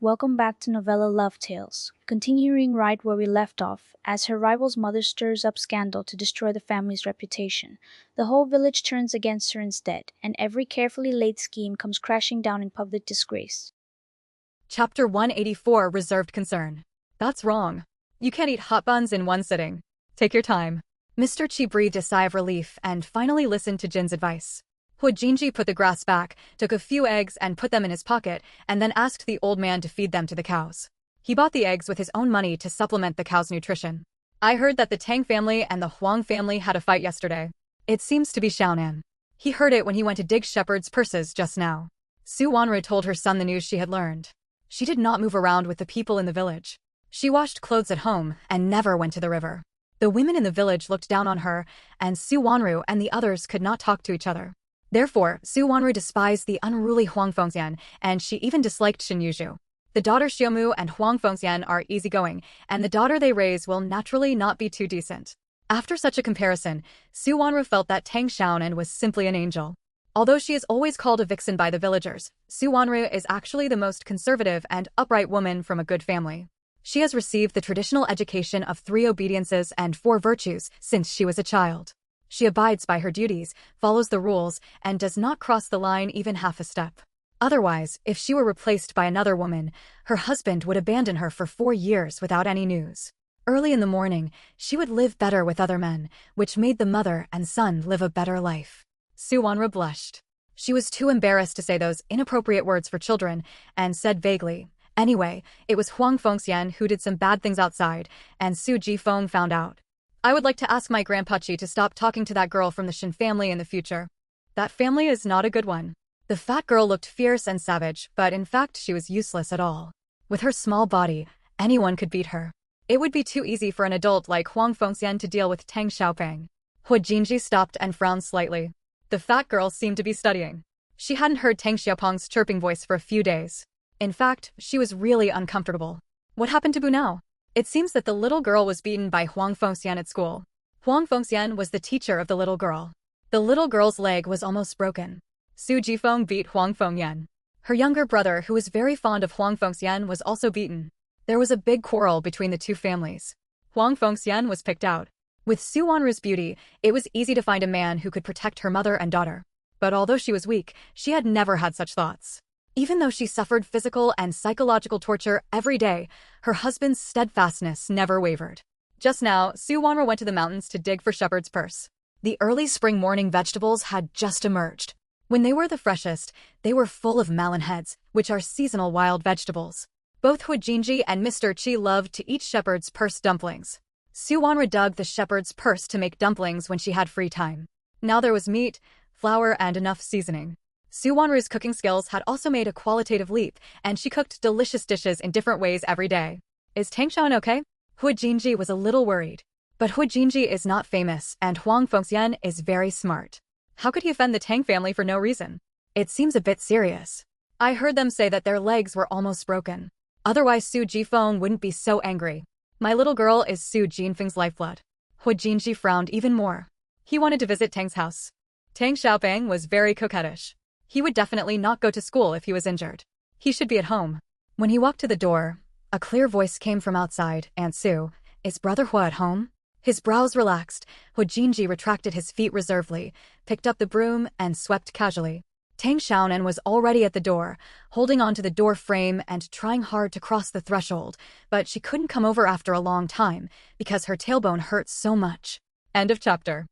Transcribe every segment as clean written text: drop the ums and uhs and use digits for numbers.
Welcome back to Novella Love Tales, continuing right where we left off. As her rival's mother stirs up scandal to destroy the family's reputation, the whole village turns against her instead, and every carefully laid scheme comes crashing down in public disgrace. Chapter 184 Reserved Concern. That's wrong. You can't eat hot buns in one sitting. Take your time. Mr. Chi breathed a sigh of relief and finally listened to Jin's advice. Jinji put the grass back, took a few eggs and put them in his pocket, and then asked the old man to feed them to the cows. He bought the eggs with his own money to supplement the cows' nutrition. I heard that the Tang family and the Huang family had a fight yesterday. It seems to be Xiaonan. He heard it when he went to dig shepherds' purses just now. Su Wanru told her son the news she had learned. She did not move around with the people in the village. She washed clothes at home and never went to the river. The women in the village looked down on her, and Su Wanru and the others could not talk to each other. Therefore, Su Wanru despised the unruly Huang Fengxian, and she even disliked Shin Yuzhu. The daughter Xiaomu and Huang Fengxian are easygoing, and the daughter they raise will naturally not be too decent. After such a comparison, Su Wanru felt that Tang Xiaonan was simply an angel. Although she is always called a vixen by the villagers, Su Wanru is actually the most conservative and upright woman from a good family. She has received the traditional education of 3 obediences and 4 virtues since she was a child. She abides by her duties, follows the rules, and does not cross the line even half a step. Otherwise, if she were replaced by another woman, her husband would abandon her for 4 years without any news. Early in the morning, she would live better with other men, which made the mother and son live a better life. Su Wanru blushed. She was too embarrassed to say those inappropriate words for children, and said vaguely, "Anyway, it was Huang Fengxian who did some bad things outside, and Su Jifeng found out. I would like to ask my grandpachi to stop talking to that girl from the Shin family in the future. That family is not a good one." The fat girl looked fierce and savage, but in fact she was useless at all. With her small body, anyone could beat her. It would be too easy for an adult like Huang Fengxian to deal with Tang Xiaopeng. Jinji stopped and frowned slightly. The fat girl seemed to be studying. She hadn't heard Tang Xiaopeng's chirping voice for a few days. In fact, she was really uncomfortable. What happened to Bu now? It seems that the little girl was beaten by Huang Fengxian at school. Huang Fengxian was the teacher of the little girl. The little girl's leg was almost broken. Su Jifeng beat Huang Fengyan. Her younger brother, who was very fond of Huang Fengxian, was also beaten. There was a big quarrel between the two families. Huang Fengxian was picked out. With Su Wanru's beauty, it was easy to find a man who could protect her mother and daughter. But although she was weak, she had never had such thoughts. Even though she suffered physical and psychological torture every day, her husband's steadfastness never wavered. Just now, Su Wanru went to the mountains to dig for shepherd's purse. The early spring morning vegetables had just emerged. When they were the freshest, they were full of melon heads, which are seasonal wild vegetables. Both Jinji and Mr. Chi loved to eat shepherd's purse dumplings. Su Wanru dug the shepherd's purse to make dumplings when she had free time. Now there was meat, flour, and enough seasoning. Su Wanru's cooking skills had also made a qualitative leap, and she cooked delicious dishes in different ways every day. Is Tang Xiaonan okay? Jinji was a little worried. But Jinji is not famous, and Huang Fengxian is very smart. How could he offend the Tang family for no reason? It seems a bit serious. I heard them say that their legs were almost broken. Otherwise Su Jifeng wouldn't be so angry. My little girl is Su Jinfeng's lifeblood. Jinji frowned even more. He wanted to visit Tang's house. Tang Xiaopeng was very coquettish. He would definitely not go to school if he was injured. He should be at home. When he walked to the door, a clear voice came from outside. "Aunt Su, is Brother Hua at home?" His brows relaxed. Jinji retracted his feet reservedly, picked up the broom, and swept casually. Tang Xiaonan was already at the door, holding onto the door frame and trying hard to cross the threshold, but she couldn't come over after a long time because her tailbone hurt so much. End of chapter.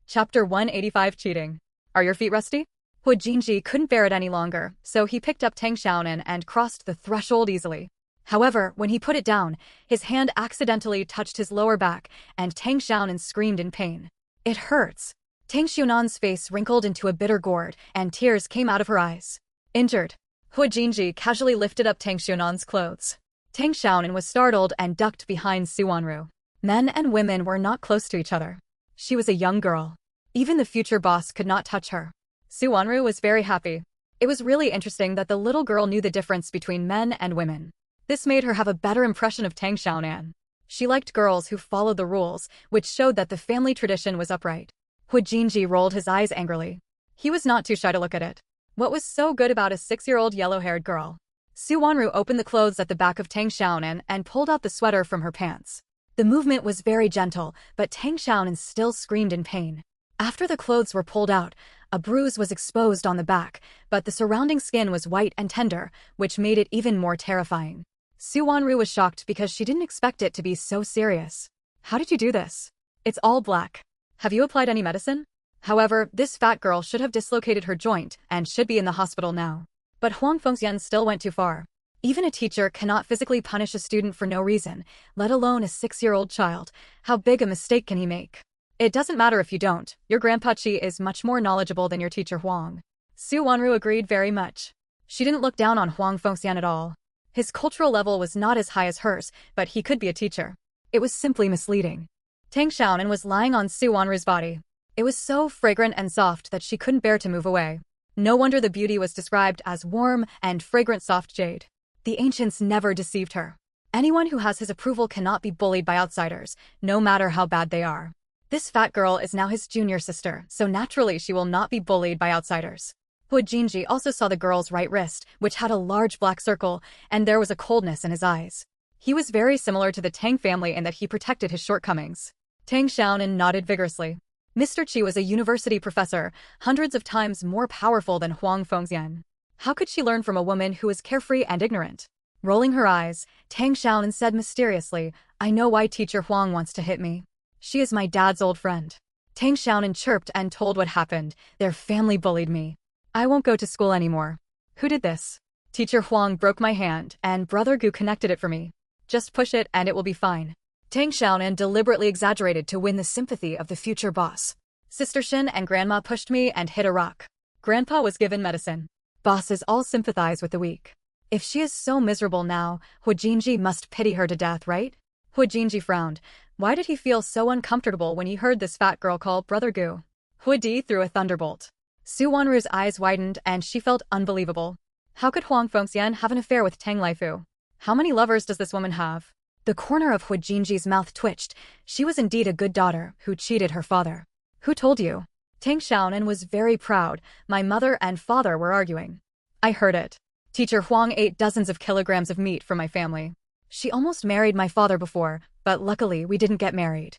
Chapter 185 Cheating. Are your feet rusty? Jinji couldn't bear it any longer, so he picked up Tang Xiaonan and crossed the threshold easily. However, when he put it down, his hand accidentally touched his lower back, and Tang Xiaonan screamed in pain. "It hurts." Tang Xiaonan's face wrinkled into a bitter gourd, and tears came out of her eyes. "Injured?" Jinji casually lifted up Tang Xiaonan's clothes. Tang Xiaonan was startled and ducked behind Su Wanru. Men and women were not close to each other. She was a young girl. Even the future boss could not touch her. Su Wanru was very happy. It was really interesting that the little girl knew the difference between men and women. This made her have a better impression of Tang Xiaonan. She liked girls who followed the rules, which showed that the family tradition was upright. Jinji rolled his eyes angrily. He was not too shy to look at it. What was so good about a 6-year-old yellow-haired girl? Su Wanru opened the clothes at the back of Tang Xiaonan and pulled out the sweater from her pants. The movement was very gentle, but Tang Xiaonan still screamed in pain. After the clothes were pulled out, a bruise was exposed on the back, but the surrounding skin was white and tender, which made it even more terrifying. Su Wanru was shocked because she didn't expect it to be so serious. How did you do this? It's all black. Have you applied any medicine? However, this fat girl should have dislocated her joint and should be in the hospital now. But Huang Fengxian still went too far. Even a teacher cannot physically punish a student for no reason, let alone a 6-year-old child. How big a mistake can he make? It doesn't matter if you don't. Your grandpa Qi is much more knowledgeable than your teacher Huang. Su Wanru agreed very much. She didn't look down on Huang Fengxian at all. His cultural level was not as high as hers, but he could be a teacher. It was simply misleading. Tang Xiaonan was lying on Su Wanru's body. It was so fragrant and soft that she couldn't bear to move away. No wonder the beauty was described as warm and fragrant soft jade. The ancients never deceived her. Anyone who has his approval cannot be bullied by outsiders, no matter how bad they are. This fat girl is now his junior sister, so naturally she will not be bullied by outsiders. Hu Jinji also saw the girl's right wrist, which had a large black circle, and there was a coldness in his eyes. He was very similar to the Tang family in that he protected his shortcomings. Tang Xiaonan nodded vigorously. Mr. Qi was a university professor, hundreds of times more powerful than Huang Fengxian. How could she learn from a woman who was carefree and ignorant? Rolling her eyes, Tang Xiaonan said mysteriously, I know why teacher Huang wants to hit me. She is my dad's old friend. Tang Xiaonan chirped and told what happened. Their family bullied me. I won't go to school anymore. Who did this? Teacher Huang broke my hand, and Brother Gu connected it for me. Just push it and it will be fine. Tang Xiaonan deliberately exaggerated to win the sympathy of the future boss. Sister Shin and Grandma pushed me and hit a rock. Grandpa was given medicine. Bosses all sympathize with the weak. If she is so miserable now, Hu Jinji must pity her to death, right? Hu Jinji frowned. Why did he feel so uncomfortable when he heard this fat girl call Brother Gu? Hu Di threw a thunderbolt. Su Wanru's eyes widened and she felt unbelievable. How could Huang Fengxian have an affair with Tang Laifu? How many lovers does this woman have? The corner of Hu Jinji's mouth twitched. She was indeed a good daughter who cheated her father. Who told you? Tang Xiaonan was very proud. My mother and father were arguing. I heard it. Teacher Huang ate dozens of kilograms of meat for my family. She almost married my father before, but luckily we didn't get married.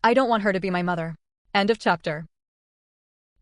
I don't want her to be my mother. End of chapter.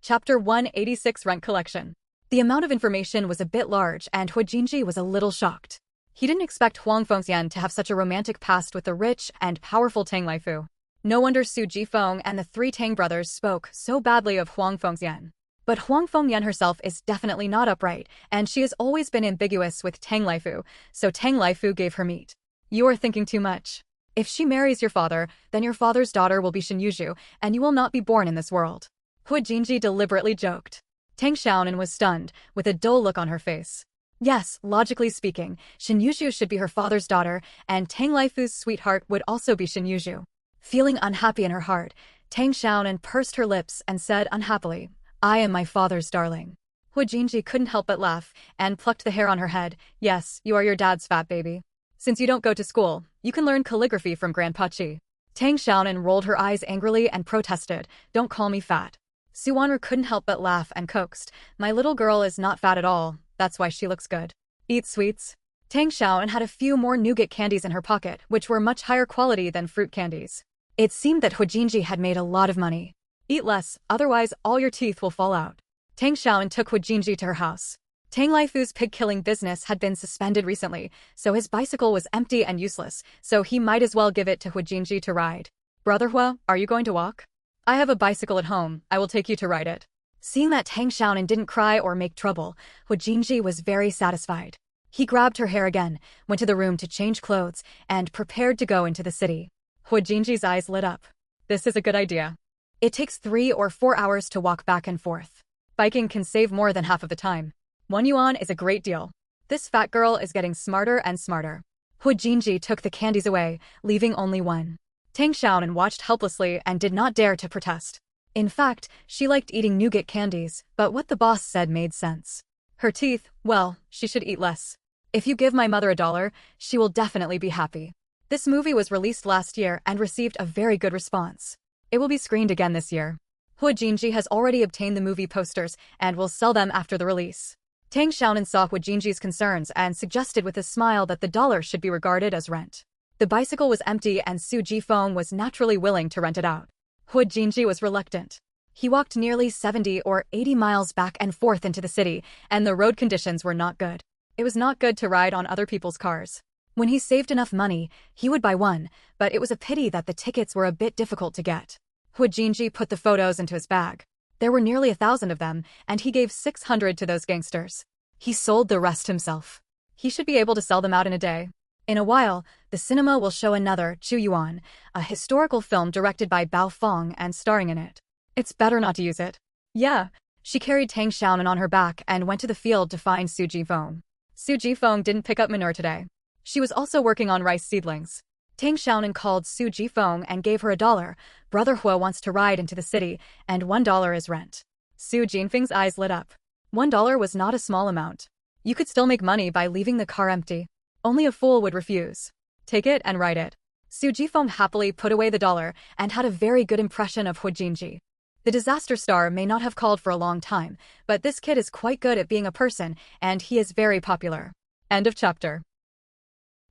Chapter 186 Rent Collection. The amount of information was a bit large and Hu Jinji was a little shocked. He didn't expect Huang Fengxian to have such a romantic past with the rich and powerful Tang Laifu. No wonder Su Jifeng and the 3 Tang brothers spoke so badly of Huang Fengxian. But Huang Fengyan herself is definitely not upright, and she has always been ambiguous with Tang Laifu, so Tang Laifu gave her meat. You are thinking too much. If she marries your father, then your father's daughter will be Xinyuzhu, and you will not be born in this world. Hu Jinji deliberately joked. Tang Xiaonan was stunned, with a dull look on her face. Yes, logically speaking, Xinyuzhu should be her father's daughter, and Tang Laifu's sweetheart would also be Xinyuzhu. Feeling unhappy in her heart, Tang Xiaonan pursed her lips and said unhappily, I am my father's darling. Hu Jinji couldn't help but laugh, and plucked the hair on her head. Yes, you are your dad's fat baby. Since you don't go to school, you can learn calligraphy from Grandpa Qi. Tang Xiaonan rolled her eyes angrily and protested, Don't call me fat. Su Wanru couldn't help but laugh and coaxed, My little girl is not fat at all, that's why she looks good. Eat sweets. Tang Xiaonan had a few more nougat candies in her pocket, which were much higher quality than fruit candies. It seemed that Hu Jinji had made a lot of money. Eat less, otherwise all your teeth will fall out. Tang Xiaonan took Hu Jinji to her house. Tang Laifu's pig-killing business had been suspended recently, so his bicycle was empty and useless, so he might as well give it to Hu Jinji to ride. Brother Hua, are you going to walk? I have a bicycle at home, I will take you to ride it. Seeing that Tang Xiaonan didn't cry or make trouble, Hu Jinji was very satisfied. He grabbed her hair again, went to the room to change clothes, and prepared to go into the city. Hu Jinji's eyes lit up. This is a good idea. It takes 3 or 4 hours to walk back and forth. Biking can save more than half of the time. 1 yuan is a great deal. This fat girl is getting smarter and smarter. Hu Jinji took the candies away, leaving only 1. Tang Xiaonan watched helplessly and did not dare to protest. In fact, she liked eating nougat candies, but what the boss said made sense. Her teeth, well, she should eat less. If you give my mother $1, she will definitely be happy. This movie was released last year and received a very good response. It will be screened again this year. Hu Jinji has already obtained the movie posters and will sell them after the release. Tang Xiaonan saw Hu Jinji's concerns and suggested with a smile that the dollar should be regarded as rent. The bicycle was empty and Su Jifeng was naturally willing to rent it out. Hu Jinji was reluctant. He walked nearly 70 or 80 miles back and forth into the city, and the road conditions were not good. It was not good to ride on other people's cars. When he saved enough money, he would buy one, but it was a pity that the tickets were a bit difficult to get. Hu Jinji put the photos into his bag. There were nearly 1,000 of them, and he gave 600 to those gangsters. He sold the rest himself. He should be able to sell them out in a day. In a while, the cinema will show another Chu Yuan, a historical film directed by Bao Fong and starring in it. It's better not to use it. Yeah. She carried Tang Xiaonan on her back and went to the field to find Su Jifeng. Su Jifeng didn't pick up manure today. She was also working on rice seedlings. Tang Xiaonan called Su Jifeng and gave her $1. Brother Hua wants to ride into the city, and $1 is rent. Su Jinfeng's eyes lit up. $1 was not a small amount. You could still make money by leaving the car empty. Only a fool would refuse. Take it and ride it. Su Jifeng happily put away the dollar and had a very good impression of Hu Jinji. The disaster star may not have called for a long time, but this kid is quite good at being a person, and he is very popular. End of chapter.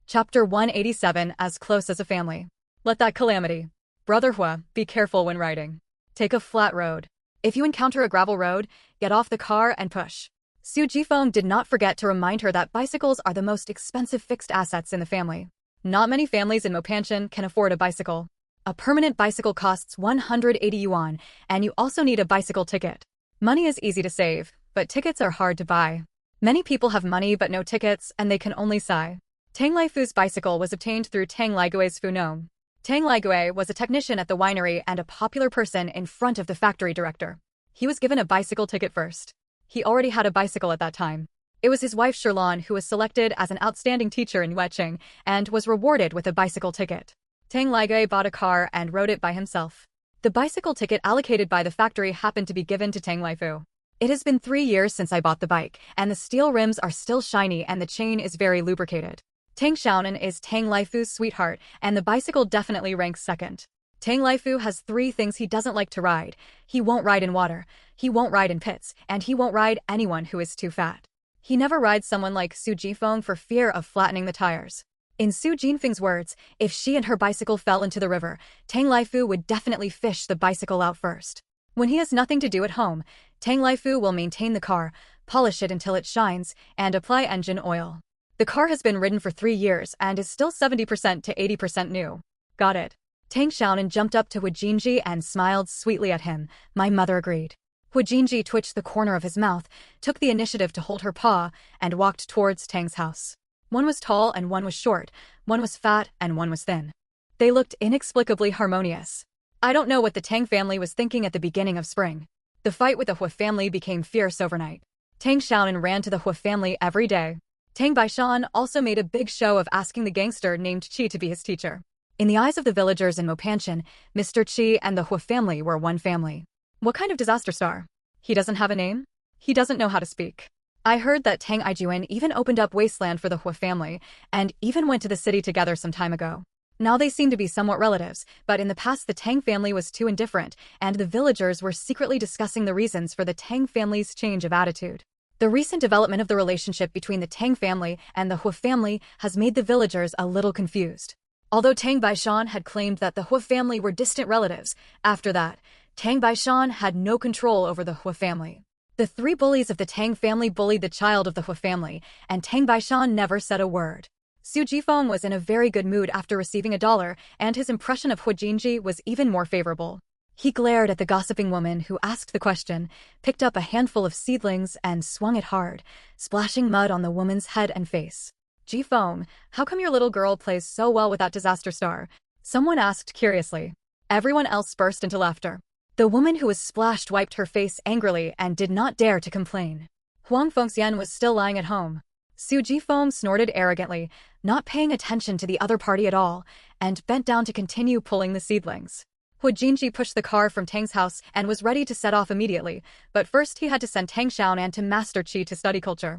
Chapter 187, As Close as a Family. Let that calamity. Brother Hua, be careful when riding. Take a flat road. If you encounter a gravel road, get off the car and push. Su Jifeng did not forget to remind her that bicycles are the most expensive fixed assets in the family. Not many families in Mopanshan can afford a bicycle. A permanent bicycle costs 180 yuan, and you also need a bicycle ticket. Money is easy to save, but tickets are hard to buy. Many people have money but no tickets, and they can only sigh. Tang Laifu's bicycle was obtained through Tang Laigui's Funong. Tang Laigui was a technician at the winery and a popular person in front of the factory director. He was given a bicycle ticket first. He already had a bicycle at that time. It was his wife Shirlan who was selected as an outstanding teacher in Yueching and was rewarded with a bicycle ticket. Tang Laigui bought a car and rode it by himself. The bicycle ticket allocated by the factory happened to be given to Tang Laifu. It has been 3 years since I bought the bike, and the steel rims are still shiny and the chain is very lubricated. Tang Xiaonan is Tang Laifu's sweetheart, and the bicycle definitely ranks second. Tang Laifu has 3 things he doesn't like to ride. He won't ride in water, he won't ride in pits, and he won't ride anyone who is too fat. He never rides someone like Su Jifeng for fear of flattening the tires. In Su Jinfeng's words, if she and her bicycle fell into the river, Tang Laifu would definitely fish the bicycle out first. When he has nothing to do at home, Tang Laifu will maintain the car, polish it until it shines, and apply engine oil. The car has been ridden for 3 years and is still 70% to 80% new. Got it. Tang Xiaonan jumped up to Hu Jinji and smiled sweetly at him. My mother agreed. Hu Jinji twitched the corner of his mouth, took the initiative to hold her paw, and walked towards Tang's house. One was tall and one was short, one was fat and one was thin. They looked inexplicably harmonious. I don't know what the Tang family was thinking at the beginning of spring. The fight with the Hu family became fierce overnight. Tang Xiaonan ran to the Hu family every day. Tang Baishan also made a big show of asking the gangster named Qi to be his teacher. In the eyes of the villagers in Mopanshan, Mr. Qi and the Hu family were one family. What kind of disaster star? He doesn't have a name? He doesn't know how to speak. I heard that Tang Ijuan even opened up wasteland for the Hu family, and even went to the city together some time ago. Now they seem to be somewhat relatives, but in the past the Tang family was too indifferent, and the villagers were secretly discussing the reasons for the Tang family's change of attitude. The recent development of the relationship between the Tang family and the Hu family has made the villagers a little confused. Although Tang Baishan had claimed that the Hu family were distant relatives, after that, Tang Baishan had no control over the Hu family. The 3 bullies of the Tang family bullied the child of the Hu family, and Tang Baishan never said a word. Su Jifeng was in a very good mood after receiving $1, and his impression of Hu Jinji was even more favorable. He glared at the gossiping woman who asked the question, picked up a handful of seedlings and swung it hard, splashing mud on the woman's head and face. Jifeng, how come your little girl plays so well with that disaster star? Someone asked curiously. Everyone else burst into laughter. The woman who was splashed wiped her face angrily and did not dare to complain. Huang Fengxian was still lying at home. Su Jifeng snorted arrogantly, not paying attention to the other party at all, and bent down to continue pulling the seedlings. Hu Jinji pushed the car from Tang's house and was ready to set off immediately, but first he had to send Tang Xiaonan to Master Qi to study culture.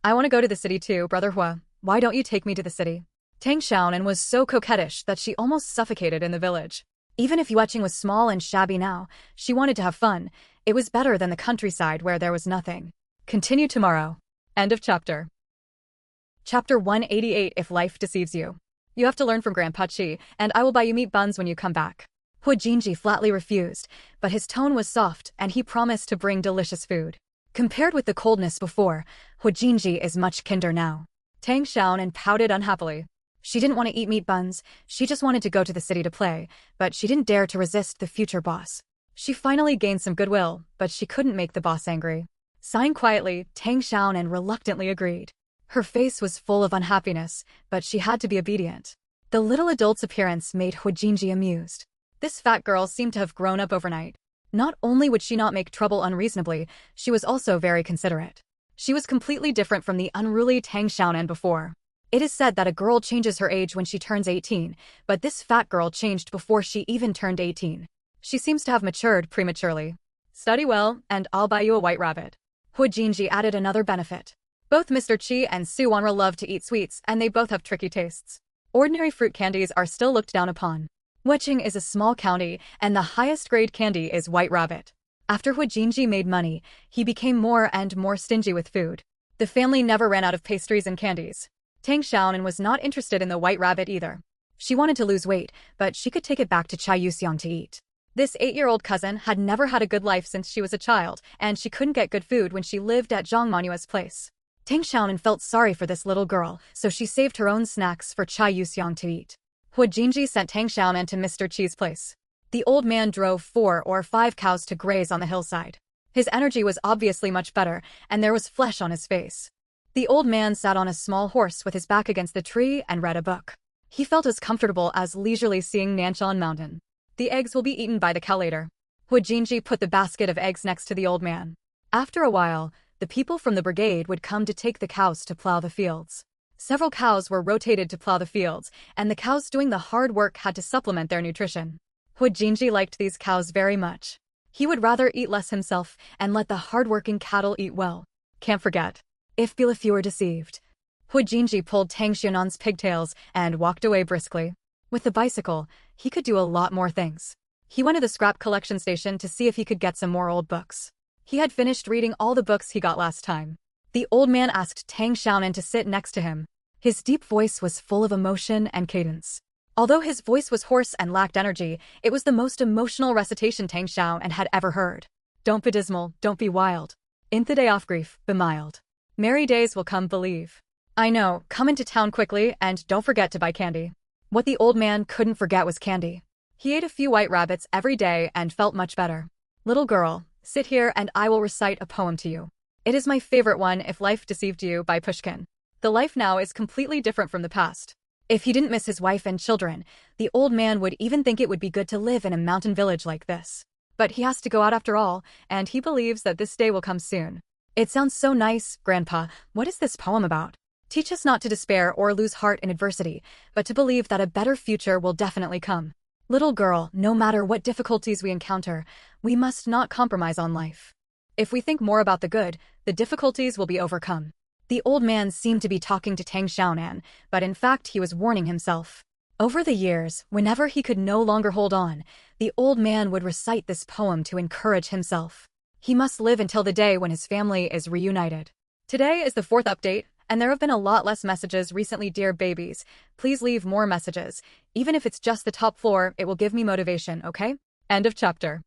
I want to go to the city too, Brother Hua. Why don't you take me to the city? Tang Xiaonan was so coquettish that she almost suffocated in the village. Even if Yueching was small and shabby now, she wanted to have fun. It was better than the countryside where there was nothing. Continue tomorrow. End of chapter. Chapter 188. If life deceives you. You have to learn from Grandpa Chi, and I will buy you meat buns when you come back. Hu Jinji flatly refused, but his tone was soft and he promised to bring delicious food. Compared with the coldness before, Hu Jinji is much kinder now. Tang Xiaonan pouted unhappily. She didn't want to eat meat buns, she just wanted to go to the city to play, but she didn't dare to resist the future boss. She finally gained some goodwill, but she couldn't make the boss angry. Sighing quietly, Tang Xiaonan reluctantly agreed. Her face was full of unhappiness, but she had to be obedient. The little adult's appearance made Hu Jinji amused. This fat girl seemed to have grown up overnight. Not only would she not make trouble unreasonably, she was also very considerate. She was completely different from the unruly Tang Xiaonan before. It is said that a girl changes her age when she turns 18, but this fat girl changed before she even turned 18. She seems to have matured prematurely. Study well, and I'll buy you a white rabbit. Hu Jinji added another benefit. Both Mr. Chi and Su Wanra love to eat sweets, and they both have tricky tastes. Ordinary fruit candies are still looked down upon. Weqing is a small county, and the highest grade candy is white rabbit. After Hu Jinji made money, he became more and more stingy with food. The family never ran out of pastries and candies. Tang Xiaonan was not interested in the white rabbit either. She wanted to lose weight, but she could take it back to Chai Yuxiang to eat. This 8-year-old cousin had never had a good life since she was a child, and she couldn't get good food when she lived at Zhang Manhua's place. Tang Xiaonan felt sorry for this little girl, so she saved her own snacks for Chai Yuxiang to eat. Hu Jinji sent Tang Xiaonan to Mr. Chi's place. The old man drove 4 or 5 cows to graze on the hillside. His energy was obviously much better, and there was flesh on his face. The old man sat on a small horse with his back against the tree and read a book. He felt as comfortable as leisurely seeing Nanshan Mountain. The eggs will be eaten by the cow later. Hu Jinji put the basket of eggs next to the old man. After a while, the people from the brigade would come to take the cows to plow the fields. Several cows were rotated to plow the fields, and the cows doing the hard work had to supplement their nutrition. Hu Jinji liked these cows very much. He would rather eat less himself and let the hard-working cattle eat well. Can't forget. If you were deceived. Hu Jinji pulled Tang Xiaonan's pigtails and walked away briskly. With the bicycle, he could do a lot more things. He went to the scrap collection station to see if he could get some more old books. He had finished reading all the books he got last time. The old man asked Tang Xiaonan to sit next to him. His deep voice was full of emotion and cadence. Although his voice was hoarse and lacked energy, it was the most emotional recitation Tang Xiaonan had ever heard. Don't be dismal, don't be wild. In the day of grief, be mild. Merry days will come, believe. I know, come into town quickly and don't forget to buy candy. What the old man couldn't forget was candy. He ate a few white rabbits every day and felt much better. Little girl, sit here and I will recite a poem to you. It is my favorite one, If Life Deceived You by Pushkin. The life now is completely different from the past. If he didn't miss his wife and children, the old man would even think it would be good to live in a mountain village like this. But he has to go out after all, and he believes that this day will come soon. It sounds so nice, Grandpa. What is this poem about? Teach us not to despair or lose heart in adversity, but to believe that a better future will definitely come. Little girl, no matter what difficulties we encounter, we must not compromise on life. If we think more about the good, the difficulties will be overcome. The old man seemed to be talking to Tang Xiaonan, but in fact he was warning himself. Over the years, whenever he could no longer hold on, the old man would recite this poem to encourage himself. He must live until the day when his family is reunited. Today is the 4th update, and there have been a lot less messages recently, dear babies. Please leave more messages. Even if it's just the top floor, it will give me motivation, okay? End of chapter.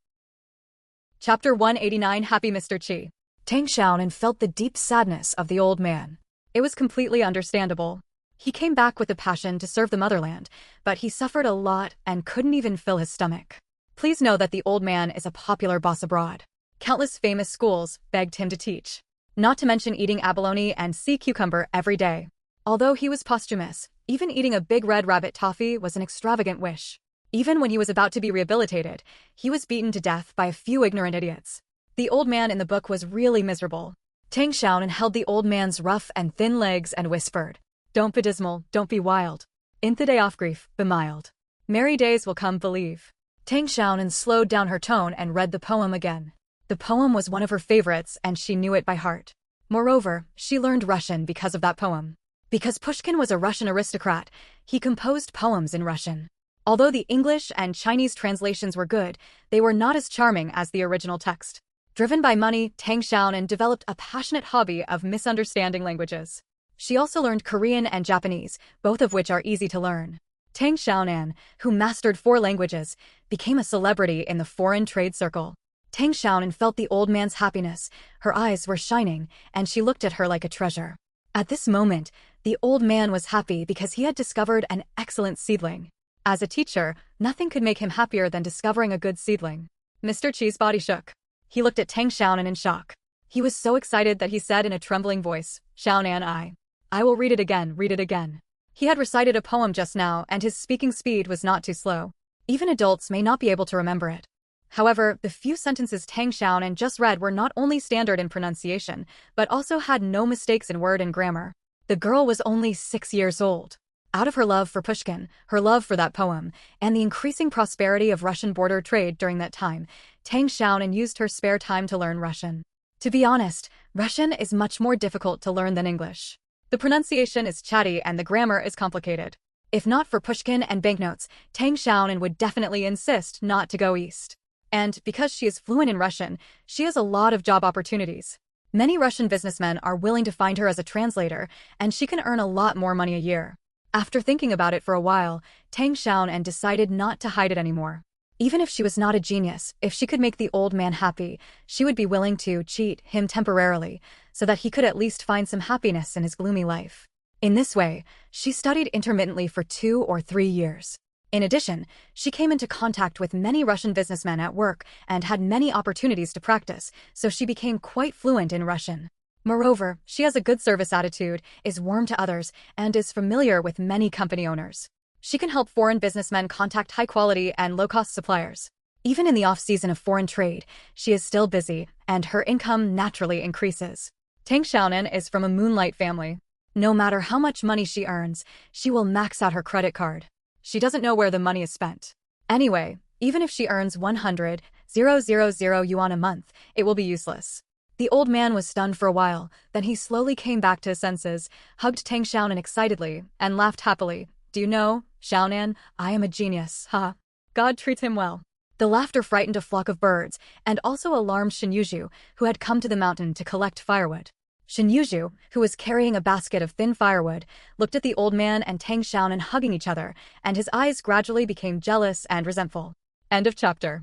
Chapter 189. Happy Mr. Chi. Tang Xiaonan felt the deep sadness of the old man. It was completely understandable. He came back with a passion to serve the motherland, but he suffered a lot and couldn't even fill his stomach. Please know that the old man is a popular boss abroad. Countless famous schools begged him to teach. Not to mention eating abalone and sea cucumber every day. Although he was posthumous, even eating a big red rabbit toffee was an extravagant wish. Even when he was about to be rehabilitated, he was beaten to death by a few ignorant idiots. The old man in the book was really miserable. Tang Xiaonan held the old man's rough and thin legs and whispered, "Don't be dismal, don't be wild. In the day of grief, be mild. Merry days will come, believe." Tang Xiaonan slowed down her tone and read the poem again. The poem was one of her favorites and she knew it by heart. Moreover, she learned Russian because of that poem. Because Pushkin was a Russian aristocrat, he composed poems in Russian. Although the English and Chinese translations were good, they were not as charming as the original text. Driven by money, Tang Xiaonan developed a passionate hobby of misunderstanding languages. She also learned Korean and Japanese, both of which are easy to learn. Tang Xiaonan, who mastered 4 languages, became a celebrity in the foreign trade circle. Tang Xiaonan felt the old man's happiness. Her eyes were shining, and she looked at her like a treasure. At this moment, the old man was happy because he had discovered an excellent seedling. As a teacher, nothing could make him happier than discovering a good seedling. Mr. Chi's body shook. He looked at Tang Xiaonan in shock. He was so excited that he said in a trembling voice, "Xiaonan, I will read it again, read it again." He had recited a poem just now, and his speaking speed was not too slow. Even adults may not be able to remember it. However, the few sentences Tang Xiaonan just read were not only standard in pronunciation, but also had no mistakes in word and grammar. The girl was only 6 years old. Out of her love for Pushkin, her love for that poem, and the increasing prosperity of Russian border trade during that time, Tang Xiaonan used her spare time to learn Russian. To be honest, Russian is much more difficult to learn than English. The pronunciation is chatty and the grammar is complicated. If not for Pushkin and banknotes, Tang Xiaonan would definitely insist not to go east. And because she is fluent in Russian, she has a lot of job opportunities. Many Russian businessmen are willing to find her as a translator, and she can earn a lot more money a year. After thinking about it for a while, Tang Xiaonan decided not to hide it anymore. Even if she was not a genius, if she could make the old man happy, she would be willing to cheat him temporarily, so that he could at least find some happiness in his gloomy life. In this way, she studied intermittently for 2 or 3 years. In addition, she came into contact with many Russian businessmen at work and had many opportunities to practice, so she became quite fluent in Russian. Moreover, she has a good service attitude, is warm to others, and is familiar with many company owners. She can help foreign businessmen contact high-quality and low-cost suppliers. Even in the off-season of foreign trade, she is still busy, and her income naturally increases. Tang Xiaonan is from a moonlight family. No matter how much money she earns, she will max out her credit card. She doesn't know where the money is spent. Anyway, even if she earns 100,000 yuan a month, it will be useless. The old man was stunned for a while, then he slowly came back to his senses, hugged Tang Xiaonan excitedly, and laughed happily. "Do you know, Xiaonan, I am a genius, huh? God treats him well." The laughter frightened a flock of birds, and also alarmed Shinyuju, who had come to the mountain to collect firewood. Shinyuju, who was carrying a basket of thin firewood, looked at the old man and Tang Xiaonan hugging each other, and his eyes gradually became jealous and resentful. End of chapter.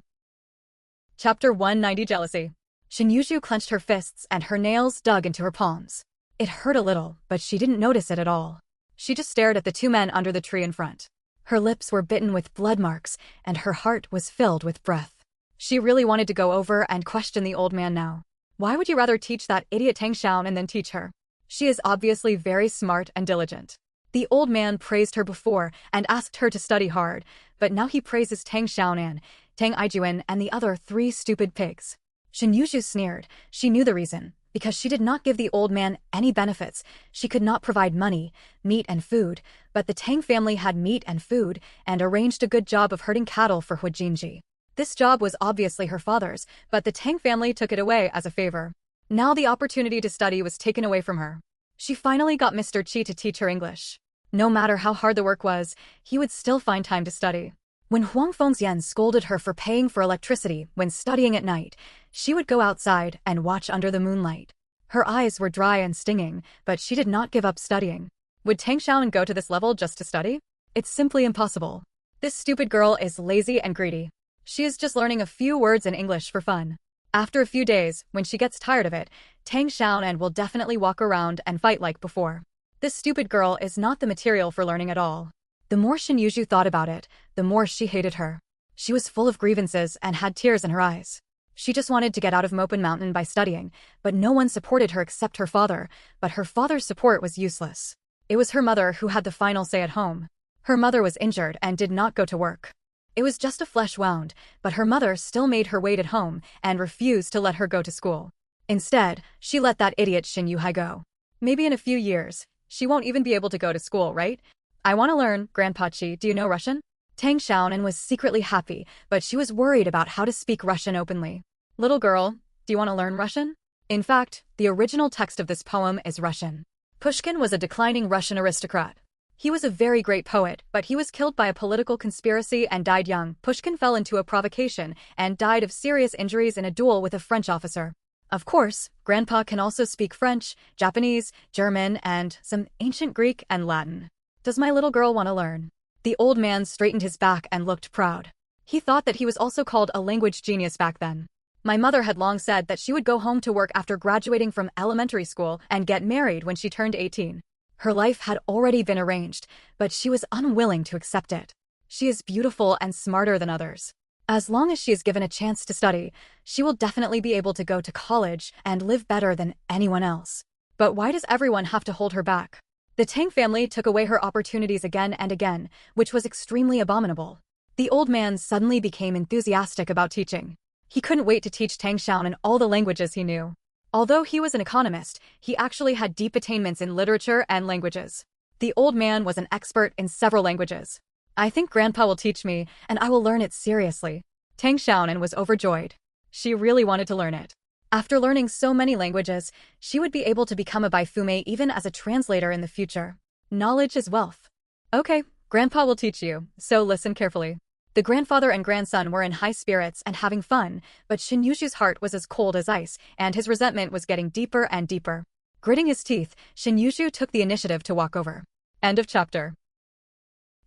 Chapter 190 Jealousy. Shinyuju clenched her fists and her nails dug into her palms. It hurt a little, but she didn't notice it at all. She just stared at the 2 men under the tree in front. Her lips were bitten with blood marks, and her heart was filled with breath. She really wanted to go over and question the old man now. Why would you rather teach that idiot Tang Xiaonan than teach her? She is obviously very smart and diligent. The old man praised her before and asked her to study hard, but now he praises Tang Xiaonan, Tang Ijuan, and the other 3 stupid pigs. Shinyuju sneered. She knew the reason. Because she did not give the old man any benefits, she could not provide money, meat and food, but the Tang family had meat and food and arranged a good job of herding cattle for Huijinji. This job was obviously her father's, but the Tang family took it away as a favor. Now the opportunity to study was taken away from her. She finally got Mr. Chi to teach her English. No matter how hard the work was, he would still find time to study. When Huang Fengxian scolded her for paying for electricity when studying at night, she would go outside and watch under the moonlight. Her eyes were dry and stinging, but she did not give up studying. Would Tang Xiaonan go to this level just to study? It's simply impossible. This stupid girl is lazy and greedy. She is just learning a few words in English for fun. After a few days, when she gets tired of it, Tang Xiaonan will definitely walk around and fight like before. This stupid girl is not the material for learning at all. The more Shinyuju thought about it, the more she hated her. She was full of grievances and had tears in her eyes. She just wanted to get out of Mopin Mountain by studying, but no one supported her except her father, but her father's support was useless. It was her mother who had the final say at home. Her mother was injured and did not go to work. It was just a flesh wound, but her mother still made her wait at home and refused to let her go to school. Instead, she let that idiot Shin Yuhai go. Maybe in a few years, she won't even be able to go to school, right? I want to learn, Grandpa Chi, do you know Russian? Tang Xiaonan was secretly happy, but she was worried about how to speak Russian openly. Little girl, do you want to learn Russian? In fact, the original text of this poem is Russian. Pushkin was a declining Russian aristocrat. He was a very great poet, but he was killed by a political conspiracy and died young. Pushkin fell into a provocation and died of serious injuries in a duel with a French officer. Of course, Grandpa can also speak French, Japanese, German, and some ancient Greek and Latin. Does my little girl want to learn? The old man straightened his back and looked proud. He thought that he was also called a language genius back then. My mother had long said that she would go home to work after graduating from elementary school and get married when she turned 18. Her life had already been arranged, but she was unwilling to accept it. She is beautiful and smarter than others. As long as she is given a chance to study, she will definitely be able to go to college and live better than anyone else. But why does everyone have to hold her back? The Tang family took away her opportunities again and again, which was extremely abominable. The old man suddenly became enthusiastic about teaching. He couldn't wait to teach Tang Xiaonan all the languages he knew. Although he was an economist, he actually had deep attainments in literature and languages. The old man was an expert in several languages. I think Grandpa will teach me, and I will learn it seriously. Tang Xiaonan was overjoyed. She really wanted to learn it. After learning so many languages, she would be able to become a baifume even as a translator in the future. Knowledge is wealth. Okay, Grandpa will teach you, so listen carefully. The grandfather and grandson were in high spirits and having fun, but Shin Yushu's heart was as cold as ice, and his resentment was getting deeper and deeper. Gritting his teeth, Shin Yushu took the initiative to walk over. End of chapter.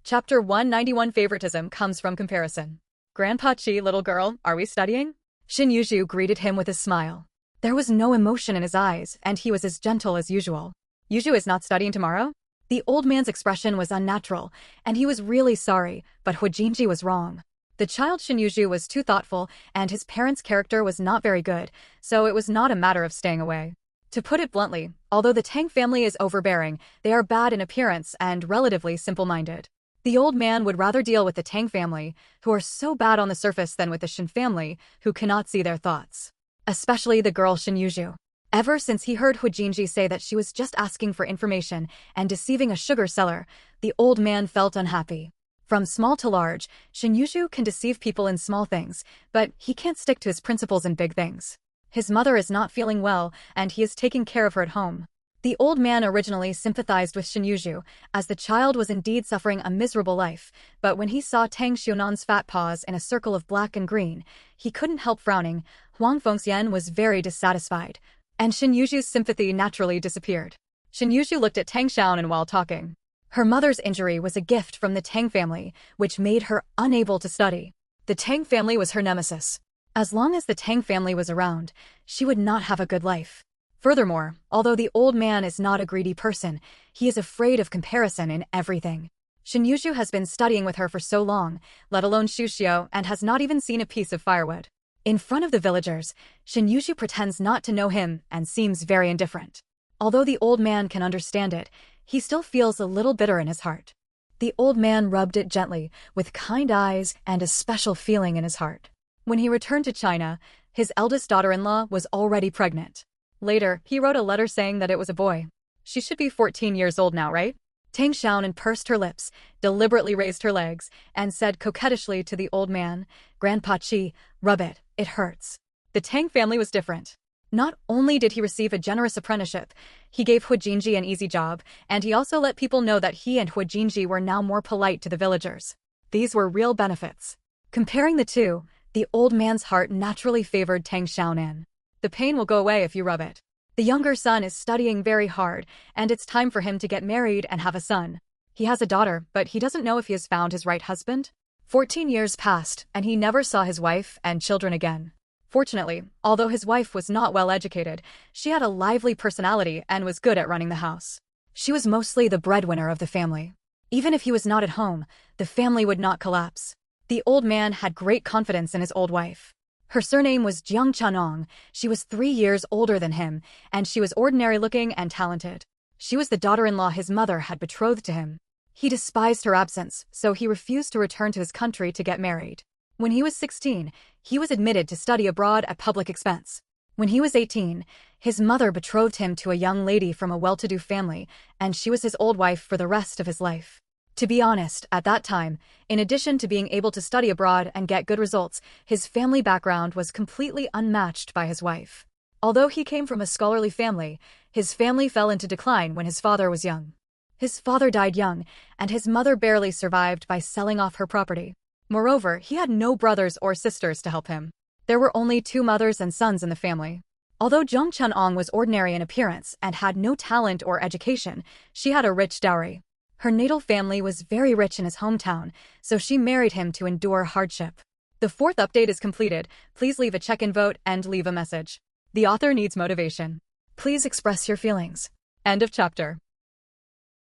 Chapter 191 Favoritism comes from comparison. Grandpa Chi, little girl, are we studying? Shin Yushu greeted him with a smile. There was no emotion in his eyes, and he was as gentle as usual. Yushu is not studying tomorrow? The old man's expression was unnatural, and he was really sorry, but Huijinji was wrong. The child Shin Yushu was too thoughtful, and his parents' character was not very good, so it was not a matter of staying away. To put it bluntly, although the Tang family is overbearing, they are bad in appearance and relatively simple-minded. The old man would rather deal with the Tang family, who are so bad on the surface, than with the Shin family, who cannot see their thoughts. Especially the girl Shin Yushu. Ever since he heard Huijinji say that she was just asking for information and deceiving a sugar seller, the old man felt unhappy. From small to large, Shin Yushu can deceive people in small things, but he can't stick to his principles in big things. His mother is not feeling well, and he is taking care of her at home. The old man originally sympathized with Shin Yushu, as the child was indeed suffering a miserable life, but when he saw Tang Xiaonan's fat paws in a circle of black and green, he couldn't help frowning. Huang Fengxian was very dissatisfied, and Shin Yushu's sympathy naturally disappeared. Shin Yushu looked at Tang Xiaonan while talking. Her mother's injury was a gift from the Tang family, which made her unable to study. The Tang family was her nemesis. As long as the Tang family was around, she would not have a good life. Furthermore, although the old man is not a greedy person, he is afraid of comparison in everything. Shin Yushu has been studying with her for so long, let alone Shuxiu, and has not even seen a piece of firewood. In front of the villagers, Shin Yushu pretends not to know him and seems very indifferent. Although the old man can understand it, he still feels a little bitter in his heart. The old man rubbed it gently, with kind eyes and a special feeling in his heart. When he returned to China, his eldest daughter-in-law was already pregnant. Later, he wrote a letter saying that it was a boy. She should be 14 years old now, right? Tang Xiaonan pursed her lips, deliberately raised her legs, and said coquettishly to the old man, "Grandpa Chi, rub it, it hurts." The Tang family was different. Not only did he receive a generous apprenticeship, he gave Huijinji an easy job, and he also let people know that he and Huijinji were now more polite to the villagers. These were real benefits. Comparing the two, the old man's heart naturally favored Tang Xiaonan. The pain will go away if you rub it. The younger son is studying very hard, and it's time for him to get married and have a son. He has a daughter, but he doesn't know if he has found his right husband. 14 years passed, and he never saw his wife and children again. Fortunately, although his wife was not well educated, she had a lively personality and was good at running the house. She was mostly the breadwinner of the family. Even if he was not at home, the family would not collapse. The old man had great confidence in his old wife. Her surname was Jiang Chanong. She was 3 years older than him, and she was ordinary-looking and talented. She was the daughter-in-law his mother had betrothed to him. He despised her absence, so he refused to return to his country to get married. When he was 16, he was admitted to study abroad at public expense. When he was 18, his mother betrothed him to a young lady from a well-to-do family, and she was his old wife for the rest of his life. To be honest, at that time, in addition to being able to study abroad and get good results, his family background was completely unmatched by his wife. Although he came from a scholarly family, his family fell into decline when his father was young. His father died young, and his mother barely survived by selling off her property. Moreover, he had no brothers or sisters to help him. There were only 2 mothers and sons in the family. Although Jung Chun-ong was ordinary in appearance and had no talent or education, she had a rich dowry. Her natal family was very rich in his hometown, so she married him to endure hardship. The 4th update is completed. Please leave a check-in vote and leave a message. The author needs motivation. Please express your feelings. End of chapter.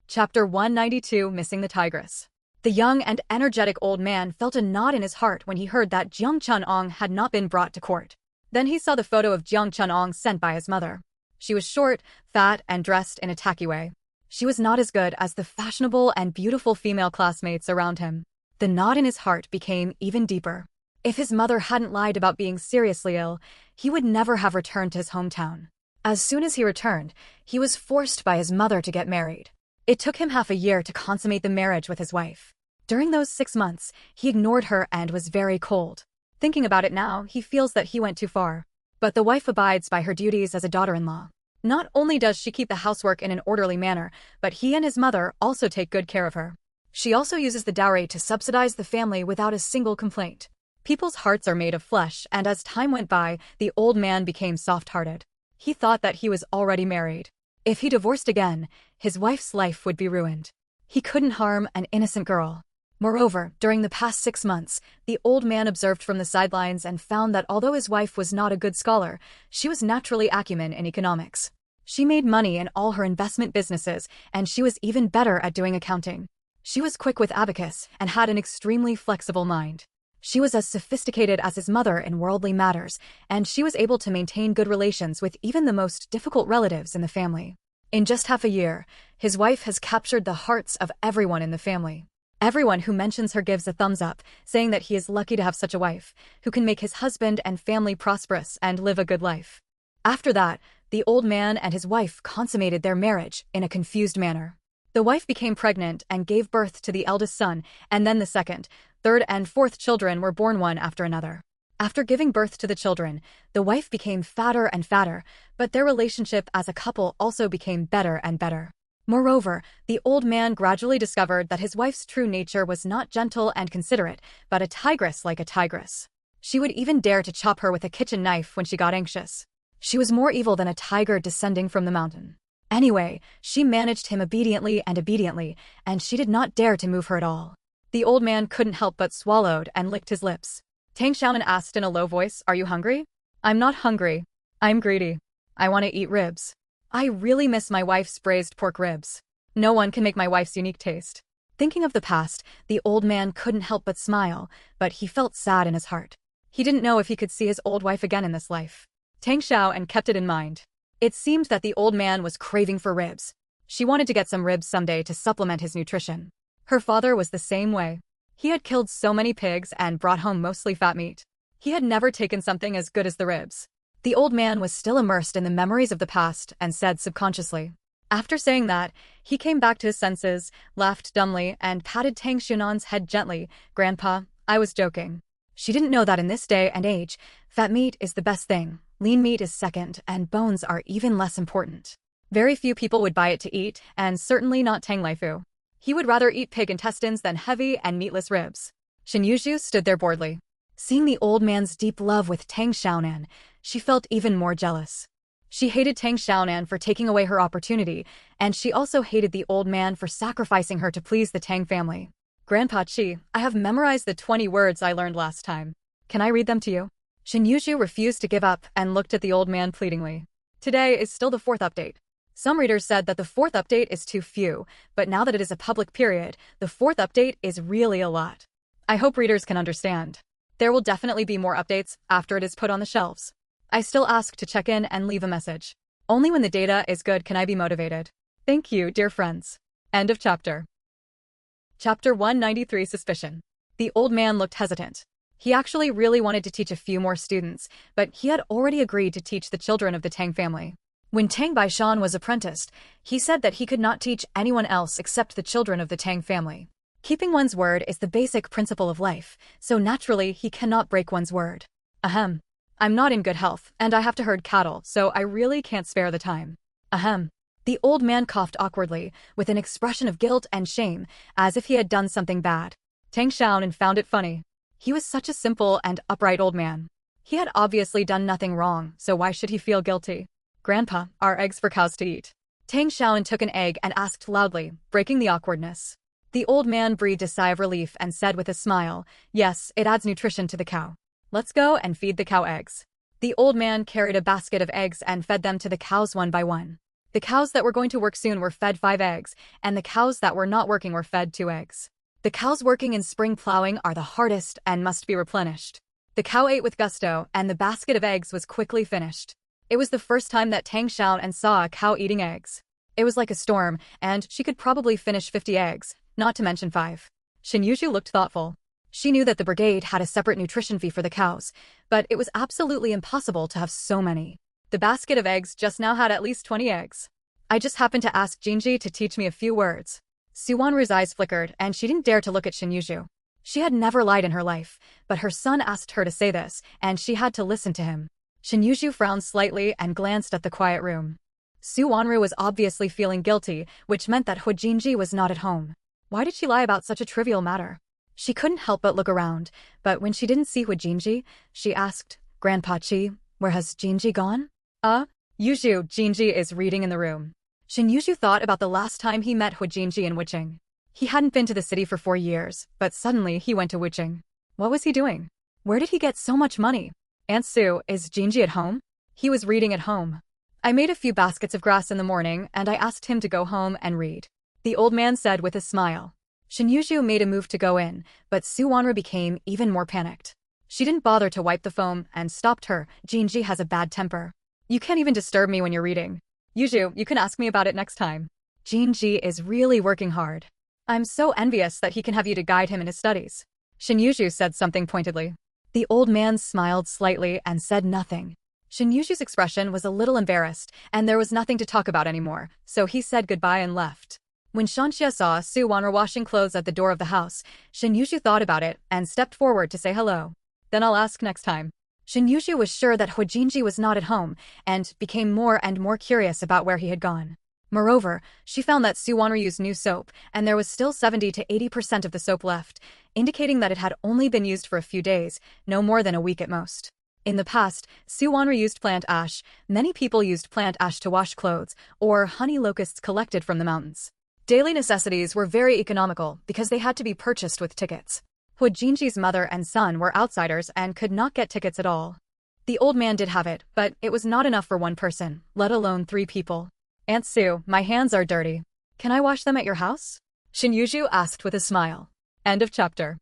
Chapter 192, Missing the Tigress. The young and energetic old man felt a knot in his heart when he heard that Jung Chun-ong had not been brought to court. Then he saw the photo of Jung Chun-ong sent by his mother. She was short, fat, and dressed in a tacky way. She was not as good as the fashionable and beautiful female classmates around him. The knot in his heart became even deeper. If his mother hadn't lied about being seriously ill, he would never have returned to his hometown. As soon as he returned, he was forced by his mother to get married. It took him half a year to consummate the marriage with his wife. During those 6 months, he ignored her and was very cold. Thinking about it now, he feels that he went too far. But the wife abides by her duties as a daughter-in-law. Not only does she keep the housework in an orderly manner, but he and his mother also take good care of her. She also uses the dowry to subsidize the family without a single complaint. People's hearts are made of flesh, and as time went by, the old man became soft-hearted. He thought that he was already married. If he divorced again, his wife's life would be ruined. He couldn't harm an innocent girl. Moreover, during the past 6 months, the old man observed from the sidelines and found that although his wife was not a good scholar, she was naturally acumen in economics. She made money in all her investment businesses, and she was even better at doing accounting. She was quick with abacus and had an extremely flexible mind. She was as sophisticated as his mother in worldly matters, and she was able to maintain good relations with even the most difficult relatives in the family. In just half a year, his wife has captured the hearts of everyone in the family. Everyone who mentions her gives a thumbs up, saying that he is lucky to have such a wife, who can make his husband and family prosperous and live a good life. After that, the old man and his wife consummated their marriage in a confused manner. The wife became pregnant and gave birth to the eldest son, and then the second, third, and fourth children were born one after another. After giving birth to the children, the wife became fatter and fatter, but their relationship as a couple also became better and better. Moreover, the old man gradually discovered that his wife's true nature was not gentle and considerate, but a tigress like a tigress. She would even dare to chop her with a kitchen knife when she got anxious. She was more evil than a tiger descending from the mountain. Anyway, she managed him obediently, and she did not dare to move her at all. The old man couldn't help but swallowed and licked his lips. Tang Xiaonan asked in a low voice, "Are you hungry?" "I'm not hungry. I'm greedy. I want to eat ribs. I really miss my wife's braised pork ribs. No one can make my wife's unique taste." Thinking of the past, the old man couldn't help but smile, but he felt sad in his heart. He didn't know if he could see his old wife again in this life. Tang Xiaonan kept it in mind. It seemed that the old man was craving for ribs. She wanted to get some ribs someday to supplement his nutrition. Her father was the same way. He had killed so many pigs and brought home mostly fat meat. He had never taken something as good as the ribs. The old man was still immersed in the memories of the past and said subconsciously. After saying that, he came back to his senses, laughed dumbly, and patted Tang Xiaonan's head gently. "Grandpa, I was joking." She didn't know that in this day and age, fat meat is the best thing, lean meat is second, and bones are even less important. Very few people would buy it to eat, and certainly not Tang Leifu. He would rather eat pig intestines than heavy and meatless ribs. Shin Yuzhu stood there boredly. Seeing the old man's deep love with Tang Xiaonan, she felt even more jealous. She hated Tang Xiaonan for taking away her opportunity, and she also hated the old man for sacrificing her to please the Tang family. "Grandpa Chi, I have memorized the 20 words I learned last time. Can I read them to you?" Shin Yuzhu refused to give up and looked at the old man pleadingly. Today is still the 4th update. Some readers said that the 4th update is too few, but now that it is a public period, the 4th update is really a lot. I hope readers can understand. There will definitely be more updates after it is put on the shelves. I still ask to check in and leave a message. Only when the data is good can I be motivated. Thank you, dear friends. End of chapter. Chapter 193, Suspicion. The old man looked hesitant. He actually really wanted to teach a few more students, but he had already agreed to teach the children of the Tang family. When Tang Baishan was apprenticed, he said that he could not teach anyone else except the children of the Tang family. Keeping one's word is the basic principle of life, so naturally he cannot break one's word. Ahem. I'm not in good health, and I have to herd cattle, so I really can't spare the time. Ahem. The old man coughed awkwardly, with an expression of guilt and shame, as if he had done something bad. Tang Xiaonan found it funny. He was such a simple and upright old man. He had obviously done nothing wrong, so why should he feel guilty? Grandpa, are eggs for cows to eat? Tang Xiaonan took an egg and asked loudly, breaking the awkwardness. The old man breathed a sigh of relief and said with a smile, yes, it adds nutrition to the cow. Let's go and feed the cow eggs. The old man carried a basket of eggs and fed them to the cows one by one. The cows that were going to work soon were fed 5 eggs, and the cows that were not working were fed 2 eggs. The cows working in spring plowing are the hardest and must be replenished. The cow ate with gusto, and the basket of eggs was quickly finished. It was the first time that Tang Xiaonan saw a cow eating eggs. It was like a storm, and she could probably finish 50 eggs, not to mention 5. Shen Yuzhu looked thoughtful. She knew that the brigade had a separate nutrition fee for the cows, but it was absolutely impossible to have so many. The basket of eggs just now had at least 20 eggs. I just happened to ask Jinji to teach me a few words. Su Wanru's eyes flickered, and she didn't dare to look at Shen Yuzhu. She had never lied in her life, but her son asked her to say this, and she had to listen to him. Shen Yuzhu frowned slightly and glanced at the quiet room. Su Wanru was obviously feeling guilty, which meant that Hu Jinji was not at home. Why did she lie about such a trivial matter? She couldn't help but look around, but when she didn't see Hu Jinji, she asked, Grandpa Chi, where has Jinji gone? Yuzhu, Jinji is reading in the room. Shen Yuzhu thought about the last time he met Hu Jinji in Wuqing. He hadn't been to the city for 4 years, but suddenly he went to Wuqing. What was he doing? Where did he get so much money? Aunt Sue, is Jinji at home? He was reading at home. I made a few baskets of grass in the morning, and I asked him to go home and read. The old man said with a smile. Shen Yuzhu made a move to go in, but Su Wanru became even more panicked. She didn't bother to wipe the foam and stopped her. Jinji has a bad temper. You can't even disturb me when you're reading. Yuzhu, you can ask me about it next time. Jinji is really working hard. I'm so envious that he can have you to guide him in his studies. Shen Yuzhu said something pointedly. The old man smiled slightly and said nothing. Shen Yuzhu's expression was a little embarrassed, and there was nothing to talk about anymore, so he said goodbye and left. When Shanxia saw Su Wanru washing clothes at the door of the house, Shen Yuzhu thought about it and stepped forward to say hello. Then I'll ask next time. Shen Yuzhu was sure that Hu Jinji was not at home, and became more and more curious about where he had gone. Moreover, she found that Su Wanru used new soap, and there was still 70 to 80% of the soap left, indicating that it had only been used for a few days, no more than a week at most. In the past, Su Wanru used plant ash. Many people used plant ash to wash clothes, or honey locusts collected from the mountains. Daily necessities were very economical because they had to be purchased with tickets. Hu Jinji's mother and son were outsiders and could not get tickets at all. The old man did have it, but it was not enough for one person, let alone 3 people. Aunt Sue, my hands are dirty. Can I wash them at your house? Shen Yuzhu asked with a smile. End of chapter.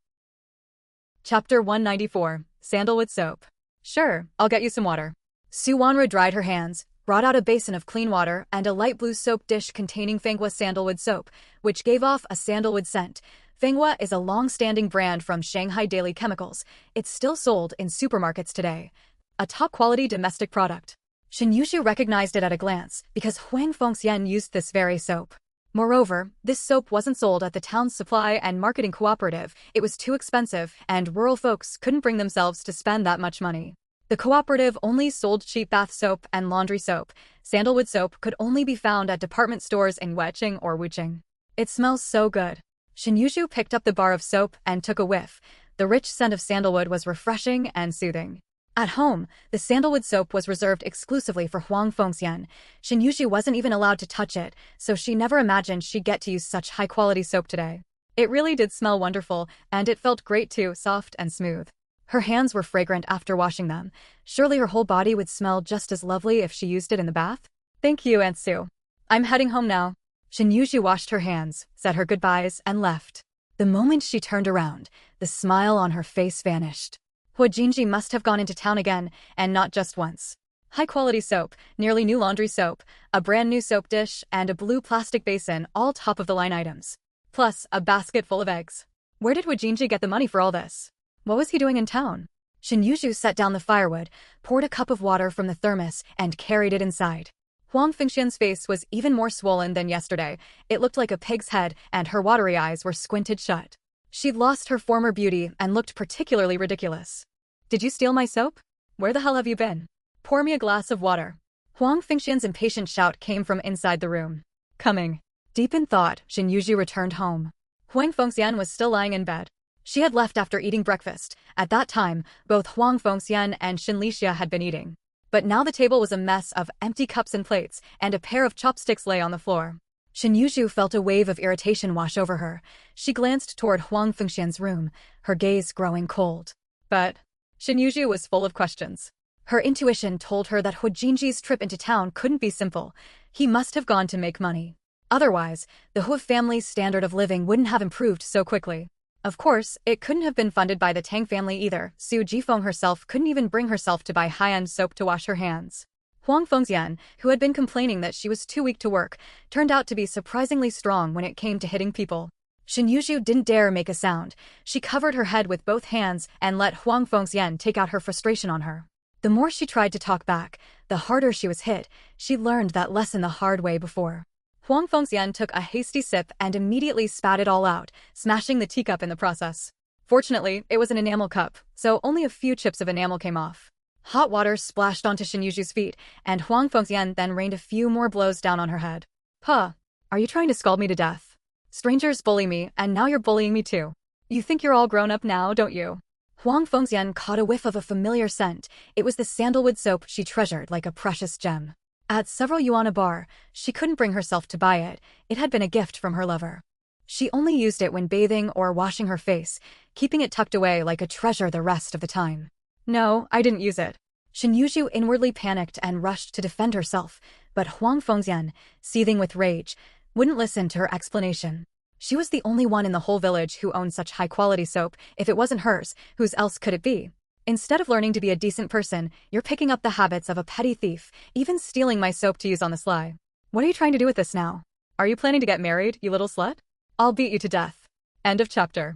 Chapter 194, Sandalwood Soap. Sure, I'll get you some water. Su Wanru dried her hands, brought out a basin of clean water and a light blue soap dish containing Fenghua sandalwood soap, which gave off a sandalwood scent. Fenghua is a long-standing brand from Shanghai Daily Chemicals. It's still sold in supermarkets today. A top-quality domestic product. Shen Yuzhu recognized it at a glance because Huang Fengxian used this very soap. Moreover, this soap wasn't sold at the town's supply and marketing cooperative. It was too expensive, and rural folks couldn't bring themselves to spend that much money. The cooperative only sold cheap bath soap and laundry soap. Sandalwood soap could only be found at department stores in Weqing or Wuqing. It smells so good. Shen Yuzhu picked up the bar of soap and took a whiff. The rich scent of sandalwood was refreshing and soothing. At home, the sandalwood soap was reserved exclusively for Huang Fengxian. Shen Yuzhu wasn't even allowed to touch it, so she never imagined she'd get to use such high-quality soap today. It really did smell wonderful, and it felt great too, soft and smooth. Her hands were fragrant after washing them. Surely her whole body would smell just as lovely if she used it in the bath? Thank you, Aunt Sue. I'm heading home now. Shen Yuzhu washed her hands, said her goodbyes, and left. The moment she turned around, the smile on her face vanished. Hu Jinji must have gone into town again, and not just once. High-quality soap, nearly new laundry soap, a brand new soap dish, and a blue plastic basin, all top-of-the-line items. Plus, a basket full of eggs. Where did Hu Jinji get the money for all this? What was he doing in town? Shen Yuzhu set down the firewood, poured a cup of water from the thermos, and carried it inside. Huang Fengxian's face was even more swollen than yesterday. It looked like a pig's head, and her watery eyes were squinted shut. She'd lost her former beauty and looked particularly ridiculous. Did you steal my soap? Where the hell have you been? Pour me a glass of water. Huang Fengxian's impatient shout came from inside the room. Coming. Deep in thought, Shin Yuju returned home. Huang Fengxian was still lying in bed. She had left after eating breakfast. At that time, both Huang Fengxian and Shin Lixia had been eating. But now the table was a mess of empty cups and plates, and a pair of chopsticks lay on the floor. Shin Yuju felt a wave of irritation wash over her. She glanced toward Huang Fengxian's room, her gaze growing cold. But Shin Yuju was full of questions. Her intuition told her that Hu Jinji's trip into town couldn't be simple. He must have gone to make money. Otherwise, the Hu family's standard of living wouldn't have improved so quickly. Of course, it couldn't have been funded by the Tang family either. Su Jifeng herself couldn't even bring herself to buy high-end soap to wash her hands. Huang Fengxian, who had been complaining that she was too weak to work, turned out to be surprisingly strong when it came to hitting people. Shin Yuju didn't dare make a sound. She covered her head with both hands and let Huang Fengxian take out her frustration on her. The more she tried to talk back, the harder she was hit. She learned that lesson the hard way before. Huang Fengxian took a hasty sip and immediately spat it all out, smashing the teacup in the process. Fortunately, it was an enamel cup, so only a few chips of enamel came off. Hot water splashed onto Shin Yuju's feet, and Huang Fengxian then rained a few more blows down on her head. Puh, are you trying to scald me to death? Strangers bully me, and now you're bullying me too. You think you're all grown up now, don't you? Huang Fengxian caught a whiff of a familiar scent. It was the sandalwood soap she treasured like a precious gem. At several yuan a bar, she couldn't bring herself to buy it. It had been a gift from her lover. She only used it when bathing or washing her face, keeping it tucked away like a treasure the rest of the time. No, I didn't use it. Shin Yuju inwardly panicked and rushed to defend herself, but Huang Fengxian, seething with rage, wouldn't listen to her explanation. She was the only one in the whole village who owned such high-quality soap. If it wasn't hers, whose else could it be? Instead of learning to be a decent person, you're picking up the habits of a petty thief, even stealing my soap to use on the sly. What are you trying to do with this now? Are you planning to get married, you little slut? I'll beat you to death. End of chapter.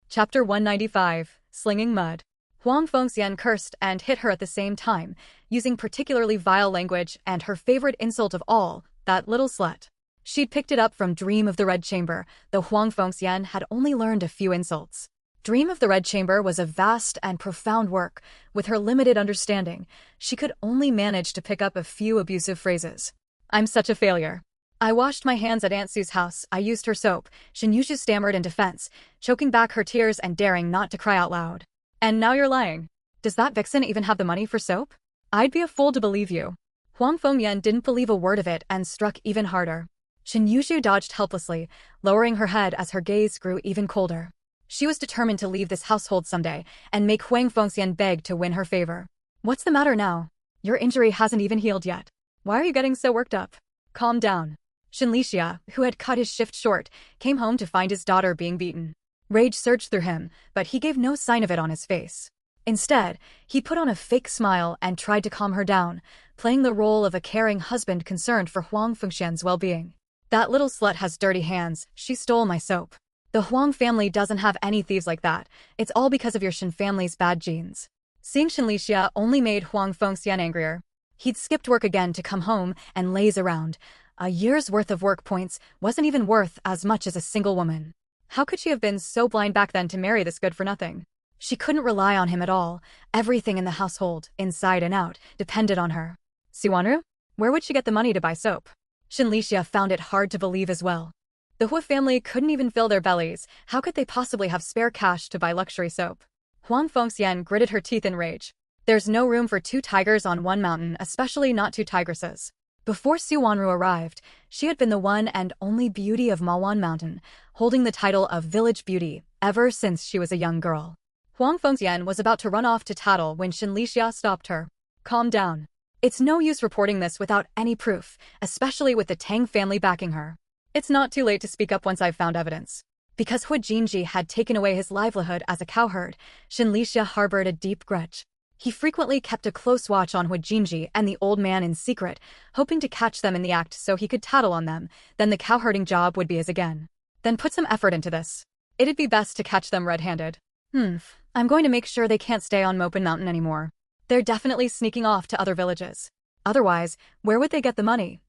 Chapter 195, Slinging Mud. Huang Fengxian cursed and hit her at the same time, using particularly vile language and her favorite insult of all, that little slut. She'd picked it up from Dream of the Red Chamber, though Huang Fengxian had only learned a few insults. Dream of the Red Chamber was a vast and profound work. With her limited understanding, she could only manage to pick up a few abusive phrases. I'm such a failure. I washed my hands at Aunt Sue's house. I used her soap. Shin Yuju stammered in defense, choking back her tears and daring not to cry out loud. And now you're lying. Does that vixen even have the money for soap? I'd be a fool to believe you. Huang Fengxian didn't believe a word of it and struck even harder. Shin Yuju dodged helplessly, lowering her head as her gaze grew even colder. She was determined to leave this household someday and make Huang Fengxian beg to win her favor. What's the matter now? Your injury hasn't even healed yet. Why are you getting so worked up? Calm down. Shin Lixia, who had cut his shift short, came home to find his daughter being beaten. Rage surged through him, but he gave no sign of it on his face. Instead, he put on a fake smile and tried to calm her down, playing the role of a caring husband concerned for Huang Fengxian's well-being. That little slut has dirty hands. She stole my soap. The Huang family doesn't have any thieves like that. It's all because of your Shin family's bad genes. Seeing Shin Lixia only made Huang Fengxian angrier. He'd skipped work again to come home and laze around. A year's worth of work points wasn't even worth as much as a single woman. How could she have been so blind back then to marry this good-for-nothing? She couldn't rely on him at all. Everything in the household, inside and out, depended on her. Suwanru? Where would she get the money to buy soap? Shin Lixia found it hard to believe as well. The Hu family couldn't even fill their bellies. How could they possibly have spare cash to buy luxury soap? Huang Fengxian gritted her teeth in rage. There's no room for two tigers on one mountain, especially not two tigresses. Before Suwanru arrived, she had been the one and only beauty of Mawan Mountain, holding the title of Village Beauty ever since she was a young girl. Huang Fengxian was about to run off to tattle when Shin Lixia stopped her. Calm down. It's no use reporting this without any proof, especially with the Tang family backing her. It's not too late to speak up once I've found evidence. Because Hu Jinji had taken away his livelihood as a cowherd, Shin Lixia harbored a deep grudge. He frequently kept a close watch on Hu Jinji and the old man in secret, hoping to catch them in the act so he could tattle on them. Then the cowherding job would be his again. Then put some effort into this. It'd be best to catch them red-handed. I'm going to make sure they can't stay on Mopin Mountain anymore. They're definitely sneaking off to other villages. Otherwise, where would they get the money?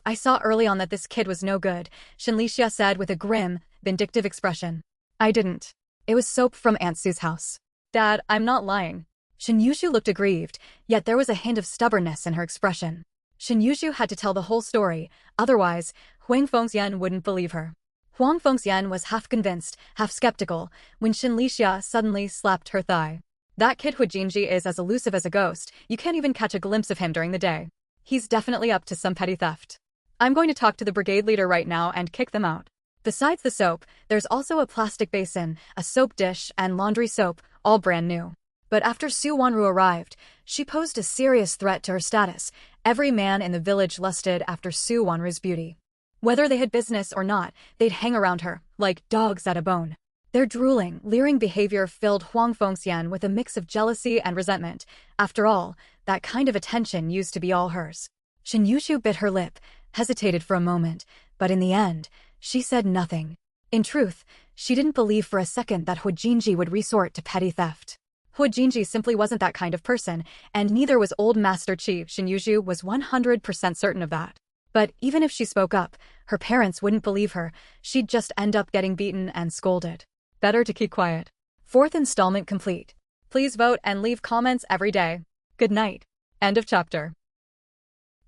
I saw early on that this kid was no good, Shin Lixia said with a grim, vindictive expression. I didn't. It was soap from Aunt Sue's house. Dad, I'm not lying. Shin Yushu looked aggrieved, yet there was a hint of stubbornness in her expression. Shin Yushu had to tell the whole story, otherwise, Huang Fengxian wouldn't believe her. Huang Fengxian was half convinced, half skeptical, when Shin Lixia suddenly slapped her thigh. That kid Huijinji is as elusive as a ghost, you can't even catch a glimpse of him during the day. He's definitely up to some petty theft. I'm going to talk to the brigade leader right now and kick them out. Besides the soap, there's also a plastic basin, a soap dish, and laundry soap, all brand new. But after Su Wanru arrived, she posed a serious threat to her status. Every man in the village lusted after Su Wanru's beauty. Whether they had business or not, they'd hang around her, like dogs at a bone. Their drooling, leering behavior filled Huang Fengxian with a mix of jealousy and resentment. After all, that kind of attention used to be all hers. Shin Yushu bit her lip, hesitated for a moment, but in the end, she said nothing. In truth, she didn't believe for a second that Huijinji would resort to petty theft. Huijinji simply wasn't that kind of person, and neither was old Master Qi. Shin Yushu was 100% certain of that. But even if she spoke up, her parents wouldn't believe her. She'd just end up getting beaten and scolded. Better to keep quiet. 4th installment complete. Please vote and leave comments every day. Good night. End of chapter.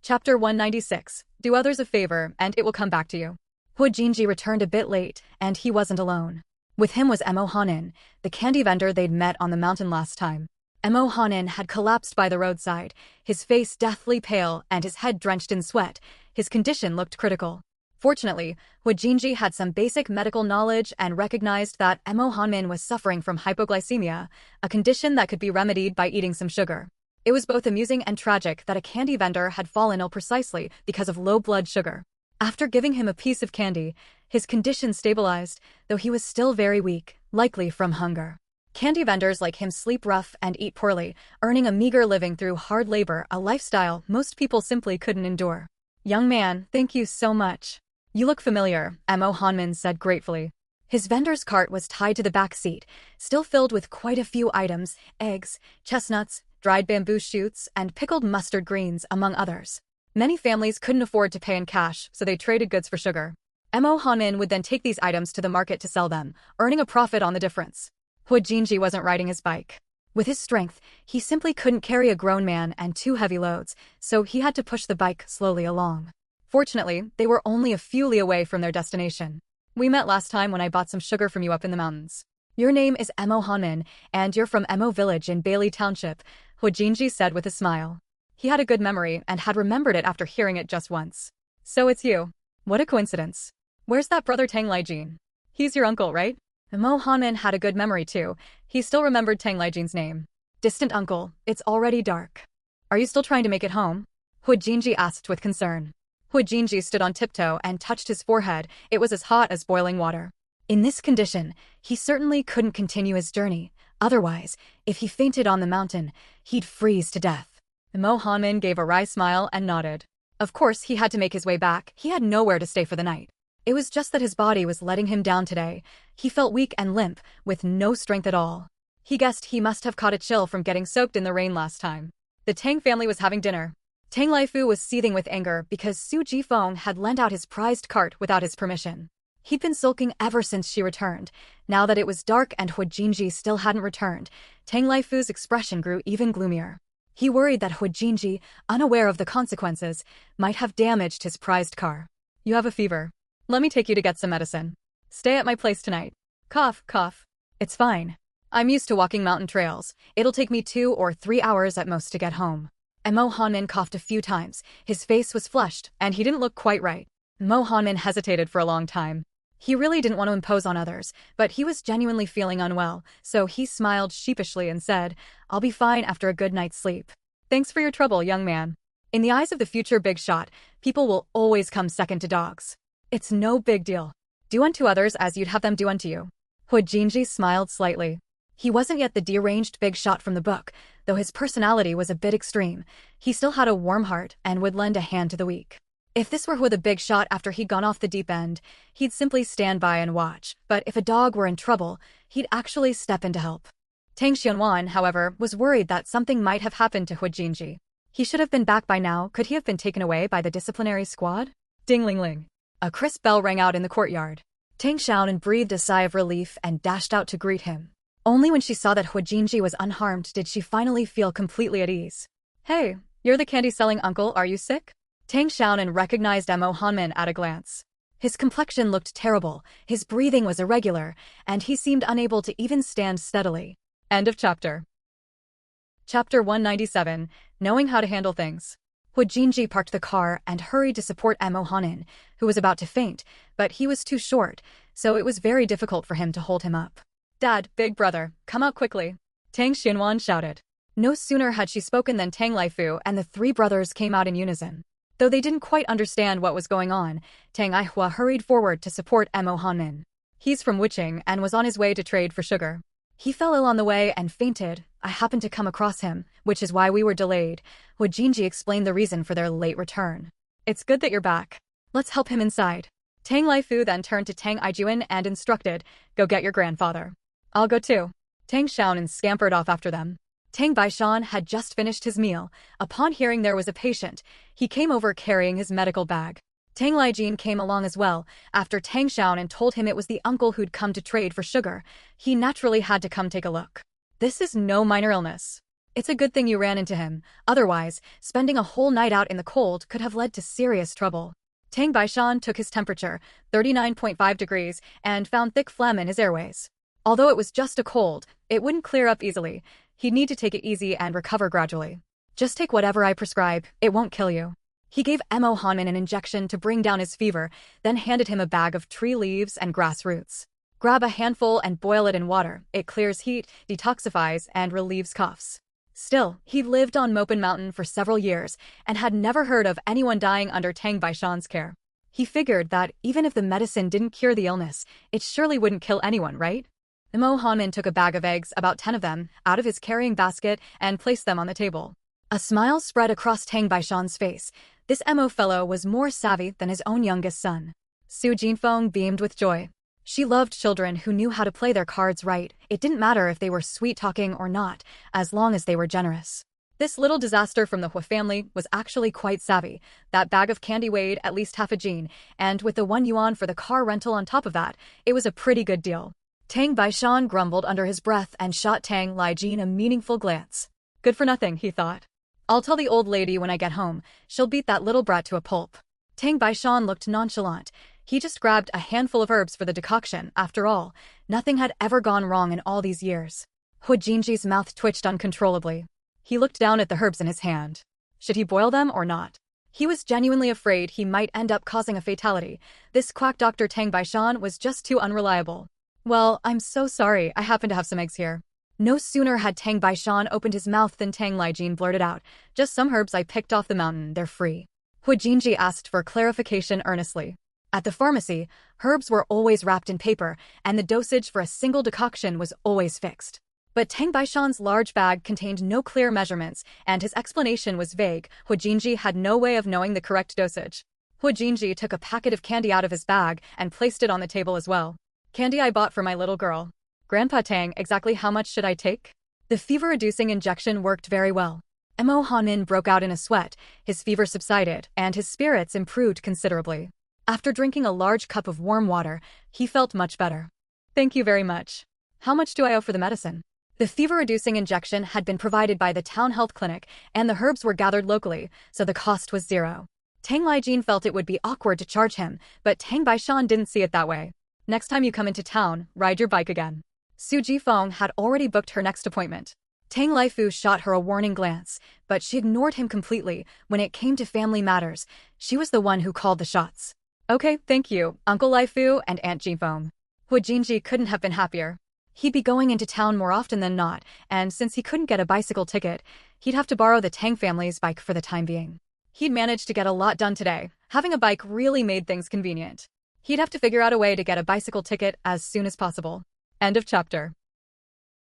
Chapter 196. Do others a favor and it will come back to you. Huijinji returned a bit late, and he wasn't alone. With him was Mo Hanin, the candy vendor they'd met on the mountain last time. Mo Hanin had collapsed by the roadside, his face deathly pale and his head drenched in sweat. His condition looked critical. Fortunately, Huijinji had some basic medical knowledge and recognized that Mo Hanin was suffering from hypoglycemia, a condition that could be remedied by eating some sugar. It was both amusing and tragic that a candy vendor had fallen ill precisely because of low blood sugar. After giving him a piece of candy, his condition stabilized, though he was still very weak, likely from hunger. Candy vendors like him sleep rough and eat poorly, earning a meager living through hard labor, a lifestyle most people simply couldn't endure. Young man, thank you so much. You look familiar, Mo Hanmin said gratefully. His vendor's cart was tied to the back seat, still filled with quite a few items, eggs, chestnuts, dried bamboo shoots, and pickled mustard greens, among others. Many families couldn't afford to pay in cash, so they traded goods for sugar. Mo Hanmin would then take these items to the market to sell them, earning a profit on the difference. Huijinji wasn't riding his bike. With his strength, he simply couldn't carry a grown man and 2 heavy loads, so he had to push the bike slowly along. Fortunately, they were only a few li away from their destination. We met last time when I bought some sugar from you up in the mountains. Your name is Mo Hanmin, and you're from Mo Village in Bailey Township, Huijinji said with a smile. He had a good memory and had remembered it after hearing it just once. So it's you. What a coincidence. Where's that brother Tang Liejin? He's your uncle, right? Mo Hanmin had a good memory too. He still remembered Tang Liejin's name. Distant uncle, it's already dark. Are you still trying to make it home? Huijinji asked with concern. Huijinji stood on tiptoe and touched his forehead. It was as hot as boiling water. In this condition, he certainly couldn't continue his journey. Otherwise, if he fainted on the mountain, he'd freeze to death. Mo Hanmin gave a wry smile and nodded. Of course, he had to make his way back. He had nowhere to stay for the night. It was just that his body was letting him down today. He felt weak and limp, with no strength at all. He guessed he must have caught a chill from getting soaked in the rain last time. The Tang family was having dinner. Tang Laifu was seething with anger because Su Jifeng had lent out his prized cart without his permission. He'd been sulking ever since she returned. Now that it was dark and Huijinji still hadn't returned, Tang Laifu's expression grew even gloomier. He worried that Huijinji, unaware of the consequences, might have damaged his prized car. You have a fever. Let me take you to get some medicine. Stay at my place tonight. Cough, cough. It's fine. I'm used to walking mountain trails. It'll take me 2 or 3 hours at most to get home. Mo Hanmin coughed a few times. His face was flushed, and he didn't look quite right. Mo Hanmin hesitated for a long time. He really didn't want to impose on others, but he was genuinely feeling unwell, so he smiled sheepishly and said, I'll be fine after a good night's sleep. Thanks for your trouble, young man. In the eyes of the future big shot, people will always come second to dogs. It's no big deal. Do unto others as you'd have them do unto you. Huijinji smiled slightly. He wasn't yet the deranged big shot from the book, though his personality was a bit extreme. He still had a warm heart and would lend a hand to the weak. If this were the big shot after he'd gone off the deep end, he'd simply stand by and watch. But if a dog were in trouble, he'd actually step in to help. Tang Xianwan, however, was worried that something might have happened to Huijinji. He should have been back by now. Could he have been taken away by the disciplinary squad? Ding-ling-ling. A crisp bell rang out in the courtyard. Tang Xiaonan breathed a sigh of relief and dashed out to greet him. Only when she saw that Huijinji was unharmed did she finally feel completely at ease. Hey, you're the candy-selling uncle, are you sick? Tang Xiaonan recognized Mo Hanmin at a glance. His complexion looked terrible, his breathing was irregular, and he seemed unable to even stand steadily. End of chapter. Chapter 197, Knowing How to Handle Things. Huijinji parked the car and hurried to support Mo Hanmin, who was about to faint, but he was too short, so it was very difficult for him to hold him up. Dad, big brother, come out quickly. Tang Xinhuan shouted. No sooner had she spoken than Tang Laifu and the three brothers came out in unison. Though they didn't quite understand what was going on, Tang Aihua hurried forward to support Mo Hanmin. He's from Wuching and was on his way to trade for sugar. He fell ill on the way and fainted. I happened to come across him, which is why we were delayed. Huijinji explained the reason for their late return. It's good that you're back. Let's help him inside. Tang Laifu then turned to Tang Aijuan and instructed, go get your grandfather. I'll go too. Tang Xiaonan scampered off after them. Tang Baishan had just finished his meal. Upon hearing there was a patient, he came over carrying his medical bag. Tang Liejin came along as well. After Tang Xiaonan told him it was the uncle who'd come to trade for sugar, he naturally had to come take a look. This is no minor illness. It's a good thing you ran into him. Otherwise, spending a whole night out in the cold could have led to serious trouble. Tang Baishan took his temperature, 39.5 degrees, and found thick phlegm in his airways. Although it was just a cold, it wouldn't clear up easily. He'd need to take it easy and recover gradually. Just take whatever I prescribe, it won't kill you. He gave Mo Hanmin an injection to bring down his fever, then handed him a bag of tree leaves and grass roots. Grab a handful and boil it in water. It clears heat, detoxifies, and relieves coughs. Still, he lived on Mopin Mountain for several years and had never heard of anyone dying under Tang Baishan's care. He figured that even if the medicine didn't cure the illness, it surely wouldn't kill anyone, right? Mo Hanmin took a bag of eggs, about 10 of them, out of his carrying basket and placed them on the table. A smile spread across Tang Baishan's face. This Mo fellow was more savvy than his own youngest son. Su Jinfeng beamed with joy. She loved children who knew how to play their cards right. It didn't matter if they were sweet-talking or not, as long as they were generous. This little disaster from the Hua family was actually quite savvy. That bag of candy weighed at least half a jin, and with the 1 yuan for the car rental on top of that, it was a pretty good deal. Tang Baishan grumbled under his breath and shot Tang Liejin a meaningful glance. Good for nothing, he thought. I'll tell the old lady when I get home. She'll beat that little brat to a pulp. Tang Baishan looked nonchalant. He just grabbed a handful of herbs for the decoction. After all, nothing had ever gone wrong in all these years. Huijinji's mouth twitched uncontrollably. He looked down at the herbs in his hand. Should he boil them or not? He was genuinely afraid he might end up causing a fatality. This quack Dr. Tang Baishan was just too unreliable. Well, I'm so sorry, I happen to have some eggs here. No sooner had Tang Baishan opened his mouth than Tang Liejin blurted out, just some herbs I picked off the mountain, they're free. Huijinji asked for clarification earnestly. At the pharmacy, herbs were always wrapped in paper, and the dosage for a single decoction was always fixed. But Tang Baishan's large bag contained no clear measurements, and his explanation was vague. Huijinji had no way of knowing the correct dosage. Huijinji took a packet of candy out of his bag and placed it on the table as well. Candy I bought for my little girl. Grandpa Tang, exactly how much should I take? The fever-reducing injection worked very well. Mo Hanmin broke out in a sweat, his fever subsided, and his spirits improved considerably. After drinking a large cup of warm water, he felt much better. Thank you very much. How much do I owe for the medicine? The fever-reducing injection had been provided by the town health clinic, and the herbs were gathered locally, so the cost was zero. Tang Liejin felt it would be awkward to charge him, but Tang Baishan didn't see it that way. Next time you come into town, ride your bike again. Su Jifeng had already booked her next appointment. Tang Laifu shot her a warning glance, but she ignored him completely. When it came to family matters, she was the one who called the shots. Okay, thank you, Uncle Laifu and Aunt Jifeng. Huijinji couldn't have been happier. He'd be going into town more often than not, and since he couldn't get a bicycle ticket, he'd have to borrow the Tang family's bike for the time being. He'd managed to get a lot done today. Having a bike really made things convenient. He'd have to figure out a way to get a bicycle ticket as soon as possible. End of chapter.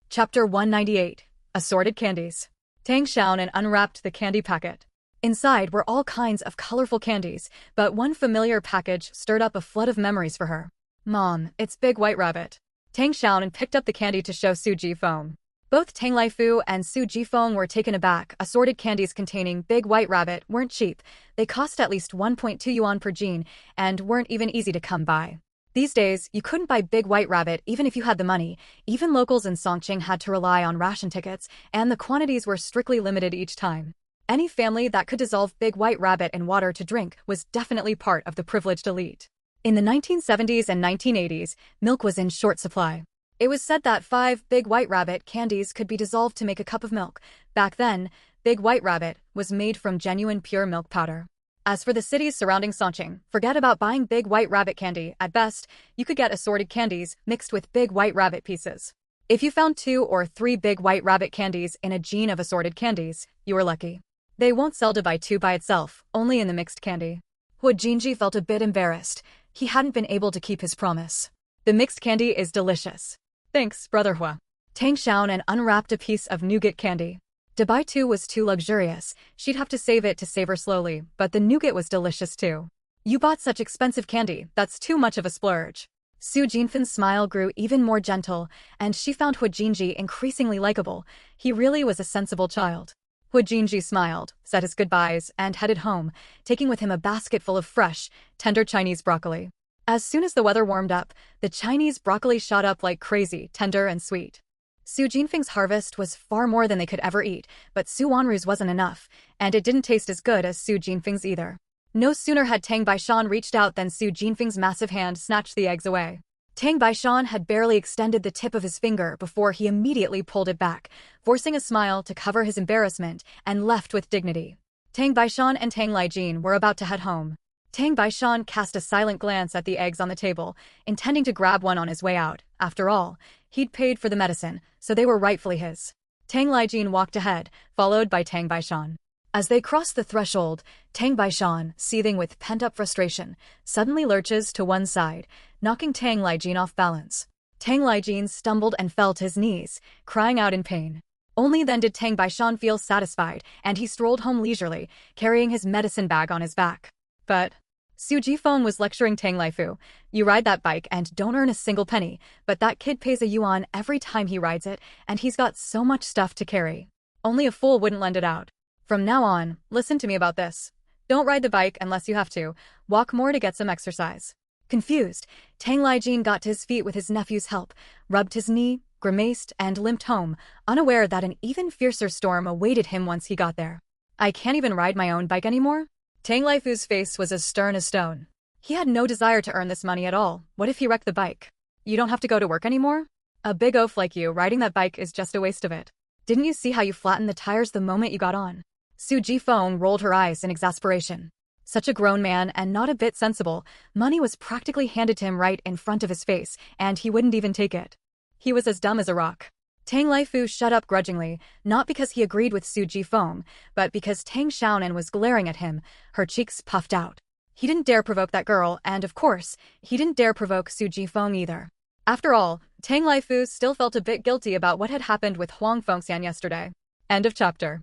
Chapter 198. Assorted Candies. Tang Xiaonan unwrapped the candy packet. Inside were all kinds of colorful candies, but one familiar package stirred up a flood of memories for her. Mom, it's Big White Rabbit. Tang Xiaonan picked up the candy to show Su Jifeng. Both Tang Laifu and Su Jifeng were taken aback. Assorted candies containing Big White Rabbit weren't cheap. They cost at least 1.2 yuan per jean and weren't even easy to come by. These days, you couldn't buy Big White Rabbit even if you had the money. Even locals in Songqing had to rely on ration tickets, and the quantities were strictly limited each time. Any family that could dissolve Big White Rabbit in water to drink was definitely part of the privileged elite. In the 1970s and 1980s, milk was in short supply. It was said that 5 Big White Rabbit candies could be dissolved to make a cup of milk. Back then, Big White Rabbit was made from genuine pure milk powder. As for the cities surrounding Songqing, forget about buying Big White Rabbit candy. At best, you could get assorted candies mixed with Big White Rabbit pieces. If you found 2 or 3 Big White Rabbit candies in a gene of assorted candies, you were lucky. They won't sell to buy 2 by itself, only in the mixed candy. Hu Jinji felt a bit embarrassed. He hadn't been able to keep his promise. The mixed candy is delicious. Thanks, Brother Hua. Tang Xiaonan unwrapped a piece of nougat candy. To buy 2 was too luxurious. She'd have to save it to savor slowly, but the nougat was delicious too. You bought such expensive candy, that's too much of a splurge. Su Jinfin's smile grew even more gentle, and she found Hu Jinji increasingly likable. He really was a sensible child. Hu Jinji smiled, said his goodbyes, and headed home, taking with him a basket full of fresh, tender Chinese broccoli. As soon as the weather warmed up, the Chinese broccoli shot up like crazy, tender and sweet. Su Jinfeng's harvest was far more than they could ever eat, but Su Wanru's wasn't enough, and it didn't taste as good as Su Jinfeng's either. No sooner had Tang Baishan reached out than Su Jinfeng's massive hand snatched the eggs away. Tang Baishan had barely extended the tip of his finger before he immediately pulled it back, forcing a smile to cover his embarrassment, and left with dignity. Tang Baishan and Tang Liejin were about to head home. Tang Baishan cast a silent glance at the eggs on the table, intending to grab one on his way out. After all, he'd paid for the medicine, so they were rightfully his. Tang Liejin walked ahead, followed by Tang Baishan. As they crossed the threshold, Tang Baishan, seething with pent-up frustration, suddenly lurches to one side, knocking Tang Liejin off balance. Tang Liejin stumbled and fell to his knees, crying out in pain. Only then did Tang Baishan feel satisfied, and he strolled home leisurely, carrying his medicine bag on his back. But Su Jifeng was lecturing Tang Laifu. You ride that bike and don't earn a single penny, but that kid pays a yuan every time he rides it, and he's got so much stuff to carry. Only a fool wouldn't lend it out. From now on, listen to me about this. Don't ride the bike unless you have to. Walk more to get some exercise. Confused, Tang Liejin got to his feet with his nephew's help, rubbed his knee, grimaced, and limped home, unaware that an even fiercer storm awaited him once he got there. I can't even ride my own bike anymore? Tang Laifu's face was as stern as stone. He had no desire to earn this money at all. What if he wrecked the bike? You don't have to go to work anymore? A big oaf like you riding that bike is just a waste of it. Didn't you see how you flattened the tires the moment you got on? Su Jifeng rolled her eyes in exasperation. Such a grown man and not a bit sensible, money was practically handed to him right in front of his face, and he wouldn't even take it. He was as dumb as a rock. Tang Laifu shut up grudgingly, not because he agreed with Su Jifeng, but because Tang Xiaonan was glaring at him, her cheeks puffed out. He didn't dare provoke that girl, and of course, he didn't dare provoke Su Jifeng either. After all, Tang Laifu still felt a bit guilty about what had happened with Huang Fengxian yesterday. End of chapter.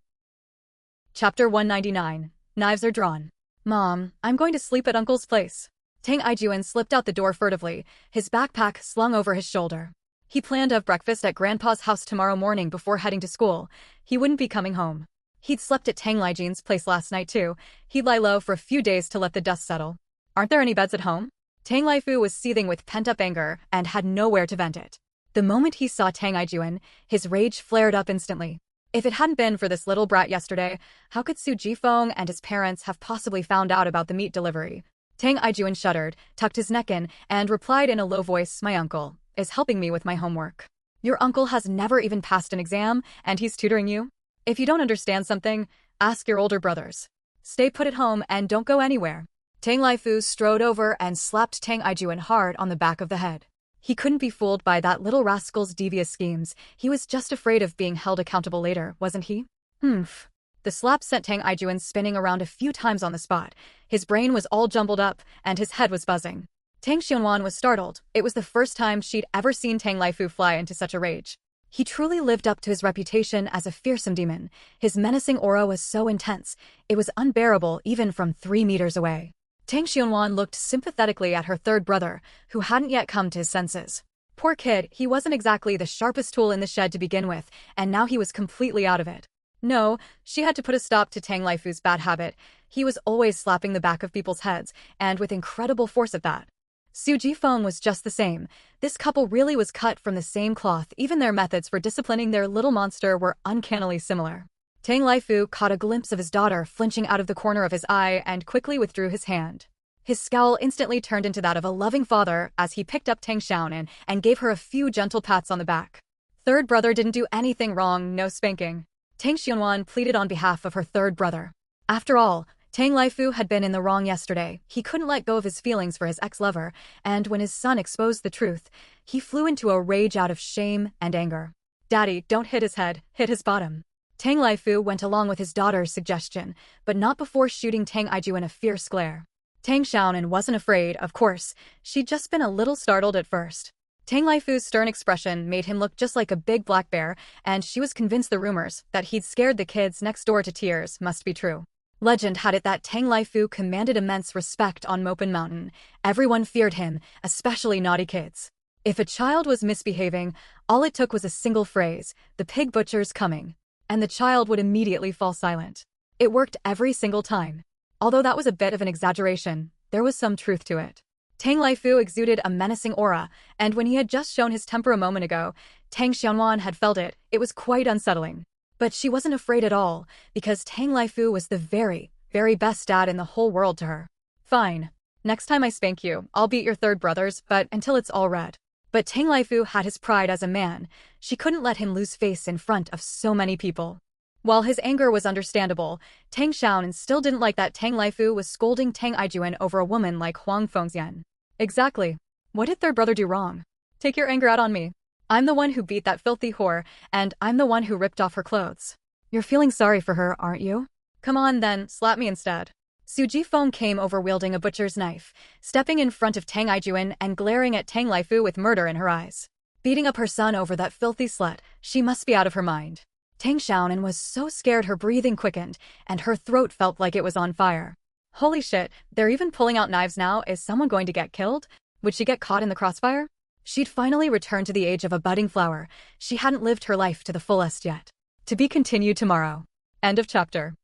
Chapter 199. Knives are drawn. Mom, I'm going to sleep at Uncle's place. Tang Ijuan slipped out the door furtively, his backpack slung over his shoulder. He planned to have breakfast at Grandpa's house tomorrow morning before heading to school. He wouldn't be coming home. He'd slept at Tang Liejin's place last night too. He'd lie low for a few days to let the dust settle. Aren't there any beds at home? Tang Laifu was seething with pent-up anger and had nowhere to vent it. The moment he saw Tang Ijuan, his rage flared up instantly. If it hadn't been for this little brat yesterday, how could Su Jifeng and his parents have possibly found out about the meat delivery? Tang Ijuan shuddered, tucked his neck in, and replied in a low voice, "My uncle is helping me with my homework. Your uncle has never even passed an exam, and he's tutoring you? If you don't understand something, ask your older brothers. Stay put at home and don't go anywhere." Tang Laifu strode over and slapped Tang Ijuan hard on the back of the head. He couldn't be fooled by that little rascal's devious schemes. He was just afraid of being held accountable later, wasn't he? Humph. The slap sent Tang Ijuan spinning around a few times on the spot. His brain was all jumbled up, and his head was buzzing. Tang Xianwan was startled. It was the first time she'd ever seen Tang Laifu fly into such a rage. He truly lived up to his reputation as a fearsome demon. His menacing aura was so intense, it was unbearable even from 3 meters away. Tang Xianwan looked sympathetically at her third brother, who hadn't yet come to his senses. Poor kid, he wasn't exactly the sharpest tool in the shed to begin with, and now he was completely out of it. No, she had to put a stop to Tang Laifu's bad habit. He was always slapping the back of people's heads, and with incredible force at that. Su Jifeng was just the same. This couple really was cut from the same cloth. Even their methods for disciplining their little monster were uncannily similar. Tang Laifu caught a glimpse of his daughter flinching out of the corner of his eye and quickly withdrew his hand. His scowl instantly turned into that of a loving father as he picked up Tang Xiaonan and gave her a few gentle pats on the back. Third brother didn't do anything wrong, no spanking. Tang Xianwan pleaded on behalf of her third brother. After all, Tang Laifu had been in the wrong yesterday. He couldn't let go of his feelings for his ex-lover, and when his son exposed the truth, he flew into a rage out of shame and anger. Daddy, don't hit his head, hit his bottom. Tang Laifu went along with his daughter's suggestion, but not before shooting Tang Aijuan a fierce glare. Tang Xiaonan wasn't afraid, of course. She'd just been a little startled at first. Tang Laifu's stern expression made him look just like a big black bear, and she was convinced the rumors that he'd scared the kids next door to tears must be true. Legend had it that Tang Laifu commanded immense respect on Mopin Mountain. Everyone feared him, especially naughty kids. If a child was misbehaving, all it took was a single phrase, "The pig butcher's coming," and the child would immediately fall silent. It worked every single time. Although that was a bit of an exaggeration, there was some truth to it. Tang Laifu exuded a menacing aura, and when he had just shown his temper a moment ago, Tang Xianwan had felt it. It was quite unsettling. But she wasn't afraid at all, because Tang Laifu was the very, very best dad in the whole world to her. Fine. Next time I spank you, I'll beat your third brothers, but until it's all red. But Tang Laifu had his pride as a man. She couldn't let him lose face in front of so many people. While his anger was understandable, Tang Xiaonan still didn't like that Tang Laifu was scolding Tang Aijuan over a woman like Huang Fengxian. Exactly. What did third brother do wrong? Take your anger out on me. I'm the one who beat that filthy whore, and I'm the one who ripped off her clothes. You're feeling sorry for her, aren't you? Come on then, slap me instead. Su Jifeng came over wielding a butcher's knife, stepping in front of Tang Aijuan and glaring at Tang Laifu with murder in her eyes. Beating up her son over that filthy slut, she must be out of her mind. Tang Xiaonan was so scared her breathing quickened, and her throat felt like it was on fire. Holy shit, they're even pulling out knives now. Is someone going to get killed? Would she get caught in the crossfire? She'd finally returned to the age of a budding flower. She hadn't lived her life to the fullest yet. To be continued tomorrow. End of chapter.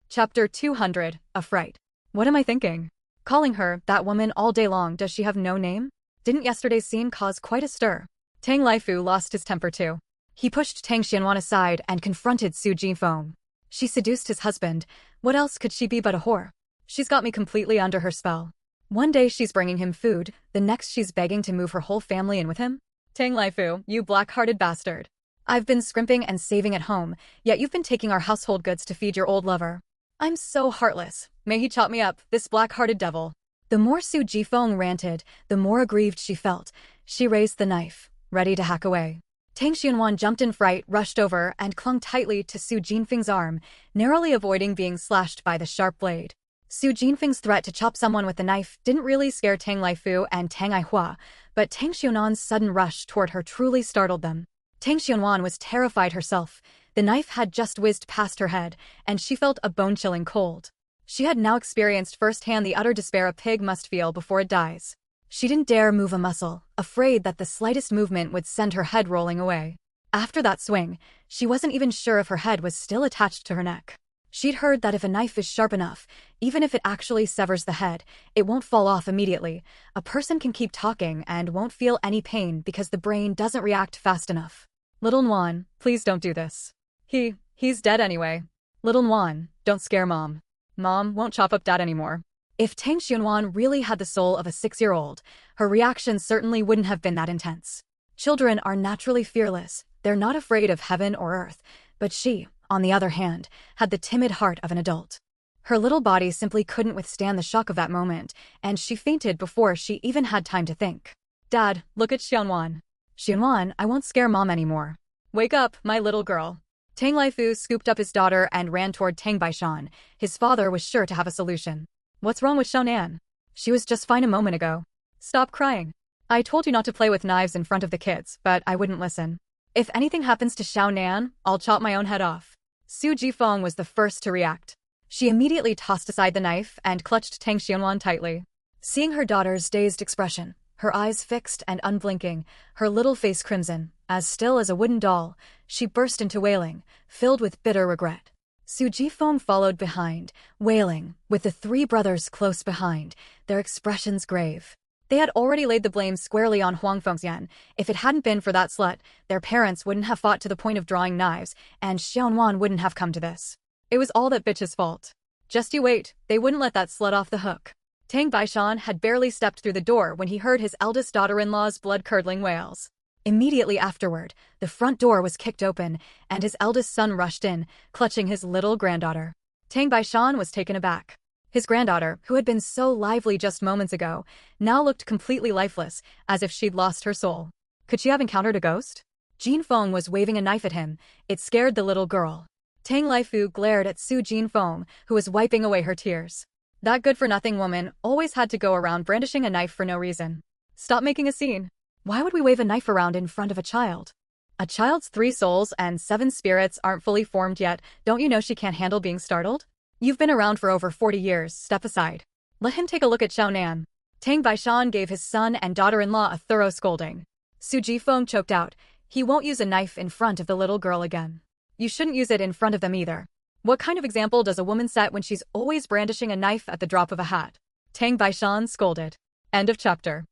Chapter 200, A Fright. What am I thinking? Calling her, that woman, all day long. Does she have no name? Didn't yesterday's scene cause quite a stir? Tang Laifu lost his temper too. He pushed Tang Xianwan aside and confronted Su Jifeng. She seduced his husband. What else could she be but a whore? She's got me completely under her spell. One day she's bringing him food, the next she's begging to move her whole family in with him. Tang Laifu, you black-hearted bastard. I've been scrimping and saving at home, yet you've been taking our household goods to feed your old lover. I'm so heartless. May he chop me up, this black-hearted devil. The more Su Jifeng ranted, the more aggrieved she felt. She raised the knife, ready to hack away. Tang Xianwan jumped in fright, rushed over, and clung tightly to Su Jinfeng's arm, narrowly avoiding being slashed by the sharp blade. Su Jinfeng's threat to chop someone with the knife didn't really scare Tang Laifu and Tang Aihua, but Tang Xianwan's sudden rush toward her truly startled them. Tang Xianwan was terrified herself. The knife had just whizzed past her head, and she felt a bone-chilling cold. She had now experienced firsthand the utter despair a pig must feel before it dies. She didn't dare move a muscle, afraid that the slightest movement would send her head rolling away. After that swing, she wasn't even sure if her head was still attached to her neck. She'd heard that if a knife is sharp enough, even if it actually severs the head, it won't fall off immediately. A person can keep talking and won't feel any pain because the brain doesn't react fast enough. Little Nguyen, please don't do this. He's dead anyway. Little Nguyen, don't scare Mom. Mom won't chop up Dad anymore. If Tang Xianwan really had the soul of a 6-year-old, her reaction certainly wouldn't have been that intense. Children are naturally fearless. They're not afraid of heaven or earth, but she, on the other hand, had the timid heart of an adult. Her little body simply couldn't withstand the shock of that moment, and she fainted before she even had time to think. Dad, look at Xianwan. Xianwan, I won't scare Mom anymore. Wake up, my little girl. Tang Laifu scooped up his daughter and ran toward Tang Baishan. His father was sure to have a solution. What's wrong with Xiaonan? She was just fine a moment ago. Stop crying. I told you not to play with knives in front of the kids, but I wouldn't listen. If anything happens to Xiaonan, I'll chop my own head off. Su Jifeng was the first to react. She immediately tossed aside the knife and clutched Tang Xianwan tightly. Seeing her daughter's dazed expression, her eyes fixed and unblinking, her little face crimson, as still as a wooden doll, she burst into wailing, filled with bitter regret. Su Jifeng followed behind, wailing, with the 3 brothers close behind, their expressions grave. They had already laid the blame squarely on Huang Fengxian. If it hadn't been for that slut, their parents wouldn't have fought to the point of drawing knives, and Xiaonan wouldn't have come to this. It was all that bitch's fault. Just you wait, they wouldn't let that slut off the hook. Tang Baishan had barely stepped through the door when he heard his eldest daughter-in-law's blood-curdling wails. Immediately afterward, the front door was kicked open, and his eldest son rushed in, clutching his little granddaughter. Tang Baishan was taken aback. His granddaughter, who had been so lively just moments ago, now looked completely lifeless, as if she'd lost her soul. Could she have encountered a ghost? Jin Feng was waving a knife at him. It scared the little girl. Tang Laifu glared at Su Jin Feng, who was wiping away her tears. That good-for-nothing woman always had to go around brandishing a knife for no reason. Stop making a scene. Why would we wave a knife around in front of a child? A child's 3 souls and 7 spirits aren't fully formed yet. Don't you know she can't handle being startled? You've been around for over 40 years, step aside. Let him take a look at Xiaonan. Tang Baishan gave his son and daughter-in-law a thorough scolding. Su Jifeng choked out. He won't use a knife in front of the little girl again. You shouldn't use it in front of them either. What kind of example does a woman set when she's always brandishing a knife at the drop of a hat? Tang Baishan scolded. End of chapter.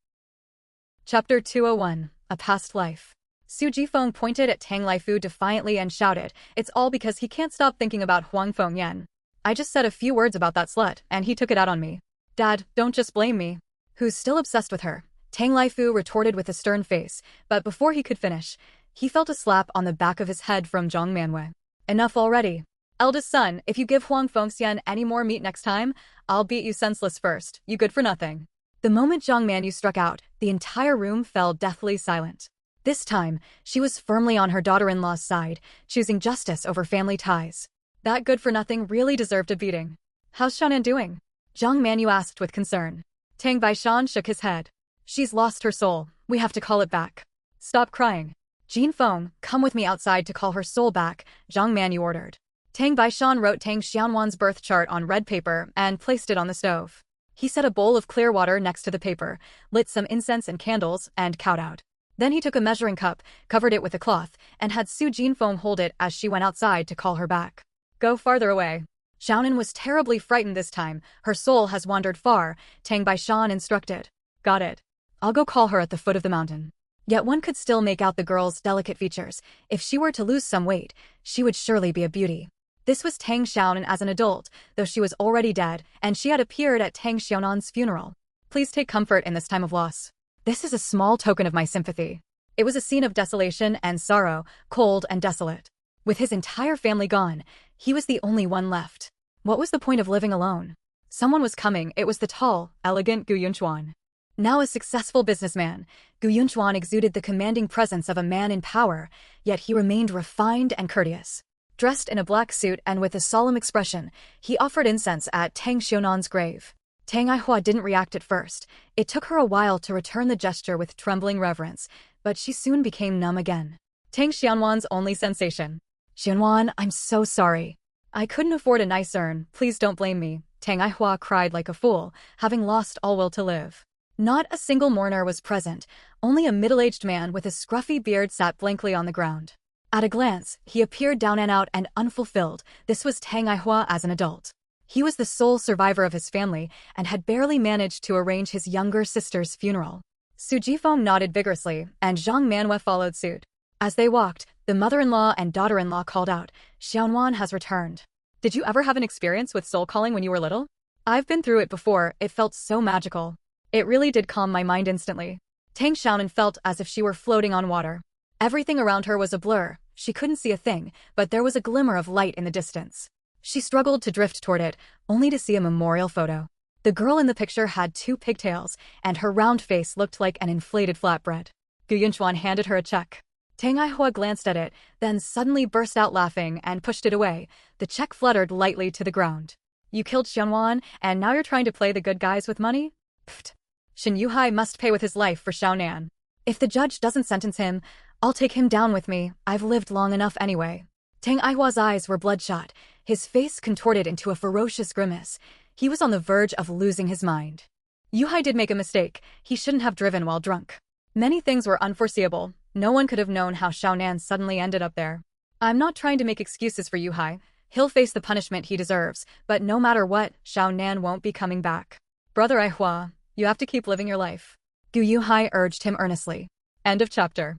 Chapter 201, A Past Life. Su Jifeng pointed at Tang Laifu defiantly and shouted, "It's all because he can't stop thinking about Huang Fengyan. I just said a few words about that slut, and he took it out on me. Dad, don't just blame me." Who's still obsessed with her? Tang Laifu retorted with a stern face, but before he could finish, he felt a slap on the back of his head from Zhang Manhwa. Enough already. Eldest son, if you give Huang Fengxian any more meat next time, I'll beat you senseless first, you good for nothing. The moment Zhang Manyu struck out, the entire room fell deathly silent. This time, she was firmly on her daughter-in-law's side, choosing justice over family ties. That good-for-nothing really deserved a beating. How's Xiaonan doing? Zhang Manyu asked with concern. Tang Baishan shook his head. She's lost her soul. We have to call it back. Stop crying. Jin Feng, come with me outside to call her soul back, Zhang Manyu ordered. Tang Baishan wrote Tang Xianwan's birth chart on red paper and placed it on the stove. He set a bowl of clear water next to the paper, lit some incense and candles, and kowtowed. Then he took a measuring cup, covered it with a cloth, and had Su Jinfeng hold it as she went outside to call her back. Go farther away. Xiaonan was terribly frightened this time. Her soul has wandered far, Tang Baishan instructed. Got it. I'll go call her at the foot of the mountain. Yet one could still make out the girl's delicate features. If she were to lose some weight, she would surely be a beauty. This was Tang Xiaonan as an adult, though she was already dead, and she had appeared at Tang Xiaonan's funeral. Please take comfort in this time of loss. This is a small token of my sympathy. It was a scene of desolation and sorrow, cold and desolate. With his entire family gone, he was the only one left. What was the point of living alone? Someone was coming. It was the tall, elegant Gu Yunchuan. Now a successful businessman, Gu Yunchuan exuded the commanding presence of a man in power, yet he remained refined and courteous. Dressed in a black suit and with a solemn expression, he offered incense at Tang Xiaonan's grave. Tang Aihua didn't react at first. It took her a while to return the gesture with trembling reverence, but she soon became numb again. Tang Xianwan's only sensation. Xianwan, I'm so sorry. I couldn't afford a nice urn, please don't blame me, Tang Aihua cried like a fool, having lost all will to live. Not a single mourner was present, only a middle-aged man with a scruffy beard sat blankly on the ground. At a glance, he appeared down and out and unfulfilled. This was Tang Aihua as an adult. He was the sole survivor of his family and had barely managed to arrange his younger sister's funeral. Su Jifeng nodded vigorously, and Zhang Manhua followed suit. As they walked, the mother-in-law and daughter-in-law called out, Xiaonan has returned. Did you ever have an experience with soul calling when you were little? I've been through it before, it felt so magical. It really did calm my mind instantly. Tang Xiaonan felt as if she were floating on water. Everything around her was a blur. She couldn't see a thing, but there was a glimmer of light in the distance. She struggled to drift toward it, only to see a memorial photo. The girl in the picture had 2 pigtails, and her round face looked like an inflated flatbread. Gu Yunchuan handed her a check. Tang Aihua glanced at it, then suddenly burst out laughing and pushed it away. The check fluttered lightly to the ground. You killed Xianwan, and now you're trying to play the good guys with money? Pfft. Shin Yuhai must pay with his life for Xiaonan. If the judge doesn't sentence him, I'll take him down with me. I've lived long enough anyway. Tang Aihua's eyes were bloodshot, his face contorted into a ferocious grimace. He was on the verge of losing his mind. Yuhai did make a mistake. He shouldn't have driven while drunk. Many things were unforeseeable. No one could have known how Xiaonan suddenly ended up there. I'm not trying to make excuses for Yuhai. He'll face the punishment he deserves, but no matter what, Xiaonan won't be coming back. Brother Aihua, you have to keep living your life. Gu Yuhai urged him earnestly. End of chapter.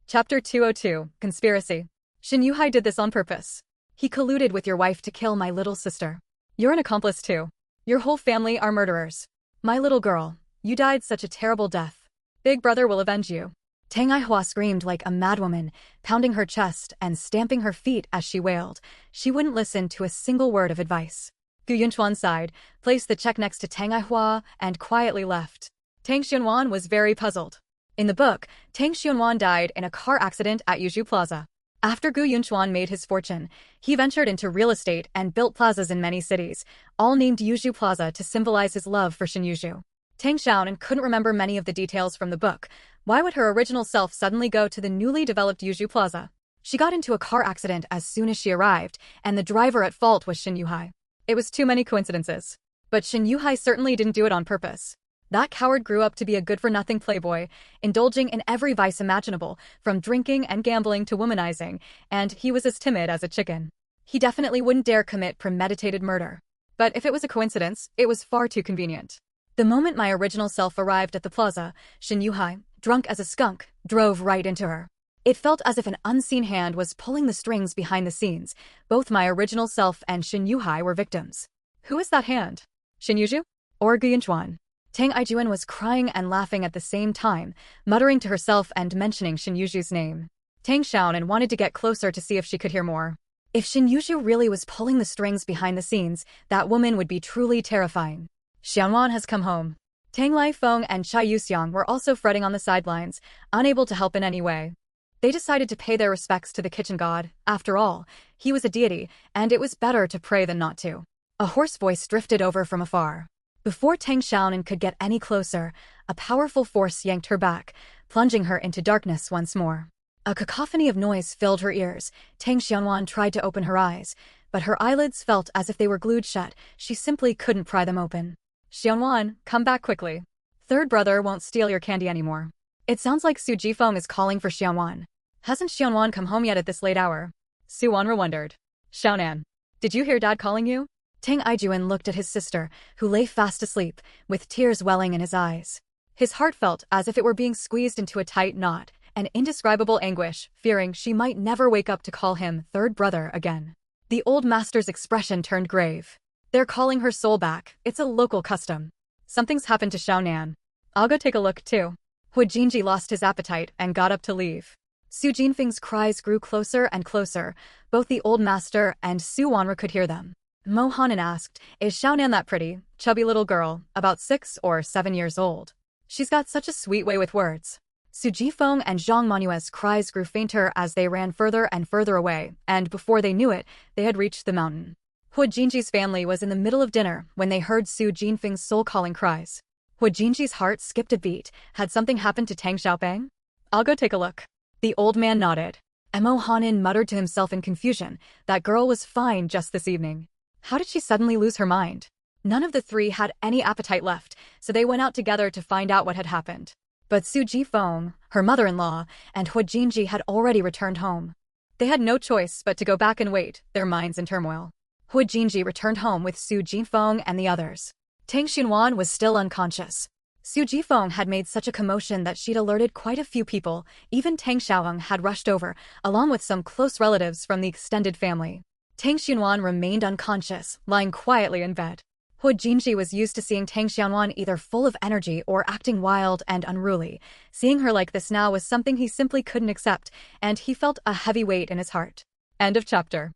Chapter 202, Conspiracy. Shin Yuhai did this on purpose. He colluded with your wife to kill my little sister. You're an accomplice too. Your whole family are murderers. My little girl, you died such a terrible death. Big brother will avenge you. Tang Aihua screamed like a madwoman, pounding her chest and stamping her feet as she wailed. She wouldn't listen to a single word of advice. Gu Yunchuan sighed, placed the check next to Tang Aihua, and quietly left. Tang Xianwan was very puzzled. In the book, Tang Xianwan died in a car accident at Yuzhu Plaza. After Gu Yunchuan made his fortune, he ventured into real estate and built plazas in many cities, all named Yuzhu Plaza to symbolize his love for Shin-Yuzhu. Tang Xiaonan couldn't remember many of the details from the book. Why would her original self suddenly go to the newly developed Yuzhu Plaza? She got into a car accident as soon as she arrived, and the driver at fault was Shin Yuhai. It was too many coincidences. But Shin Yuhai certainly didn't do it on purpose. That coward grew up to be a good-for-nothing playboy, indulging in every vice imaginable, from drinking and gambling to womanizing, and he was as timid as a chicken. He definitely wouldn't dare commit premeditated murder. But if it was a coincidence, it was far too convenient. The moment my original self arrived at the plaza, Shin Yuhai, drunk as a skunk, drove right into her. It felt as if an unseen hand was pulling the strings behind the scenes. Both my original self and Shin Yuhai were victims. Who is that hand? Shin Yuzhu? Or Gu Yunchuan? Tang Aijuan was crying and laughing at the same time, muttering to herself and mentioning Shin Yuzhu's name. Tang Xiaonan wanted to get closer to see if she could hear more. If Shin Yuzhu really was pulling the strings behind the scenes, that woman would be truly terrifying. Xianwan has come home. Tang Laifeng and Chai Yuxiang were also fretting on the sidelines, unable to help in any way. They decided to pay their respects to the kitchen god. After all, he was a deity, and it was better to pray than not to. A hoarse voice drifted over from afar. Before Tang Xiaonan could get any closer, a powerful force yanked her back, plunging her into darkness once more. A cacophony of noise filled her ears. Tang Xianwan tried to open her eyes, but her eyelids felt as if they were glued shut. She simply couldn't pry them open. Xianwan, come back quickly. Third brother won't steal your candy anymore. It sounds like Su Jifeng is calling for Xianwan. Hasn't Xianwan come home yet at this late hour? Su Wanra wondered. Xiaonan, did you hear Dad calling you? Tang Aijuan looked at his sister, who lay fast asleep, with tears welling in his eyes. His heart felt as if it were being squeezed into a tight knot, an indescribable anguish, fearing she might never wake up to call him third brother again. The old master's expression turned grave. They're calling her soul back. It's a local custom. Something's happened to Xiaonan. I'll go take a look too. Hu Jinji lost his appetite and got up to leave. Su Jinfeng's cries grew closer and closer. Both the old master and Su Wanra could hear them. Mo Hanan asked, is Xiaonan that pretty, chubby little girl, about 6 or 7 years old? She's got such a sweet way with words. Su Jifeng and Zhang Manue's cries grew fainter as they ran further and further away, and before they knew it, they had reached the mountain. Hu Jinji's family was in the middle of dinner when they heard Su Jinfeng's soul-calling cries. Hu Jinji's heart skipped a beat. Had something happened to Tang Xiaopeng? I'll go take a look. The old man nodded. Mo Hanan muttered to himself in confusion. That girl was fine just this evening. How did she suddenly lose her mind? None of the three had any appetite left, so they went out together to find out what had happened. But Su Jifeng, her mother-in-law, and Hu Jinji had already returned home. They had no choice but to go back and wait, their minds in turmoil. Hu Jinji returned home with Su Jifeng and the others. Tang Xinwan was still unconscious. Su Jifeng had made such a commotion that she'd alerted quite a few people. Even Tang Xiaoeng had rushed over, along with some close relatives from the extended family. Tang Xinwan remained unconscious, lying quietly in bed. Hu Jinji was used to seeing Tang Xianwan either full of energy or acting wild and unruly. Seeing her like this now was something he simply couldn't accept, and he felt a heavy weight in his heart. End of chapter.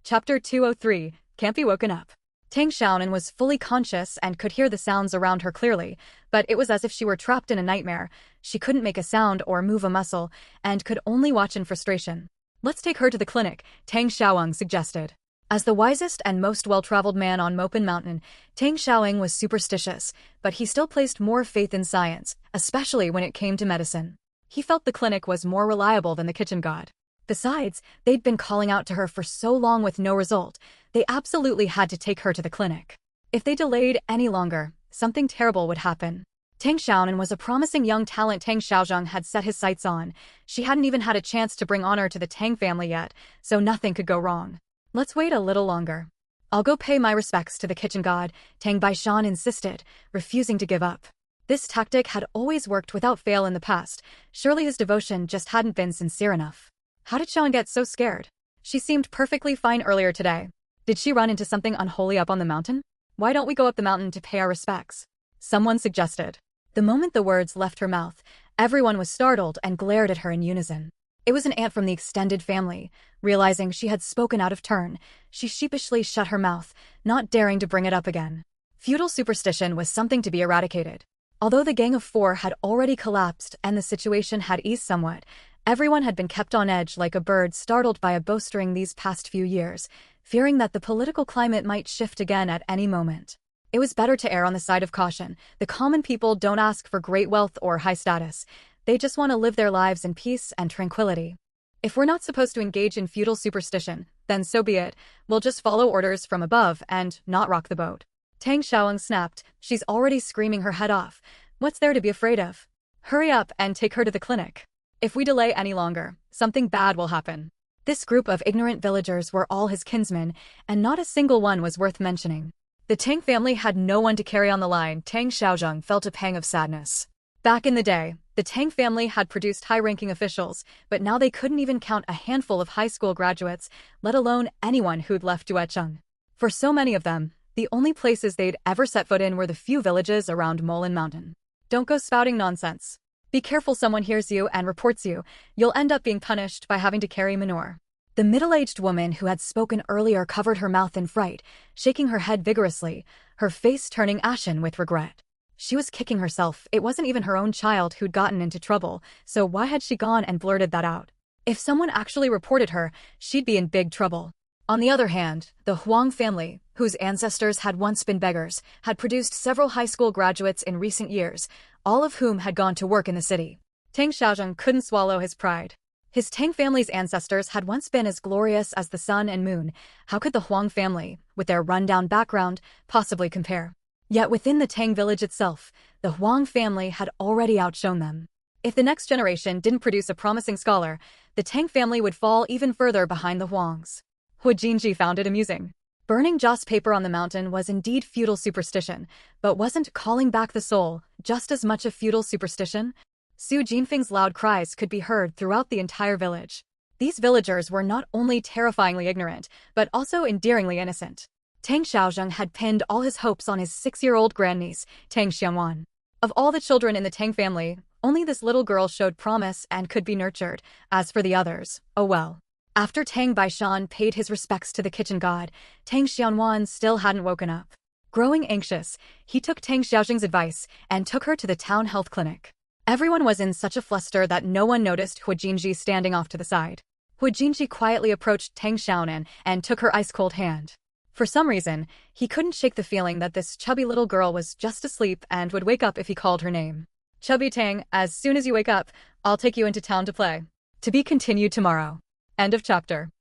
Chapter 203, Can't Be Woken Up. Tang Xiaonan was fully conscious and could hear the sounds around her clearly, but it was as if she were trapped in a nightmare. She couldn't make a sound or move a muscle, and could only watch in frustration. Let's take her to the clinic, Tang Xiaoeng suggested. As the wisest and most well-traveled man on Mopin Mountain, Tang Xiaoeng was superstitious, but he still placed more faith in science, especially when it came to medicine. He felt the clinic was more reliable than the kitchen god. Besides, they'd been calling out to her for so long with no result. They absolutely had to take her to the clinic. If they delayed any longer, something terrible would happen. Tang Xiaonan was a promising young talent Tang Xiaozheng had set his sights on. She hadn't even had a chance to bring honor to the Tang family yet, so nothing could go wrong. Let's wait a little longer. I'll go pay my respects to the kitchen god, Tang Baishan insisted, refusing to give up. This tactic had always worked without fail in the past. Surely his devotion just hadn't been sincere enough. How did Sean get so scared? She seemed perfectly fine earlier today. Did she run into something unholy up on the mountain? Why don't we go up the mountain to pay our respects? Someone suggested. The moment the words left her mouth, everyone was startled and glared at her in unison. It was an aunt from the extended family. Realizing she had spoken out of turn, she sheepishly shut her mouth, not daring to bring it up again. Feudal superstition was something to be eradicated. Although the Gang of Four had already collapsed and the situation had eased somewhat, everyone had been kept on edge like a bird startled by a bowstring these past few years, fearing that the political climate might shift again at any moment. It was better to err on the side of caution. The common people don't ask for great wealth or high status. They just want to live their lives in peace and tranquility. If we're not supposed to engage in feudal superstition, then so be it. We'll just follow orders from above and not rock the boat. Tang Xiaoyang snapped. She's already screaming her head off. What's there to be afraid of? Hurry up and take her to the clinic. If we delay any longer, something bad will happen. This group of ignorant villagers were all his kinsmen, and not a single one was worth mentioning. The Tang family had no one to carry on the line. Tang Xiaozheng felt a pang of sadness. Back in the day, the Tang family had produced high-ranking officials, but now they couldn't even count a handful of high school graduates, let alone anyone who'd left Duecheng. For so many of them, the only places they'd ever set foot in were the few villages around Moulin Mountain. Don't go spouting nonsense. Be careful someone hears you and reports you. You'll end up being punished by having to carry manure. The middle-aged woman who had spoken earlier covered her mouth in fright, shaking her head vigorously, her face turning ashen with regret. She was kicking herself. It wasn't even her own child who'd gotten into trouble, so why had she gone and blurted that out? If someone actually reported her, she'd be in big trouble. On the other hand, the Huang family, whose ancestors had once been beggars, had produced several high school graduates in recent years, all of whom had gone to work in the city. Tang Xiaozheng couldn't swallow his pride. His Tang family's ancestors had once been as glorious as the sun and moon. How could the Huang family, with their rundown background, possibly compare? Yet within the Tang village itself, the Huang family had already outshone them. If the next generation didn't produce a promising scholar, the Tang family would fall even further behind the Huangs. Hu Jinji found it amusing. Burning joss paper on the mountain was indeed feudal superstition, but wasn't calling back the soul just as much a feudal superstition? Su Jinfeng's loud cries could be heard throughout the entire village. These villagers were not only terrifyingly ignorant, but also endearingly innocent. Tang Xiaozheng had pinned all his hopes on his 6-year-old grandniece, Tang Xianwan. Of all the children in the Tang family, only this little girl showed promise and could be nurtured. As for the others, oh well. After Tang Baishan paid his respects to the kitchen god, Tang Xianwan still hadn't woken up. Growing anxious, he took Tang Xiaozheng's advice and took her to the town health clinic. Everyone was in such a fluster that no one noticed Hu Jinji standing off to the side. Hu Jinji quietly approached Tang Xiaonan and took her ice-cold hand. For some reason, he couldn't shake the feeling that this chubby little girl was just asleep and would wake up if he called her name. Chubby Tang, as soon as you wake up, I'll take you into town to play. To be continued tomorrow. End of chapter.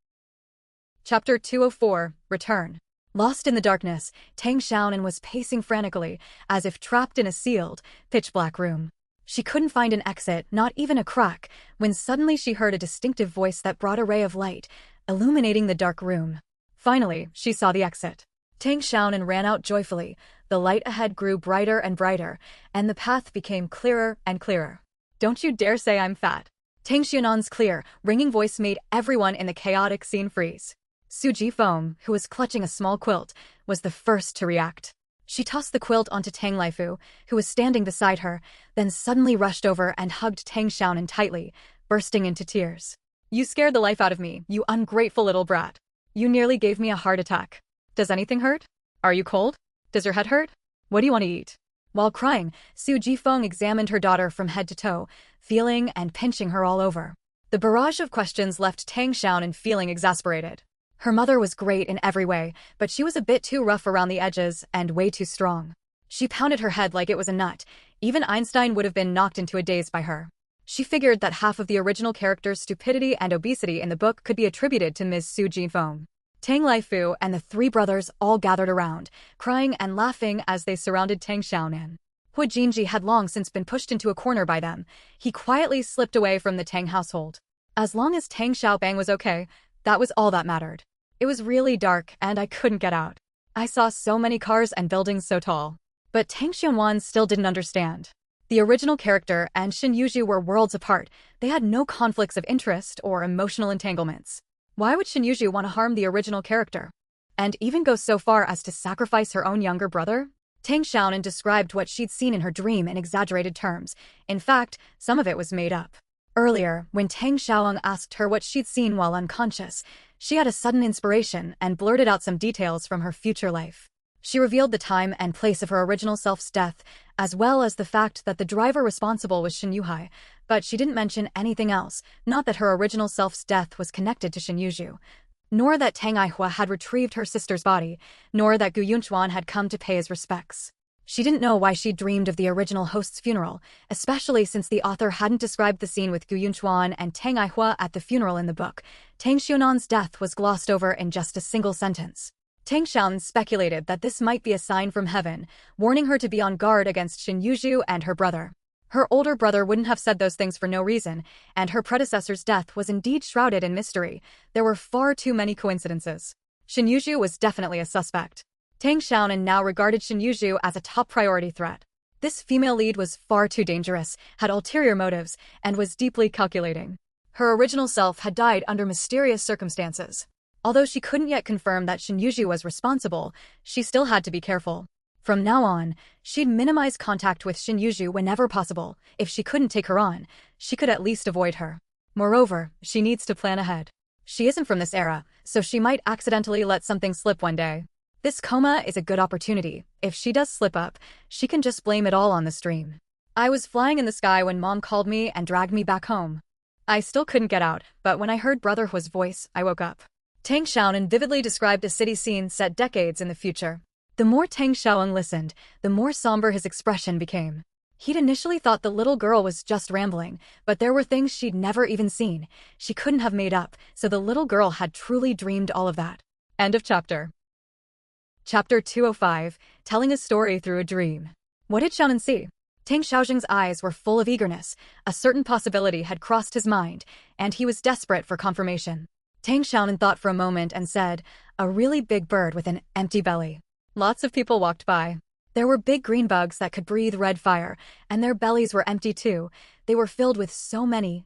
Chapter 204, Return. Lost in the darkness, Tang Xiaonan was pacing frantically, as if trapped in a sealed, pitch-black room. She couldn't find an exit, not even a crack, when suddenly she heard a distinctive voice that brought a ray of light, illuminating the dark room. Finally, she saw the exit. Tang Xiaonan ran out joyfully. The light ahead grew brighter and brighter, and the path became clearer and clearer. Don't you dare say I'm fat. Tang Xianan's clear, ringing voice made everyone in the chaotic scene freeze. Su Jifeng, who was clutching a small quilt, was the first to react. She tossed the quilt onto Tang Laifu, who was standing beside her, then suddenly rushed over and hugged Tang Xiaonan tightly, bursting into tears. You scared the life out of me, you ungrateful little brat. You nearly gave me a heart attack. Does anything hurt? Are you cold? Does your head hurt? What do you want to eat? While crying, Su Jifeng examined her daughter from head to toe, feeling and pinching her all over. The barrage of questions left Tang Xiaonan feeling exasperated. Her mother was great in every way, but she was a bit too rough around the edges and way too strong. She pounded her head like it was a nut. Even Einstein would have been knocked into a daze by her. She figured that half of the original character's stupidity and obesity in the book could be attributed to Ms. Su Jifeng. Tang Laifu and the three brothers all gathered around, crying and laughing as they surrounded Tang Xiaonan. Hu Jinji had long since been pushed into a corner by them. He quietly slipped away from the Tang household. As long as Tang Xiaobang was okay, that was all that mattered. It was really dark and I couldn't get out. I saw so many cars and buildings so tall. But Tang Xianwan still didn't understand. The original character and Shin Yuju were worlds apart. They had no conflicts of interest or emotional entanglements. Why would Shin Yuju want to harm the original character? And even go so far as to sacrifice her own younger brother? Tang Xiaonan described what she'd seen in her dream in exaggerated terms. In fact, some of it was made up. Earlier, when Tang Xiaoang asked her what she'd seen while unconscious, she had a sudden inspiration and blurted out some details from her future life. She revealed the time and place of her original self's death, as well as the fact that the driver responsible was Shin Yuhai, but she didn't mention anything else, not that her original self's death was connected to Shin Yuju, nor that Tang Aihua had retrieved her sister's body, nor that Gu Yunchuan had come to pay his respects. She didn't know why she dreamed of the original host's funeral, especially since the author hadn't described the scene with Gu Yunchuan and Tang Aihua at the funeral in the book. Tang Xiaonan's death was glossed over in just a single sentence. Tang Xiaonan speculated that this might be a sign from heaven, warning her to be on guard against Shin Yuju and her brother. Her older brother wouldn't have said those things for no reason, and her predecessor's death was indeed shrouded in mystery. There were far too many coincidences. Shin Yuju was definitely a suspect. Tang Xiaonan now regarded Shin Yuju as a top priority threat. This female lead was far too dangerous, had ulterior motives, and was deeply calculating. Her original self had died under mysterious circumstances. Although she couldn't yet confirm that Shin Yuju was responsible, she still had to be careful. From now on, she'd minimize contact with Shin Yuju whenever possible. If she couldn't take her on, she could at least avoid her. Moreover, she needs to plan ahead. She isn't from this era, so she might accidentally let something slip one day. This coma is a good opportunity. If she does slip up, she can just blame it all on the stream. I was flying in the sky when Mom called me and dragged me back home. I still couldn't get out, but when I heard Brother Hua's voice, I woke up. Tang Xiaonan vividly described a city scene set decades in the future. The more Tang Xiaoang listened, the more somber his expression became. He'd initially thought the little girl was just rambling, but there were things she'd never even seen. She couldn't have made up, so the little girl had truly dreamed all of that. End of chapter. Chapter 205, Telling a Story Through a Dream. What did Xiaonan see? Tang Xiaojing's eyes were full of eagerness. A certain possibility had crossed his mind, and he was desperate for confirmation. Tang Xiaonan thought for a moment and said, "A really big bird with an empty belly." Lots of people walked by. There were big green bugs that could breathe red fire, and their bellies were empty too. They were filled with so many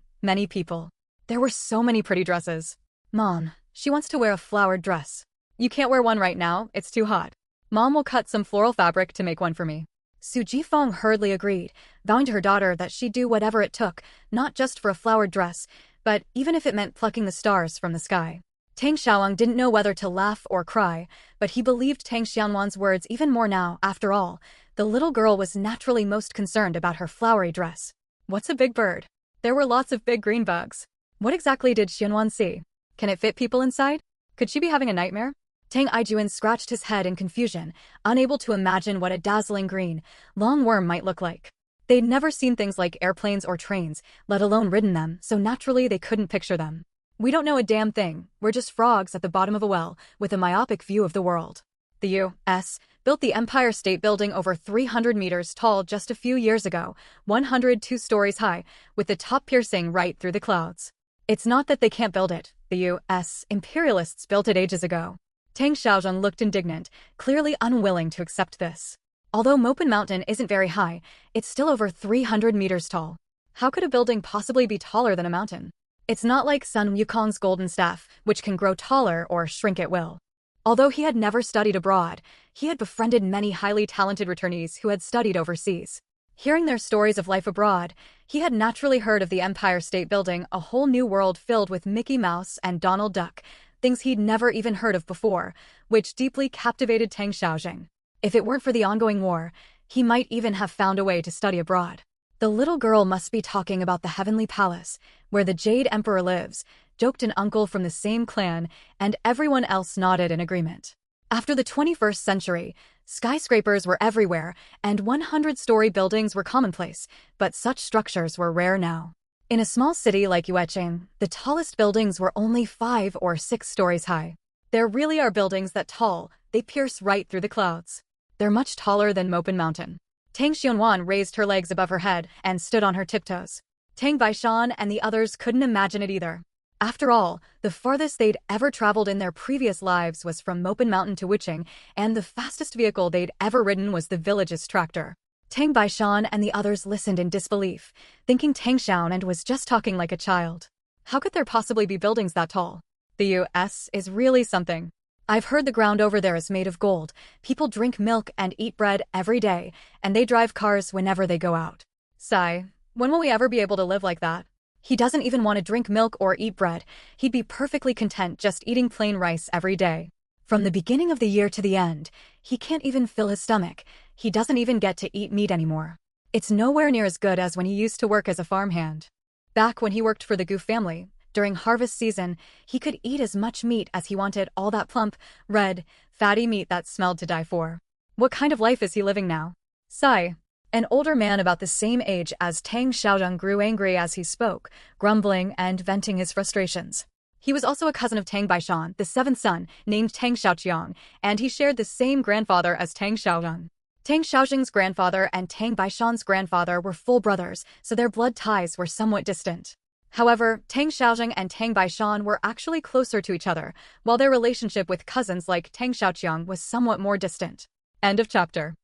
people. There were so many pretty dresses. Mom, she wants to wear a flowered dress. You can't wear one right now, it's too hot. Mom will cut some floral fabric to make one for me. Su Jifeng hurriedly agreed, vowing to her daughter that she'd do whatever it took, not just for a flowered dress, but even if it meant plucking the stars from the sky. Tang Xiaoang didn't know whether to laugh or cry, but he believed Tang Xianwan's words even more now. After all, the little girl was naturally most concerned about her flowery dress. What's a big bird? There were lots of big green bugs. What exactly did Xianwan see? Can it fit people inside? Could she be having a nightmare? Tang Aijuan scratched his head in confusion, unable to imagine what a dazzling green, long worm might look like. They'd never seen things like airplanes or trains, let alone ridden them, so naturally they couldn't picture them. We don't know a damn thing, we're just frogs at the bottom of a well, with a myopic view of the world. The U.S. built the Empire State Building over 300 meters tall just a few years ago, 102 stories high, with the top piercing right through the clouds. It's not that they can't build it, the U.S. imperialists built it ages ago. Tang Xiaozheng looked indignant, clearly unwilling to accept this. Although Mopen Mountain isn't very high, it's still over 300 meters tall. How could a building possibly be taller than a mountain? It's not like Sun Wukong's golden staff, which can grow taller or shrink at will. Although he had never studied abroad, he had befriended many highly talented returnees who had studied overseas. Hearing their stories of life abroad, he had naturally heard of the Empire State Building, a whole new world filled with Mickey Mouse and Donald Duck, things he'd never even heard of before, which deeply captivated Tang Xiaozheng. If it weren't for the ongoing war, he might even have found a way to study abroad. The little girl must be talking about the Heavenly Palace, where the Jade Emperor lives, joked an uncle from the same clan, and everyone else nodded in agreement. After the 21st century, skyscrapers were everywhere, and 100-story buildings were commonplace, but such structures were rare now. In a small city like Yueching, the tallest buildings were only 5 or 6 stories high. There really are buildings that tall, they pierce right through the clouds. They're much taller than Mopen Mountain. Tang Xianwan raised her legs above her head and stood on her tiptoes. Tang Baishan and the others couldn't imagine it either. After all, the farthest they'd ever traveled in their previous lives was from Mopen Mountain to Wiching, and the fastest vehicle they'd ever ridden was the village's tractor. Tang Baishan and the others listened in disbelief, thinking Tang Xiaonan was just talking like a child. How could there possibly be buildings that tall? The U.S. is really something. I've heard the ground over there is made of gold. People drink milk and eat bread every day, and they drive cars whenever they go out. Sigh, when will we ever be able to live like that? He doesn't even want to drink milk or eat bread. He'd be perfectly content just eating plain rice every day. From the beginning of the year to the end, he can't even fill his stomach. He doesn't even get to eat meat anymore. It's nowhere near as good as when he used to work as a farmhand. Back when he worked for the Gu family, during harvest season, he could eat as much meat as he wanted, all that plump, red, fatty meat that smelled to die for. What kind of life is he living now? Sigh. An older man about the same age as Tang Xiaozheng grew angry as he spoke, grumbling and venting his frustrations. He was also a cousin of Tang Baishan, the seventh son, named Tang Xiaoqiang, and he shared the same grandfather as Tang Xiaozheng. Tang Xiaozheng's grandfather and Tang Baishan's grandfather were full brothers, so their blood ties were somewhat distant. However, Tang Xiaozheng and Tang Baishan were actually closer to each other, while their relationship with cousins like Tang Xiaoqiang was somewhat more distant. End of chapter.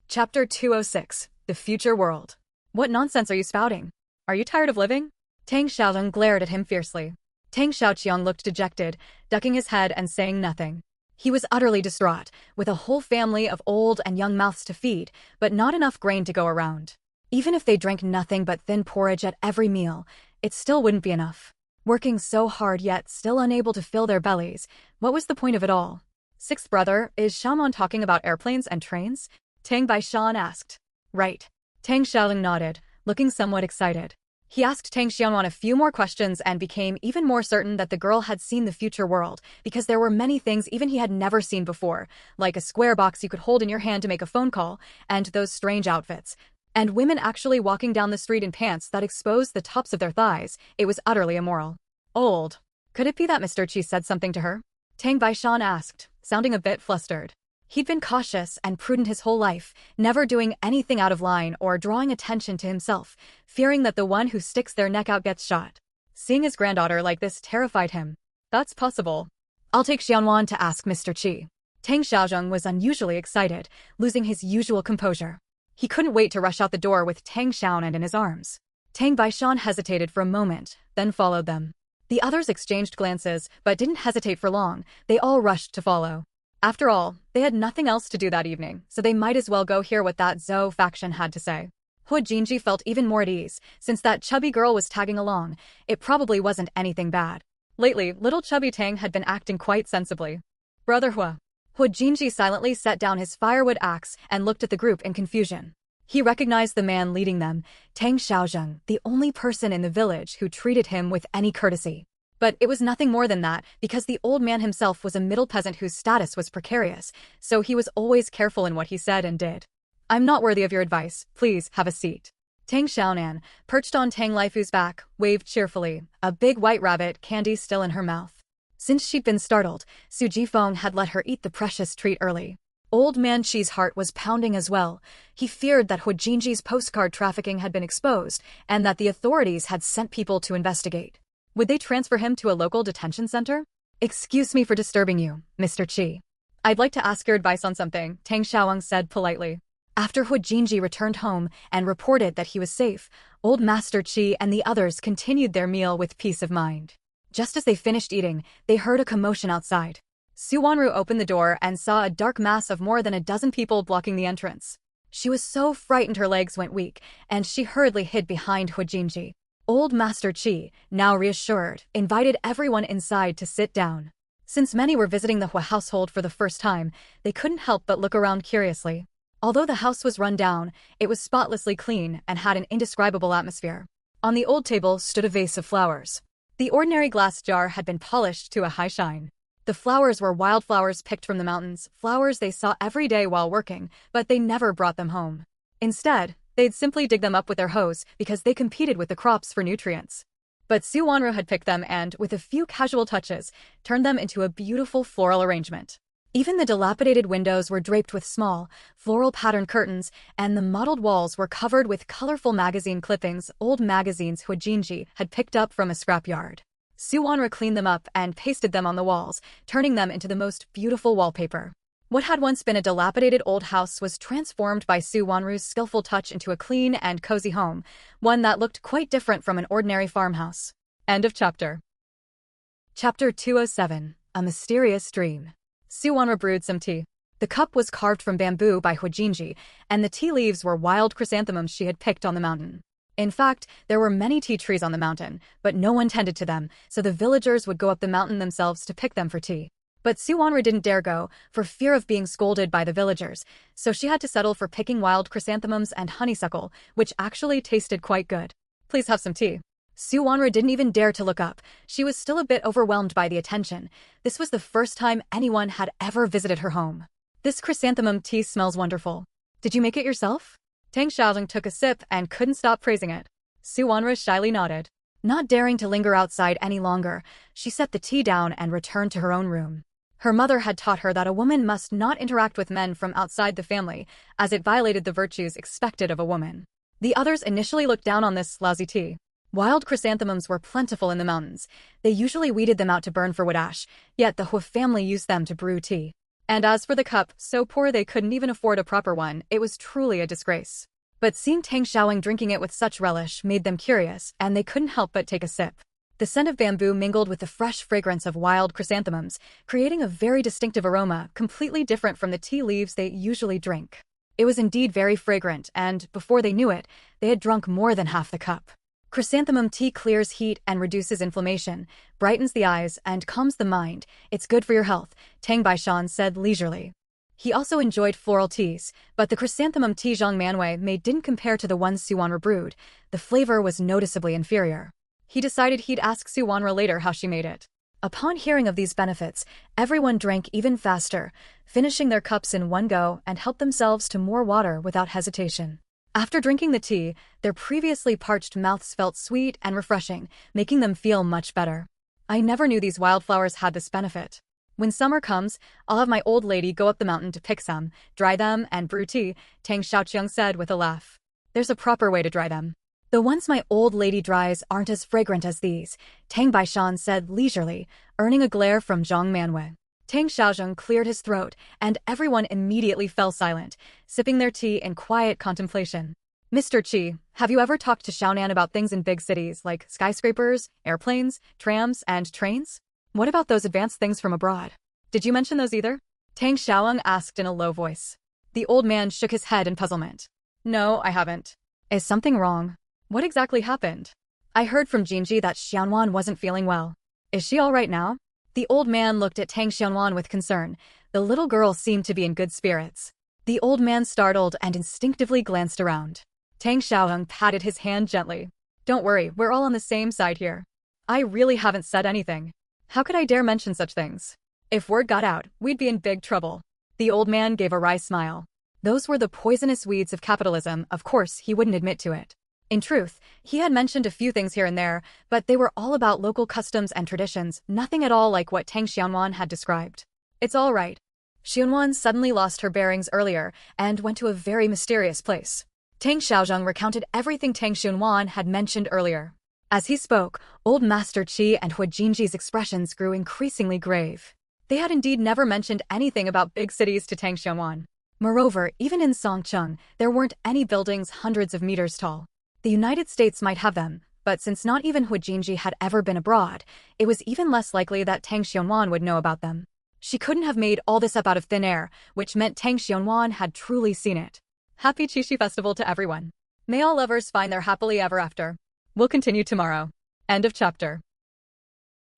Chapter 206, The Future World. What nonsense are you spouting? Are you tired of living? Tang Xiaozheng glared at him fiercely. Tang Xiaoqiang looked dejected, ducking his head and saying nothing. He was utterly distraught, with a whole family of old and young mouths to feed, but not enough grain to go around. Even if they drank nothing but thin porridge at every meal, it still wouldn't be enough. Working so hard yet still unable to fill their bellies, what was the point of it all? Sixth brother, is Shaman talking about airplanes and trains? Tang Baishan asked. Right. Tang Xiaoling nodded, looking somewhat excited. He asked Tang Xiaonan a few more questions and became even more certain that the girl had seen the future world, because there were many things even he had never seen before, like a square box you could hold in your hand to make a phone call, and those strange outfits. And women actually walking down the street in pants that exposed the tops of their thighs. It was utterly immoral. Old. Could it be that Mr. Qi said something to her? Tang Baishan asked, sounding a bit flustered. He'd been cautious and prudent his whole life, never doing anything out of line or drawing attention to himself, fearing that the one who sticks their neck out gets shot. Seeing his granddaughter like this terrified him. That's possible. I'll take Xianwan to ask Mr. Qi. Tang Xiaozheng was unusually excited, losing his usual composure. He couldn't wait to rush out the door with Tang Xiaonan in his arms. Tang Baishan hesitated for a moment, then followed them. The others exchanged glances, but didn't hesitate for long. They all rushed to follow. After all, they had nothing else to do that evening, so they might as well go hear what that Zhou faction had to say. Hu Jinji felt even more at ease, since that chubby girl was tagging along. It probably wasn't anything bad. Lately, little chubby Tang had been acting quite sensibly. Brother Hu. Hu Jinji silently set down his firewood axe and looked at the group in confusion. He recognized the man leading them, Tang Xiaozheng, the only person in the village who treated him with any courtesy. But it was nothing more than that, because the old man himself was a middle peasant whose status was precarious, so he was always careful in what he said and did. I'm not worthy of your advice. Please have a seat. Tang Xiaonan, perched on Tang Laifu's back, waved cheerfully, a big white rabbit candy still in her mouth. Since she'd been startled, Su Jifeng had let her eat the precious treat early. Old Man Chi's heart was pounding as well. He feared that Hu Jinji's postcard trafficking had been exposed, and that the authorities had sent people to investigate. Would they transfer him to a local detention center? Excuse me for disturbing you, Mr. Qi. I'd like to ask your advice on something, Tang Xiaowang said politely. After Hu Jinji returned home and reported that he was safe, Old Master Qi and the others continued their meal with peace of mind. Just as they finished eating, they heard a commotion outside. Su Wanru opened the door and saw a dark mass of more than a dozen people blocking the entrance. She was so frightened her legs went weak, and she hurriedly hid behind Hu Jinji. Old Master Qi, now reassured, invited everyone inside to sit down. Since many were visiting the Hua household for the first time, they couldn't help but look around curiously. Although the house was run down, it was spotlessly clean and had an indescribable atmosphere. On the old table stood a vase of flowers. The ordinary glass jar had been polished to a high shine. The flowers were wildflowers picked from the mountains, flowers they saw every day while working, but they never brought them home. Instead, they'd simply dig them up with their hoes because they competed with the crops for nutrients. But Su Wanru had picked them and, with a few casual touches, turned them into a beautiful floral arrangement. Even the dilapidated windows were draped with small, floral-patterned curtains, and the mottled walls were covered with colorful magazine clippings, old magazines Hu Jinji had picked up from a scrapyard. Suwanra cleaned them up and pasted them on the walls, turning them into the most beautiful wallpaper. What had once been a dilapidated old house was transformed by Suwanru's skillful touch into a clean and cozy home, one that looked quite different from an ordinary farmhouse. End of chapter. Chapter 207, A Mysterious Dream. Suwanra brewed some tea. The cup was carved from bamboo by Huijinji, and the tea leaves were wild chrysanthemums she had picked on the mountain. In fact, there were many tea trees on the mountain, but no one tended to them, so the villagers would go up the mountain themselves to pick them for tea. But Suwanra didn't dare go, for fear of being scolded by the villagers, so she had to settle for picking wild chrysanthemums and honeysuckle, which actually tasted quite good. Please have some tea. Suwanra didn't even dare to look up. She was still a bit overwhelmed by the attention. This was the first time anyone had ever visited her home. This chrysanthemum tea smells wonderful. Did you make it yourself? Tang Xiaozheng took a sip and couldn't stop praising it. Suwanra shyly nodded. Not daring to linger outside any longer, she set the tea down and returned to her own room. Her mother had taught her that a woman must not interact with men from outside the family, as it violated the virtues expected of a woman. The others initially looked down on this lousy tea. Wild chrysanthemums were plentiful in the mountains. They usually weeded them out to burn for wood ash, yet the Hu family used them to brew tea. And as for the cup, so poor they couldn't even afford a proper one, it was truly a disgrace. But seeing Tang Xiaoying drinking it with such relish made them curious, and they couldn't help but take a sip. The scent of bamboo mingled with the fresh fragrance of wild chrysanthemums, creating a very distinctive aroma, completely different from the tea leaves they usually drink. It was indeed very fragrant, and, before they knew it, they had drunk more than half the cup. Chrysanthemum tea clears heat and reduces inflammation, brightens the eyes, and calms the mind. It's good for your health, Tang Baishan said leisurely. He also enjoyed floral teas, but the chrysanthemum tea Zhang Manwei made didn't compare to the ones Suwanra brewed. The flavor was noticeably inferior. He decided he'd ask Suwanra later how she made it. Upon hearing of these benefits, everyone drank even faster, finishing their cups in one go and helped themselves to more water without hesitation. After drinking the tea, their previously parched mouths felt sweet and refreshing, making them feel much better. I never knew these wildflowers had this benefit. When summer comes, I'll have my old lady go up the mountain to pick some, dry them, and brew tea, Tang Xiaoqiang said with a laugh. There's a proper way to dry them. The ones my old lady dries aren't as fragrant as these, Tang Baishan said leisurely, earning a glare from Zhang Manwei. Tang Xiaozheng cleared his throat, and everyone immediately fell silent, sipping their tea in quiet contemplation. Mr. Qi, have you ever talked to Xiaonan about things in big cities like skyscrapers, airplanes, trams, and trains? What about those advanced things from abroad? Did you mention those either? Tang Xiaoyang asked in a low voice. The old man shook his head in puzzlement. No, I haven't. Is something wrong? What exactly happened? I heard from Jinji that Xianwan wasn't feeling well. Is she all right now? The old man looked at Tang Xianwan with concern. The little girl seemed to be in good spirits. The old man startled and instinctively glanced around. Tang Xiaoyang patted his hand gently. Don't worry, we're all on the same side here. I really haven't said anything. How could I dare mention such things? If word got out, we'd be in big trouble. The old man gave a wry smile. Those were the poisonous weeds of capitalism, of course he wouldn't admit to it. In truth, he had mentioned a few things here and there, but they were all about local customs and traditions, nothing at all like what Tang Xianwan had described. It's all right. Xianwan suddenly lost her bearings earlier and went to a very mysterious place. Tang Xiaozheng recounted everything Tang Xianwan had mentioned earlier. As he spoke, Old Master Qi and Huijinji's expressions grew increasingly grave. They had indeed never mentioned anything about big cities to Tang Xianwan. Moreover, even in Songcheng, there weren't any buildings hundreds of meters tall. The United States might have them, but since not even Huijinji had ever been abroad, it was even less likely that Tang Xianwan would know about them. She couldn't have made all this up out of thin air, which meant Tang Xianwan had truly seen it. Happy Qixi Festival to everyone. May all lovers find their happily ever after. We'll continue tomorrow. End of chapter.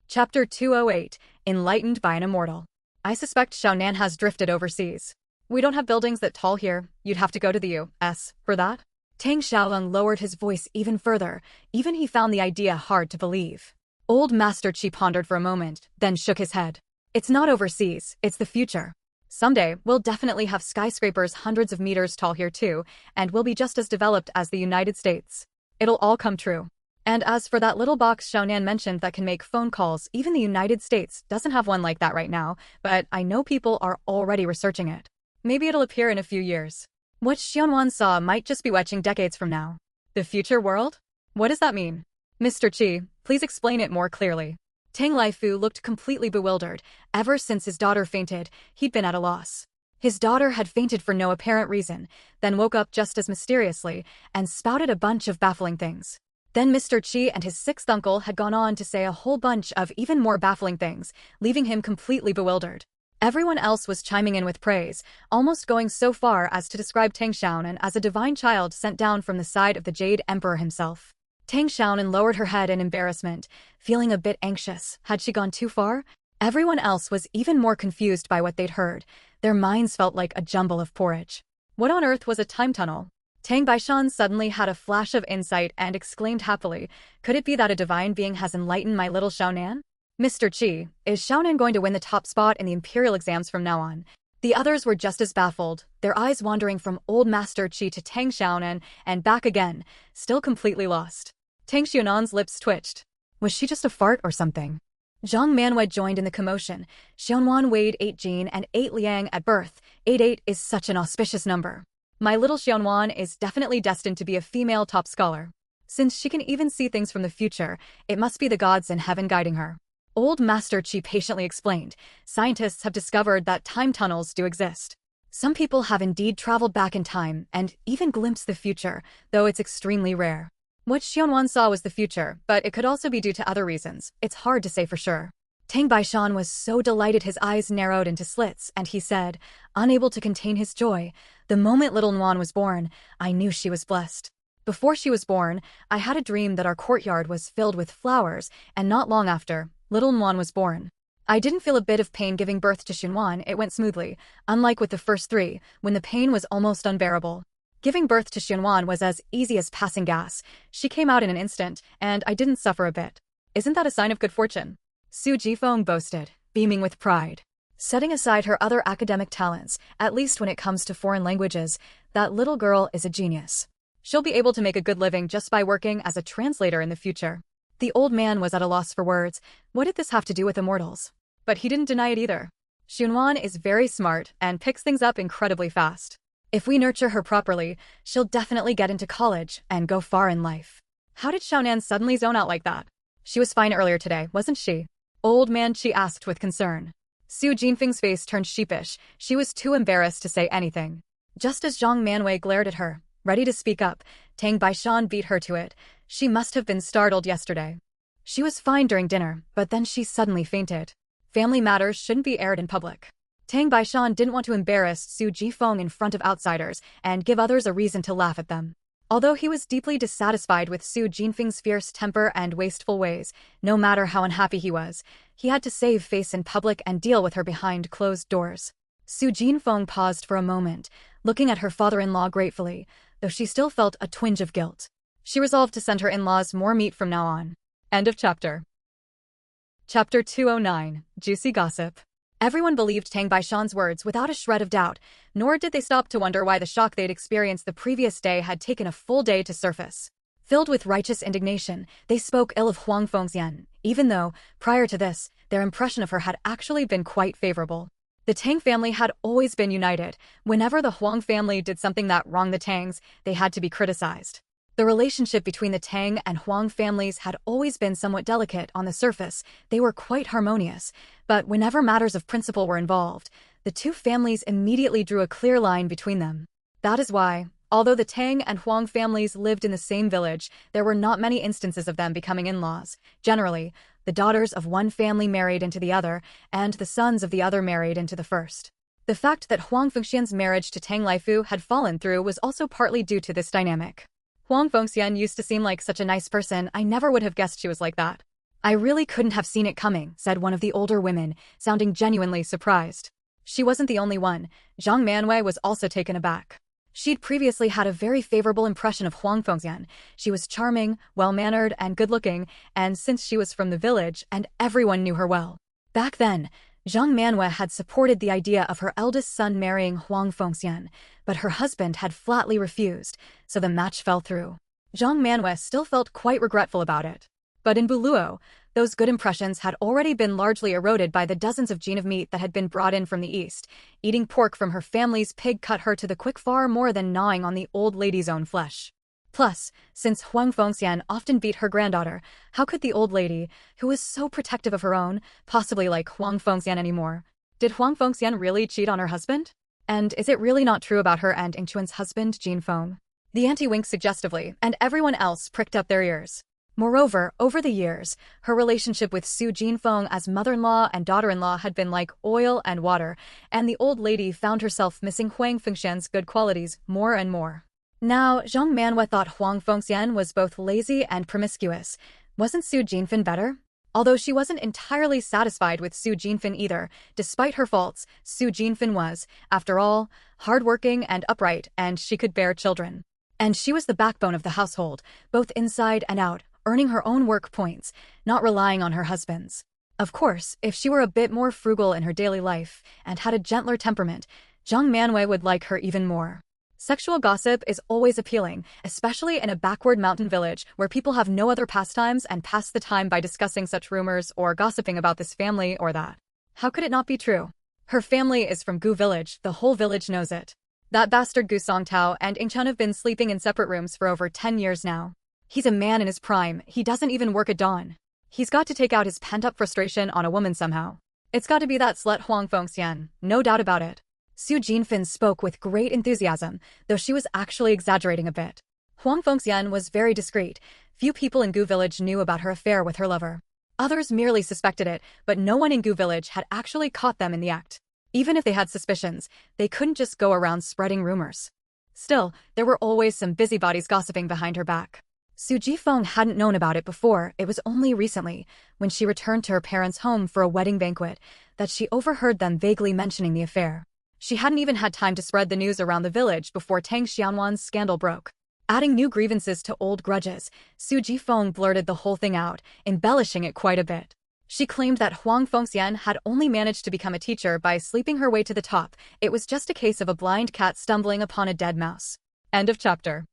Chapter 208, Enlightened by an Immortal. I suspect Xiaonan has drifted overseas. We don't have buildings that tall here. You'd have to go to the U.S. for that. Tang Xiaoyang lowered his voice even further. Even he found the idea hard to believe. Old Master Qi pondered for a moment, then shook his head. It's not overseas, it's the future. Someday, we'll definitely have skyscrapers hundreds of meters tall here too, and we'll be just as developed as the United States. It'll all come true. And as for that little box Xiaonan mentioned that can make phone calls, even the United States doesn't have one like that right now, but I know people are already researching it. Maybe it'll appear in a few years. What Xianwan saw might just be watching decades from now. The future world? What does that mean? Mr. Qi, please explain it more clearly. Tang Laifu looked completely bewildered. Ever since his daughter fainted, he'd been at a loss. His daughter had fainted for no apparent reason, then woke up just as mysteriously and spouted a bunch of baffling things. Then Mr. Chi and his sixth uncle had gone on to say a whole bunch of even more baffling things, leaving him completely bewildered. Everyone else was chiming in with praise, almost going so far as to describe Tang Xiaonan as a divine child sent down from the side of the Jade Emperor himself. Tang Xiaonan lowered her head in embarrassment, feeling a bit anxious. Had she gone too far? Everyone else was even more confused by what they'd heard. Their minds felt like a jumble of porridge. What on earth was a time tunnel? Tang Baishan suddenly had a flash of insight and exclaimed happily, "Could it be that a divine being has enlightened my little Xiaonan? Mr. Chi, is Xiaonan going to win the top spot in the imperial exams from now on?" The others were just as baffled, their eyes wandering from old Master Chi to Tang Xiaonan and back again, still completely lost. Tang Xiaonan's lips twitched. Was she just a fart or something? Zhang Manhwa joined in the commotion. Xiaonan weighed 8 Jin and 8 Liang at birth. 88 is such an auspicious number. My little Xiaonan is definitely destined to be a female top scholar. Since she can even see things from the future, it must be the gods in heaven guiding her. Old Master Chi patiently explained, scientists have discovered that time tunnels do exist. Some people have indeed traveled back in time and even glimpsed the future, though it's extremely rare. What Xiaonan saw was the future, but it could also be due to other reasons. It's hard to say for sure. Tang Baishan was so delighted his eyes narrowed into slits, and he said, unable to contain his joy, "The moment little Nuan was born, I knew she was blessed. Before she was born, I had a dream that our courtyard was filled with flowers, and not long after, little Nuan was born. I didn't feel a bit of pain giving birth to Xunwan. It went smoothly, unlike with the first three, when the pain was almost unbearable. Giving birth to Xunwan was as easy as passing gas. She came out in an instant, and I didn't suffer a bit. Isn't that a sign of good fortune?" Su Jifeng boasted, beaming with pride. Setting aside her other academic talents, at least when it comes to foreign languages, that little girl is a genius. She'll be able to make a good living just by working as a translator in the future. The old man was at a loss for words. What did this have to do with immortals? But he didn't deny it either. Xunwan is very smart and picks things up incredibly fast. If we nurture her properly, she'll definitely get into college and go far in life. How did Xiaonan suddenly zone out like that? She was fine earlier today, wasn't she? Old man Chi asked with concern. Su Jinfeng's face turned sheepish. She was too embarrassed to say anything. Just as Zhang Manwei glared at her, ready to speak up, Tang Baishan beat her to it. She must have been startled yesterday. She was fine during dinner, but then she suddenly fainted. Family matters shouldn't be aired in public. Tang Baishan didn't want to embarrass Su Jifeng in front of outsiders and give others a reason to laugh at them. Although he was deeply dissatisfied with Su Jinfeng's fierce temper and wasteful ways, no matter how unhappy he was, he had to save face in public and deal with her behind closed doors. Su Jinfeng paused for a moment, looking at her father-in-law gratefully, though she still felt a twinge of guilt. She resolved to send her in-laws more meat from now on. End of chapter. Chapter 209, Juicy Gossip. Everyone believed Tang Baishan's words without a shred of doubt, nor did they stop to wonder why the shock they'd experienced the previous day had taken a full day to surface. Filled with righteous indignation, they spoke ill of Huang Fengxian, even though, prior to this, their impression of her had actually been quite favorable. The Tang family had always been united. Whenever the Huang family did something that wronged the Tangs, they had to be criticized. The relationship between the Tang and Huang families had always been somewhat delicate on the surface. They were quite harmonious, but whenever matters of principle were involved, the two families immediately drew a clear line between them. That is why, although the Tang and Huang families lived in the same village, there were not many instances of them becoming in-laws. Generally, the daughters of one family married into the other, and the sons of the other married into the first. The fact that Huang Fengxian's marriage to Tang Laifu had fallen through was also partly due to this dynamic. Huang Fengxian used to seem like such a nice person. I never would have guessed she was like that. I really couldn't have seen it coming, said one of the older women, sounding genuinely surprised. She wasn't the only one. Zhang Manwei was also taken aback. She'd previously had a very favorable impression of Huang Fengxian. She was charming, well-mannered, and good-looking, and since she was from the village, and everyone knew her well. Back then, Zhang Manwei had supported the idea of her eldest son marrying Huang Fengxian, but her husband had flatly refused, so the match fell through. Zhang Manwei still felt quite regretful about it. But in Buluo, those good impressions had already been largely eroded by the dozens of jin of meat that had been brought in from the east. Eating pork from her family's pig cut her to the quick far more than gnawing on the old lady's own flesh. Plus, since Huang Fengxian often beat her granddaughter, how could the old lady, who was so protective of her own, possibly like Huang Fengxian anymore? Did Huang Fengxian really cheat on her husband? And is it really not true about her and Ingchuan's husband, Jin Feng? The auntie winked suggestively, and everyone else pricked up their ears. Moreover, over the years, her relationship with Su Jinfeng as mother-in-law and daughter-in-law had been like oil and water, and the old lady found herself missing Huang Fengxian's good qualities more and more. Now, Zhang Manhwa thought Huang Fengxian was both lazy and promiscuous. Wasn't Su Jinfen better? Although she wasn't entirely satisfied with Su Jinfen either, despite her faults, Su Jinfen was, after all, hardworking and upright, and she could bear children. And she was the backbone of the household, both inside and out, earning her own work points, not relying on her husband's. Of course, if she were a bit more frugal in her daily life and had a gentler temperament, Zhang Manwei would like her even more. Sexual gossip is always appealing, especially in a backward mountain village where people have no other pastimes and pass the time by discussing such rumors or gossiping about this family or that. How could it not be true? Her family is from Gu village, the whole village knows it. That bastard Gu Songtao and Ingchun have been sleeping in separate rooms for over 10 years now. He's a man in his prime, he doesn't even work at dawn. He's got to take out his pent-up frustration on a woman somehow. It's got to be that slut Huang Fengxian, no doubt about it. Su Jinfen spoke with great enthusiasm, though she was actually exaggerating a bit. Huang Fengxian was very discreet. Few people in Gu village knew about her affair with her lover. Others merely suspected it, but no one in Gu village had actually caught them in the act. Even if they had suspicions, they couldn't just go around spreading rumors. Still, there were always some busybodies gossiping behind her back. Su Jifeng hadn't known about it before. It was only recently, when she returned to her parents' home for a wedding banquet, that she overheard them vaguely mentioning the affair. She hadn't even had time to spread the news around the village before Tang Xianwan's scandal broke. Adding new grievances to old grudges, Su Jifeng blurted the whole thing out, embellishing it quite a bit. She claimed that Huang Fengxian had only managed to become a teacher by sleeping her way to the top. It was just a case of a blind cat stumbling upon a dead mouse. End of chapter.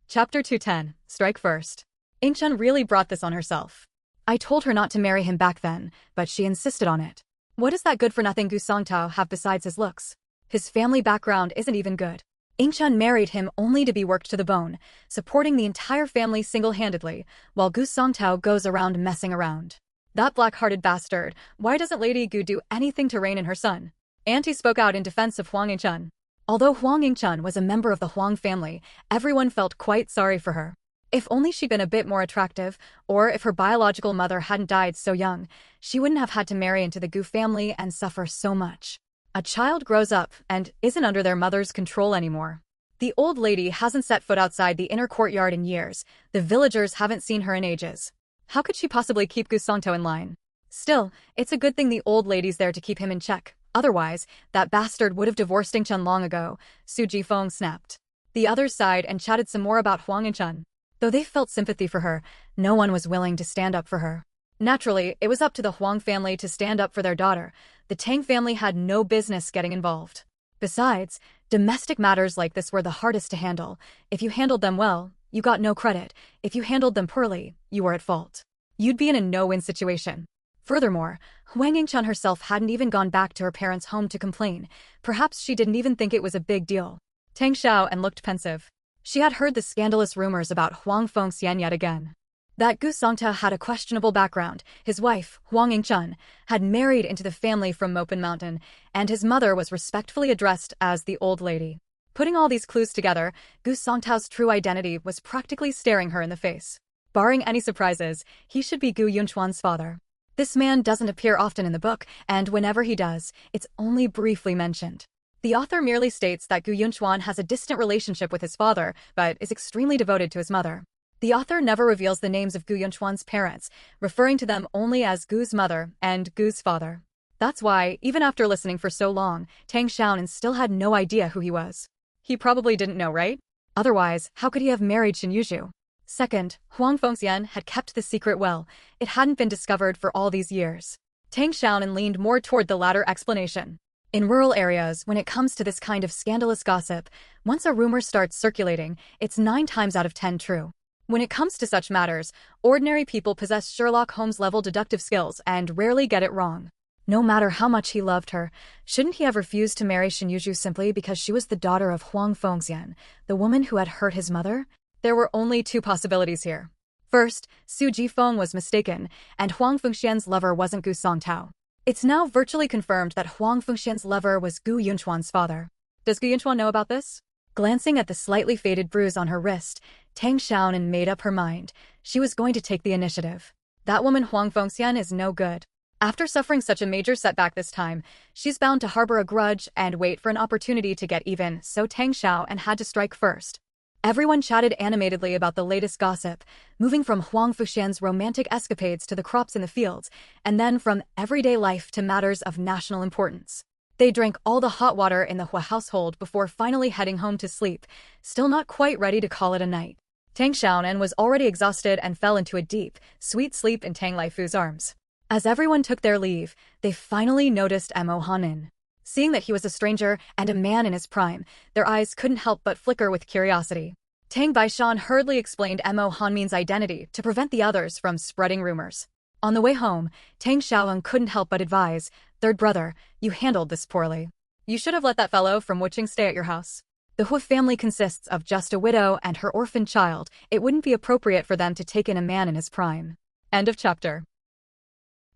Chapter 210, Strike First. Ingchun really brought this on herself. I told her not to marry him back then, but she insisted on it. What does that good-for-nothing Gu Songtao have besides his looks? His family background isn't even good. Ingchun married him only to be worked to the bone, supporting the entire family single-handedly, while Gu Songtao goes around messing around. That black-hearted bastard, why doesn't Lady Gu do anything to rein in her son? Auntie spoke out in defense of Huang Ingchun. Although Huang Ingchun was a member of the Huang family, everyone felt quite sorry for her. If only she'd been a bit more attractive, or if her biological mother hadn't died so young, she wouldn't have had to marry into the Gu family and suffer so much. A child grows up and isn't under their mother's control anymore. The old lady hasn't set foot outside the inner courtyard in years. The villagers haven't seen her in ages. How could she possibly keep Gu Songtao in line? Still, it's a good thing the old lady's there to keep him in check. Otherwise, that bastard would have divorced Ingchun long ago, Su Jifeng snapped. The others sighed and chatted some more about Huang Ingchun. Though they felt sympathy for her, no one was willing to stand up for her. Naturally, it was up to the Huang family to stand up for their daughter. The Tang family had no business getting involved. Besides, domestic matters like this were the hardest to handle. If you handled them well, you got no credit. If you handled them poorly, you were at fault. You'd be in a no-win situation. Furthermore, Huang Ingchun herself hadn't even gone back to her parents' home to complain. Perhaps she didn't even think it was a big deal. Tang Xiao and looked pensive. She had heard the scandalous rumors about Huang Fengxian yet again. That Gu Songtao had a questionable background. His wife, Huang Ingchun, had married into the family from Mopin Mountain, and his mother was respectfully addressed as the old lady. Putting all these clues together, Gu Songtao's true identity was practically staring her in the face. Barring any surprises, he should be Gu Yunchuan's father. This man doesn't appear often in the book, and whenever he does, it's only briefly mentioned. The author merely states that Gu Yunchuan has a distant relationship with his father, but is extremely devoted to his mother. The author never reveals the names of Gu Yunchuan's parents, referring to them only as Gu's mother and Gu's father. That's why, even after listening for so long, Tang Xiaonan still had no idea who he was. He probably didn't know, right? Otherwise, how could he have married Xin Yuzhu? Second, Huang Fengxian had kept the secret well. It hadn't been discovered for all these years. Tang Xiaonan leaned more toward the latter explanation. In rural areas, when it comes to this kind of scandalous gossip, once a rumor starts circulating, it's 9 times out of 10 true. When it comes to such matters, ordinary people possess Sherlock Holmes-level deductive skills and rarely get it wrong. No matter how much he loved her, shouldn't he have refused to marry Xin Yuzhu simply because she was the daughter of Huang Fengxian, the woman who had hurt his mother? There were only two possibilities here. First, Su Jifeng was mistaken, and Huang Fengxian's lover wasn't Gu Songtao. It's now virtually confirmed that Huang Fengxian's lover was Gu Yunchuan's father. Does Gu Yunchuan know about this? Glancing at the slightly faded bruise on her wrist, Tang Xiaonan made up her mind. She was going to take the initiative. That woman Huang Fengxian is no good. After suffering such a major setback this time, she's bound to harbor a grudge and wait for an opportunity to get even, so Tang Xiaonan had to strike first. Everyone chatted animatedly about the latest gossip, moving from Huang Fuxian's romantic escapades to the crops in the fields, and then from everyday life to matters of national importance. They drank all the hot water in the Hua household before finally heading home to sleep, still not quite ready to call it a night. Tang Xiaonan was already exhausted and fell into a deep, sweet sleep in Tang Laifu's arms. As everyone took their leave, they finally noticed Mo Hanin. Seeing that he was a stranger and a man in his prime, their eyes couldn't help but flicker with curiosity. Tang Baishan hurriedly explained Mo Hanmin's identity to prevent the others from spreading rumors. On the way home, Tang Xiaolong couldn't help but advise, "Third brother, you handled this poorly. You should have let that fellow from Wuching stay at your house. The Hu family consists of just a widow and her orphan child. It wouldn't be appropriate for them to take in a man in his prime." End of chapter.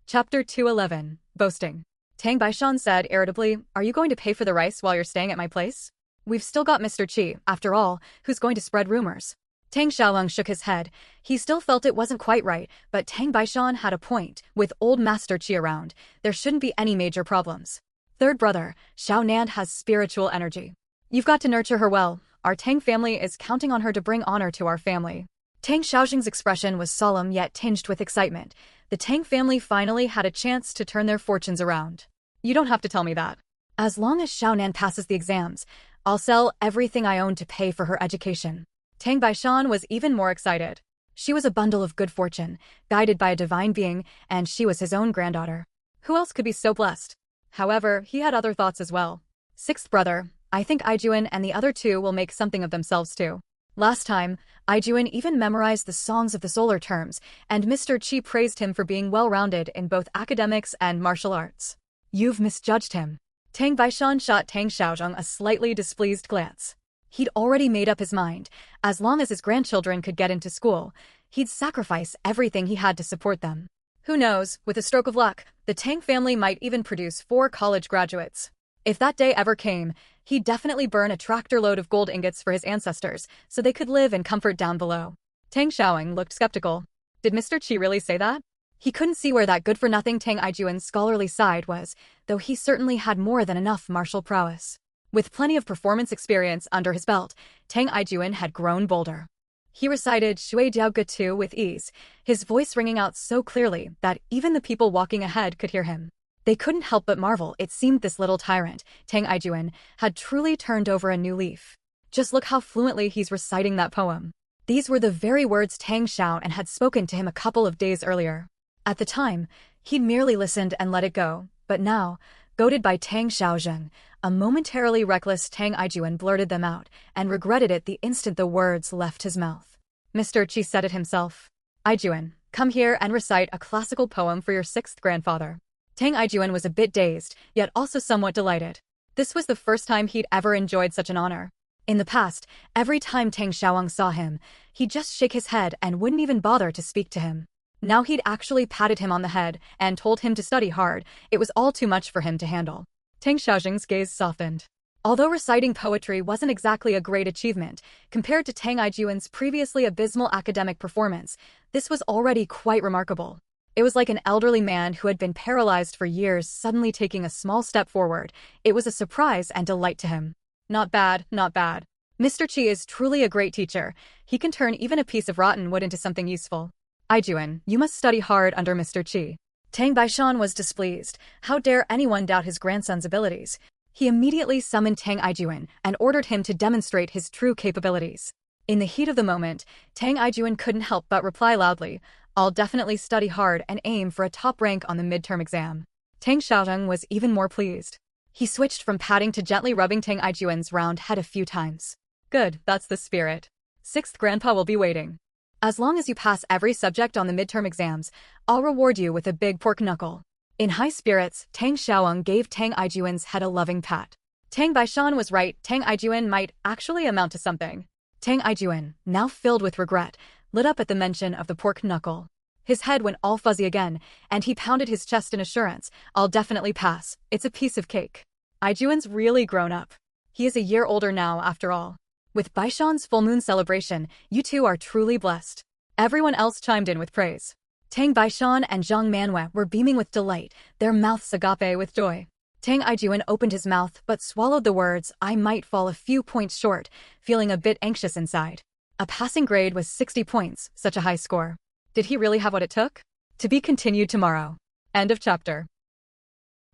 Chapter 211. Boasting. Tang Baishan said irritably, "Are you going to pay for the rice while you're staying at my place? We've still got Mr. Qi, after all, who's going to spread rumors." Tang Xiaolong shook his head. He still felt it wasn't quite right, but Tang Baishan had a point. With old Master Qi around, there shouldn't be any major problems. "Third brother, Xiao Nan has spiritual energy. You've got to nurture her well. Our Tang family is counting on her to bring honor to our family." Tang Xiaoxing's expression was solemn yet tinged with excitement. The Tang family finally had a chance to turn their fortunes around. "You don't have to tell me that. As long as Xiao Nan passes the exams, I'll sell everything I own to pay for her education." Tang Baishan was even more excited. She was a bundle of good fortune, guided by a divine being, and she was his own granddaughter. Who else could be so blessed? However, he had other thoughts as well. "Sixth brother, I think Aijuan and the other two will make something of themselves too. Last time, Aijuan even memorized the songs of the solar terms, and Mr. Qi praised him for being well-rounded in both academics and martial arts." "You've misjudged him." Tang Baishan shot Tang Xiaozhong a slightly displeased glance. He'd already made up his mind. As long as his grandchildren could get into school, he'd sacrifice everything he had to support them. Who knows, with a stroke of luck, the Tang family might even produce 4 college graduates. If that day ever came, he'd definitely burn a tractor load of gold ingots for his ancestors so they could live in comfort down below. Tang Xiaoying looked skeptical. Did Mr. Qi really say that? He couldn't see where that good-for-nothing Tang Aijuan's scholarly side was, though he certainly had more than enough martial prowess. With plenty of performance experience under his belt, Tang Aijuan had grown bolder. He recited Shui Diao Ge Tu with ease, his voice ringing out so clearly that even the people walking ahead could hear him. They couldn't help but marvel. It seemed this little tyrant, Tang Aijuan, had truly turned over a new leaf. Just look how fluently he's reciting that poem. These were the very words Tang Xiaonan had spoken to him a couple of days earlier. At the time, he'd merely listened and let it go, but now, goaded by Tang Xiaozheng, a momentarily reckless Tang Aijuan blurted them out and regretted it the instant the words left his mouth. Mr. Qi said it himself. "Aijuan, come here and recite a classical poem for your 6th grandfather." Tang Aijuan was a bit dazed, yet also somewhat delighted. This was the first time he'd ever enjoyed such an honor. In the past, every time Tang Xiaowang saw him, he'd just shake his head and wouldn't even bother to speak to him. Now he'd actually patted him on the head and told him to study hard. It was all too much for him to handle. Tang Xiaozheng's gaze softened. Although reciting poetry wasn't exactly a great achievement, compared to Tang Aijuan's previously abysmal academic performance, this was already quite remarkable. It was like an elderly man who had been paralyzed for years suddenly taking a small step forward. It was a surprise and delight to him. Not bad, not bad. Mr. Qi is truly a great teacher. He can turn even a piece of rotten wood into something useful. Aijuan, you must study hard under Mr. Qi. Tang Baishan was displeased. How dare anyone doubt his grandson's abilities? He immediately summoned Tang Aijuan and ordered him to demonstrate his true capabilities. In the heat of the moment, Tang Aijuan couldn't help but reply loudly, "I'll definitely study hard and aim for a top rank on the midterm exam." Tang Xiaozheng was even more pleased. He switched from patting to gently rubbing Tang Aijuan's round head a few times. "Good, that's the spirit. 6th grandpa will be waiting. As long as you pass every subject on the midterm exams, I'll reward you with a big pork knuckle." In high spirits, Tang Xiaowang gave Tang Aijuan's head a loving pat. Tang Baishan was right. Tang Aijuan might actually amount to something. Tang Aijuan, now filled with regret, lit up at the mention of the pork knuckle. His head went all fuzzy again, and he pounded his chest in assurance. I'll definitely pass. It's a piece of cake. Aijuan's really grown up. He is a year older now, after all. With Baishan's full moon celebration, you two are truly blessed. Everyone else chimed in with praise. Tang Baishan and Zhang Manhwa were beaming with delight, their mouths agape with joy. Tang Aijuan opened his mouth but swallowed the words, I might fall a few points short, feeling a bit anxious inside. A passing grade was 60 points, such a high score. Did he really have what it took? To be continued tomorrow. End of chapter.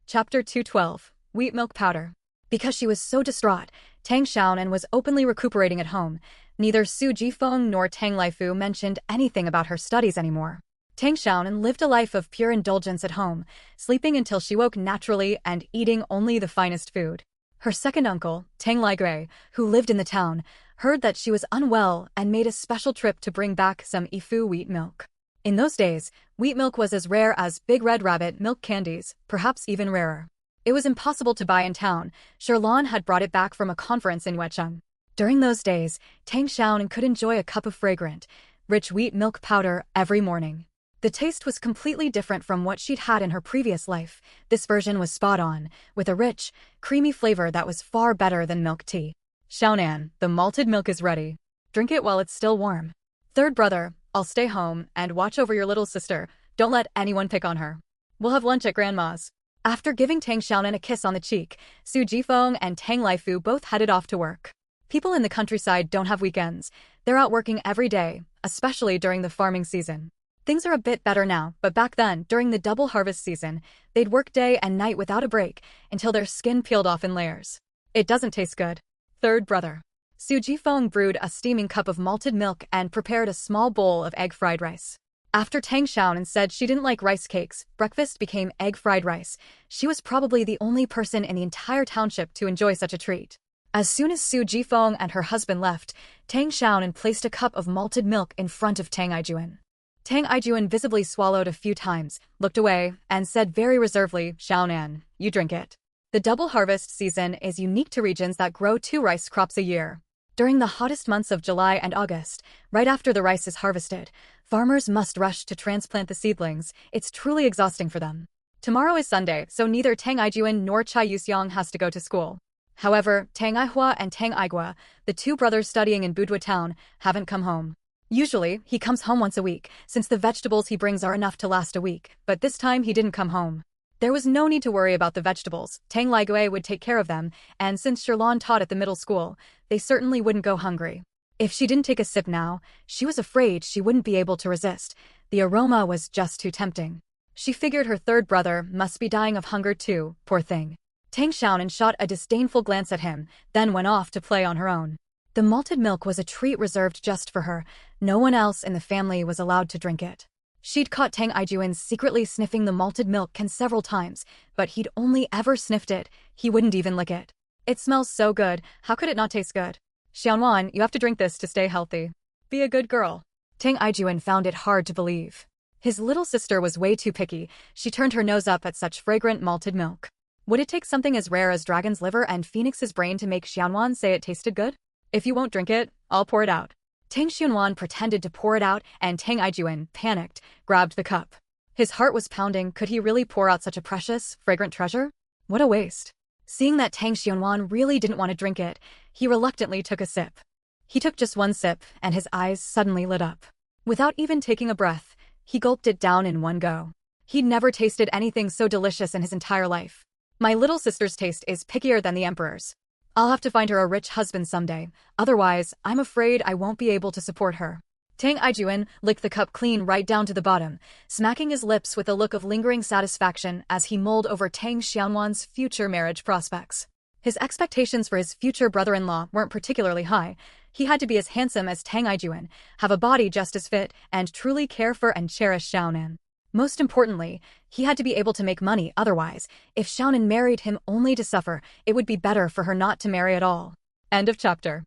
Chapter 212, Wheat Milk Powder. Because she was so distraught, Tang Xiaonan was openly recuperating at home. Neither Su Jifeng nor Tang Laifu mentioned anything about her studies anymore. Tang Xiaonan lived a life of pure indulgence at home, sleeping until she woke naturally and eating only the finest food. Her second uncle, Tang Ligui, who lived in the town, heard that she was unwell and made a special trip to bring back some Ifu wheat milk. In those days, wheat milk was as rare as Big Red Rabbit milk candies, perhaps even rarer. It was impossible to buy in town. Sherlon had brought it back from a conference in Wecheng. During those days, Tang Xiaonan could enjoy a cup of fragrant, rich wheat milk powder every morning. The taste was completely different from what she'd had in her previous life. This version was spot on, with a rich, creamy flavor that was far better than milk tea. Xiaonan, the malted milk is ready. Drink it while it's still warm. Third brother, I'll stay home and watch over your little sister. Don't let anyone pick on her. We'll have lunch at Grandma's. After giving Tang Xiaonan a kiss on the cheek, Su Jifeng and Tang Laifu both headed off to work. People in the countryside don't have weekends. They're out working every day, especially during the farming season. Things are a bit better now, but back then, during the double harvest season, they'd work day and night without a break until their skin peeled off in layers. It doesn't taste good. Third brother. Su Jifeng brewed a steaming cup of malted milk and prepared a small bowl of egg fried rice. After Tang Xiaonan said she didn't like rice cakes, breakfast became egg fried rice. She was probably the only person in the entire township to enjoy such a treat. As soon as Su Jifeng and her husband left, Tang Xiaonan placed a cup of malted milk in front of Tang Aijuan. Tang Aijuan visibly swallowed a few times, looked away, and said very reservedly, Xiaonan, you drink it. The double harvest season is unique to regions that grow 2 rice crops a year. During the hottest months of July and August, right after the rice is harvested, farmers must rush to transplant the seedlings. It's truly exhausting for them. Tomorrow is Sunday, so neither Tang Aijuan nor Chai Yuxiang has to go to school. However, Tang Aihua and Tang Aigua, the 2 brothers studying in Budwa town, haven't come home. Usually, he comes home once a week, since the vegetables he brings are enough to last a week, but this time he didn't come home. There was no need to worry about the vegetables. Tang Ligui would take care of them, and since Sherlon taught at the middle school, they certainly wouldn't go hungry. If she didn't take a sip now, she was afraid she wouldn't be able to resist. The aroma was just too tempting. She figured her third brother must be dying of hunger too, poor thing. Tang Xiaonan shot a disdainful glance at him, then went off to play on her own. The malted milk was a treat reserved just for her. No one else in the family was allowed to drink it. She'd caught Tang Aijuan secretly sniffing the malted milk several times, but he'd only ever sniffed it. He wouldn't even lick it. It smells so good. How could it not taste good? Xiaonan, you have to drink this to stay healthy. Be a good girl. Tang Aijuan found it hard to believe. His little sister was way too picky. She turned her nose up at such fragrant malted milk. Would it take something as rare as dragon's liver and phoenix's brain to make Xiaonan say it tasted good? If you won't drink it, I'll pour it out. Tang Xiaonan pretended to pour it out, and Tang Aijuan, panicked, grabbed the cup. His heart was pounding. Could he really pour out such a precious, fragrant treasure? What a waste. Seeing that Tang Xiaonan really didn't want to drink it, he reluctantly took a sip. He took just one sip, and his eyes suddenly lit up. Without even taking a breath, he gulped it down in one go. He'd never tasted anything so delicious in his entire life. My little sister's taste is pickier than the emperor's. I'll have to find her a rich husband someday, otherwise, I'm afraid I won't be able to support her. Tang Aijuan licked the cup clean right down to the bottom, smacking his lips with a look of lingering satisfaction as he mulled over Tang Xiaowan's future marriage prospects. His expectations for his future brother-in-law weren't particularly high. He had to be as handsome as Tang Aijuan, have a body just as fit, and truly care for and cherish Xiaonan. Most importantly, he had to be able to make money. Otherwise, if Xiaonan married him only to suffer, it would be better for her not to marry at all. End of chapter.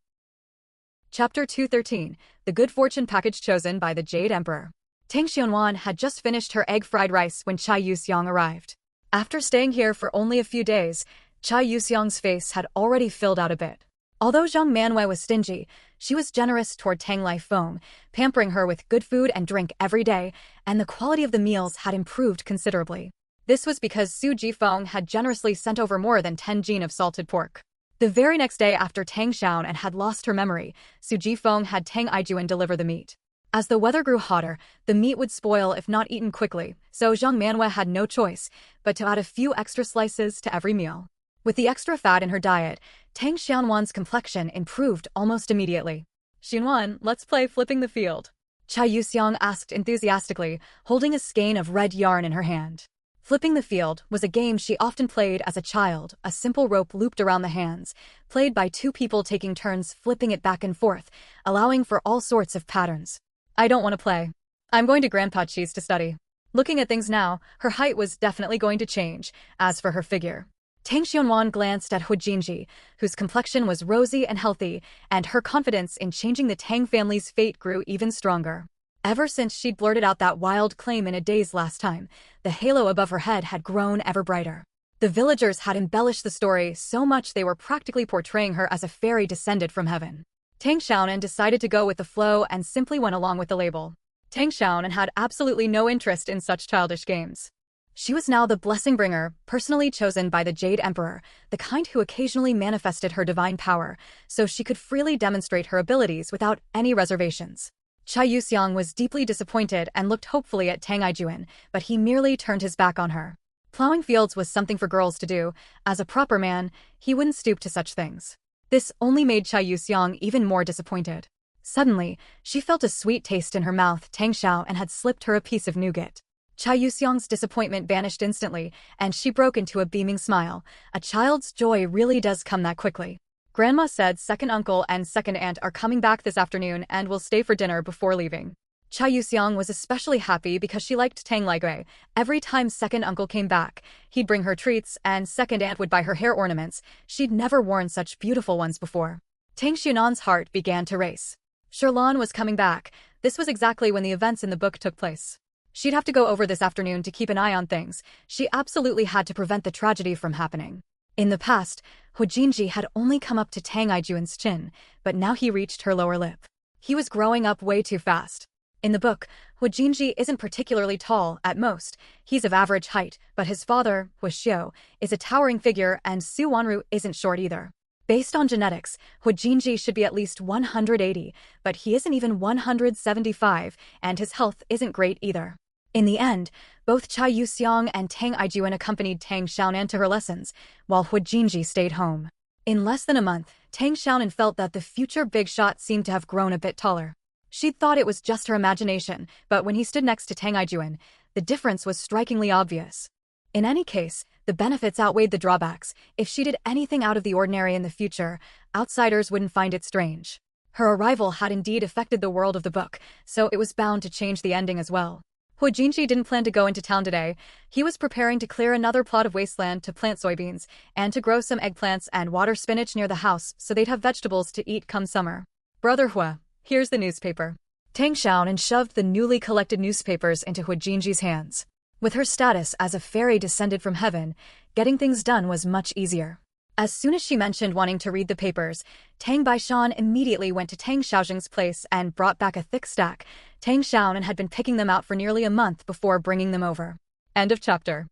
Chapter 213, The Good Fortune Package Chosen by the Jade Emperor. Tang Xiaonan had just finished her egg fried rice when Chai Yuxiang arrived. After staying here for only a few days, Chai Yuxiang's face had already filled out a bit. Although Zhang Manwei was stingy, she was generous toward Tang Lai Feng, pampering her with good food and drink every day, and the quality of the meals had improved considerably. This was because Su Jifeng had generously sent over more than 10 jin of salted pork. The very next day after Tang Xiaon and had lost her memory, Su Jifeng had Tang Aijuan deliver the meat. As the weather grew hotter, the meat would spoil if not eaten quickly, so Zhang Manwei had no choice but to add a few extra slices to every meal. With the extra fat in her diet, Tang Xianwan's complexion improved almost immediately. "Xianwan, let's play flipping the field," Chai Yuxiang asked enthusiastically, holding a skein of red yarn in her hand. Flipping the field was a game she often played as a child, a simple rope looped around the hands, played by two people taking turns flipping it back and forth, allowing for all sorts of patterns. "I don't want to play. I'm going to Grandpa Chi's to study." Looking at things now, her height was definitely going to change. As for her figure, Tang Xianwan glanced at Hu Jinji, whose complexion was rosy and healthy, and her confidence in changing the Tang family's fate grew even stronger. Ever since she'd blurted out that wild claim in a daze last time, the halo above her head had grown ever brighter. The villagers had embellished the story so much they were practically portraying her as a fairy descended from heaven. Tang Xiaonan decided to go with the flow and simply went along with the label. Tang Xiaonan had absolutely no interest in such childish games. She was now the blessing bringer, personally chosen by the Jade Emperor, the kind who occasionally manifested her divine power, so she could freely demonstrate her abilities without any reservations. Chai Yuxiang was deeply disappointed and looked hopefully at Tang Aijuan, but he merely turned his back on her. Plowing fields was something for girls to do. As a proper man, he wouldn't stoop to such things. This only made Chai Yuxiang even more disappointed. Suddenly, she felt a sweet taste in her mouth. Tang Xiao and had slipped her a piece of nougat. Chai Yuxiang's disappointment vanished instantly, and she broke into a beaming smile. A child's joy really does come that quickly. Grandma said second uncle and second aunt are coming back this afternoon and will stay for dinner before leaving. Chai Yuxiang was especially happy because she liked Tang Laigui. Every time second uncle came back, he'd bring her treats and second aunt would buy her hair ornaments. She'd never worn such beautiful ones before. Tang Xunan's heart began to race. Sherlan was coming back. This was exactly when the events in the book took place. She'd have to go over this afternoon to keep an eye on things. She absolutely had to prevent the tragedy from happening. In the past, Hu Jinji had only come up to Tang Aijuan's chin, but now he reached her lower lip. He was growing up way too fast. In the book, Hu Jinji isn't particularly tall, at most. He's of average height, but his father, Hu Xiu, is a towering figure and Su Wanru isn't short either. Based on genetics, Hu Jinji should be at least 180, but he isn't even 175, and his health isn't great either. In the end, both Chai Yuxiang and Tang Aijuan accompanied Tang Xiaonan to her lessons, while Hu Jinji stayed home. In less than a month, Tang Xiaonan felt that the future big shot seemed to have grown a bit taller. She'd thought it was just her imagination, but when he stood next to Tang Aijuan, the difference was strikingly obvious. In any case, the benefits outweighed the drawbacks. If she did anything out of the ordinary in the future, outsiders wouldn't find it strange. Her arrival had indeed affected the world of the book, so it was bound to change the ending as well. Hu Jinji didn't plan to go into town today. He was preparing to clear another plot of wasteland to plant soybeans, and to grow some eggplants and water spinach near the house so they'd have vegetables to eat come summer. "Brother Hua, here's the newspaper." Tang Xiaonan shoved the newly collected newspapers into Hu Jinji's hands. With her status as a fairy descended from heaven, getting things done was much easier. As soon as she mentioned wanting to read the papers, Tang Baishan immediately went to Tang Xiaojing's place and brought back a thick stack. Tang Xiaonan had been picking them out for nearly a month before bringing them over. End of chapter.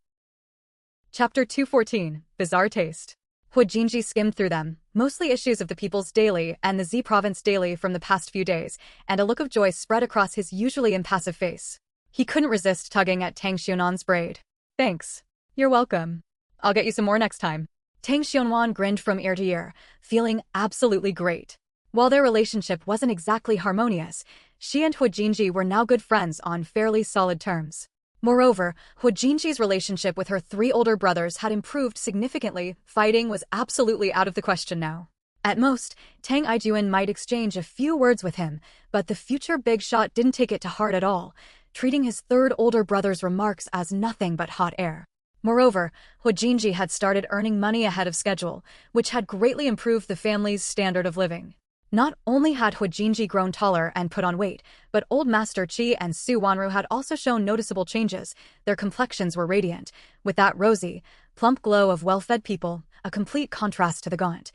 Chapter 214, Bizarre Taste. Hu Jinji skimmed through them, mostly issues of the People's Daily and the Z Province Daily from the past few days, and a look of joy spread across his usually impassive face. He couldn't resist tugging at Tang Xionan's braid. "Thanks. You're welcome. I'll get you some more next time." Tang Xionwan grinned from ear to ear, feeling absolutely great. While their relationship wasn't exactly harmonious, she and Hu Jinji were now good friends on fairly solid terms. Moreover, Hu Jinji's relationship with her three older brothers had improved significantly. Fighting was absolutely out of the question now. At most, Tang Aijuan might exchange a few words with him, but the future big shot didn't take it to heart at all, treating his third older brother's remarks as nothing but hot air. Moreover, Hu Jinji had started earning money ahead of schedule, which had greatly improved the family's standard of living. Not only had Hu Jinji grown taller and put on weight, but Old Master Qi and Su Wanru had also shown noticeable changes. Their complexions were radiant, with that rosy, plump glow of well-fed people, a complete contrast to the gaunt,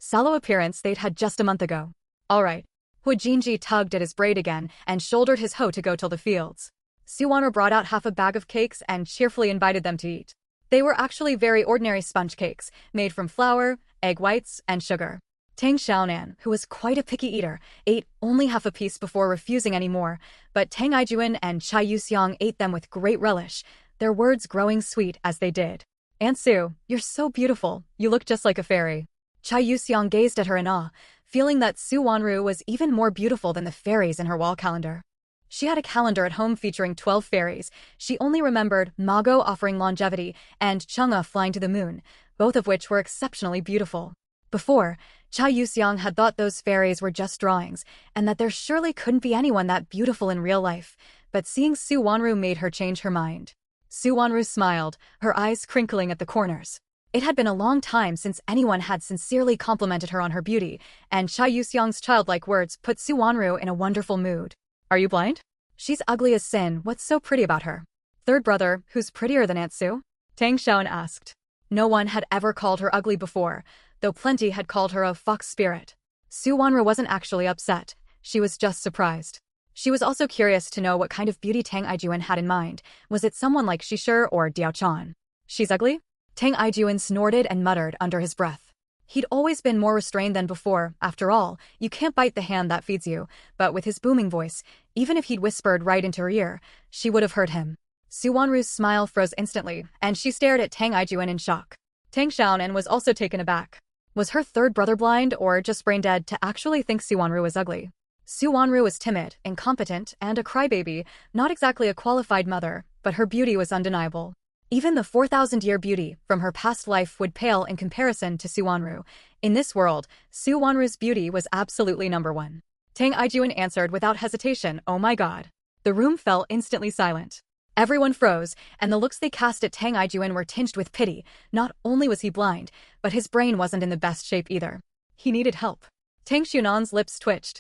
sallow appearance they'd had just a month ago. All right. Hu Jinji tugged at his braid again and shouldered his hoe to go till the fields. Suwanru brought out half a bag of cakes and cheerfully invited them to eat. They were actually very ordinary sponge cakes, made from flour, egg whites, and sugar. Tang Xiaonan, who was quite a picky eater, ate only half a piece before refusing any more, but Tang Aijuan and Chai Yuxiang ate them with great relish, their words growing sweet as they did. Aunt Su, you're so beautiful, you look just like a fairy. Chai Yuxiang gazed at her in awe, feeling that Su Wanru was even more beautiful than the fairies in her wall calendar. She had a calendar at home featuring 12 fairies. She only remembered Mago offering longevity and Chang'e flying to the moon, both of which were exceptionally beautiful. Before, Chai Yuxiang had thought those fairies were just drawings, and that there surely couldn't be anyone that beautiful in real life, but seeing Su Wanru made her change her mind. Su Wanru smiled, her eyes crinkling at the corners. It had been a long time since anyone had sincerely complimented her on her beauty, and Chai Yuxiang's childlike words put Su Wanru in a wonderful mood. Are you blind? She's ugly as sin, what's so pretty about her? Third brother, who's prettier than Aunt Su? Tang Xiaoan asked. No one had ever called her ugly before, though plenty had called her a fox spirit. Su Wanru wasn't actually upset, she was just surprised. She was also curious to know what kind of beauty Tang Aijuan had in mind. Was it someone like Shishir or Diaochan? She's ugly? Tang Aijuan snorted and muttered under his breath. He'd always been more restrained than before. After all, you can't bite the hand that feeds you. But with his booming voice, even if he'd whispered right into her ear, she would have heard him. Su Wanru's smile froze instantly, and she stared at Tang Aijuan in shock. Tang Xiaonan was also taken aback. Was her third brother blind or just brain dead to actually think Su Wanru was ugly? Su Wanru was timid, incompetent, and a crybaby, not exactly a qualified mother, but her beauty was undeniable. Even the 4,000-year beauty from her past life would pale in comparison to Su Wanru. In this world, Su Wanru's beauty was absolutely number one. Tang Aijuan answered without hesitation, oh my god. The room fell instantly silent. Everyone froze, and the looks they cast at Tang Aijuan were tinged with pity. Not only was he blind, but his brain wasn't in the best shape either. He needed help. Tang Xunan's lips twitched.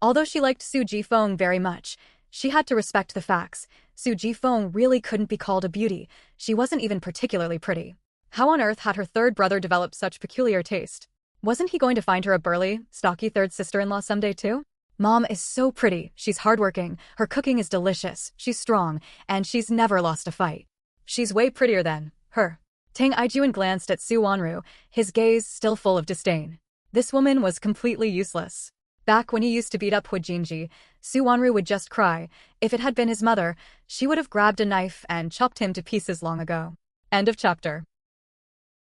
Although she liked Su Jifeng very much, she had to respect the facts. Su Jifeng really couldn't be called a beauty. She wasn't even particularly pretty. How on earth had her third brother developed such peculiar taste? Wasn't he going to find her a burly, stocky third sister-in-law someday too? Mom is so pretty, she's hardworking, her cooking is delicious, she's strong, and she's never lost a fight. She's way prettier than her. Tang Aijuan glanced at Su Wanru, his gaze still full of disdain. This woman was completely useless. Back when he used to beat up Hu Jinji, Su Wanru would just cry. If it had been his mother, she would have grabbed a knife and chopped him to pieces long ago. End of chapter.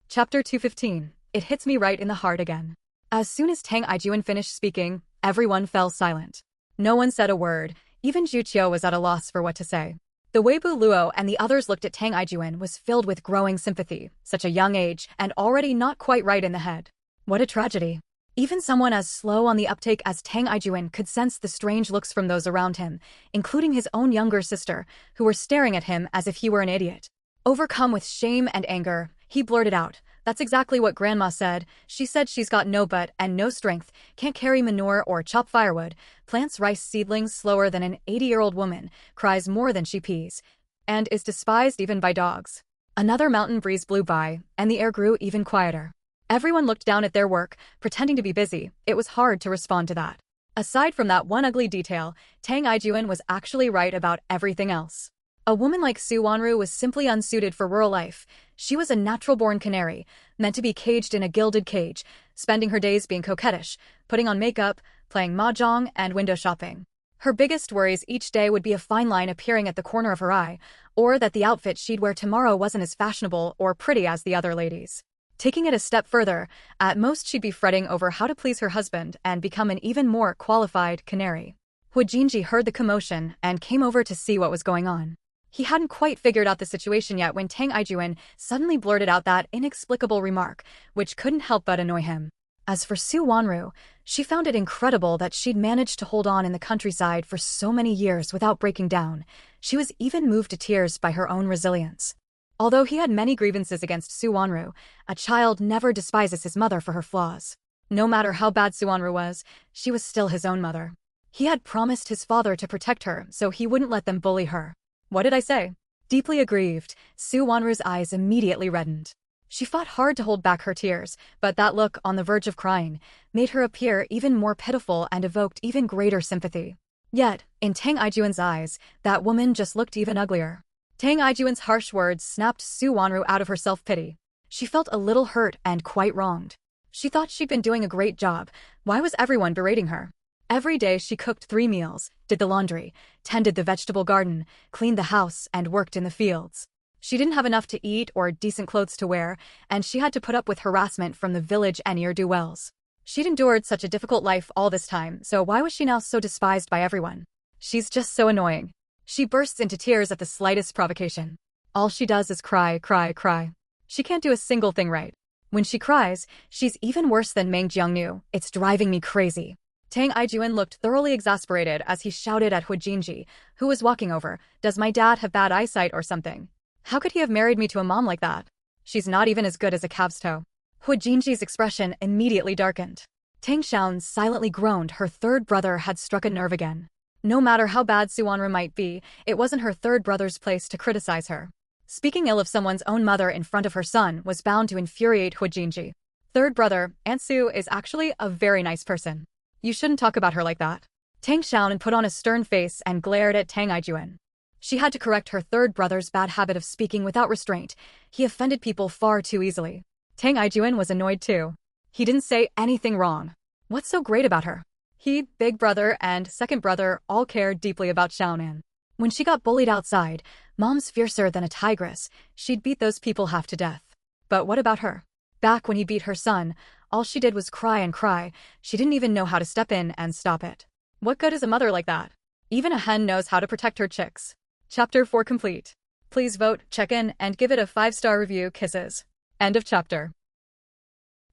Chapter 215. It hits me right in the heart again. As soon as Tang Aijuan finished speaking, everyone fell silent. No one said a word. Even Zhu Qiu was at a loss for what to say. The Weibu Luo and the others looked at Tang Aijuan was filled with growing sympathy. Such a young age, and already not quite right in the head. What a tragedy. Even someone as slow on the uptake as Tang Aijuan could sense the strange looks from those around him, including his own younger sister, who were staring at him as if he were an idiot. Overcome with shame and anger, he blurted out, "That's exactly what Grandma said. She said she's got no butt and no strength, can't carry manure or chop firewood, plants rice seedlings slower than an 80-year-old woman, cries more than she pees, and is despised even by dogs." Another mountain breeze blew by, and the air grew even quieter. Everyone looked down at their work, pretending to be busy. It was hard to respond to that. Aside from that one ugly detail, Tang Aijuan was actually right about everything else. A woman like Su Wanru was simply unsuited for rural life. She was a natural-born canary, meant to be caged in a gilded cage, spending her days being coquettish, putting on makeup, playing mahjong, and window shopping. Her biggest worries each day would be a fine line appearing at the corner of her eye, or that the outfit she'd wear tomorrow wasn't as fashionable or pretty as the other ladies. Taking it a step further, at most she'd be fretting over how to please her husband and become an even more qualified canary. Hu Jinji heard the commotion and came over to see what was going on. He hadn't quite figured out the situation yet when Tang Aijuan suddenly blurted out that inexplicable remark, which couldn't help but annoy him. As for Su Wanru, she found it incredible that she'd managed to hold on in the countryside for so many years without breaking down. She was even moved to tears by her own resilience. Although he had many grievances against Su Wanru, a child never despises his mother for her flaws. No matter how bad Su Wanru was, she was still his own mother. He had promised his father to protect her, so he wouldn't let them bully her. What did I say? Deeply aggrieved, Su Wanru's eyes immediately reddened. She fought hard to hold back her tears, but that look on the verge of crying made her appear even more pitiful and evoked even greater sympathy. Yet, in Tang Aijuan's eyes, that woman just looked even uglier. Tang Aijuan's harsh words snapped Su Wanru out of her self-pity. She felt a little hurt and quite wronged. She thought she'd been doing a great job. Why was everyone berating her? Every day she cooked 3 meals, did the laundry, tended the vegetable garden, cleaned the house, and worked in the fields. She didn't have enough to eat or decent clothes to wear, and she had to put up with harassment from the village and ne'er-do-wells. She'd endured such a difficult life all this time, so why was she now so despised by everyone? She's just so annoying. She bursts into tears at the slightest provocation. All she does is cry, cry, cry. She can't do a single thing right. When she cries, she's even worse than Meng Jiangnu. It's driving me crazy. Tang Aijuan looked thoroughly exasperated as he shouted at Hu Jinji, who was walking over. Does my dad have bad eyesight or something? How could he have married me to a mom like that? She's not even as good as a calf's toe. Hu Jinji's expression immediately darkened. Tang Xiaoan silently groaned. Her third brother had struck a nerve again. No matter how bad Su Wanru might be, it wasn't her third brother's place to criticize her. Speaking ill of someone's own mother in front of her son was bound to infuriate Hu Jinji. Third brother, Aunt Su is actually a very nice person. You shouldn't talk about her like that. Tang Xiaoan put on a stern face and glared at Tang Aijuan. She had to correct her third brother's bad habit of speaking without restraint. He offended people far too easily. Tang Aijuan was annoyed too. He didn't say anything wrong. What's so great about her? He, big brother, and second brother all cared deeply about Xiaonan. When she got bullied outside, Mom's fiercer than a tigress. She'd beat those people half to death. But what about her? Back when he beat her son, all she did was cry and cry. She didn't even know how to step in and stop it. What good is a mother like that? Even a hen knows how to protect her chicks. Chapter 4 complete. Please vote, check in, and give it a 5-star review. Kisses. End of chapter.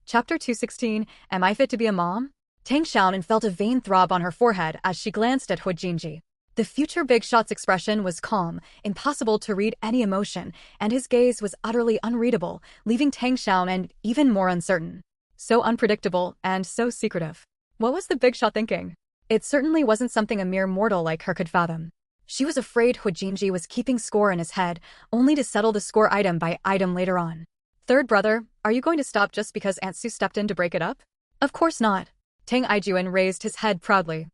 Chapter 216, Am I Fit to Be a Mom? Tang Xiaonan felt a vein throb on her forehead as she glanced at Hu Jinji. The future big shot's expression was calm, impossible to read any emotion, and his gaze was utterly unreadable, leaving Tang Xiaonan even more uncertain. So unpredictable and so secretive. What was the big shot thinking? It certainly wasn't something a mere mortal like her could fathom. She was afraid Hu Jinji was keeping score in his head, only to settle the score item by item later on. Third brother, are you going to stop just because Aunt Su stepped in to break it up? Of course not. Tang Aijuan raised his head proudly.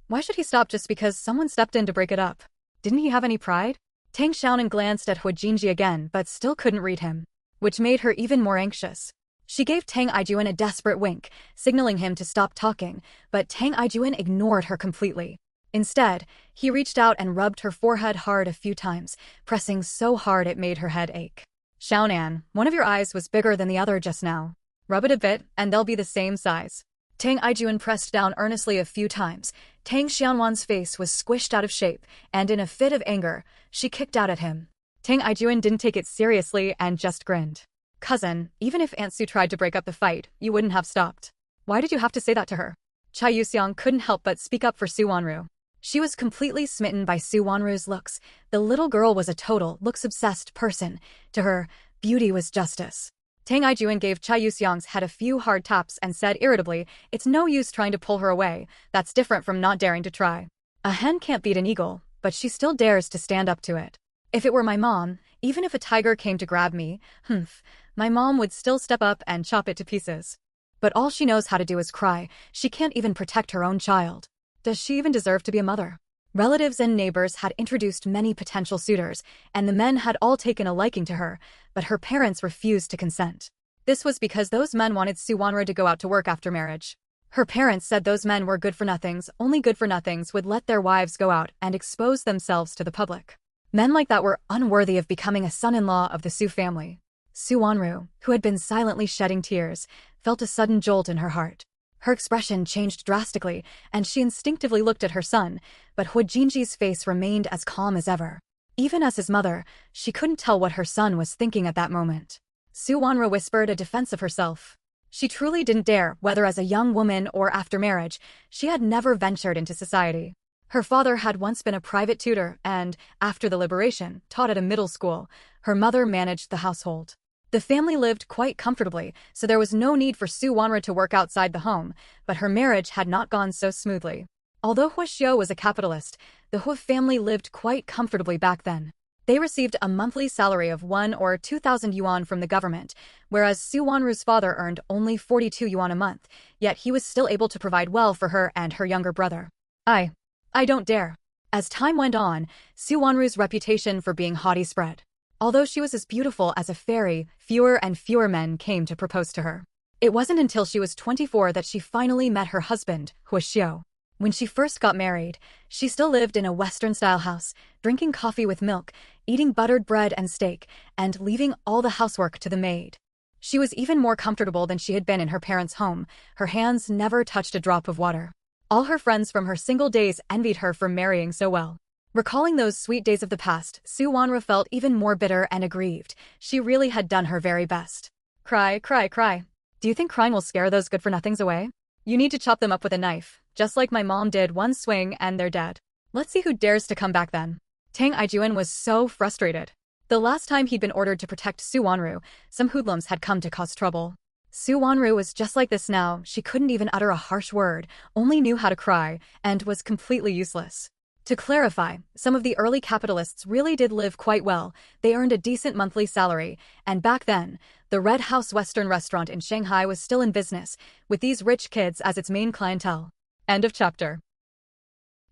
Why should he stop just because someone stepped in to break it up? Didn't he have any pride? Tang Xiaonan glanced at Hu Jinji again but still couldn't read him, which made her even more anxious. She gave Tang Aijuan a desperate wink, signaling him to stop talking, but Tang Aijuan ignored her completely. Instead, he reached out and rubbed her forehead hard a few times, pressing so hard it made her head ache. Xiaonan, one of your eyes was bigger than the other just now. Rub it a bit, and they'll be the same size. Tang Aijuan pressed down earnestly a few times. Tang Xianwan's face was squished out of shape, and in a fit of anger, she kicked out at him. Tang Aijuan didn't take it seriously and just grinned. Cousin, even if Aunt Su tried to break up the fight, you wouldn't have stopped. Why did you have to say that to her? Chai Yuxiang couldn't help but speak up for Su Wanru. She was completely smitten by Su Wanru's looks. The little girl was a total, looks-obsessed person. To her, beauty was justice. Tang Aijuan gave Chai Yuxiang's head a few hard taps and said irritably, It's no use trying to pull her away. That's different from not daring to try. A hen can't beat an eagle, but she still dares to stand up to it. If it were my mom, even if a tiger came to grab me, my mom would still step up and chop it to pieces. But all she knows how to do is cry. She can't even protect her own child. Does she even deserve to be a mother? Relatives and neighbors had introduced many potential suitors, and the men had all taken a liking to her, but her parents refused to consent. This was because those men wanted Su Wanru to go out to work after marriage. Her parents said those men were good-for-nothings, only good-for-nothings would let their wives go out and expose themselves to the public. Men like that were unworthy of becoming a son-in-law of the Su family. Su Wanru, who had been silently shedding tears, felt a sudden jolt in her heart. Her expression changed drastically, and she instinctively looked at her son, but Hu Jinji's face remained as calm as ever. Even as his mother, she couldn't tell what her son was thinking at that moment. Su Wanru whispered a defense of herself. She truly didn't dare, whether as a young woman or after marriage. She had never ventured into society. Her father had once been a private tutor and, after the liberation, taught at a middle school. Her mother managed the household. The family lived quite comfortably, so there was no need for Su Wanru to work outside the home, but her marriage had not gone so smoothly. Although Hu Xiu was a capitalist, the Hu family lived quite comfortably back then. They received a monthly salary of 1 or 2,000 yuan from the government, whereas Su Wanru's father earned only 42 yuan a month, yet he was still able to provide well for her and her younger brother. I don't dare. As time went on, Su Wanru's reputation for being haughty spread. Although she was as beautiful as a fairy, fewer and fewer men came to propose to her. It wasn't until she was 24 that she finally met her husband, Hu Xiu. When she first got married, she still lived in a Western-style house, drinking coffee with milk, eating buttered bread and steak, and leaving all the housework to the maid. She was even more comfortable than she had been in her parents' home. Her hands never touched a drop of water. All her friends from her single days envied her for marrying so well. Recalling those sweet days of the past, Su Wanru felt even more bitter and aggrieved. She really had done her very best. Cry, cry, cry. Do you think crying will scare those good-for-nothings away? You need to chop them up with a knife, just like my mom did. One swing and they're dead. Let's see who dares to come back then. Tang Aijuan was so frustrated. The last time he'd been ordered to protect Su Wanru, some hoodlums had come to cause trouble. Su Wanru was just like this now. She couldn't even utter a harsh word, only knew how to cry, and was completely useless. To clarify, some of the early capitalists really did live quite well. They earned a decent monthly salary, and back then, the Red House Western restaurant in Shanghai was still in business, with these rich kids as its main clientele. End of chapter.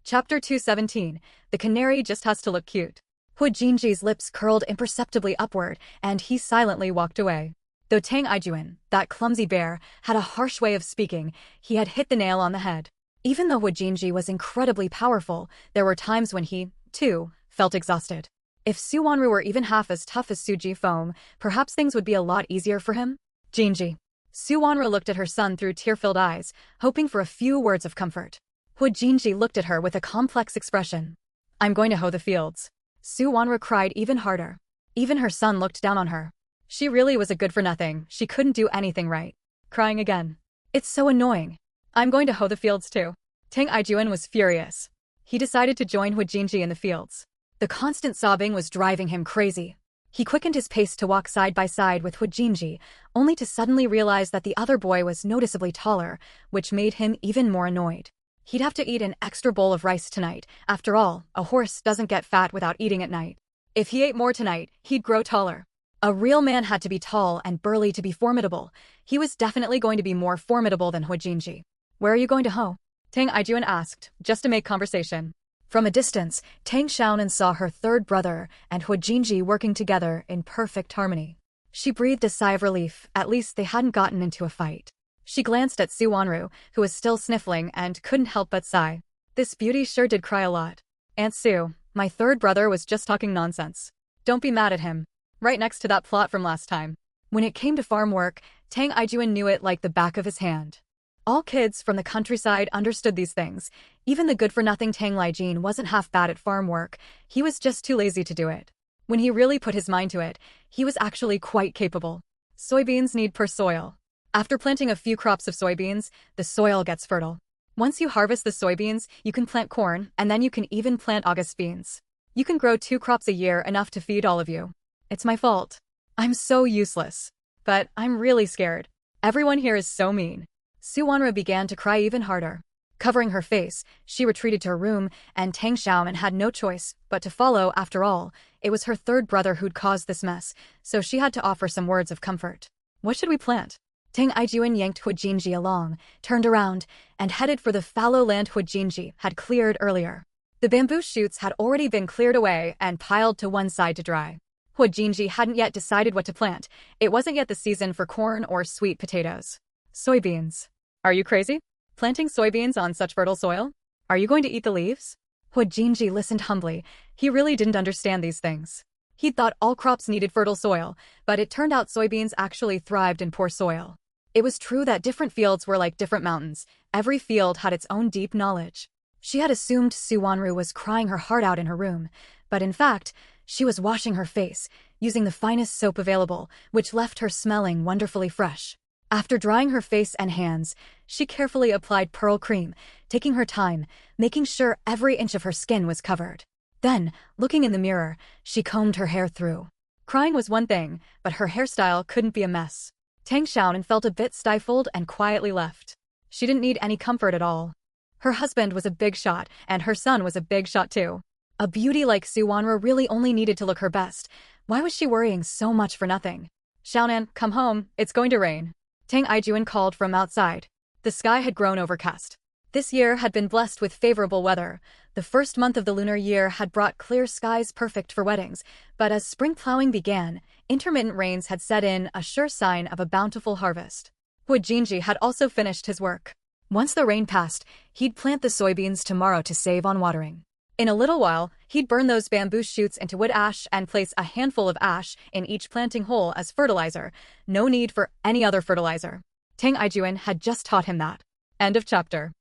Chapter 217. The canary just has to look cute. Hu Jinji's lips curled imperceptibly upward, and he silently walked away. Though Tang Aijuan, that clumsy bear, had a harsh way of speaking, he had hit the nail on the head. Even though Hu Jinji was incredibly powerful, there were times when he, too, felt exhausted. If Su Wanru were even half as tough as Su Ji Foam, perhaps things would be a lot easier for him. Jinji. Su Wanru looked at her son through tear-filled eyes, hoping for a few words of comfort. Hu Jinji looked at her with a complex expression. I'm going to hoe the fields. Su Wanru cried even harder. Even her son looked down on her. She really was a good-for-nothing. She couldn't do anything right. Crying again. It's so annoying. I'm going to hoe the fields too. Tang Aijuan was furious. He decided to join Hu Jinji in the fields. The constant sobbing was driving him crazy. He quickened his pace to walk side by side with Hu Jinji, only to suddenly realize that the other boy was noticeably taller, which made him even more annoyed. He'd have to eat an extra bowl of rice tonight. After all, a horse doesn't get fat without eating at night. If he ate more tonight, he'd grow taller. A real man had to be tall and burly to be formidable. He was definitely going to be more formidable than Hu Jinji. Where are you going to hoe? Tang Aijuan asked, just to make conversation. From a distance, Tang Xiaonan saw her third brother and Hu Jinji working together in perfect harmony. She breathed a sigh of relief. At least they hadn't gotten into a fight. She glanced at Su Wanru, who was still sniffling and couldn't help but sigh. This beauty sure did cry a lot. Aunt Su, my third brother was just talking nonsense. Don't be mad at him. Right next to that plot from last time. When it came to farm work, Tang Aijuan knew it like the back of his hand. All kids from the countryside understood these things. Even the good-for-nothing Tang Liejin wasn't half bad at farm work. He was just too lazy to do it. When he really put his mind to it, he was actually quite capable. Soybeans need poor soil. After planting a few crops of soybeans, the soil gets fertile. Once you harvest the soybeans, you can plant corn, and then you can even plant August beans. You can grow 2 crops a year, enough to feed all of you. It's my fault. I'm so useless. But I'm really scared. Everyone here is so mean. Su Wanru began to cry even harder. Covering her face, she retreated to her room, and Tang Xiaoman had no choice but to follow. After all, it was her third brother who'd caused this mess, so she had to offer some words of comfort. What should we plant? Tang Aijuan yanked Hu Jinji along, turned around, and headed for the fallow land Hu Jinji had cleared earlier. The bamboo shoots had already been cleared away and piled to one side to dry. Hu Jinji hadn't yet decided what to plant. It wasn't yet the season for corn or sweet potatoes. Soybeans. Are you crazy? Planting soybeans on such fertile soil? Are you going to eat the leaves? Hu Jinji listened humbly. He really didn't understand these things. He'd thought all crops needed fertile soil, but it turned out soybeans actually thrived in poor soil. It was true that different fields were like different mountains. Every field had its own deep knowledge. She had assumed Su Wanru was crying her heart out in her room, but in fact, she was washing her face, using the finest soap available, which left her smelling wonderfully fresh. After drying her face and hands, she carefully applied pearl cream, taking her time, making sure every inch of her skin was covered. Then, looking in the mirror, she combed her hair through. Crying was one thing, but her hairstyle couldn't be a mess. Tang Xiaonan felt a bit stifled and quietly left. She didn't need any comfort at all. Her husband was a big shot, and her son was a big shot too. A beauty like Suwanra really only needed to look her best. Why was she worrying so much for nothing? Xiaonan, come home, it's going to rain. Tang Aijuan called from outside. The sky had grown overcast. This year had been blessed with favorable weather. The first month of the lunar year had brought clear skies perfect for weddings, but as spring plowing began, intermittent rains had set in, a sure sign of a bountiful harvest. Hu Jinji had also finished his work. Once the rain passed, he'd plant the soybeans tomorrow to save on watering. In a little while, he'd burn those bamboo shoots into wood ash and place a handful of ash in each planting hole as fertilizer. No need for any other fertilizer. Tang Aijuan had just taught him that. End of chapter.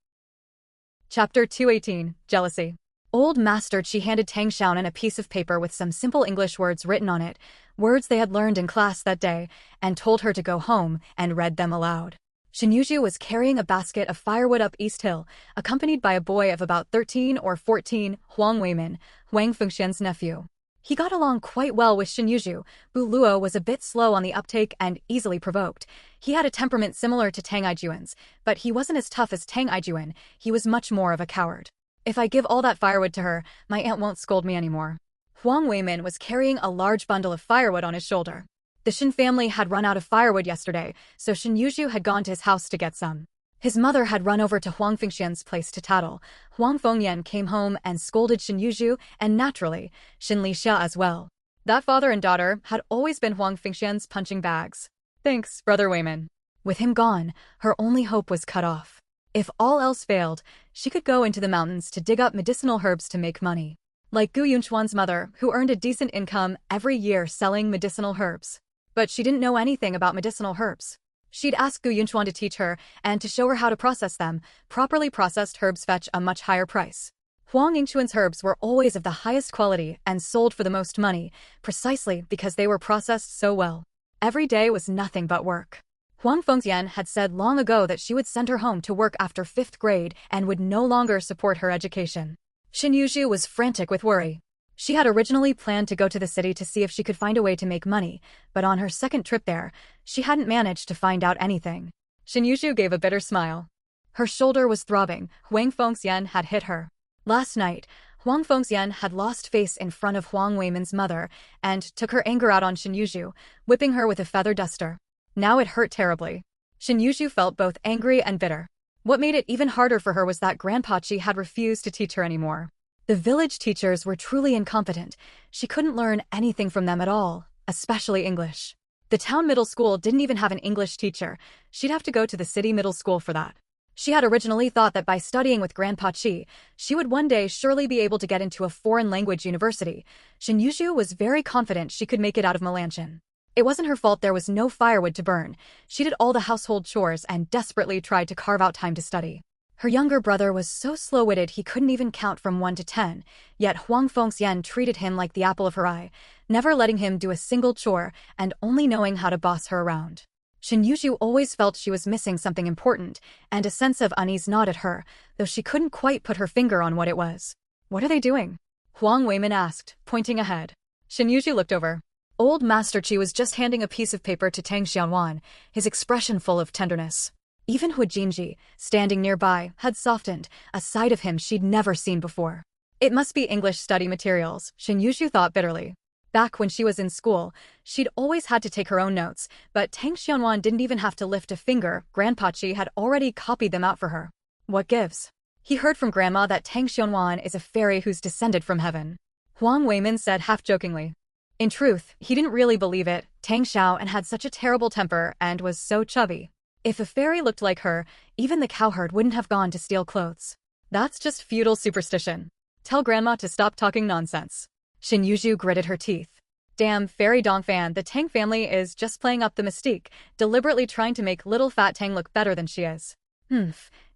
Chapter 218, Jealousy. Old Master Qi handed Tang Xiaonan a piece of paper with some simple English words written on it, words they had learned in class that day, and told her to go home and read them aloud. Shen Yuzhu was carrying a basket of firewood up East Hill, accompanied by a boy of about 13 or 14, Huang Weimin, Huang Fengxian's nephew. He got along quite well with Shen Yuzhu. Bu Luo was a bit slow on the uptake and easily provoked. He had a temperament similar to Tang Aijuan's, but he wasn't as tough as Tang Aijuan. He was much more of a coward. If I give all that firewood to her, my aunt won't scold me anymore. Huang Weimin was carrying a large bundle of firewood on his shoulder. The Shen family had run out of firewood yesterday, so Shen Yuzhu had gone to his house to get some. His mother had run over to Huang Fengxian's place to tattle. Huang Fengyan came home and scolded Shen Yuzhu, and naturally, Shen Lixia as well. That father and daughter had always been Huang Fengxian's punching bags. Thanks, Brother Weimin. With him gone, her only hope was cut off. If all else failed, she could go into the mountains to dig up medicinal herbs to make money. Like Gu Yunchuan's mother, who earned a decent income every year selling medicinal herbs. But she didn't know anything about medicinal herbs. She'd asked Gu Yunchuan to teach her and to show her how to process them. Properly processed herbs fetch a much higher price. Huang Yingchuan's herbs were always of the highest quality and sold for the most money, precisely because they were processed so well. Every day was nothing but work. Huang Fengxian had said long ago that she would send her home to work after 5th grade and would no longer support her education. Shen Yuzhu was frantic with worry. She had originally planned to go to the city to see if she could find a way to make money, but on her second trip there, she hadn't managed to find out anything. Shen Yuzhu gave a bitter smile. Her shoulder was throbbing. Huang Fengxian had hit her. Last night, Huang Fengxian had lost face in front of Huang Weimin's mother and took her anger out on Shen Yuzhu, whipping her with a feather duster. Now it hurt terribly. Shen Yuzhu felt both angry and bitter. What made it even harder for her was that Grandpa Qi had refused to teach her anymore. The village teachers were truly incompetent. She couldn't learn anything from them at all, especially English. The town middle school didn't even have an English teacher. She'd have to go to the city middle school for that. She had originally thought that by studying with Grandpa Qi, she would one day surely be able to get into a foreign language university. Shen Yuzhu was very confident she could make it out of Melanchon. It wasn't her fault there was no firewood to burn. She did all the household chores and desperately tried to carve out time to study. Her younger brother was so slow-witted he couldn't even count from 1 to 10, yet Huang Fengxian treated him like the apple of her eye, never letting him do a single chore and only knowing how to boss her around. Shen Yuzhu always felt she was missing something important, and a sense of unease gnawed at her, though she couldn't quite put her finger on what it was. What are they doing? Huang Weimin asked, pointing ahead. Shen Yuzhu looked over. Old Master Qi was just handing a piece of paper to Tang Xiaonan, his expression full of tenderness. Even Hu Jinji, standing nearby, had softened, a side of him she'd never seen before. It must be English study materials, Shen Yuzhu thought bitterly. Back when she was in school, she'd always had to take her own notes, but Tang Xiaonan didn't even have to lift a finger. Grandpa Qi had already copied them out for her. What gives? He heard from Grandma that Tang Xiaonan is a fairy who's descended from heaven. Huang Weimin said half-jokingly. In truth, he didn't really believe it. Tang Xiaonan had such a terrible temper and was so chubby. If a fairy looked like her, even the cowherd wouldn't have gone to steal clothes. That's just feudal superstition. Tell Grandma to stop talking nonsense. Shen Yuzhu gritted her teeth. Damn, Fairy Dongfan, the Tang family is just playing up the mystique, deliberately trying to make little fat Tang look better than she is.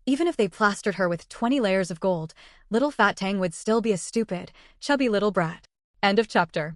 Even if they plastered her with 20 layers of gold, little fat Tang would still be a stupid, chubby little brat. End of chapter.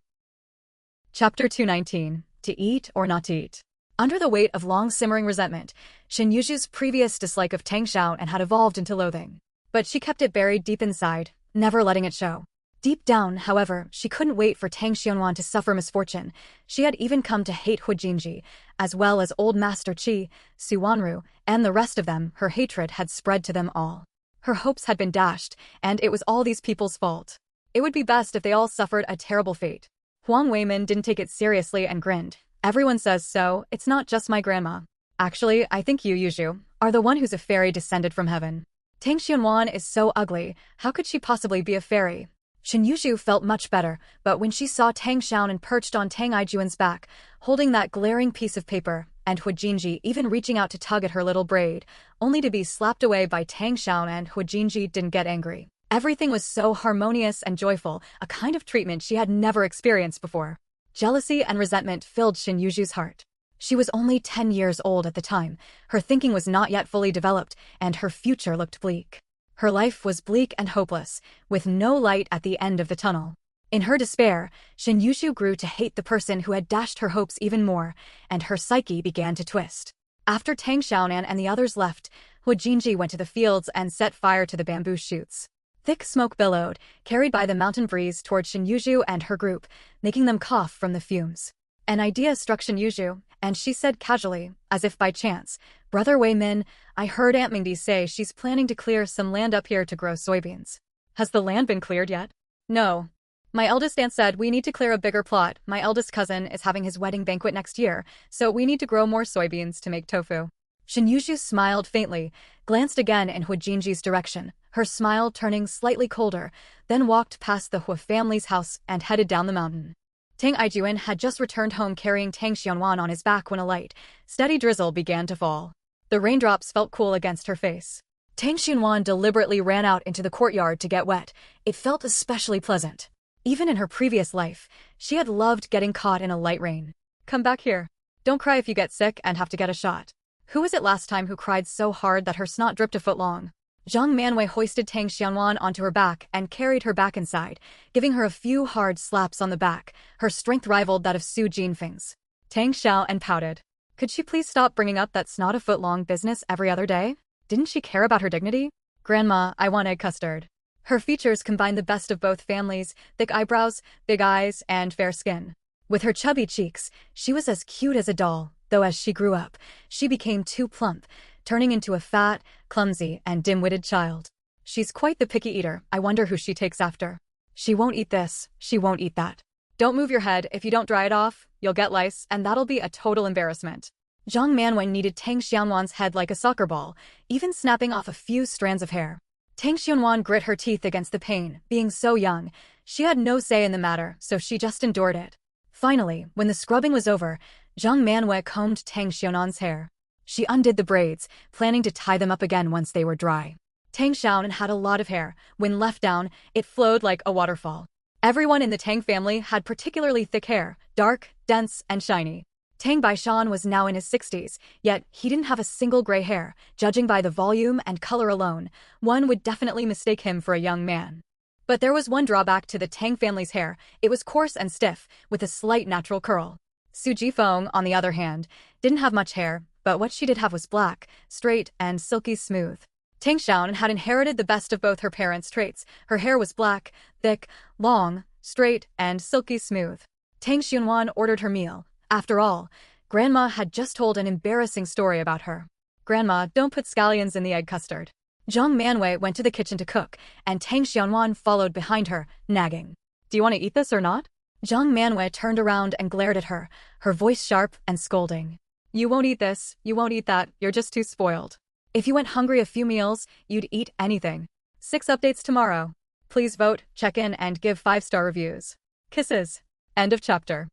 Chapter 219. To eat or not to eat. Under the weight of long-simmering resentment, Shen Yuzhu's previous dislike of Tang Xiaonan had evolved into loathing. But she kept it buried deep inside, never letting it show. Deep down, however, she couldn't wait for Tang Xiaonan to suffer misfortune. She had even come to hate Hu Jinji, as well as Old Master Qi, Suwanru, and the rest of them. Her hatred had spread to them all. Her hopes had been dashed, and it was all these people's fault. It would be best if they all suffered a terrible fate. Huang Weimin didn't take it seriously and grinned. Everyone says so, it's not just my grandma. Actually, I think you, Yuzhu, are the one who's a fairy descended from heaven. Tang Xianwan is so ugly, how could she possibly be a fairy? Shen Yuzhu felt much better, but when she saw Tang Xiaonan perched on Tang Aijuan's back, holding that glaring piece of paper, and Hu Jinji even reaching out to tug at her little braid, only to be slapped away by Tang Xiaonan, Hu Jinji didn't get angry. Everything was so harmonious and joyful, a kind of treatment she had never experienced before. Jealousy and resentment filled Shen Yuzhu's heart. She was only 10 years old at the time, her thinking was not yet fully developed, and her future looked bleak. Her life was bleak and hopeless, with no light at the end of the tunnel. In her despair, Shen Yuzhu grew to hate the person who had dashed her hopes even more, and her psyche began to twist. After Tang Xiaonan and the others left, Hu Jinji went to the fields and set fire to the bamboo shoots. Thick smoke billowed, carried by the mountain breeze toward Shen Yuzhu and her group, making them cough from the fumes. An idea struck Shen Yuzhu, and she said casually, as if by chance, "Brother Wei Min, I heard Aunt Mingdi say she's planning to clear some land up here to grow soybeans. Has the land been cleared yet?" "No. My eldest aunt said we need to clear a bigger plot. My eldest cousin is having his wedding banquet next year, so we need to grow more soybeans to make tofu." Shen Yuzhu smiled faintly, glanced again in Hu Jinji's direction, her smile turning slightly colder, then walked past the Hu family's house and headed down the mountain. Tang Aijuan had just returned home carrying Tang Xianwan on his back when a light, steady drizzle began to fall. The raindrops felt cool against her face. Tang Xianwan deliberately ran out into the courtyard to get wet. It felt especially pleasant. Even in her previous life, she had loved getting caught in a light rain. "Come back here. Don't cry if you get sick and have to get a shot." Who was it last time who cried so hard that her snot dripped a foot long? Zhang Manwei hoisted Tang Xianwan onto her back and carried her back inside, giving her a few hard slaps on the back. Her strength rivaled that of Su Jinfeng's. Tang Xiao and pouted. Could she please stop bringing up that snot-a-foot-long business every other day? Didn't she care about her dignity? "Grandma, I want egg custard." Her features combined the best of both families, thick eyebrows, big eyes, and fair skin. With her chubby cheeks, she was as cute as a doll, though as she grew up, she became too plump, turning into a fat, clumsy, and dim-witted child. She's quite the picky eater. I wonder who she takes after. She won't eat this, she won't eat that. Don't move your head. If you don't dry it off, you'll get lice, and that'll be a total embarrassment. Zhang Manwen kneaded Tang Xianwan's head like a soccer ball, even snapping off a few strands of hair. Tang Xianwan grit her teeth against the pain. Being so young, she had no say in the matter, so she just endured it. Finally, when the scrubbing was over, Zhang Manwei combed Tang Xianwan's hair. She undid the braids, planning to tie them up again once they were dry. Tang Xiaonan had a lot of hair. When left down, it flowed like a waterfall. Everyone in the Tang family had particularly thick hair, dark, dense, and shiny. Tang Baishan was now in his 60s, yet he didn't have a single gray hair. Judging by the volume and color alone, one would definitely mistake him for a young man. But there was one drawback to the Tang family's hair. It was coarse and stiff, with a slight natural curl. Su Jifeng, on the other hand, didn't have much hair, but what she did have was black, straight, and silky smooth. Tang Xiaonan had inherited the best of both her parents' traits. Her hair was black, thick, long, straight, and silky smooth. Tang Xianwan ordered her meal. After all, Grandma had just told an embarrassing story about her. "Grandma, don't put scallions in the egg custard." Zhang Manwei went to the kitchen to cook, and Tang Xianwan followed behind her, nagging. "Do you want to eat this or not?" Zhang Manwei turned around and glared at her, her voice sharp and scolding. "You won't eat this, you won't eat that, you're just too spoiled. If you went hungry a few meals, you'd eat anything. 6 updates tomorrow. Please vote, check in, and give 5-star reviews. Kisses." End of chapter.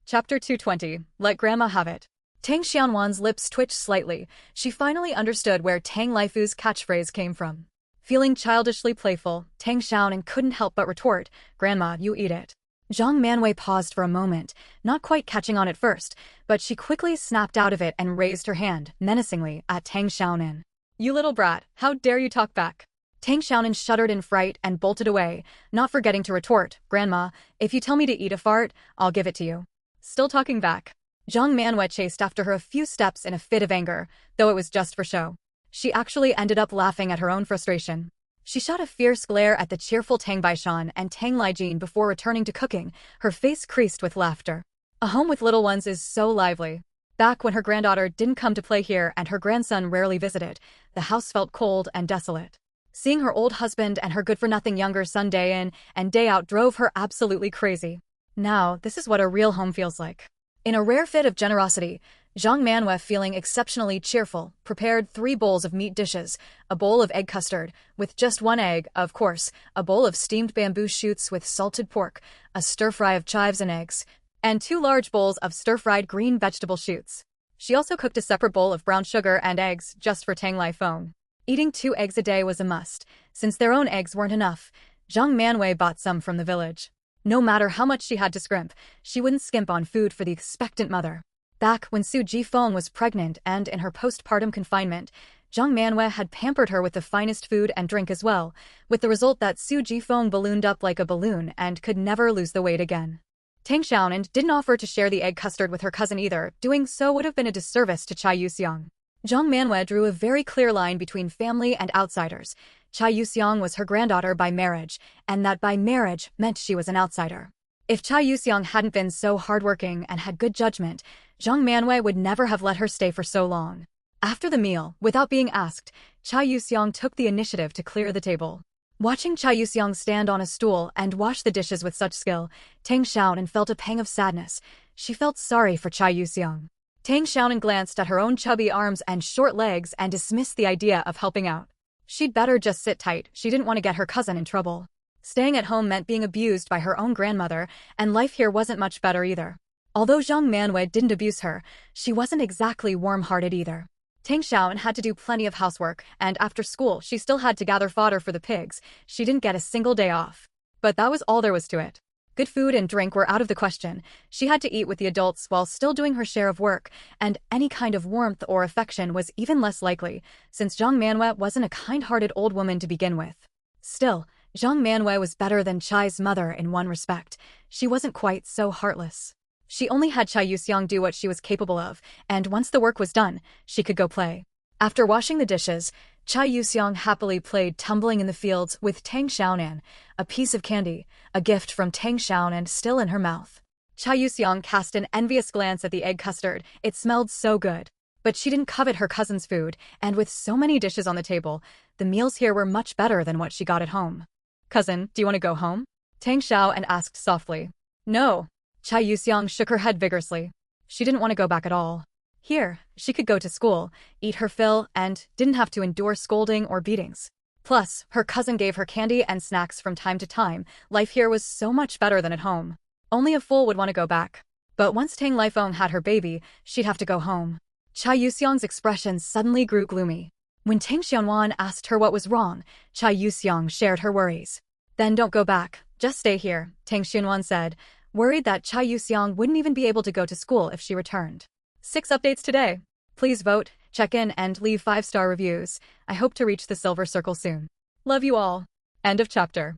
Chapter 220, Let Grandma Have It. Tang Xianwan's lips twitched slightly. She finally understood where Tang Laifu's catchphrase came from. Feeling childishly playful, Tang Xiaonan couldn't help but retort, "Grandma, you eat it." Zhang Manwei paused for a moment, not quite catching on at first, but she quickly snapped out of it and raised her hand, menacingly, at Tang Xiaonan. "You little brat, how dare you talk back?" Tang Xiaonan shuddered in fright and bolted away, not forgetting to retort, "Grandma, if you tell me to eat a fart, I'll give it to you." Still talking back. Zhang Manwei chased after her a few steps in a fit of anger, though it was just for show. She actually ended up laughing at her own frustration. She shot a fierce glare at the cheerful Tang Baishan and Tang Laijin before returning to cooking, her face creased with laughter. A home with little ones is so lively. Back when her granddaughter didn't come to play here and her grandson rarely visited, the house felt cold and desolate. Seeing her old husband and her good-for-nothing younger son day in and day out drove her absolutely crazy. Now, this is what a real home feels like. In a rare fit of generosity, Zhang Manhwa, feeling exceptionally cheerful, prepared 3 bowls of meat dishes, a bowl of egg custard, with just 1 egg, of course, a bowl of steamed bamboo shoots with salted pork, a stir-fry of chives and eggs, and 2 large bowls of stir-fried green vegetable shoots. She also cooked a separate bowl of brown sugar and eggs just for Tang Lai Feng. Eating 2 eggs a day was a must. Since their own eggs weren't enough, Zhang Manwei bought some from the village. No matter how much she had to scrimp, she wouldn't skimp on food for the expectant mother. Back when Su Jifeng was pregnant and in her postpartum confinement, Zhang Manwei had pampered her with the finest food and drink as well, with the result that Su Jifeng ballooned up like a balloon and could never lose the weight again. Tang Xiaonan didn't offer to share the egg custard with her cousin either. Doing so would have been a disservice to Chai Yuxiang. Zhang Manwei drew a very clear line between family and outsiders. Chai Yuxiang was her granddaughter by marriage, and that by marriage meant she was an outsider. If Chai Yuxiang hadn't been so hardworking and had good judgment, Zhang Manwei would never have let her stay for so long. After the meal, without being asked, Chai Yuxiang took the initiative to clear the table. Watching Chai Yuxiang stand on a stool and wash the dishes with such skill, Tang Xiaonan felt a pang of sadness. She felt sorry for Chai Yuxiang. Tang Xiaonan glanced at her own chubby arms and short legs and dismissed the idea of helping out. She'd better just sit tight. She didn't want to get her cousin in trouble. Staying at home meant being abused by her own grandmother, and life here wasn't much better either. Although Zhang Manwei didn't abuse her, she wasn't exactly warm-hearted either. Tang Xiaonan had to do plenty of housework, and after school she still had to gather fodder for the pigs. She didn't get a single day off. But that was all there was to it. Good food and drink were out of the question. She had to eat with the adults while still doing her share of work, and any kind of warmth or affection was even less likely, since Zhang Manwei wasn't a kind-hearted old woman to begin with. Still, Zhang Manwei was better than Chai's mother in one respect. She wasn't quite so heartless. She only had Chai Yuxiang do what she was capable of, and once the work was done, she could go play. After washing the dishes, Chai Yuxiang happily played tumbling in the fields with Tang Xiaonan, a piece of candy, a gift from Tang Xiaonan still in her mouth. Chai Yuxiang cast an envious glance at the egg custard. It smelled so good. But she didn't covet her cousin's food, and with so many dishes on the table, the meals here were much better than what she got at home. "Cousin, do you want to go home?" Tang Xiaonan asked softly. "No." Chai Yuxiang shook her head vigorously. She didn't want to go back at all. Here, she could go to school, eat her fill, and didn't have to endure scolding or beatings. Plus, her cousin gave her candy and snacks from time to time. Life here was so much better than at home. Only a fool would want to go back. But once Tang Laifeng had her baby, she'd have to go home. Chai Yuxiang's expression suddenly grew gloomy. When Tang Xianwan asked her what was wrong, Chai Yuxiang shared her worries. "Then don't go back. Just stay here," Tang Xianwan said, worried that Chai Yuxiang wouldn't even be able to go to school if she returned. 6 updates today. Please vote, check in, and leave 5-star reviews. I hope to reach the silver circle soon. Love you all. End of chapter.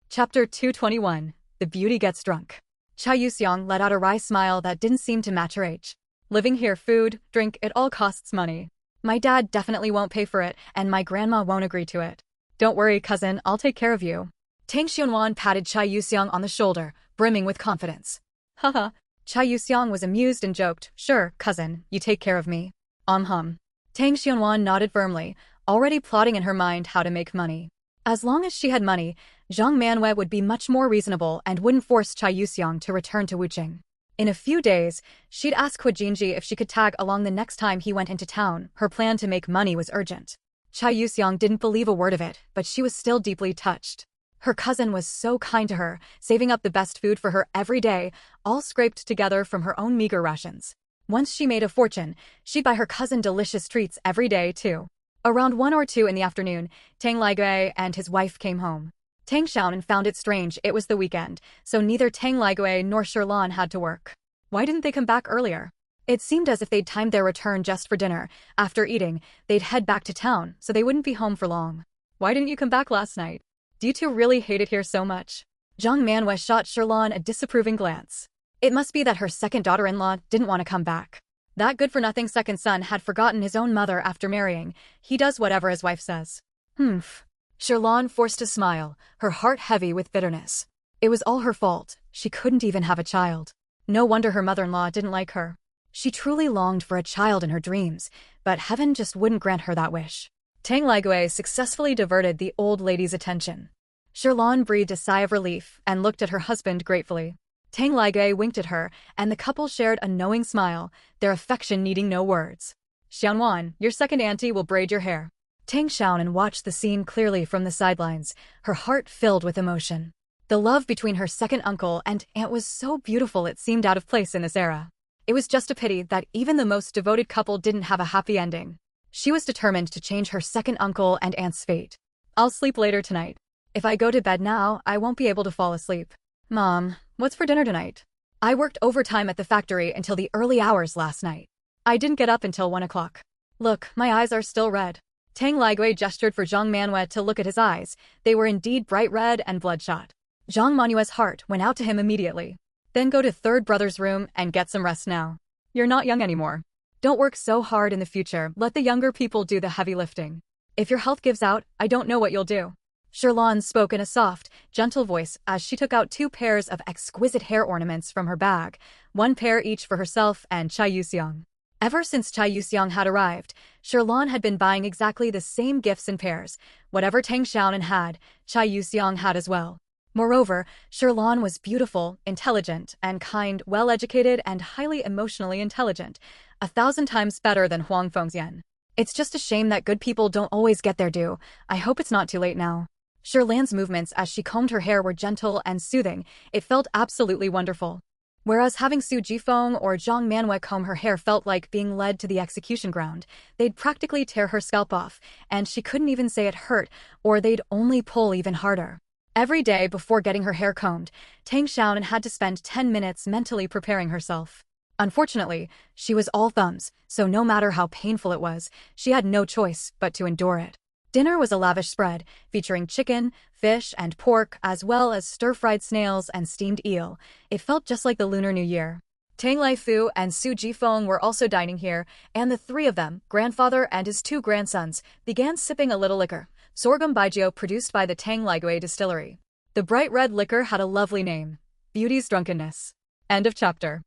Chapter 221. The Beauty Gets Drunk. Chai Yuxiang let out a wry smile that didn't seem to match her age. "Living here, food, drink, it all costs money. My dad definitely won't pay for it, and my grandma won't agree to it. Don't worry, cousin, I'll take care of you." Tang Xianwan patted Chai Yuxiang on the shoulder, brimming with confidence. "Haha." Chai Yuxiang was amused and joked, "Sure, cousin, you take care of me." Hum. Tang Xianwan nodded firmly, already plotting in her mind how to make money. As long as she had money, Zhang Manwei would be much more reasonable and wouldn't force Chai Yuxiang to return to Wuqing. In a few days, she'd ask Hu Jinji if she could tag along the next time he went into town. Her plan to make money was urgent. Chai Yuxiang didn't believe a word of it, but she was still deeply touched. Her cousin was so kind to her, saving up the best food for her every day, all scraped together from her own meager rations. Once she made a fortune, she'd buy her cousin delicious treats every day, too. Around 1 or 2 in the afternoon, Tang Laigui and his wife came home. Tang Xiaonan found it strange it was the weekend, so neither Tang Laigui nor Sherlan had to work. Why didn't they come back earlier? It seemed as if they'd timed their return just for dinner. After eating, they'd head back to town, so they wouldn't be home for long. "Why didn't you come back last night? Do you two really hate it here so much?" Zhang Manwei shot Sherlan a disapproving glance. It must be that her second daughter-in-law didn't want to come back. That good-for-nothing second son had forgotten his own mother after marrying. He does whatever his wife says. Humph. Sherlan forced a smile, her heart heavy with bitterness. It was all her fault. She couldn't even have a child. No wonder her mother-in-law didn't like her. She truly longed for a child in her dreams, but heaven just wouldn't grant her that wish. Tang Ligui successfully diverted the old lady's attention. Sherlon breathed a sigh of relief and looked at her husband gratefully. Tang Ligui winked at her, and the couple shared a knowing smile, their affection needing no words. Xianwan, your second auntie will braid your hair. Tang Xiaonan watched the scene clearly from the sidelines, her heart filled with emotion. The love between her second uncle and aunt was so beautiful it seemed out of place in this era. It was just a pity that even the most devoted couple didn't have a happy ending. She was determined to change her second uncle and aunt's fate. I'll sleep later tonight. If I go to bed now, I won't be able to fall asleep. Mom, what's for dinner tonight? I worked overtime at the factory until the early hours last night. I didn't get up until 1 o'clock. Look, my eyes are still red. Tang Ligui gestured for Zhang Manhwa to look at his eyes. They were indeed bright red and bloodshot. Zhang Manhua's heart went out to him immediately. Then go to third brother's room and get some rest now. You're not young anymore. Don't work so hard in the future, let the younger people do the heavy lifting. If your health gives out, I don't know what you'll do. Sherlon spoke in a soft, gentle voice as she took out 2 pairs of exquisite hair ornaments from her bag, 1 pair each for herself and Chai Yuxiang. Ever since Chai Yuxiang had arrived, Sherlon had been buying exactly the same gifts in pairs. Whatever Tang Xiaonan had, Chai Yuxiang had as well. Moreover, Sherlon was beautiful, intelligent, and kind, well-educated, and highly emotionally intelligent, 1,000 times better than Huang Fengxian. It's just a shame that good people don't always get their due. I hope it's not too late now. Sherlan's movements as she combed her hair were gentle and soothing. It felt absolutely wonderful. Whereas having Su Jifeng or Zhang Manhua comb her hair felt like being led to the execution ground. They'd practically tear her scalp off, and she couldn't even say it hurt, or they'd only pull even harder. Every day before getting her hair combed, Tang Xiaonan had to spend 10 minutes mentally preparing herself. Unfortunately, she was all thumbs, so no matter how painful it was, she had no choice but to endure it. Dinner was a lavish spread, featuring chicken, fish, and pork, as well as stir-fried snails and steamed eel. It felt just like the Lunar New Year. Tang Laifu and Su Jifeng were also dining here, and the 3 of them, grandfather and his 2 grandsons, began sipping a little liquor, sorghum baijiu produced by the Tang Ligui distillery. The bright red liquor had a lovely name, Beauty's Drunkenness. End of chapter.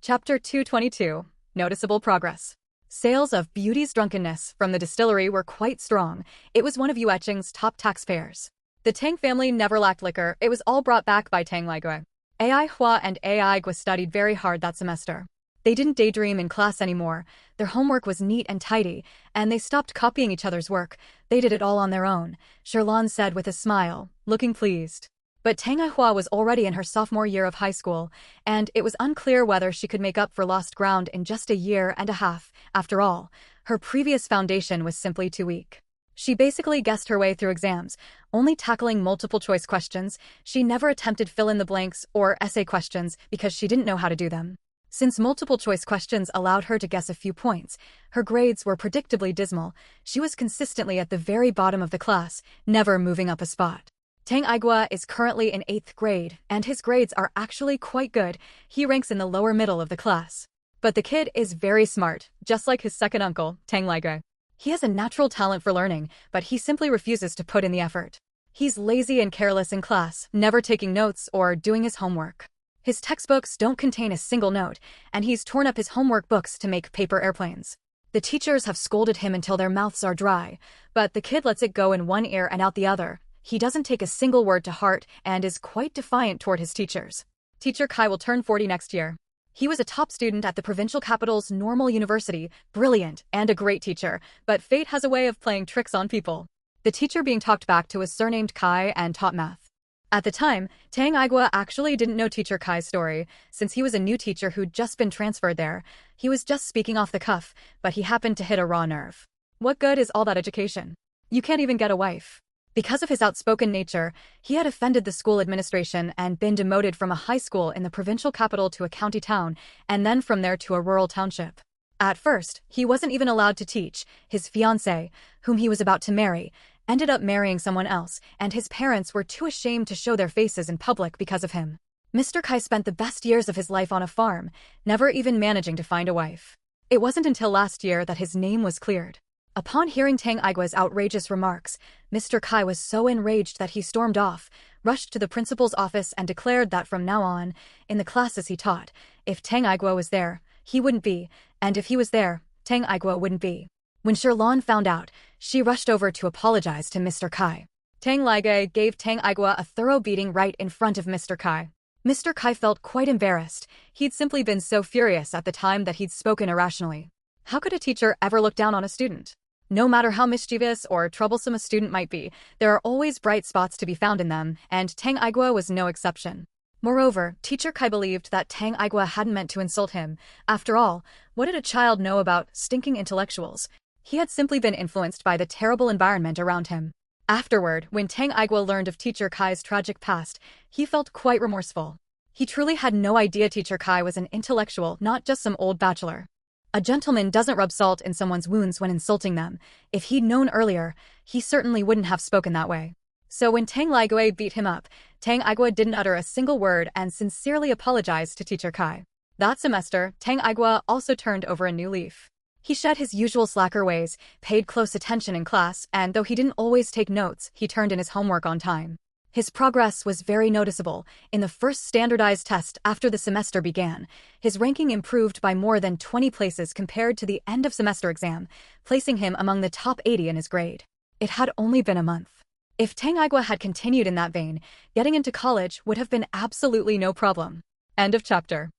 Chapter 222, Noticeable Progress. Sales of Beauty's Drunkenness from the distillery were quite strong. It was one of Yueching's top taxpayers. The Tang family never lacked liquor. It was all brought back by Tang Ligui. AI Hua and AI Gua studied very hard that semester. They didn't daydream in class anymore. Their homework was neat and tidy, and they stopped copying each other's work. They did it all on their own, Sherlon said with a smile, looking pleased. But Tang Aihua was already in her sophomore year of high school, and it was unclear whether she could make up for lost ground in just a year and a half. After all, her previous foundation was simply too weak. She basically guessed her way through exams, only tackling multiple-choice questions. She never attempted fill-in-the-blanks or essay questions because she didn't know how to do them. Since multiple-choice questions allowed her to guess a few points, her grades were predictably dismal. She was consistently at the very bottom of the class, never moving up a spot. Tang Aigua is currently in 8th grade, and his grades are actually quite good. He ranks in the lower middle of the class. But the kid is very smart, just like his second uncle, Tang Ligui. He has a natural talent for learning, but he simply refuses to put in the effort. He's lazy and careless in class, never taking notes or doing his homework. His textbooks don't contain a single note, and he's torn up his homework books to make paper airplanes. The teachers have scolded him until their mouths are dry, but the kid lets it go in one ear and out the other. He doesn't take a single word to heart and is quite defiant toward his teachers. Teacher Kai will turn 40 next year. He was a top student at the provincial capital's normal university, brilliant and a great teacher, but fate has a way of playing tricks on people. The teacher being talked back to was surnamed Kai and taught math. At the time, Tang Aigua actually didn't know teacher Kai's story, since he was a new teacher who'd just been transferred there. He was just speaking off the cuff, but he happened to hit a raw nerve. What good is all that education? You can't even get a wife. Because of his outspoken nature, he had offended the school administration and been demoted from a high school in the provincial capital to a county town, and then from there to a rural township. At first, he wasn't even allowed to teach. His fiancée, whom he was about to marry, ended up marrying someone else, and his parents were too ashamed to show their faces in public because of him. Mr. Kai spent the best years of his life on a farm, never even managing to find a wife. It wasn't until last year that his name was cleared. Upon hearing Tang Aigua's outrageous remarks, Mr. Kai was so enraged that he stormed off, rushed to the principal's office and declared that from now on, in the classes he taught, if Tang Aigua was there, he wouldn't be, and if he was there, Tang Aigua wouldn't be. When Shirlan found out, she rushed over to apologize to Mr. Kai. Tang Ligai gave Tang Igua a thorough beating right in front of Mr. Kai. Mr. Kai felt quite embarrassed. He'd simply been so furious at the time that he'd spoken irrationally. How could a teacher ever look down on a student? No matter how mischievous or troublesome a student might be, there are always bright spots to be found in them, and Tang Igua was no exception. Moreover, Teacher Kai believed that Tang Igua hadn't meant to insult him. After all, what did a child know about stinking intellectuals? He had simply been influenced by the terrible environment around him. Afterward, when Tang Igua learned of Teacher Kai's tragic past, he felt quite remorseful. He truly had no idea Teacher Kai was an intellectual, not just some old bachelor. A gentleman doesn't rub salt in someone's wounds when insulting them. If he'd known earlier, he certainly wouldn't have spoken that way. So when Tang Ligui beat him up, Tang Igua didn't utter a single word and sincerely apologized to Teacher Kai. That semester, Tang Igua also turned over a new leaf. He shed his usual slacker ways, paid close attention in class, and though he didn't always take notes, he turned in his homework on time. His progress was very noticeable. In the first standardized test after the semester began, his ranking improved by more than 20 places compared to the end-of-semester exam, placing him among the top 80 in his grade. It had only been a month. If Tang Igua had continued in that vein, getting into college would have been absolutely no problem. End of chapter.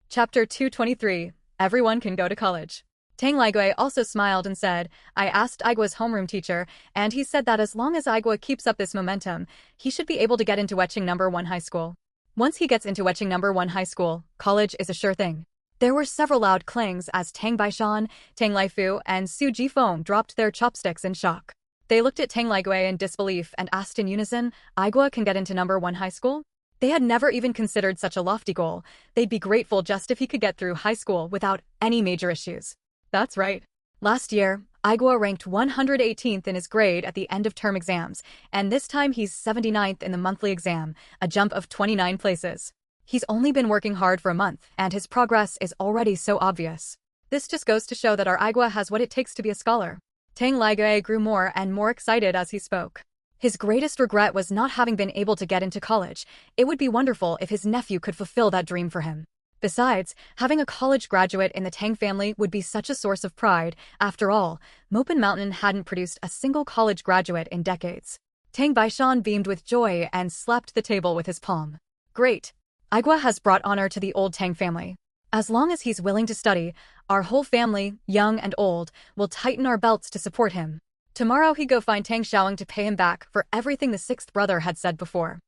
Chapter 223. Everyone can go to college. Tang Ligui also smiled and said, I asked Igua's homeroom teacher, and he said that as long as Igua keeps up this momentum, he should be able to get into Weching No. 1 high school. Once he gets into Weching No. 1 high school, college is a sure thing. There were several loud clangs as Tang Baishan, Tang Laifu, and Su Jifeng dropped their chopsticks in shock. They looked at Tang Ligui in disbelief and asked in unison, Igua can get into No. 1 high school? They had never even considered such a lofty goal. They'd be grateful just if he could get through high school without any major issues. That's right. Last year, Igua ranked 118th in his grade at the end-of-term exams, and this time he's 79th in the monthly exam, a jump of 29 places. He's only been working hard for a month, and his progress is already so obvious. This just goes to show that our Igua has what it takes to be a scholar. Tang Ligui grew more and more excited as he spoke. His greatest regret was not having been able to get into college. It would be wonderful if his nephew could fulfill that dream for him. Besides, having a college graduate in the Tang family would be such a source of pride. After all, Mopin Mountain hadn't produced a single college graduate in decades. Tang Baishan beamed with joy and slapped the table with his palm. Great! Igua has brought honor to the old Tang family. As long as he's willing to study, our whole family, young and old, will tighten our belts to support him. Tomorrow he'd go find Tang Xiaoing to pay him back for everything the sixth brother had said before.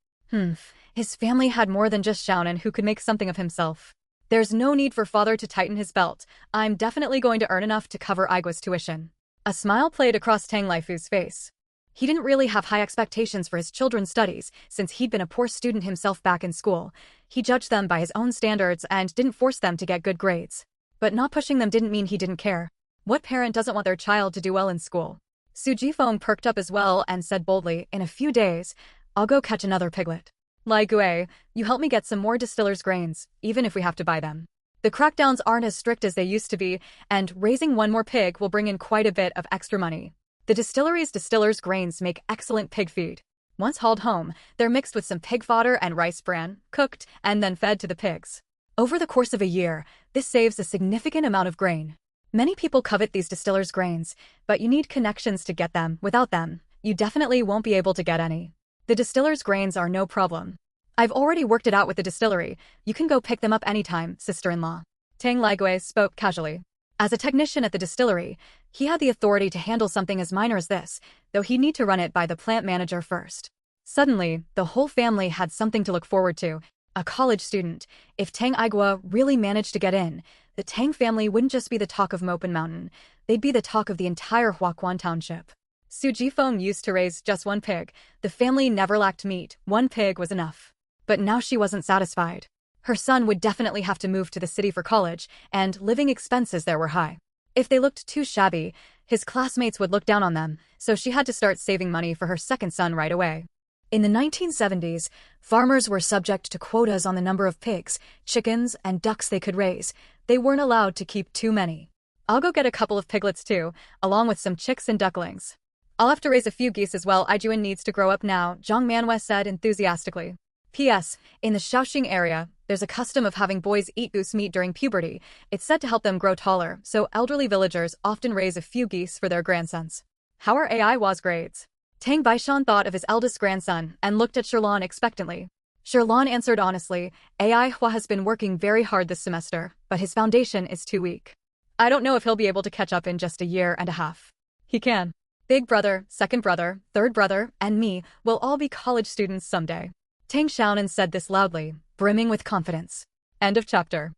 His family had more than just Xiaonan who could make something of himself. There's no need for father to tighten his belt. I'm definitely going to earn enough to cover Igua's tuition. A smile played across Tang Laifu's face. He didn't really have high expectations for his children's studies, since he'd been a poor student himself back in school. He judged them by his own standards and didn't force them to get good grades. But not pushing them didn't mean he didn't care. What parent doesn't want their child to do well in school? Su Jifeng perked up as well and said boldly, in a few days, I'll go catch another piglet. Lai Gue, you help me get some more distiller's grains, even if we have to buy them. The crackdowns aren't as strict as they used to be, and raising one more pig will bring in quite a bit of extra money. The distillery's distiller's grains make excellent pig feed. Once hauled home, they're mixed with some pig fodder and rice bran, cooked, and then fed to the pigs. Over the course of a year, this saves a significant amount of grain. Many people covet these distiller's grains, but you need connections to get them. Without them, you definitely won't be able to get any. The distiller's grains are no problem. I've already worked it out with the distillery. You can go pick them up anytime, sister-in-law. Tang Ligui spoke casually. As a technician at the distillery, he had the authority to handle something as minor as this, though he'd need to run it by the plant manager first. Suddenly, the whole family had something to look forward to. A college student. If Tang Igua really managed to get in, the Tang family wouldn't just be the talk of Mopin Mountain, they'd be the talk of the entire Huaquan township. Su Jifeng used to raise just one pig. The family never lacked meat. One pig was enough. But now she wasn't satisfied. Her son would definitely have to move to the city for college, and living expenses there were high. If they looked too shabby, his classmates would look down on them, so she had to start saving money for her second son right away. In the 1970s, farmers were subject to quotas on the number of pigs, chickens, and ducks they could raise. They weren't allowed to keep too many. I'll go get a couple of piglets too, along with some chicks and ducklings. I'll have to raise a few geese as well. Ijuan needs to grow up now, Zhang Manhwa said enthusiastically. P.S. In the Shaoxing area, There's a custom of having boys eat goose meat during puberty. It's said to help them grow taller, so elderly villagers often raise a few geese for their grandsons. How are Aiwa's grades? Tang Baishan thought of his eldest grandson and looked at Sherlan expectantly. Sherlan answered honestly, Aiwa has been working very hard this semester, but his foundation is too weak. I don't know if he'll be able to catch up in just a year and a half. He can. Big brother, second brother, third brother, and me will all be college students someday. Tang Xiaonan said this loudly, brimming with confidence. End of chapter.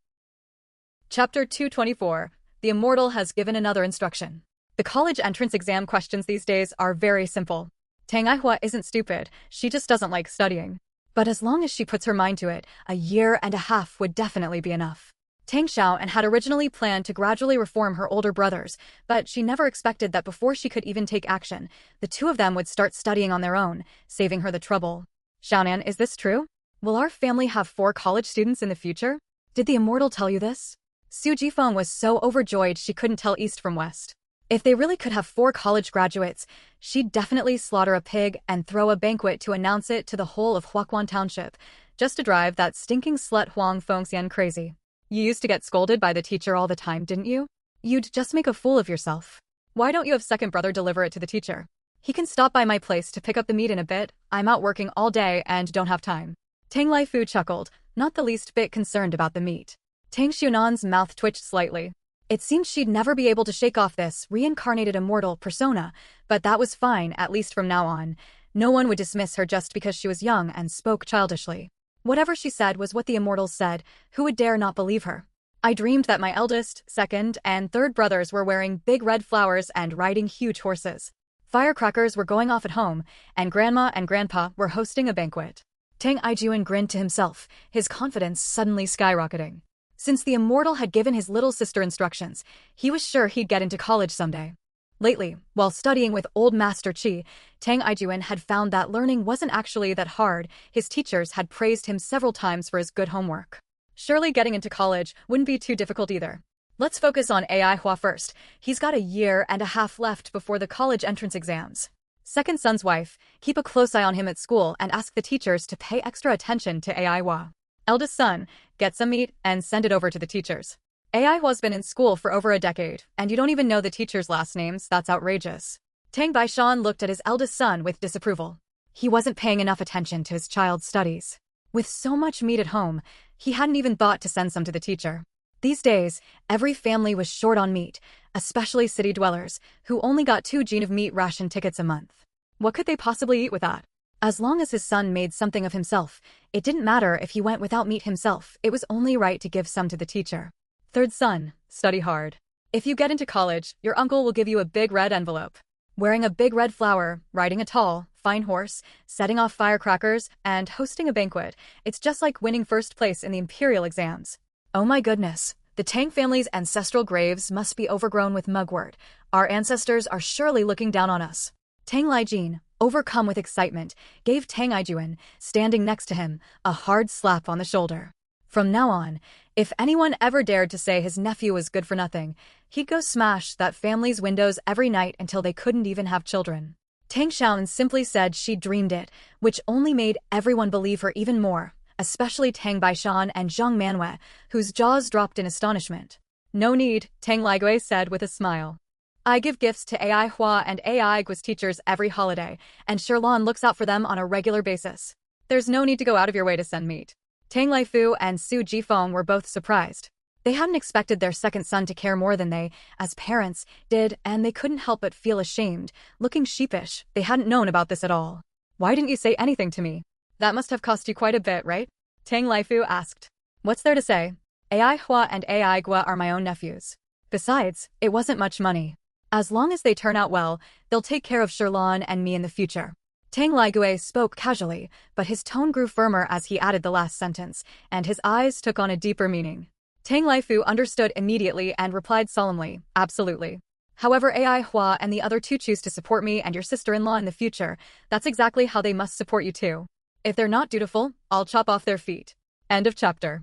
Chapter 224. The Immortal has given another instruction. The college entrance exam questions these days are very simple. Tang Aihua isn't stupid, she just doesn't like studying. But as long as she puts her mind to it, a year and a half would definitely be enough. Tang Xiaonan had originally planned to gradually reform her older brothers, but she never expected that before she could even take action, the two of them would start studying on their own, saving her the trouble. Xiaonan, is this true? Will our family have 4 college students in the future? Did the Immortal tell you this? Su Jifeng was so overjoyed she couldn't tell east from west. If they really could have 4 college graduates, she'd definitely slaughter a pig and throw a banquet to announce it to the whole of Huaquan Township, just to drive that stinking slut Huang Fengxian crazy. You used to get scolded by the teacher all the time, didn't you? You'd just make a fool of yourself. Why don't you have second brother deliver it to the teacher? He can stop by my place to pick up the meat in a bit. I'm out working all day and don't have time. Tang Laifu chuckled, not the least bit concerned about the meat. Tang Xunan's mouth twitched slightly. It seemed she'd never be able to shake off this reincarnated immortal persona, but that was fine, at least from now on. No one would dismiss her just because she was young and spoke childishly. Whatever she said was what the immortals said. Who would dare not believe her? I dreamed that my eldest, second, and third brothers were wearing big red flowers and riding huge horses. Firecrackers were going off at home, and Grandma and Grandpa were hosting a banquet. Tang Aijuan grinned to himself, his confidence suddenly skyrocketing. Since the immortal had given his little sister instructions, he was sure he'd get into college someday. Lately, while studying with old Master Qi, Tang Aijuan had found that learning wasn't actually that hard. His teachers had praised him several times for his good homework. Surely getting into college wouldn't be too difficult either. Let's focus on Ai Hua first. He's got a year and a half left before the college entrance exams. Second son's wife, keep a close eye on him at school and ask the teachers to pay extra attention to Ai Hua. Eldest son, get some meat and send it over to the teachers. Ai Hua's been in school for over a decade, and you don't even know the teachers' last names. That's outrageous. Tang Baishan looked at his eldest son with disapproval. He wasn't paying enough attention to his child's studies. With so much meat at home, he hadn't even thought to send some to the teacher. These days, every family was short on meat, especially city dwellers, who only got 2 jin of meat ration tickets a month. What could they possibly eat with that? As long as his son made something of himself, it didn't matter if he went without meat himself. It was only right to give some to the teacher. Third son, study hard. If you get into college, your uncle will give you a big red envelope. Wearing a big red flower, riding a tall, fine horse, setting off firecrackers, and hosting a banquet, it's just like winning first place in the imperial exams. Oh my goodness, the Tang family's ancestral graves must be overgrown with mugwort. Our ancestors are surely looking down on us. Tang Laijin, overcome with excitement, gave Tang Aijuan, standing next to him, a hard slap on the shoulder. From now on, if anyone ever dared to say his nephew was good for nothing, he'd go smash that family's windows every night until they couldn't even have children. Tang Xiaonan simply said she dreamed it, which only made everyone believe her even more, especially Tang Baishan and Zhang Manhwa, whose jaws dropped in astonishment. No need, Tang Ligui said with a smile. I give gifts to Ai Hua and Ai Gua's teachers every holiday, and Sherlan looks out for them on a regular basis. There's no need to go out of your way to send meat. Tang Laifu and Su Jifeng were both surprised. They hadn't expected their second son to care more than they, as parents, did, and they couldn't help but feel ashamed, looking sheepish. They hadn't known about this at all. Why didn't you say anything to me? That must have cost you quite a bit, right? Tang Laifu asked. What's there to say? Ai Hua and Ai Gua are my own nephews. Besides, it wasn't much money. As long as they turn out well, they'll take care of Sherlan and me in the future. Tang Ligui spoke casually, but his tone grew firmer as he added the last sentence, and his eyes took on a deeper meaning. Tang Laifu understood immediately and replied solemnly, absolutely. However Ai Hua and the other two choose to support me and your sister-in-law in the future, that's exactly how they must support you too. If they're not dutiful, I'll chop off their feet. End of chapter.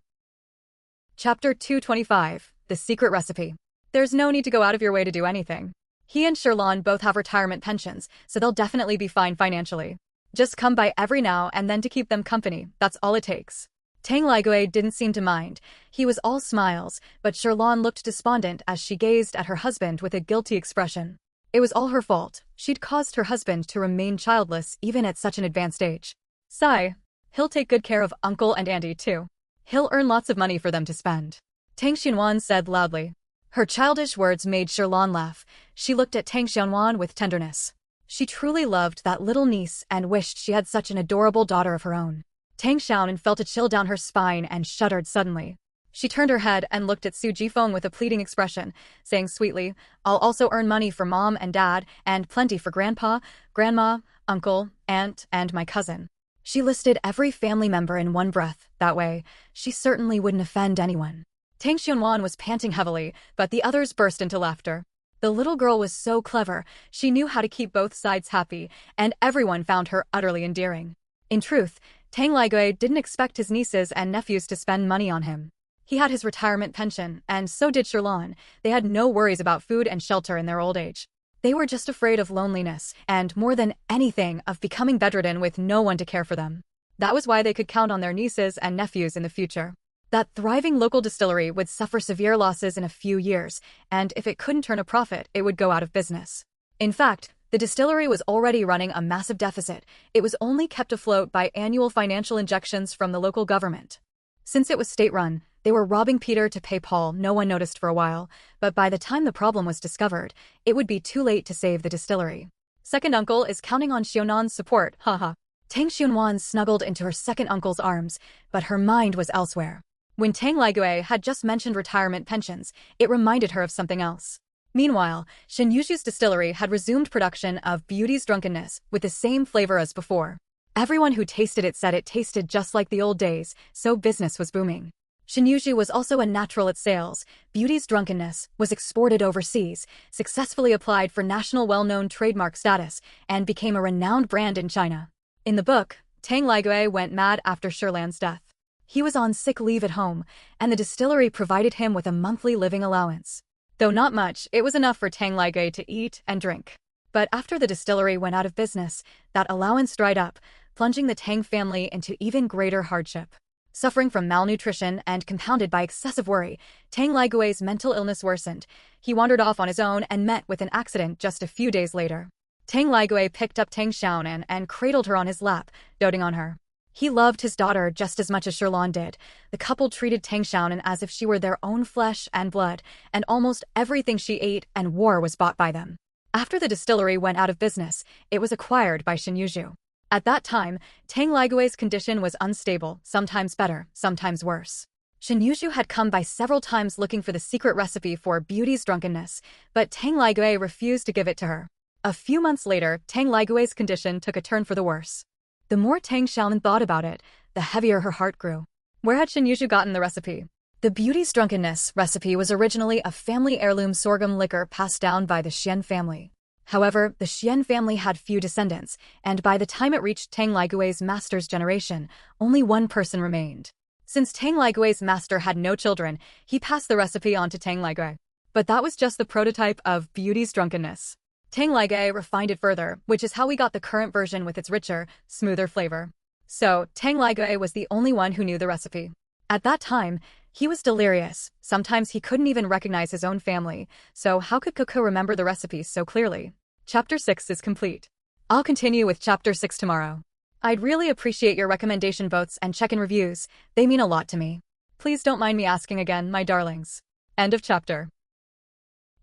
Chapter 225, The Secret Recipe. There's no need to go out of your way to do anything. He and Sherlan both have retirement pensions, so they'll definitely be fine financially. Just come by every now and then to keep them company, that's all it takes. Tang Ligui didn't seem to mind. He was all smiles, but Sherlan looked despondent as she gazed at her husband with a guilty expression. It was all her fault. She'd caused her husband to remain childless even at such an advanced age. Sigh. He'll take good care of Uncle and Auntie too. He'll earn lots of money for them to spend. Tang Xianwan said loudly. Her childish words made Sherlan laugh. She looked at Tang Xianwan with tenderness. She truly loved that little niece and wished she had such an adorable daughter of her own. Tang Xiaonan felt a chill down her spine and shuddered suddenly. She turned her head and looked at Su Jifeng with a pleading expression, saying sweetly, I'll also earn money for Mom and Dad, and plenty for Grandpa, Grandma, Uncle, Aunt, and my cousin. She listed every family member in one breath. That way, she certainly wouldn't offend anyone. Tang Xianwan was panting heavily, but the others burst into laughter. The little girl was so clever, she knew how to keep both sides happy, and everyone found her utterly endearing. In truth, Tang Ligui didn't expect his nieces and nephews to spend money on him. He had his retirement pension, and so did Sherlan. They had no worries about food and shelter in their old age. They were just afraid of loneliness, and more than anything, of becoming bedridden with no one to care for them. That was why they could count on their nieces and nephews in the future. That thriving local distillery would suffer severe losses in a few years, and if it couldn't turn a profit, it would go out of business. In fact, the distillery was already running a massive deficit. It was only kept afloat by annual financial injections from the local government. Since it was state-run, they were robbing Peter to pay Paul. No one noticed for a while, but by the time the problem was discovered, it would be too late to save the distillery. Second uncle is counting on Xiaonan's support, haha. Tang Xianwan snuggled into her second uncle's arms, but her mind was elsewhere. When Tang Ligui had just mentioned retirement pensions, it reminded her of something else. Meanwhile, Shen Yushu's distillery had resumed production of Beauty's Drunkenness with the same flavor as before. Everyone who tasted it said it tasted just like the old days, so business was booming. Shen Yushu was also a natural at sales. Beauty's Drunkenness was exported overseas, successfully applied for national well-known trademark status, and became a renowned brand in China. In the book, Tang Ligui went mad after Sherlan's death. He was on sick leave at home, and the distillery provided him with a monthly living allowance. Though not much, it was enough for Tang Ligui to eat and drink. But after the distillery went out of business, that allowance dried up, plunging the Tang family into even greater hardship. Suffering from malnutrition and compounded by excessive worry, Tang Ligui's mental illness worsened. He wandered off on his own and met with an accident just a few days later. Tang Ligui picked up Tang Xiaonan and cradled her on his lap, doting on her. He loved his daughter just as much as Sherlan did. The couple treated Tang Xiaonan as if she were their own flesh and blood, and almost everything she ate and wore was bought by them. After the distillery went out of business, it was acquired by Shen Yushu. At that time, Tang Ligui's condition was unstable, sometimes better, sometimes worse. Shen Yushu had come by several times looking for the secret recipe for Beauty's Drunkenness, but Tang Ligui refused to give it to her. A few months later, Tang Ligui's condition took a turn for the worse. The more Tang Xiaonan thought about it, the heavier her heart grew. Where had Shen Yushu gotten the recipe? The Beauty's Drunkenness recipe was originally a family heirloom sorghum liquor passed down by the Xian family. However, the Xian family had few descendants, and by the time it reached Tang Ligui's master's generation, only one person remained. Since Tang Ligui's master had no children, he passed the recipe on to Tang Ligui. But that was just the prototype of Beauty's Drunkenness. Tang Ligui refined it further, which is how we got the current version with its richer, smoother flavor. So, Tang Ligui was the only one who knew the recipe. At that time, he was delirious. Sometimes he couldn't even recognize his own family, so how could Coco remember the recipe so clearly? Chapter 6 is complete. I'll continue with Chapter 6 tomorrow. I'd really appreciate your recommendation votes and check-in reviews. They mean a lot to me. Please don't mind me asking again, my darlings. End of chapter.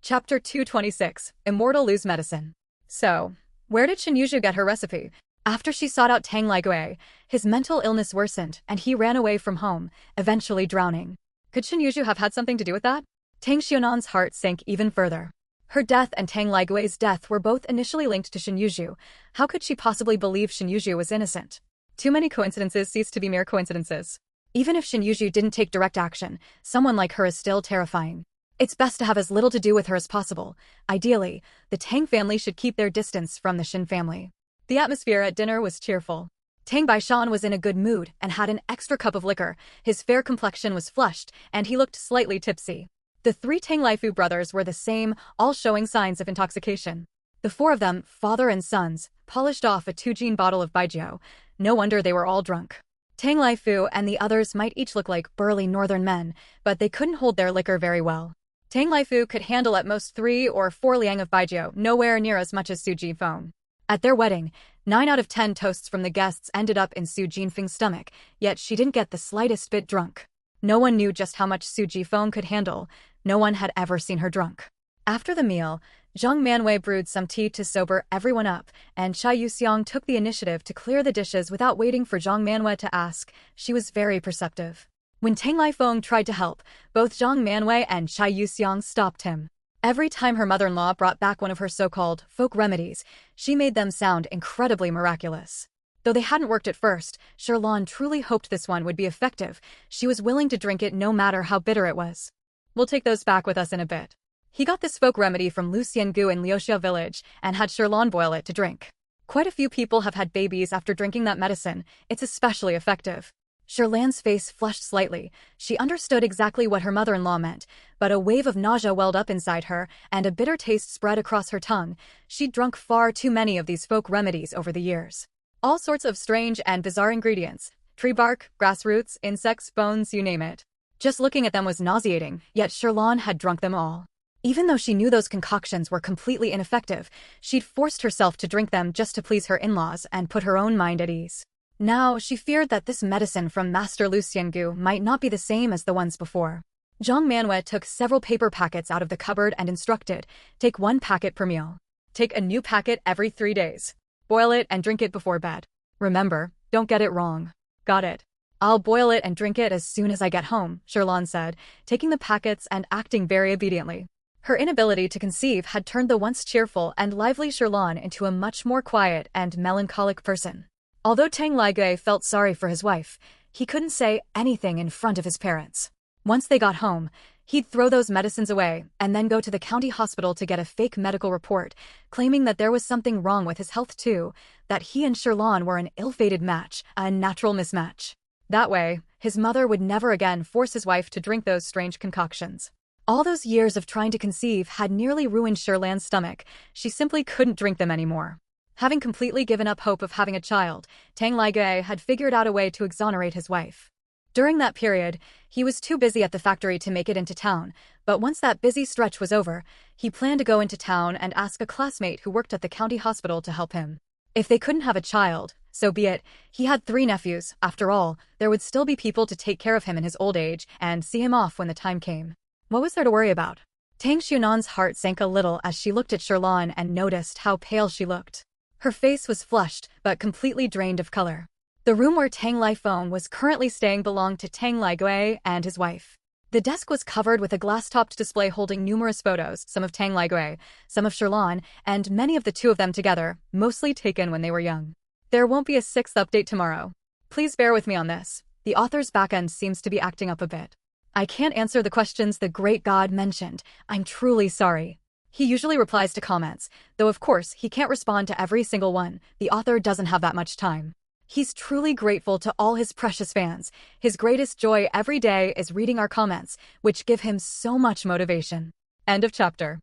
Chapter 226, Immortal Lose Medicine. So, where did Shen Yushu get her recipe? After she sought out Tang Ligui, his mental illness worsened and he ran away from home, eventually drowning. Could Shen Yushu have had something to do with that? Tang Xiaonan's heart sank even further. Her death and Tang Ligui's death were both initially linked to Shen Yushu. How could she possibly believe Shen Yushu was innocent? Too many coincidences cease to be mere coincidences. Even if Shen Yushu didn't take direct action, someone like her is still terrifying. It's best to have as little to do with her as possible. Ideally, the Tang family should keep their distance from the Shen family. The atmosphere at dinner was cheerful. Tang Baishan was in a good mood and had an extra cup of liquor. His fair complexion was flushed, and he looked slightly tipsy. The three Tang Laifu brothers were the same, all showing signs of intoxication. The four of them, father and sons, polished off a 2-gene bottle of baijiu. No wonder they were all drunk. Tang Laifu and the others might each look like burly northern men, but they couldn't hold their liquor very well. Tang Laifu could handle at most 3 or 4 liang of baijiu, nowhere near as much as Su Jifeng. At their wedding, 9 out of 10 toasts from the guests ended up in Su Jinfeng's stomach, yet she didn't get the slightest bit drunk. No one knew just how much Su Jifeng could handle. No one had ever seen her drunk. After the meal, Zhang Manwei brewed some tea to sober everyone up, and Chai Yuxiang took the initiative to clear the dishes without waiting for Zhang Manwei to ask. She was very perceptive. When Tang Laifeng tried to help, both Zhang Manwei and Chai Yuxiang stopped him. Every time her mother-in-law brought back one of her so-called folk remedies, she made them sound incredibly miraculous. Though they hadn't worked at first, Sherlan truly hoped this one would be effective. She was willing to drink it no matter how bitter it was. We'll take those back with us in a bit. He got this folk remedy from Lucien Gu in Liuxia village and had Sherlan boil it to drink. Quite a few people have had babies after drinking that medicine. It's especially effective. Sherlan's face flushed slightly. She understood exactly what her mother-in-law meant, but a wave of nausea welled up inside her, and a bitter taste spread across her tongue. She'd drunk far too many of these folk remedies over the years. All sorts of strange and bizarre ingredients. Tree bark, grass roots, insects, bones, you name it. Just looking at them was nauseating, yet Sherlan had drunk them all. Even though she knew those concoctions were completely ineffective, she'd forced herself to drink them just to please her in-laws and put her own mind at ease. Now, she feared that this medicine from Master Lucien Gu might not be the same as the ones before. Zhang Manwei took several paper packets out of the cupboard and instructed, take 1 packet per meal. Take a new packet every 3 days. Boil it and drink it before bed. Remember, don't get it wrong. Got it. I'll boil it and drink it as soon as I get home, Sherlan said, taking the packets and acting very obediently. Her inability to conceive had turned the once cheerful and lively Sherlan into a much more quiet and melancholic person. Although Tang Laigui felt sorry for his wife, he couldn't say anything in front of his parents. Once they got home, he'd throw those medicines away and then go to the county hospital to get a fake medical report, claiming that there was something wrong with his health too, that he and Sherlan were an ill-fated match, a natural mismatch. That way, his mother would never again force his wife to drink those strange concoctions. All those years of trying to conceive had nearly ruined Sherlan's stomach. She simply couldn't drink them anymore. Having completely given up hope of having a child, Tang Laigui had figured out a way to exonerate his wife. During that period, he was too busy at the factory to make it into town, but once that busy stretch was over, he planned to go into town and ask a classmate who worked at the county hospital to help him. If they couldn't have a child, so be it. He had 3 nephews. After all, there would still be people to take care of him in his old age and see him off when the time came. What was there to worry about? Tang Xunan's heart sank a little as she looked at Sherlan and noticed how pale she looked. Her face was flushed, but completely drained of color. The room where Tang Laifeng was currently staying belonged to Tang Laigui and his wife. The desk was covered with a glass-topped display holding numerous photos, some of Tang Laigui, some of Sherlan, and many of the 2 of them together, mostly taken when they were young. There won't be a 6th update tomorrow. Please bear with me on this. The author's backend seems to be acting up a bit. I can't answer the questions the great god mentioned. I'm truly sorry. He usually replies to comments, though of course he can't respond to every single one. The author doesn't have that much time. He's truly grateful to all his precious fans. His greatest joy every day is reading our comments, which give him so much motivation. End of chapter.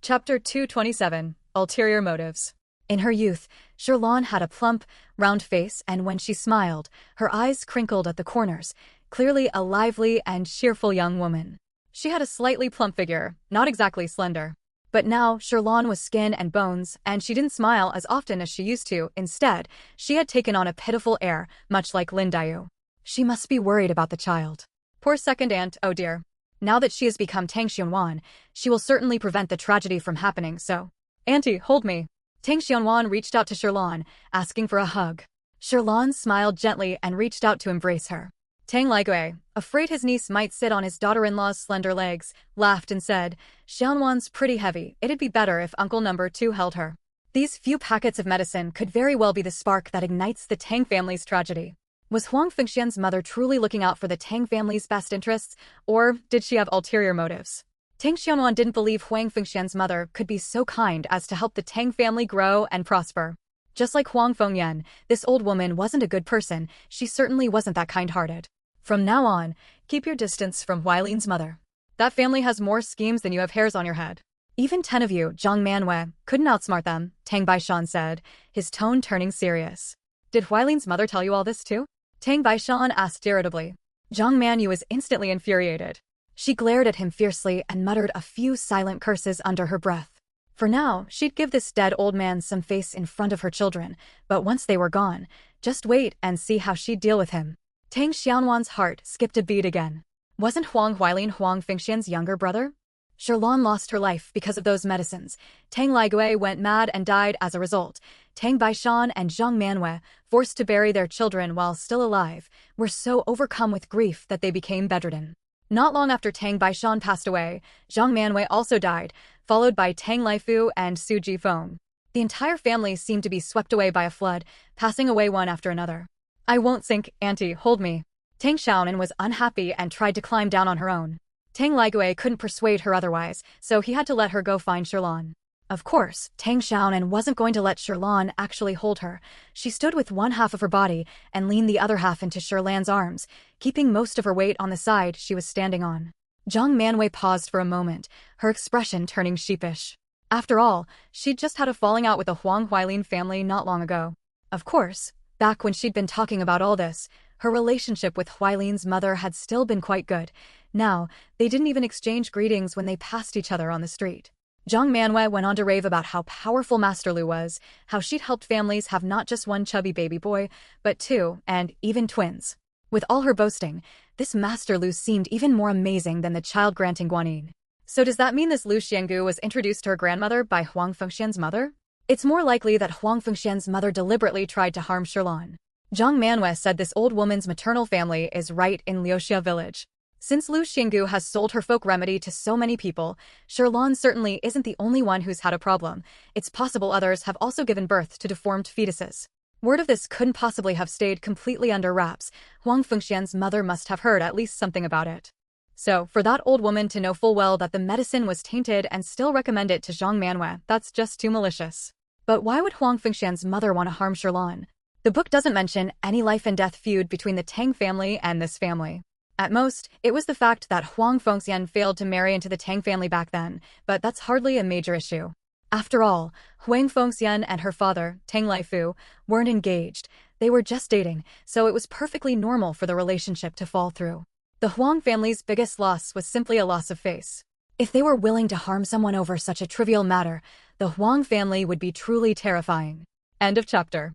Chapter 227, Ulterior Motives. In her youth, Sherlan had a plump, round face, and when she smiled, her eyes crinkled at the corners, clearly a lively and cheerful young woman. She had a slightly plump figure, not exactly slender. But now, Sherlan was skin and bones, and she didn't smile as often as she used to. Instead, she had taken on a pitiful air, much like Lin Dayu. She must be worried about the child. Poor second aunt, oh dear. Now that she has become Tang Xianwan, she will certainly prevent the tragedy from happening, so. Auntie, hold me. Tang Xianwan reached out to Sherlan, asking for a hug. Sherlan smiled gently and reached out to embrace her. Tang Laigui, afraid his niece might sit on his daughter-in-law's slender legs, laughed and said, Xianwan's pretty heavy, it'd be better if Uncle Number 2 held her. These few packets of medicine could very well be the spark that ignites the Tang family's tragedy. Was Huang Fengxian's mother truly looking out for the Tang family's best interests, or did she have ulterior motives? Tang Xianwan didn't believe Huang Fengxian's mother could be so kind as to help the Tang family grow and prosper. Just like Huang Fengyan, this old woman wasn't a good person. She certainly wasn't that kind-hearted. From now on, keep your distance from Huailin's mother. That family has more schemes than you have hairs on your head. Even 10 of you, Zhang Manwei, couldn't outsmart them, Tang Baishan said, his tone turning serious. Did Huailin's mother tell you all this too? Tang Baishan asked irritably. Zhang Manyu was instantly infuriated. She glared at him fiercely and muttered a few silent curses under her breath. For now, she'd give this dead old man some face in front of her children, but once they were gone, just wait and see how she'd deal with him. Tang Xianwan's heart skipped a beat again. Wasn't Huang Huailin Huang Fengxian's younger brother? Shirlan lost her life because of those medicines. Tang Ligui went mad and died as a result. Tang Baishan and Zhang Manwei, forced to bury their children while still alive, were so overcome with grief that they became bedridden. Not long after Tang Baishan passed away, Zhang Manwei also died, followed by Tang Laifu and Su Jifeng. The entire family seemed to be swept away by a flood, passing away one after another. I won't sink, Auntie, hold me. Tang Xiaonan was unhappy and tried to climb down on her own. Tang Ligui couldn't persuade her otherwise, so he had to let her go find Shirlan. Of course, Tang Xiaonan wasn't going to let Shirlan actually hold her. She stood with one half of her body and leaned the other half into Shirlan's arms, keeping most of her weight on the side she was standing on. Zhang Manwei paused for a moment, her expression turning sheepish. After all, she'd just had a falling out with the Huang Huailin family not long ago. Of course, back when she'd been talking about all this, her relationship with Huailin's mother had still been quite good. Now, they didn't even exchange greetings when they passed each other on the street. Zhang Manwei went on to rave about how powerful Master Lu was, how she'd helped families have not just one chubby baby boy, but two, and even twins. With all her boasting, this Master Lu seemed even more amazing than the child-granting Guanyin. So does that mean this Lu Xianggu was introduced to her grandmother by Huang Fengxian's mother? It's more likely that Huang Fengxian's mother deliberately tried to harm Shirlan. Zhang Manwei said this old woman's maternal family is right in Liuxia village. Since Lu Xianggu has sold her folk remedy to so many people, Shirlan certainly isn't the only one who's had a problem. It's possible others have also given birth to deformed fetuses. Word of this couldn't possibly have stayed completely under wraps. Huang Fengxian's mother must have heard at least something about it. So, for that old woman to know full well that the medicine was tainted and still recommend it to Zhang Manwei, that's just too malicious. But why would Huang Fengxian's mother want to harm Shirlan? The book doesn't mention any life-and-death feud between the Tang family and this family. At most, it was the fact that Huang Fengxian failed to marry into the Tang family back then, but that's hardly a major issue. After all, Huang Fengxian and her father, Tang Laifu, weren't engaged. They were just dating, so it was perfectly normal for the relationship to fall through. The Huang family's biggest loss was simply a loss of face. If they were willing to harm someone over such a trivial matter, the Huang family would be truly terrifying. End of chapter.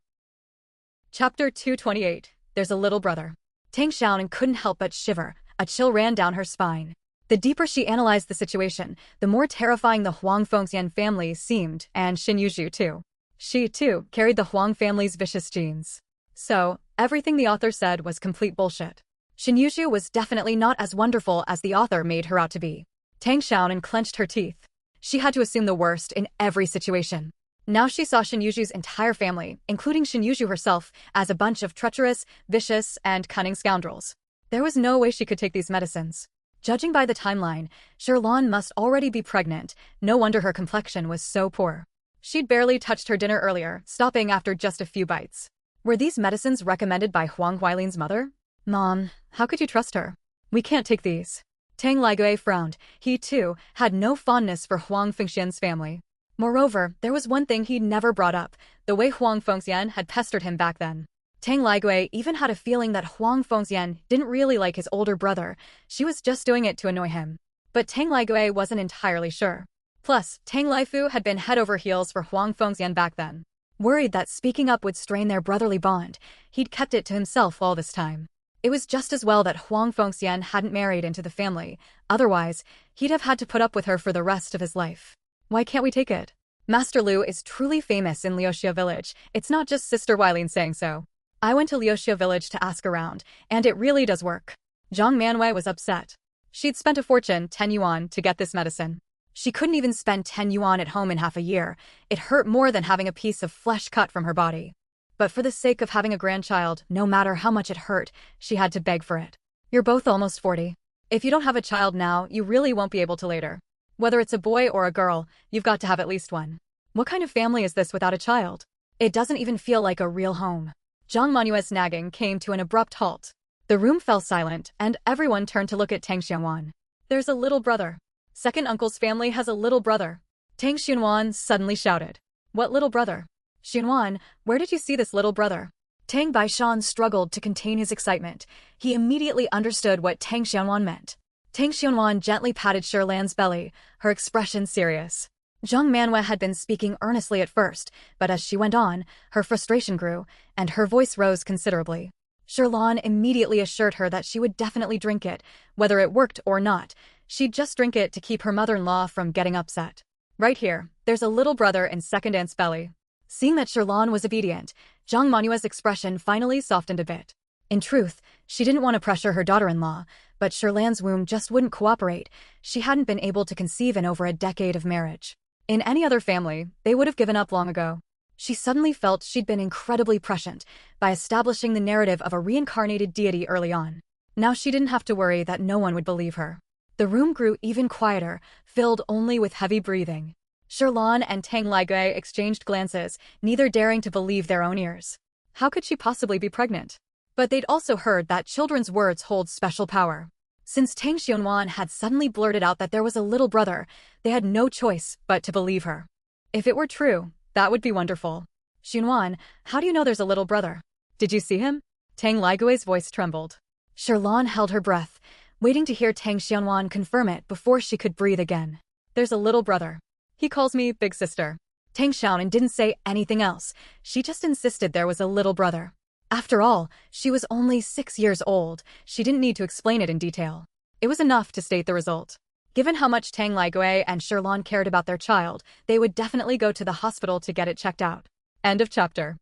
Chapter 228. There's a little brother. Tang Xiaonan couldn't help but shiver. A chill ran down her spine. The deeper she analyzed the situation, the more terrifying the Huang Fengxian family seemed, and Xin Yuzhu too. She, too, carried the Huang family's vicious genes. So, everything the author said was complete bullshit. Xin Yuzhu was definitely not as wonderful as the author made her out to be. Tang Xiaonan clenched her teeth. She had to assume the worst in every situation. Now she saw Xin Yuzhu's entire family, including Xin Yuzhu herself, as a bunch of treacherous, vicious, and cunning scoundrels. There was no way she could take these medicines. Judging by the timeline, Shirlan must already be pregnant. No wonder her complexion was so poor. She'd barely touched her dinner earlier, stopping after just a few bites. Were these medicines recommended by Huang Huailin's mother? Mom, how could you trust her? We can't take these. Tang Ligui frowned. He, too, had no fondness for Huang Fengxian's family. Moreover, there was one thing he'd never brought up, the way Huang Fengxian had pestered him back then. Tang Ligui even had a feeling that Huang Fengxian didn't really like his older brother. She was just doing it to annoy him. But Tang Ligui wasn't entirely sure. Plus, Tang Laifu had been head over heels for Huang Fengxian back then. Worried that speaking up would strain their brotherly bond, he'd kept it to himself all this time. It was just as well that Huang Fengxian hadn't married into the family. Otherwise, he'd have had to put up with her for the rest of his life. Why can't we take it? Master Lu is truly famous in Liuxia village. It's not just Sister Weilin saying so. I went to Liuxia village to ask around, and it really does work. Zhang Manwei was upset. She'd spent a fortune, 10 yuan, to get this medicine. She couldn't even spend 10 yuan at home in half a year. It hurt more than having a piece of flesh cut from her body. But for the sake of having a grandchild, no matter how much it hurt, she had to beg for it. You're both almost 40. If you don't have a child now, you really won't be able to later. Whether it's a boy or a girl, you've got to have at least one. What kind of family is this without a child? It doesn't even feel like a real home. Zhang Manuel's nagging came to an abrupt halt. The room fell silent, and everyone turned to look at Tang Xianwan. There's a little brother. Second uncle's family has a little brother. Tang Xianwan suddenly shouted. What little brother? Xianwan, where did you see this little brother? Tang Baishan struggled to contain his excitement. He immediately understood what Tang Xianwan meant. Tang Xianwan gently patted Shirlan's belly, her expression serious. Zhang Manhwa had been speaking earnestly at first, but as she went on, her frustration grew, and her voice rose considerably. Shirlan immediately assured her that she would definitely drink it, whether it worked or not. She'd just drink it to keep her mother-in-law from getting upset. Right here, there's a little brother in second aunt's belly. Seeing that Shirlan was obedient, Zhang Manhua's expression finally softened a bit. In truth, she didn't want to pressure her daughter-in-law, but Shirlan's womb just wouldn't cooperate. She hadn't been able to conceive in over a decade of marriage. In any other family, they would have given up long ago. She suddenly felt she'd been incredibly prescient by establishing the narrative of a reincarnated deity early on. Now she didn't have to worry that no one would believe her. The room grew even quieter, filled only with heavy breathing. Shirlan and Tang Ligui exchanged glances, neither daring to believe their own ears. How could she possibly be pregnant? But they'd also heard that children's words hold special power. Since Tang Xianwan had suddenly blurted out that there was a little brother, they had no choice but to believe her. If it were true, that would be wonderful. Xianwan, how do you know there's a little brother? Did you see him? Tang Ligui's voice trembled. Shirlan held her breath, waiting to hear Tang Xianwan confirm it before she could breathe again. There's a little brother. He calls me Big Sister. Tang Xiaonan didn't say anything else. She just insisted there was a little brother. After all, she was only 6 years old. She didn't need to explain it in detail. It was enough to state the result. Given how much Tang Ligui and Shirlan cared about their child, they would definitely go to the hospital to get it checked out. End of chapter.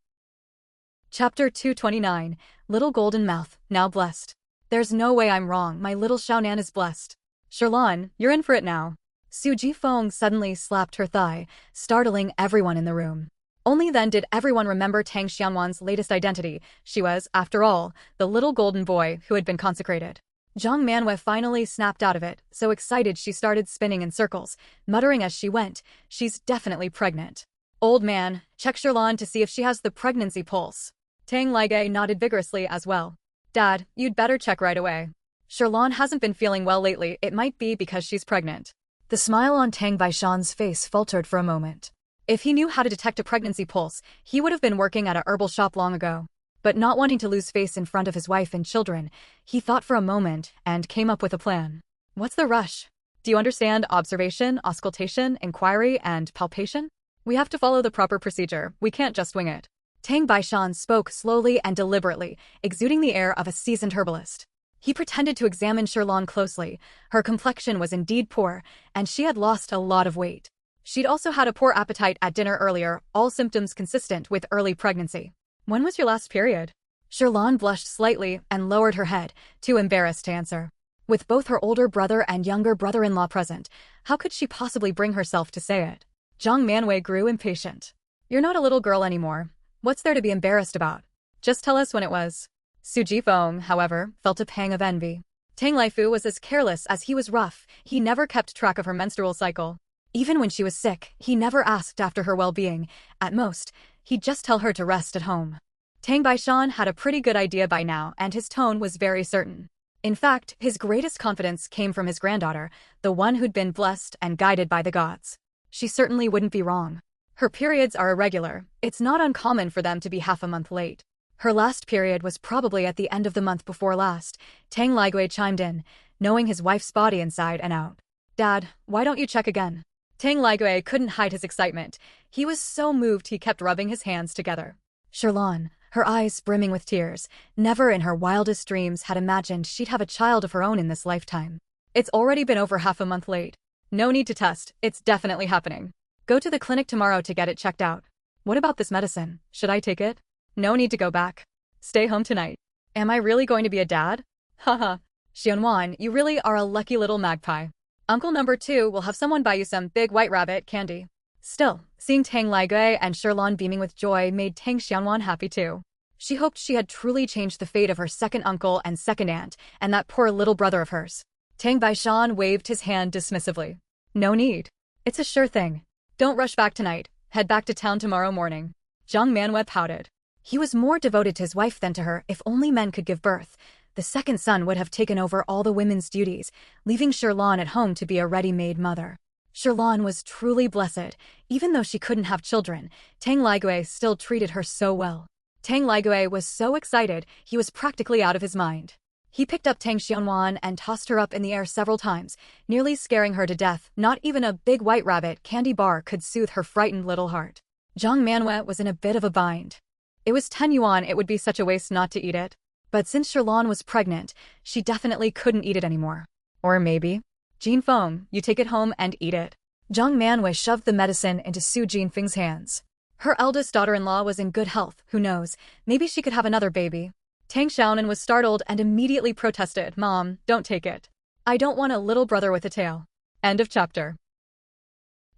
Chapter 229, Little Golden Mouth, now blessed. There's no way I'm wrong, my little Xiaonan is blessed. Shirlan, you're in for it now. Su Jifeng suddenly slapped her thigh, startling everyone in the room. Only then did everyone remember Tang Xianwan's latest identity. She was, after all, the little golden boy who had been consecrated. Zhang Manhua finally snapped out of it, so excited she started spinning in circles, muttering as she went, she's definitely pregnant. Old man, check Shirlan to see if she has the pregnancy pulse. Tang Ligui nodded vigorously as well. Dad, you'd better check right away. Shirlan hasn't been feeling well lately, it might be because she's pregnant. The smile on Tang Baishan's face faltered for a moment. If he knew how to detect a pregnancy pulse, he would have been working at a herbal shop long ago. But not wanting to lose face in front of his wife and children, he thought for a moment and came up with a plan. What's the rush? Do you understand observation, auscultation, inquiry, and palpation? We have to follow the proper procedure, we can't just wing it. Tang Baishan spoke slowly and deliberately, exuding the air of a seasoned herbalist. He pretended to examine Shirlan closely. Her complexion was indeed poor, and she had lost a lot of weight. She'd also had a poor appetite at dinner earlier, all symptoms consistent with early pregnancy. When was your last period? Shirlan blushed slightly and lowered her head, too embarrassed to answer. With both her older brother and younger brother-in-law present, how could she possibly bring herself to say it? Zhang Manwei grew impatient. You're not a little girl anymore. What's there to be embarrassed about? Just tell us when it was. Su Jifeng, however, felt a pang of envy. Tang Laifu was as careless as he was rough. He never kept track of her menstrual cycle. Even when she was sick, he never asked after her well-being. At most, he'd just tell her to rest at home. Tang Baishan had a pretty good idea by now, and his tone was very certain. In fact, his greatest confidence came from his granddaughter, the one who'd been blessed and guided by the gods. She certainly wouldn't be wrong. Her periods are irregular. It's not uncommon for them to be half a month late. Her last period was probably at the end of the month before last. Tang Ligui chimed in, knowing his wife's body inside and out. Dad, why don't you check again? Tang Ligui couldn't hide his excitement. He was so moved he kept rubbing his hands together. Shirlan, her eyes brimming with tears, never in her wildest dreams had imagined she'd have a child of her own in this lifetime. It's already been over half a month late. No need to test, it's definitely happening. Go to the clinic tomorrow to get it checked out. What about this medicine? Should I take it? No need to go back. Stay home tonight. Am I really going to be a dad? Haha. Xianwan, you really are a lucky little magpie. Uncle number 2 will have someone buy you some big white rabbit candy. Still, seeing Tang Ligui and Shirlan beaming with joy made Tang Xianwan happy too. She hoped she had truly changed the fate of her second uncle and second aunt, and that poor little brother of hers. Tang Baishan waved his hand dismissively. No need. It's a sure thing. Don't rush back tonight. Head back to town tomorrow morning. Zhang Manhua pouted. He was more devoted to his wife than to her. If only men could give birth. The second son would have taken over all the women's duties, leaving Shirlan at home to be a ready-made mother. Shirlan was truly blessed. Even though she couldn't have children, Tang Ligui still treated her so well. Tang Ligue was so excited, he was practically out of his mind. He picked up Tang Xianwan and tossed her up in the air several times, nearly scaring her to death. Not even a big white rabbit candy bar could soothe her frightened little heart. Zhang Manhwa was in a bit of a bind. It was 10 yuan, it would be such a waste not to eat it. But since Sherlan was pregnant, she definitely couldn't eat it anymore. Or maybe, Jin Feng, you take it home and eat it. Zhang Manwei shoved the medicine into Su Jinfeng's hands. Her eldest daughter-in-law was in good health, who knows, maybe she could have another baby. Tang Xiaonan was startled and immediately protested, "Mom, don't take it. I don't want a little brother with a tail." End of chapter.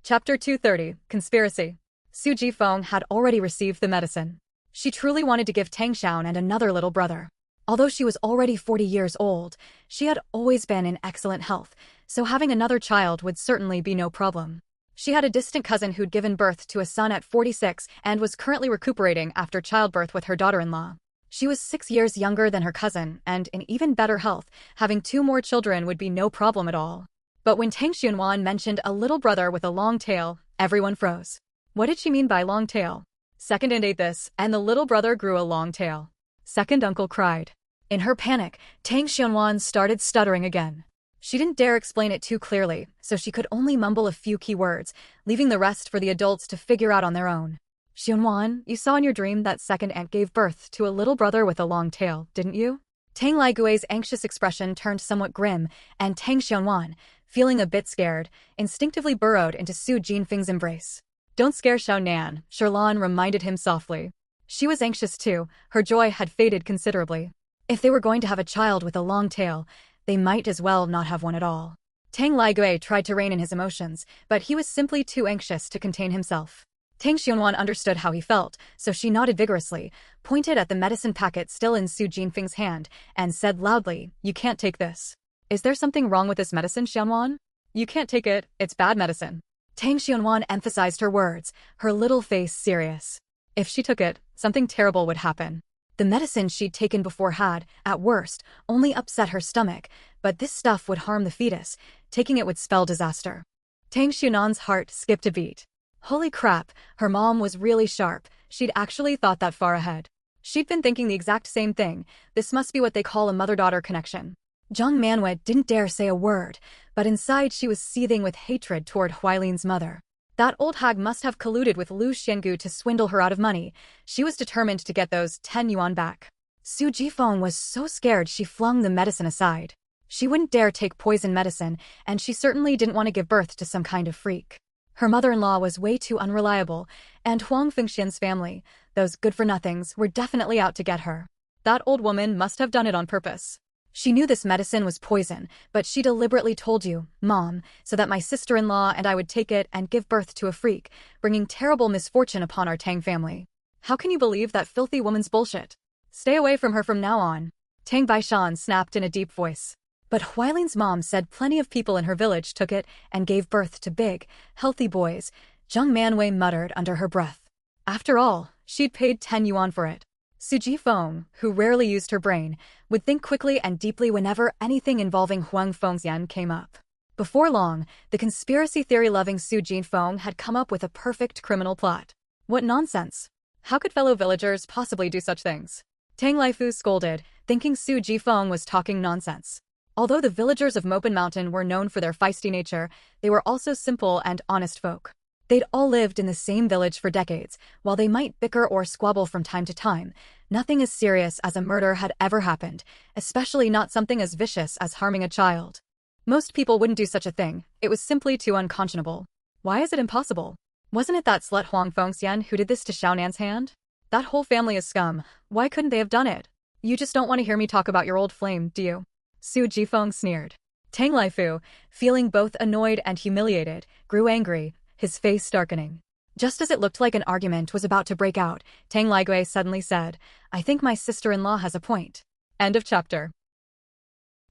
Chapter 230, Conspiracy. Su Jifeng had already received the medicine. She truly wanted to give Tang Xiaonan another little brother. Although she was already 40 years old, she had always been in excellent health, so having another child would certainly be no problem. She had a distant cousin who'd given birth to a son at 46 and was currently recuperating after childbirth with her daughter-in-law. She was 6 years younger than her cousin and in even better health. Having 2 more children would be no problem at all. But when Tang Xianwan mentioned a little brother with a long tail, everyone froze. What did she mean by long tail? Second and ate this, and the little brother grew a long tail. Second uncle cried. In her panic, Tang Xianwan started stuttering again. She didn't dare explain it too clearly, so she could only mumble a few key words, leaving the rest for the adults to figure out on their own. Xianwan, you saw in your dream that second aunt gave birth to a little brother with a long tail, didn't you? Tang Ligui's anxious expression turned somewhat grim, and Tang Xianwan, feeling a bit scared, instinctively burrowed into Su Jinfeng's embrace. Don't scare Xiaonan, Sherlan reminded him softly. She was anxious too, her joy had faded considerably. If they were going to have a child with a long tail, they might as well not have one at all. Tang Ligui tried to rein in his emotions, but he was simply too anxious to contain himself. Tang Xianwan understood how he felt, so she nodded vigorously, pointed at the medicine packet still in Su Jinfeng's hand, and said loudly, "You can't take this." Is there something wrong with this medicine, Xianwan? You can't take it, it's bad medicine. Tang Xianwan emphasized her words, her little face serious. If she took it, something terrible would happen. The medicine she'd taken before had, at worst, only upset her stomach, but this stuff would harm the fetus. Taking it would spell disaster. Tang Xianan's heart skipped a beat. Holy crap, her mom was really sharp. She'd actually thought that far ahead. She'd been thinking the exact same thing. This must be what they call a mother-daughter connection. Zhang Manwei didn't dare say a word, but inside she was seething with hatred toward Huailin's mother. That old hag must have colluded with Lu Xiangu to swindle her out of money. She was determined to get those 10 yuan back. Su Jifeng was so scared she flung the medicine aside. She wouldn't dare take poison medicine, and she certainly didn't want to give birth to some kind of freak. Her mother-in-law was way too unreliable, and Huang Fengxian's family, those good-for-nothings, were definitely out to get her. That old woman must have done it on purpose. She knew this medicine was poison, but she deliberately told you, Mom, so that my sister-in-law and I would take it and give birth to a freak, bringing terrible misfortune upon our Tang family. How can you believe that filthy woman's bullshit? Stay away from her from now on. Tang Baishan snapped in a deep voice. But Huailin's mom said plenty of people in her village took it and gave birth to big, healthy boys, Zhang Manwei muttered under her breath. After all, she'd paid 10 yuan for it. Su Jifeng, who rarely used her brain, would think quickly and deeply whenever anything involving Huang Fengxian came up. Before long, the conspiracy theory-loving Su Jifeng had come up with a perfect criminal plot. What nonsense! How could fellow villagers possibly do such things? Tang Laifu scolded, thinking Su Jifeng was talking nonsense. Although the villagers of Mopin Mountain were known for their feisty nature, they were also simple and honest folk. They'd all lived in the same village for decades. While they might bicker or squabble from time to time, nothing as serious as a murder had ever happened, especially not something as vicious as harming a child. Most people wouldn't do such a thing. It was simply too unconscionable. Why is it impossible? Wasn't it that slut Huang Fengxian who did this to Xiaonan's hand? That whole family is scum. Why couldn't they have done it? You just don't want to hear me talk about your old flame, do you? Su Jifeng sneered. Tang Laifu, feeling both annoyed and humiliated, grew angry, his face darkening. Just as it looked like an argument was about to break out, Tang Ligui suddenly said, "I think my sister-in-law has a point." End of chapter.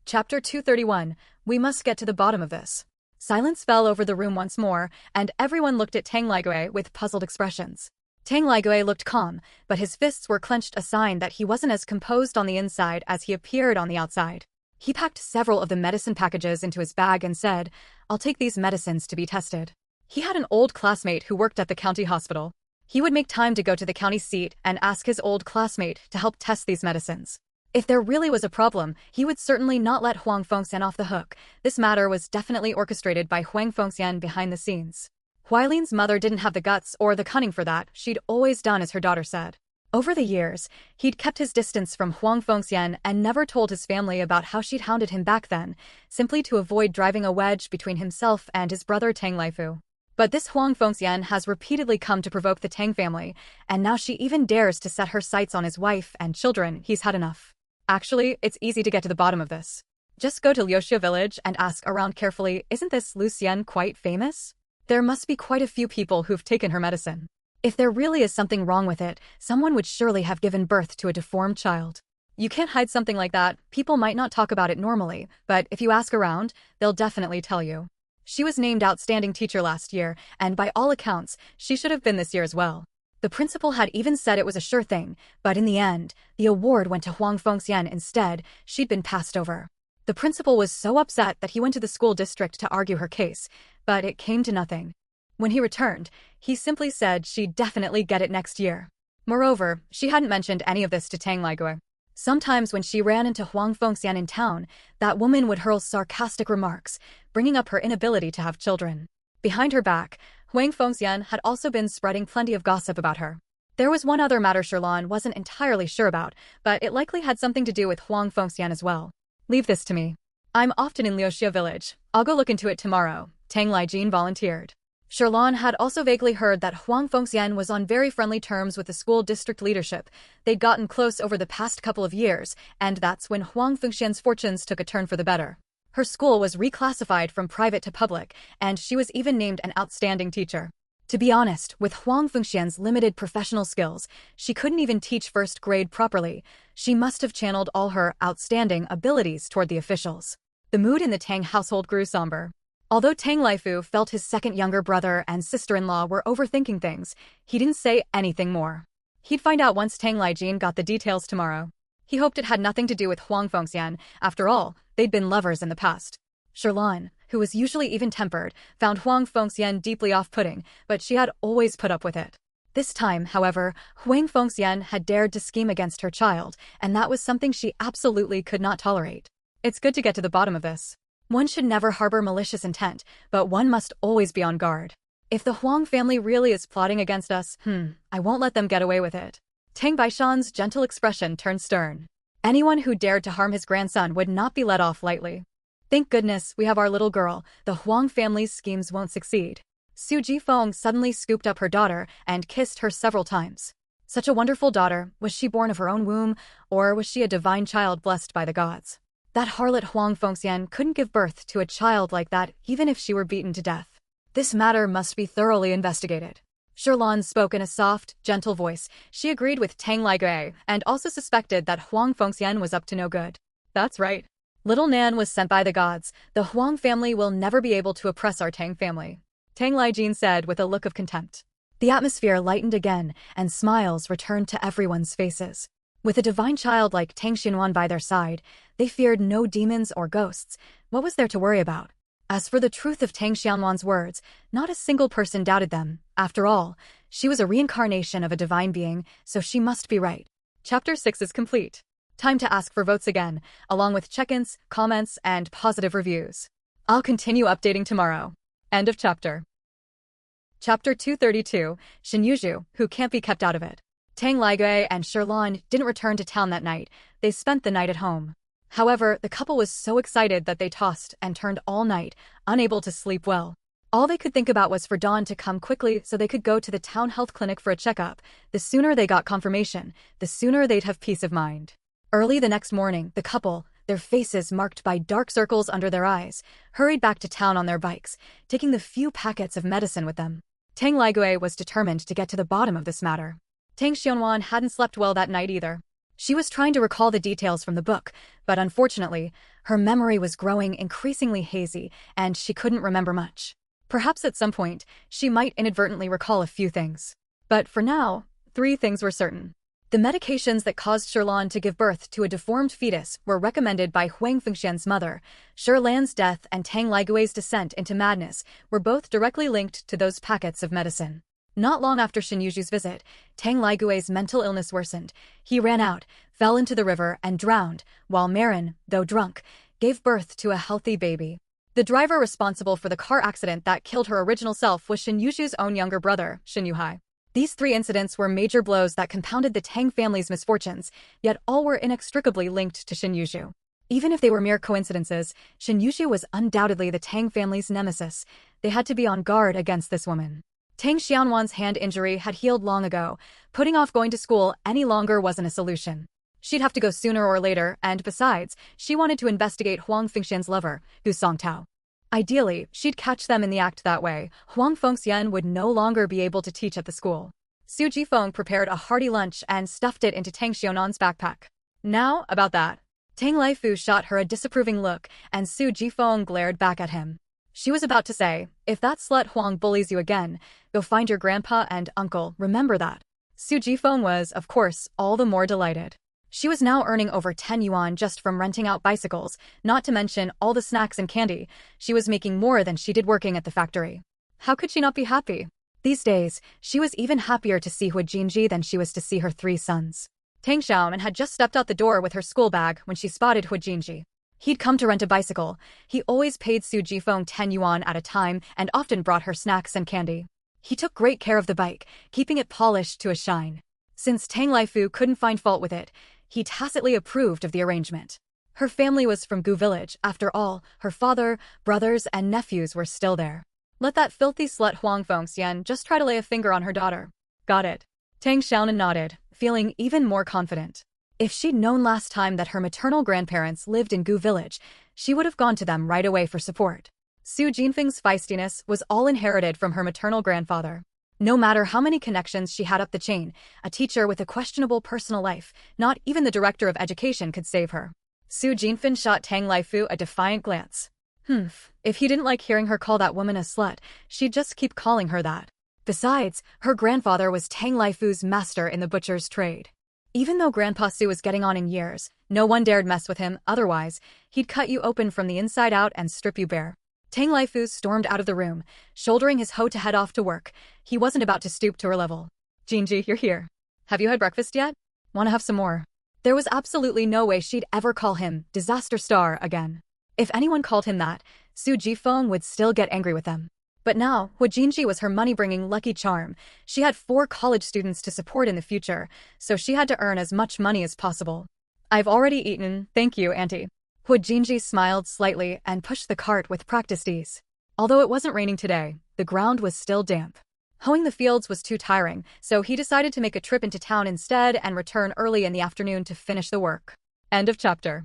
Chapter 231, We must get to the bottom of this. Silence fell over the room once more, and everyone looked at Tang Ligui with puzzled expressions. Tang Ligui looked calm, but his fists were clenched, a sign that he wasn't as composed on the inside as he appeared on the outside. He packed several of the medicine packages into his bag and said, "I'll take these medicines to be tested." He had an old classmate who worked at the county hospital. He would make time to go to the county seat and ask his old classmate to help test these medicines. If there really was a problem, he would certainly not let Huang Fengxian off the hook. This matter was definitely orchestrated by Huang Fengxian behind the scenes. Huailing's mother didn't have the guts or the cunning for that. She'd always done as her daughter said. Over the years, he'd kept his distance from Huang Fengxian and never told his family about how she'd hounded him back then, simply to avoid driving a wedge between himself and his brother Tang Laifu. But this Huang Fengxian has repeatedly come to provoke the Tang family, and now she even dares to set her sights on his wife and children. He's had enough. Actually, it's easy to get to the bottom of this. Just go to Liuxia village and ask around carefully, isn't this Lucienne quite famous? There must be quite a few people who've taken her medicine. If there really is something wrong with it, someone would surely have given birth to a deformed child. You can't hide something like that. People might not talk about it normally, but if you ask around, they'll definitely tell you. She was named Outstanding Teacher last year, and by all accounts, she should have been this year as well. The principal had even said it was a sure thing, but in the end, the award went to Huang Fengxian instead. She'd been passed over. The principal was so upset that he went to the school district to argue her case, but it came to nothing. When he returned, he simply said she'd definitely get it next year. Moreover, she hadn't mentioned any of this to Tang Laigue. Sometimes when she ran into Huang Fengxian in town, that woman would hurl sarcastic remarks, bringing up her inability to have children. Behind her back, Huang Fengxian had also been spreading plenty of gossip about her. There was one other matter Sherlan wasn't entirely sure about, but it likely had something to do with Huang Fengxian as well. Leave this to me. I'm often in Liuxia village. I'll go look into it tomorrow, Tang Laijin volunteered. Sherlan had also vaguely heard that Huang Fengxian was on very friendly terms with the school district leadership. They'd gotten close over the past couple of years, and that's when Huang Fengxian's fortunes took a turn for the better. Her school was reclassified from private to public, and she was even named an outstanding teacher. To be honest, with Huang Fengxian's limited professional skills, she couldn't even teach first grade properly. She must have channeled all her outstanding abilities toward the officials. The mood in the Tang household grew somber. Although Tang Laifu felt his second younger brother and sister-in-law were overthinking things, he didn't say anything more. He'd find out once Tang Laijin got the details tomorrow. He hoped it had nothing to do with Huang Fengxian. After all, they'd been lovers in the past. Sherlan, who was usually even-tempered, found Huang Fengxian deeply off-putting, but she had always put up with it. This time, however, Huang Fengxian had dared to scheme against her child, and that was something she absolutely could not tolerate. It's good to get to the bottom of this. One should never harbor malicious intent, but one must always be on guard. If the Huang family really is plotting against us, I won't let them get away with it. Tang Baishan's gentle expression turned stern. Anyone who dared to harm his grandson would not be let off lightly. Thank goodness we have our little girl. The Huang family's schemes won't succeed. Su Jifeng suddenly scooped up her daughter and kissed her several times. Such a wonderful daughter. Was she born of her own womb, or was she a divine child blessed by the gods? That harlot Huang Fengxian couldn't give birth to a child like that even if she were beaten to death. This matter must be thoroughly investigated. Sherlan spoke in a soft, gentle voice. She agreed with Tang Laigue and also suspected that Huang Fengxian was up to no good. That's right. Little Nan was sent by the gods. The Huang family will never be able to oppress our Tang family, Tang Laijin said with a look of contempt. The atmosphere lightened again, and smiles returned to everyone's faces. With a divine child like Tang Xinhuan by their side, they feared no demons or ghosts. What was there to worry about? As for the truth of Tang Xianhuan's words, not a single person doubted them. After all, she was a reincarnation of a divine being, so she must be right. Chapter 6 is complete. Time to ask for votes again, along with check-ins, comments, and positive reviews. I'll continue updating tomorrow. End of chapter. Chapter 232, Shinyuju, who can't be kept out of it. Tang Laigue and Sherlan didn't return to town that night. They spent the night at home. However, the couple was so excited that they tossed and turned all night, unable to sleep well. All they could think about was for dawn to come quickly so they could go to the town health clinic for a checkup. The sooner they got confirmation, the sooner they'd have peace of mind. Early the next morning, the couple, their faces marked by dark circles under their eyes, hurried back to town on their bikes, taking the few packets of medicine with them. Tang Laigue was determined to get to the bottom of this matter. Tang Xianhuan hadn't slept well that night either. She was trying to recall the details from the book, but unfortunately, her memory was growing increasingly hazy, and she couldn't remember much. Perhaps at some point, she might inadvertently recall a few things. But for now, 3 things were certain. The medications that caused Sherlan to give birth to a deformed fetus were recommended by Huang Fengxian's mother. Sherlan's death and Tang Laigue's descent into madness were both directly linked to those packets of medicine. Not long after Shin Yuju's visit, Tang Ligui's mental illness worsened. He ran out, fell into the river, and drowned, while Marin, though drunk, gave birth to a healthy baby. The driver responsible for the car accident that killed her original self was Shin Yuju's own younger brother, Shin Yuhai. These three incidents were major blows that compounded the Tang family's misfortunes, yet all were inextricably linked to Shin Yuju. Even if they were mere coincidences, Shin Yuju was undoubtedly the Tang family's nemesis. They had to be on guard against this woman. Tang Xianwan's hand injury had healed long ago. Putting off going to school any longer wasn't a solution. She'd have to go sooner or later, and besides, she wanted to investigate Huang Fengxian's lover, Gu Songtao. Ideally, she'd catch them in the act that way. Huang Fengxian would no longer be able to teach at the school. Su Jifeng prepared a hearty lunch and stuffed it into Tang Xiaonan's backpack. Now, about that. Tang Laifu shot her a disapproving look, and Su Jifeng glared back at him. She was about to say, if that slut Huang bullies you again, go find your grandpa and uncle, remember that. Su Jifeng was, of course, all the more delighted. She was now earning over 10 yuan just from renting out bicycles, not to mention all the snacks and candy. She was making more than she did working at the factory. How could she not be happy? These days, she was even happier to see Hu Jinji than she was to see her three sons. Tang Xiaonan had just stepped out the door with her school bag when she spotted Hu Jinji. He'd come to rent a bicycle. He always paid Su Jifeng 10 yuan at a time and often brought her snacks and candy. He took great care of the bike, keeping it polished to a shine. Since Tang Laifu couldn't find fault with it, he tacitly approved of the arrangement. Her family was from Gu village. After all, her father, brothers, and nephews were still there. Let that filthy slut Huang Fengxian just try to lay a finger on her daughter. Got it. Tang Xiaonan nodded, feeling even more confident. If she'd known last time that her maternal grandparents lived in Gu village, she would have gone to them right away for support. Su Jinfeng's feistiness was all inherited from her maternal grandfather. No matter how many connections she had up the chain, a teacher with a questionable personal life, not even the director of education could save her. Su Jinfeng shot Tang Laifu a defiant glance. If he didn't like hearing her call that woman a slut, she'd just keep calling her that. Besides, her grandfather was Tang Laifu's master in the butcher's trade. Even though Grandpa Su was getting on in years, no one dared mess with him, otherwise, he'd cut you open from the inside out and strip you bare. Tang Laifu stormed out of the room, shouldering his hoe to head off to work. He wasn't about to stoop to her level. Jinji, you're here. Have you had breakfast yet? Want to have some more? There was absolutely no way she'd ever call him Disaster Star again. If anyone called him that, Su Jifeng would still get angry with them. But now, Hu Jinji was her money-bringing lucky charm. She had 4 college students to support in the future, so she had to earn as much money as possible. I've already eaten, thank you, Auntie. Hu Jinji smiled slightly and pushed the cart with practiced ease. Although it wasn't raining today, the ground was still damp. Hoeing the fields was too tiring, so he decided to make a trip into town instead and return early in the afternoon to finish the work. End of chapter.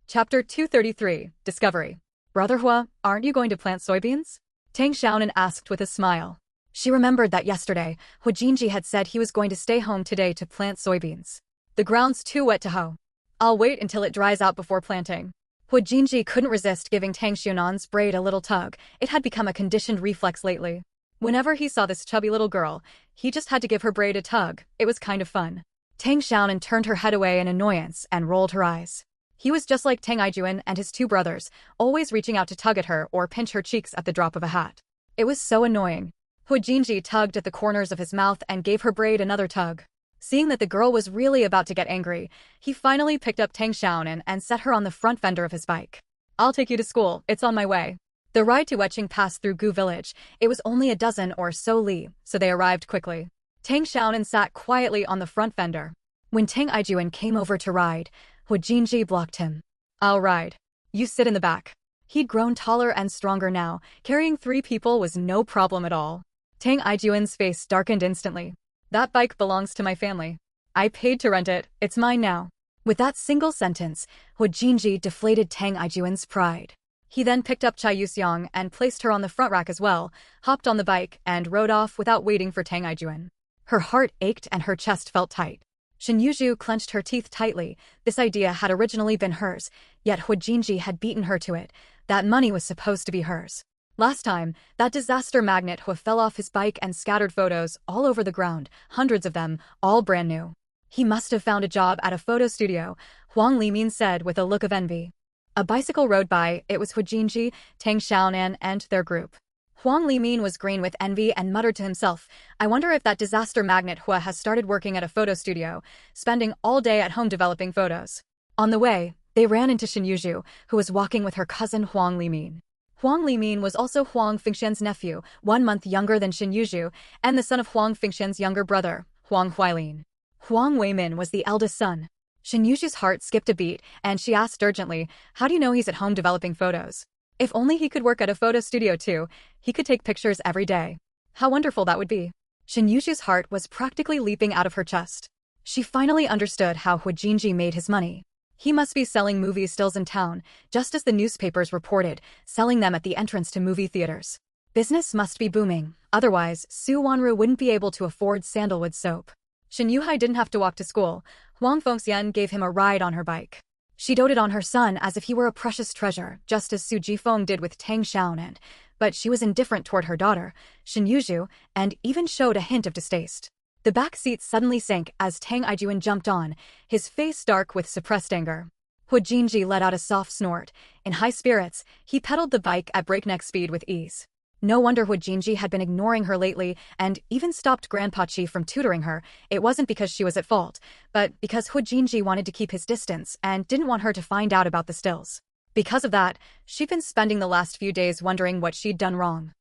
Chapter 233, Discovery. Brother Hua, aren't you going to plant soybeans? Tang Xiaonan asked with a smile. She remembered that yesterday, Hu Jinji had said he was going to stay home today to plant soybeans. The ground's too wet to hoe. I'll wait until it dries out before planting. Hu Jinji couldn't resist giving Tang Xiaonan's braid a little tug. It had become a conditioned reflex lately. Whenever he saw this chubby little girl, he just had to give her braid a tug. It was kind of fun. Tang Xiaonan turned her head away in annoyance and rolled her eyes. He was just like Tang Ijuan and his 2 brothers, always reaching out to tug at her or pinch her cheeks at the drop of a hat. It was so annoying. Hu Jinji tugged at the corners of his mouth and gave her braid another tug. Seeing that the girl was really about to get angry, he finally picked up Tang Xiaonan and set her on the front fender of his bike. I'll take you to school, it's on my way. The ride to Weching passed through Gu village. It was only a dozen or so li, so they arrived quickly. Tang Xiaonan sat quietly on the front fender. When Tang Ijuan came over to ride, Hu Jinji blocked him. I'll ride. You sit in the back. He'd grown taller and stronger now. Carrying 3 people was no problem at all. Tang Ijuan's face darkened instantly. That bike belongs to my family. I paid to rent it, it's mine now. With that single sentence, Hu Jinji deflated Tang Ijuan's pride. He then picked up Chai Yuxiang and placed her on the front rack as well, hopped on the bike, and rode off without waiting for Tang Ijuan. Her heart ached and her chest felt tight. Shin Yuju clenched her teeth tightly. This idea had originally been hers, yet Hu Jinji had beaten her to it. That money was supposed to be hers. Last time, that disaster magnet Hu fell off his bike and scattered photos all over the ground, hundreds of them, all brand new. He must have found a job at a photo studio, Huang Limin said with a look of envy. A bicycle rode by. It was Hu Jinji, Tang Xiaonan, and their group. Huang Limin was green with envy and muttered to himself, I wonder if that disaster magnet Hua has started working at a photo studio, spending all day at home developing photos. On the way, they ran into Shin Yuzhu, who was walking with her cousin Huang Limin. Huang Limin was also Huang Fengxian's nephew, 1 month younger than Shin Yuzhu, and the son of Huang Fengxian's younger brother, Huang Huailin. Huang Weimin was the eldest son. Shin Yuzhu's heart skipped a beat, and she asked urgently, how do you know he's at home developing photos? If only he could work at a photo studio too, he could take pictures every day. How wonderful that would be. Shin Yuzhu's heart was practically leaping out of her chest. She finally understood how Hu Jinji made his money. He must be selling movie stills in town, just as the newspapers reported, selling them at the entrance to movie theaters. Business must be booming, otherwise Su Wanru wouldn't be able to afford sandalwood soap. Shin Yuhai didn't have to walk to school. Huang Fengxian gave him a ride on her bike. She doted on her son as if he were a precious treasure, just as Su Jifeng did with Tang Xiaonan, but she was indifferent toward her daughter, Shin Yuzhu, and even showed a hint of distaste. The back seat suddenly sank as Tang Ijuan jumped on, his face dark with suppressed anger. Hu Jinji let out a soft snort. In high spirits, he pedaled the bike at breakneck speed with ease. No wonder Hu Jinji had been ignoring her lately and even stopped Grandpa Chi from tutoring her. It wasn't because she was at fault, but because Hu Jinji wanted to keep his distance and didn't want her to find out about the stills. Because of that, she'd been spending the last few days wondering what she'd done wrong.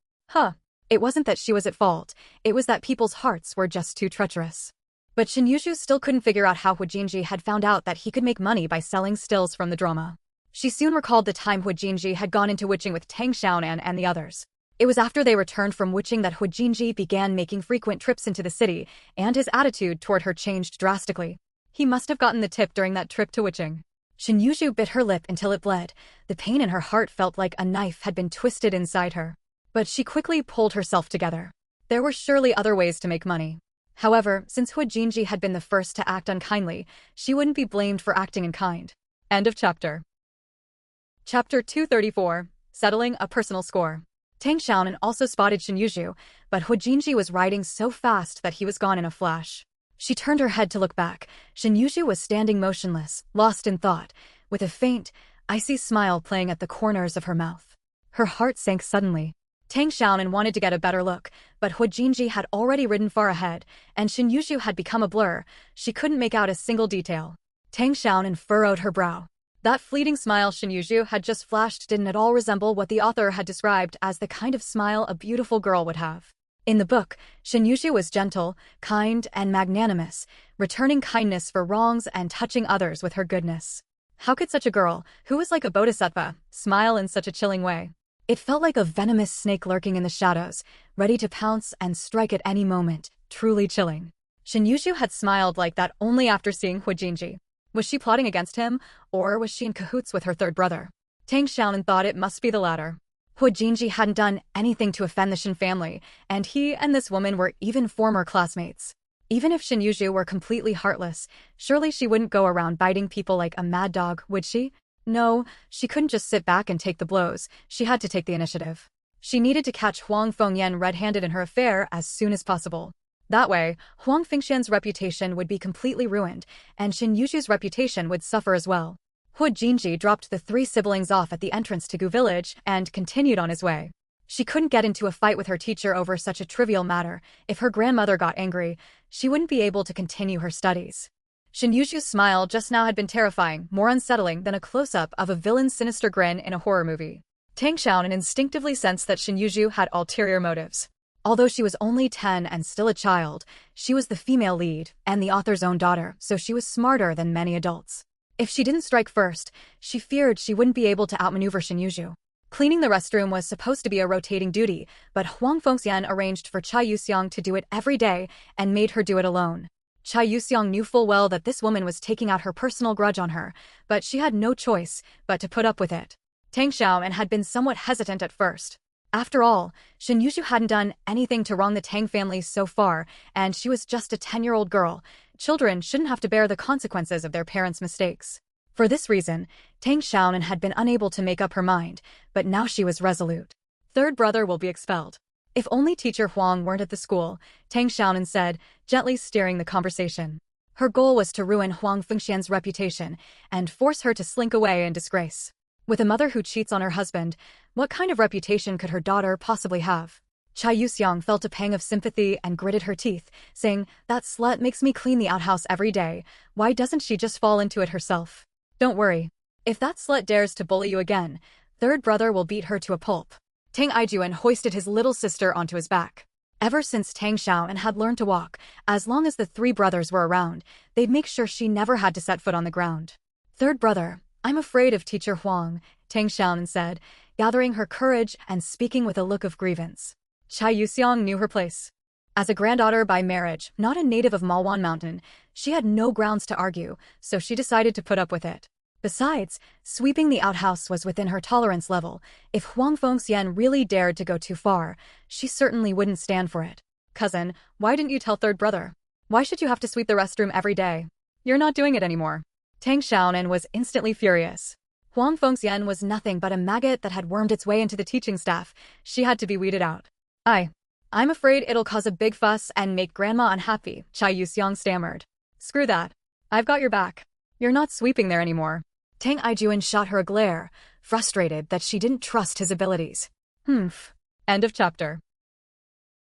It wasn't that she was at fault, it was that people's hearts were just too treacherous. But Shin Yuzhu still couldn't figure out how Hu Jinji had found out that he could make money by selling stills from the drama. She soon recalled the time Hu Jinji had gone into witching with Tang Xiaonan and the others. It was after they returned from witching that Hu Jinji began making frequent trips into the city, and his attitude toward her changed drastically. He must have gotten the tip during that trip to witching. Shin Yuzhu bit her lip until it bled. The pain in her heart felt like a knife had been twisted inside her. But she quickly pulled herself together. There were surely other ways to make money. However, since Hu Jinji had been the first to act unkindly, she wouldn't be blamed for acting in kind. End of chapter. Chapter 234, Settling a Personal Score. Tang Xiaonan also spotted Shin Yuzhu, but Hu Jinji was riding so fast that he was gone in a flash. She turned her head to look back. Shin Yuzhu was standing motionless, lost in thought, with a faint, icy smile playing at the corners of her mouth. Her heart sank suddenly. Tang Xiaonan wanted to get a better look, but Hu Jinji had already ridden far ahead, and Shin Yuzhu had become a blur. She couldn't make out a single detail. Tang Xiaonan furrowed her brow. That fleeting smile Shin Yuzhu had just flashed didn't at all resemble what the author had described as the kind of smile a beautiful girl would have. In the book, Shin Yuzhu was gentle, kind, and magnanimous, returning kindness for wrongs and touching others with her goodness. How could such a girl, who was like a bodhisattva, smile in such a chilling way? It felt like a venomous snake lurking in the shadows, ready to pounce and strike at any moment, truly chilling. Shin Yuzhu had smiled like that only after seeing Hu Jinji. Was she plotting against him, or was she in cahoots with her third brother? Tang Xiaonan thought it must be the latter. Hu Jinji hadn't done anything to offend the Shin family, and he and this woman were even former classmates. Even if Shin Yuzhu were completely heartless, surely she wouldn't go around biting people like a mad dog, would she? No, she couldn't just sit back and take the blows. She had to take the initiative. She needed to catch Huang Fengyan red-handed in her affair as soon as possible. That way, Huang Fengxian's reputation would be completely ruined, and Shin Yuzhu's reputation would suffer as well. Hu Jinji dropped the 3 siblings off at the entrance to Gu Village and continued on his way. She couldn't get into a fight with her teacher over such a trivial matter. If her grandmother got angry, she wouldn't be able to continue her studies. Shin Yuzhu's smile just now had been terrifying, more unsettling than a close-up of a villain's sinister grin in a horror movie. Tang Xiaonan instinctively sensed that Shin Yuzhu had ulterior motives. Although she was only 10 and still a child, she was the female lead and the author's own daughter, so she was smarter than many adults. If she didn't strike first, she feared she wouldn't be able to outmaneuver Shin Yuzhu. Cleaning the restroom was supposed to be a rotating duty, but Huang Fengxian arranged for Chai Yuxiang to do it every day and made her do it alone. Chai Yuxiang knew full well that this woman was taking out her personal grudge on her, but she had no choice but to put up with it. Tang Xiaonan had been somewhat hesitant at first. After all, Shin Yuzhu hadn't done anything to wrong the Tang family so far, and she was just a 10-year-old girl. Children shouldn't have to bear the consequences of their parents' mistakes. For this reason, Tang Xiaonan had been unable to make up her mind, but now she was resolute. Third brother will be expelled. If only teacher Huang weren't at the school, Tang Xiaonan said, gently steering the conversation. Her goal was to ruin Huang Fengxian's reputation and force her to slink away in disgrace. With a mother who cheats on her husband, what kind of reputation could her daughter possibly have? Cha Yuseong felt a pang of sympathy and gritted her teeth, saying, "That slut makes me clean the outhouse every day. Why doesn't she just fall into it herself?" "Don't worry. If that slut dares to bully you again, third brother will beat her to a pulp." Tang Aijuan hoisted his little sister onto his back. Ever since Tang Xiaoan had learned to walk, as long as the three brothers were around, they'd make sure she never had to set foot on the ground. "Third brother, I'm afraid of Teacher Huang," Tang Xiaoan said, gathering her courage and speaking with a look of grievance. Cha Yuseong knew her place. As a granddaughter by marriage, not a native of Malwan Mountain, she had no grounds to argue, so she decided to put up with it. Besides, sweeping the outhouse was within her tolerance level. If Huang Fengxian really dared to go too far, she certainly wouldn't stand for it. "Cousin, why didn't you tell third brother? Why should you have to sweep the restroom every day? You're not doing it anymore." Tang Xiaonan was instantly furious. Huang Fengxian was nothing but a maggot that had wormed its way into the teaching staff. She had to be weeded out. I'm afraid it'll cause a big fuss and make Grandma unhappy," Cha Yuseong stammered. "Screw that. I've got your back. You're not sweeping there anymore." Tang Aijuan shot her a glare, frustrated that she didn't trust his abilities. End of chapter.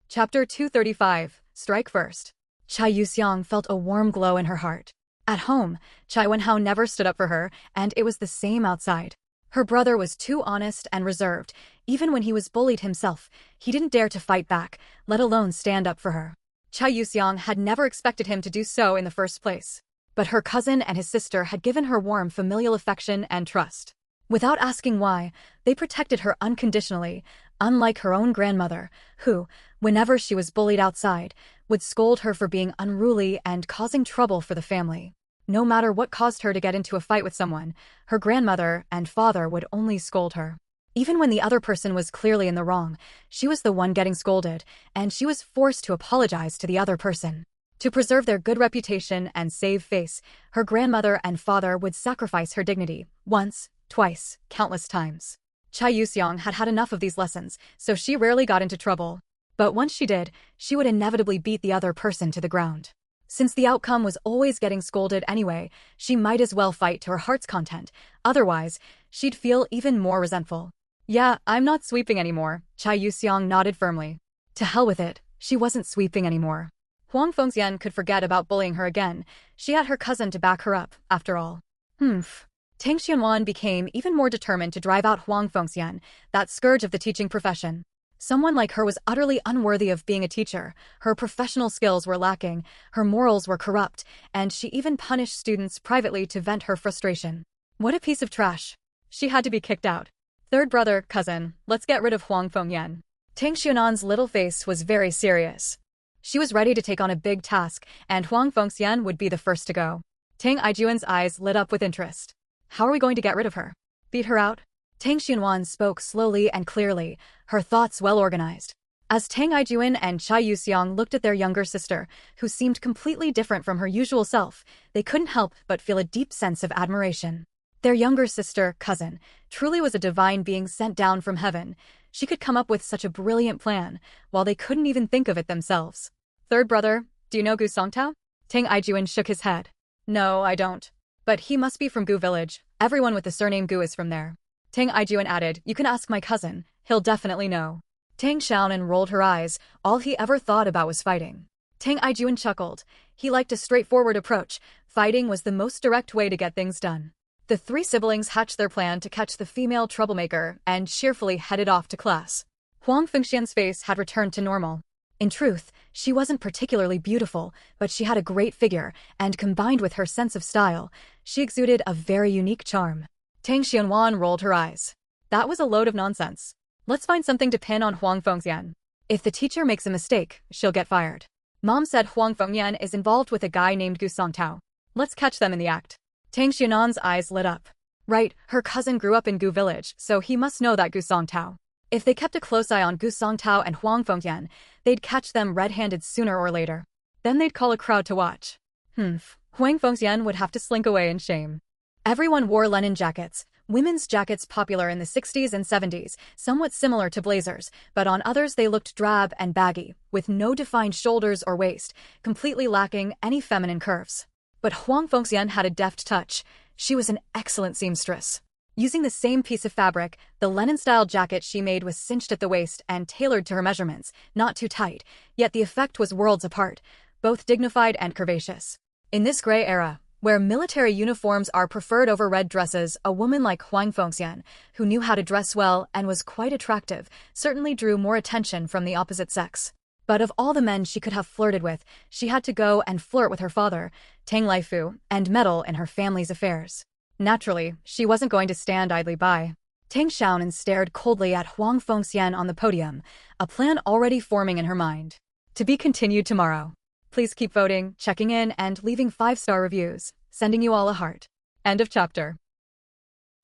Chapter 235, Strike First. Cha Yuseong felt a warm glow in her heart. At home, Chai Wenhao never stood up for her, and it was the same outside. Her brother was too honest and reserved. Even when he was bullied himself, he didn't dare to fight back, let alone stand up for her. Cha Yuseong had never expected him to do so in the first place. But her cousin and his sister had given her warm familial affection and trust. Without asking why, they protected her unconditionally, unlike her own grandmother, who, whenever she was bullied outside, would scold her for being unruly and causing trouble for the family. No matter what caused her to get into a fight with someone, her grandmother and father would only scold her. Even when the other person was clearly in the wrong, she was the one getting scolded, and she was forced to apologize to the other person. To preserve their good reputation and save face, her grandmother and father would sacrifice her dignity, once, twice, countless times. Cha Yuseong had had enough of these lessons, so she rarely got into trouble. But once she did, she would inevitably beat the other person to the ground. Since the outcome was always getting scolded anyway, she might as well fight to her heart's content, otherwise, she'd feel even more resentful. "Yeah, I'm not sweeping anymore," Cha Yuseong nodded firmly. To hell with it, she wasn't sweeping anymore. Huang Fengxian could forget about bullying her again. She had her cousin to back her up, after all. Tang Xianwan became even more determined to drive out Huang Fengxian, that scourge of the teaching profession. Someone like her was utterly unworthy of being a teacher. Her professional skills were lacking, her morals were corrupt, and she even punished students privately to vent her frustration. What a piece of trash. She had to be kicked out. "Third brother, cousin, let's get rid of Huang Fengyan." Tang Xianan's little face was very serious. She was ready to take on a big task, and Huang Fengxian would be the first to go. Tang Aijuan's eyes lit up with interest. "How are we going to get rid of her? Beat her out?" Tang Xianwan spoke slowly and clearly, her thoughts well organized. As Tang Aijuan and Cha Yuseong looked at their younger sister, who seemed completely different from her usual self, they couldn't help but feel a deep sense of admiration. Their younger sister, cousin, truly was a divine being sent down from heaven. She could come up with such a brilliant plan, while they couldn't even think of it themselves. "Third brother, do you know Gu Songtao?" Tang Aijuan shook his head. "No, I don't. But he must be from Gu village. Everyone with the surname Gu is from there." Tang Aijuan added, "You can ask my cousin. He'll definitely know." Tang Xiaonan rolled her eyes. All he ever thought about was fighting. Tang Aijuan chuckled. He liked a straightforward approach. Fighting was the most direct way to get things done. The three siblings hatched their plan to catch the female troublemaker and cheerfully headed off to class. Huang Fengxian's face had returned to normal. In truth, she wasn't particularly beautiful, but she had a great figure, and combined with her sense of style, she exuded a very unique charm. Tang Xianwan rolled her eyes. That was a load of nonsense. Let's find something to pin on Huang Fengxian. If the teacher makes a mistake, she'll get fired. Mom said Huang Fengyan is involved with a guy named Gu Songtao. Let's catch them in the act. Tang Xianan's eyes lit up. Right, her cousin grew up in Gu village, so he must know that Gu Songtao. If they kept a close eye on Gu Songtao and Huang Fengyan, they'd catch them red-handed sooner or later. Then they'd call a crowd to watch. Huang Fengxian would have to slink away in shame. Everyone wore linen jackets, women's jackets popular in the 60s and 70s, somewhat similar to blazers, but on others they looked drab and baggy, with no defined shoulders or waist, completely lacking any feminine curves. But Huang Fengxian had a deft touch. She was an excellent seamstress. Using the same piece of fabric, the Lenin-style jacket she made was cinched at the waist and tailored to her measurements, not too tight, yet the effect was worlds apart, both dignified and curvaceous. In this gray era, where military uniforms are preferred over red dresses, a woman like Huang Fengxian, who knew how to dress well and was quite attractive, certainly drew more attention from the opposite sex. But of all the men she could have flirted with, she had to go and flirt with her father, Tang Laifu, and meddle in her family's affairs. Naturally, she wasn't going to stand idly by. Tang Xiaonan stared coldly at Huang Fengxian on the podium, a plan already forming in her mind. To be continued tomorrow. Please keep voting, checking in, and leaving 5-star reviews. Sending you all a heart. End of chapter.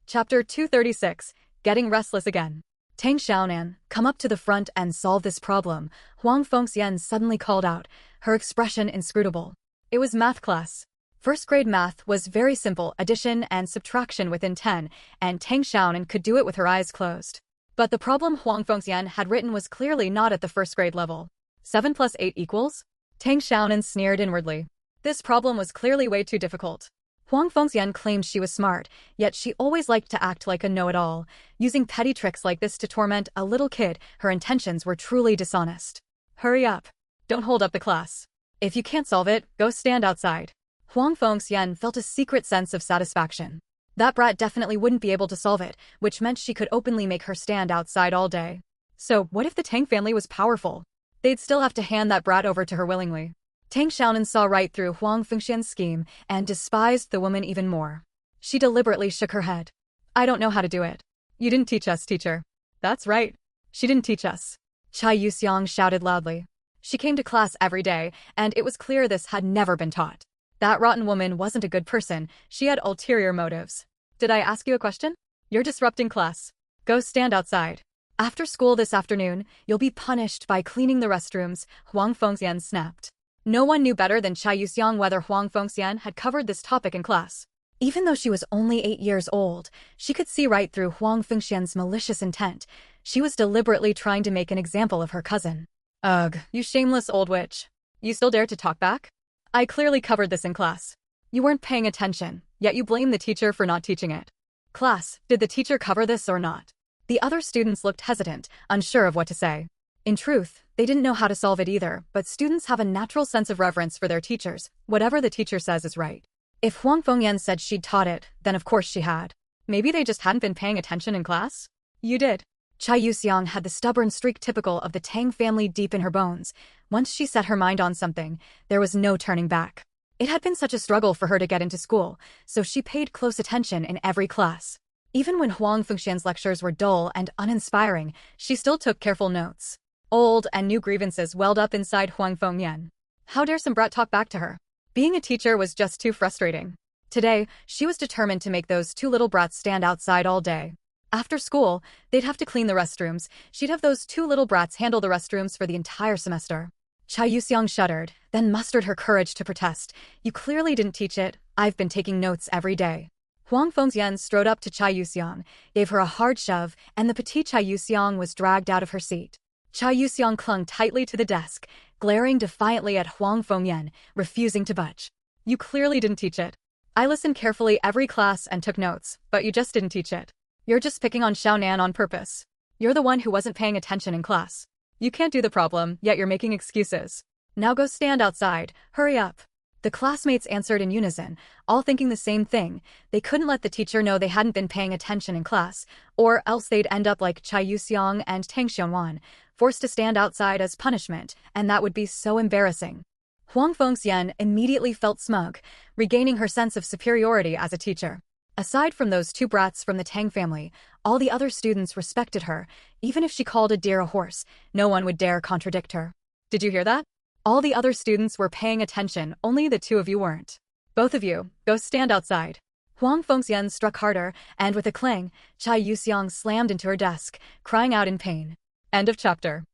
Chapter 236, Getting Restless Again. Tang Xiaonan, come up to the front and solve this problem, Huang Fengxian suddenly called out, her expression inscrutable. It was math class. First grade math was very simple, addition and subtraction within 10, and Tang Xiaonan could do it with her eyes closed. But the problem Huang Fengxian had written was clearly not at the first grade level. 7 plus 8 equals? Tang Xiaonan sneered inwardly. This problem was clearly way too difficult. Huang Fengxian claimed she was smart, yet she always liked to act like a know-it-all. Using petty tricks like this to torment a little kid, her intentions were truly dishonest. Hurry up. Don't hold up the class. If you can't solve it, go stand outside. Huang Fengxian felt a secret sense of satisfaction. That brat definitely wouldn't be able to solve it, which meant she could openly make her stand outside all day. So what if the Tang family was powerful? They'd still have to hand that brat over to her willingly. Tang Xiaonan saw right through Huang Fengxian's scheme and despised the woman even more. She deliberately shook her head. I don't know how to do it. You didn't teach us, teacher. That's right. She didn't teach us. Chai Yuxiang shouted loudly. She came to class every day, and it was clear this had never been taught. That rotten woman wasn't a good person, she had ulterior motives. Did I ask you a question? You're disrupting class. Go stand outside. After school this afternoon, you'll be punished by cleaning the restrooms, Huang Fengxian snapped. No one knew better than Chai Yuxiang whether Huang Fengxian had covered this topic in class. Even though she was only 8 years old, she could see right through Huang Fengxian's malicious intent. She was deliberately trying to make an example of her cousin. Ugh, you shameless old witch. You still dare to talk back? I clearly covered this in class. You weren't paying attention, yet you blame the teacher for not teaching it. Class, did the teacher cover this or not? The other students looked hesitant, unsure of what to say. In truth, they didn't know how to solve it either, but students have a natural sense of reverence for their teachers. Whatever the teacher says is right. If Huang Fengyan said she'd taught it, then of course she had. Maybe they just hadn't been paying attention in class? You did. Chai Yuxiang had the stubborn streak typical of the Tang family deep in her bones. Once she set her mind on something, there was no turning back. It had been such a struggle for her to get into school, so she paid close attention in every class. Even when Huang Fengxian's lectures were dull and uninspiring, she still took careful notes. Old and new grievances welled up inside Huang Fengyan. How dare some brat talk back to her? Being a teacher was just too frustrating. Today, she was determined to make those two little brats stand outside all day. After school, they'd have to clean the restrooms. She'd have those two little brats handle the restrooms for the entire semester. Chai Yuxiang shuddered, then mustered her courage to protest. You clearly didn't teach it. I've been taking notes every day. Huang Fengxian strode up to Chai Yuxiang, gave her a hard shove, and the petite Chai Yuxiang was dragged out of her seat. Chai Yuxiang clung tightly to the desk, glaring defiantly at Huang Fengyan, refusing to budge. You clearly didn't teach it. I listened carefully every class and took notes, but you just didn't teach it. You're just picking on Xiaonan on purpose. You're the one who wasn't paying attention in class. You can't do the problem, yet you're making excuses. Now go stand outside, hurry up. The classmates answered in unison, all thinking the same thing. They couldn't let the teacher know they hadn't been paying attention in class, or else they'd end up like Chai Yuxiang and Tang Xianwan, forced to stand outside as punishment, and that would be so embarrassing. Huang Fengxian immediately felt smug, regaining her sense of superiority as a teacher. Aside from those two brats from the Tang family, all the other students respected her. Even if she called a deer a horse, no one would dare contradict her. Did you hear that? All the other students were paying attention, only the two of you weren't. Both of you, go stand outside. Huang Fengxian struck harder, and with a clang, Chai Yuxiang slammed into her desk, crying out in pain. End of chapter.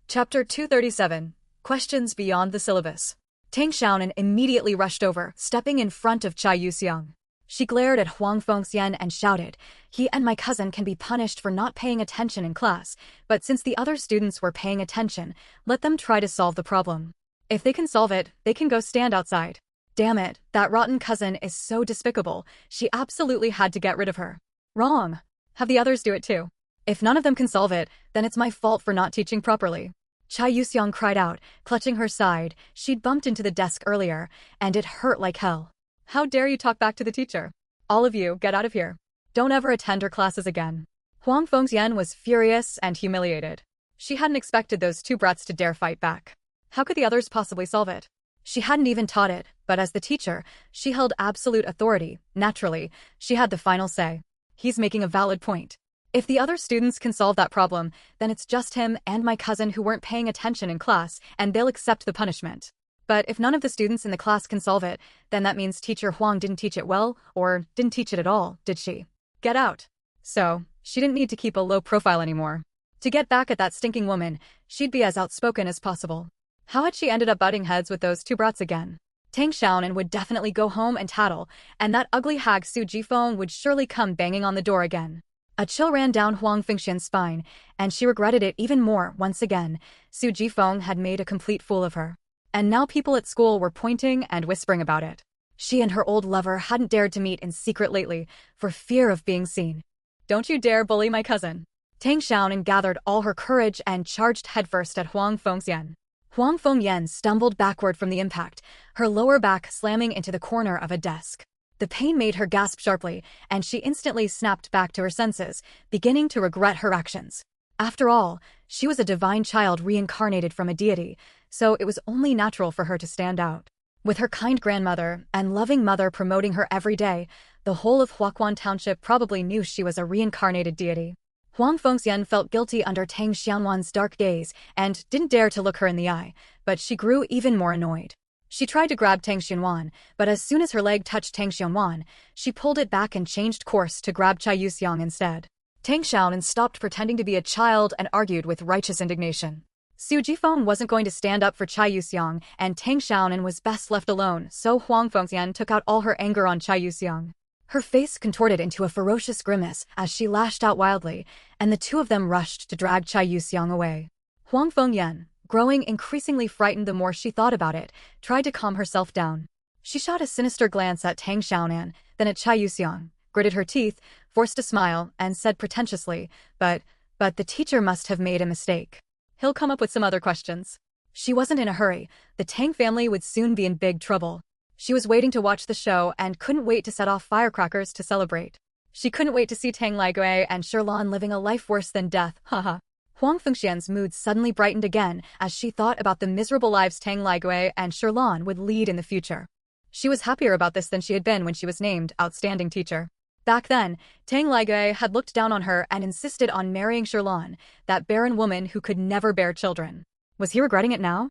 Chapter 237. Questions Beyond the Syllabus. Tang Xiaonan immediately rushed over, stepping in front of Chai Yuxiang. She glared at Huang Fengxian and shouted, he and my cousin can be punished for not paying attention in class, but since the other students were paying attention, let them try to solve the problem. If they can solve it, they can go stand outside. Damn it, that rotten cousin is so despicable, she absolutely had to get rid of her. Wrong. Have the others do it too. If none of them can solve it, then it's my fault for not teaching properly. Cha Yuseong cried out, clutching her side. She'd bumped into the desk earlier, and it hurt like hell. How dare you talk back to the teacher? All of you, get out of here. Don't ever attend her classes again. Huang Fengxian was furious and humiliated. She hadn't expected those two brats to dare fight back. How could the others possibly solve it? She hadn't even taught it, but as the teacher, she held absolute authority. Naturally, she had the final say. He's making a valid point. If the other students can solve that problem, then it's just him and my cousin who weren't paying attention in class, and they'll accept the punishment. But if none of the students in the class can solve it, then that means teacher Huang didn't teach it well, or didn't teach it at all, did she? Get out. So, she didn't need to keep a low profile anymore. To get back at that stinking woman, she'd be as outspoken as possible. How had she ended up butting heads with those two brats again? Tang Xiaonan would definitely go home and tattle, and that ugly hag Su Jifeng would surely come banging on the door again. A chill ran down Huang Fengxian's spine, and she regretted it even more once again. Su Jifeng had made a complete fool of her. And now people at school were pointing and whispering about it. She and her old lover hadn't dared to meet in secret lately, for fear of being seen. Don't you dare bully my cousin. Tang Xiaonan gathered all her courage and charged headfirst at Huang Fengxian. Huang Fengyan stumbled backward from the impact, her lower back slamming into the corner of a desk. The pain made her gasp sharply, and she instantly snapped back to her senses, beginning to regret her actions. After all, she was a divine child reincarnated from a deity, so it was only natural for her to stand out. With her kind grandmother and loving mother promoting her every day, the whole of Huaquan Township probably knew she was a reincarnated deity. Huang Fengxian felt guilty under Tang Xianwan's dark gaze and didn't dare to look her in the eye, but she grew even more annoyed. She tried to grab Tang Xianwan, but as soon as her leg touched Tang Xianwan, she pulled it back and changed course to grab Cha Yuseong instead. Tang Xiaonan stopped pretending to be a child and argued with righteous indignation. Su Jifeng wasn't going to stand up for Cha Yuseong, and Tang Xiaonan was best left alone, so Huang Fengxian took out all her anger on Cha Yuseong. Her face contorted into a ferocious grimace as she lashed out wildly, and the two of them rushed to drag Cha Yuseong away. Huang Fengyan, growing increasingly frightened the more she thought about it, tried to calm herself down. She shot a sinister glance at Tang Xiaonan, then at Cha Yuseong, gritted her teeth, forced a smile, and said pretentiously, but the teacher must have made a mistake. He'll come up with some other questions. She wasn't in a hurry. The Tang family would soon be in big trouble. She was waiting to watch the show and couldn't wait to set off firecrackers to celebrate. She couldn't wait to see Tang Ligui and Shirlan living a life worse than death, haha. Huang Fengxian's mood suddenly brightened again as she thought about the miserable lives Tang Ligui and Shirlan would lead in the future. She was happier about this than she had been when she was named Outstanding Teacher. Back then, Tang Ligui had looked down on her and insisted on marrying Shirlan, that barren woman who could never bear children. Was he regretting it now?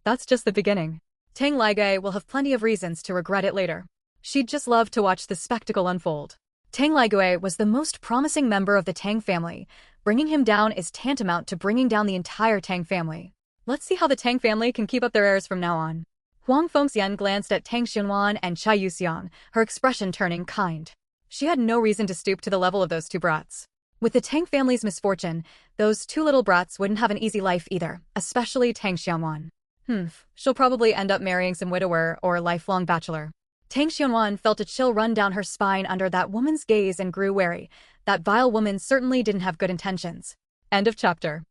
That's just the beginning. Tang Ligui will have plenty of reasons to regret it later. She'd just love to watch the spectacle unfold. Tang Ligui was the most promising member of the Tang family. Bringing him down is tantamount to bringing down the entire Tang family. Let's see how the Tang family can keep up their airs from now on. Huang Fengxian glanced at Tang Xianwan and Cha Yuseong, her expression turning kind. She had no reason to stoop to the level of those two brats. With the Tang family's misfortune, those two little brats wouldn't have an easy life either, especially Tang Xianwan. She'll probably end up marrying some widower or lifelong bachelor. Tang Xianwan felt a chill run down her spine under that woman's gaze and grew wary. That vile woman certainly didn't have good intentions. End of chapter.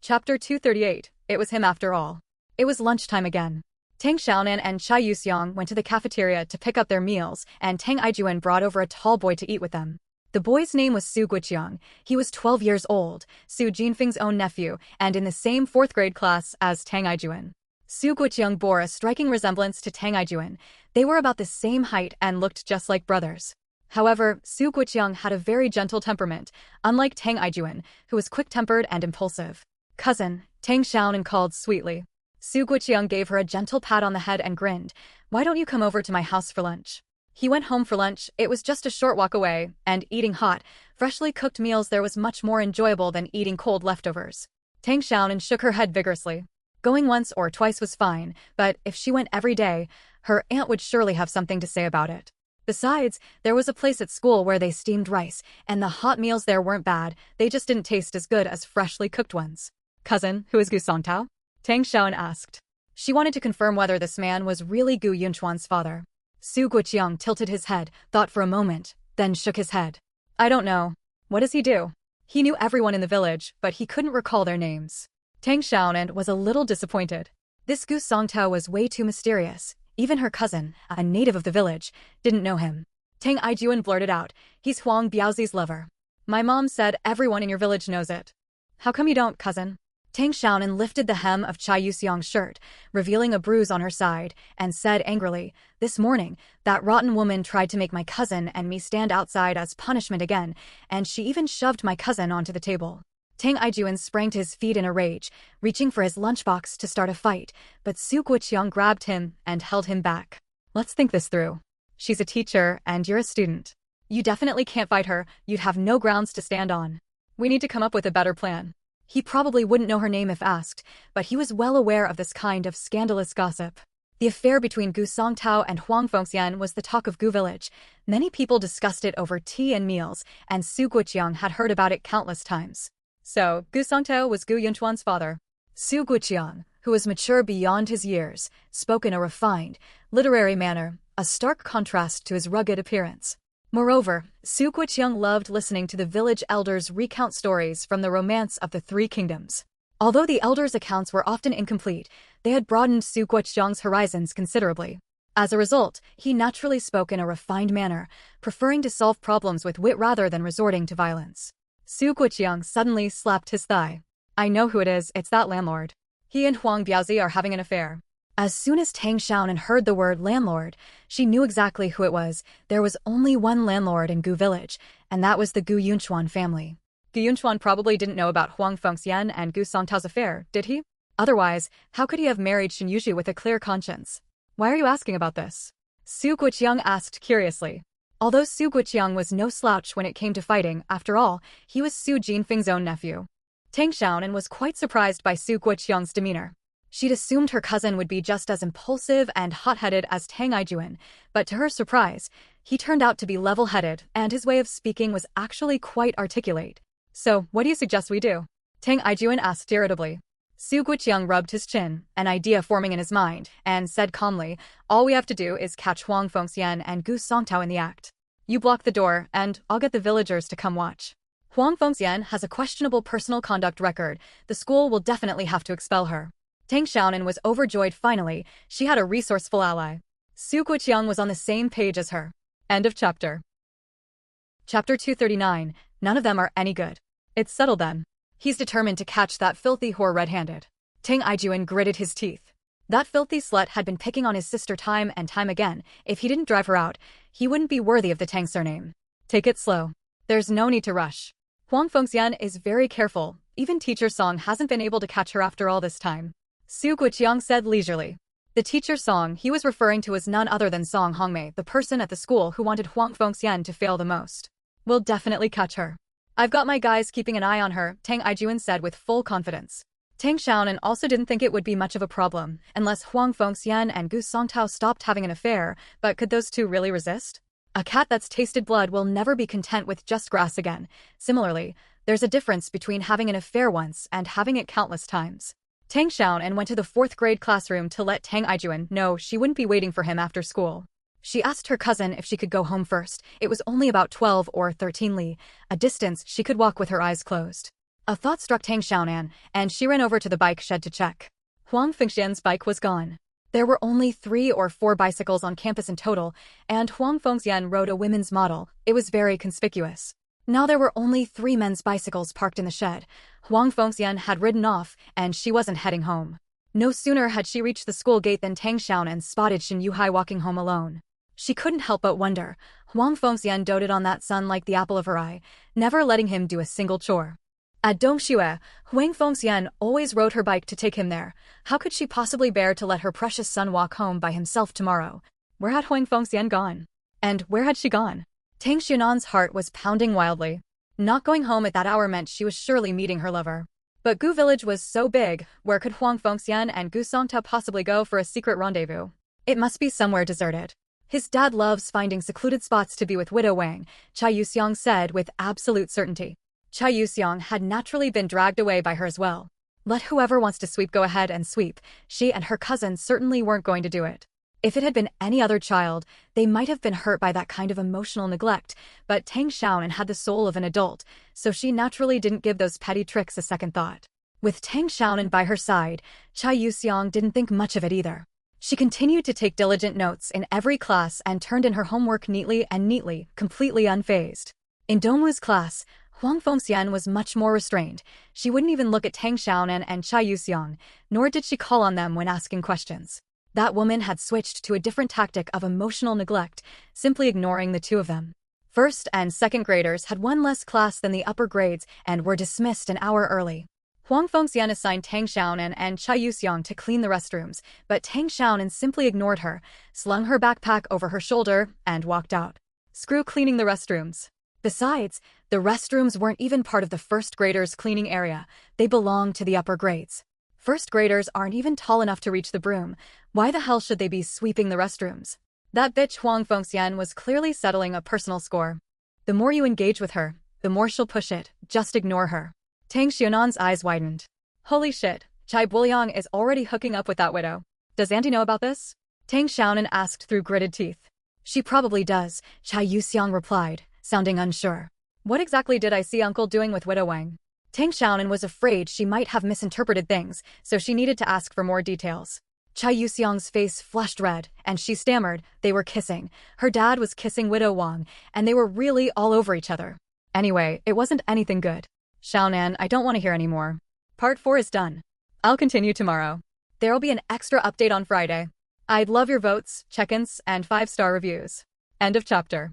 Chapter 238. It was him after all. It was lunchtime again. Tang Xiaonan and Cha Yuseong went to the cafeteria to pick up their meals, and Tang Aijuan brought over a tall boy to eat with them. The boy's name was Su Guiqiang. He was 12 years old, Su Jinfeng's own nephew, and in the same 4th grade class as Tang Aijuan. Su Guiqiang bore a striking resemblance to Tang Aijuan. They were about the same height and looked just like brothers. However, Su Guiqiang had a very gentle temperament, unlike Tang Aijuan, who was quick-tempered and impulsive. Cousin, Tang Xiaonan called sweetly. Su Guiqiang gave her a gentle pat on the head and grinned. Why don't you come over to my house for lunch? He went home for lunch. It was just a short walk away, and eating hot, freshly cooked meals there was much more enjoyable than eating cold leftovers. Tang Xiaonan shook her head vigorously. Going once or twice was fine, but if she went every day, her aunt would surely have something to say about it. Besides, there was a place at school where they steamed rice, and the hot meals there weren't bad, they just didn't taste as good as freshly cooked ones. Cousin, who is Gu Songtao? Tang Xiaonan asked. She wanted to confirm whether this man was really Gu Yunchuan's father. Su Guiqiang tilted his head, thought for a moment, then shook his head. I don't know. What does he do? He knew everyone in the village, but he couldn't recall their names. Tang Xiaonan was a little disappointed. This Gu Songtao was way too mysterious. Even her cousin, a native of the village, didn't know him. Tang Aijuan blurted out, he's Huang Biaozi's lover. My mom said everyone in your village knows it. How come you don't, cousin? Tang Xiaonan lifted the hem of Chai Yuxiang's shirt, revealing a bruise on her side, and said angrily, this morning, that rotten woman tried to make my cousin and me stand outside as punishment again, and she even shoved my cousin onto the table. Tang Aijuan sprang to his feet in a rage, reaching for his lunchbox to start a fight, but Su Guoqiang grabbed him and held him back. Let's think this through. She's a teacher, and you're a student. You definitely can't fight her, you'd have no grounds to stand on. We need to come up with a better plan. He probably wouldn't know her name if asked, but he was well aware of this kind of scandalous gossip. The affair between Gu Songtao and Huang Fengxian was the talk of Gu village. Many people discussed it over tea and meals, and Su Guoqiang had heard about it countless times. So, Gu Songtao was Gu Yunchuan's father. Su Guoqiang, who was mature beyond his years, spoke in a refined, literary manner, a stark contrast to his rugged appearance. Moreover, Su Guoqiang loved listening to the village elders recount stories from the romance of the Three Kingdoms. Although the elders' accounts were often incomplete, they had broadened Su Guoqiang's horizons considerably. As a result, he naturally spoke in a refined manner, preferring to solve problems with wit rather than resorting to violence. Su Guoqiang suddenly slapped his thigh. I know who it is, it's that landlord. He and Huang Biaozi are having an affair. As soon as Tang Xiaonan heard the word landlord, she knew exactly who it was. There was only one landlord in Gu village, and that was the Gu Yunchuan family. Gu Yunchuan probably didn't know about Huang Fengxian and Gu Songtao's affair, did he? Otherwise, how could he have married Xin Yuju with a clear conscience? Why are you asking about this? Su Guoqiang asked curiously. Although Su Guoqiang was no slouch when it came to fighting, after all, he was Su Jinfeng's own nephew. Tang Xiaonan was quite surprised by Su Guoqiang's demeanor. She'd assumed her cousin would be just as impulsive and hot-headed as Tang Aijuan, but to her surprise, he turned out to be level-headed, and his way of speaking was actually quite articulate. So, what do you suggest we do? Tang Aijuan asked irritably. Su Guoqiang rubbed his chin, an idea forming in his mind, and said calmly, all we have to do is catch Huang Fengxian and Gu Songtao in the act. You block the door, and I'll get the villagers to come watch. Huang Fengxian has a questionable personal conduct record. The school will definitely have to expel her. Tang Xiaonan was overjoyed finally. She had a resourceful ally. Su Guoqiang was on the same page as her. End of chapter. Chapter 239. None of them are any good. It's settled then. He's determined to catch that filthy whore red-handed. Tang Aijuan gritted his teeth. That filthy slut had been picking on his sister time and time again. If he didn't drive her out, he wouldn't be worthy of the Tang surname. Take it slow. There's no need to rush. Huang Fengxian is very careful. Even Teacher Song hasn't been able to catch her after all this time. Su Guoqiang said leisurely. The teacher Song he was referring to was none other than Song Hongmei, the person at the school who wanted Huang Fengxian to fail the most. We'll definitely catch her. I've got my guys keeping an eye on her, Tang Aijuan said with full confidence. Tang Xiaonan also didn't think it would be much of a problem, unless Huang Fengxian and Gu Songtao stopped having an affair, but could those two really resist? A cat that's tasted blood will never be content with just grass again. Similarly, there's a difference between having an affair once and having it countless times. Tang Xiaonan went to the 4th grade classroom to let Tang Aijuan know she wouldn't be waiting for him after school. She asked her cousin if she could go home first. It was only about 12 or 13 li, a distance she could walk with her eyes closed. A thought struck Tang Xiaonan, and she ran over to the bike shed to check. Huang Fengxian's bike was gone. There were only 3 or 4 bicycles on campus in total, and Huang Fengxian rode a women's model. It was very conspicuous. Now there were only 3 men's bicycles parked in the shed. Huang Fengxian had ridden off, and she wasn't heading home. No sooner had she reached the school gate than Tang Xiaonan spotted Xin Yuhai walking home alone. She couldn't help but wonder. Huang Fengxian doted on that son like the apple of her eye, never letting him do a single chore. At Dongxue, Huang Fengxian always rode her bike to take him there. How could she possibly bear to let her precious son walk home by himself tomorrow? Where had Huang Fengxian gone? And where had she gone? Tang Xianan's heart was pounding wildly. Not going home at that hour meant she was surely meeting her lover. But Gu village was so big, where could Huang Fengxian and Gu Songtao possibly go for a secret rendezvous? It must be somewhere deserted. His dad loves finding secluded spots to be with Widow Wang, Chai Yuxiang said with absolute certainty. Chai Yuxiang had naturally been dragged away by her as well. Let whoever wants to sweep go ahead and sweep. She and her cousin certainly weren't going to do it. If it had been any other child, they might have been hurt by that kind of emotional neglect, but Tang Xiaonan had the soul of an adult, so she naturally didn't give those petty tricks a second thought. With Tang Xiaonan by her side, Chai Yuxiang didn't think much of it either. She continued to take diligent notes in every class and turned in her homework neatly, completely unfazed. In Dongwu's class, Huang Fengxian was much more restrained. She wouldn't even look at Tang Xiaonan and Chai Yuxiang, nor did she call on them when asking questions. That woman had switched to a different tactic of emotional neglect, simply ignoring the two of them. First and second graders had one less class than the upper grades and were dismissed an hour early. Huang Fengxian assigned Tang Xiaonan and Chai Yuxiang to clean the restrooms, but Tang Xiaonan simply ignored her, slung her backpack over her shoulder, and walked out. Screw cleaning the restrooms. Besides, the restrooms weren't even part of the first graders' cleaning area. They belonged to the upper grades. First graders aren't even tall enough to reach the broom. Why the hell should they be sweeping the restrooms? That bitch Huang Fengxian was clearly settling a personal score. The more you engage with her, the more she'll push it. Just ignore her. Tang Xiaonan's eyes widened. Holy shit, Chai Buliang is already hooking up with that widow. Does Auntie know about this? Tang Xiaonan asked through gritted teeth. She probably does, Chai Yuxiang replied, sounding unsure. What exactly did I see Uncle doing with Widow Wang? Tang Xiaonan was afraid she might have misinterpreted things, so she needed to ask for more details. Chai Yuxiang's face flushed red, and she stammered. They were kissing. Her dad was kissing Widow Wang, and they were really all over each other. Anyway, it wasn't anything good. Xiaonan, I don't want to hear any more. Part 4 is done. I'll continue tomorrow. There'll be an extra update on Friday. I'd love your votes, check-ins, and 5-star reviews. End of chapter.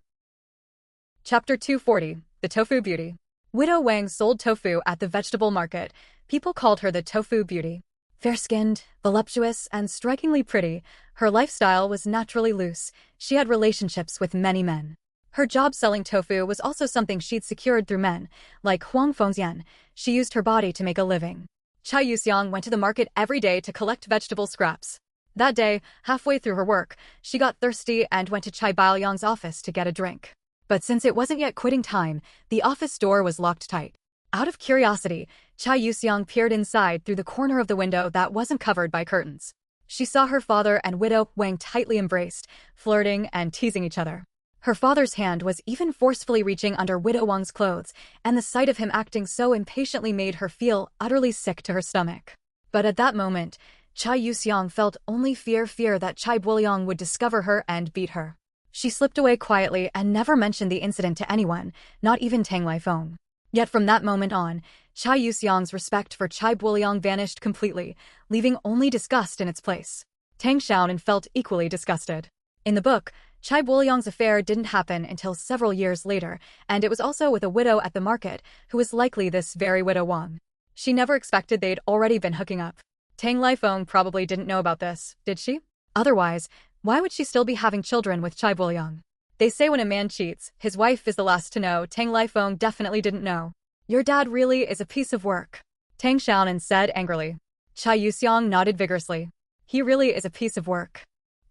Chapter 240, The Tofu Beauty. Widow Wang sold tofu at the vegetable market. People called her the Tofu Beauty. Fair-skinned, voluptuous, and strikingly pretty, her lifestyle was naturally loose. She had relationships with many men. Her job selling tofu was also something she'd secured through men, like Huang Fengxian. She used her body to make a living. Chai Yuxiang went to the market every day to collect vegetable scraps. That day, halfway through her work, she got thirsty and went to Chai Baoyang's office to get a drink. But since it wasn't yet quitting time, the office door was locked tight. Out of curiosity, Chai Yuxiang peered inside through the corner of the window that wasn't covered by curtains. She saw her father and Widow Wang tightly embraced, flirting and teasing each other. Her father's hand was even forcefully reaching under Widow Wang's clothes, and the sight of him acting so impatiently made her feel utterly sick to her stomach. But at that moment, Chai Yuxiang felt only fear that Chai Buliang would discover her and beat her. She slipped away quietly and never mentioned the incident to anyone, not even Tang Lifeng. Yet from that moment on, Chai Yuxiang's respect for Chai Buliang vanished completely, leaving only disgust in its place. Tang Xiaonan felt equally disgusted. In the book, Chai Buliang's affair didn't happen until several years later, and it was also with a widow at the market, who was likely this very Widow Wang. She never expected they'd already been hooking up. Tang Lifeng probably didn't know about this, did she? Otherwise, why would she still be having children with Chai Buliang? They say when a man cheats, his wife is the last to know. Tang Lifeng definitely didn't know. Your dad really is a piece of work, Tang Xiaonan said angrily. Chai Yuxiang nodded vigorously. He really is a piece of work.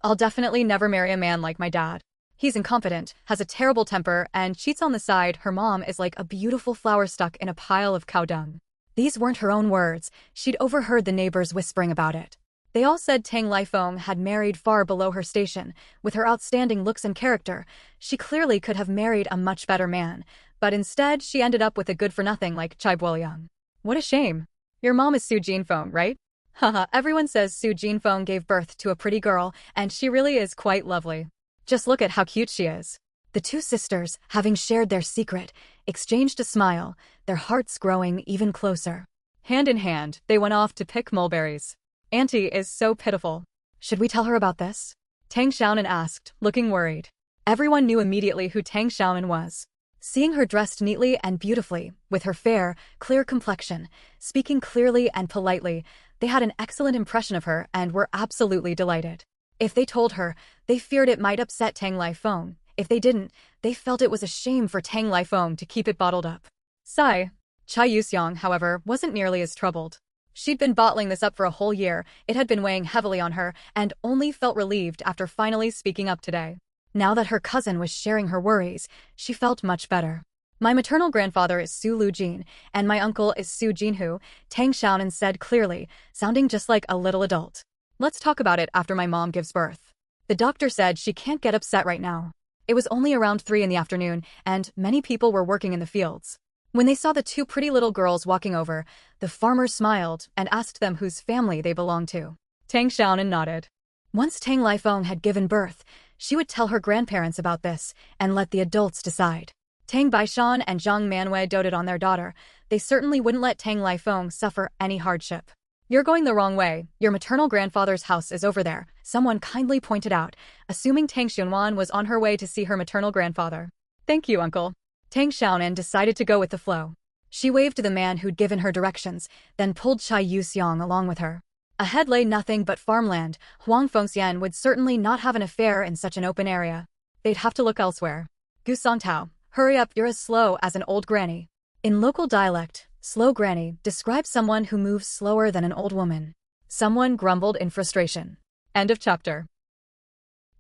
I'll definitely never marry a man like my dad. He's incompetent, has a terrible temper, and cheats on the side. Her mom is like a beautiful flower stuck in a pile of cow dung. These weren't her own words. She'd overheard the neighbors whispering about it. They all said Tang Lifeng had married far below her station. With her outstanding looks and character, she clearly could have married a much better man, but instead she ended up with a good-for-nothing like Chai Buliang. What a shame. Your mom is Su Jinfeng, right? Haha, everyone says Su Jinfeng gave birth to a pretty girl, and she really is quite lovely. Just look at how cute she is. The two sisters, having shared their secret, exchanged a smile, their hearts growing even closer. Hand in hand, they went off to pick mulberries. Auntie is so pitiful. Should we tell her about this? Tang Xiaonan asked, looking worried. Everyone knew immediately who Tang Xiaonan was. Seeing her dressed neatly and beautifully, with her fair, clear complexion, speaking clearly and politely, they had an excellent impression of her and were absolutely delighted. If they told her, they feared it might upset Tang Lifeng. If they didn't, they felt it was a shame for Tang Lifeng to keep it bottled up. Sigh. Chai Yuxiang, however, wasn't nearly as troubled. She'd been bottling this up for a whole year. It had been weighing heavily on her, and only felt relieved after finally speaking up today. Now that her cousin was sharing her worries, she felt much better. My maternal grandfather is Su Lujin, and my uncle is Su Jinhu, Tang Xiaonan said clearly, sounding just like a little adult. Let's talk about it after my mom gives birth. The doctor said she can't get upset right now. It was only around 3 in the afternoon, and many people were working in the fields. When they saw the two pretty little girls walking over, the farmer smiled and asked them whose family they belonged to. Tang Xiaonan nodded. Once Tang Lifeng had given birth, she would tell her grandparents about this and let the adults decide. Tang Baishan and Zhang Manwei doted on their daughter. They certainly wouldn't let Tang Lifeng suffer any hardship. You're going the wrong way. Your maternal grandfather's house is over there, someone kindly pointed out, assuming Tang Xianwan was on her way to see her maternal grandfather. Thank you, uncle. Tang Xiaonan decided to go with the flow. She waved to the man who'd given her directions, then pulled Chai Yuxiang along with her. Ahead lay nothing but farmland. Huang Fengxian would certainly not have an affair in such an open area. They'd have to look elsewhere. Gu Songtao, hurry up, you're as slow as an old granny. In local dialect, slow granny describes someone who moves slower than an old woman. Someone grumbled in frustration. End of chapter.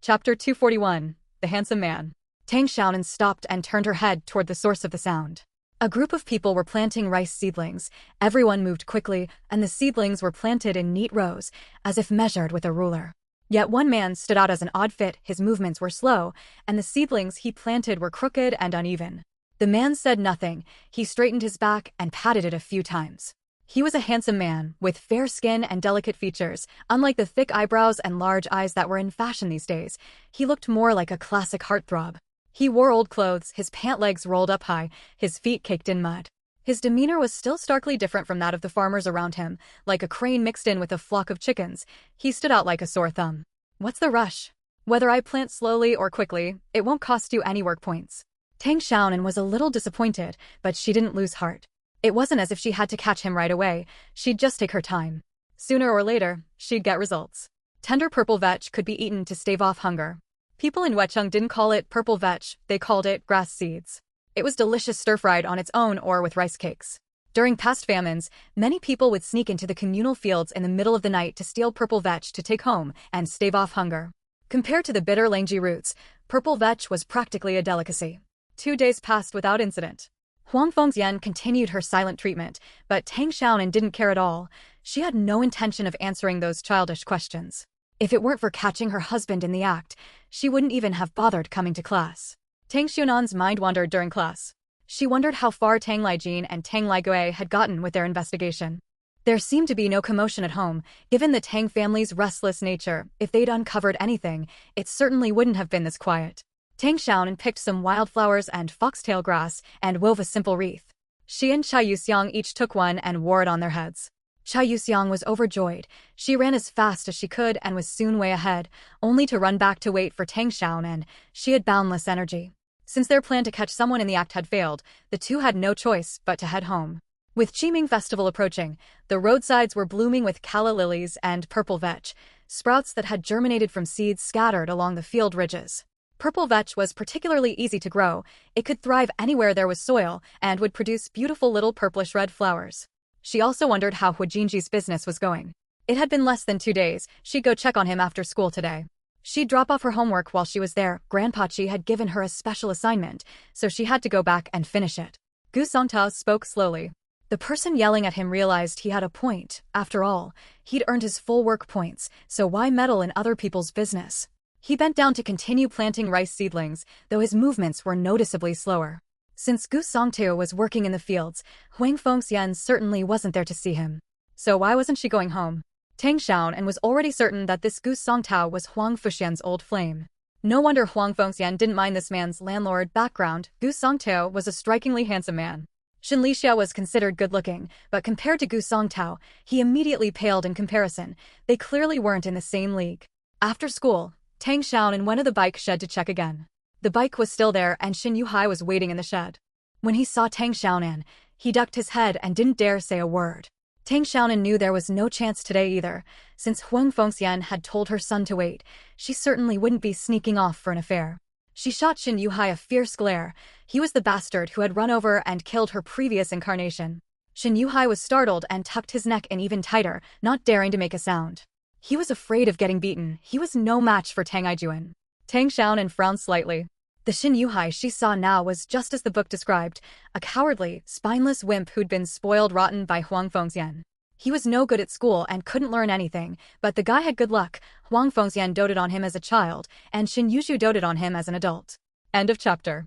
Chapter 241, The Handsome Man. Tang Xiaonan stopped and turned her head toward the source of the sound. A group of people were planting rice seedlings. Everyone moved quickly, and the seedlings were planted in neat rows, as if measured with a ruler. Yet one man stood out as an odd fit. His movements were slow, and the seedlings he planted were crooked and uneven. The man said nothing. He straightened his back and patted it a few times. He was a handsome man, with fair skin and delicate features. Unlike the thick eyebrows and large eyes that were in fashion these days, he looked more like a classic heartthrob. He wore old clothes, his pant legs rolled up high, his feet caked in mud. His demeanor was still starkly different from that of the farmers around him, like a crane mixed in with a flock of chickens. He stood out like a sore thumb. What's the rush? Whether I plant slowly or quickly, it won't cost you any work points. Tang Xiaonan was a little disappointed, but she didn't lose heart. It wasn't as if she had to catch him right away. She'd just take her time. Sooner or later, she'd get results. Tender purple vetch could be eaten to stave off hunger. People in Wecheng didn't call it purple vetch, they called it grass seeds. It was delicious stir-fried on its own or with rice cakes. During past famines, many people would sneak into the communal fields in the middle of the night to steal purple vetch to take home and stave off hunger. Compared to the bitter langy roots, purple vetch was practically a delicacy. 2 days passed without incident. Huang Fengxian continued her silent treatment, but Tang Xiaonan didn't care at all. She had no intention of answering those childish questions. If it weren't for catching her husband in the act, she wouldn't even have bothered coming to class. Tang Xiunan's mind wandered during class. She wondered how far Tang Lijin and Tang Ligui had gotten with their investigation. There seemed to be no commotion at home. Given the Tang family's restless nature, if they'd uncovered anything, it certainly wouldn't have been this quiet. Tang Xiaonan picked some wildflowers and foxtail grass and wove a simple wreath. She and Chai Yuxiang each took one and wore it on their heads. Chai Yuxiang was overjoyed. She ran as fast as she could and was soon way ahead, only to run back to wait for Tang Xiaonan. She had boundless energy. Since their plan to catch someone in the act had failed, the two had no choice but to head home. With Qiming Festival approaching, the roadsides were blooming with calla lilies and purple vetch, sprouts that had germinated from seeds scattered along the field ridges. Purple vetch was particularly easy to grow. It could thrive anywhere there was soil and would produce beautiful little purplish-red flowers. She also wondered how Huijinji's business was going. It had been less than 2 days. She'd go check on him after school today. She'd drop off her homework while she was there. Grandpachi had given her a special assignment, so she had to go back and finish it. Gu Songtao spoke slowly. The person yelling at him realized he had a point. After all, he'd earned his full work points, so why meddle in other people's business? He bent down to continue planting rice seedlings, though his movements were noticeably slower. Since Gu Songtao was working in the fields, Huang Fengxian certainly wasn't there to see him. So why wasn't she going home? Tang Xiaonan was already certain that this Gu Songtao was Huang Fuxian's old flame. No wonder Huang Fengxian didn't mind this man's landlord background. Gu Songtao was a strikingly handsome man. Shen Lixia was considered good-looking, but compared to Gu Songtao, he immediately paled in comparison. They clearly weren't in the same league. After school, Tang Xiaonan went to the bike shed to check again. The bike was still there and Xin Yuhai was waiting in the shed. When he saw Tang Xiaonan, he ducked his head and didn't dare say a word. Tang Xiaonan knew there was no chance today either. Since Huang Fengxian had told her son to wait, she certainly wouldn't be sneaking off for an affair. She shot Xin Yuhai a fierce glare. He was the bastard who had run over and killed her previous incarnation. Xin Yuhai was startled and tucked his neck in even tighter, not daring to make a sound. He was afraid of getting beaten. He was no match for Tang Ijuan. Tang Xiaonan frowned slightly. The Xin Yuhai she saw now was just as the book described, a cowardly, spineless wimp who'd been spoiled rotten by Huang Fengxian. He was no good at school and couldn't learn anything, but the guy had good luck. Huang Fengxian doted on him as a child, and Shin Yushu doted on him as an adult. End of chapter.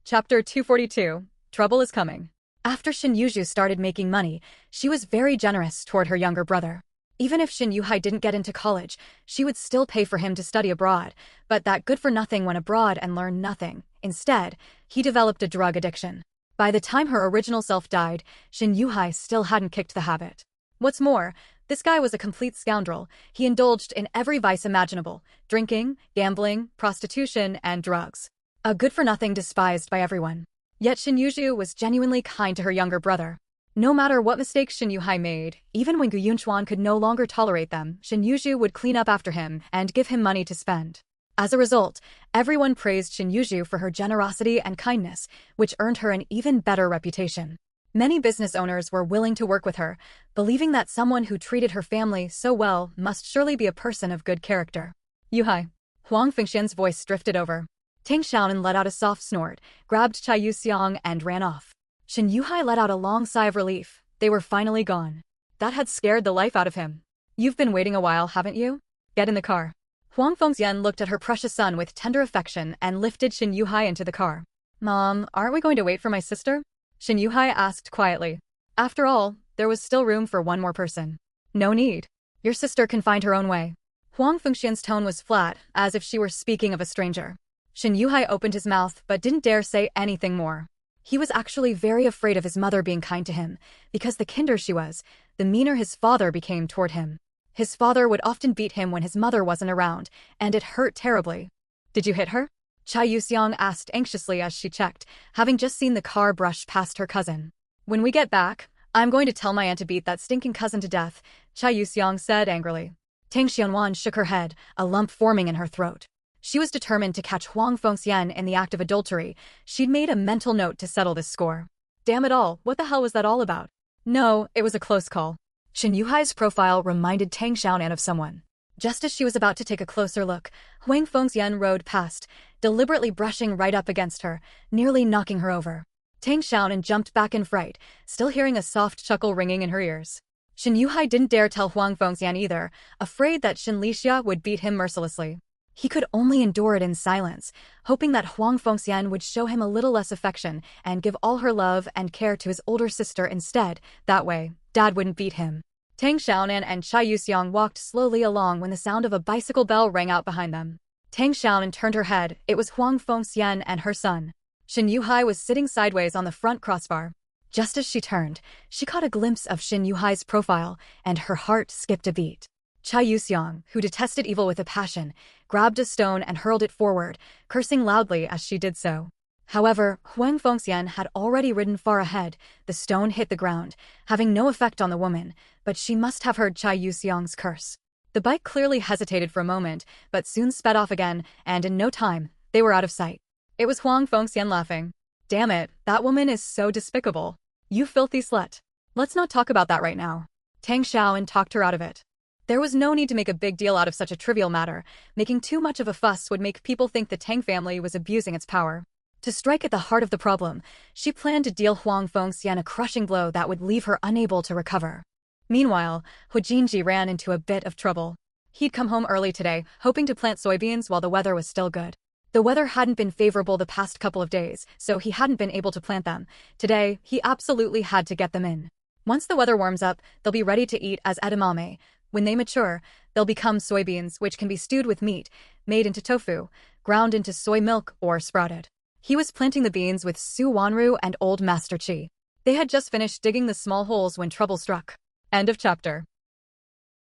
Chapter 242. Trouble is coming. After Shin Yushu started making money, she was very generous toward her younger brother. Even if Shin Yuhai didn't get into college, she would still pay for him to study abroad, but that good-for-nothing went abroad and learned nothing. Instead, he developed a drug addiction. By the time her original self died, Shin Yuhai still hadn't kicked the habit. What's more, this guy was a complete scoundrel. He indulged in every vice imaginable: drinking, gambling, prostitution, and drugs. A good-for-nothing despised by everyone. Yet Shin Yushu was genuinely kind to her younger brother. No matter what mistakes Shin Yuhai made, even when Gu Yunchuan could no longer tolerate them, Shin Yushu would clean up after him and give him money to spend. As a result, everyone praised Shin Yushu for her generosity and kindness, which earned her an even better reputation. Many business owners were willing to work with her, believing that someone who treated her family so well must surely be a person of good character. Yuhai. Huang Fengxian's voice drifted over. Tang Xiaonan let out a soft snort, grabbed Chai Yuxiang and ran off. Shin Yuhai let out a long sigh of relief. They were finally gone. That had scared the life out of him. You've been waiting a while, haven't you? Get in the car. Huang Fengxian looked at her precious son with tender affection and lifted Shin Yuhai into the car. Mom, aren't we going to wait for my sister? Shin Yuhai asked quietly. After all, there was still room for one more person. No need. Your sister can find her own way. Huang Fengxian's tone was flat, as if she were speaking of a stranger. Shin Yuhai opened his mouth but didn't dare say anything more. He was actually very afraid of his mother being kind to him, because the kinder she was, the meaner his father became toward him. His father would often beat him when his mother wasn't around, and it hurt terribly. Did you hit her? Chai Yuxiang asked anxiously as she checked, having just seen the car brush past her cousin. When we get back, I'm going to tell my aunt to beat that stinking cousin to death, Chai Yuxiang said angrily. Tang Xianwan shook her head, a lump forming in her throat. She was determined to catch Huang Fengxian in the act of adultery. She'd made a mental note to settle this score. Damn it all, what the hell was that all about? No, it was a close call. Shin Yuhai's profile reminded Tang Xiaonan of someone. Just as she was about to take a closer look, Huang Fengxian rode past, deliberately brushing right up against her, nearly knocking her over. Tang Xiaonan jumped back in fright, still hearing a soft chuckle ringing in her ears. Shin Yuhai didn't dare tell Huang Fengxian either, afraid that Shin Lixia would beat him mercilessly. He could only endure it in silence, hoping that Huang Fengxian would show him a little less affection and give all her love and care to his older sister instead. That way, Dad wouldn't beat him. Tang Xiaonan and Chai Yuxiang walked slowly along when the sound of a bicycle bell rang out behind them. Tang Xiaonan turned her head. It was Huang Fengxian and her son. Shin Yuhai was sitting sideways on the front crossbar. Just as she turned, she caught a glimpse of Shin Yuhai's profile, and her heart skipped a beat. Chai Yuxiang, who detested evil with a passion, grabbed a stone and hurled it forward, cursing loudly as she did so. However, Huang Fengxian had already ridden far ahead. The stone hit the ground, having no effect on the woman, but she must have heard Chai Yuxiang's curse. The bike clearly hesitated for a moment, but soon sped off again, and in no time, they were out of sight. It was Huang Fengxian laughing. Damn it, that woman is so despicable. You filthy slut. Let's not talk about that right now. Tang Xiaonan talked her out of it. There was no need to make a big deal out of such a trivial matter. Making too much of a fuss would make people think the Tang family was abusing its power. To strike at the heart of the problem, she planned to deal Huang Fengxian a crushing blow that would leave her unable to recover. Meanwhile, Hu Jinji ran into a bit of trouble. He'd come home early today, hoping to plant soybeans while the weather was still good. The weather hadn't been favorable the past couple of days, so he hadn't been able to plant them. Today, he absolutely had to get them in. Once the weather warms up, they'll be ready to eat as edamame. When they mature, they'll become soybeans, which can be stewed with meat, made into tofu, ground into soy milk, or sprouted. He was planting the beans with Su Wanru and Old Master Chi. They had just finished digging the small holes when trouble struck. End of chapter.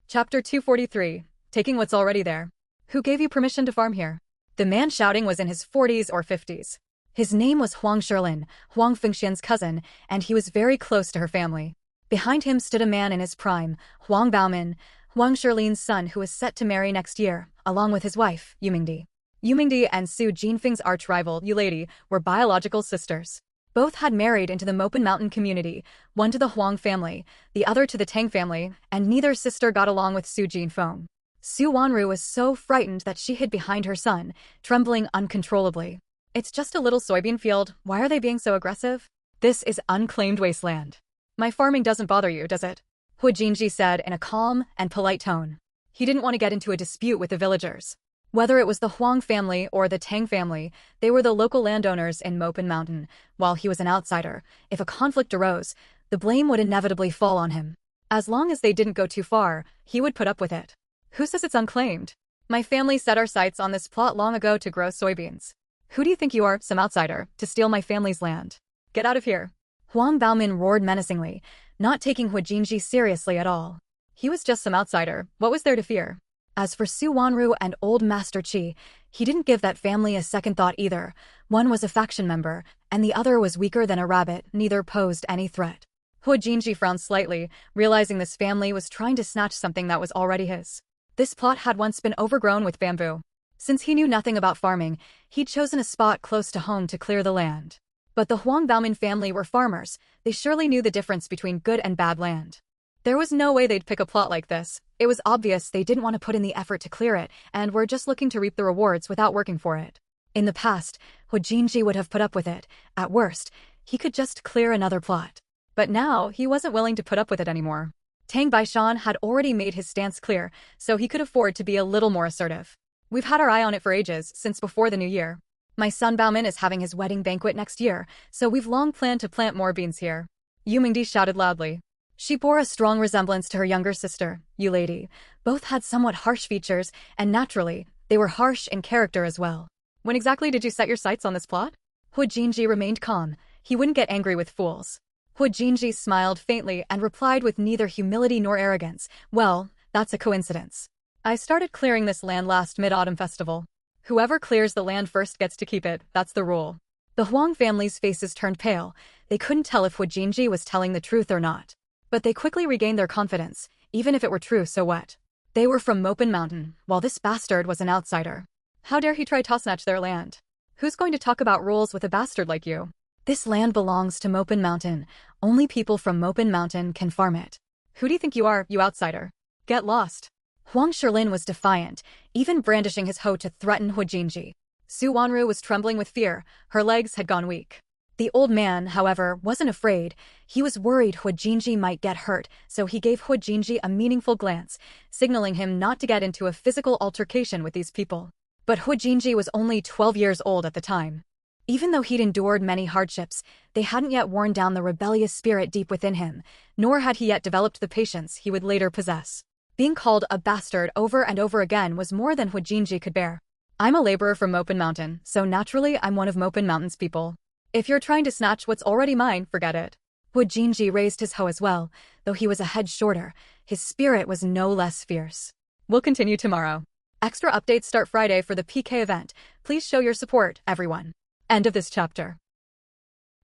Chapter 243. Taking what's already there. Who gave you permission to farm here? The man shouting was in his 40s or 50s. His name was Huang Shilin, Huang Fengxian's cousin, and he was very close to her family. Behind him stood a man in his prime, Huang Baomin, Huang Shilin's son who was set to marry next year, along with his wife, Yu Mingdi. Yu Mingdi and Su Jinfeng's arch-rival, Yu Lady, were biological sisters. Both had married into the Mopen Mountain community, one to the Huang family, the other to the Tang family, and neither sister got along with Su Jinfeng. Su Wanru was so frightened that she hid behind her son, trembling uncontrollably. It's just a little soybean field, why are they being so aggressive? This is unclaimed wasteland. My farming doesn't bother you, does it? Hu Jinji said in a calm and polite tone. He didn't want to get into a dispute with the villagers. Whether it was the Huang family or the Tang family, they were the local landowners in Mopin Mountain. While he was an outsider, if a conflict arose, the blame would inevitably fall on him. As long as they didn't go too far, he would put up with it. Who says it's unclaimed? My family set our sights on this plot long ago to grow soybeans. Who do you think you are, some outsider, to steal my family's land? Get out of here. Huang Baomin roared menacingly, not taking Hu Jinji seriously at all. He was just some outsider. What was there to fear? As for Su Wanru and Old Master Qi, he didn't give that family a second thought either. One was a faction member, and the other was weaker than a rabbit. Neither posed any threat. Hu Jinji frowned slightly, realizing this family was trying to snatch something that was already his. This plot had once been overgrown with bamboo. Since he knew nothing about farming, he'd chosen a spot close to home to clear the land. But the Huang Baomin family were farmers. They surely knew the difference between good and bad land. There was no way they'd pick a plot like this. It was obvious they didn't want to put in the effort to clear it, and were just looking to reap the rewards without working for it. In the past, Hu Jinji would have put up with it. At worst, he could just clear another plot. But now, he wasn't willing to put up with it anymore. Tang Baishan had already made his stance clear, so he could afford to be a little more assertive. We've had our eye on it for ages, since before the new year. My son Baomin is having his wedding banquet next year, so we've long planned to plant more beans here. Yu Mingdi shouted loudly. She bore a strong resemblance to her younger sister, Yu Lady. Both had somewhat harsh features, and naturally, they were harsh in character as well. When exactly did you set your sights on this plot? Hu Jinji remained calm. He wouldn't get angry with fools. Hu Jinji smiled faintly and replied with neither humility nor arrogance. Well, that's a coincidence. I started clearing this land last Mid-Autumn Festival. Whoever clears the land first gets to keep it, that's the rule. The Huang family's faces turned pale. They couldn't tell if Hu Jinji was telling the truth or not. But they quickly regained their confidence. Even if it were true, so what? They were from Mopin Mountain, while this bastard was an outsider. How dare he try to snatch their land? Who's going to talk about rules with a bastard like you? This land belongs to Mopin Mountain. Only people from Mopin Mountain can farm it. Who do you think you are, you outsider? Get lost. Huang Shilin was defiant, even brandishing his hoe to threaten Hu Jinji. Su Wanru was trembling with fear. Her legs had gone weak. The old man, however, wasn't afraid. He was worried Hu Jinji might get hurt, so he gave Hu Jinji a meaningful glance, signaling him not to get into a physical altercation with these people. But Hu Jinji was only 12 years old at the time. Even though he'd endured many hardships, they hadn't yet worn down the rebellious spirit deep within him, nor had he yet developed the patience he would later possess. Being called a bastard over and over again was more than Hu Jinji could bear. I'm a laborer from Mopin Mountain, so naturally I'm one of Mopin Mountain's people. If you're trying to snatch what's already mine, forget it. Hu Jinji raised his hoe as well, though he was a head shorter. His spirit was no less fierce. We'll continue tomorrow. Extra updates start Friday for the PK event. Please show your support, everyone. End of this chapter.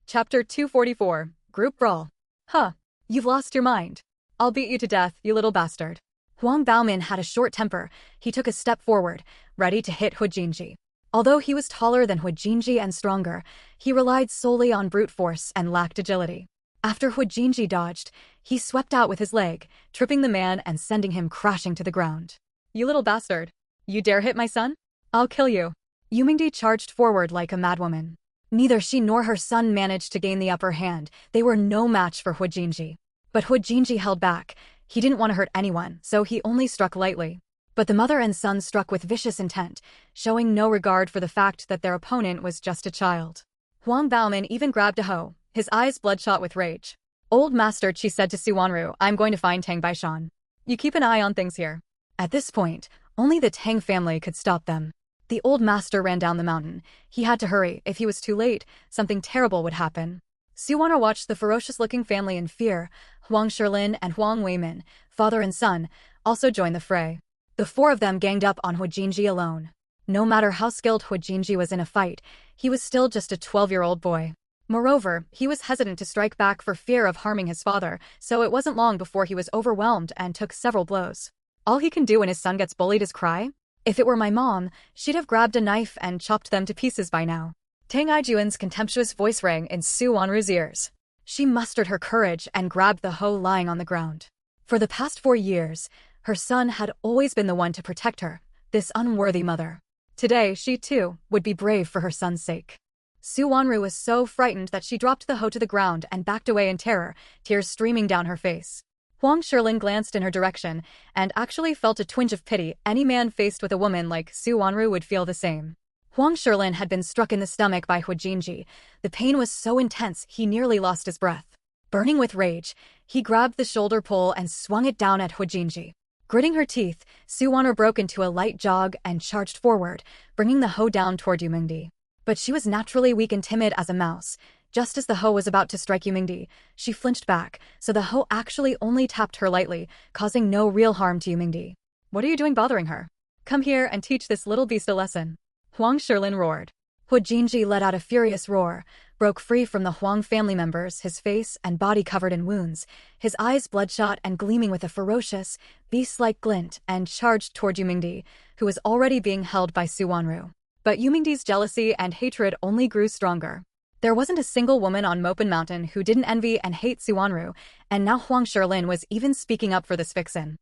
Chapter 244, Group Brawl. Huh. You've lost your mind. I'll beat you to death, you little bastard. Huang Baomin had a short temper. He took a step forward, ready to hit Hu Jinji. Although he was taller than Hu Jinji and stronger, he relied solely on brute force and lacked agility. After Hu Jinji dodged, he swept out with his leg, tripping the man and sending him crashing to the ground. You little bastard. You dare hit my son? I'll kill you. Yu Mingdi charged forward like a madwoman. Neither she nor her son managed to gain the upper hand. They were no match for Hu Jinji. But Hu Jinji held back. He didn't want to hurt anyone, so he only struck lightly. But the mother and son struck with vicious intent, showing no regard for the fact that their opponent was just a child. Huang Baomin even grabbed a hoe, his eyes bloodshot with rage. Old Master Qi said to Su Wanru, I'm going to find Tang Baishan. You keep an eye on things here. At this point, only the Tang family could stop them. The old master ran down the mountain. He had to hurry. If he was too late, something terrible would happen. Su Wanru watched the ferocious-looking family in fear. Huang Shilin and Huang Weimin, father and son, also joined the fray. The four of them ganged up on Hu Jinji alone. No matter how skilled Hu Jinji was in a fight, he was still just a 12-year-old boy. Moreover, he was hesitant to strike back for fear of harming his father, so it wasn't long before he was overwhelmed and took several blows. All he can do when his son gets bullied is cry? If it were my mom, she'd have grabbed a knife and chopped them to pieces by now. Tang Aijuan's contemptuous voice rang in Su Wanru's ears. She mustered her courage and grabbed the hoe lying on the ground. For the past 4 years, her son had always been the one to protect her, this unworthy mother. Today, she too would be brave for her son's sake. Su Wanru was so frightened that she dropped the hoe to the ground and backed away in terror, tears streaming down her face. Huang Shilin glanced in her direction and actually felt a twinge of pity. Any man faced with a woman like Su Wanru would feel the same. Huang Shilin had been struck in the stomach by Hu Jinji. The pain was so intense he nearly lost his breath. Burning with rage, he grabbed the shoulder pole and swung it down at Hu Jinji. Gritting her teeth, Su Wanru broke into a light jog and charged forward, bringing the hoe down toward Yu Mingdi. But she was naturally weak and timid as a mouse. Just as the hoe was about to strike Yu Mingdi, she flinched back, so the hoe actually only tapped her lightly, causing no real harm to Yu Mingdi. "What are you doing bothering her? Come here and teach this little beast a lesson." Huang Shilin roared. Hu Jinji let out a furious roar, broke free from the Huang family members, his face and body covered in wounds, his eyes bloodshot and gleaming with a ferocious, beast-like glint, and charged toward Yu Mingdi, who was already being held by Su Wanru. But Yu Mingdi's jealousy and hatred only grew stronger. There wasn't a single woman on Mopin Mountain who didn't envy and hate Su Wanru, and now Huang Shilin was even speaking up for this vixen.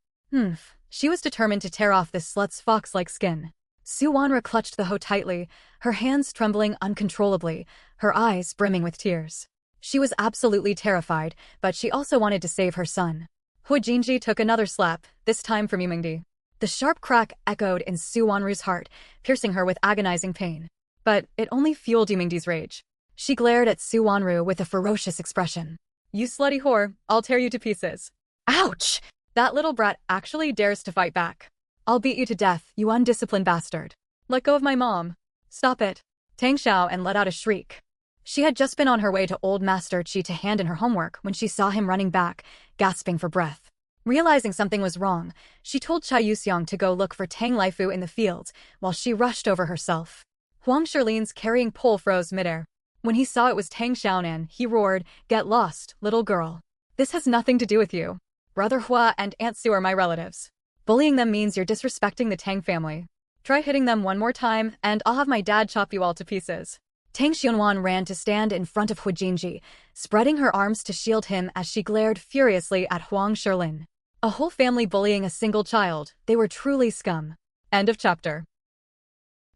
She was determined to tear off this slut's fox-like skin. Su Wanru clutched the hoe tightly, her hands trembling uncontrollably, her eyes brimming with tears. She was absolutely terrified, but she also wanted to save her son. Hu Jinji took another slap, this time from Yu Mingdi. The sharp crack echoed in Su Wanru's heart, piercing her with agonizing pain. But it only fueled Yu Mingdi's rage. She glared at Su Wanru with a ferocious expression. "You slutty whore, I'll tear you to pieces." Ouch! That little brat actually dares to fight back. "I'll beat you to death, you undisciplined bastard." "Let go of my mom." "Stop it." Tang Xiao and let out a shriek. She had just been on her way to old Master Qi to hand in her homework when she saw him running back, gasping for breath. Realizing something was wrong, she told Chai Yuxiang to go look for Tang Laifu in the fields while she rushed over herself. Huang Shilin's carrying pole froze midair. When he saw it was Tang Xiaonan, he roared, "Get lost, little girl. This has nothing to do with you. Brother Hua and Aunt Su are my relatives. Bullying them means you're disrespecting the Tang family. Try hitting them one more time, and I'll have my dad chop you all to pieces." Tang Xianwan ran to stand in front of Hu Jinji, spreading her arms to shield him as she glared furiously at Huang Shilin. A whole family bullying a single child, they were truly scum. End of chapter.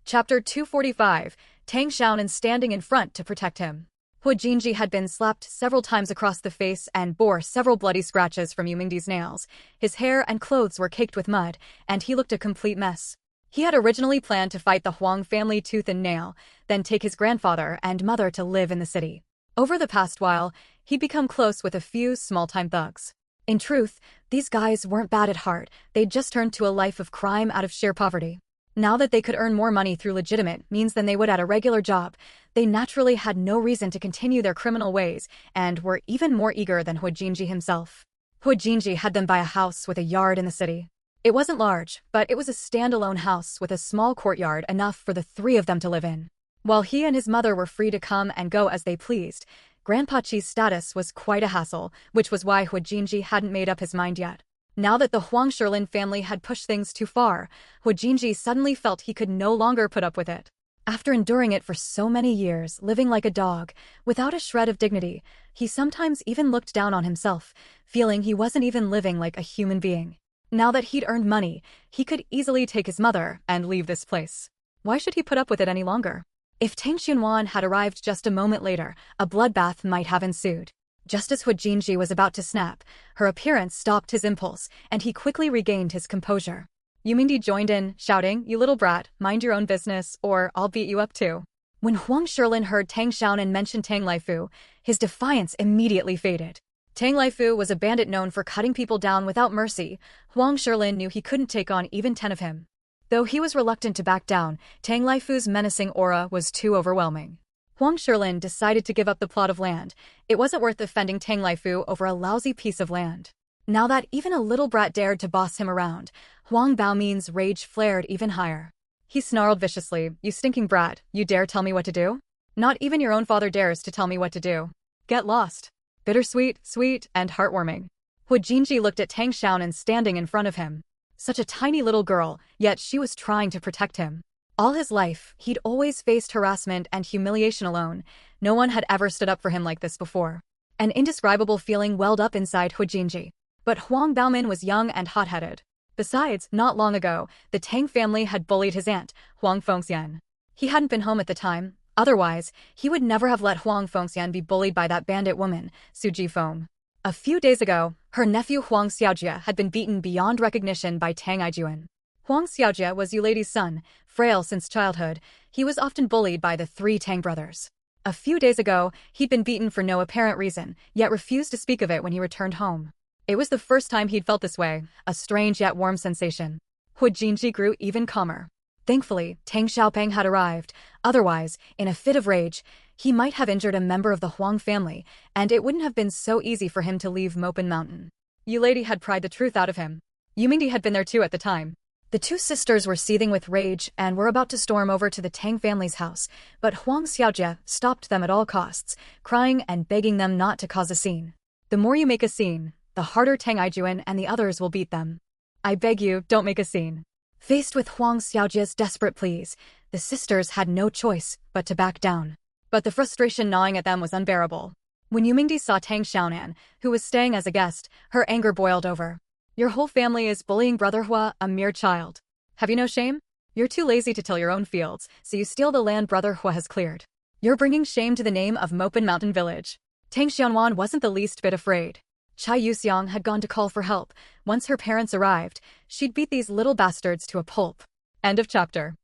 Chapter 245, Tang Xiaonan standing in front to protect him. Hu Jinji had been slapped several times across the face and bore several bloody scratches from Yu Mingdi's nails. His hair and clothes were caked with mud, and he looked a complete mess. He had originally planned to fight the Huang family tooth and nail, then take his grandfather and mother to live in the city. Over the past while, he'd become close with a few small-time thugs. In truth, these guys weren't bad at heart, they'd just turned to a life of crime out of sheer poverty. Now that they could earn more money through legitimate means than they would at a regular job, they naturally had no reason to continue their criminal ways and were even more eager than Hu Jinji himself. Hu Jinji had them buy a house with a yard in the city. It wasn't large, but it was a standalone house with a small courtyard enough for the three of them to live in. While he and his mother were free to come and go as they pleased, Grandpa Chi's status was quite a hassle, which was why Hu Jinji hadn't made up his mind yet. Now that the Huang Shilin family had pushed things too far, Hu Jinji suddenly felt he could no longer put up with it. After enduring it for so many years, living like a dog, without a shred of dignity, he sometimes even looked down on himself, feeling he wasn't even living like a human being. Now that he'd earned money, he could easily take his mother and leave this place. Why should he put up with it any longer? If Tang Xianwan had arrived just a moment later, a bloodbath might have ensued. Just as Hu Jinji was about to snap, her appearance stopped his impulse, and he quickly regained his composure. Yu Mingdi joined in, shouting, "You little brat, mind your own business, or I'll beat you up too." When Huang Shilin heard Tang Xiaonan mention Tang Laifu, his defiance immediately faded. Tang Laifu was a bandit known for cutting people down without mercy. Huang Shilin knew he couldn't take on even 10 of him. Though he was reluctant to back down, Tang Laifu's menacing aura was too overwhelming. Huang Shilin decided to give up the plot of land. It wasn't worth defending Tang Laifu over a lousy piece of land. Now that even a little brat dared to boss him around, Huang Baomin's rage flared even higher. He snarled viciously, "You stinking brat, you dare tell me what to do? Not even your own father dares to tell me what to do. Get lost." Bittersweet, sweet, and heartwarming. Hu Jinji looked at Tang Xiaonan standing in front of him. Such a tiny little girl, yet she was trying to protect him. All his life, he'd always faced harassment and humiliation alone. No one had ever stood up for him like this before. An indescribable feeling welled up inside Hu Jinji. But Huang Baomin was young and hot-headed. Besides, not long ago, the Tang family had bullied his aunt, Huang Fengxian. He hadn't been home at the time. Otherwise, he would never have let Huang Fengxian be bullied by that bandit woman, Su Jifeng. A few days ago, her nephew Huang Xiaojie had been beaten beyond recognition by Tang Aijuan. Huang Xiaojie was Yulei's son, frail since childhood. He was often bullied by the three Tang brothers. A few days ago, he'd been beaten for no apparent reason, yet refused to speak of it when he returned home. It was the first time he'd felt this way, a strange yet warm sensation. Hu Jinji grew even calmer. Thankfully, Tang Xiaopeng had arrived. Otherwise, in a fit of rage, he might have injured a member of the Huang family, and it wouldn't have been so easy for him to leave Mopin Mountain. Yulei had pried the truth out of him. Yumingdi had been there too at the time. The two sisters were seething with rage and were about to storm over to the Tang family's house, but Huang Xiaojie stopped them at all costs, crying and begging them not to cause a scene. The more you make a scene, the harder Tang Aijuan and the others will beat them. I beg you, don't make a scene. Faced with Huang Xiaojie's desperate pleas, the sisters had no choice but to back down. But the frustration gnawing at them was unbearable. When Yumingdi saw Tang Xiaonan, who was staying as a guest, her anger boiled over. Your whole family is bullying Brother Hua, a mere child. Have you no shame? You're too lazy to till your own fields, so you steal the land Brother Hua has cleared. You're bringing shame to the name of Mopin Mountain Village. Tang Xianwan wasn't the least bit afraid. Chai Yuxiang had gone to call for help. Once her parents arrived, she'd beat these little bastards to a pulp. End of chapter.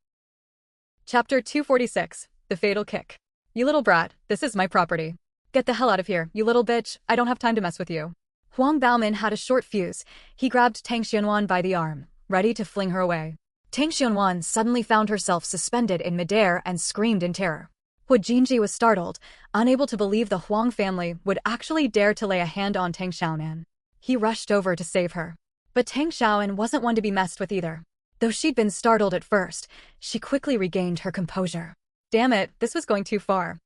Chapter 246, The Fatal Kick. You little brat, this is my property. Get the hell out of here, you little bitch, I don't have time to mess with you. Huang Baomin had a short fuse. He grabbed Tang Xianwan by the arm, ready to fling her away. Tang Xianwan suddenly found herself suspended in midair and screamed in terror. Hu Jinji was startled, unable to believe the Huang family would actually dare to lay a hand on Tang Xiaonan. He rushed over to save her. But Tang Xiaonan wasn't one to be messed with either. Though she'd been startled at first, she quickly regained her composure. Damn it, this was going too far.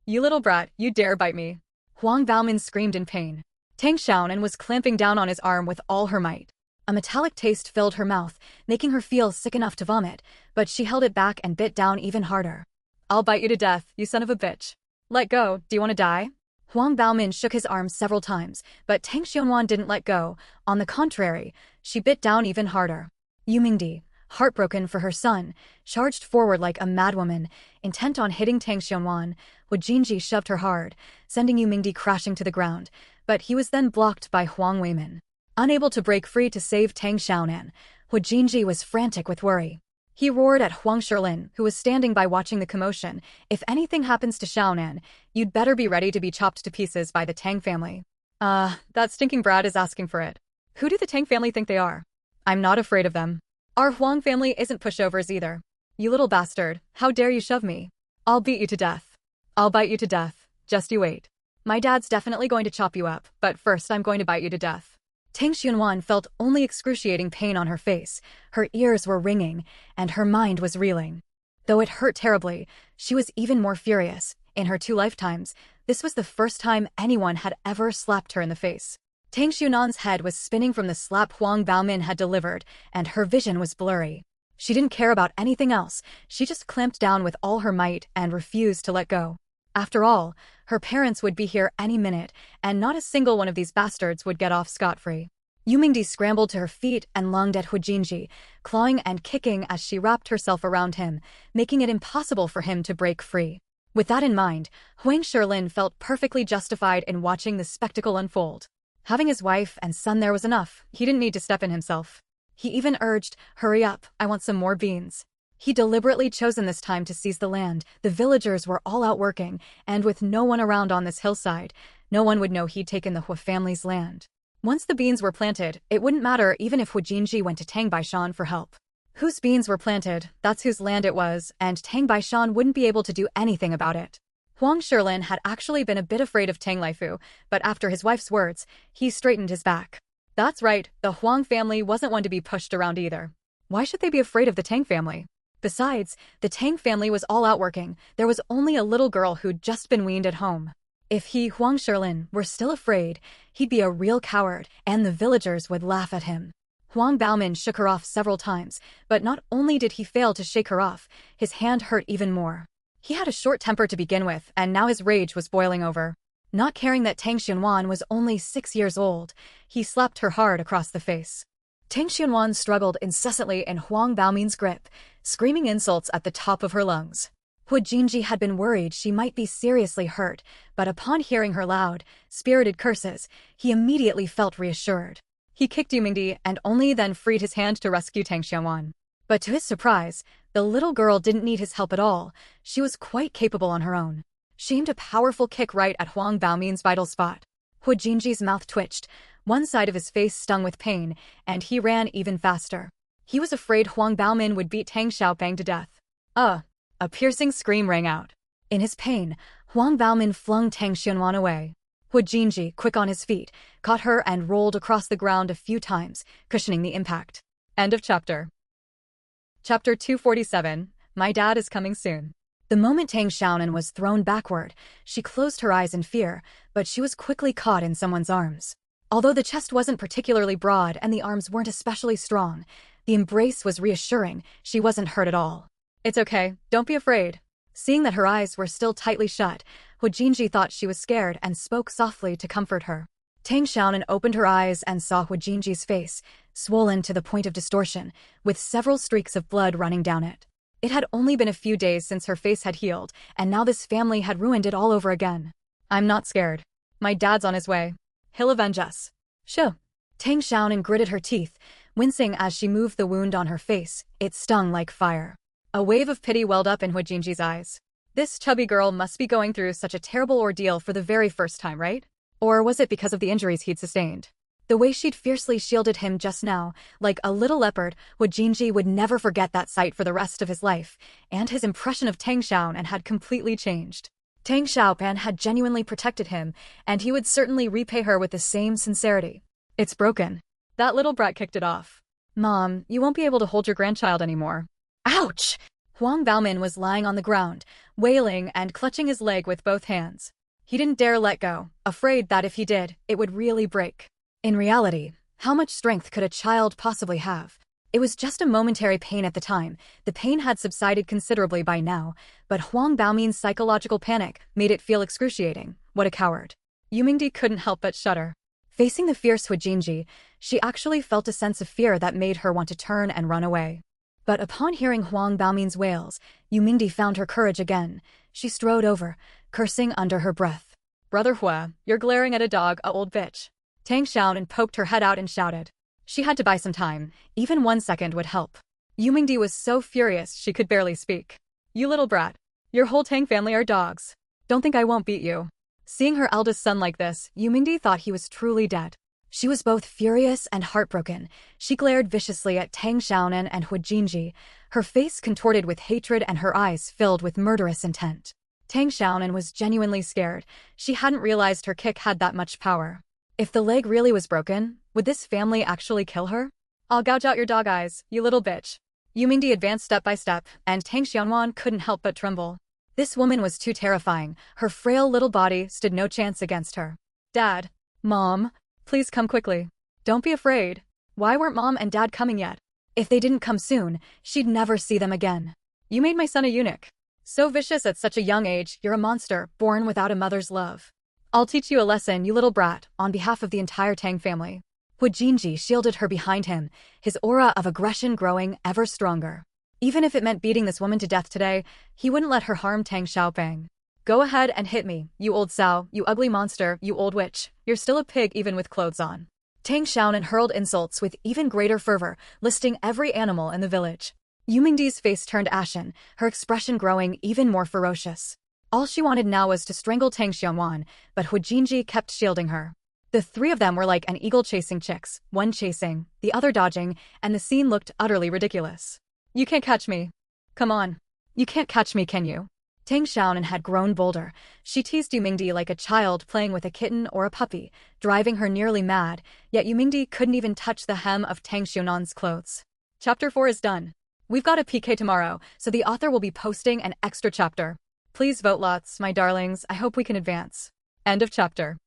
You little brat, you dare bite me. Huang Baomin screamed in pain. Tang Xiaonan was clamping down on his arm with all her might. A metallic taste filled her mouth, making her feel sick enough to vomit, but she held it back and bit down even harder. I'll bite you to death, you son of a bitch. Let go, do you want to die? Huang Baomin shook his arm several times, but Tang Xianwan didn't let go. On the contrary, she bit down even harder. Yumingdi, heartbroken for her son, charged forward like a madwoman, intent on hitting Tang Xianwan. Wu Jinji shoved her hard, sending Yumingdi crashing to the ground, but he was then blocked by Huang Weimin. Unable to break free to save Tang Xiaonan, Wu Jinji was frantic with worry. He roared at Huang Shilin, who was standing by watching the commotion. If anything happens to Xiaonan, you'd better be ready to be chopped to pieces by the Tang family. That stinking brat is asking for it. Who do the Tang family think they are? I'm not afraid of them. Our Huang family isn't pushovers either. You little bastard, how dare you shove me? I'll beat you to death. I'll bite you to death. Just you wait. My dad's definitely going to chop you up, but first I'm going to bite you to death. Tang Xianwan felt only excruciating pain on her face. Her ears were ringing, and her mind was reeling. Though it hurt terribly, she was even more furious. In her 2 lifetimes, this was the first time anyone had ever slapped her in the face. Tang Xianan's head was spinning from the slap Huang Baomin had delivered, and her vision was blurry. She didn't care about anything else. She just clamped down with all her might and refused to let go. After all, her parents would be here any minute, and not a single one of these bastards would get off scot-free. Yumingdi scrambled to her feet and lunged at Hu Jinji, clawing and kicking as she wrapped herself around him, making it impossible for him to break free. With that in mind, Huang Shilin felt perfectly justified in watching the spectacle unfold. Having his wife and son there was enough. He didn't need to step in himself. He even urged, "Hurry up, I want some more beans." He deliberately chosen this time to seize the land. The villagers were all out working, and with no one around on this hillside, no one would know he'd taken the Hua family's land. Once the beans were planted, it wouldn't matter even if Hu Jinji went to Tang Baishan for help. Whose beans were planted, that's whose land it was, and Tang Baishan wouldn't be able to do anything about it. Huang Shilin had actually been a bit afraid of Tang Laifu, but after his wife's words, he straightened his back. That's right, the Huang family wasn't one to be pushed around either. Why should they be afraid of the Tang family? Besides, the Tang family was all out working. There was only a little girl who'd just been weaned at home. If he, Huang Shilin, were still afraid, he'd be a real coward, and the villagers would laugh at him. Huang Baomin shook her off several times, but not only did he fail to shake her off, his hand hurt even more. He had a short temper to begin with, and now his rage was boiling over. Not caring that Tang Xianwan was only 6 years old, he slapped her hard across the face. Tang Xianwan struggled incessantly in Huang Baomin's grip, screaming insults at the top of her lungs. Hu Jinji had been worried she might be seriously hurt, but upon hearing her loud, spirited curses, he immediately felt reassured. He kicked Yumingdi and only then freed his hand to rescue Tang Xianwan. But to his surprise, the little girl didn't need his help at all. She was quite capable on her own. She aimed a powerful kick right at Huang Baomin's vital spot. Hu Jinji's mouth twitched, one side of his face stung with pain, and he ran even faster. He was afraid Huang Baomin would beat Tang Xiaopeng to death. A piercing scream rang out. In his pain, Huang Baomin flung Tang Xianwan away. Hu Jinji, quick on his feet, caught her and rolled across the ground a few times, cushioning the impact. End of chapter. Chapter 247, My Dad is Coming Soon. The moment Tang Xiaonan was thrown backward, she closed her eyes in fear, but she was quickly caught in someone's arms. Although the chest wasn't particularly broad and the arms weren't especially strong, the embrace was reassuring. She wasn't hurt at all. It's okay, don't be afraid. Seeing that her eyes were still tightly shut, Hu Jinji thought she was scared and spoke softly to comfort her. Tang Xiaonan opened her eyes and saw Hu Jinji's face, swollen to the point of distortion, with several streaks of blood running down it. It had only been a few days since her face had healed, and now this family had ruined it all over again. I'm not scared. My dad's on his way. He'll avenge us. Shoo. Tang Xiaonan gritted her teeth, wincing as she moved the wound on her face. It stung like fire. A wave of pity welled up in Hu Jinji's eyes. This chubby girl must be going through such a terrible ordeal for the very first time, right? Or was it because of the injuries he'd sustained? The way she'd fiercely shielded him just now, like a little leopard, Hu Jinji would never forget that sight for the rest of his life, and his impression of Tang Xiaonan had completely changed. Tang Xiaopan had genuinely protected him, and he would certainly repay her with the same sincerity. It's broken. That little brat kicked it off. Mom, you won't be able to hold your grandchild anymore. Ouch! Huang Baomin was lying on the ground, wailing and clutching his leg with both hands. He didn't dare let go, afraid that if he did, it would really break. In reality, how much strength could a child possibly have? It was just a momentary pain at the time. The pain had subsided considerably by now, but Huang Baomin's psychological panic made it feel excruciating. What a coward. Yumingdi couldn't help but shudder. Facing the fierce Hu Jinji, she actually felt a sense of fear that made her want to turn and run away. But upon hearing Huang Baomin's wails, Yumingdi found her courage again. She strode over, cursing under her breath. Brother Hua, you're glaring at a dog, a old bitch. Tang Xiaonan poked her head out and shouted. She had to buy some time. Even 1 second would help. Yumingdi was so furious she could barely speak. You little brat. Your whole Tang family are dogs. Don't think I won't beat you. Seeing her eldest son like this, Yumingdi thought he was truly dead. She was both furious and heartbroken. She glared viciously at Tang Xiaonan and Hu Jinji, her face contorted with hatred and her eyes filled with murderous intent. Tang Xiaonan was genuinely scared. She hadn't realized her kick had that much power. If the leg really was broken, would this family actually kill her? I'll gouge out your dog eyes, you little bitch. Yumingdi advanced step by step, and Tang Xianwan couldn't help but tremble. This woman was too terrifying. Her frail little body stood no chance against her. Dad. Mom. Please come quickly. Don't be afraid. Why weren't Mom and Dad coming yet? If they didn't come soon, she'd never see them again. You made my son a eunuch. So vicious at such a young age, you're a monster, born without a mother's love. I'll teach you a lesson, you little brat, on behalf of the entire Tang family. Hu Jinji shielded her behind him, his aura of aggression growing ever stronger. Even if it meant beating this woman to death today, he wouldn't let her harm Tang Xiaopeng. Go ahead and hit me, you old sow, you ugly monster, you old witch. You're still a pig even with clothes on. Tang Xiaonan hurled insults with even greater fervor, listing every animal in the village. Yumingdi's face turned ashen, her expression growing even more ferocious. All she wanted now was to strangle Tang Xianwan, but Hu Jinji kept shielding her. The three of them were like an eagle chasing chicks, one chasing, the other dodging, and the scene looked utterly ridiculous. You can't catch me. Come on. You can't catch me, can you? Tang Xiaonan had grown bolder. She teased Yumingdi like a child playing with a kitten or a puppy, driving her nearly mad, yet Yumingdi couldn't even touch the hem of Tang Xianan's clothes. Chapter 4 is done. We've got a PK tomorrow, so the author will be posting an extra chapter. Please vote lots, my darlings. I hope we can advance. End of chapter.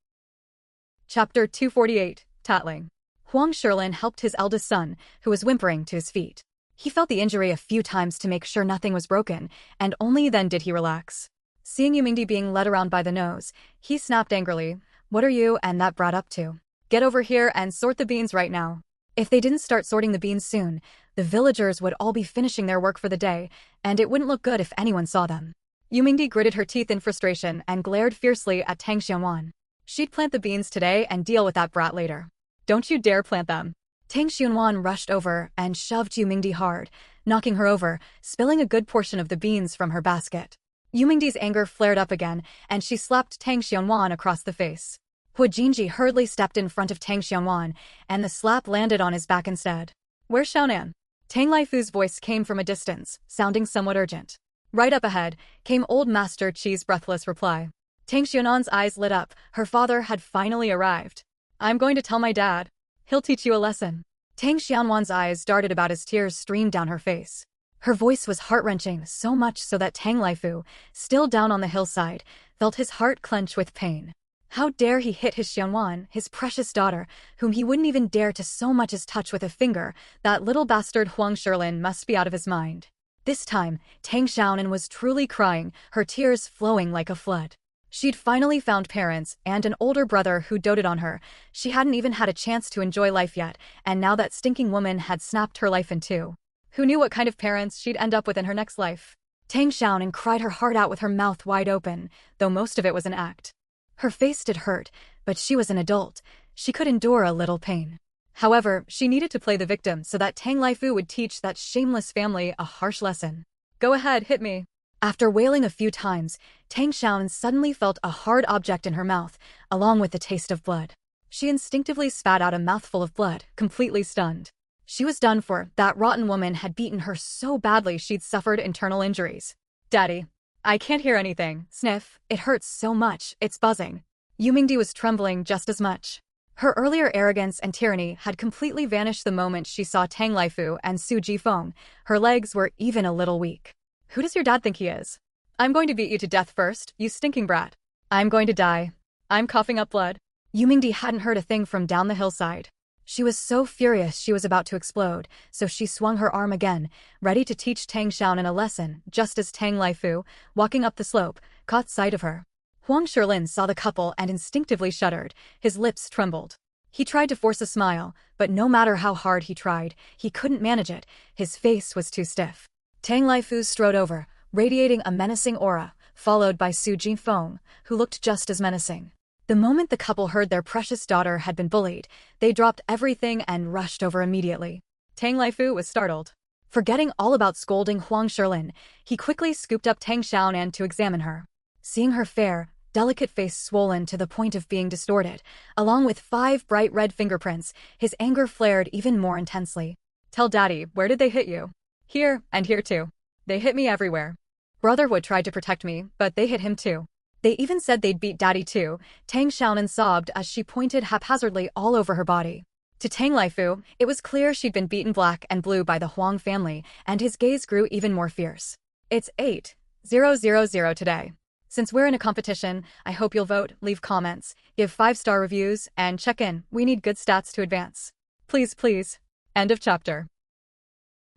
Chapter 248, Tattling. Huang Shilin helped his eldest son, who was whimpering, to his feet. He felt the injury a few times to make sure nothing was broken, and only then did he relax. Seeing Yumingdi being led around by the nose, he snapped angrily, "What are you and that brat up to? Get over here and sort the beans right now." If they didn't start sorting the beans soon, the villagers would all be finishing their work for the day, and it wouldn't look good if anyone saw them. Yu Mingdi gritted her teeth in frustration and glared fiercely at Tang Xianwan. She'd plant the beans today and deal with that brat later. Don't you dare plant them. Tang Xianwan rushed over and shoved Yu Mingdi hard, knocking her over, spilling a good portion of the beans from her basket. Yu Mingdi's anger flared up again, and she slapped Tang Xianwan across the face. Hu Jinji hurriedly stepped in front of Tang Xianwan, and the slap landed on his back instead. Where's Xiaonan? Tang Laifu's voice came from a distance, sounding somewhat urgent. Right up ahead came Old Master Qi's breathless reply. Tang Xianan's eyes lit up. Her father had finally arrived. I'm going to tell my dad. He'll teach you a lesson. Tang Xianwan's eyes darted about as tears streamed down her face. Her voice was heart-wrenching, so much so that Tang Laifu, still down on the hillside, felt his heart clench with pain. How dare he hit his Xianwan, his precious daughter, whom he wouldn't even dare to so much as touch with a finger? That little bastard Huang Shilin must be out of his mind. This time, Tang Xiaonan was truly crying, her tears flowing like a flood. She'd finally found parents and an older brother who doted on her. She hadn't even had a chance to enjoy life yet, and now that stinking woman had snapped her life in two. Who knew what kind of parents she'd end up with in her next life? Tang Xiaonan cried her heart out with her mouth wide open, though most of it was an act. Her face did hurt, but she was an adult. She could endure a little pain. However, she needed to play the victim so that Tang Laifu would teach that shameless family a harsh lesson. Go ahead, hit me. After wailing a few times, Tang Xiaonan suddenly felt a hard object in her mouth, along with the taste of blood. She instinctively spat out a mouthful of blood, completely stunned. She was done for. That rotten woman had beaten her so badly she'd suffered internal injuries. Daddy. I can't hear anything. Sniff. It hurts so much, it's buzzing. Yu Mingdi was trembling just as much. Her earlier arrogance and tyranny had completely vanished the moment she saw Tang Laifu and Su Jifeng. Her legs were even a little weak. Who does your dad think he is? I'm going to beat you to death first, you stinking brat. I'm going to die. I'm coughing up blood. Yu Mingdi hadn't heard a thing from down the hillside. She was so furious she was about to explode, so she swung her arm again, ready to teach Tang Xiaonan a lesson, just as Tang Laifu, walking up the slope, caught sight of her. Huang Shilin saw the couple and instinctively shuddered. His lips trembled. He tried to force a smile, but no matter how hard he tried, he couldn't manage it. His face was too stiff. Tang Laifu strode over, radiating a menacing aura, followed by Su Jifeng, who looked just as menacing. The moment the couple heard their precious daughter had been bullied, they dropped everything and rushed over immediately. Tang Laifu was startled. Forgetting all about scolding Huang Shilin, he quickly scooped up Tang Xiaonan to examine her. Seeing her fair, delicate face swollen to the point of being distorted, along with 5 bright red fingerprints, his anger flared even more intensely. Tell Daddy, where did they hit you? Here, and here too. They hit me everywhere. Brotherhood tried to protect me, but they hit him too. They even said they'd beat Daddy too. Tang Xiaonan sobbed as she pointed haphazardly all over her body. To Tang Laifu, it was clear she'd been beaten black and blue by the Huang family, and his gaze grew even more fierce. It's 8-0-0-0 today. Since we're in a competition, I hope you'll vote, leave comments, give 5-star reviews, and check in. We need good stats to advance. Please, please. End of chapter.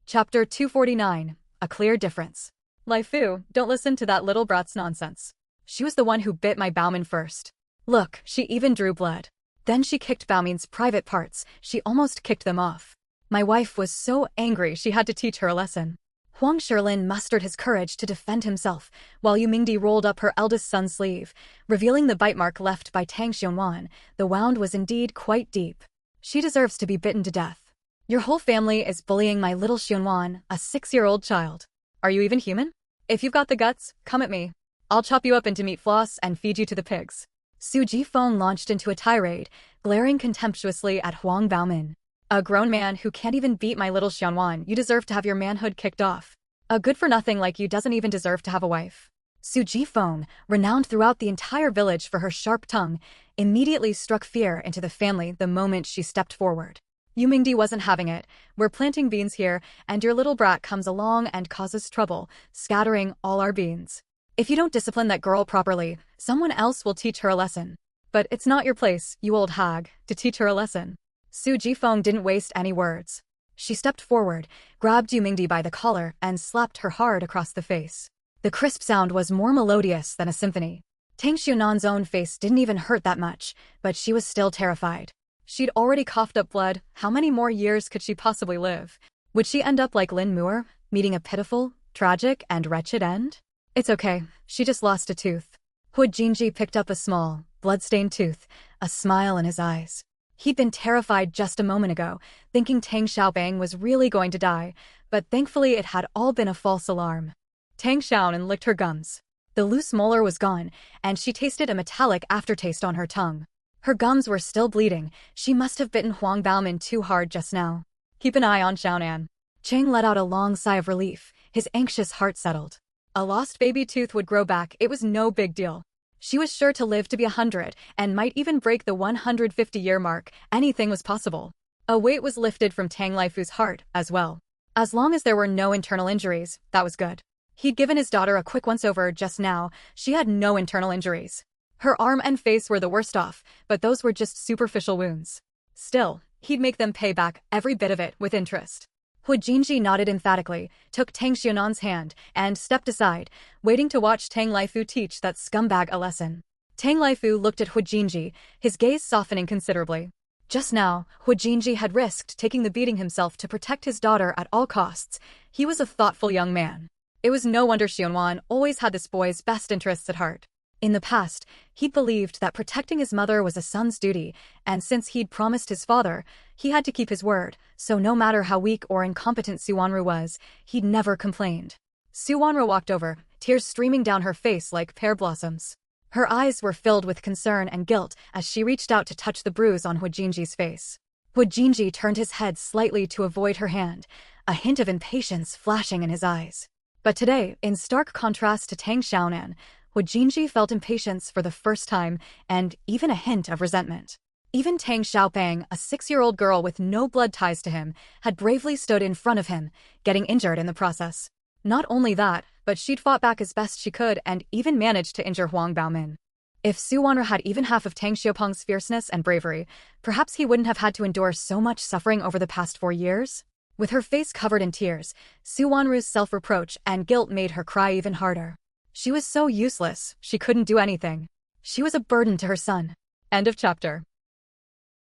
Chapter 249. A Clear Difference. Laifu, don't listen to that little brat's nonsense. She was the one who bit my Baomin first. Look, she even drew blood. Then she kicked Baomin's private parts. She almost kicked them off. My wife was so angry she had to teach her a lesson. Huang Shilin mustered his courage to defend himself, while Yu Mingdi rolled up her eldest son's sleeve, revealing the bite mark left by Tang Xianwan. The wound was indeed quite deep. She deserves to be bitten to death. Your whole family is bullying my little Xianwan, a 6-year-old child. Are you even human? If you've got the guts, come at me. I'll chop you up into meat floss and feed you to the pigs. Su Jifeng launched into a tirade, glaring contemptuously at Huang Baomin. A grown man who can't even beat my little Xianwan, you deserve to have your manhood kicked off. A good-for-nothing like you doesn't even deserve to have a wife. Su Jifeng, renowned throughout the entire village for her sharp tongue, immediately struck fear into the family the moment she stepped forward. Yu Mingdi wasn't having it. We're planting beans here, and your little brat comes along and causes trouble, scattering all our beans. If you don't discipline that girl properly, someone else will teach her a lesson. But it's not your place, you old hag, to teach her a lesson. Su Jifeng didn't waste any words. She stepped forward, grabbed Yu Mingdi by the collar, and slapped her hard across the face. The crisp sound was more melodious than a symphony. Tang Xianan's own face didn't even hurt that much, but she was still terrified. She'd already coughed up blood. How many more years could she possibly live? Would she end up like Lin Muir, meeting a pitiful, tragic, and wretched end? It's okay, she just lost a tooth. Hu Jinji picked up a small, blood-stained tooth, a smile in his eyes. He'd been terrified just a moment ago, thinking Tang Xiaobang was really going to die, but thankfully it had all been a false alarm. Tang Xiaonan licked her gums. The loose molar was gone, and she tasted a metallic aftertaste on her tongue. Her gums were still bleeding. She must have bitten Huang Baomin too hard just now. Keep an eye on Xiaonan. Chang let out a long sigh of relief. His anxious heart settled. A lost baby tooth would grow back. It was no big deal. She was sure to live to be 100, and might even break the 150-year mark. Anything was possible. A weight was lifted from Tang Laifu's heart, as well. As long as there were no internal injuries, that was good. He'd given his daughter a quick once-over just now. She had no internal injuries. Her arm and face were the worst off, but those were just superficial wounds. Still, he'd make them pay back every bit of it with interest. Hu Jinji nodded emphatically, took Tang Xianan's hand, and stepped aside, waiting to watch Tang Laifu teach that scumbag a lesson. Tang Laifu looked at Hu Jinji, his gaze softening considerably. Just now, Hu Jinji had risked taking the beating himself to protect his daughter at all costs. He was a thoughtful young man. It was no wonder Xianwan always had this boy's best interests at heart. In the past, he'd believed that protecting his mother was a son's duty, and since he'd promised his father, he had to keep his word, so no matter how weak or incompetent Su Wanru was, he'd never complained. Su Wanru walked over, tears streaming down her face like pear blossoms. Her eyes were filled with concern and guilt as she reached out to touch the bruise on Hu Jinji's face. Hu Jinji turned his head slightly to avoid her hand, a hint of impatience flashing in his eyes. But today, in stark contrast to Tang Xiaonan, Hu Jinji felt impatience for the first time, and even a hint of resentment. Even Tang Xiaopang, a 6-year-old girl with no blood ties to him, had bravely stood in front of him, getting injured in the process. Not only that, but she'd fought back as best she could and even managed to injure Huang Baomin. If Su Wanru had even half of Tang Xiaopeng's fierceness and bravery, perhaps he wouldn't have had to endure so much suffering over the past 4 years. With her face covered in tears, Su Wanru's self-reproach and guilt made her cry even harder. She was so useless, she couldn't do anything. She was a burden to her son. End of chapter.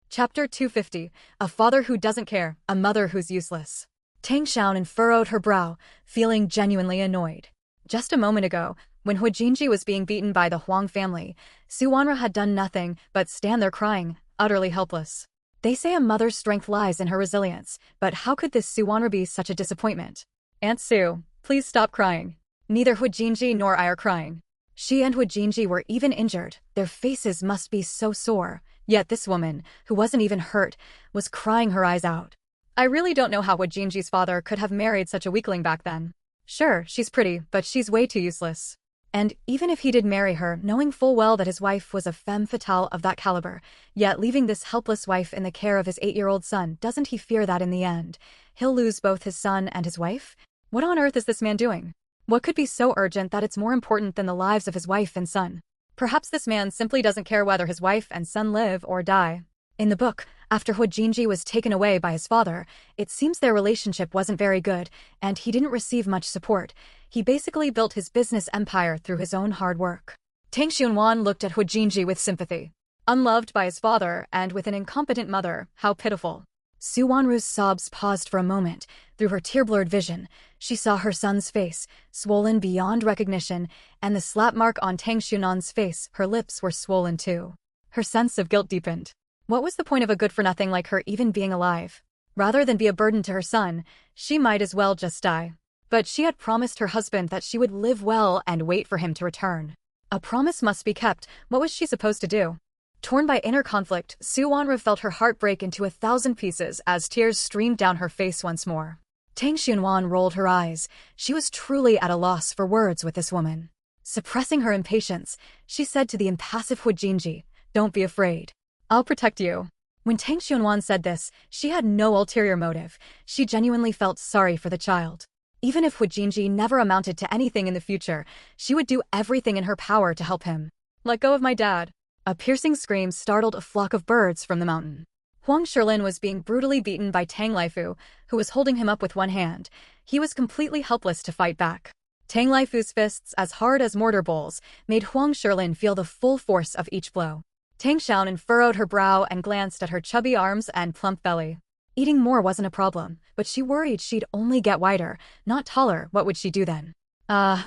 Chapter 250, A Father Who Doesn't Care, A Mother Who's Useless. Tang Xiaonan furrowed her brow, feeling genuinely annoyed. Just a moment ago, when Hu Jinji was being beaten by the Huang family, Su Wanru had done nothing but stand there crying, utterly helpless. They say a mother's strength lies in her resilience, but how could this Su Wanru be such a disappointment? Aunt Su, please stop crying. Neither Hu Jinji nor I are crying. She and Hu Jinji were even injured. Their faces must be so sore. Yet this woman, who wasn't even hurt, was crying her eyes out. I really don't know how Hu Jinji's father could have married such a weakling back then. Sure, she's pretty, but she's way too useless. And even if he did marry her, knowing full well that his wife was a femme fatale of that caliber, yet leaving this helpless wife in the care of his 8-year-old son, doesn't he fear that in the end, he'll lose both his son and his wife? What on earth is this man doing? What could be so urgent that it's more important than the lives of his wife and son? Perhaps this man simply doesn't care whether his wife and son live or die. In the book, after Hu Jinji was taken away by his father, it seems their relationship wasn't very good, and he didn't receive much support. He basically built his business empire through his own hard work. Tang Xianwan looked at Hu Jinji with sympathy. Unloved by his father and with an incompetent mother, how pitiful. Su Wanru's sobs paused for a moment. Through her tear-blurred vision, she saw her son's face, swollen beyond recognition, and the slap mark on Tang Xianan's face, her lips were swollen too. Her sense of guilt deepened. What was the point of a good-for-nothing like her even being alive? Rather than be a burden to her son, she might as well just die. But she had promised her husband that she would live well and wait for him to return. A promise must be kept. What was she supposed to do? Torn by inner conflict, Su Wanru felt her heart break into 1,000 pieces as tears streamed down her face once more. Tang Xianwan rolled her eyes. She was truly at a loss for words with this woman. Suppressing her impatience, she said to the impassive Hu Jinji, "Don't be afraid. I'll protect you." When Tang Xianwan said this, she had no ulterior motive. She genuinely felt sorry for the child. Even if Hu Jinji never amounted to anything in the future, she would do everything in her power to help him. "Let go of my dad." A piercing scream startled a flock of birds from the mountain. Huang Shilin was being brutally beaten by Tang Laifu, who was holding him up with one hand. He was completely helpless to fight back. Tang Laifu's fists, as hard as mortar bowls, made Huang Shilin feel the full force of each blow. Tang Xiaonan furrowed her brow and glanced at her chubby arms and plump belly. Eating more wasn't a problem, but she worried she'd only get wider, not taller. What would she do then?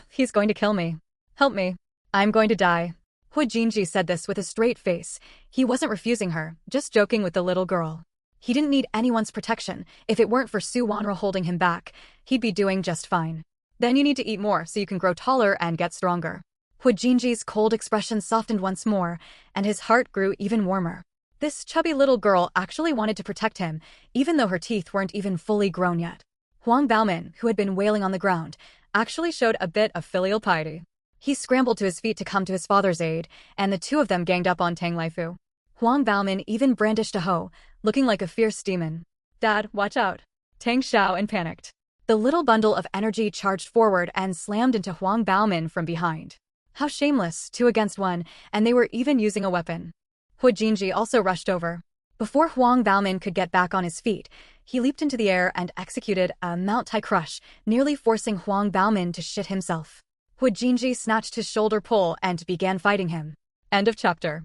He's going to kill me. Help me. I'm going to die. Hu Jinji said this with a straight face. He wasn't refusing her, just joking with the little girl. He didn't need anyone's protection. If it weren't for Su Wanra holding him back, he'd be doing just fine. Then you need to eat more so you can grow taller and get stronger. Hu Jinji's cold expression softened once more, and his heart grew even warmer. This chubby little girl actually wanted to protect him, even though her teeth weren't even fully grown yet. Huang Baomin, who had been wailing on the ground, actually showed a bit of filial piety. He scrambled to his feet to come to his father's aid, and the two of them ganged up on Tang Laifu. Huang Baomin even brandished a hoe, looking like a fierce demon. "Dad, watch out." Tang Xiao panicked. The little bundle of energy charged forward and slammed into Huang Baomin from behind. How shameless, 2 against 1, and they were even using a weapon. Hu Jinji also rushed over. Before Huang Baomin could get back on his feet, he leaped into the air and executed a Mount Tai crush, nearly forcing Huang Baomin to shit himself. Hu Jinji snatched his shoulder pole and began fighting him. End of chapter.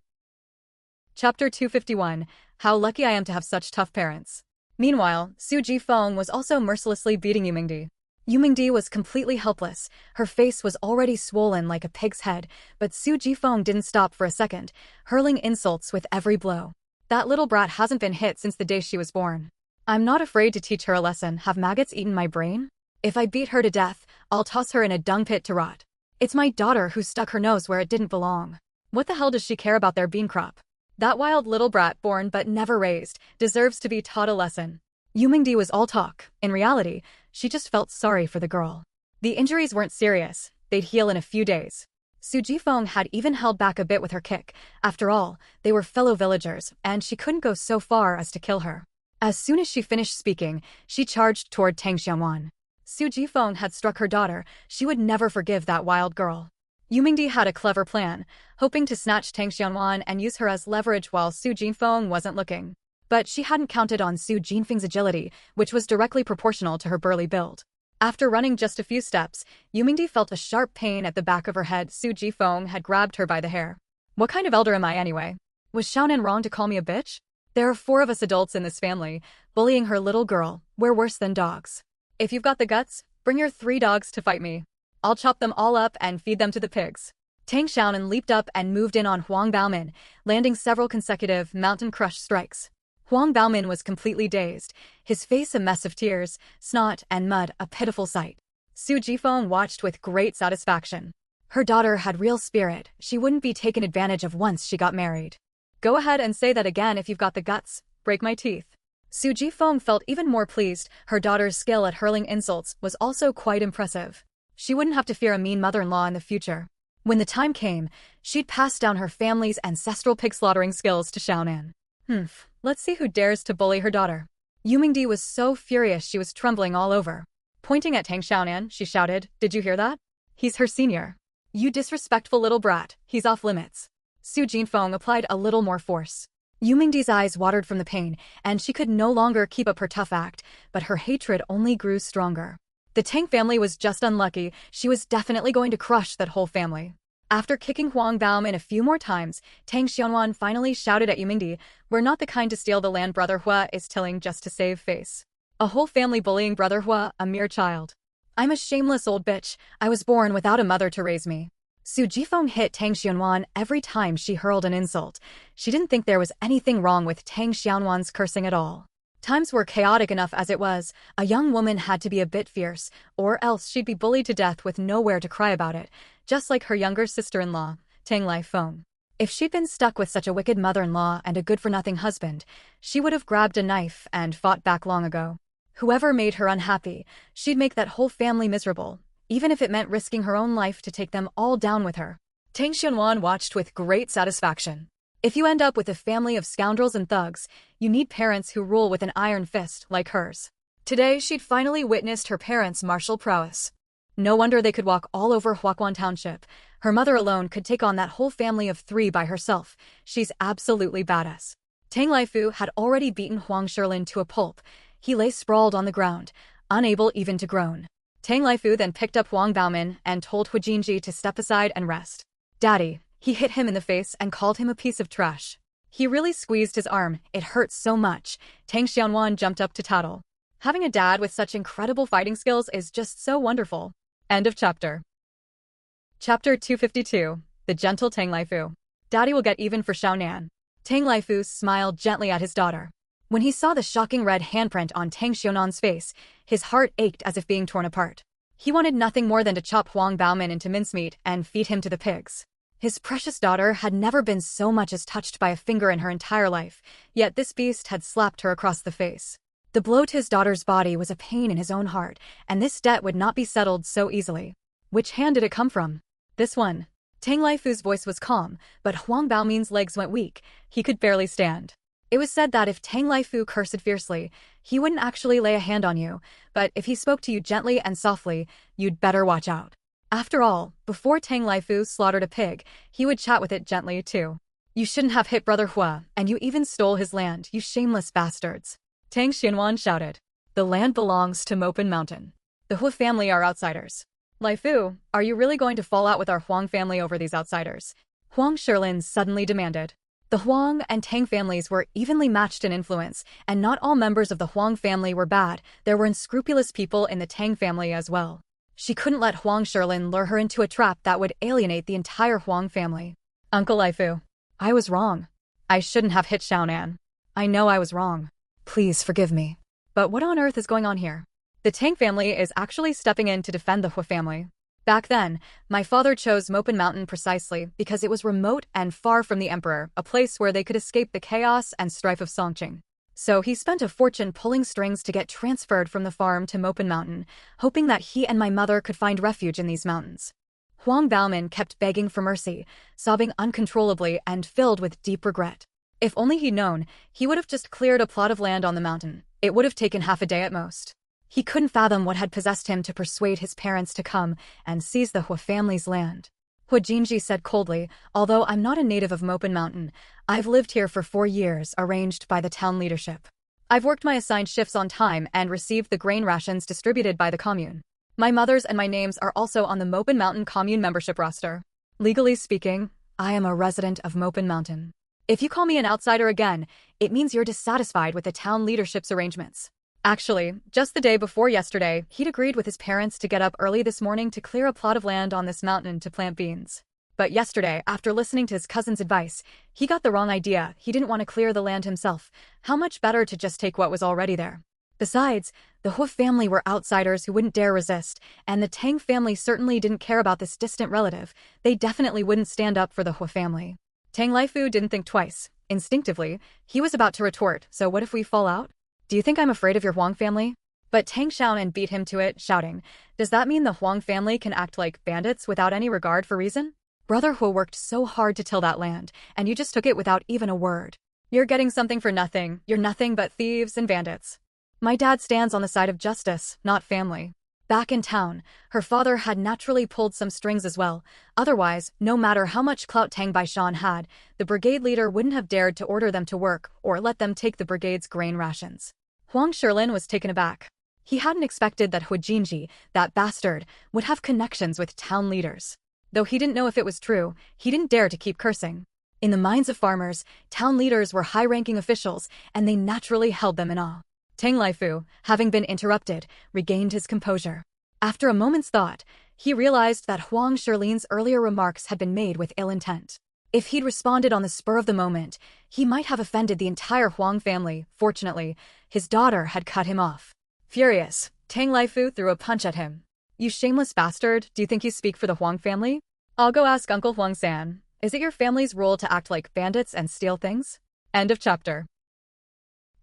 Chapter 251, How Lucky I Am to Have Such Tough Parents. Meanwhile, Su Jifeng was also mercilessly beating Yumingdi. Yumingdi was completely helpless. Her face was already swollen like a pig's head, but Su Jifeng didn't stop for a second, hurling insults with every blow. That little brat hasn't been hit since the day she was born. I'm not afraid to teach her a lesson. Have maggots eaten my brain? If I beat her to death, I'll toss her in a dung pit to rot. It's my daughter who stuck her nose where it didn't belong. What the hell does she care about their bean crop? That wild little brat, born but never raised, deserves to be taught a lesson. Yumingdi was all talk. In reality, she just felt sorry for the girl. The injuries weren't serious. They'd heal in a few days. Su Jifeng had even held back a bit with her kick. After all, they were fellow villagers, and she couldn't go so far as to kill her. As soon as she finished speaking, she charged toward Tang Xianwan. Su Jifeng had struck her daughter. She would never forgive that wild girl. Yumingdi had a clever plan, hoping to snatch Tang Xianwan and use her as leverage while Su Jifeng wasn't looking. But she hadn't counted on Su Jinfeng's agility, which was directly proportional to her burly build. After running just a few steps, Yumingdi felt a sharp pain at the back of her head. Su Jifeng had grabbed her by the hair. What kind of elder am I anyway? Was Xiaonan wrong to call me a bitch? There are 4 of us adults in this family. Bullying her little girl, we're worse than dogs. If you've got the guts, bring your 3 dogs to fight me. I'll chop them all up and feed them to the pigs. Tang Xiaonan leaped up and moved in on Huang Baomin, landing several consecutive mountain crush strikes. Huang Baomin was completely dazed, his face a mess of tears, snot, and mud, a pitiful sight. Su Jifeng watched with great satisfaction. Her daughter had real spirit. She wouldn't be taken advantage of once she got married. Go ahead and say that again if you've got the guts. Break my teeth. Su Jifeng felt even more pleased. Her daughter's skill at hurling insults was also quite impressive. She wouldn't have to fear a mean mother-in-law in the future. When the time came, she'd pass down her family's ancestral pig-slaughtering skills to Xiaonan. Let's see who dares to bully her daughter. Yumingdi was so furious she was trembling all over. Pointing at Tang Xiaonan, she shouted, "Did you hear that? He's her senior. You disrespectful little brat, he's off limits." Su Jinfeng applied a little more force. Yumingdi's eyes watered from the pain, and she could no longer keep up her tough act, but her hatred only grew stronger. The Tang family was just unlucky. She was definitely going to crush that whole family. After kicking Huang Baomin a few more times, Tang Xianwan finally shouted at Yumingdi, "We're not the kind to steal the land Brother Hua is tilling just to save face. A whole family bullying Brother Hua, a mere child. I'm a shameless old bitch. I was born without a mother to raise me." Su Jifeng hit Tang Xianwan every time she hurled an insult. She didn't think there was anything wrong with Tang Xianwan's cursing at all. Times were chaotic enough as it was. A young woman had to be a bit fierce, or else she'd be bullied to death with nowhere to cry about it, just like her younger sister-in-law, Tang Laifeng. If she'd been stuck with such a wicked mother-in-law and a good-for-nothing husband, she would have grabbed a knife and fought back long ago. Whoever made her unhappy, she'd make that whole family miserable, even if it meant risking her own life to take them all down with her. Tang Xianwan watched with great satisfaction. If you end up with a family of scoundrels and thugs, you need parents who rule with an iron fist like hers. Today, she'd finally witnessed her parents' martial prowess. No wonder they could walk all over Huaquan Township. Her mother alone could take on that whole family of 3 by herself. She's absolutely badass. Tang Laifu had already beaten Huang Shilin to a pulp. He lay sprawled on the ground, unable even to groan. Tang Laifu then picked up Huang Baomin and told Hu Jinji to step aside and rest. "Daddy." He hit him in the face and called him a piece of trash. He really squeezed his arm. It hurt so much. Tang Xianwan jumped up to tattle. Having a dad with such incredible fighting skills is just so wonderful. End of chapter. Chapter 252. The Gentle Tang Laifu. Daddy will get even for Xiaonan. Tang Laifu smiled gently at his daughter. When he saw the shocking red handprint on Tang Xiaonan's face, his heart ached as if being torn apart. He wanted nothing more than to chop Huang Baoman into mincemeat and feed him to the pigs. His precious daughter had never been so much as touched by a finger in her entire life, yet this beast had slapped her across the face. The blow to his daughter's body was a pain in his own heart, and this debt would not be settled so easily. Which hand did it come from? This one. Tang Laifu's voice was calm, but Huang Baomin's legs went weak. He could barely stand. It was said that if Tang Laifu cursed fiercely, he wouldn't actually lay a hand on you, but if he spoke to you gently and softly, you'd better watch out. After all, before Tang Laifu slaughtered a pig, he would chat with it gently too. You shouldn't have hit Brother Hua, and you even stole his land, you shameless bastards. Tang Xianwan shouted. The land belongs to Mopin Mountain. The Hua family are outsiders. Laifu, are you really going to fall out with our Huang family over these outsiders? Huang Shilin suddenly demanded. The Huang and Tang families were evenly matched in influence, and not all members of the Huang family were bad. There were unscrupulous people in the Tang family as well. She couldn't let Huang Shilin lure her into a trap that would alienate the entire Huang family. Uncle Laifu, I was wrong. I shouldn't have hit Xiaonan. I know I was wrong. Please forgive me. But what on earth is going on here? The Tang family is actually stepping in to defend the Hua family. Back then, my father chose Mopin Mountain precisely because it was remote and far from the emperor, a place where they could escape the chaos and strife of Songqing. So he spent a fortune pulling strings to get transferred from the farm to Mopin Mountain, hoping that he and my mother could find refuge in these mountains. Huang Baoman kept begging for mercy, sobbing uncontrollably and filled with deep regret. If only he'd known, he would have just cleared a plot of land on the mountain. It would have taken half a day at most. He couldn't fathom what had possessed him to persuade his parents to come and seize the Hua family's land. Hua Jinji said coldly, although I'm not a native of Mopin Mountain, I've lived here for 4 years, arranged by the town leadership. I've worked my assigned shifts on time and received the grain rations distributed by the commune. My mother's and my names are also on the Mopin Mountain commune membership roster. Legally speaking, I am a resident of Mopin Mountain. If you call me an outsider again, it means you're dissatisfied with the town leadership's arrangements. Actually, just the day before yesterday, he'd agreed with his parents to get up early this morning to clear a plot of land on this mountain to plant beans. But yesterday, after listening to his cousin's advice, he got the wrong idea. He didn't want to clear the land himself. How much better to just take what was already there. Besides, the Hua family were outsiders who wouldn't dare resist, and the Tang family certainly didn't care about this distant relative. They definitely wouldn't stand up for the Hua family. Tang Laifu didn't think twice. Instinctively, he was about to retort, so what if we fall out? Do you think I'm afraid of your Huang family? But Tang Xiaonan beat him to it, shouting, does that mean the Huang family can act like bandits without any regard for reason? Brother Hua worked so hard to till that land, and you just took it without even a word. You're getting something for nothing. You're nothing but thieves and bandits. My dad stands on the side of justice, not family. Back in town, her father had naturally pulled some strings as well. Otherwise, no matter how much clout Tang Baishan had, the brigade leader wouldn't have dared to order them to work or let them take the brigade's grain rations. Huang Shilin was taken aback. He hadn't expected that Hua Jinji, that bastard, would have connections with town leaders. Though he didn't know if it was true, he didn't dare to keep cursing. In the minds of farmers, town leaders were high-ranking officials, and they naturally held them in awe. Tang Laifu, having been interrupted, regained his composure. After a moment's thought, he realized that Huang Shilin's earlier remarks had been made with ill intent. If he'd responded on the spur of the moment, he might have offended the entire Huang family. Fortunately, his daughter had cut him off. Furious, Tang Laifu threw a punch at him. You shameless bastard, do you think you speak for the Huang family? I'll go ask Uncle Huang-san. Is it your family's role to act like bandits and steal things? End of chapter.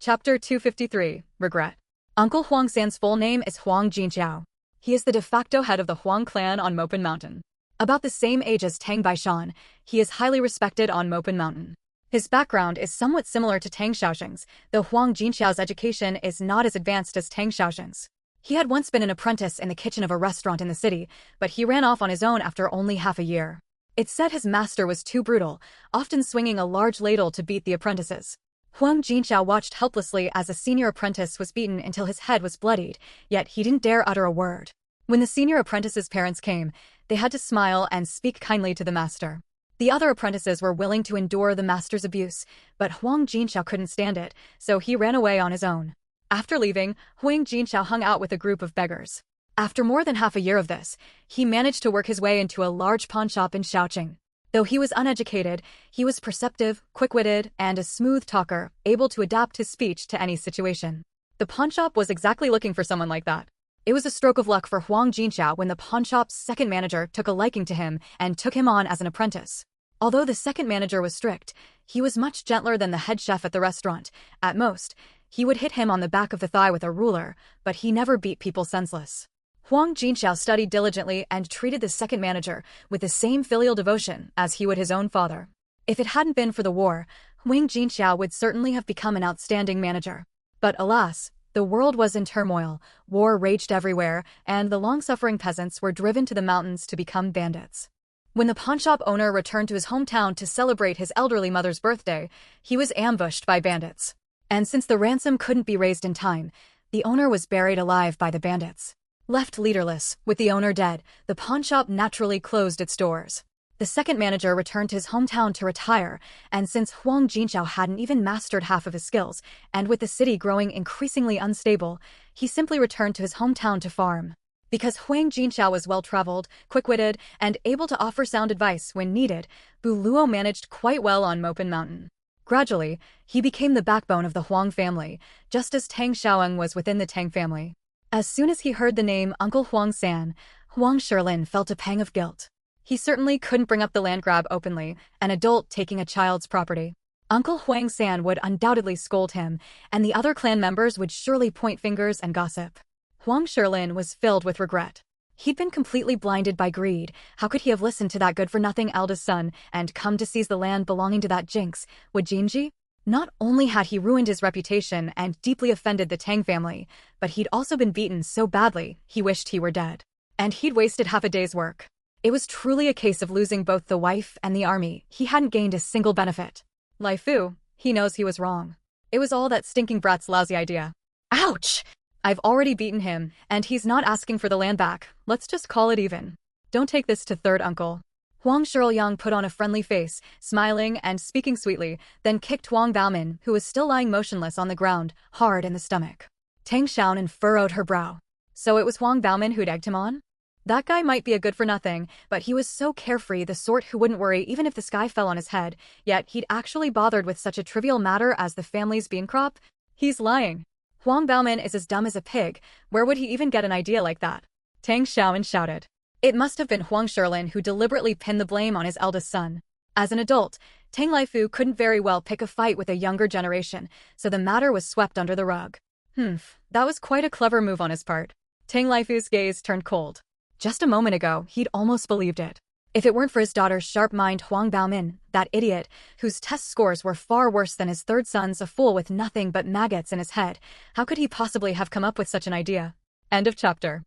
Chapter 253, Regret. Uncle Huang-san's full name is Huang Jinqiao. He is the de facto head of the Huang clan on Mopin Mountain. About the same age as Tang Baishan, he is highly respected on Mopin Mountain. His background is somewhat similar to Tang Xiaoxing's, though Huang Jinqiao's education is not as advanced as Tang Xiaoxing's. He had once been an apprentice in the kitchen of a restaurant in the city, but he ran off on his own after only half a year. It said his master was too brutal, often swinging a large ladle to beat the apprentices. Huang Jinqiao watched helplessly as a senior apprentice was beaten until his head was bloodied, yet he didn't dare utter a word. When the senior apprentice's parents came, they had to smile and speak kindly to the master. The other apprentices were willing to endure the master's abuse, but Huang Jinqiao couldn't stand it, so he ran away on his own. After leaving, Huang Jinqiao hung out with a group of beggars. After more than half a year of this, he managed to work his way into a large pawn shop in Shaoqing. Though he was uneducated, he was perceptive, quick-witted, and a smooth talker, able to adapt his speech to any situation. The pawnshop was exactly looking for someone like that. It was a stroke of luck for Huang Jinxiao when the pawnshop's second manager took a liking to him and took him on as an apprentice. Although the second manager was strict, he was much gentler than the head chef at the restaurant. At most, he would hit him on the back of the thigh with a ruler, but he never beat people senseless. Huang Jinxiao studied diligently and treated the second manager with the same filial devotion as he would his own father. If it hadn't been for the war, Huang Jinxiao would certainly have become an outstanding manager. But alas, the world was in turmoil, war raged everywhere, and the long-suffering peasants were driven to the mountains to become bandits. When the pawnshop owner returned to his hometown to celebrate his elderly mother's birthday, he was ambushed by bandits. And since the ransom couldn't be raised in time, the owner was buried alive by the bandits. Left leaderless, with the owner dead, the pawnshop naturally closed its doors. The second manager returned to his hometown to retire, and since Huang Jinxiao hadn't even mastered half of his skills, and with the city growing increasingly unstable, he simply returned to his hometown to farm. Because Huang Jinxiao was well-traveled, quick-witted, and able to offer sound advice when needed, Bu Luo managed quite well on Mopin Mountain. Gradually, he became the backbone of the Huang family, just as Tang Xiaoeng was within the Tang family. As soon as he heard the name Uncle Huang San, Huang Shilin felt a pang of guilt. He certainly couldn't bring up the land grab openly, an adult taking a child's property. Uncle Huang San would undoubtedly scold him, and the other clan members would surely point fingers and gossip. Huang Shilin was filled with regret. He'd been completely blinded by greed. How could he have listened to that good-for-nothing eldest son and come to seize the land belonging to that jinx, Wu Jinji? Not only had he ruined his reputation and deeply offended the Tang family, but he'd also been beaten so badly he wished he were dead. And he'd wasted half a day's work. It was truly a case of losing both the wife and the army. He hadn't gained a single benefit. Lai Fu, he knows he was wrong. It was all that stinking brat's lousy idea. Ouch! I've already beaten him, and he's not asking for the land back. Let's just call it even. Don't take this to third uncle. Huang Shiroyang put on a friendly face, smiling and speaking sweetly, then kicked Huang Baomin, who was still lying motionless on the ground, hard in the stomach. Tang Xiaonan furrowed her brow. So it was Huang Baomin who'd egged him on? That guy might be a good-for-nothing, but he was so carefree, the sort who wouldn't worry even if the sky fell on his head, yet he'd actually bothered with such a trivial matter as the family's bean crop? He's lying. Huang Baomin is as dumb as a pig. Where would he even get an idea like that? Tang Xiaonan shouted. It must have been Huang Shilin who deliberately pinned the blame on his eldest son. As an adult, Tang Laifu couldn't very well pick a fight with a younger generation, so the matter was swept under the rug. That was quite a clever move on his part. Tang Laifu's gaze turned cold. Just a moment ago, he'd almost believed it. If it weren't for his daughter's sharp mind, Huang Baomin, that idiot, whose test scores were far worse than his third son's, a fool with nothing but maggots in his head, how could he possibly have come up with such an idea? End of chapter.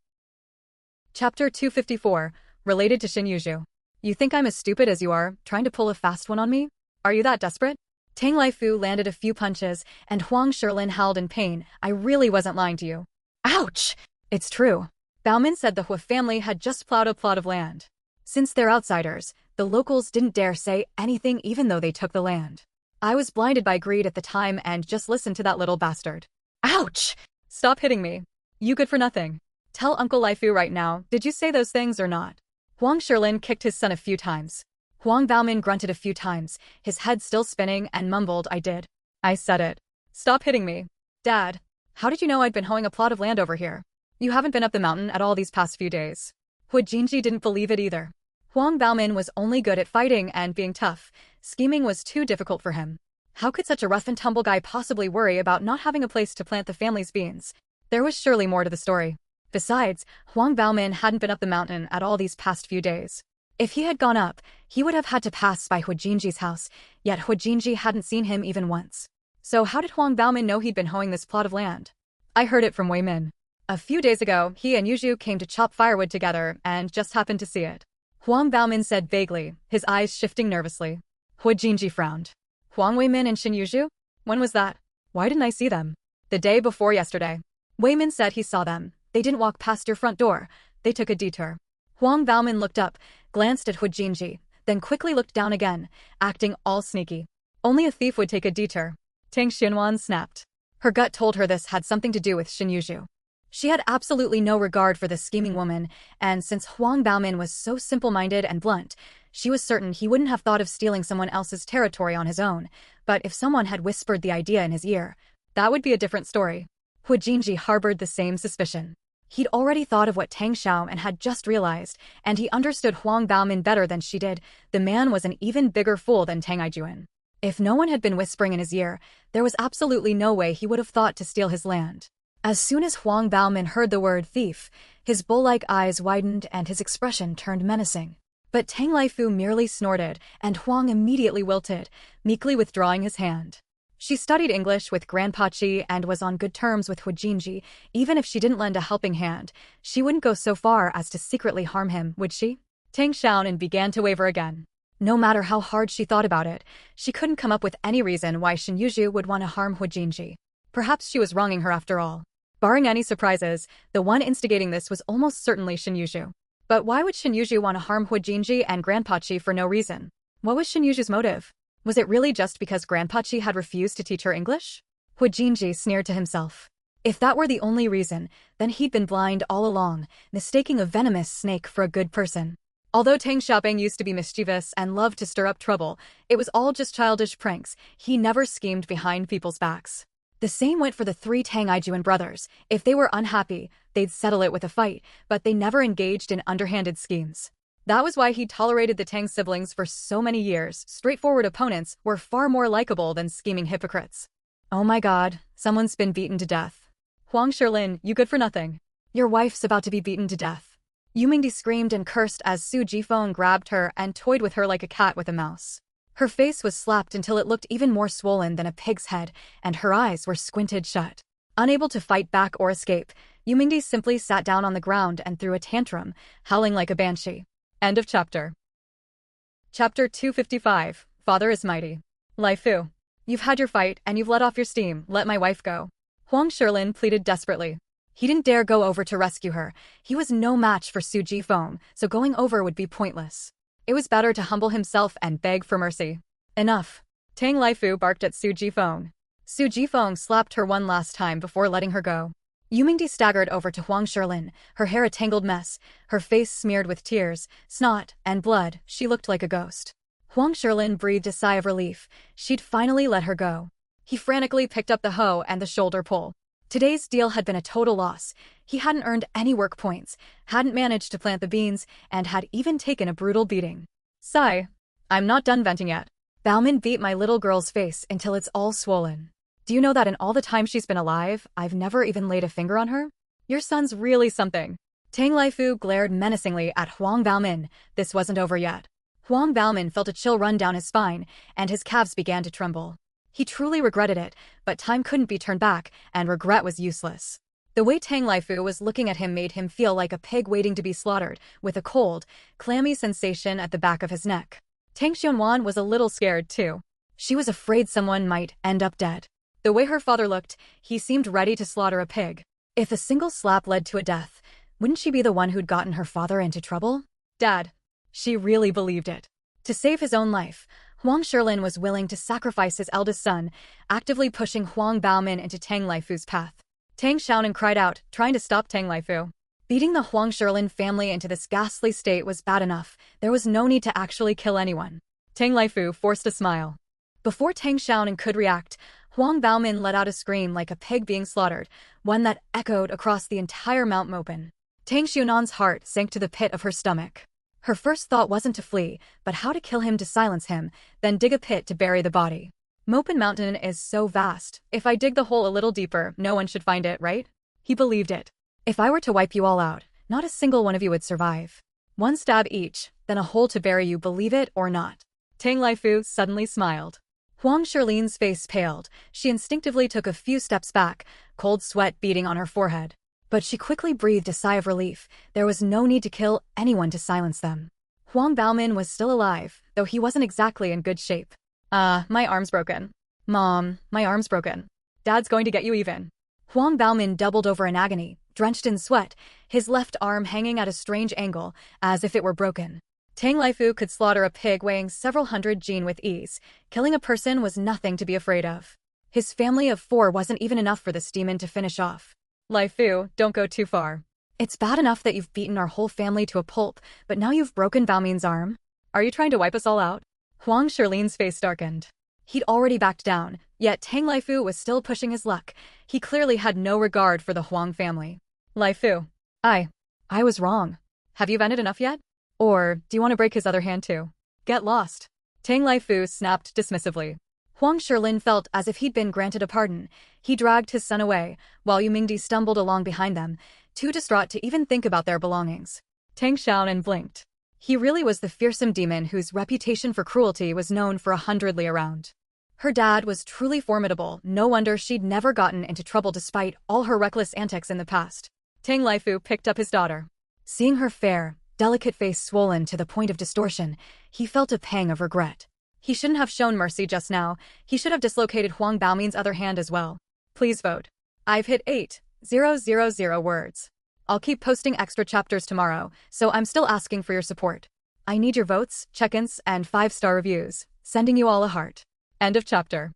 Chapter 254, related to Xin Yuzhu. You think I'm as stupid as you are, trying to pull a fast one on me? Are you that desperate? Tang Laifu landed a few punches, and Huang Shilin howled in pain. I really wasn't lying to you. Ouch! It's true. Baomin said the Hua family had just plowed a plot of land. Since they're outsiders, the locals didn't dare say anything even though they took the land. I was blinded by greed at the time and just listened to that little bastard. Ouch! Stop hitting me. You good for nothing. Tell Uncle Laifu right now, did you say those things or not? Huang Shilin kicked his son a few times. Huang Baomin grunted a few times, his head still spinning, and mumbled, I did. I said it. Stop hitting me. Dad, how did you know I'd been hoeing a plot of land over here? You haven't been up the mountain at all these past few days. Hu Jinji didn't believe it either. Huang Baomin was only good at fighting and being tough. Scheming was too difficult for him. How could such a rough-and-tumble guy possibly worry about not having a place to plant the family's beans? There was surely more to the story. Besides, Huang Baomin hadn't been up the mountain at all these past few days. If he had gone up, he would have had to pass by Hu Jinji's house, yet Hu Jinji hadn't seen him even once. So how did Huang Baomin know he'd been hoeing this plot of land? I heard it from Wei Min. A few days ago, he and Yuzhu came to chop firewood together and just happened to see it. Huang Baomin said vaguely, his eyes shifting nervously. Hu Jinji frowned. Huang Wei Min and Xin Yuzhu? When was that? Why didn't I see them? The day before yesterday. Wei Min said he saw them. They didn't walk past your front door. They took a detour. Huang Baomin looked up, glanced at Hu Jinji, then quickly looked down again, acting all sneaky. Only a thief would take a detour. Tang Xinhuan snapped. Her gut told her this had something to do with Xin Yuzhu. She had absolutely no regard for the scheming woman, and since Huang Baomin was so simple-minded and blunt, she was certain he wouldn't have thought of stealing someone else's territory on his own. But if someone had whispered the idea in his ear, that would be a different story. Hu Jinji harbored the same suspicion. He'd already thought of what Tang Xiao and had just realized, and he understood Huang Baomin better than she did. The man was an even bigger fool than Tang Aijuan. If no one had been whispering in his ear, there was absolutely no way he would have thought to steal his land. As soon as Huang Baomin heard the word thief, his bull-like eyes widened and his expression turned menacing. But Tang Laifu merely snorted, and Huang immediately wilted, meekly withdrawing his hand. She studied English with Grandpa Chi and was on good terms with Hu Jinji. Even if she didn't lend a helping hand, she wouldn't go so far as to secretly harm him, would she? Tang Xiaonan began to waver again. No matter how hard she thought about it, she couldn't come up with any reason why Shen Yuzhu would want to harm Hu Jinji. Perhaps she was wronging her after all. Barring any surprises, the one instigating this was almost certainly Shen Yuzhu. But why would Shen Yuzhu want to harm Hu Jinji and Grandpa Chi for no reason? What was Shen Yuzhu's motive? Was it really just because Grandpa Chi had refused to teach her English? Hu Jinji sneered to himself. If that were the only reason, then he'd been blind all along, mistaking a venomous snake for a good person. Although Tang Xiaoping used to be mischievous and loved to stir up trouble, it was all just childish pranks. He never schemed behind people's backs. The same went for the three Tang Aijuan brothers. If they were unhappy, they'd settle it with a fight, but they never engaged in underhanded schemes. That was why he tolerated the Tang siblings for so many years. Straightforward opponents were far more likable than scheming hypocrites. Oh my god, someone's been beaten to death. Huang Shilin, you good for nothing. Your wife's about to be beaten to death. Yumingdi screamed and cursed as Su Jifeng grabbed her and toyed with her like a cat with a mouse. Her face was slapped until it looked even more swollen than a pig's head, and her eyes were squinted shut. Unable to fight back or escape, Yumingdi simply sat down on the ground and threw a tantrum, howling like a banshee. End of chapter. Chapter 255, Father is Mighty. Laifu. You've had your fight and you've let off your steam, let my wife go. Huang Shilin pleaded desperately. He didn't dare go over to rescue her. He was no match for Su Jifeng, so going over would be pointless. It was better to humble himself and beg for mercy. Enough. Tang Laifu barked at Su Jifeng. Su Jifeng slapped her one last time before letting her go. Yumingdi staggered over to Huang Shilin, her hair a tangled mess, her face smeared with tears, snot, and blood. She looked like a ghost. Huang Shilin breathed a sigh of relief. She'd finally let her go. He frantically picked up the hoe and the shoulder pole. Today's deal had been a total loss. He hadn't earned any work points, hadn't managed to plant the beans, and had even taken a brutal beating. Sigh. I'm not done venting yet. Baomin beat my little girl's face until it's all swollen. Do you know that in all the time she's been alive, I've never even laid a finger on her? Your son's really something. Tang Laifu glared menacingly at Huang Baomin. This wasn't over yet. Huang Baomin felt a chill run down his spine, and his calves began to tremble. He truly regretted it, but time couldn't be turned back, and regret was useless. The way Tang Laifu was looking at him made him feel like a pig waiting to be slaughtered, with a cold, clammy sensation at the back of his neck. Tang Xianwan was a little scared, too. She was afraid someone might end up dead. The way her father looked, he seemed ready to slaughter a pig. If a single slap led to a death, wouldn't she be the one who'd gotten her father into trouble? Dad. She really believed it. To save his own life, Huang Shilin was willing to sacrifice his eldest son, actively pushing Huang Baomin into Tang Laifu's path. Tang Xiaonan cried out, trying to stop Tang Laifu. Beating the Huang Shilin family into this ghastly state was bad enough. There was no need to actually kill anyone. Tang Laifu forced a smile. Before Tang Xiaonan could react, Huang Baomin let out a scream like a pig being slaughtered, one that echoed across the entire Mount Mopen. Tang Xianan's heart sank to the pit of her stomach. Her first thought wasn't to flee, but how to kill him to silence him, then dig a pit to bury the body. Mopen Mountain is so vast. If I dig the hole a little deeper, no one should find it, right? He believed it. If I were to wipe you all out, not a single one of you would survive. One stab each, then a hole to bury you, believe it or not. Tang Laifu suddenly smiled. Huang Shilin's face paled. She instinctively took a few steps back, cold sweat beading on her forehead. But she quickly breathed a sigh of relief. There was no need to kill anyone to silence them. Huang Baomin was still alive, though he wasn't exactly in good shape. My arm's broken. Mom, my arm's broken. Dad's going to get you even. Huang Baomin doubled over in agony, drenched in sweat, his left arm hanging at a strange angle, as if it were broken. Tang Laifu could slaughter a pig weighing several hundred jin with ease. Killing a person was nothing to be afraid of. His family of 4 wasn't even enough for this demon to finish off. Lai Fu, don't go too far. It's bad enough that you've beaten our whole family to a pulp, but now you've broken Baomin's arm? Are you trying to wipe us all out? Huang Shirlin's face darkened. He'd already backed down, yet Tang Lai Fu was still pushing his luck. He clearly had no regard for the Huang family. Lai Fu. I was wrong. Have you vented enough yet? Or do you want to break his other hand too? Get lost. Tang Lai Fu snapped dismissively. Huang Shirlin felt as if he'd been granted a pardon. He dragged his son away, while Yu Mingdi stumbled along behind them, too distraught to even think about their belongings. Tang Xiaonan blinked. He really was the fearsome demon whose reputation for cruelty was known for 100 li around. Her dad was truly formidable, no wonder she'd never gotten into trouble despite all her reckless antics in the past. Tang Lai Fu picked up his daughter. Seeing her fair, delicate face swollen to the point of distortion, he felt a pang of regret. He shouldn't have shown mercy just now. He should have dislocated Huang Baomin's other hand as well. Please vote. I've hit 8,000 words. I'll keep posting extra chapters tomorrow, so I'm still asking for your support. I need your votes, check-ins, and 5-star reviews. Sending you all a heart. End of chapter.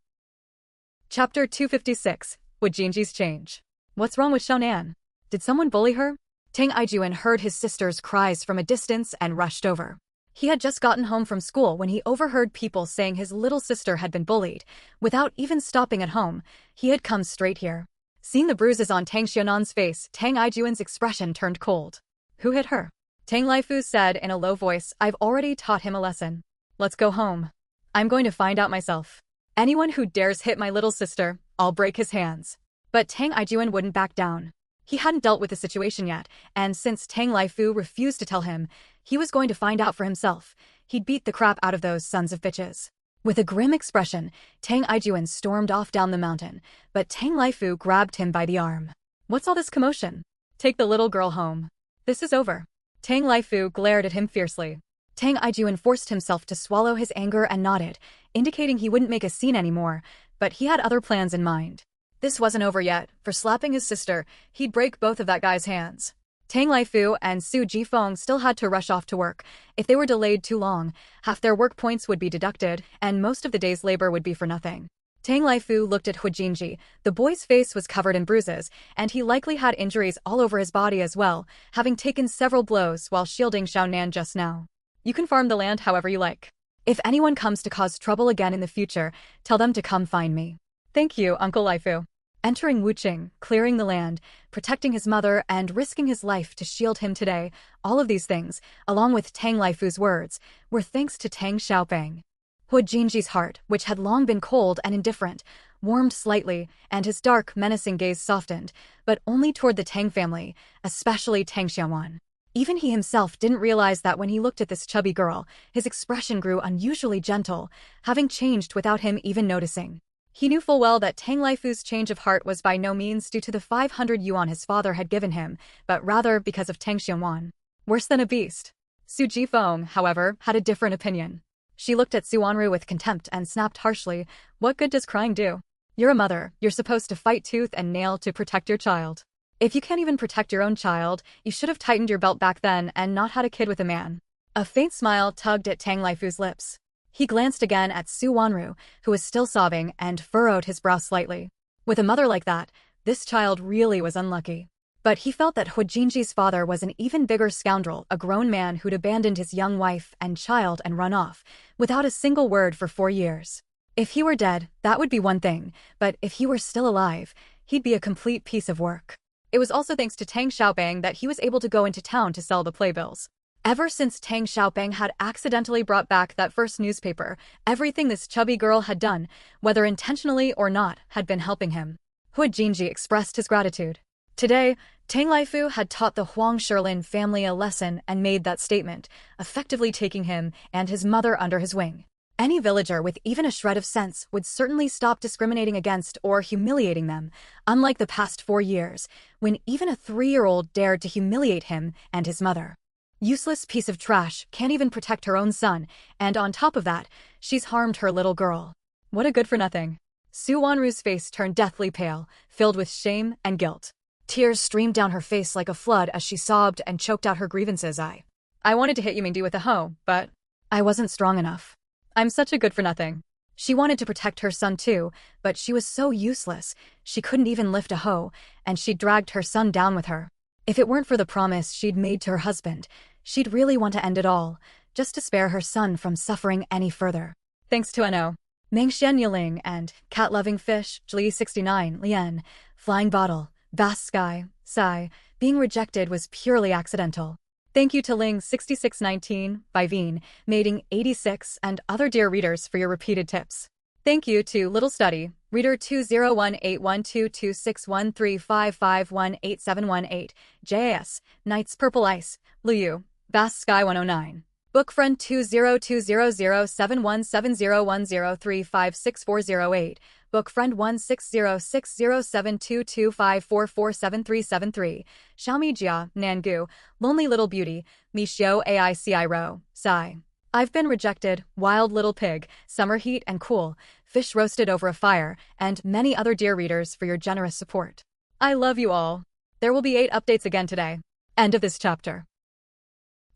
Chapter 256, Would Jinji's Change? What's wrong with Xiaonan? Did someone bully her? Tang Aijuan heard his sister's cries from a distance and rushed over. He had just gotten home from school when he overheard people saying his little sister had been bullied. Without even stopping at home, he had come straight here. Seeing the bruises on Tang Xianan's face, Tang Aijuan's expression turned cold. Who hit her? Tang Laifu said in a low voice, I've already taught him a lesson. Let's go home. I'm going to find out myself. Anyone who dares hit my little sister, I'll break his hands. But Tang Aijuan wouldn't back down. He hadn't dealt with the situation yet, and since Tang Laifu refused to tell him, he was going to find out for himself. He'd beat the crap out of those sons of bitches. With a grim expression, Tang Aijuan stormed off down the mountain, but Tang Laifu grabbed him by the arm. What's all this commotion? Take the little girl home. This is over. Tang Laifu glared at him fiercely. Tang Aijuan forced himself to swallow his anger and nodded, indicating he wouldn't make a scene anymore, but he had other plans in mind. This wasn't over yet. For slapping his sister, he'd break both of that guy's hands. Tang Laifu and Su Jifeng still had to rush off to work. If they were delayed too long, half their work points would be deducted, and most of the day's labor would be for nothing. Tang Laifu looked at Hu Jinji. The boy's face was covered in bruises, and he likely had injuries all over his body as well, having taken several blows while shielding Xiaonan just now. You can farm the land however you like. If anyone comes to cause trouble again in the future, tell them to come find me. Thank you, Uncle Laifu. Entering Wuqing, clearing the land, protecting his mother, and risking his life to shield him today, all of these things, along with Tang Laifu's words, were thanks to Tang Xiaopeng. Hu Jinji's heart, which had long been cold and indifferent, warmed slightly, and his dark, menacing gaze softened, but only toward the Tang family, especially Tang Xiaowan. Even he himself didn't realize that when he looked at this chubby girl, his expression grew unusually gentle, having changed without him even noticing. He knew full well that Tang Laifu's change of heart was by no means due to the 500 yuan his father had given him, but rather because of Tang Xianwan. Worse than a beast. Su Jifeng, however, had a different opinion. She looked at Su Wanru with contempt and snapped harshly, What good does crying do? You're a mother, you're supposed to fight tooth and nail to protect your child. If you can't even protect your own child, you should have tightened your belt back then and not had a kid with a man. A faint smile tugged at Tang Laifu's lips. He glanced again at Su Wanru, who was still sobbing, and furrowed his brow slightly. With a mother like that, this child really was unlucky. But he felt that Hu Jinji's father was an even bigger scoundrel, a grown man who'd abandoned his young wife and child and run off, without a single word for 4 years. If he were dead, that would be one thing, but if he were still alive, he'd be a complete piece of work. It was also thanks to Tang Xiaopeng that he was able to go into town to sell the playbills. Ever since Tang Xiaopeng had accidentally brought back that first newspaper, everything this chubby girl had done, whether intentionally or not, had been helping him. Hu Jinji expressed his gratitude. Today, Tang Laifu had taught the Huang Shirlin family a lesson and made that statement, effectively taking him and his mother under his wing. Any villager with even a shred of sense would certainly stop discriminating against or humiliating them, unlike the past 4 years, when even a 3-year-old dared to humiliate him and his mother. Useless piece of trash, can't even protect her own son, and on top of that, she's harmed her little girl. What a good-for-nothing. Su Wanru's face turned deathly pale, filled with shame and guilt. Tears streamed down her face like a flood as she sobbed and choked out her grievances. I wanted to hit Yu Mingdi with a hoe, but I wasn't strong enough. I'm such a good-for-nothing. She wanted to protect her son too, but she was so useless, she couldn't even lift a hoe, and she dragged her son down with her. If it weren't for the promise she'd made to her husband, she'd really want to end it all, just to spare her son from suffering any further. Thanks to No. Mengxian Yiling and Cat-Loving Fish, Jli 69, Lian, Flying Bottle, Vast Sky, Sai, being rejected was purely accidental. Thank you to Ling 6619, Vivine, Mating 86, and other dear readers for your repeated tips. Thank you to Little Study, Reader 2018122261355187118, JAS, Knights Purple Ice, Liu, Vast Sky 109. Book Friend 20200717010356408, Book Friend 16060722544373, Xiaomi Jia, Nangu, Lonely Little Beauty, Mixiao Aici Ro, Sai. I've Been Rejected, Wild Little Pig, Summer Heat and Cool, Fish Roasted Over a Fire, and many other dear readers for your generous support. I love you all. There will be 8 updates again today. End of this chapter.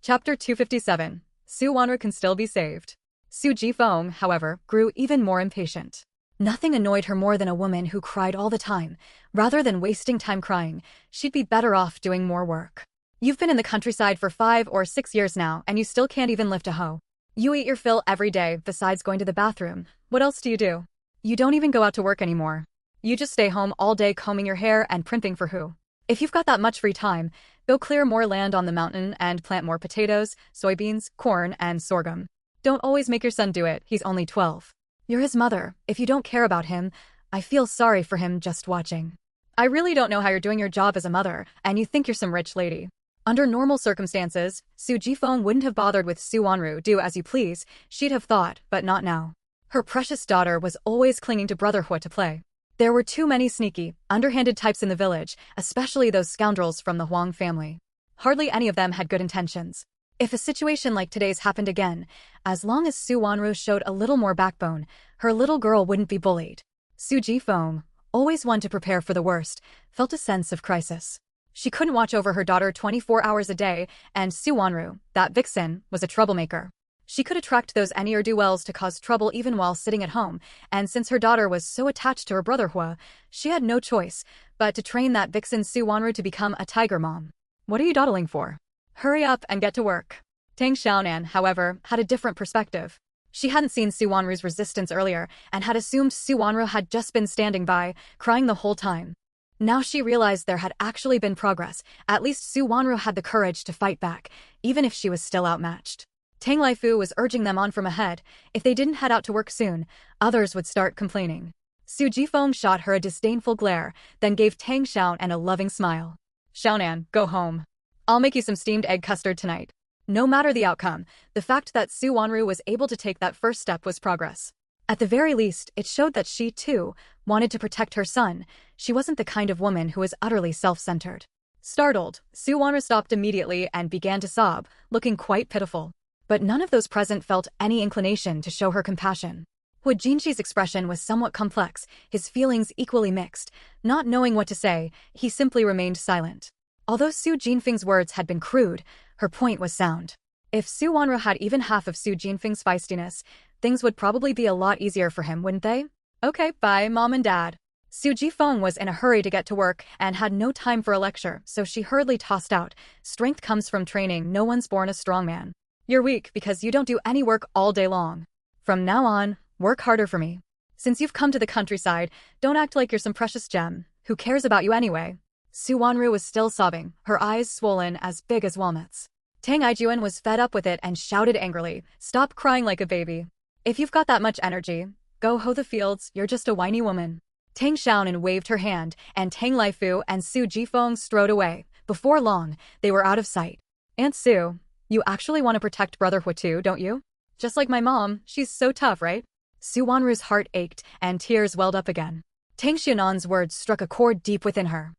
Chapter 257. Su Wanru can still be saved. Su Jifeng, however, grew even more impatient. Nothing annoyed her more than a woman who cried all the time. Rather than wasting time crying, she'd be better off doing more work. You've been in the countryside for 5 or 6 years now, and you still can't even lift a hoe. You eat your fill every day, besides going to the bathroom. What else do you do? You don't even go out to work anymore. You just stay home all day combing your hair and primping for who? If you've got that much free time, go clear more land on the mountain and plant more potatoes, soybeans, corn, and sorghum. Don't always make your son do it, he's only 12. You're his mother. If you don't care about him, I feel sorry for him just watching. I really don't know how you're doing your job as a mother, and you think you're some rich lady. Under normal circumstances, Su Jifeng wouldn't have bothered with Su Wanru, do as you please, she'd have thought, but not now. Her precious daughter was always clinging to brotherhood to play. There were too many sneaky, underhanded types in the village, especially those scoundrels from the Huang family. Hardly any of them had good intentions. If a situation like today's happened again, as long as Su Wanru showed a little more backbone, her little girl wouldn't be bullied. Su Jifeng, always one to prepare for the worst, felt a sense of crisis. She couldn't watch over her daughter 24 hours a day, and Su Wanru, that vixen, was a troublemaker. She could attract those ne'er-do-wells to cause trouble even while sitting at home, and since her daughter was so attached to her brother Hua, she had no choice but to train that vixen Su Wanru to become a tiger mom. What are you dawdling for? Hurry up and get to work. Tang Xiaonan, however, had a different perspective. She hadn't seen Su Wanru's resistance earlier and had assumed Su Wanru had just been standing by, crying the whole time. Now she realized there had actually been progress. At least Su Wanru had the courage to fight back, even if she was still outmatched. Tang Laifu was urging them on from ahead. If they didn't head out to work soon, others would start complaining. Su Jifeng shot her a disdainful glare, then gave Tang Xiaonan a loving smile. Xiaonan, go home. I'll make you some steamed egg custard tonight. No matter the outcome, the fact that Su Wanru was able to take that first step was progress. At the very least, it showed that she, too, wanted to protect her son. She wasn't the kind of woman who was utterly self-centered. Startled, Su Wanru stopped immediately and began to sob, looking quite pitiful. But none of those present felt any inclination to show her compassion. Hu Jinxi's expression was somewhat complex, his feelings equally mixed. Not knowing what to say, he simply remained silent. Although Su Jinfeng's words had been crude, her point was sound. If Su Wanru had even half of Su Jinfeng's feistiness, things would probably be a lot easier for him, wouldn't they? Okay, bye, Mom and Dad. Su Jifeng was in a hurry to get to work and had no time for a lecture, so she hurriedly tossed out, "Strength comes from training, no one's born a strong man. You're weak because you don't do any work all day long. From now on, work harder for me. Since you've come to the countryside, don't act like you're some precious gem. Who cares about you anyway?" Su Wanru was still sobbing, her eyes swollen as big as walnuts. Tang Aijuan was fed up with it and shouted angrily, "Stop crying like a baby. If you've got that much energy, go hoe the fields, you're just a whiny woman." Tang Xiaonan waved her hand, and Tang Laifu and Su Jifeng strode away. Before long, they were out of sight. "Aunt Su, you actually want to protect Brother Hua too, don't you? Just like my mom, she's so tough, right?" Su Wanru's heart ached, and tears welled up again. Tang Xianan's words struck a chord deep within her.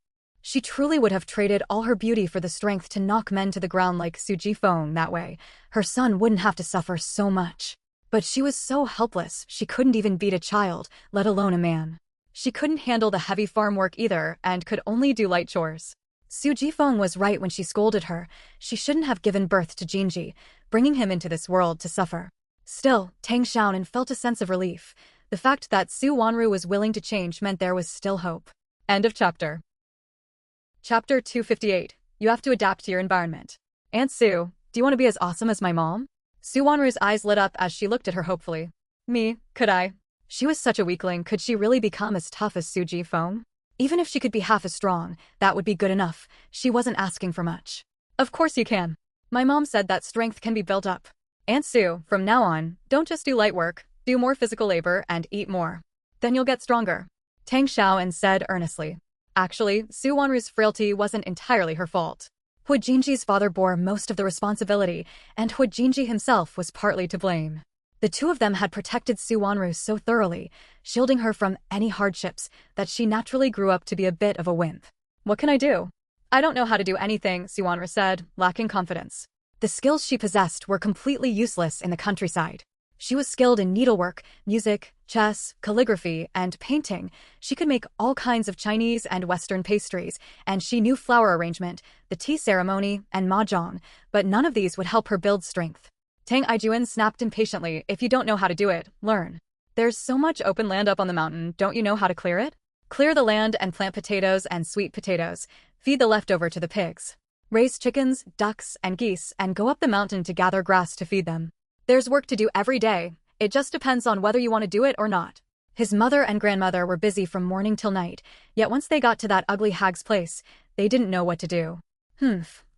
She truly would have traded all her beauty for the strength to knock men to the ground like Su Jifeng that way. Her son wouldn't have to suffer so much. But she was so helpless, she couldn't even beat a child, let alone a man. She couldn't handle the heavy farm work either, and could only do light chores. Su Jifeng was right when she scolded her. She shouldn't have given birth to Jinji, bringing him into this world to suffer. Still, Tang Xiaonan felt a sense of relief. The fact that Su Wanru was willing to change meant there was still hope. End of chapter. Chapter 258. You have to adapt to your environment. Aunt Sue, do you want to be as awesome as my mom? Su Wanru's eyes lit up as she looked at her hopefully. Me, could I? She was such a weakling, could she really become as tough as Su Jifeng? Even if she could be half as strong, that would be good enough. She wasn't asking for much. Of course you can. My mom said that strength can be built up. Aunt Sue, from now on, don't just do light work, do more physical labor and eat more. Then you'll get stronger. Tang Xiaoan said earnestly. Actually, Su Wanru's frailty wasn't entirely her fault. Hu Jinji's father bore most of the responsibility, and Hu Jinji himself was partly to blame. The two of them had protected Su Wanru so thoroughly, shielding her from any hardships, that she naturally grew up to be a bit of a wimp. What can I do? I don't know how to do anything, Su Wanru said, lacking confidence. The skills she possessed were completely useless in the countryside. She was skilled in needlework, music, chess, calligraphy, and painting. She could make all kinds of Chinese and Western pastries, and she knew flower arrangement, the tea ceremony, and mahjong, but none of these would help her build strength. Tang Ijuan snapped impatiently, if you don't know how to do it, learn. There's so much open land up on the mountain, don't you know how to clear it? Clear the land and plant potatoes and sweet potatoes. Feed the leftover to the pigs. Raise chickens, ducks, and geese, and go up the mountain to gather grass to feed them. There's work to do every day. It just depends on whether you want to do it or not. His mother and grandmother were busy from morning till night, yet once they got to that ugly hag's place, they didn't know what to do.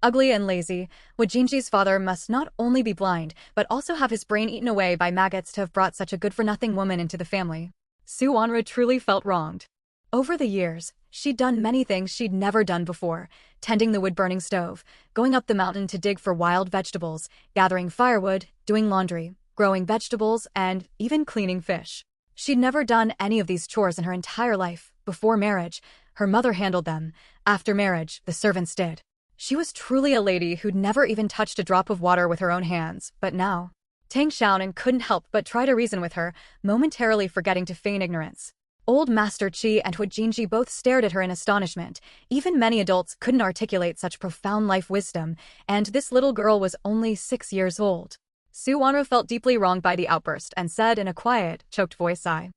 Ugly and lazy, Wajinji's father must not only be blind, but also have his brain eaten away by maggots to have brought such a good-for-nothing woman into the family. Su Wanru truly felt wronged. Over the years, she'd done many things she'd never done before, tending the wood-burning stove, going up the mountain to dig for wild vegetables, gathering firewood, doing laundry, growing vegetables, and even cleaning fish. She'd never done any of these chores in her entire life. Before marriage, her mother handled them. After marriage, the servants did. She was truly a lady who'd never even touched a drop of water with her own hands, but now… Tang Xiaonan couldn't help but try to reason with her, momentarily forgetting to feign ignorance. Old Master Qi and Hu Jinji both stared at her in astonishment. Even many adults couldn't articulate such profound life wisdom, and this little girl was only 6 years old. Su Wanru felt deeply wronged by the outburst and said in a quiet, choked voice, I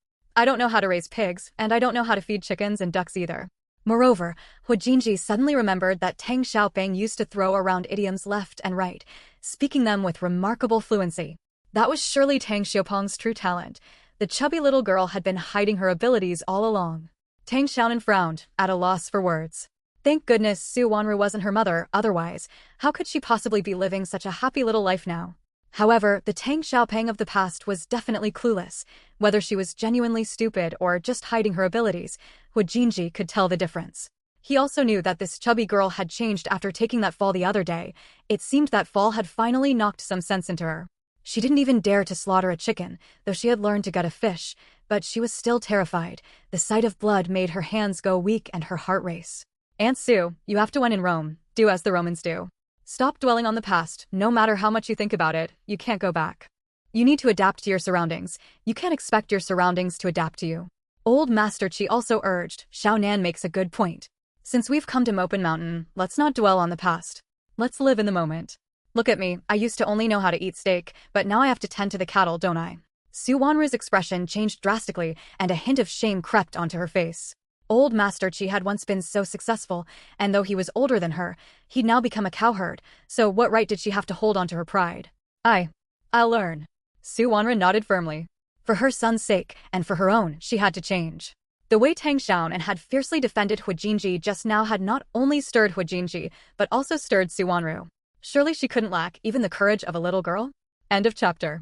don't know how to raise pigs, and I don't know how to feed chickens and ducks either. Moreover, Hu Jinji suddenly remembered that Tang Xiaoping used to throw around idioms left and right, speaking them with remarkable fluency. That was surely Tang Xiaopeng's true talent. The chubby little girl had been hiding her abilities all along. Tang Xiaonan frowned, at a loss for words. Thank goodness Su Wanru wasn't her mother, otherwise, how could she possibly be living such a happy little life now? However, the Tang Xiaopeng of the past was definitely clueless. Whether she was genuinely stupid or just hiding her abilities, Hu Jinji could tell the difference. He also knew that this chubby girl had changed after taking that fall the other day. It seemed that fall had finally knocked some sense into her. She didn't even dare to slaughter a chicken, though she had learned to gut a fish, but she was still terrified. The sight of blood made her hands go weak and her heart race. Aunt Sue, you have to win in Rome. Do as the Romans do. Stop dwelling on the past. No matter how much you think about it, you can't go back. You need to adapt to your surroundings. You can't expect your surroundings to adapt to you. Old Master Qi also urged, Xiao Nan makes a good point. Since we've come to Mopin Mountain, let's not dwell on the past. Let's live in the moment. Look at me, I used to only know how to eat steak, but now I have to tend to the cattle, don't I? Su Wanru's expression changed drastically, and a hint of shame crept onto her face. Old Master Qi had once been so successful, and though he was older than her, he'd now become a cowherd, so what right did she have to hold onto her pride? I'll learn. Su Wanru nodded firmly. For her son's sake, and for her own, she had to change. The way Tang Xiaonan had fiercely defended Hu Jinji just now had not only stirred Hu Jinji, but also stirred Su Wanru. Surely she couldn't lack even the courage of a little girl? End of chapter.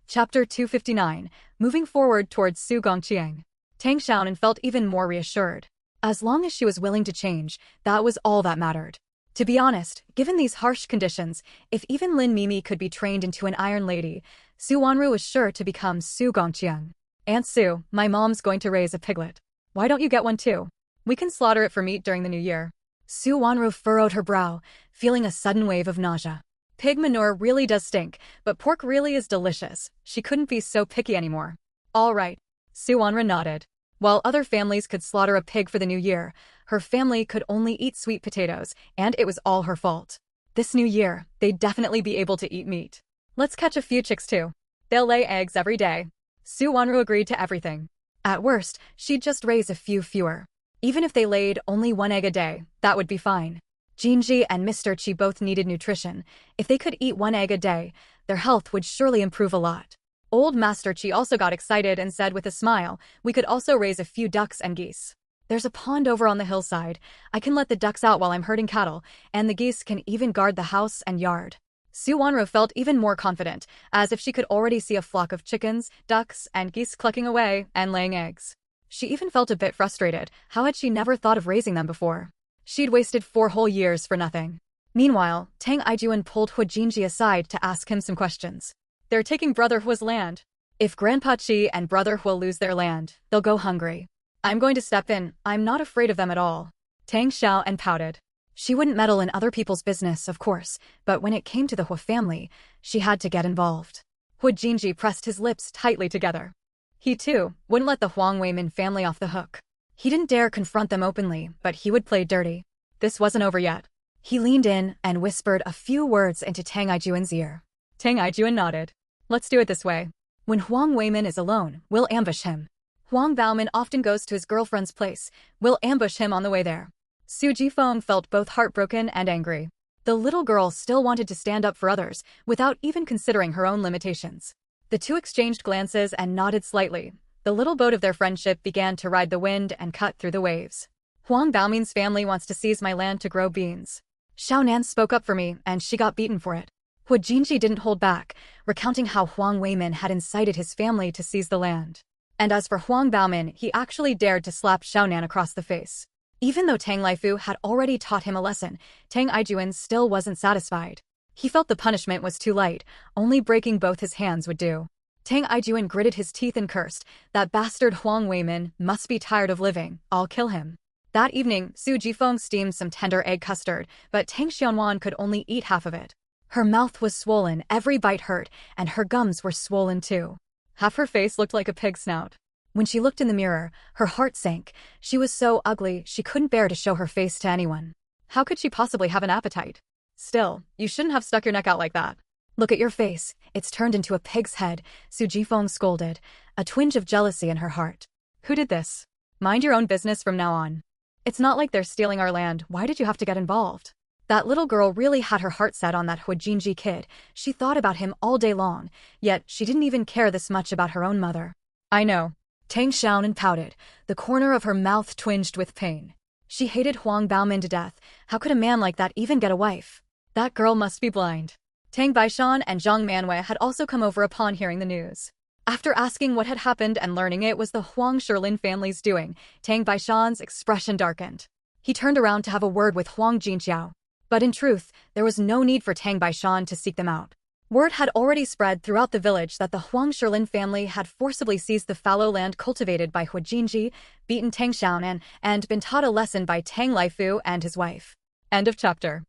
Chapter 259, moving forward towards Su Gongqiang. Tang Xiaonan felt even more reassured. As long as she was willing to change, that was all that mattered. To be honest, given these harsh conditions, if even Lin Mimi could be trained into an iron lady, Su Wanru was sure to become Su Gongqiang. Aunt Sue, my mom's going to raise a piglet. Why don't you get one too? We can slaughter it for meat during the new year. Su Wanru furrowed her brow, feeling a sudden wave of nausea. Pig manure really does stink, but pork really is delicious. She couldn't be so picky anymore. All right. Su Wanru nodded. While other families could slaughter a pig for the new year, her family could only eat sweet potatoes, and it was all her fault. This new year, they'd definitely be able to eat meat. Let's catch a few chicks too. They'll lay eggs every day. Su Wanru agreed to everything. At worst, she'd just raise a few fewer. Even if they laid only one egg a day, that would be fine. Jinji and Mr. Chi both needed nutrition. If they could eat one egg a day, their health would surely improve a lot. Old Master Chi also got excited and said with a smile, "We could also raise a few ducks and geese. There's a pond over on the hillside. I can let the ducks out while I'm herding cattle, and the geese can even guard the house and yard." Su Wanru felt even more confident, as if she could already see a flock of chickens, ducks, and geese clucking away and laying eggs. She even felt a bit frustrated. How had she never thought of raising them before? She'd wasted 4 whole years for nothing. Meanwhile, Tang Aijuan pulled Hu Jinji aside to ask him some questions. "They're taking Brother Hua's land. If Grandpa Chi and Brother Hua lose their land, they'll go hungry. I'm going to step in. I'm not afraid of them at all." Tang Xiao and pouted. She wouldn't meddle in other people's business, of course, but when it came to the Hua family, she had to get involved. Hu Jinji pressed his lips tightly together. He, too, wouldn't let the Huang Weimin family off the hook. He didn't dare confront them openly, but he would play dirty. This wasn't over yet. He leaned in and whispered a few words into Tang Aijuan's ear. Tang Aijuan nodded. "Let's do it this way. When Huang Weimin is alone, we'll ambush him. Huang Baomin often goes to his girlfriend's place. We'll ambush him on the way there." Su Jifeng felt both heartbroken and angry. The little girl still wanted to stand up for others, without even considering her own limitations. The two exchanged glances and nodded slightly. The little boat of their friendship began to ride the wind and cut through the waves. "Huang Baomin's family wants to seize my land to grow beans. Xiao Nan spoke up for me, and she got beaten for it." Hu Jinji didn't hold back, recounting how Huang Weimin had incited his family to seize the land. And as for Huang Baomin, he actually dared to slap Xiao Nan across the face. Even though Tang Laifu had already taught him a lesson, Tang Aijuan still wasn't satisfied. He felt the punishment was too light, only breaking both his hands would do. Tang Aijuan gritted his teeth and cursed, "That bastard Huang Weimin must be tired of living. I'll kill him." That evening, Su Jifeng steamed some tender egg custard, but Tang Xianwan could only eat half of it. Her mouth was swollen, every bite hurt, and her gums were swollen too. Half her face looked like a pig's snout. When she looked in the mirror, her heart sank. She was so ugly, she couldn't bear to show her face to anyone. How could she possibly have an appetite? Still, you shouldn't have stuck your neck out like that. "Look at your face. It's turned into a pig's head," Su Jifeng scolded, a twinge of jealousy in her heart. "Who did this? Mind your own business from now on. It's not like they're stealing our land. Why did you have to get involved?" That little girl really had her heart set on that Hu Jinji kid. She thought about him all day long, yet she didn't even care this much about her own mother. "I know." Tang Xiaonan pouted, the corner of her mouth twinged with pain. She hated Huang Baomin to death. How could a man like that even get a wife? That girl must be blind. Tang Baishan and Zhang Manwei had also come over upon hearing the news. After asking what had happened and learning it was the Huang Shilin family's doing, Tang Baishan's expression darkened. He turned around to have a word with Huang Jinqiao. But in truth, there was no need for Tang Baishan to seek them out. Word had already spread throughout the village that the Huang Shilin family had forcibly seized the fallow land cultivated by Hu Jinji, beaten Tang Xiaonan, and been taught a lesson by Tang Laifu and his wife. End of chapter.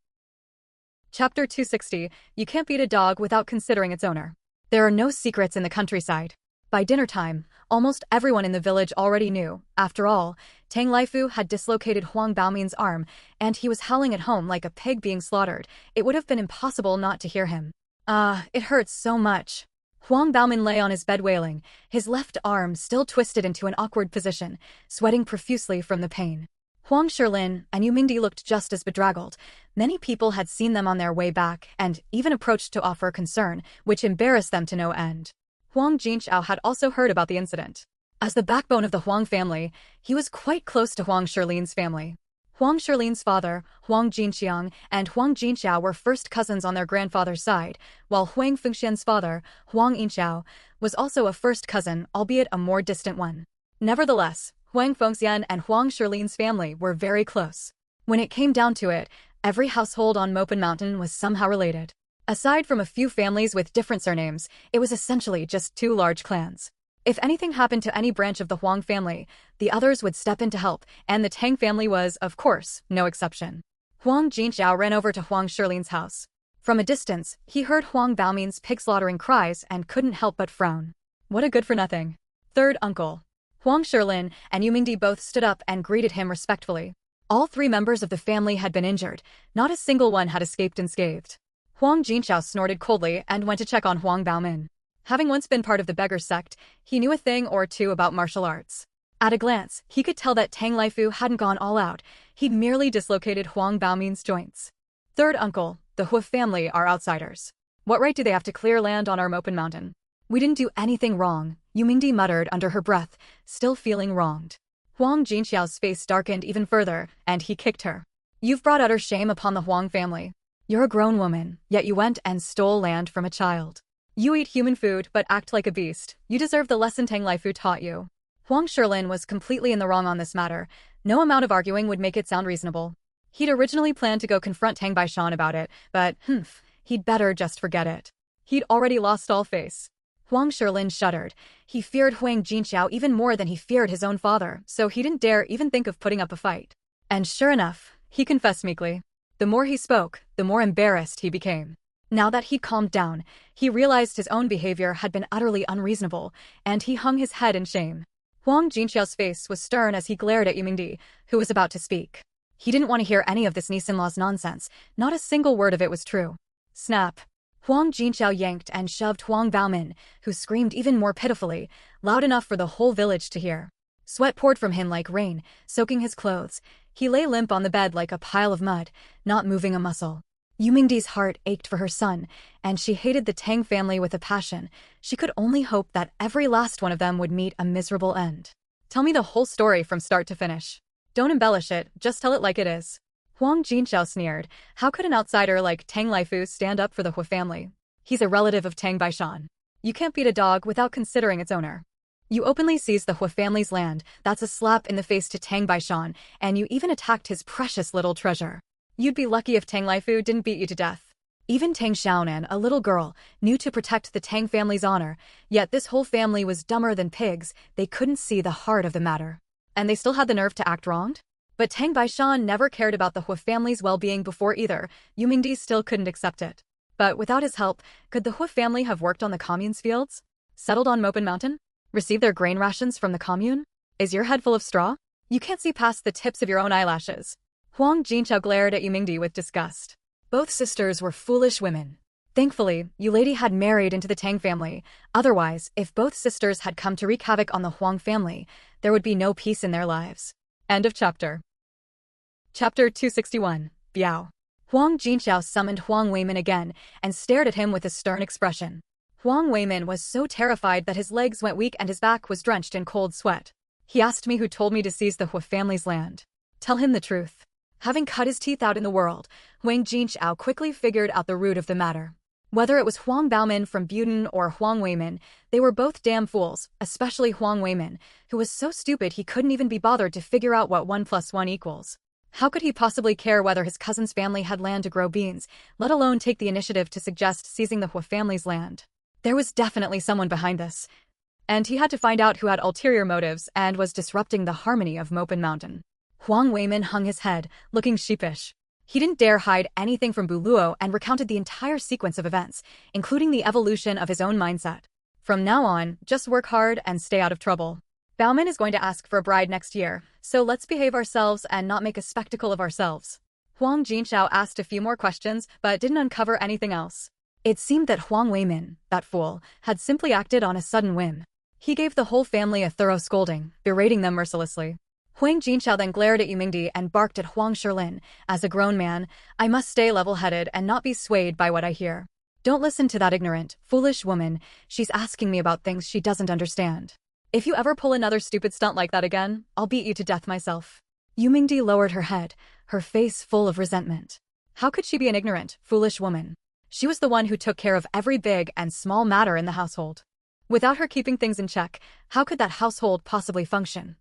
Chapter 260, You Can't Beat a Dog Without Considering Its Owner. There are no secrets in the countryside. By dinner time, almost everyone in the village already knew. After all, Tang Laifu had dislocated Huang Baomin's arm, and he was howling at home like a pig being slaughtered. It would have been impossible not to hear him. It hurts so much." Huang Baomin lay on his bed wailing, his left arm still twisted into an awkward position, sweating profusely from the pain. Huang Shilin and Yu Mingdi looked just as bedraggled. Many people had seen them on their way back and even approached to offer concern, which embarrassed them to no end. Huang Jinqiao had also heard about the incident. As the backbone of the Huang family, he was quite close to Huang Shilin's family. Huang Shilin's father, Huang Jinqiang, and Huang Jinqiao were first cousins on their grandfather's side, while Huang Fengxian's father, Huang Yinqiao, was also a first cousin, albeit a more distant one. Nevertheless, Huang Fengxian and Huang Shilin's family were very close. When it came down to it, every household on Mopen Mountain was somehow related. Aside from a few families with different surnames, it was essentially just 2 large clans. If anything happened to any branch of the Huang family, the others would step in to help, and the Tang family was, of course, no exception. Huang Jinqiao ran over to Huang Shilin's house. From a distance, he heard Huang Baomin's pig-slaughtering cries and couldn't help but frown. What a good-for-nothing. Third uncle. Huang Shilin and Yu Mingdi both stood up and greeted him respectfully. All 3 members of the family had been injured. Not a single one had escaped unscathed. Huang Jinqiao snorted coldly and went to check on Huang Baomin. Having once been part of the beggar sect, he knew a thing or two about martial arts. At a glance, he could tell that Tang Laifu hadn't gone all out, he'd merely dislocated Huang Baomin's joints. Third uncle, the Hu family are outsiders. What right do they have to clear land on our open mountain? We didn't do anything wrong, Yu Mingdi muttered under her breath, still feeling wronged. Huang Jinxiao's face darkened even further, and he kicked her. You've brought utter shame upon the Huang family. You're a grown woman, yet you went and stole land from a child. You eat human food but act like a beast. You deserve the lesson Tang Laifu taught you. Huang Shilin was completely in the wrong on this matter. No amount of arguing would make it sound reasonable. He'd originally planned to go confront Tang Baishan about it, but, he'd better just forget it. He'd already lost all face. Huang Shilin shuddered. He feared Huang Jinxiao even more than he feared his own father, so he didn't dare even think of putting up a fight. And sure enough, he confessed meekly. The more he spoke, the more embarrassed he became. Now that he'd calmed down, he realized his own behavior had been utterly unreasonable, and he hung his head in shame. Huang Jinxiao's face was stern as he glared at Yu Mingdi, who was about to speak. He didn't want to hear any of this niece-in-law's nonsense. Not a single word of it was true. Snap. Huang Jinxiao yanked and shoved Huang Baomin, who screamed even more pitifully, loud enough for the whole village to hear. Sweat poured from him like rain, soaking his clothes. He lay limp on the bed like a pile of mud, not moving a muscle. Yu Mingdi's heart ached for her son, and she hated the Tang family with a passion. She could only hope that every last one of them would meet a miserable end. Tell me the whole story from start to finish. Don't embellish it, just tell it like it is. Huang Jinxiao sneered. How could an outsider like Tang Laifu stand up for the Hu family? He's a relative of Tang Baishan. You can't beat a dog without considering its owner. You openly seized the Hu family's land, that's a slap in the face to Tang Baishan, and you even attacked his precious little treasure. You'd be lucky if Tang Laifu didn't beat you to death. Even Tang Xiaonan, a little girl, knew to protect the Tang family's honor, yet this whole family was dumber than pigs, they couldn't see the heart of the matter. And they still had the nerve to act wronged? But Tang Baishan never cared about the Hu family's well-being before either. Yu Mingdi still couldn't accept it. But without his help, could the Hu family have worked on the commune's fields? Settled on Mopen Mountain? Received their grain rations from the commune? Is your head full of straw? You can't see past the tips of your own eyelashes. Huang Jinxiao glared at Yu Mingdi with disgust. Both sisters were foolish women. Thankfully, Yu Lady had married into the Tang family. Otherwise, if both sisters had come to wreak havoc on the Huang family, there would be no peace in their lives. End of chapter. Chapter 261, Biao. Huang Jinxiao summoned Huang Weimin again and stared at him with a stern expression. Huang Weimin was so terrified that his legs went weak and his back was drenched in cold sweat. He asked me who told me to seize the Hu family's land. Tell him the truth. Having cut his teeth out in the world, Huang Jinxiao quickly figured out the root of the matter. Whether it was Huang Baomin from Buden or Huang Weimin, they were both damn fools, especially Huang Weimin, who was so stupid he couldn't even be bothered to figure out what 1 + 1 equals. How could he possibly care whether his cousin's family had land to grow beans, let alone take the initiative to suggest seizing the Hu family's land? There was definitely someone behind this. And he had to find out who had ulterior motives and was disrupting the harmony of Mopen Mountain. Huang Weimin hung his head, looking sheepish. He didn't dare hide anything from Buluo and recounted the entire sequence of events, including the evolution of his own mindset. From now on, just work hard and stay out of trouble. Baomin is going to ask for a bride next year, so let's behave ourselves and not make a spectacle of ourselves. Huang Jinxiao asked a few more questions, but didn't uncover anything else. It seemed that Huang Weimin, that fool, had simply acted on a sudden whim. He gave the whole family a thorough scolding, berating them mercilessly. Huang Jinxiao then glared at Yu Mingdi and barked at Huang Shilin. As a grown man, I must stay level-headed and not be swayed by what I hear. Don't listen to that ignorant, foolish woman. She's asking me about things she doesn't understand. If you ever pull another stupid stunt like that again, I'll beat you to death myself. Yu Mingdi lowered her head, her face full of resentment. How could she be an ignorant, foolish woman? She was the one who took care of every big and small matter in the household. Without her keeping things in check, how could that household possibly function?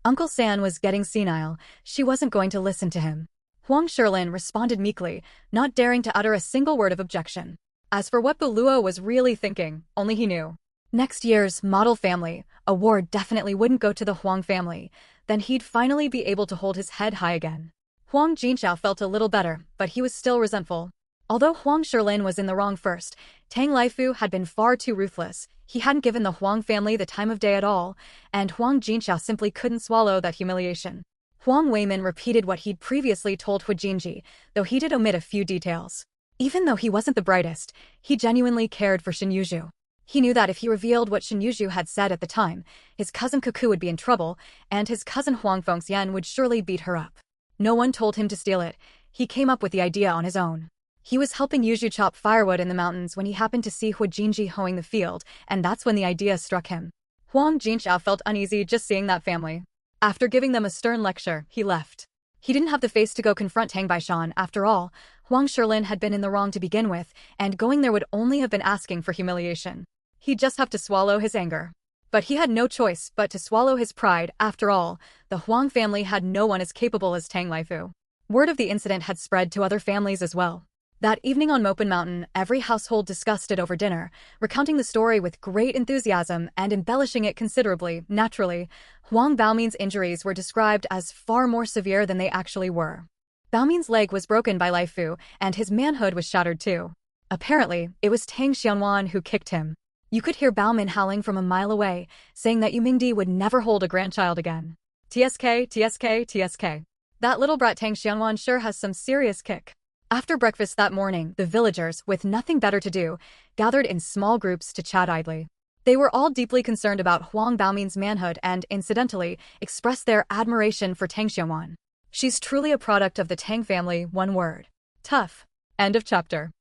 Uncle San was getting senile. She wasn't going to listen to him. Huang Shilin responded meekly, not daring to utter a single word of objection. As for what Buluo was really thinking, only he knew. Next year's model family award definitely wouldn't go to the Huang family. Then he'd finally be able to hold his head high again. Huang Jinxiao felt a little better, but he was still resentful. Although Huang Shilin was in the wrong first, Tang Laifu had been far too ruthless. He hadn't given the Huang family the time of day at all, and Huang Jinxiao simply couldn't swallow that humiliation. Huang Weimin repeated what he'd previously told Hu Jinji, though he did omit a few details. Even though he wasn't the brightest, he genuinely cared for Shin Yuzhu. He knew that if he revealed what Shin Yuzhu had said at the time, his cousin Cuckoo would be in trouble, and his cousin Huang Fengxian would surely beat her up. No one told him to steal it. He came up with the idea on his own. He was helping Yuzhu chop firewood in the mountains when he happened to see Hua Jinji hoeing the field, and that's when the idea struck him. Huang Jinxiao felt uneasy just seeing that family. After giving them a stern lecture, he left. He didn't have the face to go confront Tang Baishan. After all, Huang Shilin had been in the wrong to begin with, and going there would only have been asking for humiliation. He'd just have to swallow his anger. But he had no choice but to swallow his pride. After all, the Huang family had no one as capable as Tang Laifu. Word of the incident had spread to other families as well. That evening on Mopin Mountain, every household discussed it over dinner, recounting the story with great enthusiasm and embellishing it considerably. Naturally, Huang Baomin's injuries were described as far more severe than they actually were. Baomin's leg was broken by Laifu, and his manhood was shattered too. Apparently, it was Tang Xianwan who kicked him. You could hear Baomin howling from a mile away, saying that Yu Mingdi would never hold a grandchild again. TSK, TSK, TSK. That little brat Tang Xianwan sure has some serious kick. After breakfast that morning, the villagers, with nothing better to do, gathered in small groups to chat idly. They were all deeply concerned about Huang Baomin's manhood and, incidentally, expressed their admiration for Tang Xianwan. She's truly a product of the Tang family, one word. Tough. End of chapter.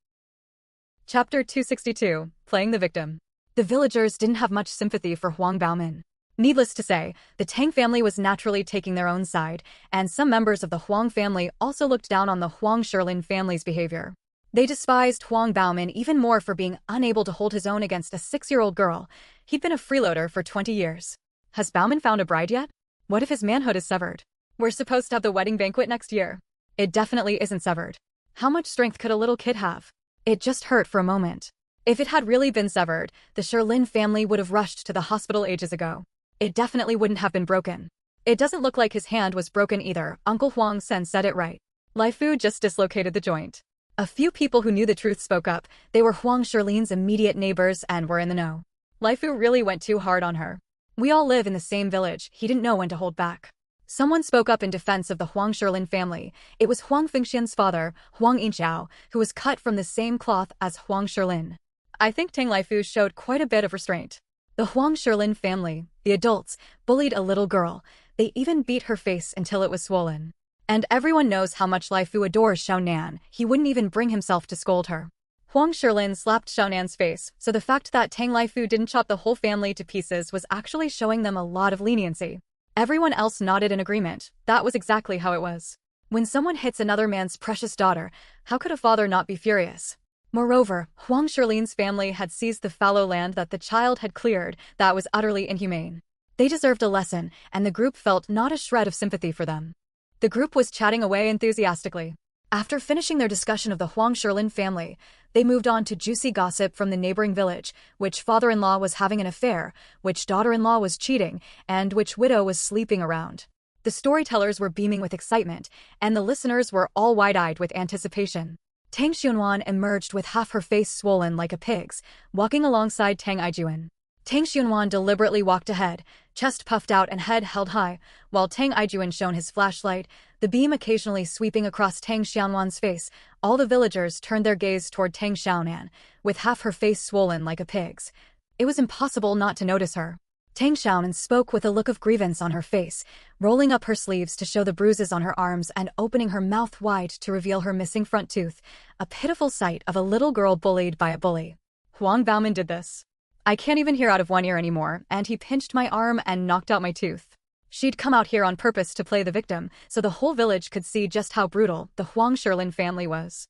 Chapter 262, Playing the Victim. The villagers didn't have much sympathy for Huang Baomin. Needless to say, the Tang family was naturally taking their own side, and some members of the Huang family also looked down on the Huang Shilin family's behavior. They despised Huang Baomin even more for being unable to hold his own against a 6-year-old girl. He'd been a freeloader for 20 years. Has Baomin found a bride yet? What if his manhood is severed? We're supposed to have the wedding banquet next year. It definitely isn't severed. How much strength could a little kid have? It just hurt for a moment. If it had really been severed, the Shilin family would have rushed to the hospital ages ago. It definitely wouldn't have been broken. It doesn't look like his hand was broken either. Uncle Huang Sen said it right. Laifu just dislocated the joint. A few people who knew the truth spoke up. They were Huang Shilin's immediate neighbors and were in the know. Laifu really went too hard on her. We all live in the same village. He didn't know when to hold back. Someone spoke up in defense of the Huang Shilin family. It was Huang Fengxian's father, Huang Yinxiao, who was cut from the same cloth as Huang Shilin. I think Tang Laifu showed quite a bit of restraint. The Huang Shilin family, the adults, bullied a little girl. They even beat her face until it was swollen. And everyone knows how much Laifu adores Xiaonan. He wouldn't even bring himself to scold her. Huang Shilin slapped Xiaonan's face, so the fact that Tang Laifu didn't chop the whole family to pieces was actually showing them a lot of leniency. Everyone else nodded in agreement. That was exactly how it was. When someone hits another man's precious daughter, how could a father not be furious? Moreover, Huang Shilin's family had seized the fallow land that the child had cleared. That was utterly inhumane. They deserved a lesson, and the group felt not a shred of sympathy for them. The group was chatting away enthusiastically. After finishing their discussion of the Huang Shilin family, they moved on to juicy gossip from the neighboring village, which father-in-law was having an affair, which daughter-in-law was cheating, and which widow was sleeping around. The storytellers were beaming with excitement, and the listeners were all wide-eyed with anticipation. Tang Xianwan emerged with half her face swollen like a pig's, walking alongside Tang Aijuan. Tang Xianwan deliberately walked ahead, chest puffed out and head held high, while Tang Aijuan shone his flashlight, the beam occasionally sweeping across Tang Xianwan's face. All the villagers turned their gaze toward Tang Xiaonan, with half her face swollen like a pig's. It was impossible not to notice her. Tang Xiaonan spoke with a look of grievance on her face, rolling up her sleeves to show the bruises on her arms and opening her mouth wide to reveal her missing front tooth, a pitiful sight of a little girl bullied by a bully. Huang Baomin did this. I can't even hear out of one ear anymore, and he pinched my arm and knocked out my tooth. She'd come out here on purpose to play the victim, so the whole village could see just how brutal the Huang Shilin family was.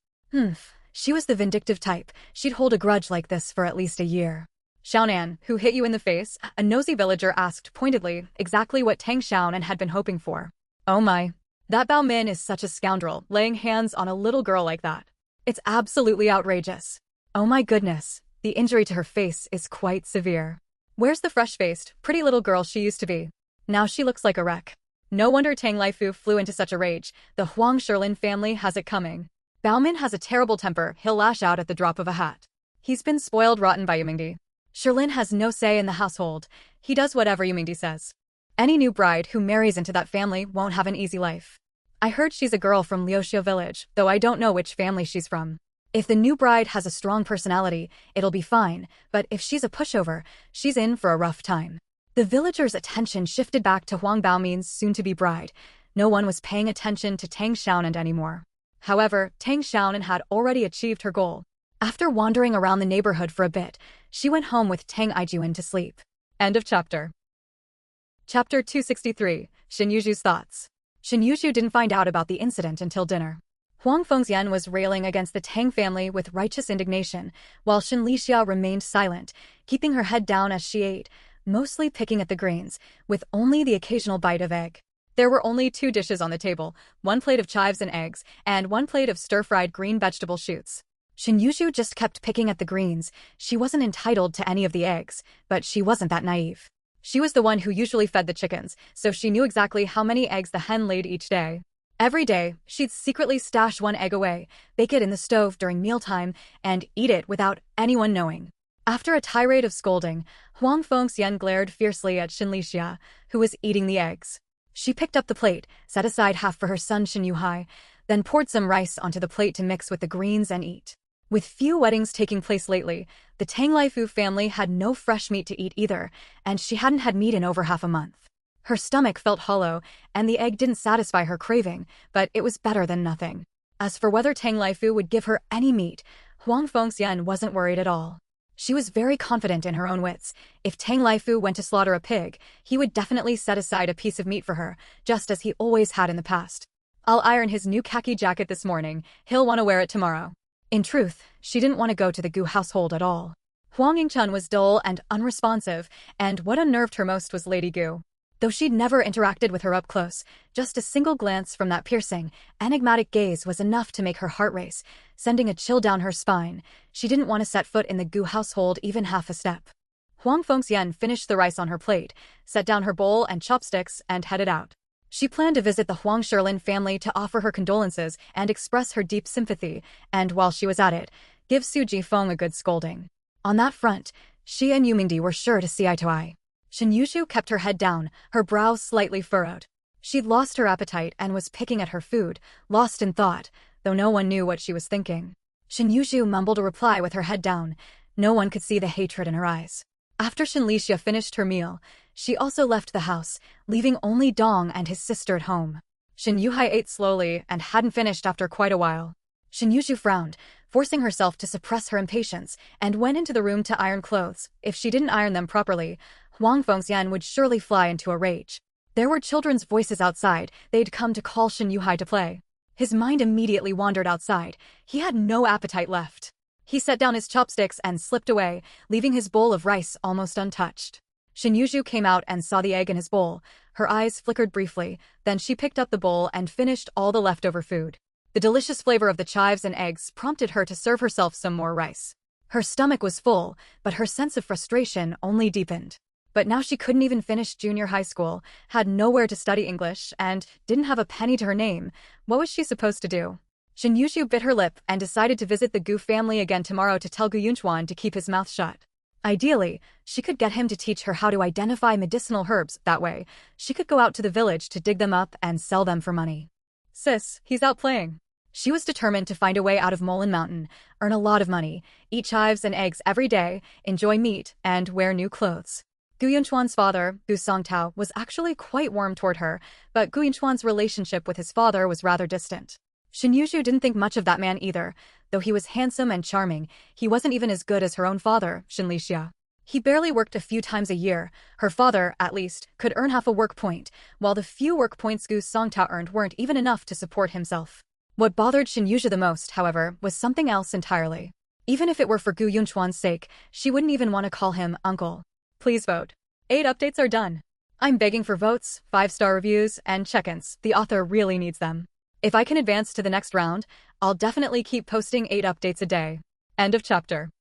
She was the vindictive type. She'd hold a grudge like this for at least a year. Xiaonan, who hit you in the face? A nosy villager asked pointedly, exactly what Tang Xiaonan had been hoping for. Oh my. That Bao Min is such a scoundrel, laying hands on a little girl like that. It's absolutely outrageous. Oh my goodness, the injury to her face is quite severe. Where's the fresh-faced, pretty little girl she used to be? Now she looks like a wreck. No wonder Tang Laifu flew into such a rage. The Huang Shilin family has it coming. Bao Min has a terrible temper. He'll lash out at the drop of a hat. He's been spoiled rotten by Yumingdi. Shilin has no say in the household. He does whatever Yumingdi says. Any new bride who marries into that family won't have an easy life. I heard she's a girl from Liuxiu village, though I don't know which family she's from. If the new bride has a strong personality, it'll be fine, but if she's a pushover, she's in for a rough time. The villagers' attention shifted back to Huang Baomin's soon-to-be bride. No one was paying attention to Tang Xiaonan anymore. However, Tang Xiaonan had already achieved her goal. After wandering around the neighborhood for a bit, she went home with Tang Aijuan to sleep. End of chapter. Chapter 263, Shin Yuzhu's Thoughts. Shin Yuzhu didn't find out about the incident until dinner. Huang Fengxian was railing against the Tang family with righteous indignation, while Shin Lixia remained silent, keeping her head down as she ate, mostly picking at the grains, with only the occasional bite of egg. There were only 2 dishes on the table, 1 plate of chives and eggs, and 1 plate of stir-fried green vegetable shoots. Shin Yuzhu just kept picking at the greens. She wasn't entitled to any of the eggs, but she wasn't that naive. She was the one who usually fed the chickens, so she knew exactly how many eggs the hen laid each day. Every day, she'd secretly stash 1 egg away, bake it in the stove during mealtime, and eat it without anyone knowing. After a tirade of scolding, Huang Fengxian glared fiercely at Shin Lixia, who was eating the eggs. She picked up the plate, set aside half for her son Shin Yuhai, then poured some rice onto the plate to mix with the greens and eat. With few weddings taking place lately, the Tang Laifu family had no fresh meat to eat either, and she hadn't had meat in over half a month. Her stomach felt hollow, and the egg didn't satisfy her craving, but it was better than nothing. As for whether Tang Laifu would give her any meat, Huang Fengxian wasn't worried at all. She was very confident in her own wits. If Tang Laifu went to slaughter a pig, he would definitely set aside a piece of meat for her, just as he always had in the past. I'll iron his new khaki jacket this morning. He'll want to wear it tomorrow. In truth, she didn't want to go to the Gu household at all. Huang Yingchun was dull and unresponsive, and what unnerved her most was Lady Gu. Though she'd never interacted with her up close, just a single glance from that piercing, enigmatic gaze was enough to make her heart race, sending a chill down her spine. She didn't want to set foot in the Gu household even half a step. Huang Fengxian finished the rice on her plate, set down her bowl and chopsticks, and headed out. She planned to visit the Huang Shilin family to offer her condolences and express her deep sympathy, and while she was at it, give Su Jifeng a good scolding. On that front, she and Yumingdi were sure to see eye to eye. Shin Yuzhu kept her head down, her brow slightly furrowed. She'd lost her appetite and was picking at her food, lost in thought, though no one knew what she was thinking. Shin Yuzhu mumbled a reply with her head down. No one could see the hatred in her eyes. After Shin Lixia finished her meal, she also left the house, leaving only Dong and his sister at home. Shin Yuhai ate slowly and hadn't finished after quite a while. Shin Yuzhu frowned, forcing herself to suppress her impatience, and went into the room to iron clothes. If she didn't iron them properly, Huang Fengxian would surely fly into a rage. There were children's voices outside. They'd come to call Shin Yuhai to play. His mind immediately wandered outside. He had no appetite left. He set down his chopsticks and slipped away, leaving his bowl of rice almost untouched. Shin Yuzhu came out and saw the egg in his bowl. Her eyes flickered briefly, then she picked up the bowl and finished all the leftover food. The delicious flavor of the chives and eggs prompted her to serve herself some more rice. Her stomach was full, but her sense of frustration only deepened. But now she couldn't even finish junior high school, had nowhere to study English, and didn't have a penny to her name. What was she supposed to do? Shin Yuzhu bit her lip and decided to visit the Gu family again tomorrow to tell Gu Yunchuan to keep his mouth shut. Ideally, she could get him to teach her how to identify medicinal herbs. That way, she could go out to the village to dig them up and sell them for money. Sis, he's out playing. She was determined to find a way out of Molen Mountain, earn a lot of money, eat chives and eggs every day, enjoy meat, and wear new clothes. Gu Yunchuan's father, Gu Songtao, was actually quite warm toward her, but Gu Yunchuan's relationship with his father was rather distant. Shin Yuzhu didn't think much of that man either. Though he was handsome and charming, he wasn't even as good as her own father, Shin Lixia. He barely worked a few times a year. Her father, at least, could earn half a work point, while the few work points Gu Songtao earned weren't even enough to support himself. What bothered Shin Yuzhu the most, however, was something else entirely. Even if it were for Gu Yunchuan's sake, she wouldn't even want to call him uncle. Please vote. 8 updates are done. I'm begging for votes, 5-star reviews, and check-ins. The author really needs them. If I can advance to the next round, I'll definitely keep posting 8 updates a day. End of chapter.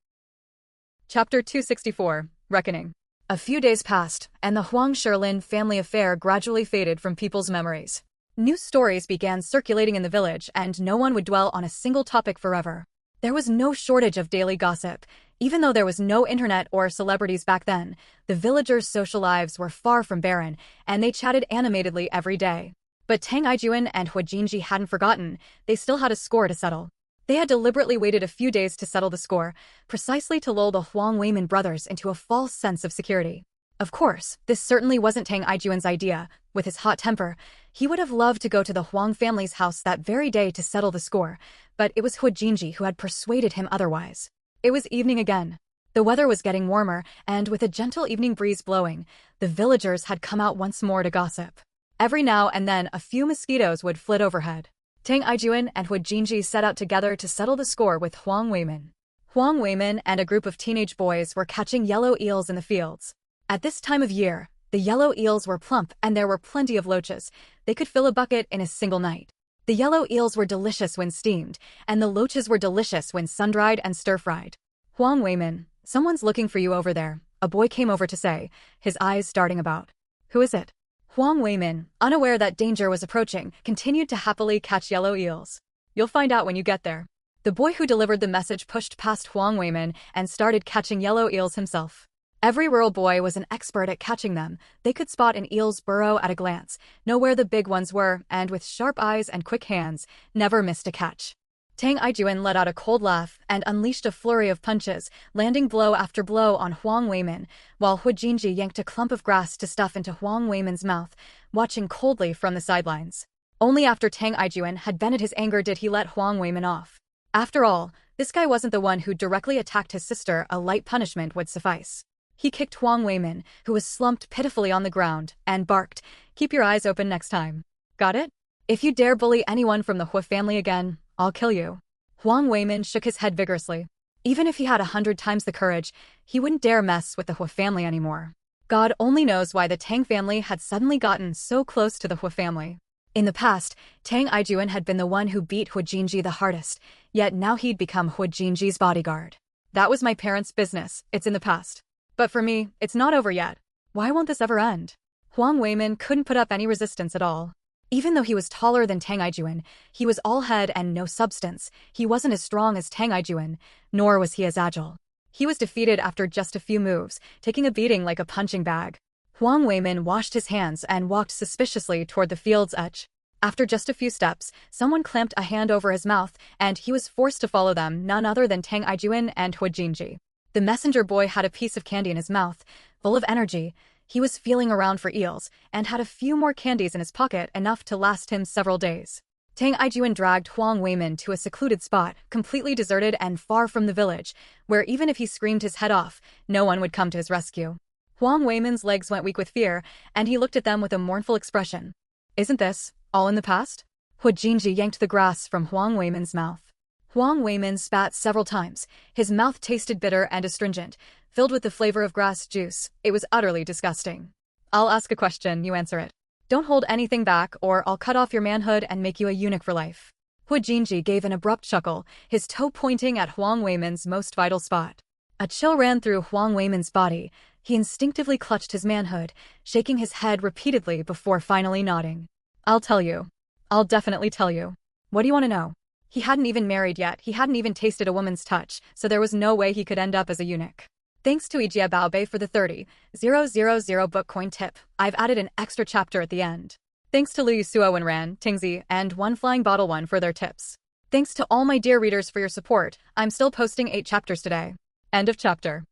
Chapter 264, Reckoning. A few days passed, and the Huang Shilin family affair gradually faded from people's memories. New stories began circulating in the village, and no one would dwell on a single topic forever. There was no shortage of daily gossip. Even though there was no internet or celebrities back then, the villagers' social lives were far from barren, and they chatted animatedly every day. But Tang Aijuan and Hua Jinji hadn't forgotten. They still had a score to settle. They had deliberately waited a few days to settle the score, precisely to lull the Huang Weimin brothers into a false sense of security. Of course, this certainly wasn't Tang Aijuan's idea. With his hot temper, he would have loved to go to the Huang family's house that very day to settle the score, but it was Hu Jinji who had persuaded him otherwise. It was evening again. The weather was getting warmer, and with a gentle evening breeze blowing, the villagers had come out once more to gossip. Every now and then a few mosquitoes would flit overhead. Tang Aijuan and Hu Jinji set out together to settle the score with Huang Weimin. Huang Weimin and a group of teenage boys were catching yellow eels in the fields. At this time of year, the yellow eels were plump and there were plenty of loaches. They could fill a bucket in a single night. The yellow eels were delicious when steamed, and the loaches were delicious when sun-dried and stir-fried. Huang Weimin, someone's looking for you over there, a boy came over to say, his eyes darting about. Who is it? Huang Weimin, unaware that danger was approaching, continued to happily catch yellow eels. You'll find out when you get there. The boy who delivered the message pushed past Huang Weimin and started catching yellow eels himself. Every rural boy was an expert at catching them. They could spot an eel's burrow at a glance, know where the big ones were, and with sharp eyes and quick hands, never missed a catch. Tang Aijuan let out a cold laugh and unleashed a flurry of punches, landing blow after blow on Huang Weimin, while Hu Jinji yanked a clump of grass to stuff into Huang Weimin's mouth, watching coldly from the sidelines. Only after Tang Aijuan had vented his anger did he let Huang Weimin off. After all, this guy wasn't the one who directly attacked his sister, a light punishment would suffice. He kicked Huang Weimin, who was slumped pitifully on the ground, and barked, "Keep your eyes open next time. Got it? If you dare bully anyone from the Hu family again, I'll kill you." Huang Weimin shook his head vigorously. Even if he had 100 times the courage, he wouldn't dare mess with the Hu family anymore. God only knows why the Tang family had suddenly gotten so close to the Hu family. In the past, Tang Aijuan had been the one who beat Hu Jinji the hardest, yet now he'd become Hu Jinji's bodyguard. That was my parents' business, it's in the past. But for me, it's not over yet. Why won't this ever end? Huang Weimin couldn't put up any resistance at all. Even though he was taller than Tang Aijuan, he was all head and no substance. He wasn't as strong as Tang Aijuan, nor was he as agile. He was defeated after just a few moves, taking a beating like a punching bag. Huang Weimin washed his hands and walked suspiciously toward the field's edge. After just a few steps, someone clamped a hand over his mouth, and he was forced to follow them, none other than Tang Aijuan and Hu Jinji. The messenger boy had a piece of candy in his mouth, full of energy. He was feeling around for eels, and had a few more candies in his pocket, enough to last him several days. Tang Aijuan dragged Huang Weimin to a secluded spot, completely deserted and far from the village, where even if he screamed his head off, no one would come to his rescue. Huang Weimin's legs went weak with fear, and he looked at them with a mournful expression. Isn't this all in the past? Hu Jinji yanked the grass from Huang Weimin's mouth. Huang Weimin spat several times. His mouth tasted bitter and astringent, filled with the flavor of grass juice. It was utterly disgusting. I'll ask a question, you answer it. Don't hold anything back, or I'll cut off your manhood and make you a eunuch for life. Hu Jinji gave an abrupt chuckle, his toe pointing at Huang Weimin's most vital spot. A chill ran through Huang Weimin's body. He instinctively clutched his manhood, shaking his head repeatedly before finally nodding. I'll tell you. I'll definitely tell you. What do you want to know? He hadn't even married yet, he hadn't even tasted a woman's touch, so there was no way he could end up as a eunuch. Thanks to Ijia Baobei for the 30,000 book coin tip, I've added an extra chapter at the end. Thanks to Liu Suo and Ran, Tingzi, and One Flying Bottle One for their tips. Thanks to all my dear readers for your support, I'm still posting 8 chapters today. End of chapter.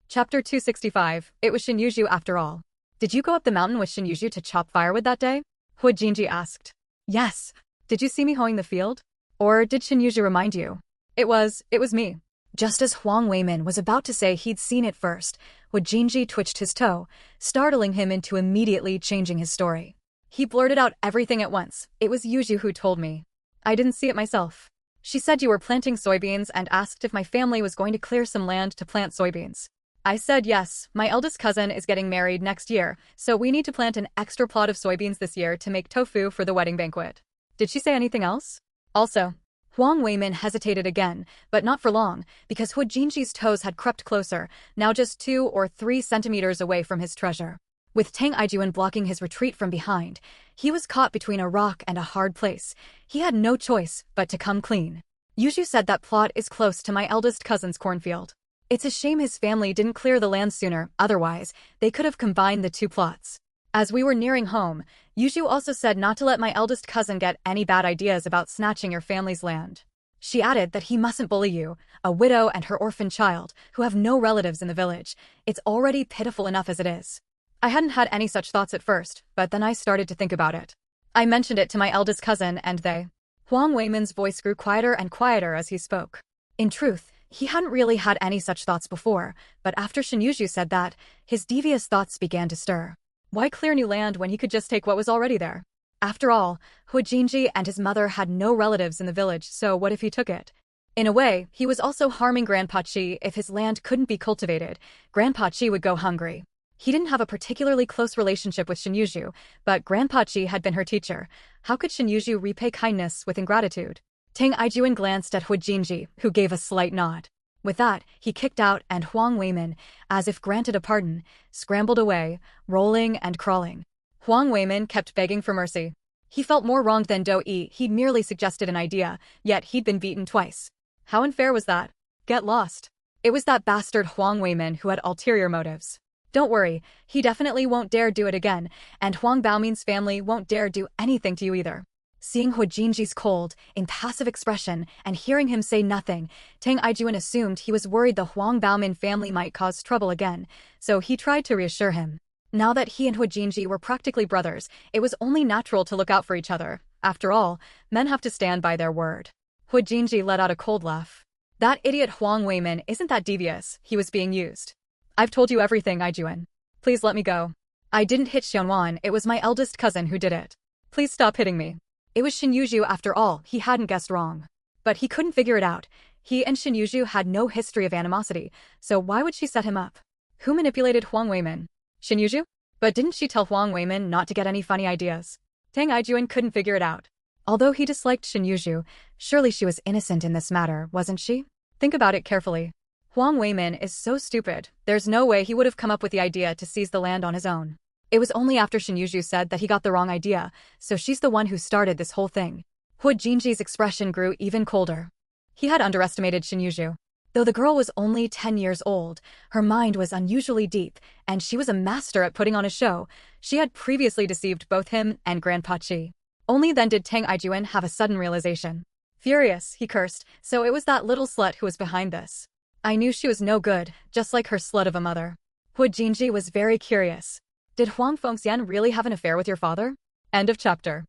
Chapter 265, It was Shinyuju after all. Did you go up the mountain with Shinyuju to chop firewood that day? Hu Jinji asked. Yes. Did you see me hoeing the field? Or did Shinyuju remind you? It was me. Just as Huang Weimin was about to say he'd seen it first, Hu Jinji twitched his toe, startling him into immediately changing his story. He blurted out everything at once. It was Yuju who told me. I didn't see it myself. She said you were planting soybeans and asked if my family was going to clear some land to plant soybeans. I said yes, my eldest cousin is getting married next year, so we need to plant an extra plot of soybeans this year to make tofu for the wedding banquet. Did she say anything else? Also, Huang Weimin hesitated again, but not for long, because Hu Jinji's toes had crept closer, now just 2 or 3 centimeters away from his treasure. With Tang Aijuan blocking his retreat from behind, he was caught between a rock and a hard place. He had no choice but to come clean. Yuju said that plot is close to my eldest cousin's cornfield. It's a shame his family didn't clear the land sooner, otherwise, they could have combined the 2 plots. As we were nearing home, Yuju also said not to let my eldest cousin get any bad ideas about snatching your family's land. She added that he mustn't bully you, a widow and her orphan child, who have no relatives in the village. It's already pitiful enough as it is. I hadn't had any such thoughts at first, but then I started to think about it. I mentioned it to my eldest cousin and they. Huang Weiman's voice grew quieter and quieter as he spoke. In truth, he hadn't really had any such thoughts before, but after Shin Yuzhu said that, his devious thoughts began to stir. Why clear new land when he could just take what was already there? After all, Hu Jinji and his mother had no relatives in the village, so what if he took it? In a way, he was also harming Grandpa Chi. If his land couldn't be cultivated, Grandpa Chi would go hungry. He didn't have a particularly close relationship with Shin Yuzhu, but Grandpa Chi had been her teacher. How could Shin Yuzhu repay kindness with ingratitude? Tang Aijuan glanced at Hu Jinji, who gave a slight nod. With that, he kicked out and Huang Weiman, as if granted a pardon, scrambled away, rolling and crawling. Huang Weiman kept begging for mercy. He felt more wronged than Do Yi. He'd merely suggested an idea, yet he'd been beaten twice. How unfair was that? Get lost. It was that bastard Huang Weiman who had ulterior motives. Don't worry, he definitely won't dare do it again, and Huang Baomin's family won't dare do anything to you either. Seeing Hu Jinji's cold, impassive expression and hearing him say nothing, Tang Aijuan assumed he was worried the Huang Baomin family might cause trouble again, so he tried to reassure him. Now that he and Hu Jinji were practically brothers, it was only natural to look out for each other. After all, men have to stand by their word. Hu Jinji let out a cold laugh. That idiot Huang Weiman isn't that devious, he was being used. I've told you everything, Aijuan. Please let me go. I didn't hit Xianwan, it was my eldest cousin who did it. Please stop hitting me. It was Shin Yuzhu after all, he hadn't guessed wrong. But he couldn't figure it out. He and Shin Yuzhu had no history of animosity, so why would she set him up? Who manipulated Huang Weiman? Shin Yuzhu? But didn't she tell Huang Weiman not to get any funny ideas? Tang Aijuan couldn't figure it out. Although he disliked Shin Yuzhu, surely she was innocent in this matter, wasn't she? Think about it carefully. Huang Weiman is so stupid, there's no way he would have come up with the idea to seize the land on his own. It was only after Shin Yuzhu said that he got the wrong idea, so she's the one who started this whole thing. Hu Jinji's expression grew even colder. He had underestimated Shin Yuzhu. Though the girl was only 10 years old, her mind was unusually deep, and she was a master at putting on a show. She had previously deceived both him and Grandpa Chi. Only then did Tang Aijuan have a sudden realization. Furious, he cursed, so it was that little slut who was behind this. I knew she was no good, just like her slut of a mother. Hu Jinji was very curious. Did Huang Fengxian really have an affair with your father? End of chapter.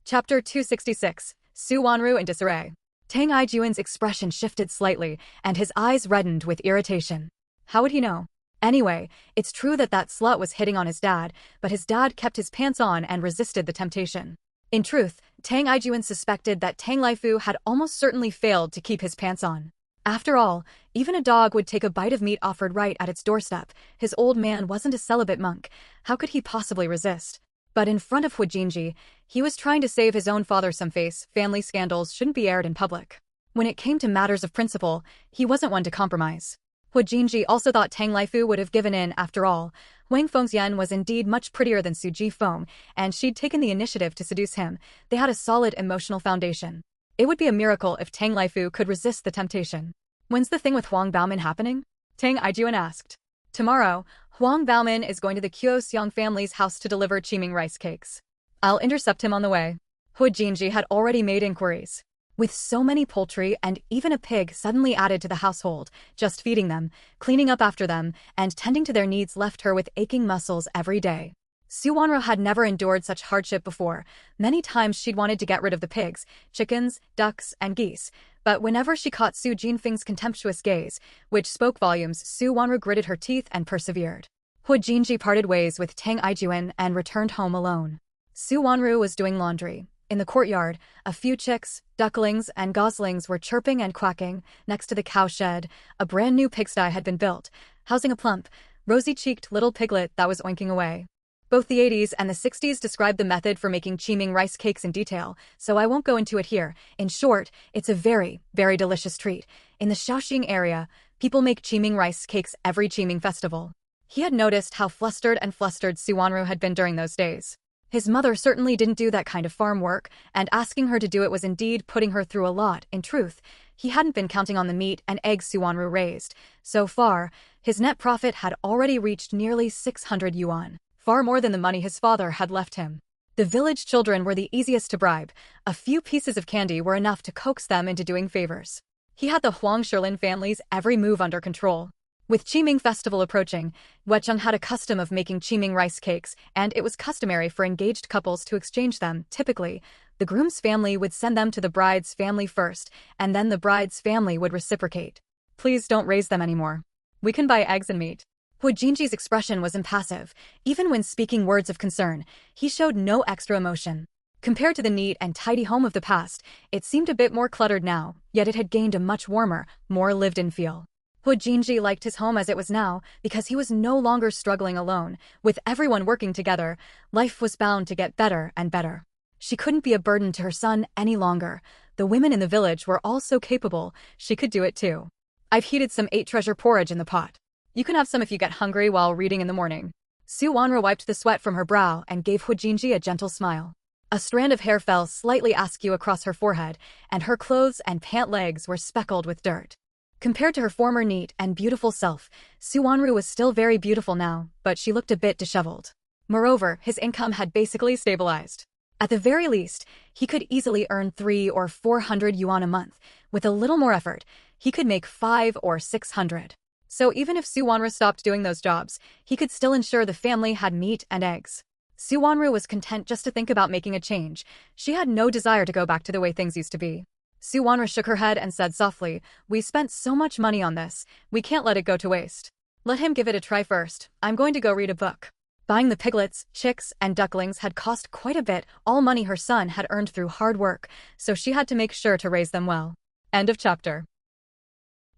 Chapter 266, Su Wanru in disarray. Tang Aijuan's expression shifted slightly, and his eyes reddened with irritation. How would he know? Anyway, it's true that that slut was hitting on his dad, but his dad kept his pants on and resisted the temptation. In truth, Tang Aijuan suspected that Tang Laifu had almost certainly failed to keep his pants on. After all, even a dog would take a bite of meat offered right at its doorstep. His old man wasn't a celibate monk. How could he possibly resist? But in front of Hu Jinji, he was trying to save his own father some face. Family scandals shouldn't be aired in public. When it came to matters of principle, he wasn't one to compromise. Hu Jinji also thought Tang Laifu would have given in after all. Wang Fengxian was indeed much prettier than Su Jifeng, and she'd taken the initiative to seduce him. They had a solid emotional foundation. It would be a miracle if Tang Laifu could resist the temptation. When's the thing with Huang Baomin happening? Tang Aijuan asked. Tomorrow, Huang Baomin is going to the Qiuxiang family's house to deliver Qiming rice cakes. I'll intercept him on the way. Hu Jinji had already made inquiries. With so many poultry and even a pig suddenly added to the household, just feeding them, cleaning up after them, and tending to their needs left her with aching muscles every day. Su Wanru had never endured such hardship before. Many times she'd wanted to get rid of the pigs, chickens, ducks, and geese, but whenever she caught Su Jinfeng's contemptuous gaze, which spoke volumes, Su Wanru gritted her teeth and persevered. Hu Jinji parted ways with Tang Aijuan and returned home alone. Su Wanru was doing laundry. In the courtyard, a few chicks, ducklings, and goslings were chirping and quacking. Next to the cow shed, a brand new pigsty had been built, housing a plump, rosy-cheeked little piglet that was oinking away. Both the 80s and the 60s described the method for making Qiming rice cakes in detail, so I won't go into it here. In short, it's a very, very delicious treat. In the Shaoxing area, people make Qiming rice cakes every Qiming festival. He had noticed how flustered Su Wanru had been during those days. His mother certainly didn't do that kind of farm work, and asking her to do it was indeed putting her through a lot. In truth, he hadn't been counting on the meat and eggs Su Wanru raised. So far, his net profit had already reached nearly 600 yuan. Far more than the money his father had left him. The village children were the easiest to bribe. A few pieces of candy were enough to coax them into doing favors. He had the Huang Shilin family's every move under control. With Qiming festival approaching, Wecheng had a custom of making Qiming rice cakes, and it was customary for engaged couples to exchange them. Typically, the groom's family would send them to the bride's family first, and then the bride's family would reciprocate. Please don't raise them anymore. We can buy eggs and meat. Hu Jinji's expression was impassive. Even when speaking words of concern, he showed no extra emotion. Compared to the neat and tidy home of the past, it seemed a bit more cluttered now, yet it had gained a much warmer, more lived-in feel. Hu Jinji liked his home as it was now because he was no longer struggling alone. With everyone working together, life was bound to get better and better. She couldn't be a burden to her son any longer. The women in the village were all so capable, she could do it too. I've heated some 8-treasure porridge in the pot. You can have some if you get hungry while reading in the morning. Su Wanru wiped the sweat from her brow and gave Hu Jinji a gentle smile. A strand of hair fell slightly askew across her forehead, and her clothes and pant legs were speckled with dirt. Compared to her former neat and beautiful self, Su Wanru was still very beautiful now, but she looked a bit disheveled. Moreover, his income had basically stabilized. At the very least, he could easily earn 300 or 400 yuan a month. With a little more effort, he could make 500 or 600. So even if Su Wanru stopped doing those jobs, he could still ensure the family had meat and eggs. Su Wanru was content just to think about making a change. She had no desire to go back to the way things used to be. Su Wanru shook her head and said softly, "We spent so much money on this, we can't let it go to waste. Let him give it a try first. I'm going to go read a book." Buying the piglets, chicks, and ducklings had cost quite a bit, all money her son had earned through hard work, so she had to make sure to raise them well. End of chapter.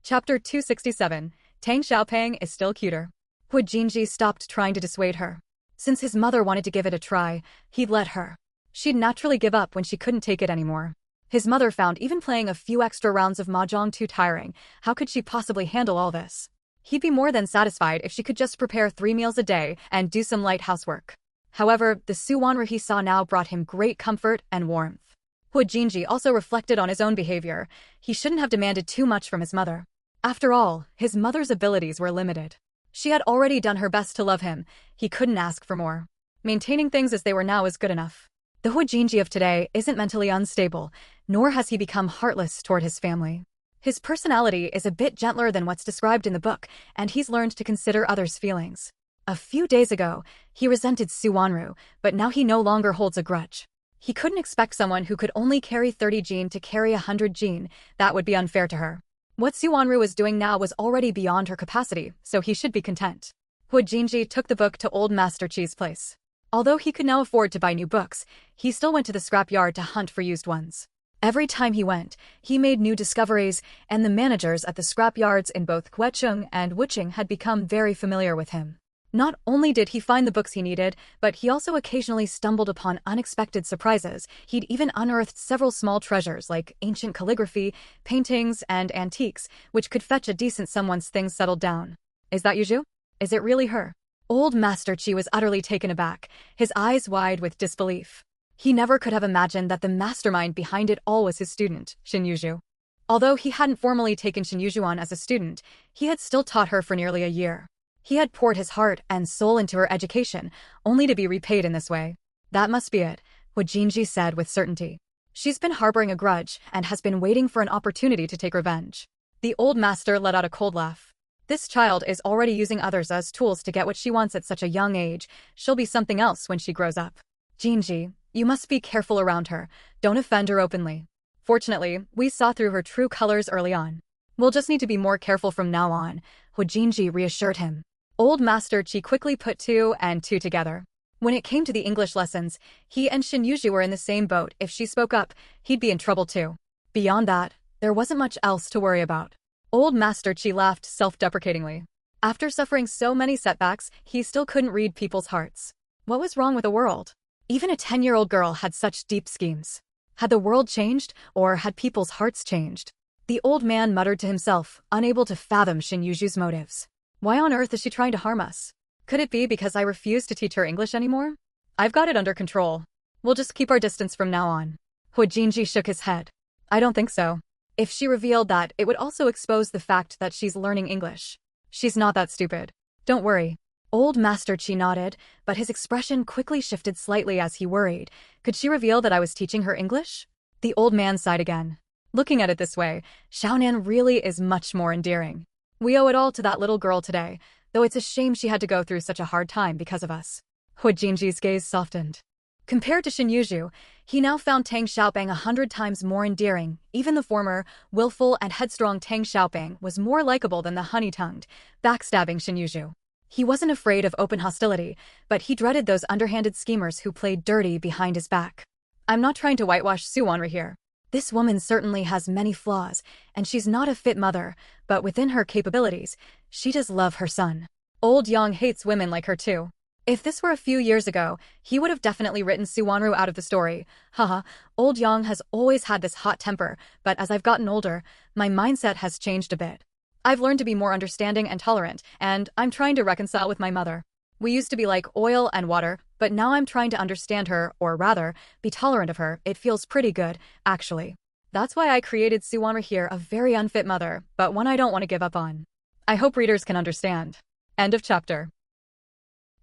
Chapter 267. Tang Xiaopeng is still cuter. Hu Jinji stopped trying to dissuade her. Since his mother wanted to give it a try, he'd let her. She'd naturally give up when she couldn't take it anymore. His mother found even playing a few extra rounds of mahjong too tiring. How could she possibly handle all this? He'd be more than satisfied if she could just prepare 3 meals a day and do some light housework. However, the Su Wanru he saw now brought him great comfort and warmth. Hu Jinji also reflected on his own behavior. He shouldn't have demanded too much from his mother. After all, his mother's abilities were limited. She had already done her best to love him. He couldn't ask for more. Maintaining things as they were now is good enough. The Hu Jinji of today isn't mentally unstable, nor has he become heartless toward his family. His personality is a bit gentler than what's described in the book, and he's learned to consider others' feelings. A few days ago, he resented Su Wanru, but now he no longer holds a grudge. He couldn't expect someone who could only carry 30 jin to carry 100 jin. That would be unfair to her. What Su Wanru was doing now was already beyond her capacity, so he should be content. Hu Jinji took the book to Old Master Chi's place. Although he could now afford to buy new books, he still went to the scrapyard to hunt for used ones. Every time he went, he made new discoveries, and the managers at the scrapyards in both Guecheng and Wuching had become very familiar with him. Not only did he find the books he needed, but he also occasionally stumbled upon unexpected surprises. He'd even unearthed several small treasures like ancient calligraphy, paintings, and antiques, which could fetch a decent sum once things settled down. Is that Yuju? Is it really her? Old Master Chi was utterly taken aback, his eyes wide with disbelief. He never could have imagined that the mastermind behind it all was his student, Shin Yuju. Although he hadn't formally taken Shin Yuju on as a student, he had still taught her for nearly a year. He had poured his heart and soul into her education, only to be repaid in this way. That must be it, Hu Jinji said with certainty. She's been harboring a grudge and has been waiting for an opportunity to take revenge. The old master let out a cold laugh. This child is already using others as tools to get what she wants at such a young age. She'll be something else when she grows up. Jinji, you must be careful around her. Don't offend her openly. Fortunately, we saw through her true colors early on. We'll just need to be more careful from now on, Hu Jinji reassured him. Old Master Chi quickly put 2 and 2 together. When it came to the English lessons, he and Shin Yuju were in the same boat. If she spoke up, he'd be in trouble too. Beyond that, there wasn't much else to worry about. Old Master Chi laughed self-deprecatingly. After suffering so many setbacks, he still couldn't read people's hearts. What was wrong with the world? Even a 10-year-old girl had such deep schemes. Had the world changed, or had people's hearts changed? The old man muttered to himself, unable to fathom Shin Yuju's motives. Why on earth is she trying to harm us? Could it be because I refuse to teach her English anymore? I've got it under control. We'll just keep our distance from now on. Hu Jinji shook his head. I don't think so. If she revealed that, it would also expose the fact that she's learning English. She's not that stupid. Don't worry. Old Master Chi nodded, but his expression quickly shifted slightly as he worried. Could she reveal that I was teaching her English? The old man sighed again. Looking at it this way, Xiaonan really is much more endearing. We owe it all to that little girl today, though it's a shame she had to go through such a hard time because of us. Hu Jinji's gaze softened. Compared to Shin Yuzhu, he now found Tang Xiaoping 100 times more endearing. Even the former, willful and headstrong Tang Xiaoping was more likable than the honey-tongued, backstabbing Shin Yuzhu. He wasn't afraid of open hostility, but he dreaded those underhanded schemers who played dirty behind his back. I'm not trying to whitewash Suwanri here. This woman certainly has many flaws, and she's not a fit mother, but within her capabilities, she does love her son. Old Yang hates women like her too. If this were a few years ago, he would have definitely written Suwanru out of the story. Haha, old Yang has always had this hot temper, but as I've gotten older, my mindset has changed a bit. I've learned to be more understanding and tolerant, and I'm trying to reconcile with my mother. We used to be like oil and water, but now I'm trying to understand her, or rather, be tolerant of her. It feels pretty good, actually. That's why I created Suwanru here, a very unfit mother, but one I don't want to give up on. I hope readers can understand. End of chapter.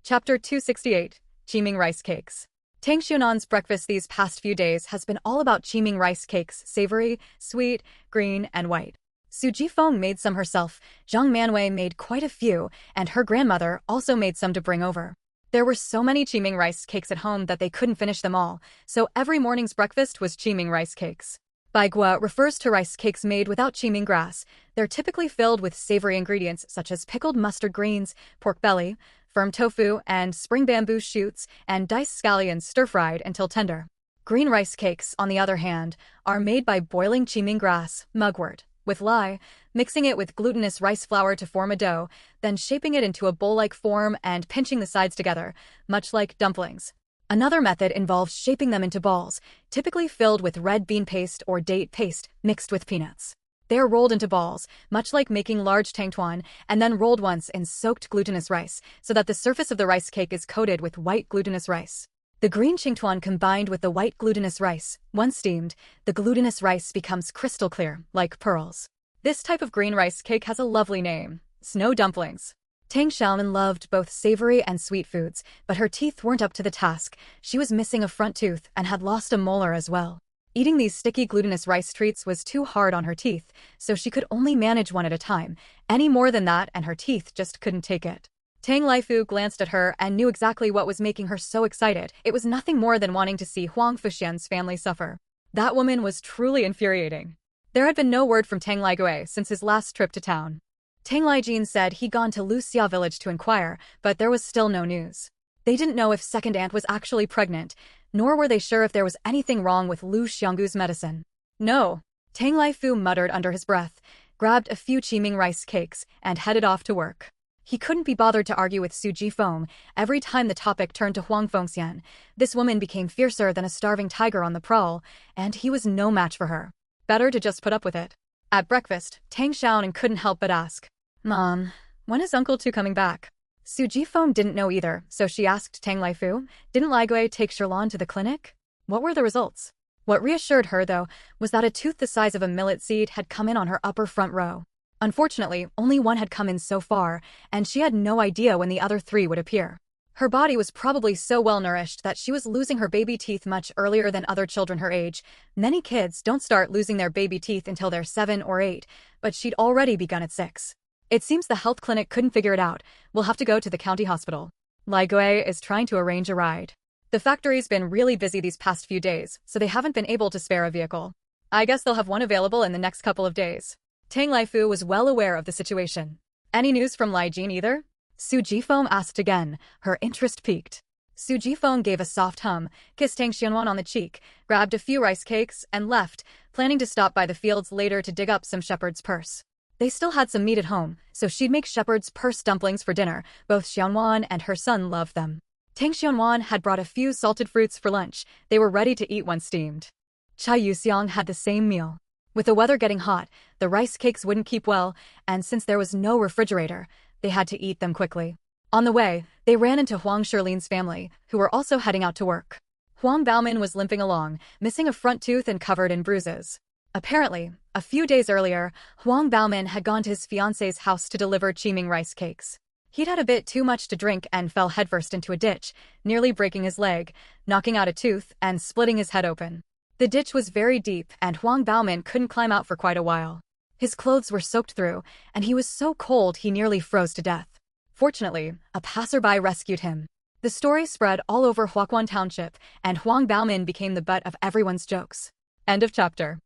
Chapter 268, Chiming Rice Cakes. Tang Xiunan's breakfast these past few days has been all about chiming rice cakes, savory, sweet, green, and white. Su Jifeng made some herself, Zhang Manwei made quite a few, and her grandmother also made some to bring over. There were so many chiming rice cakes at home that they couldn't finish them all, so every morning's breakfast was chiming rice cakes. Baigua refers to rice cakes made without chiming grass. They're typically filled with savory ingredients such as pickled mustard greens, pork belly, firm tofu, and spring bamboo shoots, and diced scallions stir-fried until tender. Green rice cakes, on the other hand, are made by boiling chiming grass, mugwort, with lye, mixing it with glutinous rice flour to form a dough, then shaping it into a bowl-like form and pinching the sides together, much like dumplings. Another method involves shaping them into balls, typically filled with red bean paste or date paste mixed with peanuts. They are rolled into balls, much like making large tangtuan, and then rolled once in soaked glutinous rice, so that the surface of the rice cake is coated with white glutinous rice. The green qingtuan combined with the white glutinous rice, once steamed, the glutinous rice becomes crystal clear, like pearls. This type of green rice cake has a lovely name, snow dumplings. Tang Xiaonan loved both savory and sweet foods, but her teeth weren't up to the task. She was missing a front tooth and had lost a molar as well. Eating these sticky glutinous rice treats was too hard on her teeth, so she could only manage one at a time. Any more than that and her teeth just couldn't take it. Tang Laifu glanced at her and knew exactly what was making her so excited. It was nothing more than wanting to see Huang Fuxian's family suffer. That woman was truly infuriating. There had been no word from Tang Laigui since his last trip to town. Tang Laijin said he'd gone to Lu Xia village to inquire, but there was still no news. They didn't know if second aunt was actually pregnant, nor were they sure if there was anything wrong with Lu Xianggu's medicine. No. Tang Laifu muttered under his breath, grabbed a few chiming rice cakes, and headed off to work. He couldn't be bothered to argue with Su Jifeng. Every time the topic turned to Huang Fengxian, this woman became fiercer than a starving tiger on the prowl, and he was no match for her. Better to just put up with it. At breakfast, Tang Xiaonan couldn't help but ask, "Mom, when is Uncle Tu coming back?" Su Jifeng didn't know either, so she asked Tang Laifu, "Didn't Laigui take Sherlan to the clinic?" What were the results? What reassured her, though, was that a tooth the size of a millet seed had come in on her upper front row. Unfortunately, only one had come in so far, and she had no idea when the other three would appear. Her body was probably so well-nourished that she was losing her baby teeth much earlier than other children her age. Many kids don't start losing their baby teeth until they're 7 or 8, but she'd already begun at 6. It seems the health clinic couldn't figure it out. We'll have to go to the county hospital. Laigui is trying to arrange a ride. The factory's been really busy these past few days, so they haven't been able to spare a vehicle. I guess they'll have one available in the next couple of days. Tang Laifu was well aware of the situation. Any news from Lai Jin either? Su Jifeng asked again, her interest piqued. Su Jifeng gave a soft hum, kissed Tang Xianwan on the cheek, grabbed a few rice cakes, and left, planning to stop by the fields later to dig up some shepherd's purse. They still had some meat at home, so she'd make shepherd's purse dumplings for dinner. Both Xianwan and her son loved them. Tang Xianwan had brought a few salted fruits for lunch. They were ready to eat when steamed. Chai Yuxiang had the same meal. With the weather getting hot, the rice cakes wouldn't keep well, and since there was no refrigerator, they had to eat them quickly. On the way, they ran into Huang Shirlin's family, who were also heading out to work. Huang Baomin was limping along, missing a front tooth and covered in bruises. Apparently, a few days earlier, Huang Baomin had gone to his fiancée's house to deliver chiming rice cakes. He'd had a bit too much to drink and fell headfirst into a ditch, nearly breaking his leg, knocking out a tooth, and splitting his head open. The ditch was very deep, and Huang Baomin couldn't climb out for quite a while. His clothes were soaked through, and he was so cold he nearly froze to death. Fortunately, a passerby rescued him. The story spread all over Huaquan Township, and Huang Baomin became the butt of everyone's jokes. End of chapter.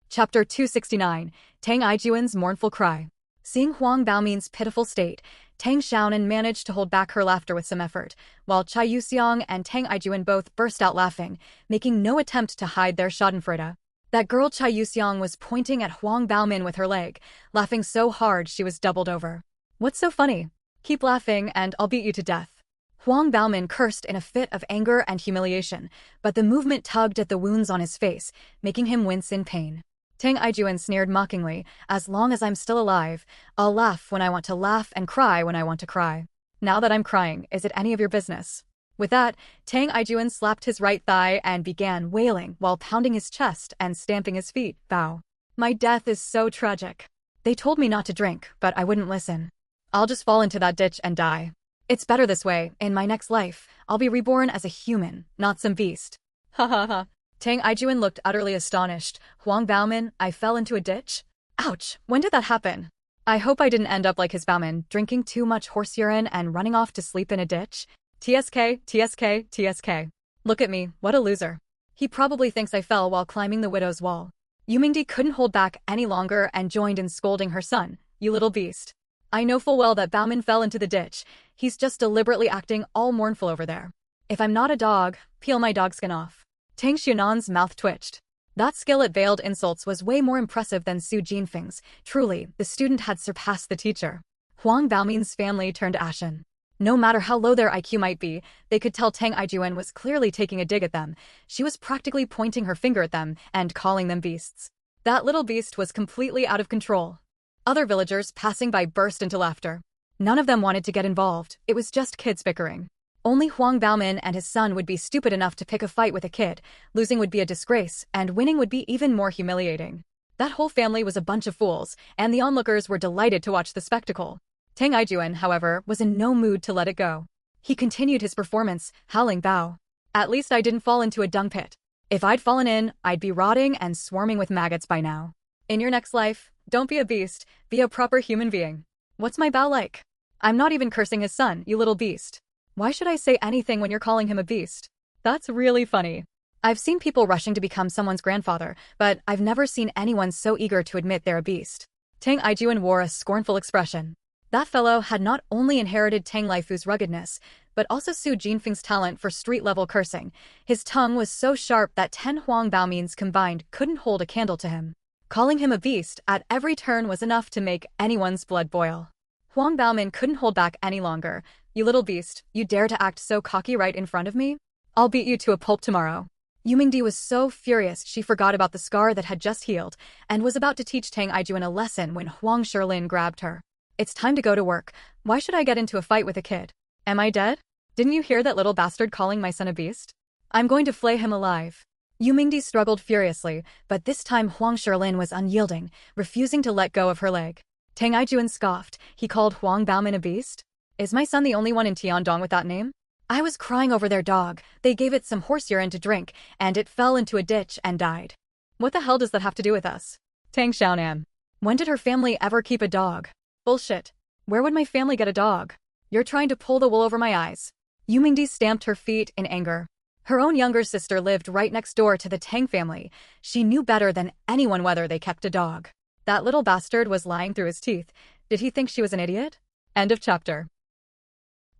Chapter 269, Tang Aijuan's Mournful Cry. Seeing Huang Baomin's pitiful state, Tang Xiaonan managed to hold back her laughter with some effort, while Chai Yuxiang and Tang Aijuan both burst out laughing, making no attempt to hide their schadenfreude. That girl Chai Yuxiang was pointing at Huang Baomin with her leg, laughing so hard she was doubled over. What's so funny? Keep laughing and I'll beat you to death. Huang Baomin cursed in a fit of anger and humiliation, but the movement tugged at the wounds on his face, making him wince in pain. Tang Aijuan sneered mockingly, as long as I'm still alive, I'll laugh when I want to laugh and cry when I want to cry. Now that I'm crying, is it any of your business? With that, Tang Aijuan slapped his right thigh and began wailing while pounding his chest and stamping his feet. Bow. My death is so tragic. They told me not to drink, but I wouldn't listen. I'll just fall into that ditch and die. It's better this way. In my next life, I'll be reborn as a human, not some beast. Ha ha ha. Tang Aijuan looked utterly astonished. Huang Baomin, I fell into a ditch? Ouch, when did that happen? I hope I didn't end up like his Baomin, drinking too much horse urine and running off to sleep in a ditch. TSK, TSK, TSK. Look at me, what a loser. He probably thinks I fell while climbing the widow's wall. Yumingdi couldn't hold back any longer and joined in scolding her son. You little beast. I know full well that Baomin fell into the ditch. He's just deliberately acting all mournful over there. If I'm not a dog, peel my dog skin off. Tang Xianan's mouth twitched. That skill at veiled insults was way more impressive than Su Jinfeng's. Truly, the student had surpassed the teacher. Huang Baomin's family turned ashen. No matter how low their IQ might be, they could tell Tang Aijuan was clearly taking a dig at them. She was practically pointing her finger at them and calling them beasts. That little beast was completely out of control. Other villagers passing by burst into laughter. None of them wanted to get involved. It was just kids bickering. Only Huang Baomin and his son would be stupid enough to pick a fight with a kid. Losing would be a disgrace, and winning would be even more humiliating. That whole family was a bunch of fools, and the onlookers were delighted to watch the spectacle. Tang Aijuan, however, was in no mood to let it go. He continued his performance, howling bow. At least I didn't fall into a dung pit. If I'd fallen in, I'd be rotting and swarming with maggots by now. In your next life, don't be a beast, be a proper human being. What's my bow like? I'm not even cursing his son, you little beast. Why should I say anything when you're calling him a beast? That's really funny. I've seen people rushing to become someone's grandfather, but I've never seen anyone so eager to admit they're a beast. Tang Aijuan wore a scornful expression. That fellow had not only inherited Tang Laifu's ruggedness, but also Su Jinfeng's talent for street-level cursing. His tongue was so sharp that 10 Huang Baomins combined couldn't hold a candle to him. Calling him a beast at every turn was enough to make anyone's blood boil. Huang Baomin couldn't hold back any longer. You little beast, you dare to act so cocky right in front of me? I'll beat you to a pulp tomorrow. Yumingdi was so furious she forgot about the scar that had just healed, and was about to teach Tang Aijuan a lesson when Huang Shilin grabbed her. It's time to go to work. Why should I get into a fight with a kid? Am I dead? Didn't you hear that little bastard calling my son a beast? I'm going to flay him alive. Yumingdi struggled furiously, but this time Huang Shilin was unyielding, refusing to let go of her leg. Tang Aijuan scoffed. He called Huang Baomin a beast? Is my son the only one in Tiandong with that name? I was crying over their dog. They gave it some horse urine to drink, and it fell into a ditch and died. What the hell does that have to do with us? Tang Xiaonan. When did her family ever keep a dog? Bullshit. Where would my family get a dog? You're trying to pull the wool over my eyes. Yumingdi stamped her feet in anger. Her own younger sister lived right next door to the Tang family. She knew better than anyone whether they kept a dog. That little bastard was lying through his teeth. Did he think she was an idiot? End of chapter.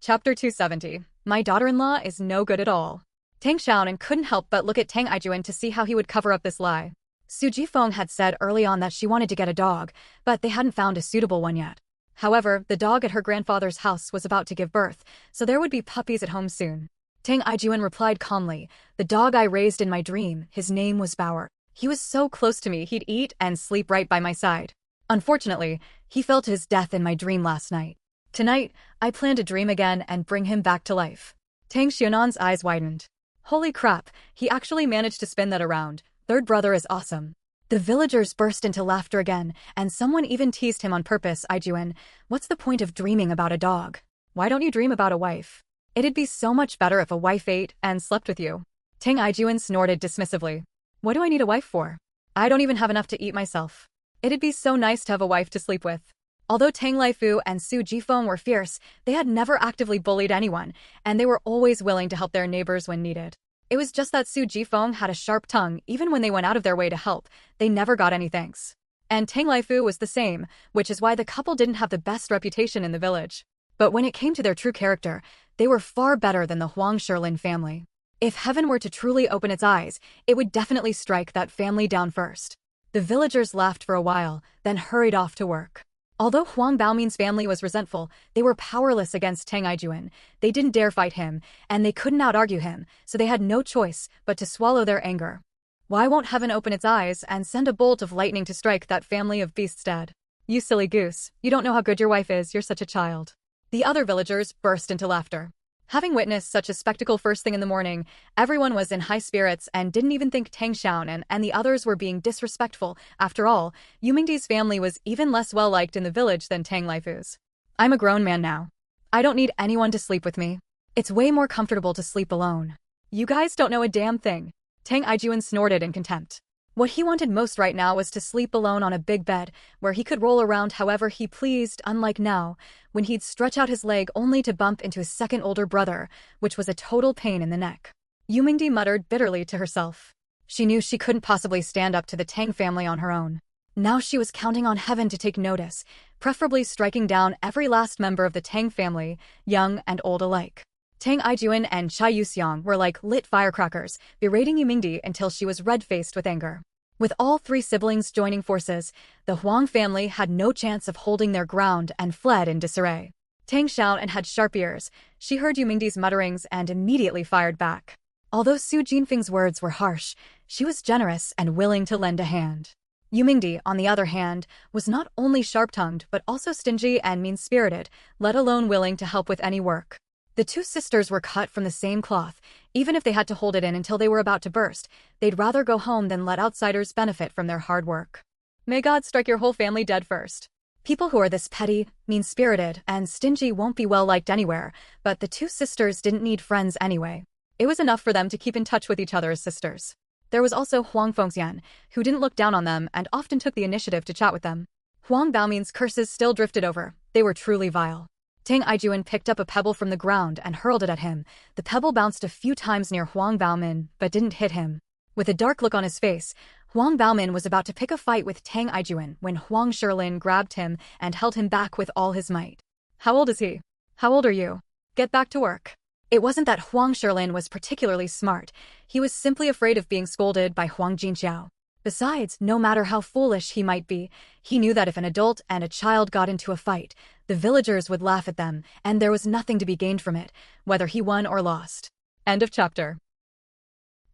Chapter 270. My daughter-in-law is no good at all. Tang Xiaonan couldn't help but look at Tang Aijuan to see how he would cover up this lie. Su Jifeng had said early on that she wanted to get a dog, but they hadn't found a suitable one yet. However, the dog at her grandfather's house was about to give birth, so there would be puppies at home soon. Tang Aijuan replied calmly, the dog I raised in my dream, his name was Bauer. He was so close to me he'd eat and sleep right by my side. Unfortunately, he fell to his death in my dream last night. Tonight, I plan to dream again and bring him back to life. Tang Xianan's eyes widened. Holy crap, he actually managed to spin that around. Third brother is awesome. The villagers burst into laughter again, and someone even teased him on purpose. Ijuan, what's the point of dreaming about a dog? Why don't you dream about a wife? It'd be so much better if a wife ate and slept with you. Tang Ijuan snorted dismissively. What do I need a wife for? I don't even have enough to eat myself. It'd be so nice to have a wife to sleep with. Although Tang Laifu and Su Jifeng were fierce, they had never actively bullied anyone, and they were always willing to help their neighbors when needed. It was just that Su Jifeng had a sharp tongue. Even when they went out of their way to help, they never got any thanks. And Tang Laifu was the same, which is why the couple didn't have the best reputation in the village. But when it came to their true character, they were far better than the Huang Shilin family. If heaven were to truly open its eyes, it would definitely strike that family down first. The villagers laughed for a while, then hurried off to work. Although Huang Baomin's family was resentful, they were powerless against Tang Ijuan. They didn't dare fight him, and they couldn't out-argue him, so they had no choice but to swallow their anger. Why won't heaven open its eyes and send a bolt of lightning to strike that family of beasts dead? You silly goose, you don't know how good your wife is, you're such a child. The other villagers burst into laughter. Having witnessed such a spectacle first thing in the morning, everyone was in high spirits and didn't even think Tang Xiaon and the others were being disrespectful. After all, Yumingdi's family was even less well-liked in the village than Tang Laifu's. I'm a grown man now. I don't need anyone to sleep with me. It's way more comfortable to sleep alone. You guys don't know a damn thing. Tang Ijuan snorted in contempt. What he wanted most right now was to sleep alone on a big bed, where he could roll around however he pleased, unlike now, when he'd stretch out his leg only to bump into his second older brother, which was a total pain in the neck. Yumingdi muttered bitterly to herself. She knew she couldn't possibly stand up to the Tang family on her own. Now she was counting on heaven to take notice, preferably striking down every last member of the Tang family, young and old alike. Tang Ijuan and Chai Yuxiang were like lit firecrackers, berating Yumingdi until she was red-faced with anger. With all three siblings joining forces, the Huang family had no chance of holding their ground and fled in disarray. Tang Xiaoan had sharp ears. She heard Yumingdi's mutterings and immediately fired back. Although Su Jinfeng's words were harsh, she was generous and willing to lend a hand. Yumingdi, on the other hand, was not only sharp-tongued but also stingy and mean-spirited, let alone willing to help with any work. The two sisters were cut from the same cloth. Even if they had to hold it in until they were about to burst, they'd rather go home than let outsiders benefit from their hard work. May God strike your whole family dead first. People who are this petty, mean-spirited, and stingy won't be well-liked anywhere, but the two sisters didn't need friends anyway. It was enough for them to keep in touch with each other as sisters. There was also Huang Fengxian, who didn't look down on them and often took the initiative to chat with them. Huang Baomin's curses still drifted over. They were truly vile. Tang Ijuan picked up a pebble from the ground and hurled it at him. The pebble bounced a few times near Huang Baomin, but didn't hit him. With a dark look on his face, Huang Baomin was about to pick a fight with Tang Ijuan when Huang Shilin grabbed him and held him back with all his might. How old is he? How old are you? Get back to work. It wasn't that Huang Shilin was particularly smart. He was simply afraid of being scolded by Huang Jinxiao. Besides, no matter how foolish he might be, he knew that if an adult and a child got into a fight, the villagers would laugh at them, and there was nothing to be gained from it, whether he won or lost. End of chapter.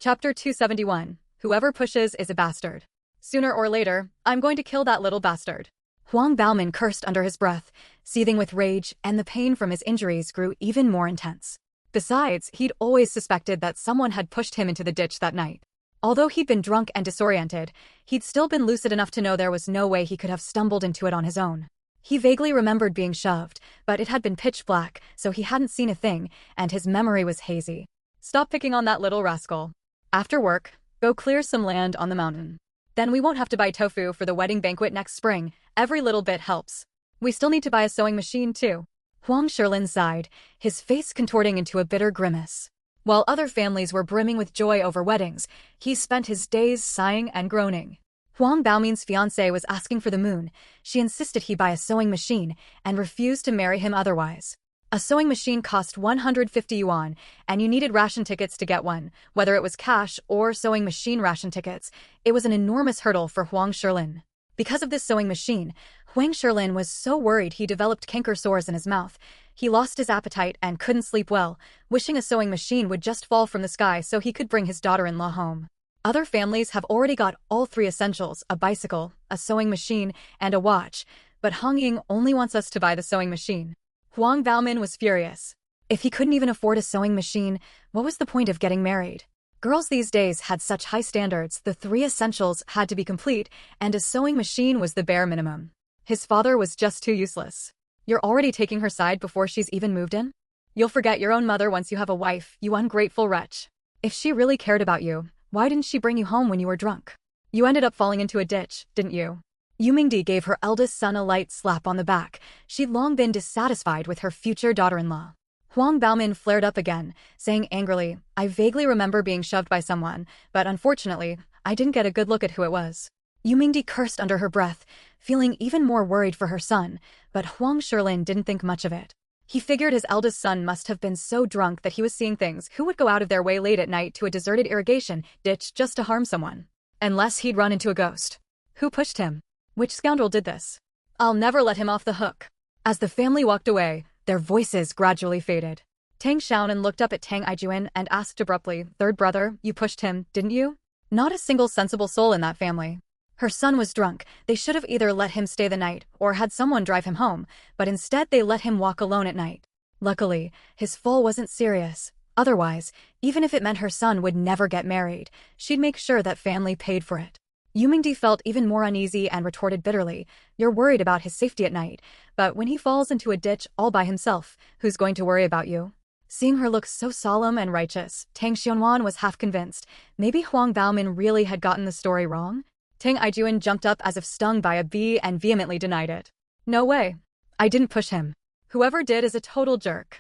Chapter 271. Whoever pushes is a bastard. Sooner or later, I'm going to kill that little bastard. Huang Baomin cursed under his breath, seething with rage, and the pain from his injuries grew even more intense. Besides, he'd always suspected that someone had pushed him into the ditch that night. Although he'd been drunk and disoriented, he'd still been lucid enough to know there was no way he could have stumbled into it on his own. He vaguely remembered being shoved, but it had been pitch black, so he hadn't seen a thing, and his memory was hazy. Stop picking on that little rascal. After work, go clear some land on the mountain. Then we won't have to buy tofu for the wedding banquet next spring. Every little bit helps. We still need to buy a sewing machine, too. Huang Shilin sighed, his face contorting into a bitter grimace. While other families were brimming with joy over weddings, he spent his days sighing and groaning. Huang Baomin's fiancée was asking for the moon. She insisted he buy a sewing machine and refused to marry him otherwise. A sewing machine cost 150 yuan, and you needed ration tickets to get one, whether it was cash or sewing machine ration tickets. It was an enormous hurdle for Huang Shilin. Because of this sewing machine, Huang Shilin was so worried he developed canker sores in his mouth. He lost his appetite and couldn't sleep well, wishing a sewing machine would just fall from the sky so he could bring his daughter-in-law home. Other families have already got all three essentials, a bicycle, a sewing machine, and a watch, but Hong Ying only wants us to buy the sewing machine. Huang Baomin was furious. If he couldn't even afford a sewing machine, what was the point of getting married? Girls these days had such high standards, the three essentials had to be complete, and a sewing machine was the bare minimum. His father was just too useless. You're already taking her side before she's even moved in? You'll forget your own mother once you have a wife, you ungrateful wretch. If she really cared about you, why didn't she bring you home when you were drunk? You ended up falling into a ditch, didn't you? Yu Mingdi gave her eldest son a light slap on the back. She'd long been dissatisfied with her future daughter-in-law. Huang Baomin flared up again, saying angrily, I vaguely remember being shoved by someone, but unfortunately, I didn't get a good look at who it was. Yu Mingdi cursed under her breath, feeling even more worried for her son, but Huang Shilin didn't think much of it. He figured his eldest son must have been so drunk that he was seeing things. Who would go out of their way late at night to a deserted irrigation ditch just to harm someone? Unless he'd run into a ghost. Who pushed him? Which scoundrel did this? I'll never let him off the hook. As the family walked away, their voices gradually faded. Tang Xiaonan looked up at Tang Ijuan and asked abruptly, Third brother, you pushed him, didn't you? Not a single sensible soul in that family. Her son was drunk. They should have either let him stay the night or had someone drive him home, but instead they let him walk alone at night. Luckily, his fall wasn't serious. Otherwise, even if it meant her son would never get married, she'd make sure that family paid for it. Yu Mingdi felt even more uneasy and retorted bitterly, You're worried about his safety at night, but when he falls into a ditch all by himself, who's going to worry about you? Seeing her look so solemn and righteous, Tang Xianwan was half convinced. Maybe Huang Baomin really had gotten the story wrong? Tang Ijuan jumped up as if stung by a bee and vehemently denied it. No way. I didn't push him. Whoever did is a total jerk.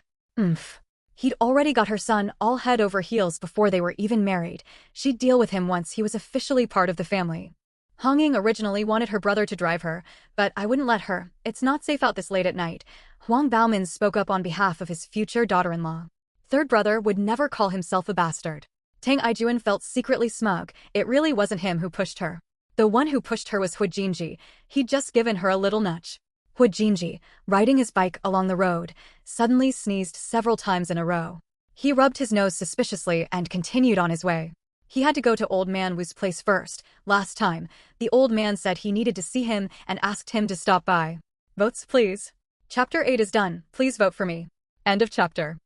He'd already got her son all head over heels before they were even married. She'd deal with him once he was officially part of the family. Hong Ying originally wanted her brother to drive her, but I wouldn't let her. It's not safe out this late at night. Huang Baomin spoke up on behalf of his future daughter-in-law. Third brother would never call himself a bastard. Tang Ijuan felt secretly smug. It really wasn't him who pushed her. The one who pushed her was Hu Jinji. He'd just given her a little nudge. Hu Jinji, riding his bike along the road, suddenly sneezed several times in a row. He rubbed his nose suspiciously and continued on his way. He had to go to Old Man Wu's place first. Last time, the old man said he needed to see him and asked him to stop by. Votes, please. Chapter 8 is done. Please vote for me. End of chapter.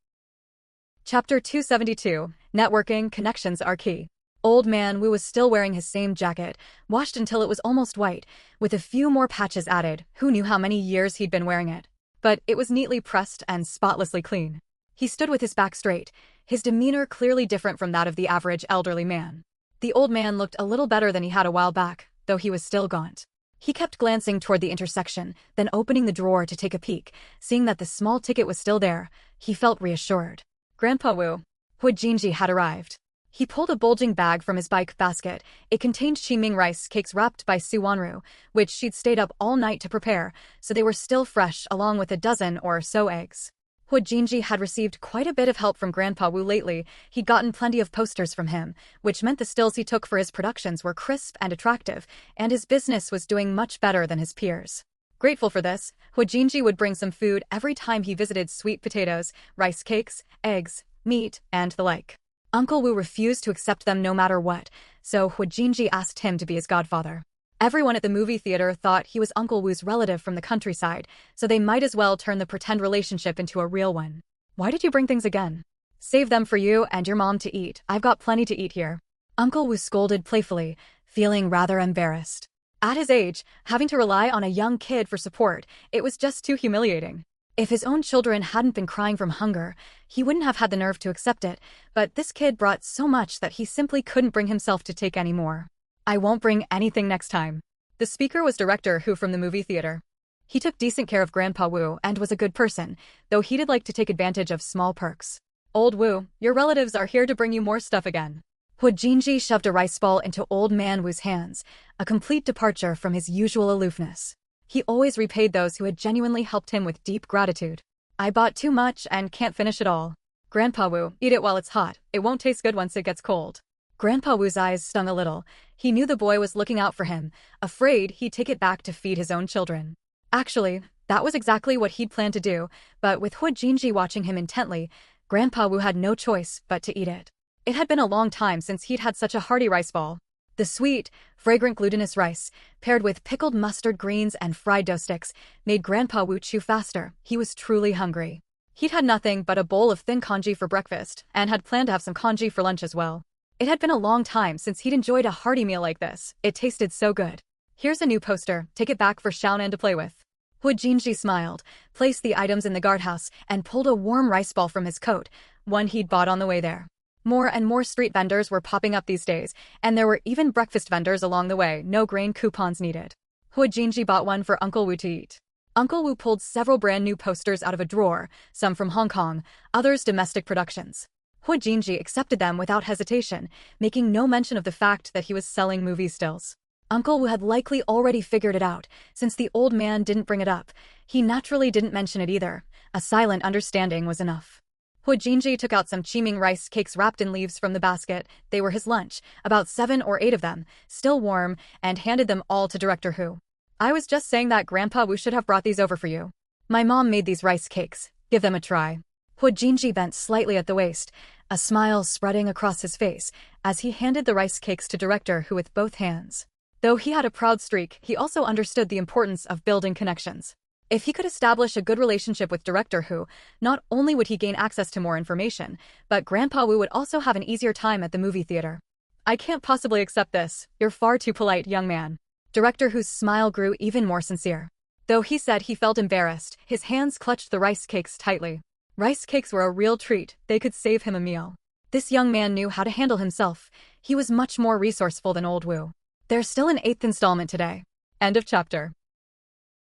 Chapter 272. Networking connections are key. Old Man Wu was still wearing his same jacket, washed until it was almost white, with a few more patches added. Who knew how many years he'd been wearing it? But it was neatly pressed and spotlessly clean. He stood with his back straight, his demeanor clearly different from that of the average elderly man. The old man looked a little better than he had a while back, though he was still gaunt. He kept glancing toward the intersection, then opening the drawer to take a peek. Seeing that the small ticket was still there, he felt reassured. Grandpa Wu, Hu Jinji had arrived. He pulled a bulging bag from his bike basket. It contained Qiming rice cakes wrapped by Su Wanru, which she'd stayed up all night to prepare, so they were still fresh, along with a dozen or so eggs. Hu Jinji had received quite a bit of help from Grandpa Wu lately. He'd gotten plenty of posters from him, which meant the stills he took for his productions were crisp and attractive, and his business was doing much better than his peers. Grateful for this, Hu Jinji would bring some food every time he visited: sweet potatoes, rice cakes, eggs, meat, and the like. Uncle Wu refused to accept them no matter what, so Hu Jinji asked him to be his godfather. Everyone at the movie theater thought he was Uncle Wu's relative from the countryside, so they might as well turn the pretend relationship into a real one. Why did you bring things again? Save them for you and your mom to eat. I've got plenty to eat here. Uncle Wu scolded playfully, feeling rather embarrassed. At his age, having to rely on a young kid for support, it was just too humiliating. If his own children hadn't been crying from hunger, he wouldn't have had the nerve to accept it, but this kid brought so much that he simply couldn't bring himself to take any more. I won't bring anything next time. The speaker was Director Hu from the movie theater. He took decent care of Grandpa Wu and was a good person, though he did like to take advantage of small perks. Old Wu, your relatives are here to bring you more stuff again. Hu Jinji shoved a rice ball into Old Man Wu's hands, a complete departure from his usual aloofness. He always repaid those who had genuinely helped him with deep gratitude. I bought too much and can't finish it all. Grandpa Wu, eat it while it's hot. It won't taste good once it gets cold. Grandpa Wu's eyes stung a little. He knew the boy was looking out for him, afraid he'd take it back to feed his own children. Actually, that was exactly what he'd planned to do, but with Hu Jinji watching him intently, Grandpa Wu had no choice but to eat it. It had been a long time since he'd had such a hearty rice ball. The sweet, fragrant glutinous rice, paired with pickled mustard greens and fried dough sticks, made Grandpa Wu chew faster. He was truly hungry. He'd had nothing but a bowl of thin congee for breakfast, and had planned to have some congee for lunch as well. It had been a long time since he'd enjoyed a hearty meal like this. It tasted so good. Here's a new poster. Take it back for Xiaonan to play with. Hu Jinji smiled, placed the items in the guardhouse, and pulled a warm rice ball from his coat, one he'd bought on the way there. More and more street vendors were popping up these days, and there were even breakfast vendors along the way, no grain coupons needed. Hu Jinji bought one for Uncle Wu to eat. Uncle Wu pulled several brand new posters out of a drawer, some from Hong Kong, others domestic productions. Hu Jinji accepted them without hesitation, making no mention of the fact that he was selling movie stills. Uncle Wu had likely already figured it out, since the old man didn't bring it up. He naturally didn't mention it either. A silent understanding was enough. Hu Jinji took out some chiming rice cakes wrapped in leaves from the basket. They were his lunch, about 7 or 8 of them, still warm, and handed them all to Director Hu. I was just saying that Grandpa Wu should have brought these over for you. My mom made these rice cakes. Give them a try. Hu Jinji bent slightly at the waist, a smile spreading across his face, as he handed the rice cakes to Director Hu with both hands. Though he had a proud streak, he also understood the importance of building connections. If he could establish a good relationship with Director Hu, not only would he gain access to more information, but Grandpa Wu would also have an easier time at the movie theater. I can't possibly accept this. You're far too polite, young man. Director Hu's smile grew even more sincere. Though he said he felt embarrassed, his hands clutched the rice cakes tightly. Rice cakes were a real treat. They could save him a meal. This young man knew how to handle himself. He was much more resourceful than old Wu. There's still an 8th installment today. End of chapter.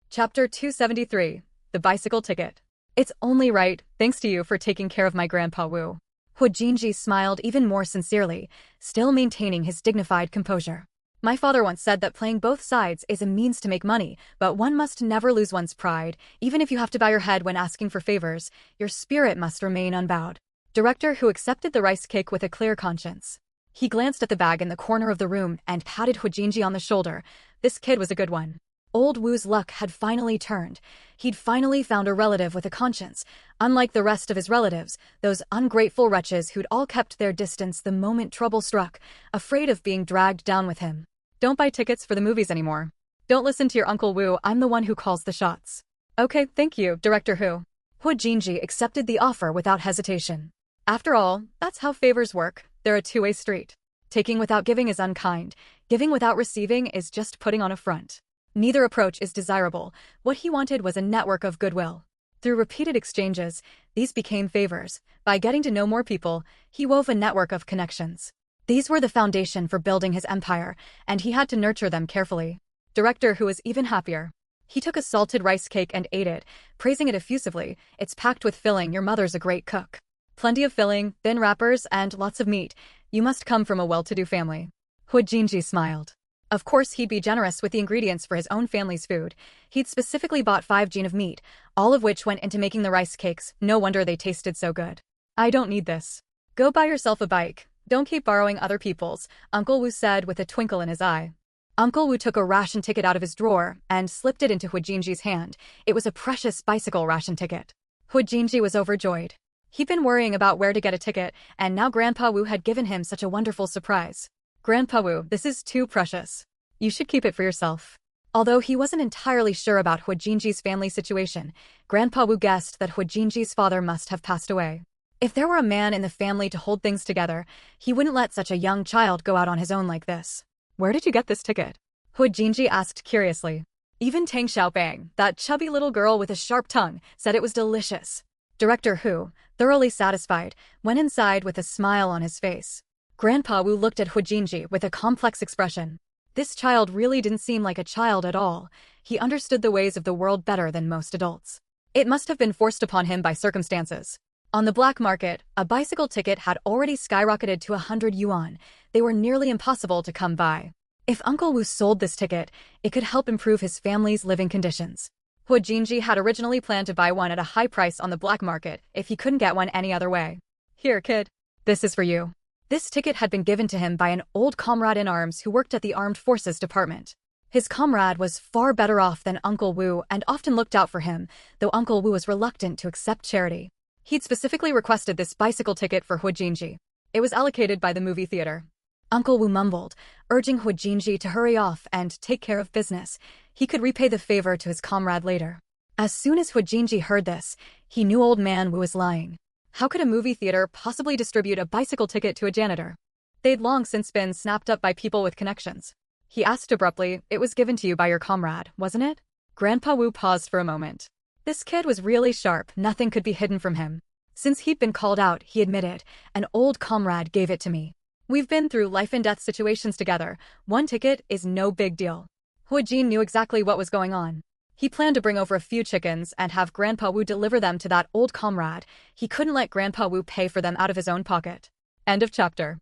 Chapter 273, The Bicycle Ticket. It's only right, thanks to you for taking care of my Grandpa Wu. Hu Jinji smiled even more sincerely, still maintaining his dignified composure. My father once said that playing both sides is a means to make money, but one must never lose one's pride. Even if you have to bow your head when asking for favors, your spirit must remain unbowed. Director Hu accepted the rice cake with a clear conscience. He glanced at the bag in the corner of the room and patted Hu Jinji on the shoulder. This kid was a good one. Old Wu's luck had finally turned. He'd finally found a relative with a conscience. Unlike the rest of his relatives, those ungrateful wretches who'd all kept their distance the moment trouble struck, afraid of being dragged down with him. Don't buy tickets for the movies anymore. Don't listen to your Uncle Wu, I'm the one who calls the shots. Okay, thank you, Director Hu. Hu Jinji accepted the offer without hesitation. After all, that's how favors work. They're a two-way street. Taking without giving is unkind. Giving without receiving is just putting on a front. Neither approach is desirable. What he wanted was a network of goodwill. Through repeated exchanges, these became favors. By getting to know more people, he wove a network of connections. These were the foundation for building his empire, and he had to nurture them carefully. Director Hu was even happier. He took a salted rice cake and ate it, praising it effusively. It's packed with filling. Your mother's a great cook. Plenty of filling, thin wrappers, and lots of meat. You must come from a well-to-do family. Hu Jinji smiled. Of course he'd be generous with the ingredients for his own family's food. He'd specifically bought 5 jin of meat, all of which went into making the rice cakes. No wonder they tasted so good. I don't need this. Go buy yourself a bike. Don't keep borrowing other people's, Uncle Wu said with a twinkle in his eye. Uncle Wu took a ration ticket out of his drawer and slipped it into Hu Jinji's hand. It was a precious bicycle ration ticket. Hu Jinji was overjoyed. He'd been worrying about where to get a ticket, and now Grandpa Wu had given him such a wonderful surprise. Grandpa Wu, this is too precious. You should keep it for yourself. Although he wasn't entirely sure about Hu Jinji's family situation, Grandpa Wu guessed that Hu Jinji's father must have passed away. If there were a man in the family to hold things together, he wouldn't let such a young child go out on his own like this. Where did you get this ticket? Hu Jinji asked curiously. Even Tang Xiaobang, that chubby little girl with a sharp tongue, said it was delicious. Director Hu, thoroughly satisfied, went inside with a smile on his face. Grandpa Wu looked at Hu Jinji with a complex expression. This child really didn't seem like a child at all. He understood the ways of the world better than most adults. It must have been forced upon him by circumstances. On the black market, a bicycle ticket had already skyrocketed to 100 yuan. They were nearly impossible to come by. If Uncle Wu sold this ticket, it could help improve his family's living conditions. Hu Jinji had originally planned to buy one at a high price on the black market if he couldn't get one any other way. Here, kid. This is for you. This ticket had been given to him by an old comrade in arms who worked at the Armed Forces Department. His comrade was far better off than Uncle Wu and often looked out for him, though Uncle Wu was reluctant to accept charity. He'd specifically requested this bicycle ticket for Hu Jinji. It was allocated by the movie theater. Uncle Wu mumbled, urging Hu Jinji to hurry off and take care of business. He could repay the favor to his comrade later. As soon as Hu Jinji heard this, he knew old man Wu was lying. How could a movie theater possibly distribute a bicycle ticket to a janitor? They'd long since been snapped up by people with connections. He asked abruptly, "It was given to you by your comrade, wasn't it?" Grandpa Wu paused for a moment. This kid was really sharp, nothing could be hidden from him. Since he'd been called out, he admitted, "An old comrade gave it to me. We've been through life and death situations together. One ticket is no big deal." Huajin knew exactly what was going on. He planned to bring over a few chickens and have Grandpa Wu deliver them to that old comrade. He couldn't let Grandpa Wu pay for them out of his own pocket. End of chapter.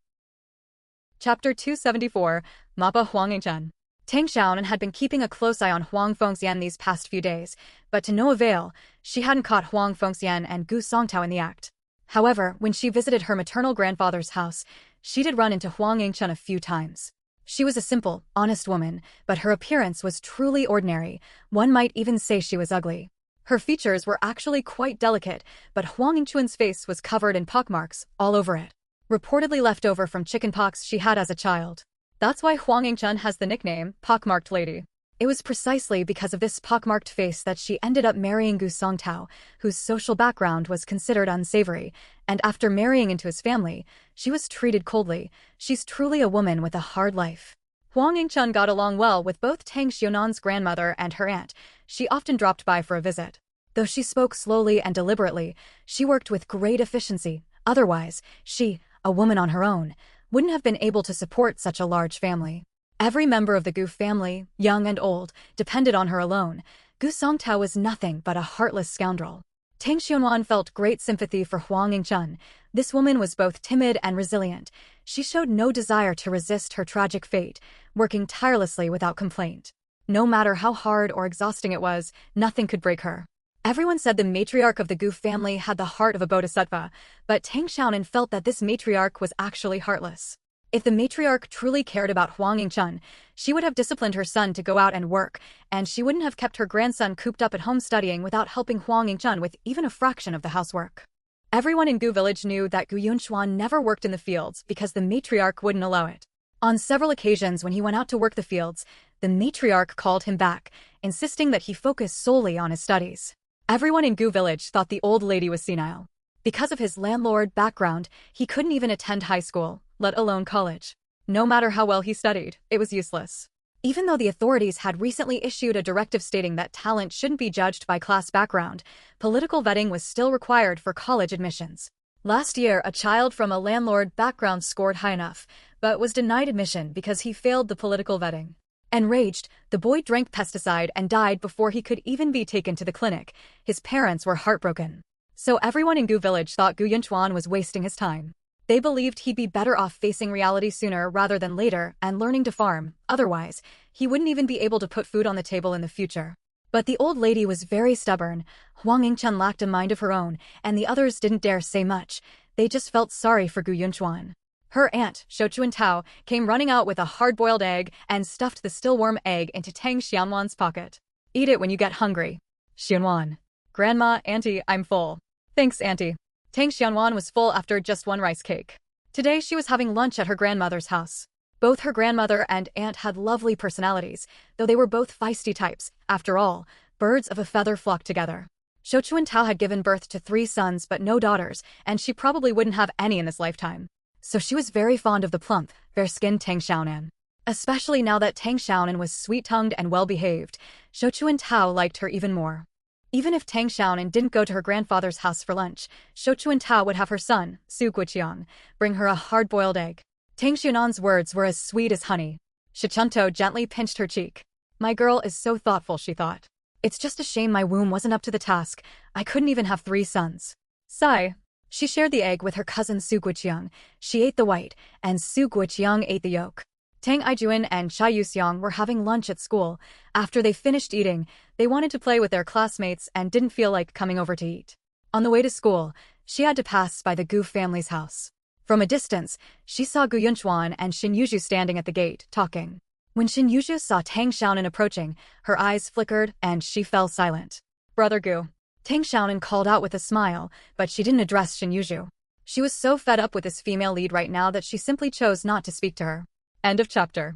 Chapter 274, Mappa Huang Yingchen. Tang Xiaonan had been keeping a close eye on Huang Fengxian these past few days, but to no avail. She hadn't caught Huang Fengxian and Gu Songtao in the act. However, when she visited her maternal grandfather's house, she did run into Huang Yingchen a few times. She was a simple, honest woman, but her appearance was truly ordinary. One might even say she was ugly. Her features were actually quite delicate, but Huang Yingchen's face was covered in pockmarks all over it, reportedly left over from chickenpox she had as a child. That's why Huang Yingchen has the nickname Pockmarked Lady. It was precisely because of this pockmarked face that she ended up marrying Gu Songtao, whose social background was considered unsavory, and after marrying into his family, she was treated coldly. She's truly a woman with a hard life. Huang Yingchen got along well with both Tang Xiaonan's grandmother and her aunt. She often dropped by for a visit. Though she spoke slowly and deliberately, she worked with great efficiency. Otherwise, she, a woman on her own, wouldn't have been able to support such a large family. Every member of the Gu family, young and old, depended on her alone. Gu Songtao was nothing but a heartless scoundrel. Tang Xiaonan felt great sympathy for Huang Yingchen. This woman was both timid and resilient. She showed no desire to resist her tragic fate, working tirelessly without complaint. No matter how hard or exhausting it was, nothing could break her. Everyone said the matriarch of the Gu family had the heart of a bodhisattva, but Tang Xiaonan felt that this matriarch was actually heartless. If the matriarch truly cared about Huang Yingchen, she would have disciplined her son to go out and work, and she wouldn't have kept her grandson cooped up at home studying without helping Huang Yingchen with even a fraction of the housework. Everyone in Gu village knew that Gu Yunxuan never worked in the fields because the matriarch wouldn't allow it. On several occasions when he went out to work the fields, the matriarch called him back, insisting that he focus solely on his studies. Everyone in Gu village thought the old lady was senile. Because of his landlord background, he couldn't even attend high school, let alone college. No matter how well he studied, it was useless. Even though the authorities had recently issued a directive stating that talent shouldn't be judged by class background, political vetting was still required for college admissions. Last year, a child from a landlord background scored high enough, but was denied admission because he failed the political vetting. Enraged, the boy drank pesticide and died before he could even be taken to the clinic. His parents were heartbroken. So everyone in Gu village thought Gu Yunxuan was wasting his time. They believed he'd be better off facing reality sooner rather than later and learning to farm. Otherwise, he wouldn't even be able to put food on the table in the future. But the old lady was very stubborn. Huang Yingchen lacked a mind of her own, and the others didn't dare say much. They just felt sorry for Gu Yunxuan. Her aunt, Shou Chuan-tao, came running out with a hard-boiled egg and stuffed the still-warm egg into Tang Xiaonuan's pocket. "Eat it when you get hungry." Xiaonuan. "Grandma, Auntie, I'm full." "Thanks, Auntie." Tang Xiaonuan was full after just one rice cake. Today she was having lunch at her grandmother's house. Both her grandmother and aunt had lovely personalities, though they were both feisty types. After all, birds of a feather flock together. Shou Chuan-tao had given birth to 3 sons but no daughters, and she probably wouldn't have any in this lifetime. So she was very fond of the plump, fair-skinned Tang Xiaonan. Especially now that Tang Xiaonan was sweet-tongued and well-behaved, Shou Chuan-tao liked her even more. Even if Tang Xiaonan didn't go to her grandfather's house for lunch, Shou Chuan-tao would have her son, Su Guoqiang, bring her a hard-boiled egg. Tang Xiaonan's words were as sweet as honey. Shichunto gently pinched her cheek. "My girl is so thoughtful," she thought. "It's just a shame my womb wasn't up to the task. I couldn't even have 3 sons." Sigh. She shared the egg with her cousin Su Guoqiang. She ate the white, and Su Guoqiang ate the yolk. Tang Aijuan and Chai Yuxiang were having lunch at school. After they finished eating, they wanted to play with their classmates and didn't feel like coming over to eat. On the way to school, she had to pass by the Gu family's house. From a distance, she saw Gu Yunxuan and Xin Yuzhu standing at the gate, talking. When Xin Yuzhu saw Tang Xiaonan approaching, her eyes flickered and she fell silent. "Brother Gu." Tang Xiaonan called out with a smile, but she didn't address Xin Yuzhu. She was so fed up with this female lead right now that she simply chose not to speak to her. End of chapter.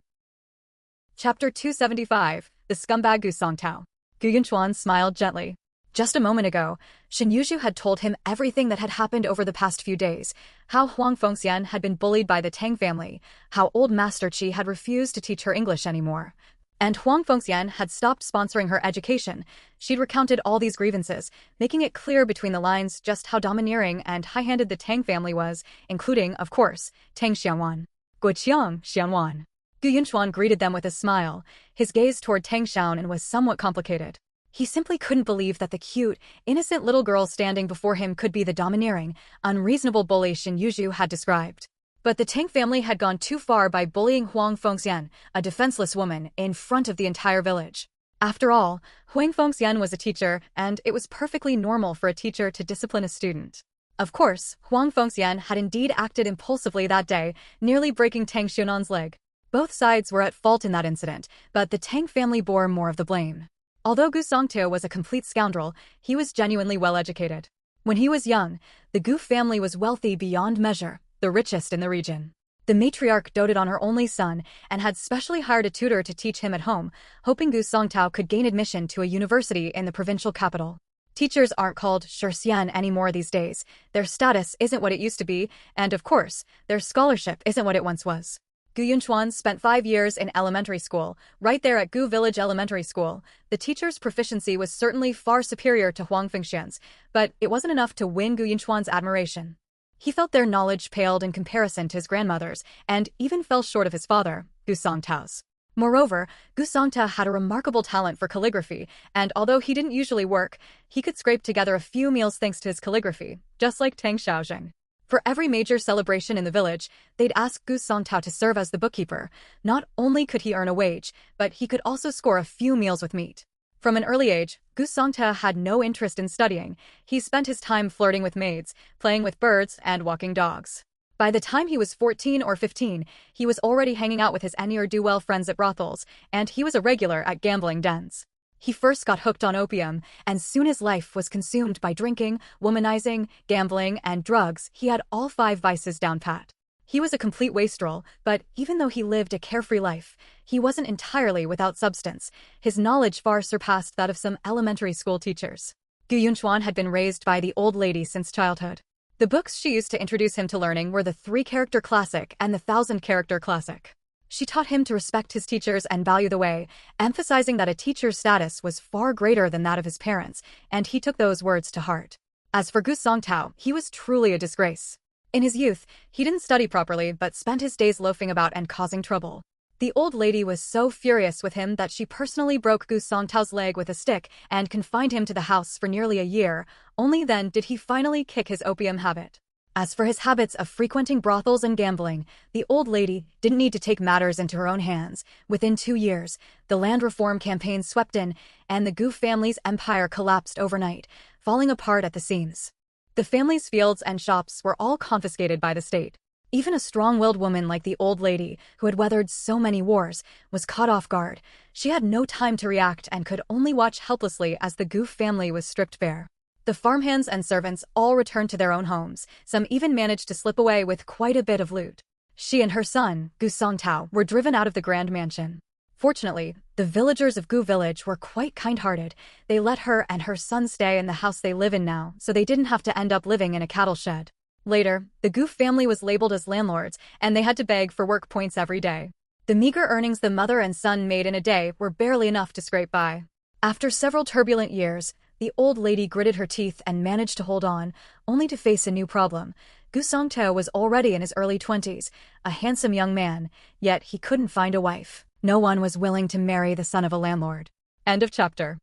Chapter 275, The Scumbag Gu Songtao. Gu Yunxuan smiled gently. Just a moment ago, Shin Yuzhu had told him everything that had happened over the past few days, how Huang Fengxian had been bullied by the Tang family, how old Master Qi had refused to teach her English anymore, and Huang Fengxian had stopped sponsoring her education. She'd recounted all these grievances, making it clear between the lines just how domineering and high-handed the Tang family was, including, of course, Tang Xianwan. Guoqiang Xianwan. Gu Yunchuan greeted them with a smile. His gaze toward Tang Xiaonan was somewhat complicated. He simply couldn't believe that the cute, innocent little girl standing before him could be the domineering, unreasonable bully Shin Yuzhu had described. But the Tang family had gone too far by bullying Huang Fengxian, a defenseless woman, in front of the entire village. After all, Huang Fengxian was a teacher, and it was perfectly normal for a teacher to discipline a student. Of course, Huang Fengxian had indeed acted impulsively that day, nearly breaking Tang Xianan's leg. Both sides were at fault in that incident, but the Tang family bore more of the blame. Although Gu Songtao was a complete scoundrel, he was genuinely well-educated. When he was young, the Gu family was wealthy beyond measure, the richest in the region. The matriarch doted on her only son and had specially hired a tutor to teach him at home, hoping Gu Songtao could gain admission to a university in the provincial capital. Teachers aren't called shurxian anymore these days. Their status isn't what it used to be, and of course, their scholarship isn't what it once was. Gu Yunchuan spent 5 years in elementary school, right there at Gu Village Elementary School. The teacher's proficiency was certainly far superior to Huang Fengxian's, but it wasn't enough to win Gu Yunchuan's admiration. He felt their knowledge paled in comparison to his grandmother's, and even fell short of his father, Gu Songtao's. Moreover, Gu Songtao had a remarkable talent for calligraphy, and although he didn't usually work, he could scrape together a few meals thanks to his calligraphy, just like Tang Xiaozheng. For every major celebration in the village, they'd ask Gu Songtao to serve as the bookkeeper. Not only could he earn a wage, but he could also score a few meals with meat. From an early age, Gu Songtao had no interest in studying. He spent his time flirting with maids, playing with birds, and walking dogs. By the time he was 14 or 15, he was already hanging out with his ne'er-do-well friends at brothels, and he was a regular at gambling dens. He first got hooked on opium, and soon his life was consumed by drinking, womanizing, gambling, and drugs. He had all 5 vices down pat. He was a complete wastrel, but even though he lived a carefree life, he wasn't entirely without substance. His knowledge far surpassed that of some elementary school teachers. Gu Yunchuan had been raised by the old lady since childhood. The books she used to introduce him to learning were the 3-character classic and the 1,000-character classic. She taught him to respect his teachers and value the way, emphasizing that a teacher's status was far greater than that of his parents, and he took those words to heart. As for Gu Songtao, he was truly a disgrace. In his youth, he didn't study properly but spent his days loafing about and causing trouble. The old lady was so furious with him that she personally broke Gu Songtao's leg with a stick and confined him to the house for nearly a year. Only then did he finally kick his opium habit. As for his habits of frequenting brothels and gambling, the old lady didn't need to take matters into her own hands. Within 2 years, the land reform campaign swept in, and the Gu family's empire collapsed overnight, falling apart at the seams. The family's fields and shops were all confiscated by the state. Even a strong-willed woman like the old lady, who had weathered so many wars, was caught off guard. She had no time to react and could only watch helplessly as the Gu family was stripped bare. The farmhands and servants all returned to their own homes. Some even managed to slip away with quite a bit of loot. She and her son, Gu Songtao, were driven out of the grand mansion. Fortunately, the villagers of Gu Village were quite kind-hearted. They let her and her son stay in the house they live in now, so they didn't have to end up living in a cattle shed. Later, the Gu family was labeled as landlords, and they had to beg for work points every day. The meager earnings the mother and son made in a day were barely enough to scrape by. After several turbulent years, the old lady gritted her teeth and managed to hold on, only to face a new problem. Gu Songtao was already in his early 20s, a handsome young man, yet he couldn't find a wife. No one was willing to marry the son of a landlord. End of chapter.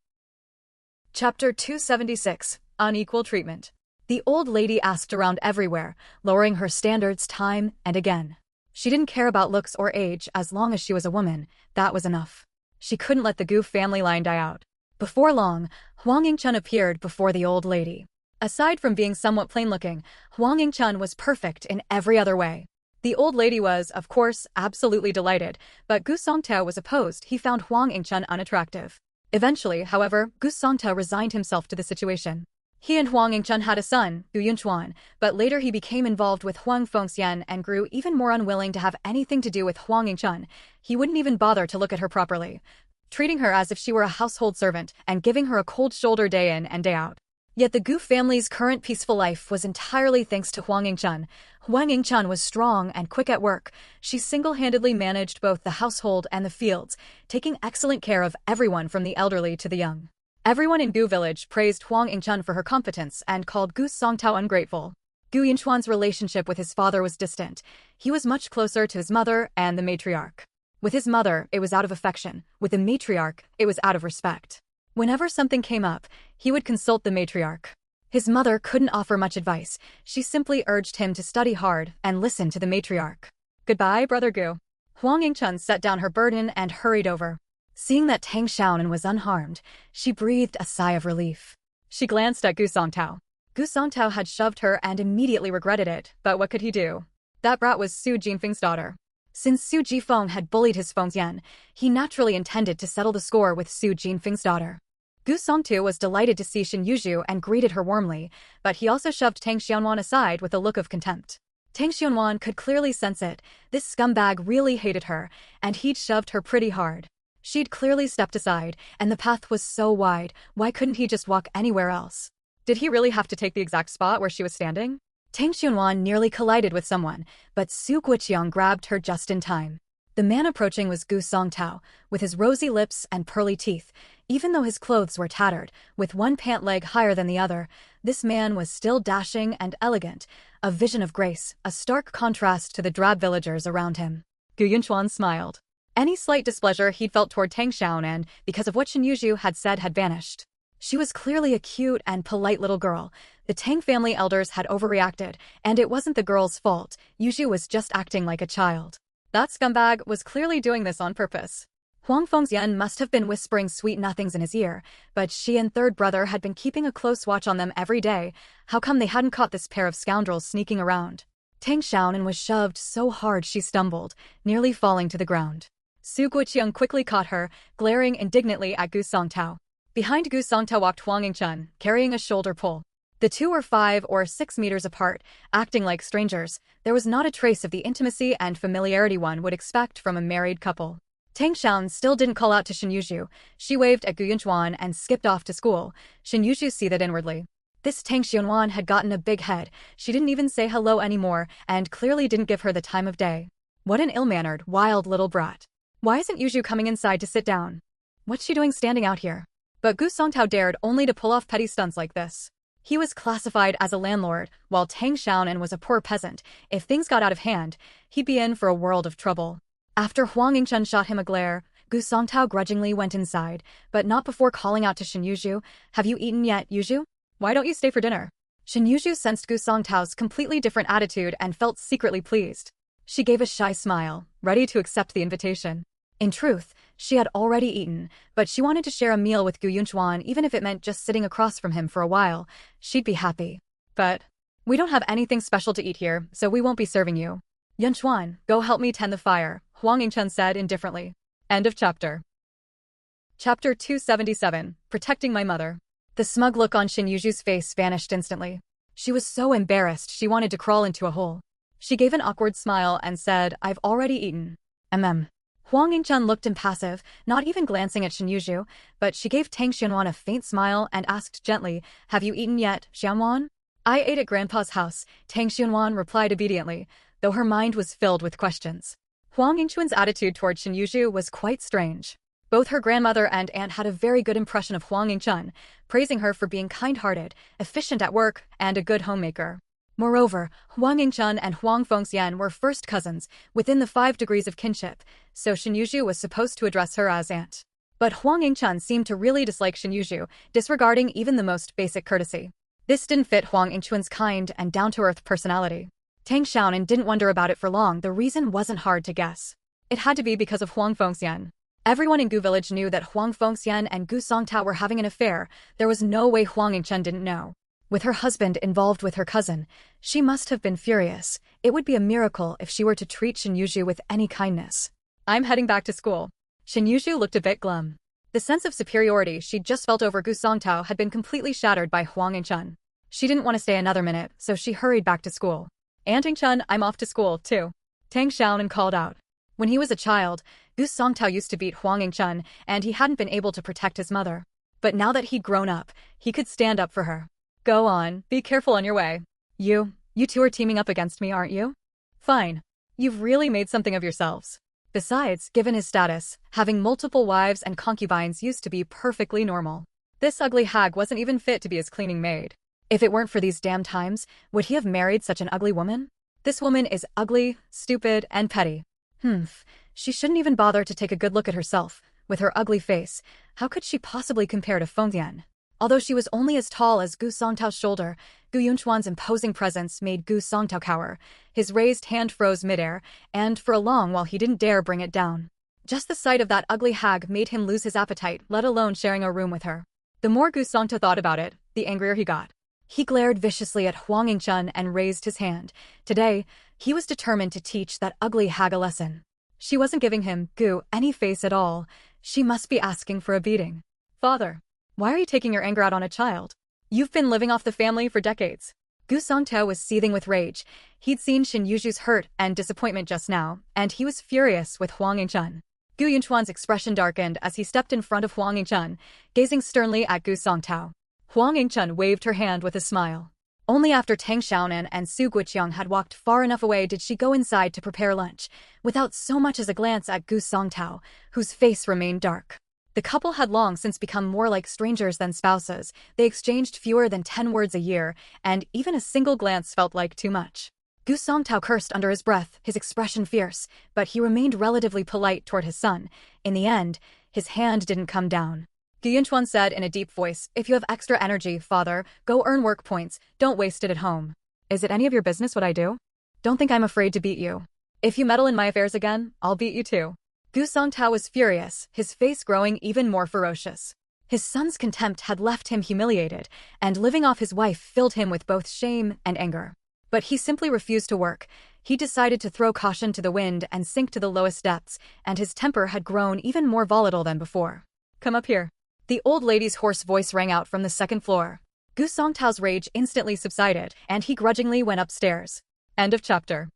Chapter 276, Unequal Treatment. The old lady asked around everywhere, lowering her standards time and again. She didn't care about looks or age as long as she was a woman. That was enough. She couldn't let the Gu family line die out. Before long, Huang Yingchun appeared before the old lady. Aside from being somewhat plain-looking, Huang Yingchun was perfect in every other way. The old lady was, of course, absolutely delighted, but Gu Songtao was opposed. He found Huang Yingchun unattractive. Eventually, however, Gu Songtao resigned himself to the situation. He and Huang Yingchun had a son, Gu Yunchuan, but later he became involved with Huang Fengxian and grew even more unwilling to have anything to do with Huang Yingchun. He wouldn't even bother to look at her properly. treating her as if she were a household servant and giving her a cold shoulder day in and day out. Yet the Gu family's current peaceful life was entirely thanks to Huang Yingchun. Huang Yingchun was strong and quick at work. She single-handedly managed both the household and the fields, taking excellent care of everyone from the elderly to the young. Everyone in Gu village praised Huang Yingchun for her competence and called Gu Songtao ungrateful. Gu Yinchuan's relationship with his father was distant. He was much closer to his mother and the matriarch. With his mother, it was out of affection. With the matriarch, it was out of respect. Whenever something came up, he would consult the matriarch. His mother couldn't offer much advice. She simply urged him to study hard and listen to the matriarch. Goodbye, Brother Gu. Huang Yingchun set down her burden and hurried over. Seeing that Tang Xiaonan was unharmed, she breathed a sigh of relief. She glanced at Gu Songtao. Gu Songtao had shoved her and immediately regretted it, but what could he do? That brat was Su Jinfeng's daughter. Since Su Jifeng had bullied his Fengxian, he naturally intended to settle the score with Su Jinfeng's daughter. Gu Songtu was delighted to see Shin Yuzhu and greeted her warmly, but he also shoved Tang Xianwan aside with a look of contempt. Tang Xianwan could clearly sense it. This scumbag really hated her, and he'd shoved her pretty hard. She'd clearly stepped aside, and the path was so wide, why couldn't he just walk anywhere else? Did he really have to take the exact spot where she was standing? Tang Xianwan nearly collided with someone, but Su Guoqiang grabbed her just in time. The man approaching was Gu Songtao, with his rosy lips and pearly teeth. Even though his clothes were tattered, with one pant leg higher than the other, this man was still dashing and elegant, a vision of grace, a stark contrast to the drab villagers around him. Gu Yunchuan smiled. Any slight displeasure he'd felt toward Tang Xiaonan, because of what Shin Yuzhu had said, had vanished. She was clearly a cute and polite little girl. The Tang family elders had overreacted, and it wasn't the girl's fault. Yuzhu was just acting like a child. That scumbag was clearly doing this on purpose. Huang Fengxian must have been whispering sweet nothings in his ear, but she and third brother had been keeping a close watch on them every day. How come they hadn't caught this pair of scoundrels sneaking around? Tang Xiaonan was shoved so hard she stumbled, nearly falling to the ground. Su Guoqiang quickly caught her, glaring indignantly at Gu Songtao. Behind Gu Songtao walked Huang Yingchun, carrying a shoulder pole. The two were 5 or 6 meters apart, acting like strangers. There was not a trace of the intimacy and familiarity one would expect from a married couple. Tang Xiaonan still didn't call out to Shin Yuzhu. She waved at Gu Yunchuan and skipped off to school. Shin Yuzhu seethed inwardly. This Tang Xianwan had gotten a big head. She didn't even say hello anymore, and clearly didn't give her the time of day. What an ill-mannered, wild little brat. Why isn't Yuzhu coming inside to sit down? What's she doing standing out here? But Gu Songtao dared only to pull off petty stunts like this. He was classified as a landlord, while Tang Xiaonan was a poor peasant. If things got out of hand, he'd be in for a world of trouble. After Huang Yingchun shot him a glare, Gu Songtao grudgingly went inside, but not before calling out to Shin Yuzhu. Have you eaten yet, Yuzhu? Why don't you stay for dinner? Shin Yuzhu sensed Gu Songtao's completely different attitude and felt secretly pleased. She gave a shy smile, ready to accept the invitation. In truth, she had already eaten, but she wanted to share a meal with Gu Yunchuan even if it meant just sitting across from him for a while. She'd be happy. But we don't have anything special to eat here, so we won't be serving you. Yunchuan, go help me tend the fire, Huang Yingchun said indifferently. End of chapter. Chapter 277, Protecting My Mother. The smug look on Shin Yuzhu's face vanished instantly. She was so embarrassed she wanted to crawl into a hole. She gave an awkward smile and said, I've already eaten. Huang Yingchun looked impassive, not even glancing at Shin Yuzhu, but she gave Tang Xianwan a faint smile and asked gently, Have you eaten yet, Xianwan? I ate at Grandpa's house, Tang Xianwan replied obediently, though her mind was filled with questions. Huang Yingchuan's attitude toward Shin Yuzhu was quite strange. Both her grandmother and aunt had a very good impression of Huang Yingchun, praising her for being kind-hearted, efficient at work, and a good homemaker. Moreover, Huang Yingchun and Huang Fengxian were first cousins, within the 5 degrees of kinship, so Shin Yuzhu was supposed to address her as aunt. But Huang Yingchun seemed to really dislike Shin Yuzhu, disregarding even the most basic courtesy. This didn't fit Huang Yingchuan's kind and down-to-earth personality. Tang Xiaonan didn't wonder about it for long. The reason wasn't hard to guess. It had to be because of Huang Fengxian. Everyone in Gu village knew that Huang Fengxian and Gu Songtao were having an affair. There was no way Huang Yingchun didn't know. With her husband involved with her cousin, she must have been furious. It would be a miracle if she were to treat Shin Yuzhu with any kindness. I'm heading back to school. Shin Yuzhu looked a bit glum. The sense of superiority she'd just felt over Gu Songtao had been completely shattered by Huang Yingchun. She didn't want to stay another minute, so she hurried back to school. Aunt Yingchun, I'm off to school, too. Tang Xiaonan called out. When he was a child, Gu Songtao used to beat Huang Yingchun, and he hadn't been able to protect his mother. But now that he'd grown up, he could stand up for her. Go on, be careful on your way. You two are teaming up against me, aren't you? Fine. You've really made something of yourselves. Besides, given his status, having multiple wives and concubines used to be perfectly normal. This ugly hag wasn't even fit to be his cleaning maid. If it weren't for these damn times, would he have married such an ugly woman? This woman is ugly, stupid, and petty. She shouldn't even bother to take a good look at herself. With her ugly face, how could she possibly compare to Feng Tian? Although she was only as tall as Gu Songtao's shoulder, Gu Yunchuan's imposing presence made Gu Songtao cower. His raised hand froze midair, and for a long while he didn't dare bring it down. Just the sight of that ugly hag made him lose his appetite, let alone sharing a room with her. The more Gu Songtao thought about it, the angrier he got. He glared viciously at Huang Yingchun and raised his hand. Today, he was determined to teach that ugly hag a lesson. She wasn't giving him, Gu, any face at all. She must be asking for a beating. Father, why are you taking your anger out on a child? You've been living off the family for decades. Gu Songtao was seething with rage. He'd seen Shin Yuju's hurt and disappointment just now, and he was furious with Huang Yingchun. Gu Yunchuan's expression darkened as he stepped in front of Huang Yingchun, gazing sternly at Gu Songtao. Huang Yingchun waved her hand with a smile. Only after Tang Xiaonan and Su Guiqiang had walked far enough away did she go inside to prepare lunch, without so much as a glance at Gu Songtao, whose face remained dark. The couple had long since become more like strangers than spouses. They exchanged fewer than 10 words a year, and even a single glance felt like too much. Gu Songtao cursed under his breath, his expression fierce, but he remained relatively polite toward his son. In the end, his hand didn't come down. Gu Yunchuan said in a deep voice, "If you have extra energy, father, go earn work points, don't waste it at home. Is it any of your business what I do? Don't think I'm afraid to beat you. If you meddle in my affairs again, I'll beat you too." Gu Songtao was furious, his face growing even more ferocious. His son's contempt had left him humiliated, and living off his wife filled him with both shame and anger. But he simply refused to work. He decided to throw caution to the wind and sink to the lowest depths, and his temper had grown even more volatile than before. "Come up here." The old lady's hoarse voice rang out from the second floor. Gu Songtao's rage instantly subsided, and he grudgingly went upstairs. End of chapter.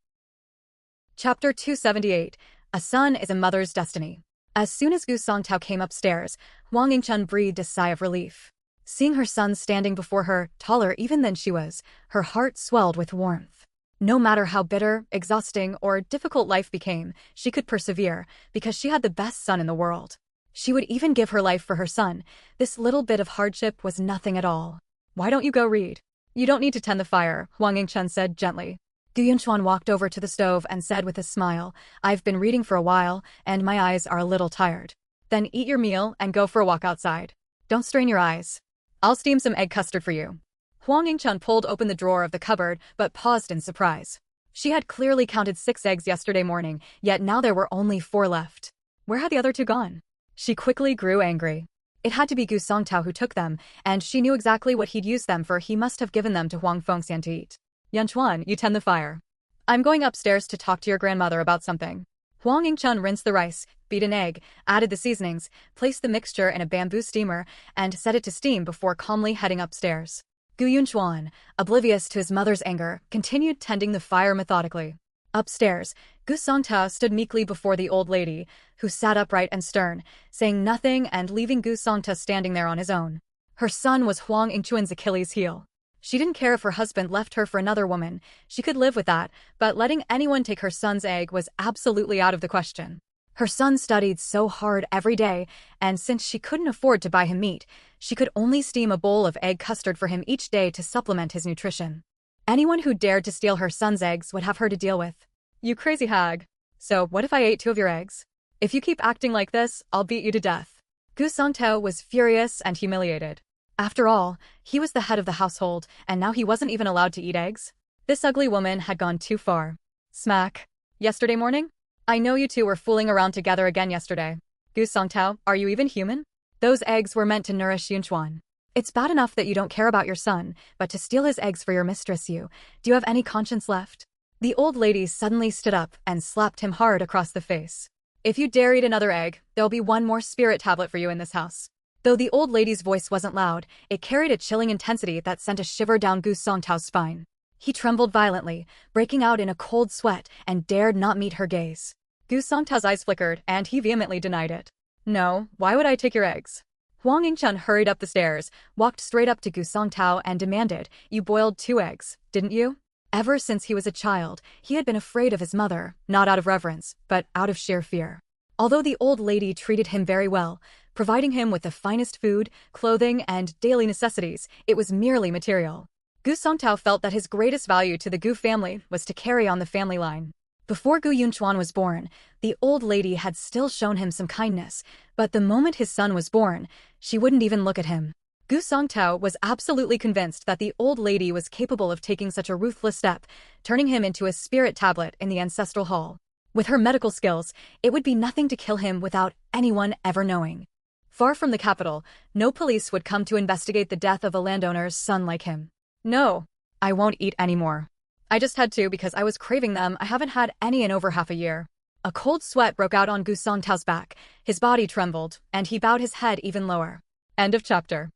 Chapter 278. A son is a mother's destiny. As soon as Gu Songtao came upstairs, Huang Yingchun breathed a sigh of relief. Seeing her son standing before her, taller even than she was, her heart swelled with warmth. No matter how bitter, exhausting, or difficult life became, she could persevere, because she had the best son in the world. She would even give her life for her son. This little bit of hardship was nothing at all. "Why don't you go read? You don't need to tend the fire," Huang Yingchun said gently. Gu Yunchuan walked over to the stove and said with a smile, "I've been reading for a while, and my eyes are a little tired." "Then eat your meal and go for a walk outside. Don't strain your eyes. I'll steam some egg custard for you." Huang Yingchun pulled open the drawer of the cupboard, but paused in surprise. She had clearly counted 6 eggs yesterday morning, yet now there were only 4 left. Where had the other 2 gone? She quickly grew angry. It had to be Gu Songtao who took them, and she knew exactly what he'd used them for. He must have given them to Huang Fengxian to eat. "Yunchuan, you tend the fire. I'm going upstairs to talk to your grandmother about something." Huang Yingchun rinsed the rice, beat an egg, added the seasonings, placed the mixture in a bamboo steamer, and set it to steam before calmly heading upstairs. Gu Yunchuan, oblivious to his mother's anger, continued tending the fire methodically. Upstairs, Gu Songtao stood meekly before the old lady, who sat upright and stern, saying nothing and leaving Gu Songtao standing there on his own. Her son was Huang Yingchuan's Achilles heel. She didn't care if her husband left her for another woman. She could live with that, but letting anyone take her son's egg was absolutely out of the question. Her son studied so hard every day, and since she couldn't afford to buy him meat, she could only steam a bowl of egg custard for him each day to supplement his nutrition. Anyone who dared to steal her son's eggs would have her to deal with. "You crazy hag. So what if I ate 2 of your eggs? If you keep acting like this, I'll beat you to death." Gu Songtao was furious and humiliated. After all, he was the head of the household, and now he wasn't even allowed to eat eggs. This ugly woman had gone too far. Smack. "Yesterday morning? I know you two were fooling around together again yesterday. Gu Songtao, are you even human? Those eggs were meant to nourish Yunchuan. It's bad enough that you don't care about your son, but to steal his eggs for your mistress, do you have any conscience left?" The old lady suddenly stood up and slapped him hard across the face. "If you dare eat another egg, there'll be 1 more spirit tablet for you in this house." Though the old lady's voice wasn't loud, it carried a chilling intensity that sent a shiver down Gu Songtao's spine. He trembled violently, breaking out in a cold sweat, and dared not meet her gaze. Gu Songtao's eyes flickered, and he vehemently denied it. No, why would I take your eggs? Huang Yingchun hurried up the stairs, walked straight up to Gu Songtao and demanded, "You boiled 2 eggs, didn't you?" Ever since he was a child, he had been afraid of his mother, not out of reverence, but out of sheer fear. Although the old lady treated him very well, providing him with the finest food, clothing, and daily necessities, it was merely material. Gu Songtao felt that his greatest value to the Gu family was to carry on the family line. Before Gu Yunchuan was born, the old lady had still shown him some kindness, but the moment his son was born, she wouldn't even look at him. Gu Songtao was absolutely convinced that the old lady was capable of taking such a ruthless step, turning him into a spirit tablet in the ancestral hall. With her medical skills, it would be nothing to kill him without anyone ever knowing. Far from the capital, no police would come to investigate the death of a landowner's son like him. No, I won't eat anymore. I just had to because I was craving them. I haven't had any in over half a year. A cold sweat broke out on Gu Songtao's back, his body trembled, and he bowed his head even lower. End of chapter.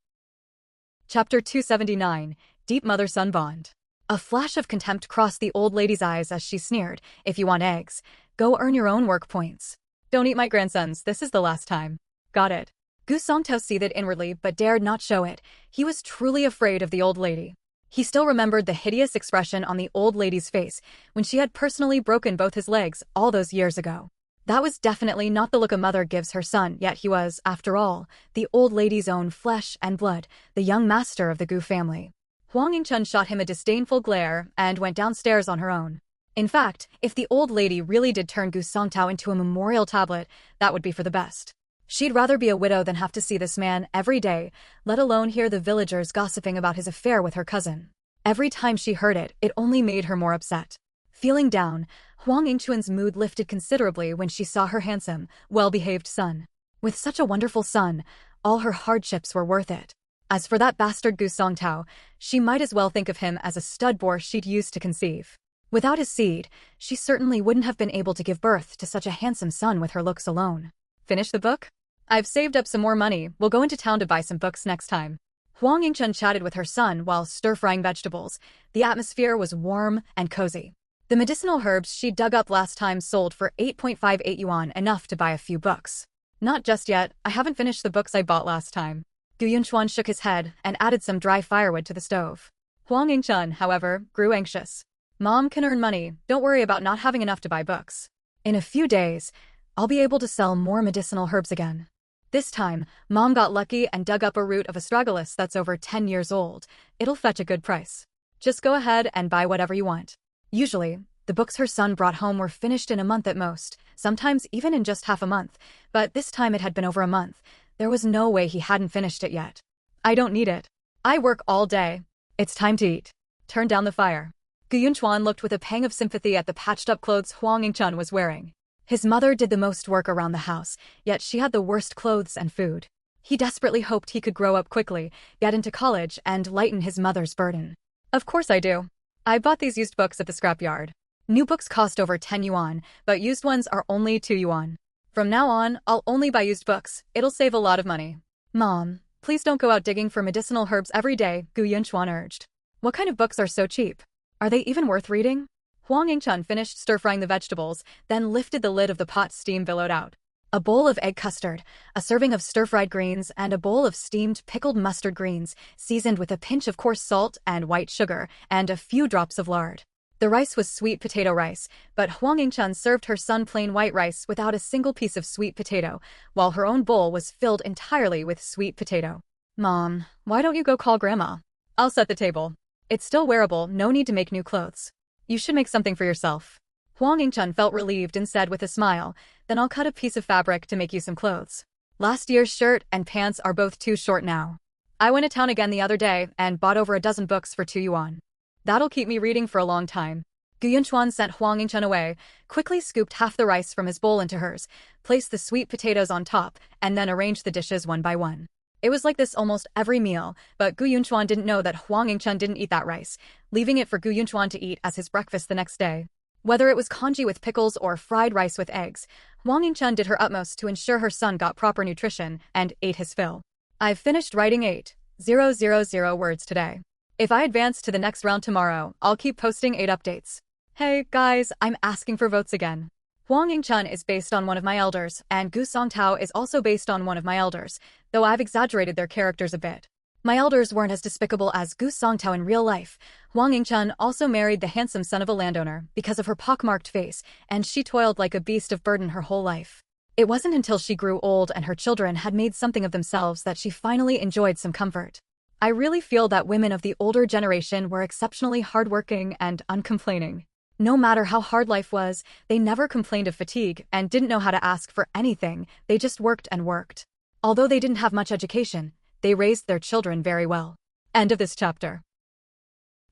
Chapter 279, Deep Mother-Son Bond. A flash of contempt crossed the old lady's eyes as she sneered, "If you want eggs, go earn your own work points. Don't eat my grandsons, this is the last time." Got it. Gu Songtao seethed inwardly but dared not show it. He was truly afraid of the old lady. He still remembered the hideous expression on the old lady's face when she had personally broken both his legs all those years ago. That was definitely not the look a mother gives her son, yet he was, after all, the old lady's own flesh and blood, the young master of the Gu family. Huang Yingchun shot him a disdainful glare and went downstairs on her own. In fact, if the old lady really did turn Gu Songtao into a memorial tablet, that would be for the best. She'd rather be a widow than have to see this man every day, let alone hear the villagers gossiping about his affair with her cousin. Every time she heard it, it only made her more upset. Feeling down, Huang Yingchun's mood lifted considerably when she saw her handsome, well-behaved son. With such a wonderful son, all her hardships were worth it. As for that bastard Gu Songtao, she might as well think of him as a stud boar she'd used to conceive. Without his seed, she certainly wouldn't have been able to give birth to such a handsome son with her looks alone. Finish the book? I've saved up some more money. We'll go into town to buy some books next time. Huang Yingchun chatted with her son while stir-frying vegetables. The atmosphere was warm and cozy. The medicinal herbs she dug up last time sold for 8.58 yuan, enough to buy a few books. Not just yet, I haven't finished the books I bought last time. Gu Yunchuan shook his head and added some dry firewood to the stove. Huang Yingchun, however, grew anxious. Mom can earn money, don't worry about not having enough to buy books. In a few days, I'll be able to sell more medicinal herbs again. This time, Mom got lucky and dug up a root of astragalus that's over 10 years old. It'll fetch a good price. Just go ahead and buy whatever you want. Usually, the books her son brought home were finished in a month at most, sometimes even in just half a month, but this time it had been over a month. There was no way he hadn't finished it yet. I don't need it. I work all day. It's time to eat. Turn down the fire. Gu Yunchuan looked with a pang of sympathy at the patched-up clothes Huang Yingchun was wearing. His mother did the most work around the house, yet she had the worst clothes and food. He desperately hoped he could grow up quickly, get into college, and lighten his mother's burden. Of course I do. I bought these used books at the scrapyard. New books cost over 10 yuan, but used ones are only 2 yuan. From now on, I'll only buy used books. It'll save a lot of money. Mom, please don't go out digging for medicinal herbs every day, Gu Yunchuan urged. What kind of books are so cheap? Are they even worth reading? Huang Yingchun finished stir-frying the vegetables, then lifted the lid of the pot. Steam billowed out. A bowl of egg custard, a serving of stir-fried greens, and a bowl of steamed pickled mustard greens, seasoned with a pinch of coarse salt and white sugar, and a few drops of lard. The rice was sweet potato rice, but Huang Yingchun served her son plain white rice without a single piece of sweet potato, while her own bowl was filled entirely with sweet potato. Mom, why don't you go call Grandma? I'll set the table. It's still wearable, no need to make new clothes. You should make something for yourself. Huang Yingchun felt relieved and said with a smile, then I'll cut a piece of fabric to make you some clothes. Last year's shirt and pants are both too short now. I went to town again the other day and bought over a dozen books for 2 yuan. That'll keep me reading for a long time. Gu Yunchuan sent Huang Yingchun away, quickly scooped half the rice from his bowl into hers, placed the sweet potatoes on top, and then arranged the dishes one by one. It was like this almost every meal, but Gu Yunchuan didn't know that Huang Yingchun didn't eat that rice, leaving it for Gu Yunchuan to eat as his breakfast the next day. Whether it was congee with pickles or fried rice with eggs, Huang Yingchun did her utmost to ensure her son got proper nutrition and ate his fill. I've finished writing 8,000 words today. If I advance to the next round tomorrow, I'll keep posting 8 updates. Hey, guys, I'm asking for votes again. Huang Yingchun is based on one of my elders, and Gu Songtao is also based on one of my elders, though I've exaggerated their characters a bit. My elders weren't as despicable as Gu Songtao in real life. Huang Yingchun also married the handsome son of a landowner because of her pockmarked face, and she toiled like a beast of burden her whole life. It wasn't until she grew old and her children had made something of themselves that she finally enjoyed some comfort. I really feel that women of the older generation were exceptionally hardworking and uncomplaining. No matter how hard life was, they never complained of fatigue and didn't know how to ask for anything, they just worked and worked. Although they didn't have much education, they raised their children very well. End of this chapter.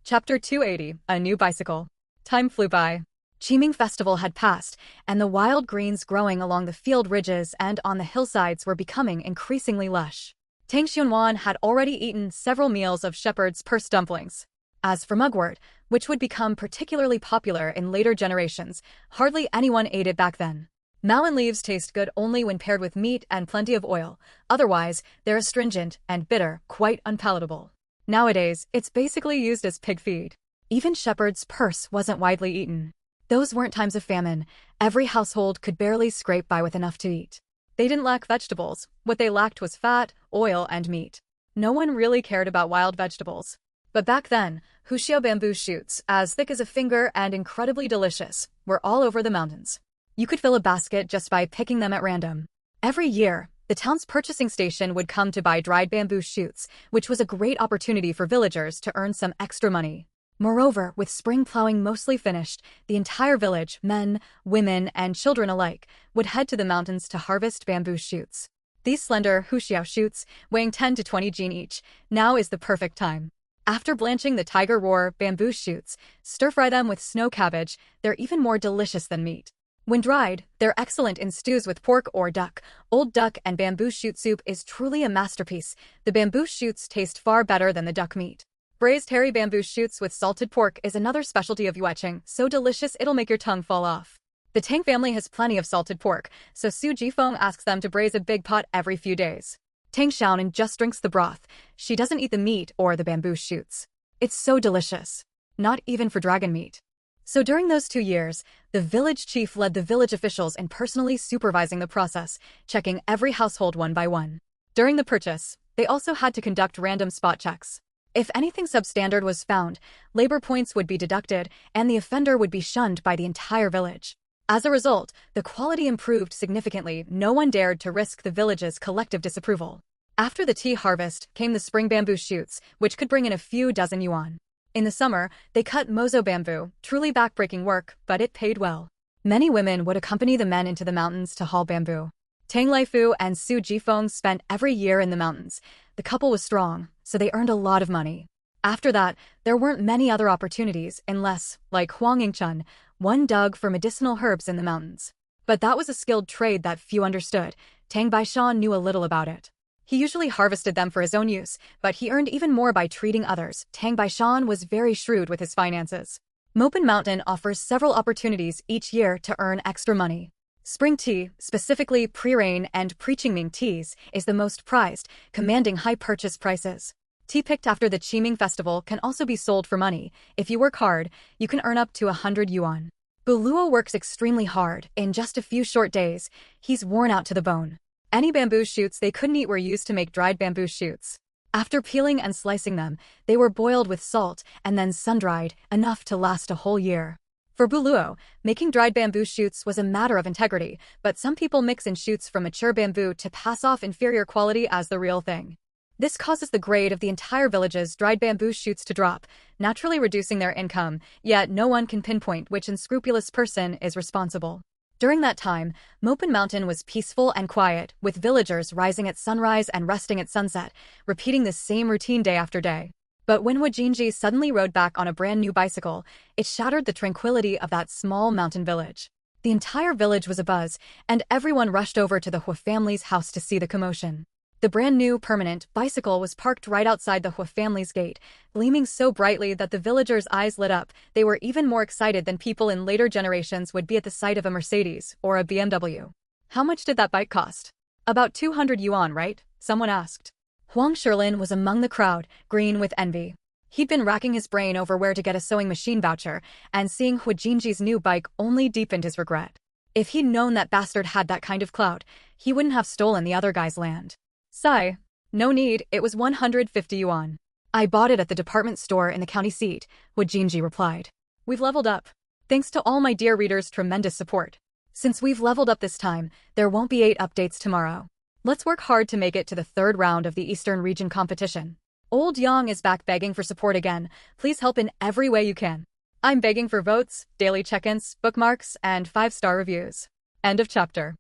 Chapter 280, A New Bicycle. Time flew by. Qiming Festival had passed, and the wild greens growing along the field ridges and on the hillsides were becoming increasingly lush. Tang Xunwan had already eaten several meals of shepherd's purse dumplings. As for mugwort, which would become particularly popular in later generations, hardly anyone ate it back then. Melon leaves taste good only when paired with meat and plenty of oil, otherwise they're astringent and bitter, quite unpalatable. Nowadays, it's basically used as pig feed. Even shepherd's purse wasn't widely eaten. Those weren't times of famine. Every household could barely scrape by with enough to eat. They didn't lack vegetables. What they lacked was fat, oil, and meat. No one really cared about wild vegetables. But back then, huxiao bamboo shoots, as thick as a finger and incredibly delicious, were all over the mountains. You could fill a basket just by picking them at random. Every year, the town's purchasing station would come to buy dried bamboo shoots, which was a great opportunity for villagers to earn some extra money. Moreover, with spring plowing mostly finished, the entire village, men, women, and children alike, would head to the mountains to harvest bamboo shoots. These slender huxiao shoots, weighing 10 to 20 jin each, now is the perfect time. After blanching the tiger roar bamboo shoots, stir-fry them with snow cabbage, they're even more delicious than meat. When dried, they're excellent in stews with pork or duck. Old duck and bamboo shoot soup is truly a masterpiece. The bamboo shoots taste far better than the duck meat. Braised hairy bamboo shoots with salted pork is another specialty of Yueching, so delicious it'll make your tongue fall off. The Tang family has plenty of salted pork, so Su Jifeng asks them to braise a big pot every few days. Tang Xiaonan just drinks the broth. She doesn't eat the meat or the bamboo shoots. It's so delicious. Not even for dragon meat. So during those 2 years, the village chief led the village officials in personally supervising the process, checking every household one by one. During the purchase, they also had to conduct random spot checks. If anything substandard was found, labor points would be deducted, and the offender would be shunned by the entire village. As a result, the quality improved significantly. No one dared to risk the village's collective disapproval. After the tea harvest came the spring bamboo shoots, which could bring in a few dozen yuan. In the summer, they cut mozo bamboo, truly backbreaking work, but it paid well. Many women would accompany the men into the mountains to haul bamboo. Tang Laifu and Su Jifeng spent every year in the mountains. The couple was strong, so they earned a lot of money. After that, there weren't many other opportunities unless, like Huang Yingchun, one dug for medicinal herbs in the mountains. But that was a skilled trade that few understood. Tang Baishan knew a little about it. He usually harvested them for his own use, but he earned even more by treating others. Tang Baishan was very shrewd with his finances. Mopen Mountain offers several opportunities each year to earn extra money. Spring tea, specifically pre-rain and pre-Qingming teas, is the most prized, commanding high purchase prices. Tea picked after the Qiming festival can also be sold for money. If you work hard, you can earn up to 100 yuan. Buluo works extremely hard. In just a few short days, he's worn out to the bone. Any bamboo shoots they couldn't eat were used to make dried bamboo shoots. After peeling and slicing them, they were boiled with salt and then sun-dried, enough to last a whole year. For Buluo, making dried bamboo shoots was a matter of integrity, but some people mix in shoots from mature bamboo to pass off inferior quality as the real thing. This causes the grade of the entire village's dried bamboo shoots to drop, naturally reducing their income, yet no one can pinpoint which unscrupulous person is responsible. During that time, Mopen Mountain was peaceful and quiet, with villagers rising at sunrise and resting at sunset, repeating the same routine day after day. But when Wajinji suddenly rode back on a brand new bicycle, it shattered the tranquility of that small mountain village. The entire village was abuzz, and everyone rushed over to the Hua family's house to see the commotion. The brand new, permanent bicycle was parked right outside the Hua family's gate, gleaming so brightly that the villagers' eyes lit up. They were even more excited than people in later generations would be at the sight of a Mercedes or a BMW. How much did that bike cost? About 200 yuan, right? Someone asked. Huang Shilin was among the crowd, green with envy. He'd been racking his brain over where to get a sewing machine voucher, and seeing Hua Jinji's new bike only deepened his regret. If he'd known that bastard had that kind of clout, he wouldn't have stolen the other guy's land. Sigh. No need, it was 150 yuan. I bought it at the department store in the county seat, Jinji replied. We've leveled up. Thanks to all my dear readers' tremendous support. Since we've leveled up this time, there won't be 8 updates tomorrow. Let's work hard to make it to the 3rd round of the Eastern Region competition. Old Yang is back begging for support again. Please help in every way you can. I'm begging for votes, daily check-ins, bookmarks, and 5-star reviews. End of chapter.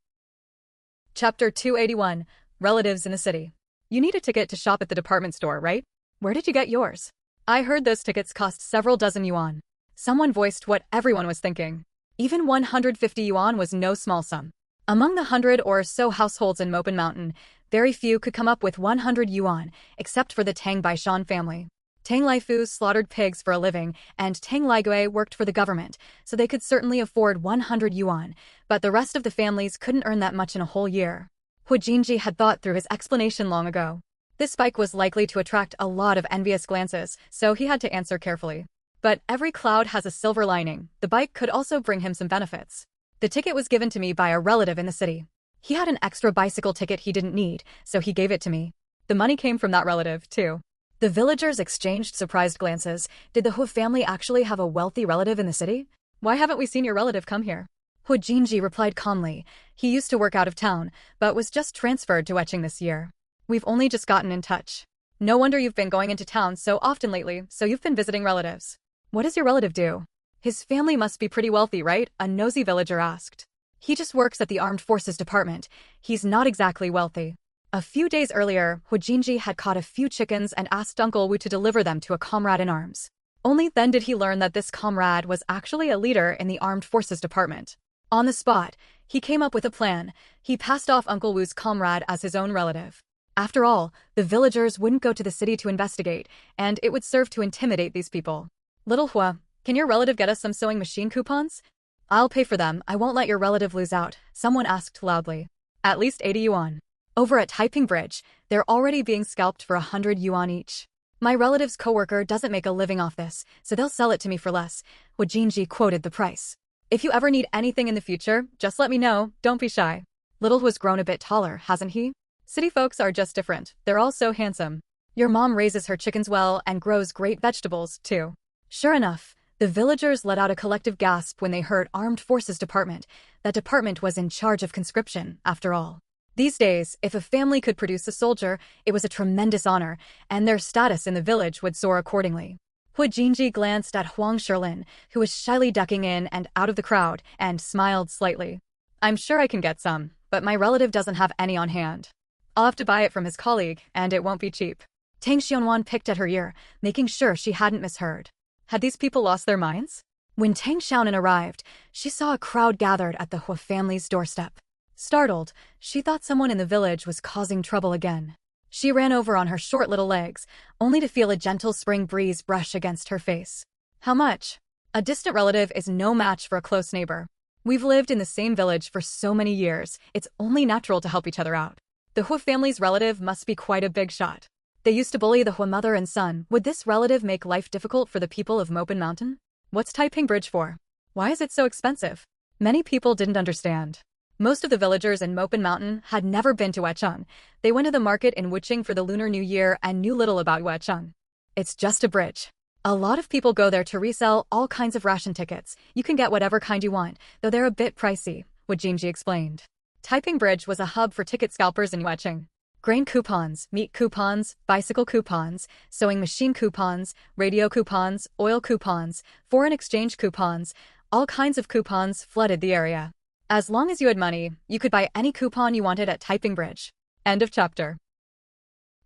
Chapter 281, Relatives in the City. You need a ticket to shop at the department store, right? Where did you get yours? I heard those tickets cost several dozen yuan. Someone voiced what everyone was thinking. Even 150 yuan was no small sum. Among the 100 or so households in Mopin Mountain, very few could come up with 100 yuan, except for the Tang Baishan family. Tang Laifu slaughtered pigs for a living, and Tang Laigui worked for the government, so they could certainly afford 100 yuan, but the rest of the families couldn't earn that much in a whole year. Jinji had thought through his explanation long ago. This spike was likely to attract a lot of envious glances, so he had to answer carefully. But every cloud has a silver lining. The bike could also bring him some benefits. The ticket was given to me by a relative in the city. He had an extra bicycle ticket he didn't need, so he gave it to me. The money came from that relative, too. The villagers exchanged surprised glances. Did the Hu family actually have a wealthy relative in the city? Why haven't we seen your relative come here? Jinji replied calmly. He used to work out of town, but was just transferred to Weching this year. We've only just gotten in touch. No wonder you've been going into town so often lately, so you've been visiting relatives. What does your relative do? His family must be pretty wealthy, right? A nosy villager asked. He just works at the Armed Forces Department. He's not exactly wealthy. A few days earlier, Jinji had caught a few chickens and asked Uncle Wu to deliver them to a comrade in arms. Only then did he learn that this comrade was actually a leader in the Armed Forces Department. On the spot, he came up with a plan. He passed off Uncle Wu's comrade as his own relative. After all, the villagers wouldn't go to the city to investigate, and it would serve to intimidate these people. Little Hua, can your relative get us some sewing machine coupons? I'll pay for them. I won't let your relative lose out, someone asked loudly. At least 80 yuan. Over at Taiping Bridge, they're already being scalped for 100 yuan each. My relative's coworker doesn't make a living off this, so they'll sell it to me for less. Jinji quoted the price. If you ever need anything in the future, just let me know, don't be shy. Little Hua's grown a bit taller, hasn't he? City folks are just different, they're all so handsome. Your mom raises her chickens well and grows great vegetables, too. Sure enough, the villagers let out a collective gasp when they heard Armed Forces Department. That department was in charge of conscription, after all. These days, if a family could produce a soldier, it was a tremendous honor, and their status in the village would soar accordingly. Jinji glanced at Huang Shilin, who was shyly ducking in and out of the crowd, and smiled slightly. I'm sure I can get some, but my relative doesn't have any on hand. I'll have to buy it from his colleague, and it won't be cheap. Tang Xianwan picked at her ear, making sure she hadn't misheard. Had these people lost their minds? When Tang Xiaonan arrived, she saw a crowd gathered at the Hua family's doorstep. Startled, she thought someone in the village was causing trouble again. She ran over on her short little legs, only to feel a gentle spring breeze brush against her face. How much? A distant relative is no match for a close neighbor. We've lived in the same village for so many years, it's only natural to help each other out. The Hua family's relative must be quite a big shot. They used to bully the Hua mother and son. Would this relative make life difficult for the people of Mopin Mountain? What's Taiping Bridge for? Why is it so expensive? Many people didn't understand. Most of the villagers in Mopin Mountain had never been to Wecheng. They went to the market in Wuching for the Lunar New Year and knew little about Wecheng. It's just a bridge. A lot of people go there to resell all kinds of ration tickets. You can get whatever kind you want, though they're a bit pricey, Jinji explained. Taiping Bridge was a hub for ticket scalpers in Wecheng. Grain coupons, meat coupons, bicycle coupons, sewing machine coupons, radio coupons, oil coupons, foreign exchange coupons, all kinds of coupons flooded the area. As long as you had money, you could buy any coupon you wanted at Taiping Bridge. End of chapter.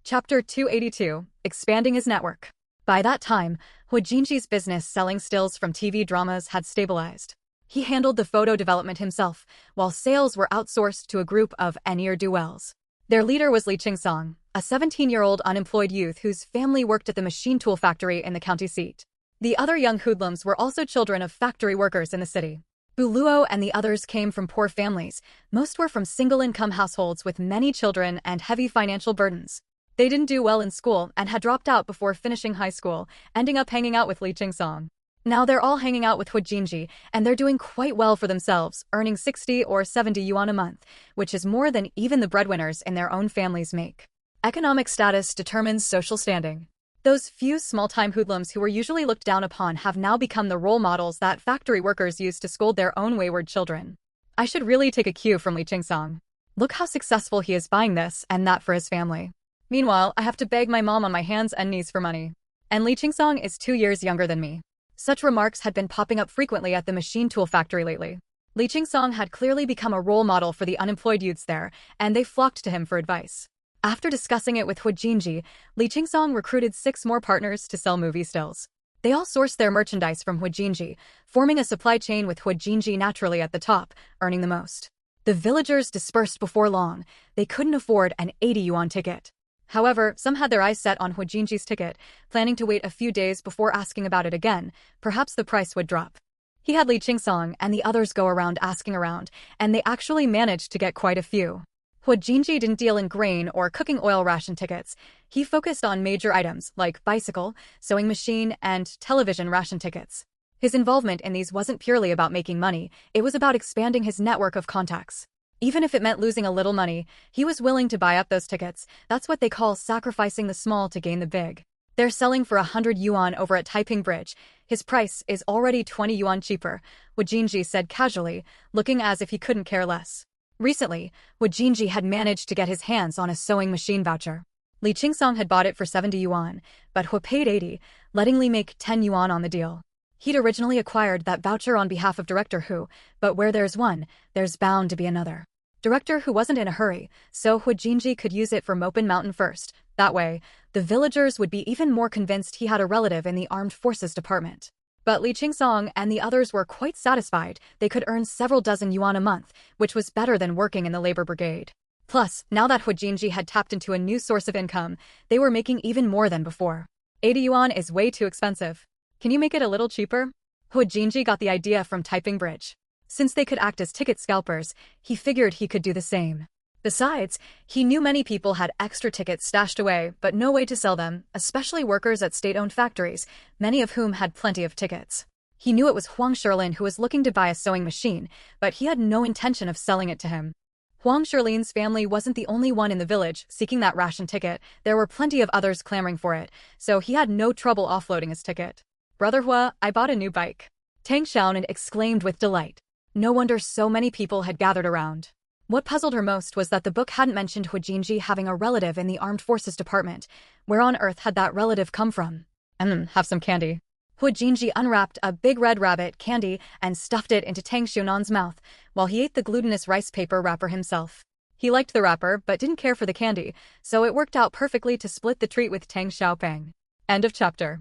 Chapter 282, Expanding his Network. By that time, Jinji's business selling stills from TV dramas had stabilized. He handled the photo development himself, while sales were outsourced to a group of ne'er-do-wells. Their leader was Li Qingsong, a 17-year-old unemployed youth whose family worked at the machine tool factory in the county seat. The other young hoodlums were also children of factory workers in the city. Bu Luo and the others came from poor families. Most were from single-income households with many children and heavy financial burdens. They didn't do well in school and had dropped out before finishing high school, ending up hanging out with Li Qingsong. Now they're all hanging out with Hwajinji, and they're doing quite well for themselves, earning 60 or 70 yuan a month, which is more than even the breadwinners in their own families make. Economic status determines social standing. Those few small-time hoodlums who were usually looked down upon have now become the role models that factory workers use to scold their own wayward children. I should really take a cue from Lee Ching-song. Look how successful he is buying this and that for his family. Meanwhile, I have to beg my mom on my hands and knees for money. And Lee Ching-song is 2 years younger than me. Such remarks had been popping up frequently at the machine tool factory lately. Lee Ching-song had clearly become a role model for the unemployed youths there, and they flocked to him for advice. After discussing it with Hwajinji, Lee Ching-song recruited 6 more partners to sell movie stills. They all sourced their merchandise from Hwajinji, forming a supply chain with Hwajinji naturally at the top, earning the most. The villagers dispersed before long. They couldn't afford an 80 yuan ticket. However, some had their eyes set on Hwajinji's ticket, planning to wait a few days before asking about it again. Perhaps the price would drop. He had Lee Ching-song and the others go around asking around, and they actually managed to get quite a few. Hwajinji didn't deal in grain or cooking oil ration tickets. He focused on major items like bicycle, sewing machine, and television ration tickets. His involvement in these wasn't purely about making money, it was about expanding his network of contacts. Even if it meant losing a little money, he was willing to buy up those tickets. That's what they call sacrificing the small to gain the big. They're selling for 100 yuan over at Taiping Bridge. His price is already 20 yuan cheaper, Hwajinji said casually, looking as if he couldn't care less. Recently, Hwajinji had managed to get his hands on a sewing machine voucher. Lee Ching-song had bought it for 70 yuan, but Hwa paid 80, letting Lee make 10 yuan on the deal. He'd originally acquired that voucher on behalf of Director Hu, but where there's one, there's bound to be another. Director Hu wasn't in a hurry, so Hwajinji could use it for Mopin Mountain first. That way, the villagers would be even more convinced he had a relative in the Armed Forces Department. But Lee Ching-song and the others were quite satisfied. They could earn several dozen yuan a month, which was better than working in the labor brigade. Plus, now that Hwajinji had tapped into a new source of income, they were making even more than before. 80 yuan is way too expensive. Can you make it a little cheaper? Hwajinji got the idea from Taiping Bridge. Since they could act as ticket scalpers, he figured he could do the same. Besides, he knew many people had extra tickets stashed away but no way to sell them, especially workers at state-owned factories, many of whom had plenty of tickets. He knew it was Huang Shirlin who was looking to buy a sewing machine, but he had no intention of selling it to him. Huang Shirlin's family wasn't the only one in the village seeking that ration ticket. There were plenty of others clamoring for it, so he had no trouble offloading his ticket. Brother Hua, I bought a new bike. Tang Xiaonan exclaimed with delight. No wonder so many people had gathered around. What puzzled her most was that the book hadn't mentioned Hwajinji having a relative in the Armed Forces Department. Where on earth had that relative come from? Have some candy. Hwajinji unwrapped a big red rabbit candy and stuffed it into Tang Xiaonan's mouth, while he ate the glutinous rice paper wrapper himself. He liked the wrapper but didn't care for the candy, so it worked out perfectly to split the treat with Tang Xiaopeng. End of chapter.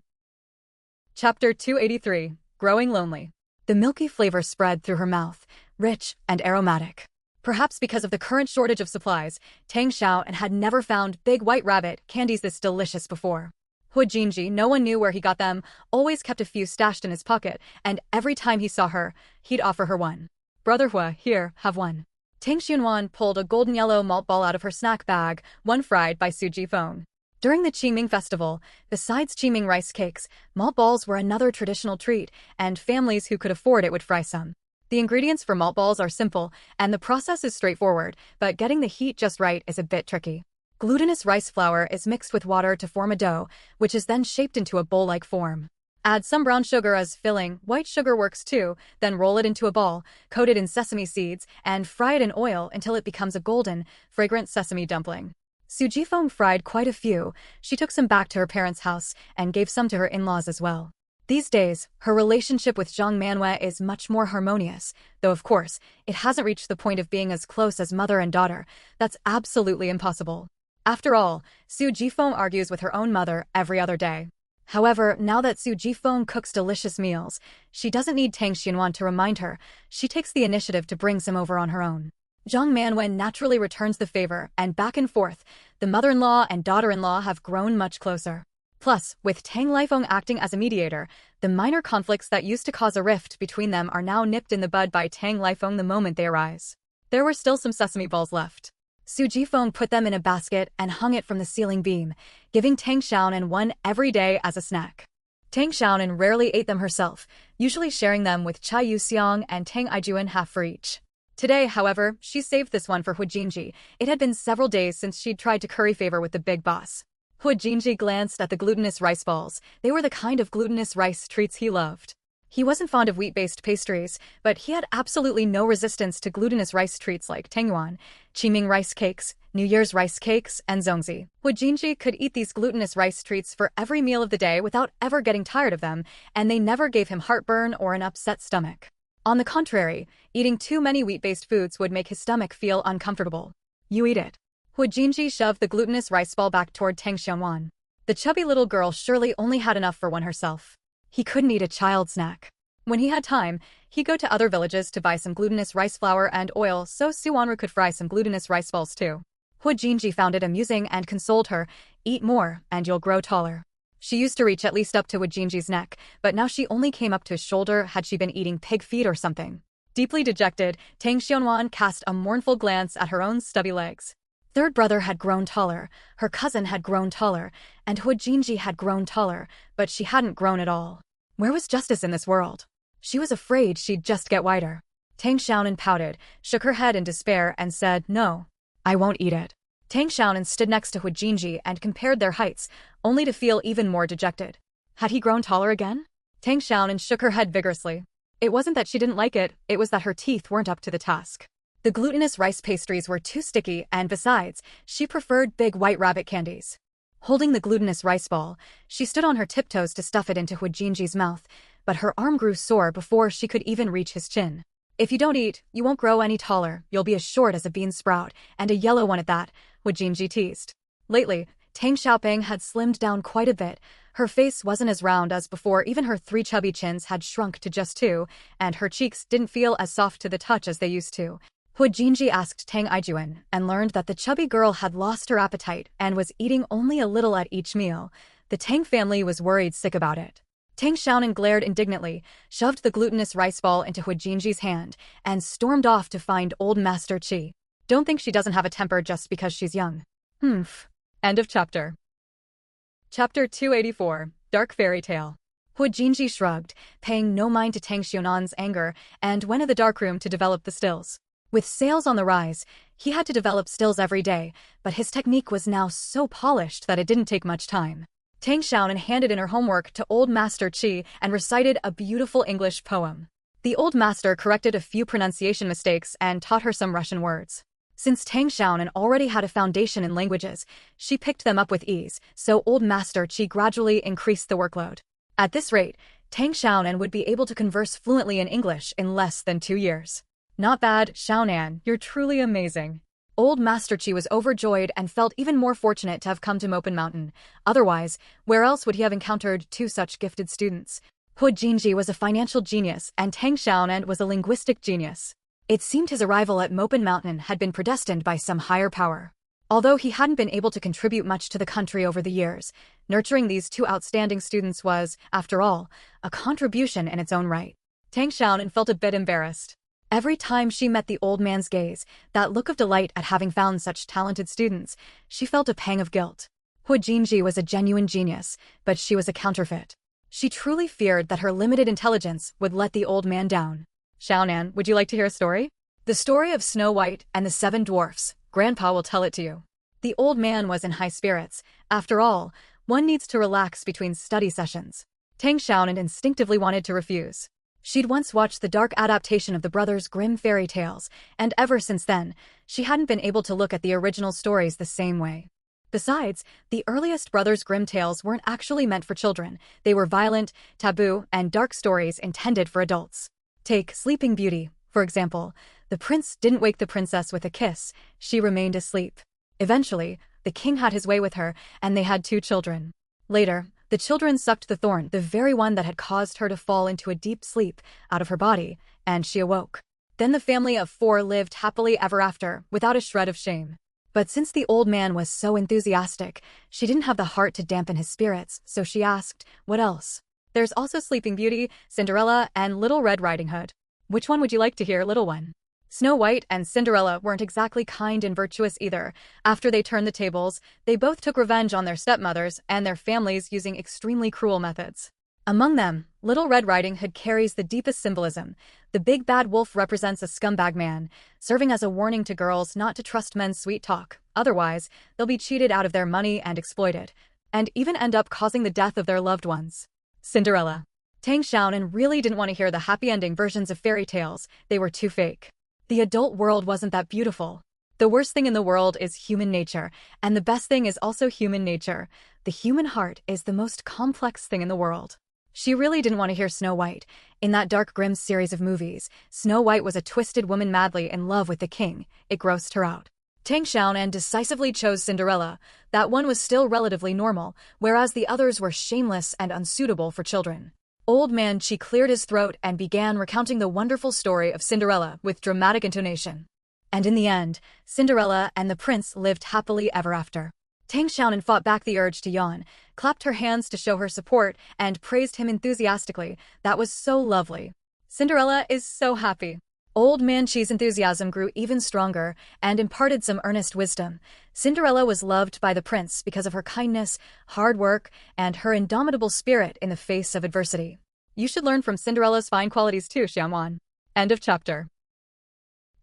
Chapter 283, Growing Lonely. The milky flavor spread through her mouth, rich and aromatic. Perhaps because of the current shortage of supplies, Tang Xiao had never found big white rabbit candies this delicious before. Hwajinji, no one knew where he got them, always kept a few stashed in his pocket, and every time he saw her, he'd offer her one. Brother Hua, here, have one. Tang Xianwan pulled a golden yellow malt ball out of her snack bag, one fried by Su Jifeng. During the Qingming festival, besides Qingming rice cakes, malt balls were another traditional treat, and families who could afford it would fry some. The ingredients for malt balls are simple, and the process is straightforward, but getting the heat just right is a bit tricky. Glutinous rice flour is mixed with water to form a dough, which is then shaped into a bowl-like form. Add some brown sugar as filling, white sugar works too, then roll it into a ball, coat it in sesame seeds, and fry it in oil until it becomes a golden, fragrant sesame dumpling. Su Jifeng fried quite a few. She took some back to her parents' house and gave some to her in-laws as well. These days, her relationship with Zhang Manhwa is much more harmonious, though of course, it hasn't reached the point of being as close as mother and daughter. That's absolutely impossible. After all, Su Jifeng argues with her own mother every other day. However, now that Su Jifeng cooks delicious meals, she doesn't need Tang Xianwan to remind her. She takes the initiative to bring some over on her own. Zhang Manwen naturally returns the favor, and back and forth, the mother-in-law and daughter-in-law have grown much closer. Plus, with Tang Lifeng acting as a mediator, the minor conflicts that used to cause a rift between them are now nipped in the bud by Tang Lifeng the moment they arise. There were still some sesame balls left. Su Jifeng put them in a basket and hung it from the ceiling beam, giving Tang Xiaonan one every day as a snack. Tang Xiaonan rarely ate them herself, usually sharing them with Chai Yuxiang and Tang Ijuan half for each. Today, however, she saved this one for Hu Jinji. It had been several days since she'd tried to curry favor with the big boss. Hu Jinji glanced at the glutinous rice balls. They were the kind of glutinous rice treats he loved. He wasn't fond of wheat-based pastries, but he had absolutely no resistance to glutinous rice treats like tangyuan, qiming rice cakes, New Year's rice cakes, and zongzi. Hu Jinji could eat these glutinous rice treats for every meal of the day without ever getting tired of them, and they never gave him heartburn or an upset stomach. On the contrary, eating too many wheat-based foods would make his stomach feel uncomfortable. You eat it. Hu Jinji shoved the glutinous rice ball back toward Tang Xianwan. The chubby little girl surely only had enough for one herself. He couldn't eat a child snack. When he had time, he'd go to other villages to buy some glutinous rice flour and oil so Suwanru could fry some glutinous rice balls too. Hu Jinji found it amusing and consoled her, "Eat more, and you'll grow taller." She used to reach at least up to Hu Jinji's neck, but now she only came up to his shoulder. Had she been eating pig feet or something? Deeply dejected, Tang Xianwan cast a mournful glance at her own stubby legs. Third brother had grown taller, her cousin had grown taller, and Hu Jinji had grown taller, but she hadn't grown at all. Where was justice in this world? She was afraid she'd just get whiter. Tang Xiaonan pouted, shook her head in despair, and said, "No, I won't eat it." Tang Xiaonan stood next to Hu Jinji and compared their heights, only to feel even more dejected. Had he grown taller again? Tang Xiaonan shook her head vigorously. It wasn't that she didn't like it was that her teeth weren't up to the task. The glutinous rice pastries were too sticky, and besides, she preferred big white rabbit candies. Holding the glutinous rice ball, she stood on her tiptoes to stuff it into Hu Jinji's mouth, but her arm grew sore before she could even reach his chin. "If you don't eat, you won't grow any taller. You'll be as short as a bean sprout, and a yellow one at that," Hu Jinji teased. Lately, Tang Xiaoping had slimmed down quite a bit. Her face wasn't as round as before, even her 3 chubby chins had shrunk to just 2, and her cheeks didn't feel as soft to the touch as they used to. Hu Jinji asked Tang Ijuan and learned that the chubby girl had lost her appetite and was eating only a little at each meal. The Tang family was worried sick about it. Tang Xiaonan glared indignantly, shoved the glutinous rice ball into Hu Jinji's hand, and stormed off to find old Master Qi. Don't think she doesn't have a temper just because she's young. Humph. End of chapter. Chapter 284, Dark Fairy Tale. Hu Jinji shrugged, paying no mind to Tang Xiaonan's anger, and went in the darkroom to develop the stills. With sales on the rise, he had to develop stills every day, but his technique was now so polished that it didn't take much time. Tang Xiaonan handed in her homework to old Master Qi and recited a beautiful English poem. The old master corrected a few pronunciation mistakes and taught her some Russian words. Since Tang Xiaonan already had a foundation in languages, she picked them up with ease, so old Master Qi gradually increased the workload. At this rate, Tang Xiaonan would be able to converse fluently in English in less than 2 years. "Not bad, Xiaonan, you're truly amazing." Old Master Qi was overjoyed and felt even more fortunate to have come to Mopen Mountain. Otherwise, where else would he have encountered 2 such gifted students? Hu Jinji was a financial genius and Tang Xiaonan was a linguistic genius. It seemed his arrival at Mopen Mountain had been predestined by some higher power. Although he hadn't been able to contribute much to the country over the years, nurturing these 2 outstanding students was, after all, a contribution in its own right. Tang Xiaonan felt a bit embarrassed. Every time she met the old man's gaze, that look of delight at having found such talented students, she felt a pang of guilt. Hu Jinji was a genuine genius, but she was a counterfeit. She truly feared that her limited intelligence would let the old man down. "Xiaonan, would you like to hear a story?" "The story of Snow White and the 7 dwarfs. Grandpa will tell it to you." The old man was in high spirits. After all, one needs to relax between study sessions. Tang Xiaonan instinctively wanted to refuse. She'd once watched the dark adaptation of the Brothers Grimm fairy tales, and ever since then, she hadn't been able to look at the original stories the same way. Besides, the earliest Brothers Grimm tales weren't actually meant for children. They were violent, taboo, and dark stories intended for adults. Take Sleeping Beauty, for example. The prince didn't wake the princess with a kiss, she remained asleep. Eventually, the king had his way with her, and they had 2 children. Later, the children sucked the thorn, the very one that had caused her to fall into a deep sleep, out of her body, and she awoke. Then the family of 4 lived happily ever after, without a shred of shame. But since the old man was so enthusiastic, she didn't have the heart to dampen his spirits, so she asked, "What else?" "There's also Sleeping Beauty, Cinderella, and Little Red Riding Hood." "Which one would you like to hear, little one?" Snow White and Cinderella weren't exactly kind and virtuous either. After they turned the tables, they both took revenge on their stepmothers and their families using extremely cruel methods. Among them, Little Red Riding Hood carries the deepest symbolism. The big bad wolf represents a scumbag man, serving as a warning to girls not to trust men's sweet talk. Otherwise, they'll be cheated out of their money and exploited, and even end up causing the death of their loved ones. Cinderella. Tang Xiaonan really didn't want to hear the happy ending versions of fairy tales. They were too fake. The adult world wasn't that beautiful. The worst thing in the world is human nature, and the best thing is also human nature. The human heart is the most complex thing in the world. She really didn't want to hear Snow White. In that dark, grim series of movies, Snow White was a twisted woman madly in love with the king. It grossed her out. Tang Xiaonan decisively chose Cinderella. That one was still relatively normal, whereas the others were shameless and unsuitable for children. Old Man Chi cleared his throat and began recounting the wonderful story of Cinderella with dramatic intonation. And in the end, Cinderella and the prince lived happily ever after. Tang Xiaonan fought back the urge to yawn, clapped her hands to show her support, and praised him enthusiastically. That was so lovely. Cinderella is so happy. Old Man Chi's enthusiasm grew even stronger and imparted some earnest wisdom. Cinderella was loved by the prince because of her kindness, hard work, and her indomitable spirit in the face of adversity. You should learn from Cinderella's fine qualities too, Xiangwan. End of chapter.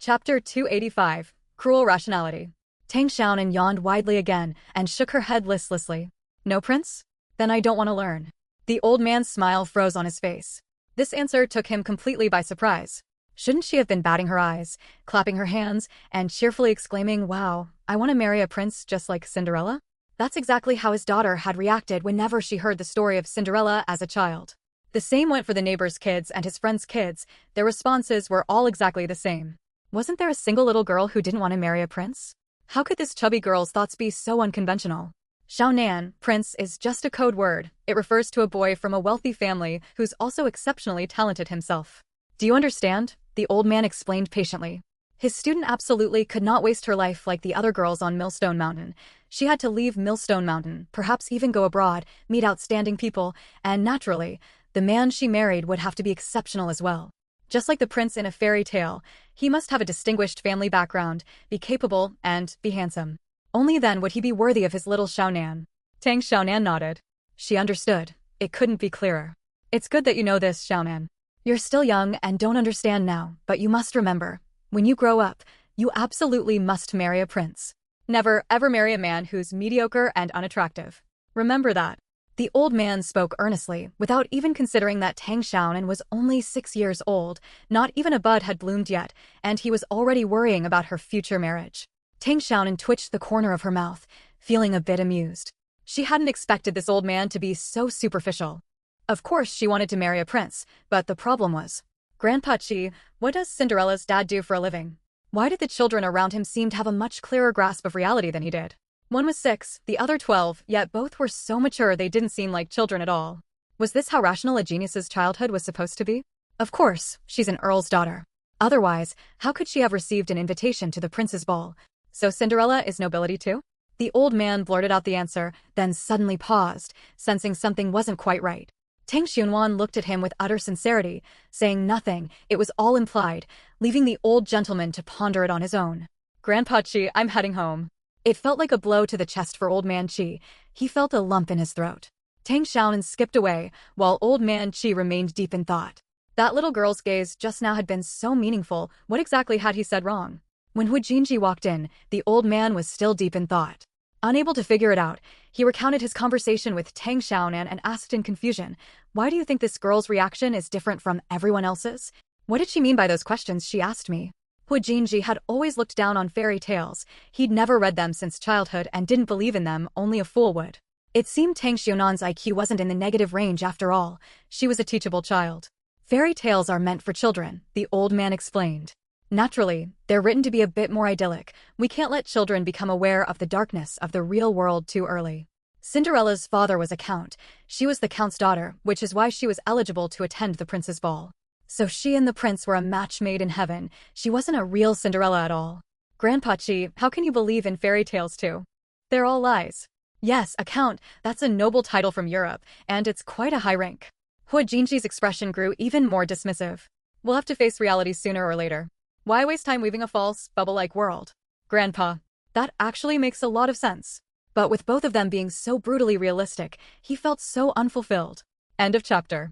Chapter 285. Cruel Rationality. Tang Xiaonan yawned widely again and shook her head listlessly. No, prince? Then I don't want to learn. The old man's smile froze on his face. This answer took him completely by surprise. Shouldn't she have been batting her eyes, clapping her hands, and cheerfully exclaiming, "Wow, I want to marry a prince just like Cinderella"? That's exactly how his daughter had reacted whenever she heard the story of Cinderella as a child. The same went for the neighbor's kids and his friends' kids. Their responses were all exactly the same. Wasn't there a single little girl who didn't want to marry a prince? How could this chubby girl's thoughts be so unconventional? Xiaonan, prince, is just a code word. It refers to a boy from a wealthy family who's also exceptionally talented himself. Do you understand? The old man explained patiently. His student absolutely could not waste her life like the other girls on Millstone Mountain. She had to leave Millstone Mountain, perhaps even go abroad, meet outstanding people, and naturally, the man she married would have to be exceptional as well. Just like the prince in a fairy tale, he must have a distinguished family background, be capable, and be handsome. Only then would he be worthy of his little Xiaonan. Tang Xiaonan nodded. She understood. It couldn't be clearer. It's good that you know this, Xiaonan. You're still young and don't understand now, but you must remember, when you grow up, you absolutely must marry a prince. Never, ever marry a man who's mediocre and unattractive. Remember that. The old man spoke earnestly, without even considering that Tang Xiaonan was only 6 years old. Not even a bud had bloomed yet, and he was already worrying about her future marriage. Tang Xiaonan twitched the corner of her mouth, feeling a bit amused. She hadn't expected this old man to be so superficial. Of course she wanted to marry a prince, but the problem was, Grandpa Chi, what does Cinderella's dad do for a living? Why did the children around him seem to have a much clearer grasp of reality than he did? One was 6, the other 12, yet both were so mature they didn't seem like children at all. Was this how rational a genius's childhood was supposed to be? Of course, she's an earl's daughter. Otherwise, how could she have received an invitation to the prince's ball? So Cinderella is nobility too? The old man blurted out the answer, then suddenly paused, sensing something wasn't quite right. Tang Xianwan looked at him with utter sincerity, saying nothing. It was all implied, leaving the old gentleman to ponder it on his own. Grandpa Chi, I'm heading home. It felt like a blow to the chest for Old Man Chi. He felt a lump in his throat. Tang Xiaonan skipped away, while Old Man Chi remained deep in thought. That little girl's gaze just now had been so meaningful. What exactly had he said wrong? When Hu Jinji walked in, the old man was still deep in thought. Unable to figure it out, he recounted his conversation with Tang Xiaonan and asked in confusion, "Why do you think this girl's reaction is different from everyone else's? What did she mean by those questions she asked me?" Hu Jinji had always looked down on fairy tales. He'd never read them since childhood and didn't believe in them, only a fool would. It seemed Tang Xiaonan's IQ wasn't in the negative range after all. She was a teachable child. Fairy tales are meant for children, the old man explained. Naturally, they're written to be a bit more idyllic. We can't let children become aware of the darkness of the real world too early. Cinderella's father was a count. She was the count's daughter, which is why she was eligible to attend the prince's ball. So she and the prince were a match made in heaven. She wasn't a real Cinderella at all. Grandpa Chi, how can you believe in fairy tales too? They're all lies. Yes, a count, that's a noble title from Europe, and it's quite a high rank. Hu Jinji's expression grew even more dismissive. We'll have to face reality sooner or later. Why waste time weaving a false, bubble-like world? Grandpa, that actually makes a lot of sense. But with both of them being so brutally realistic, he felt so unfulfilled. End of chapter.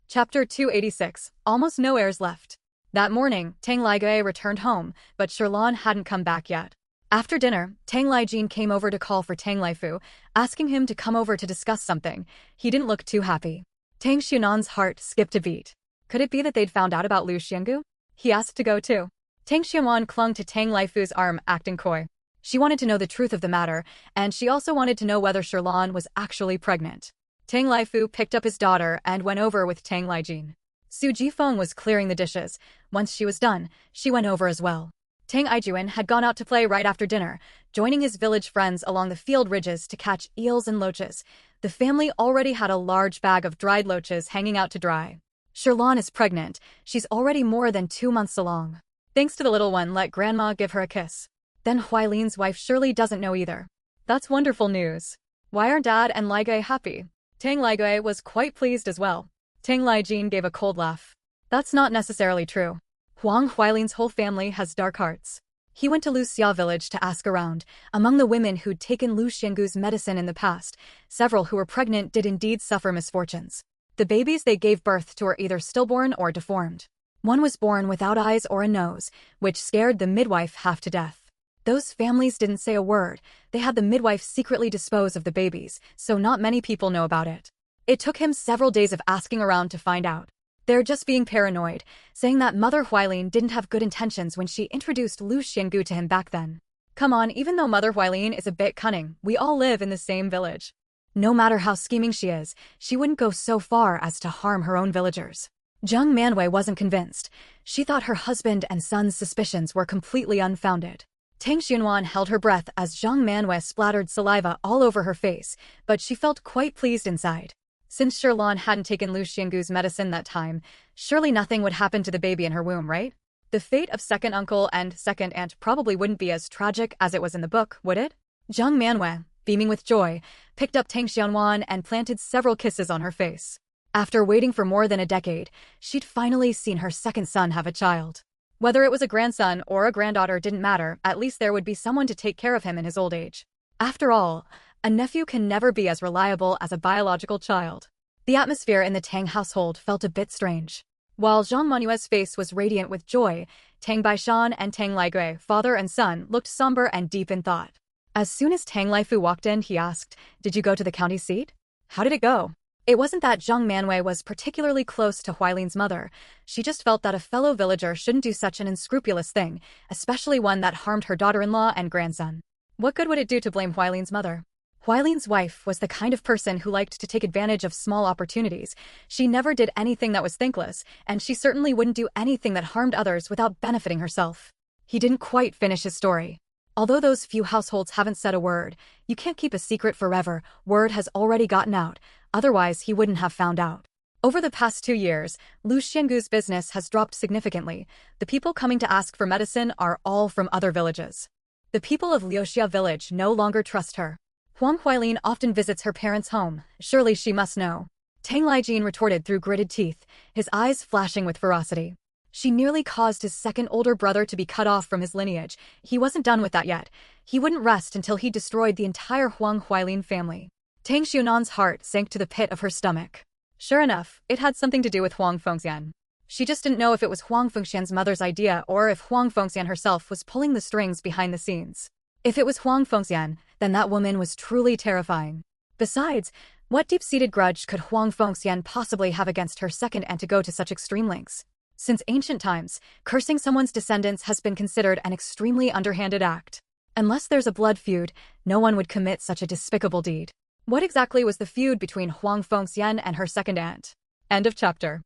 Chapter 286. Almost no heirs left. That morning, Tang Ligai returned home, but Sherlon hadn't come back yet. After dinner, Tang Lijin came over to call for Tang Lifu, asking him to come over to discuss something. He didn't look too happy. Tang Xianan's heart skipped a beat. Could it be that they'd found out about Lu Xiangu? He asked to go too. Tang Xianwan clung to Tang Lifu's arm, acting coy. She wanted to know the truth of the matter, and she also wanted to know whether Sherlon was actually pregnant. Tang Lifu picked up his daughter and went over with Tang Lijin. Su Jifeng was clearing the dishes. Once she was done, she went over as well. Tang Ijuan had gone out to play right after dinner, joining his village friends along the field ridges to catch eels and loaches. The family already had a large bag of dried loaches hanging out to dry. Sherlon is pregnant. She's already more than 2 months along. Thanks to the little one, let grandma give her a kiss. Then Huailin's wife surely doesn't know either. That's wonderful news. Why aren't Dad and Ligai happy? Tang Ligai was quite pleased as well. Tang Lijin gave a cold laugh. That's not necessarily true. Huang Huailin's whole family has dark hearts. He went to Lu Xia village to ask around. Among the women who'd taken Lu Xiangu's medicine in the past, several who were pregnant did indeed suffer misfortunes. The babies they gave birth to were either stillborn or deformed. One was born without eyes or a nose, which scared the midwife half to death. Those families didn't say a word. They had the midwife secretly dispose of the babies, so not many people know about it. It took him several days of asking around to find out. They're just being paranoid, saying that Mother Huailin didn't have good intentions when she introduced Lu Xiangu to him back then. Come on, even though Mother Huailin is a bit cunning, we all live in the same village. No matter how scheming she is, she wouldn't go so far as to harm her own villagers. Zheng Manwei wasn't convinced. She thought her husband and son's suspicions were completely unfounded. Tang Xianwan held her breath as Zheng Manwei splattered saliva all over her face, but she felt quite pleased inside. Since Sherlon hadn't taken Lu Xiangu's medicine that time, surely nothing would happen to the baby in her womb, right? The fate of second uncle and second aunt probably wouldn't be as tragic as it was in the book, would it? Zheng Manwei, beaming with joy, picked up Tang Xianwan and planted several kisses on her face. After waiting for more than a decade, she'd finally seen her second son have a child. Whether it was a grandson or a granddaughter didn't matter, at least there would be someone to take care of him in his old age. After all, a nephew can never be as reliable as a biological child. The atmosphere in the Tang household felt a bit strange. While Zhang Manuel's face was radiant with joy, Tang Baishan and Tang Ligui, father and son, looked somber and deep in thought. As soon as Tang Lifu walked in, he asked, "Did you go to the county seat? How did it go?" It wasn't that Zheng Manwei was particularly close to Huailin's mother. She just felt that a fellow villager shouldn't do such an unscrupulous thing, especially one that harmed her daughter-in-law and grandson. What good would it do to blame Huailin's mother? Huailin's wife was the kind of person who liked to take advantage of small opportunities. She never did anything that was thankless, and she certainly wouldn't do anything that harmed others without benefiting herself. He didn't quite finish his story. Although those few households haven't said a word, you can't keep a secret forever. Word has already gotten out. Otherwise, he wouldn't have found out. Over the past 2 years, Lu Xiangu's business has dropped significantly. The people coming to ask for medicine are all from other villages. The people of Liuxia village no longer trust her. Huang Huailin often visits her parents' home. Surely she must know. Tang Lijin retorted through gritted teeth, his eyes flashing with ferocity. She nearly caused his second older brother to be cut off from his lineage. He wasn't done with that yet. He wouldn't rest until he destroyed the entire Huang Huailin family. Tang Xiunan's heart sank to the pit of her stomach. Sure enough, it had something to do with Huang Fengxian. She just didn't know if it was Huang Fengxian's mother's idea or if Huang Fengxian herself was pulling the strings behind the scenes. If it was Huang Fengxian, then that woman was truly terrifying. Besides, what deep-seated grudge could Huang Fengxian possibly have against her second aunt to go to such extreme lengths? Since ancient times, cursing someone's descendants has been considered an extremely underhanded act. Unless there's a blood feud, no one would commit such a despicable deed. What exactly was the feud between Huang Fengxian and her second aunt? End of chapter.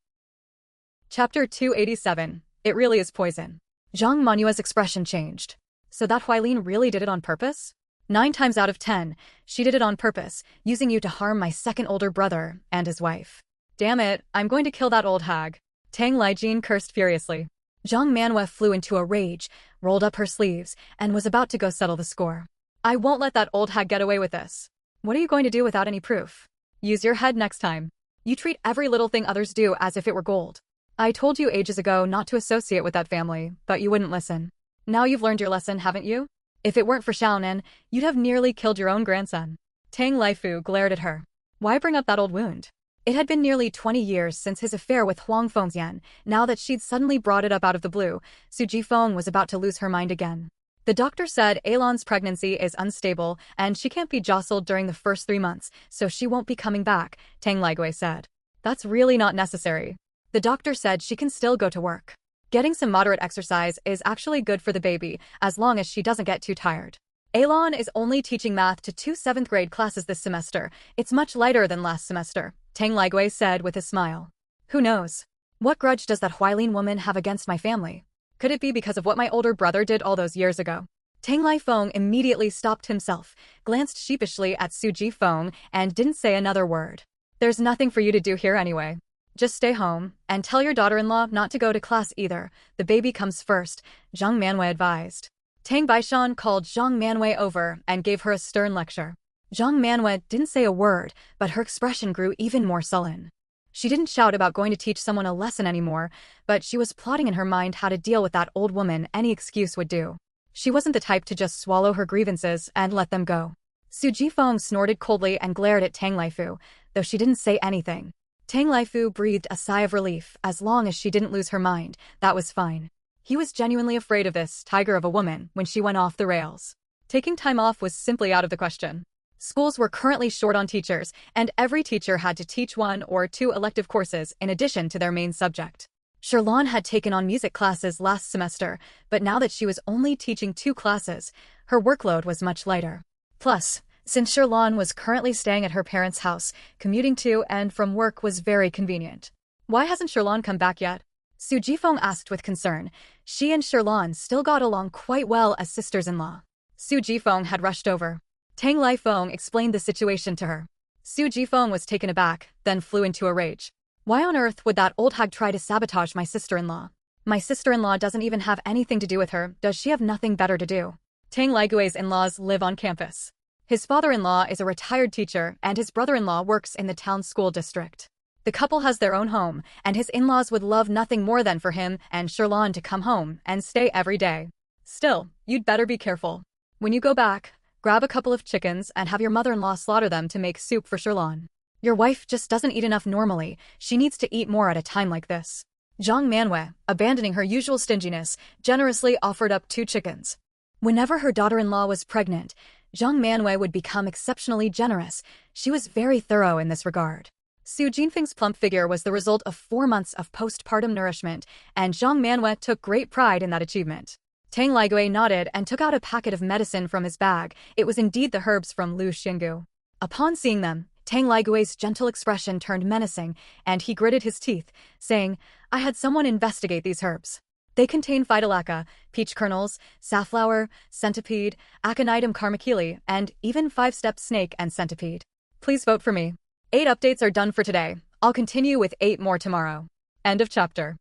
Chapter 287. It really is poison. Zhang Manua's expression changed. So that Huailin really did it on purpose? 9 times out of 10, she did it on purpose, using you to harm my second older brother and his wife. Damn it, I'm going to kill that old hag. Tang Lijin cursed furiously. Zhang Manwei flew into a rage, rolled up her sleeves, and was about to go settle the score. I won't let that old hag get away with this. What are you going to do without any proof? Use your head next time. You treat every little thing others do as if it were gold. I told you ages ago not to associate with that family, but you wouldn't listen. Now you've learned your lesson, haven't you? If it weren't for Xiaonan, you'd have nearly killed your own grandson. Tang Lifu glared at her. Why bring up that old wound? It had been nearly 20 years since his affair with Huang Fengxian. Now that she'd suddenly brought it up out of the blue, Su Jifeng was about to lose her mind again. The doctor said Alon's pregnancy is unstable and she can't be jostled during the first 3 months, so she won't be coming back, Tang Ligui said. That's really not necessary. The doctor said she can still go to work. Getting some moderate exercise is actually good for the baby, as long as she doesn't get too tired. Alon is only teaching math to 2 7th-grade classes this semester. It's much lighter than last semester, Tang Ligui said with a smile. Who knows? What grudge does that Huailin woman have against my family? Could it be because of what my older brother did all those years ago? Tang Lifeng immediately stopped himself, glanced sheepishly at Su Jifeng, and didn't say another word. There's nothing for you to do here anyway. Just stay home, and tell your daughter-in-law not to go to class either. The baby comes first, Zhang Manwei advised. Tang Baishan called Zhang Manwei over and gave her a stern lecture. Zhang Manwei didn't say a word, but her expression grew even more sullen. She didn't shout about going to teach someone a lesson anymore, but she was plotting in her mind how to deal with that old woman. Any excuse would do. She wasn't the type to just swallow her grievances and let them go. Su Jifeng snorted coldly and glared at Tang Laifu, though she didn't say anything. Tang Laifu breathed a sigh of relief. As long as she didn't lose her mind, that was fine. He was genuinely afraid of this tiger of a woman when she went off the rails. Taking time off was simply out of the question. Schools were currently short on teachers, and every teacher had to teach 1 or 2 elective courses in addition to their main subject. Sherlon had taken on music classes last semester, but now that she was only teaching 2 classes, her workload was much lighter. Plus, since Sherlon was currently staying at her parents' house, commuting to and from work was very convenient. Why hasn't Sherlon come back yet? Su Jifeng asked with concern. She and Sherlon still got along quite well as sisters-in-law. Su Jifeng had rushed over. Tang Lifeng explained the situation to her. Su Jifeng was taken aback, then flew into a rage. Why on earth would that old hag try to sabotage my sister-in-law? My sister-in-law doesn't even have anything to do with her. Does she have nothing better to do? Tang Ligui's in-laws live on campus. His father-in-law is a retired teacher, and his brother-in-law works in the town school district. The couple has their own home, and his in-laws would love nothing more than for him and Sherlon to come home and stay every day. Still, you'd better be careful. When you go back, grab a couple of chickens and have your mother-in-law slaughter them to make soup for Sherlon. Your wife just doesn't eat enough normally. She needs to eat more at a time like this. Zhang Manwei, abandoning her usual stinginess, generously offered up 2 chickens. Whenever her daughter-in-law was pregnant, Zhang Manwei would become exceptionally generous. She was very thorough in this regard. Su Jinfeng's plump figure was the result of 4 months of postpartum nourishment, and Zhang Manwei took great pride in that achievement. Tang Ligui nodded and took out a packet of medicine from his bag. It was indeed the herbs from Lu Xingu. Upon seeing them, Tang Ligui's gentle expression turned menacing, and he gritted his teeth, saying, I had someone investigate these herbs. They contain phytolacca, peach kernels, safflower, centipede, aconitum carmaculi, and even 5-step snake and centipede. Please vote for me. 8 updates are done for today. I'll continue with 8 more tomorrow. End of chapter.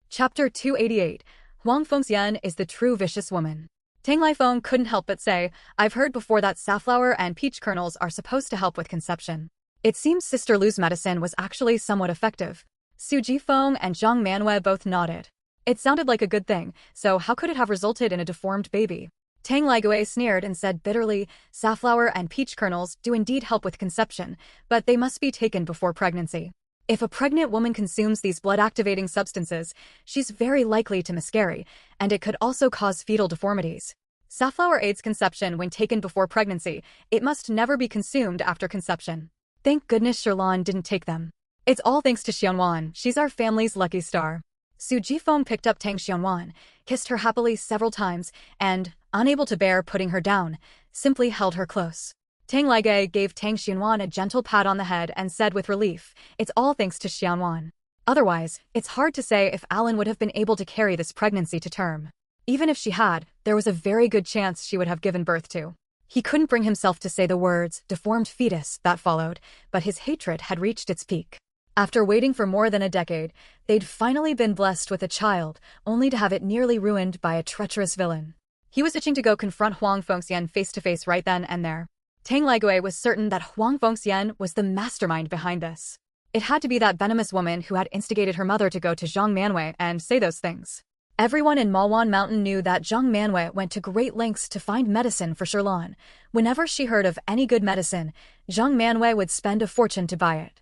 Chapter 288. Huang Fengxian is the true vicious woman. Tang Lifeng couldn't help but say, I've heard before that safflower and peach kernels are supposed to help with conception. It seems Sister Lu's medicine was actually somewhat effective. Su Jifeng and Zhang Manwei both nodded. It sounded like a good thing, so how could it have resulted in a deformed baby? Tang Ligui sneered and said bitterly, safflower and peach kernels do indeed help with conception, but they must be taken before pregnancy. If a pregnant woman consumes these blood-activating substances, she's very likely to miscarry, and it could also cause fetal deformities. Safflower aids conception when taken before pregnancy. It must never be consumed after conception. Thank goodness Sherlon didn't take them. It's all thanks to Xianwan. She's our family's lucky star. Su Jifeng picked up Tang Xianwan, kissed her happily several times, and, unable to bear putting her down, simply held her close. Tang Ligui gave Tang Xianwan a gentle pat on the head and said with relief, it's all thanks to Xianwan. Otherwise, it's hard to say if Alan would have been able to carry this pregnancy to term. Even if she had, there was a very good chance she would have given birth to. He couldn't bring himself to say the words, deformed fetus, that followed, but his hatred had reached its peak. After waiting for more than a decade, they'd finally been blessed with a child, only to have it nearly ruined by a treacherous villain. He was itching to go confront Huang Fengxian face-to-face right then and there. Tang Ligui was certain that Huang Fengxian was the mastermind behind this. It had to be that venomous woman who had instigated her mother to go to Zhang Manwei and say those things. Everyone in Malwan Mountain knew that Zhang Manwei went to great lengths to find medicine for Sherlon. Whenever she heard of any good medicine, Zhang Manwei would spend a fortune to buy it.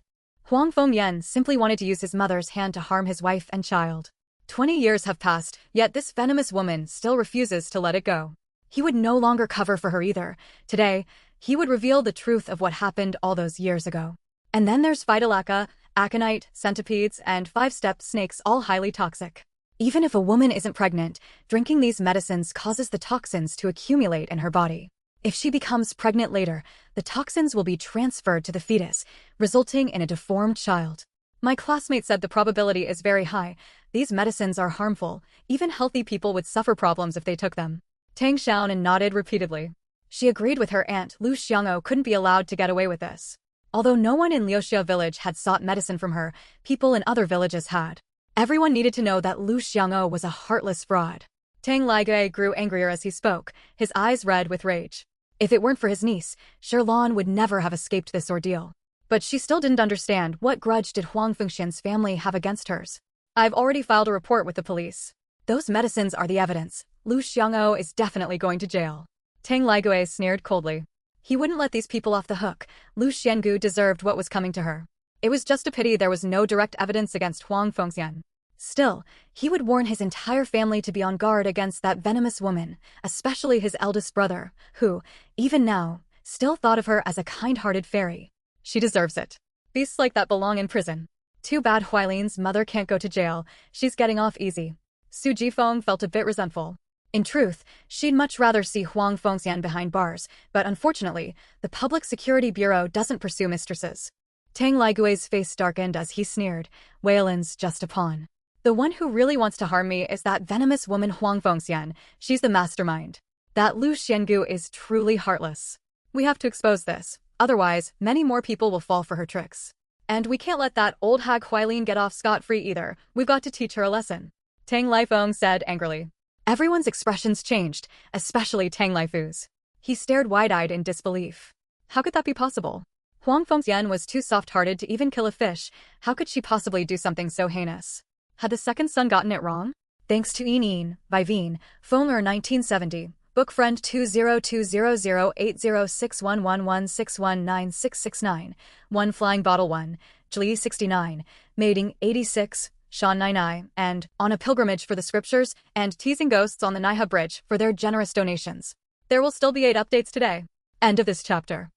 Huang Fengyan simply wanted to use his mother's hand to harm his wife and child. 20 years have passed, yet this venomous woman still refuses to let it go. He would no longer cover for her either. Today, he would reveal the truth of what happened all those years ago. And then there's Phytolacca, aconite, centipedes, and five-step snakes, all highly toxic. Even if a woman isn't pregnant, drinking these medicines causes the toxins to accumulate in her body. If she becomes pregnant later, the toxins will be transferred to the fetus, resulting in a deformed child. My classmate said the probability is very high. These medicines are harmful. Even healthy people would suffer problems if they took them. Tang Xiaonan nodded repeatedly. She agreed with her aunt. Lu Xiang'o couldn't be allowed to get away with this. Although no one in Liuxia village had sought medicine from her, people in other villages had. Everyone needed to know that Lu Xiang'o was a heartless fraud. Tang Ligui grew angrier as he spoke, his eyes red with rage. If it weren't for his niece, Sherlan would never have escaped this ordeal. But she still didn't understand what grudge did Huang Fengxian's family have against hers. I've already filed a report with the police. Those medicines are the evidence. Lu Xiang'o is definitely going to jail. Tang Ligui sneered coldly. He wouldn't let these people off the hook. Lu Xiangu deserved what was coming to her. It was just a pity there was no direct evidence against Huang Fengxian. Still, he would warn his entire family to be on guard against that venomous woman, especially his eldest brother, who, even now, still thought of her as a kind-hearted fairy. She deserves it. Beasts like that belong in prison. Too bad Huailin's mother can't go to jail. She's getting off easy. Su Jifeng felt a bit resentful. In truth, she'd much rather see Huang Fengxian behind bars, but unfortunately, the Public Security Bureau doesn't pursue mistresses. Tang Ligui's face darkened as he sneered. Weilin's just a pawn. The one who really wants to harm me is that venomous woman Huang Fengxian. She's the mastermind. That Lu Xiangu is truly heartless. We have to expose this. Otherwise, many more people will fall for her tricks. And we can't let that old hag Huailin get off scot-free either. We've got to teach her a lesson. Tang Lifeng said angrily. Everyone's expressions changed, especially Tang Lifu's. He stared wide-eyed in disbelief. How could that be possible? Huang Fengxian was too soft-hearted to even kill a fish. How could she possibly do something so heinous? Had the second son gotten it wrong? Thanks to Yin by Veen, Fonger 1970, Book Friend 20200806111619669, One Flying Bottle 1, Jli 69, Mating 86, Sean 99, and On a Pilgrimage for the Scriptures, and Teasing Ghosts on the Naiha Bridge for their generous donations. There will still be 8 updates today. End of this chapter.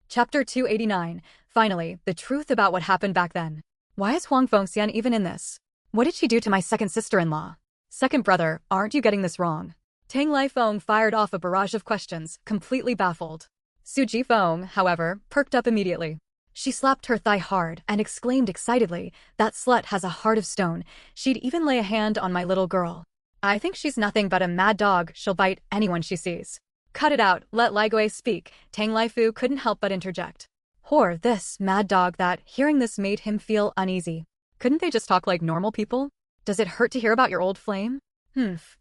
Chapter 289, finally, the truth about what happened back then. Why is Huang Fengxian even in this? What did she do to my second sister-in-law? Second brother, aren't you getting this wrong? Tang Lifeng fired off a barrage of questions, completely baffled. Su Jifeng, however, perked up immediately. She slapped her thigh hard and exclaimed excitedly, that slut has a heart of stone. She'd even lay a hand on my little girl. I think she's nothing but a mad dog. She'll bite anyone she sees. Cut it out, let Ligui speak. Tang Lifu couldn't help but interject. Whore, this mad dog that, hearing this made him feel uneasy. Couldn't they just talk like normal people? Does it hurt to hear about your old flame?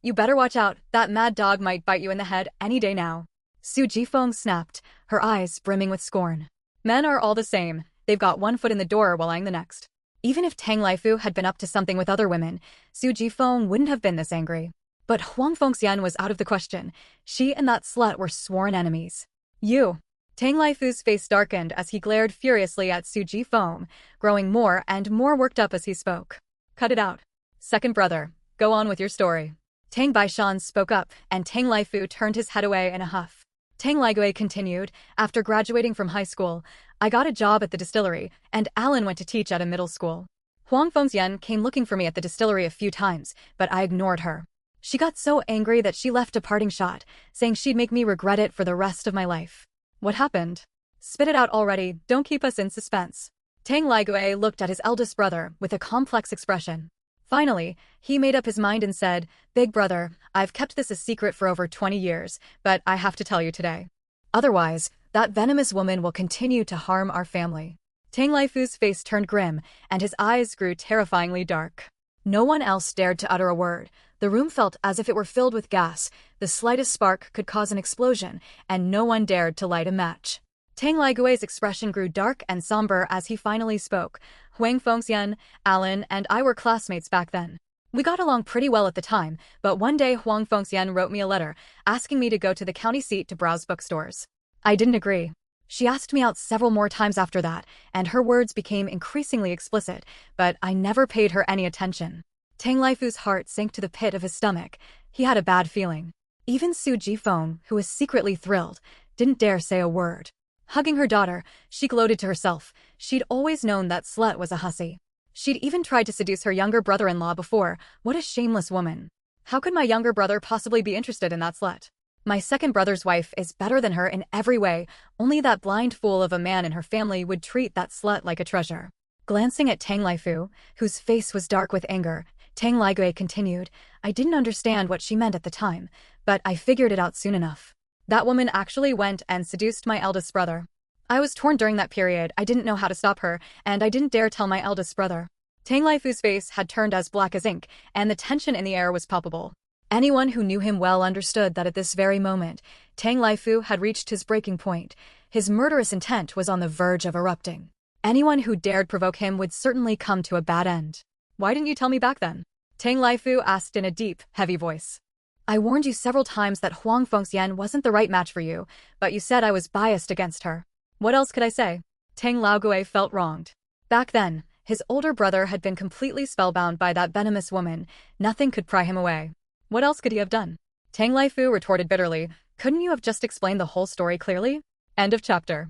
You better watch out, that mad dog might bite you in the head any day now. Su Jifeng snapped, her eyes brimming with scorn. Men are all the same, they've got one foot in the door while eyeing the next. Even if Tang Lifu had been up to something with other women, Su Jifeng wouldn't have been this angry. But Huang Fengxian was out of the question. She and that slut were sworn enemies. You. Tang Lifu's face darkened as he glared furiously at Su Jifeng, growing more and more worked up as he spoke. Cut it out. Second brother, go on with your story. Tang Baishan spoke up, and Tang Lifu turned his head away in a huff. Tang Ligui continued, after graduating from high school, I got a job at the distillery, and Alan went to teach at a middle school. Huang Fengxian came looking for me at the distillery a few times, but I ignored her. She got so angry that she left a parting shot, saying she'd make me regret it for the rest of my life. What happened? Spit it out already, don't keep us in suspense. Tang Ligui looked at his eldest brother with a complex expression. Finally, he made up his mind and said, Big brother, I've kept this a secret for over 20 years, but I have to tell you today. Otherwise, that venomous woman will continue to harm our family. Tang Lifu's face turned grim, and his eyes grew terrifyingly dark. No one else dared to utter a word. The room felt as if it were filled with gas. The slightest spark could cause an explosion, and no one dared to light a match. Tang Ligui's expression grew dark and somber as he finally spoke. Huang Fengxian, Alan, and I were classmates back then. We got along pretty well at the time, but one day Huang Fengxian wrote me a letter, asking me to go to the county seat to browse bookstores. I didn't agree. She asked me out several more times after that, and her words became increasingly explicit, but I never paid her any attention. Tang Laifu's heart sank to the pit of his stomach. He had a bad feeling. Even Su Jifeng, who was secretly thrilled, didn't dare say a word. Hugging her daughter, she gloated to herself. She'd always known that slut was a hussy. She'd even tried to seduce her younger brother-in-law before. What a shameless woman. How could my younger brother possibly be interested in that slut? My second brother's wife is better than her in every way, only that blind fool of a man in her family would treat that slut like a treasure. Glancing at Tang Laifu, whose face was dark with anger, Tang Ligui continued, I didn't understand what she meant at the time, but I figured it out soon enough. That woman actually went and seduced my eldest brother. I was torn during that period. I didn't know how to stop her, and I didn't dare tell my eldest brother. Tang Laifu's face had turned as black as ink, and the tension in the air was palpable. Anyone who knew him well understood that at this very moment, Tang Laifu had reached his breaking point. His murderous intent was on the verge of erupting. Anyone who dared provoke him would certainly come to a bad end. Why didn't you tell me back then? Tang Laifu asked in a deep, heavy voice. I warned you several times that Huang Fengxian wasn't the right match for you, but you said I was biased against her. What else could I say? Tang Laogui felt wronged. Back then, his older brother had been completely spellbound by that venomous woman. Nothing could pry him away. What else could he have done? Tang Laifu retorted bitterly. Couldn't you have just explained the whole story clearly? End of chapter.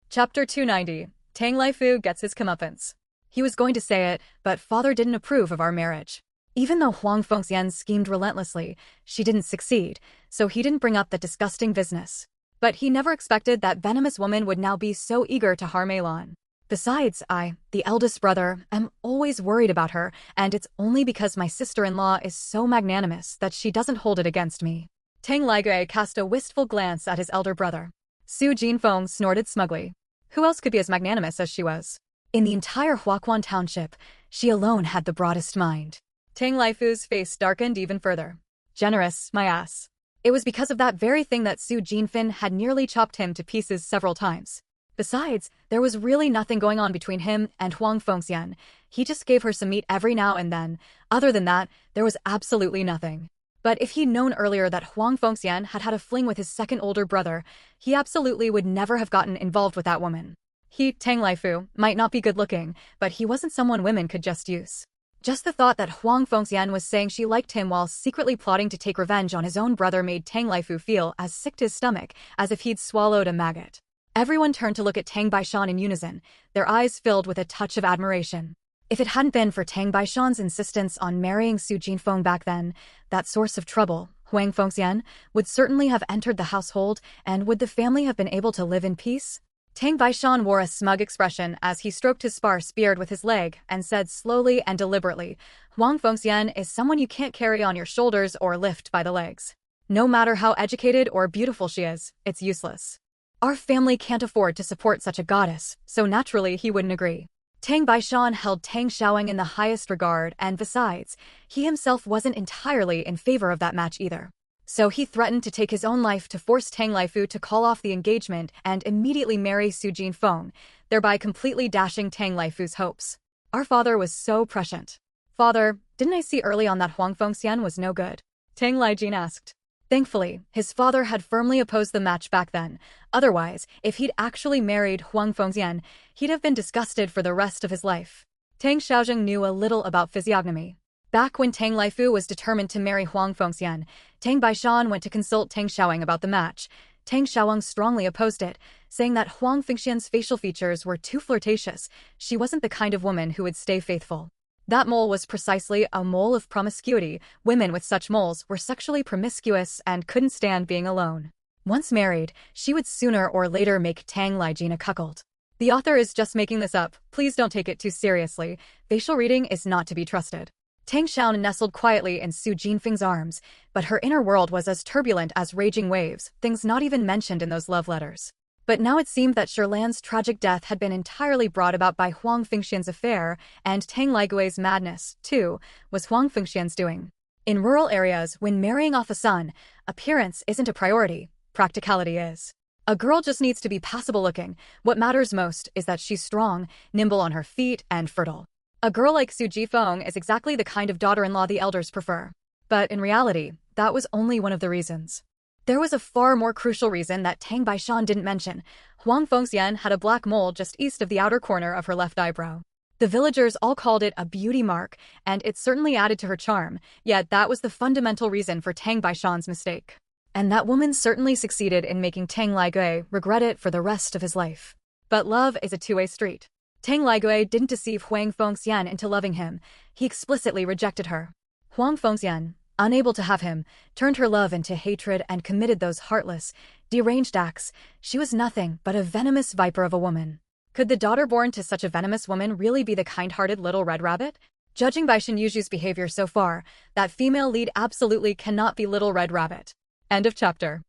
Chapter 290. Tang Laifu gets his comeuppance. He was going to say it, but father didn't approve of our marriage. Even though Huang Fengxian schemed relentlessly, she didn't succeed, so he didn't bring up that disgusting business. But he never expected that venomous woman would now be so eager to harm Elan. Besides, I, the eldest brother, am always worried about her, and it's only because my sister-in-law is so magnanimous that she doesn't hold it against me. Tang Ligui cast a wistful glance at his elder brother. Su Jinfeng snorted smugly. Who else could be as magnanimous as she was? In the entire Huaquan township, she alone had the broadest mind. Tang Laifu's face darkened even further. Generous, my ass. It was because of that very thing that Su Jinfeng had nearly chopped him to pieces several times. Besides, there was really nothing going on between him and Huang Fengxian. He just gave her some meat every now and then. Other than that, there was absolutely nothing. But if he'd known earlier that Huang Fengxian had had a fling with his second older brother, he absolutely would never have gotten involved with that woman. He, Tang Laifu, might not be good-looking, but he wasn't someone women could just use. Just the thought that Huang Fengxian was saying she liked him while secretly plotting to take revenge on his own brother made Tang Laifu feel as sick to his stomach as if he'd swallowed a maggot. Everyone turned to look at Tang Baishan in unison, their eyes filled with a touch of admiration. If it hadn't been for Tang Baishan's insistence on marrying Su Jinfeng back then, that source of trouble, Huang Fengxian, would certainly have entered the household, and would the family have been able to live in peace? Tang Baishan wore a smug expression as he stroked his sparse beard with his leg and said slowly and deliberately, Huang Fengxian is someone you can't carry on your shoulders or lift by the legs. No matter how educated or beautiful she is, it's useless. Our family can't afford to support such a goddess, so naturally he wouldn't agree. Tang Baishan held Tang Xiaoying in the highest regard, and besides, he himself wasn't entirely in favor of that match either. So he threatened to take his own life to force Tang Laifu to call off the engagement and immediately marry Su Jinfeng, thereby completely dashing Tang Laifu's hopes. Our father was so prescient. Father, didn't I see early on that Huang Fengxian was no good? Tang Laijin asked. Thankfully, his father had firmly opposed the match back then. Otherwise, if he'd actually married Huang Fengxian, he'd have been disgusted for the rest of his life. Tang Xiaojing knew a little about physiognomy. Back when Tang Laifu was determined to marry Huang Fengxian, Tang Baishan went to consult Tang Xiaoying about the match. Tang Xiaoying strongly opposed it, saying that Huang Fengxian's facial features were too flirtatious. She wasn't the kind of woman who would stay faithful. That mole was precisely a mole of promiscuity. Women with such moles were sexually promiscuous and couldn't stand being alone. Once married, she would sooner or later make Tang Laijin a cuckold. The author is just making this up. Please don't take it too seriously. Facial reading is not to be trusted. Tang Xiaoyan nestled quietly in Su Jinfeng's arms, but her inner world was as turbulent as raging waves, things not even mentioned in those love letters. But now it seemed that Shirlan's tragic death had been entirely brought about by Huang Fengxian's affair, and Tang Laigui's madness, too, was Huang Fengxian's doing. In rural areas, when marrying off a son, appearance isn't a priority, practicality is. A girl just needs to be passable-looking. What matters most is that she's strong, nimble on her feet, and fertile. A girl like Su Jifeng is exactly the kind of daughter-in-law the elders prefer. But in reality, that was only one of the reasons. There was a far more crucial reason that Tang Baishan didn't mention. Huang Fengxian had a black mole just east of the outer corner of her left eyebrow. The villagers all called it a beauty mark, and it certainly added to her charm, yet that was the fundamental reason for Tang Baishan's mistake. And that woman certainly succeeded in making Tang Ligui regret it for the rest of his life. But love is a two-way street. Tang Ligui didn't deceive Huang Fengxian into loving him. He explicitly rejected her. Huang Fengxian, unable to have him, turned her love into hatred and committed those heartless, deranged acts. She was nothing but a venomous viper of a woman. Could the daughter born to such a venomous woman really be the kind-hearted little red rabbit? Judging by Shin Yuju's behavior so far, that female lead absolutely cannot be Little Red Rabbit. End of chapter.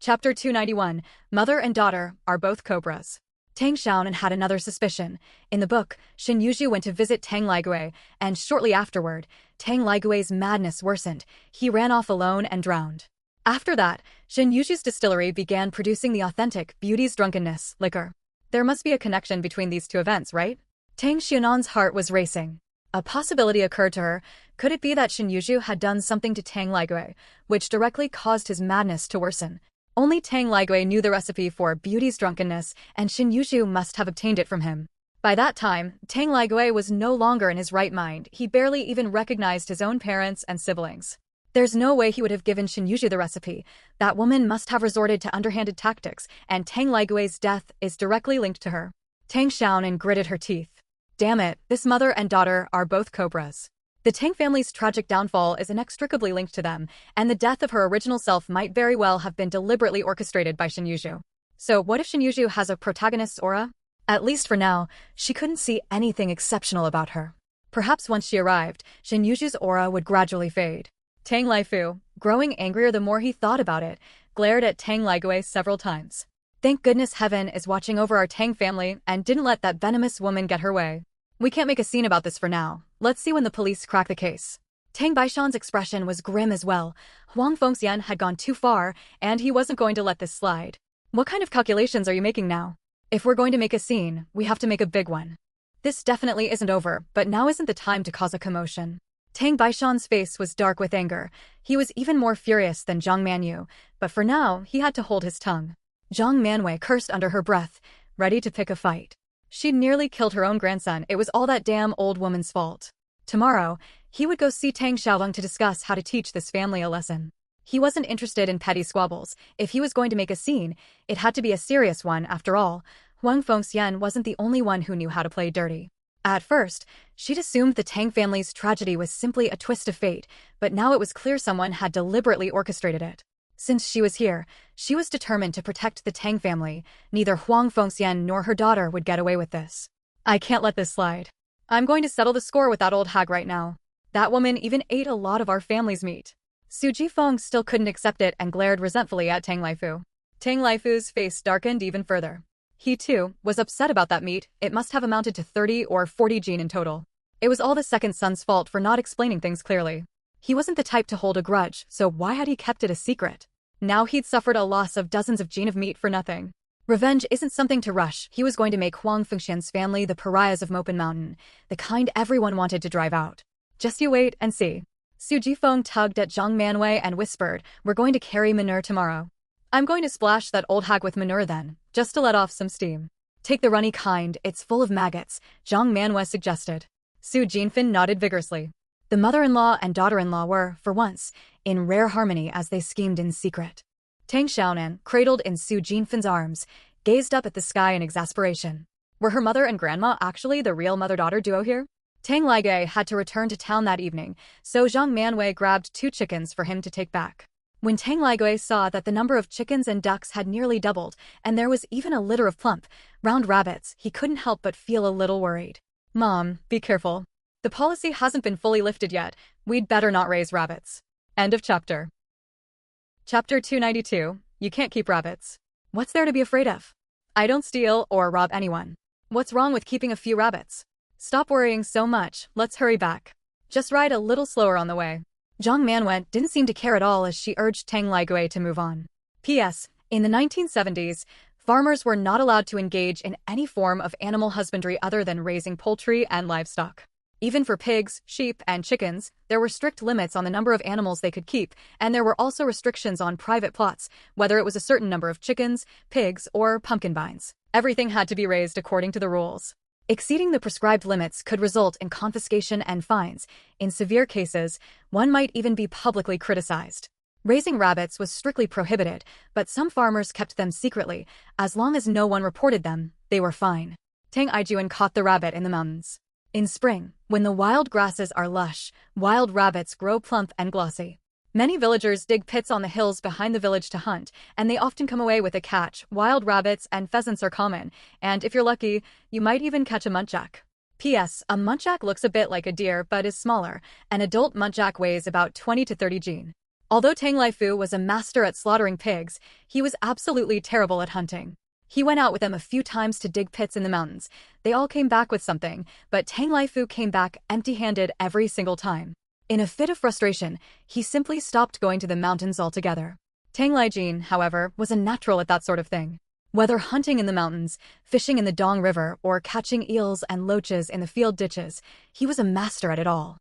Chapter 291, Mother and Daughter are both cobras. Tang Xiaonan had another suspicion. In the book, Shin Yuju went to visit Tang Ligui, and shortly afterward, Tang Ligui's madness worsened. He ran off alone and drowned. After that, Shin Yuju's distillery began producing the authentic Beauty's Drunkenness liquor. There must be a connection between these two events, right? Tang Xianan's heart was racing. A possibility occurred to her. Could it be that Shin Yuju had done something to Tang Ligui, which directly caused his madness to worsen? Only Tang Ligui knew the recipe for Beauty's Drunkenness, and Shin Yuju must have obtained it from him. By that time, Tang Ligui was no longer in his right mind. He barely even recognized his own parents and siblings. There's no way he would have given Shin Yuju the recipe. That woman must have resorted to underhanded tactics, and Tang Ligui's death is directly linked to her. Tang Xiaonan gritted her teeth. Damn it, this mother and daughter are both cobras. The Tang family's tragic downfall is inextricably linked to them, and the death of her original self might very well have been deliberately orchestrated by Shin Yuju. So what if Shin Yuju has a protagonist's aura? At least for now, she couldn't see anything exceptional about her. Perhaps once she arrived, Shin Yuju's aura would gradually fade. Tang Laifu, growing angrier the more he thought about it, glared at Tang Ligui several times. Thank goodness heaven is watching over our Tang family and didn't let that venomous woman get her way. We can't make a scene about this for now. Let's see when the police crack the case. Tang Baishan's expression was grim as well. Huang Fengxian had gone too far, and he wasn't going to let this slide. What kind of calculations are you making now? If we're going to make a scene, we have to make a big one. This definitely isn't over, but now isn't the time to cause a commotion. Tang Baishan's face was dark with anger. He was even more furious than Zhang Manyu, but for now, he had to hold his tongue. Zhang Manwei cursed under her breath, ready to pick a fight. She'd nearly killed her own grandson. It was all that damn old woman's fault. Tomorrow, he would go see Tang Xiaolong to discuss how to teach this family a lesson. He wasn't interested in petty squabbles. If he was going to make a scene, it had to be a serious one after all. Huang Fengxian wasn't the only one who knew how to play dirty. At first, she'd assumed the Tang family's tragedy was simply a twist of fate, but now it was clear someone had deliberately orchestrated it. Since she was here, she was determined to protect the Tang family. Neither Huang Fengxian nor her daughter would get away with this. I can't let this slide. I'm going to settle the score with that old hag right now. That woman even ate a lot of our family's meat. Su Jifeng still couldn't accept it and glared resentfully at Tang Laifu. Tang Laifu's face darkened even further. He, too, was upset about that meat. It must have amounted to 30 or 40 gene in total. It was all the second son's fault for not explaining things clearly. He wasn't the type to hold a grudge, so why had he kept it a secret? Now he'd suffered a loss of dozens of gene of meat for nothing. Revenge isn't something to rush. He was going to make Huang Fengxian's family the pariahs of Mopin Mountain, the kind everyone wanted to drive out. Just you wait and see. Su Jifeng tugged at Zhang Manwei and whispered, we're going to carry manure tomorrow. I'm going to splash that old hag with manure then, just to let off some steam. Take the runny kind, it's full of maggots, Zhang Manwei suggested. Su Jinfin nodded vigorously. The mother-in-law and daughter-in-law were, for once, in rare harmony as they schemed in secret. Tang Xiaonan, cradled in Su Jinfin's arms, gazed up at the sky in exasperation. Were her mother and grandma actually the real mother-daughter duo here? Tang Ligui had to return to town that evening, so Zhang Manwei grabbed 2 chickens for him to take back. When Tang Ligui saw that the number of chickens and ducks had nearly doubled, and there was even a litter of plump, round rabbits, he couldn't help but feel a little worried. Mom, be careful. The policy hasn't been fully lifted yet. We'd better not raise rabbits. End of chapter. Chapter 292, You Can't Keep Rabbits. What's there to be afraid of? I don't steal or rob anyone. What's wrong with keeping a few rabbits? Stop worrying so much, let's hurry back. Just ride a little slower on the way. Zhang Manwei didn't seem to care at all as she urged Tang Ligui to move on. P.S. In the 1970s, farmers were not allowed to engage in any form of animal husbandry other than raising poultry and livestock. Even for pigs, sheep, and chickens, there were strict limits on the number of animals they could keep, and there were also restrictions on private plots, whether it was a certain number of chickens, pigs, or pumpkin vines. Everything had to be raised according to the rules. Exceeding the prescribed limits could result in confiscation and fines. In severe cases, one might even be publicly criticized. Raising rabbits was strictly prohibited, but some farmers kept them secretly. As long as no one reported them, they were fine. Tang Aijuan caught the rabbit in the mountains. In spring, when the wild grasses are lush, wild rabbits grow plump and glossy. Many villagers dig pits on the hills behind the village to hunt, and they often come away with a catch. Wild rabbits and pheasants are common, and if you're lucky, you might even catch a muntjac. P.S. A muntjac looks a bit like a deer but is smaller. An adult muntjac weighs about 20 to 30 jin. Although Tang Laifu was a master at slaughtering pigs, he was absolutely terrible at hunting. He went out with them a few times to dig pits in the mountains. They all came back with something, but Tang Laifu came back empty-handed every single time. In a fit of frustration, he simply stopped going to the mountains altogether. Tang Laijin, however, was a natural at that sort of thing. Whether hunting in the mountains, fishing in the Dong River, or catching eels and loaches in the field ditches, he was a master at it all.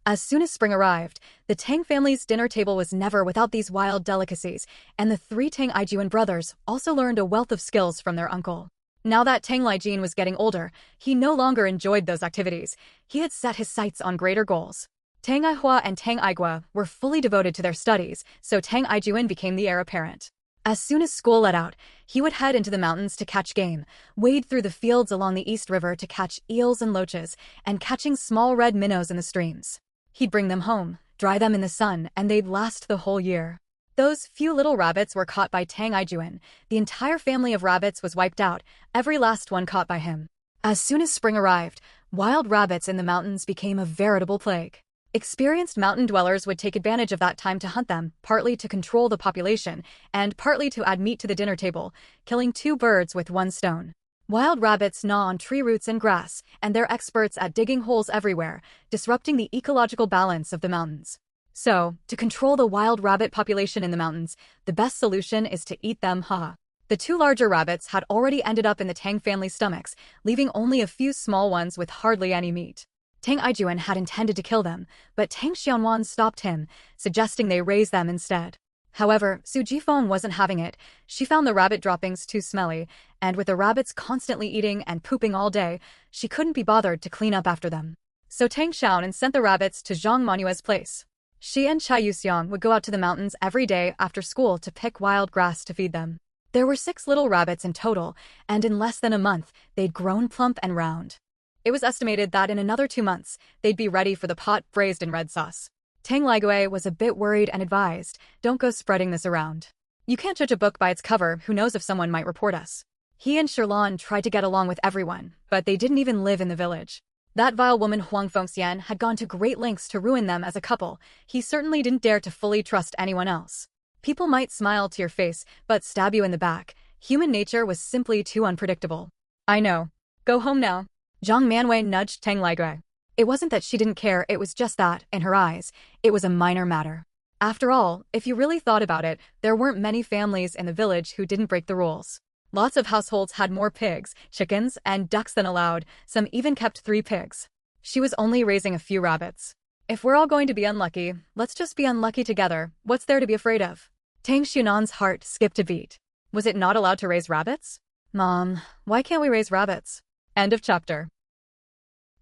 As soon as spring arrived, the Tang family's dinner table was never without these wild delicacies, and the three Tang Aijuan brothers also learned a wealth of skills from their uncle. Now that Tang Laijin was getting older, he no longer enjoyed those activities. He had set his sights on greater goals. Tang Aihua and Tang Aigua were fully devoted to their studies, so Tang Aijuan became the heir apparent. As soon as school let out, he would head into the mountains to catch game, wade through the fields along the East River to catch eels and loaches, and catching small red minnows in the streams. He'd bring them home, dry them in the sun, and they'd last the whole year. Those few little rabbits were caught by Tang Aijuan. The entire family of rabbits was wiped out, every last one caught by him. As soon as spring arrived, wild rabbits in the mountains became a veritable plague. Experienced mountain dwellers would take advantage of that time to hunt them, partly to control the population, and partly to add meat to the dinner table, killing two birds with one stone. Wild rabbits gnaw on tree roots and grass, and they're experts at digging holes everywhere, disrupting the ecological balance of the mountains. So, to control the wild rabbit population in the mountains, the best solution is to eat them, haha. The two larger rabbits had already ended up in the Tang family's stomachs, leaving only a few small ones with hardly any meat. Tang Aijuan had intended to kill them, but Tang Xianwan stopped him, suggesting they raise them instead. However, Su Jifeng wasn't having it. She found the rabbit droppings too smelly, and with the rabbits constantly eating and pooping all day, she couldn't be bothered to clean up after them. So Tang Xiaonan sent the rabbits to Zhang Manue's place. She and Chai Yuxiang would go out to the mountains every day after school to pick wild grass to feed them. There were 6 little rabbits in total, and in less than a month, they'd grown plump and round. It was estimated that in another 2 months, they'd be ready for the pot braised in red sauce. Tang Laigui was a bit worried and advised, "Don't go spreading this around. You can't judge a book by its cover, who knows if someone might report us." He and Shirlan tried to get along with everyone, but they didn't even live in the village. That vile woman Huang Fengxian had gone to great lengths to ruin them as a couple. He certainly didn't dare to fully trust anyone else. People might smile to your face, but stab you in the back. Human nature was simply too unpredictable. "I know. Go home now." Zhang Manwei nudged Tang Laigui. It wasn't that she didn't care, it was just that, in her eyes, it was a minor matter. After all, if you really thought about it, there weren't many families in the village who didn't break the rules. Lots of households had more pigs, chickens, and ducks than allowed, some even kept 3 pigs. She was only raising a few rabbits. If we're all going to be unlucky, let's just be unlucky together. What's there to be afraid of? Tang Xunan's heart skipped a beat. Was it not allowed to raise rabbits? Mom, why can't we raise rabbits? End of chapter.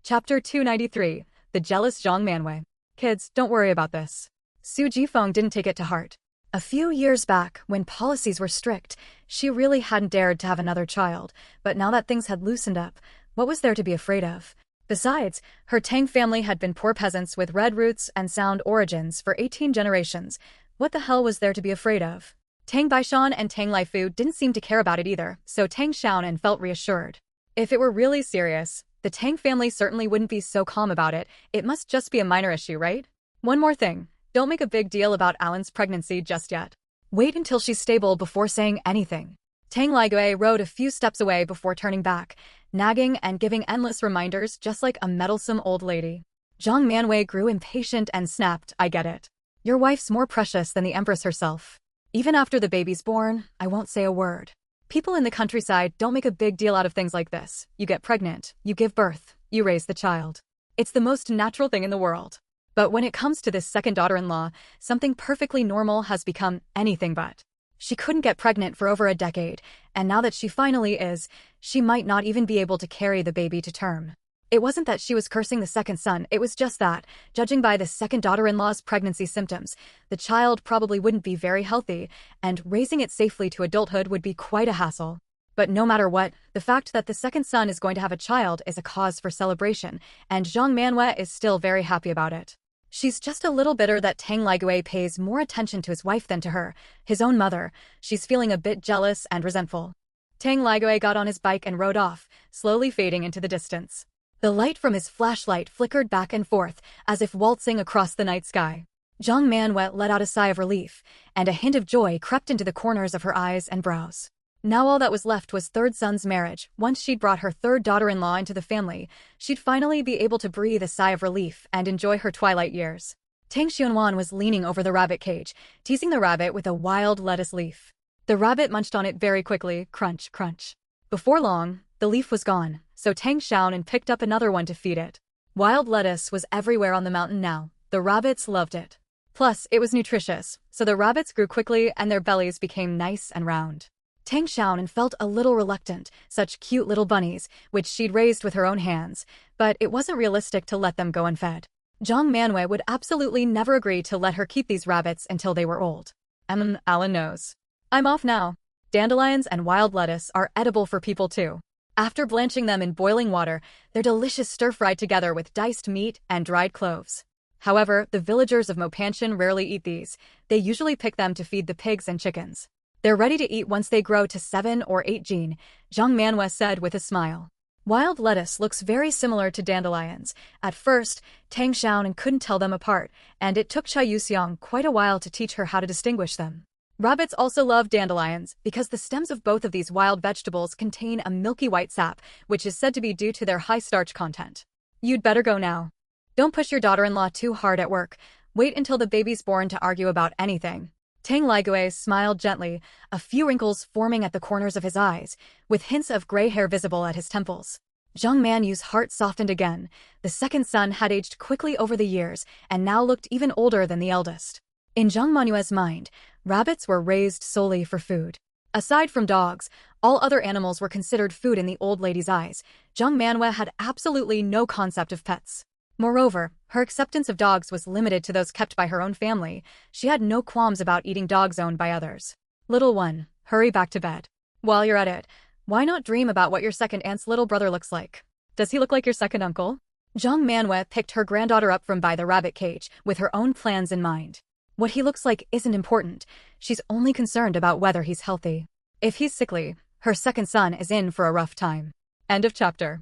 Chapter 293, The Jealous Zhang Manwei. Kids, don't worry about this. Su Jifeng didn't take it to heart. A few years back, when policies were strict, she really hadn't dared to have another child, but now that things had loosened up, what was there to be afraid of? Besides, her Tang family had been poor peasants with red roots and sound origins for 18 generations. What the hell was there to be afraid of? Tang Baishan and Tang Laifu didn't seem to care about it either, so Tang Xiaonan felt reassured. If it were really serious, the Tang family certainly wouldn't be so calm about it. It must just be a minor issue, right? One more thing. Don't make a big deal about Alan's pregnancy just yet. Wait until she's stable before saying anything. Tang Laigui rode a few steps away before turning back, nagging and giving endless reminders just like a meddlesome old lady. Zhang Manwei grew impatient and snapped, "I get it. Your wife's more precious than the Empress herself. Even after the baby's born, I won't say a word. People in the countryside don't make a big deal out of things like this. You get pregnant, you give birth, you raise the child. It's the most natural thing in the world. But when it comes to this second daughter-in-law, something perfectly normal has become anything but. She couldn't get pregnant for over a decade, and now that she finally is, she might not even be able to carry the baby to term. It wasn't that she was cursing the second son, it was just that, judging by the second daughter-in-law's pregnancy symptoms, the child probably wouldn't be very healthy, and raising it safely to adulthood would be quite a hassle. But no matter what, the fact that the second son is going to have a child is a cause for celebration, and Zhang Manhwa is still very happy about it. She's just a little bitter that Tang Ligui pays more attention to his wife than to her, his own mother. She's feeling a bit jealous and resentful. Tang Ligui got on his bike and rode off, slowly fading into the distance. The light from his flashlight flickered back and forth, as if waltzing across the night sky. Zhang Manhwa let out a sigh of relief, and a hint of joy crept into the corners of her eyes and brows. Now all that was left was third son's marriage. Once she'd brought her third daughter-in-law into the family, she'd finally be able to breathe a sigh of relief and enjoy her twilight years. Tang Xianwan was leaning over the rabbit cage, teasing the rabbit with a wild lettuce leaf. The rabbit munched on it very quickly, crunch, crunch. Before long, the leaf was gone, so Tang Xiaonan picked up another one to feed it. Wild lettuce was everywhere on the mountain now. The rabbits loved it. Plus, it was nutritious, so the rabbits grew quickly and their bellies became nice and round. Tang Xiaonan felt a little reluctant, such cute little bunnies, which she'd raised with her own hands, but it wasn't realistic to let them go unfed. Zhang Manwei would absolutely never agree to let her keep these rabbits until they were old. Alan knows. I'm off now. Dandelions and wild lettuce are edible for people too. After blanching them in boiling water, they're delicious stir-fried together with diced meat and dried cloves. However, the villagers of Mopanshan rarely eat these. They usually pick them to feed the pigs and chickens. They're ready to eat once they grow to 7 or 8 jin, Zhang Manhwa said with a smile. Wild lettuce looks very similar to dandelions. At first, Tang Xiaonan couldn't tell them apart, and it took Chai Yuxiang quite a while to teach her how to distinguish them. Rabbits also love dandelions because the stems of both of these wild vegetables contain a milky white sap, which is said to be due to their high starch content. You'd better go now. Don't push your daughter-in-law too hard at work. Wait until the baby's born to argue about anything. Tang Ligui smiled gently, a few wrinkles forming at the corners of his eyes, with hints of gray hair visible at his temples. Zhang Manyu's heart softened again. The second son had aged quickly over the years and now looked even older than the eldest. In Zhang Manyu's mind, rabbits were raised solely for food. Aside from dogs, all other animals were considered food in the old lady's eyes. Zhang Manhwa had absolutely no concept of pets. Moreover, her acceptance of dogs was limited to those kept by her own family. She had no qualms about eating dogs owned by others. Little one, hurry back to bed. While you're at it, why not dream about what your second aunt's little brother looks like? Does he look like your second uncle? Zhang Manhwa picked her granddaughter up from by the rabbit cage, with her own plans in mind. What he looks like isn't important. She's only concerned about whether he's healthy. If he's sickly, her second son is in for a rough time. End of chapter.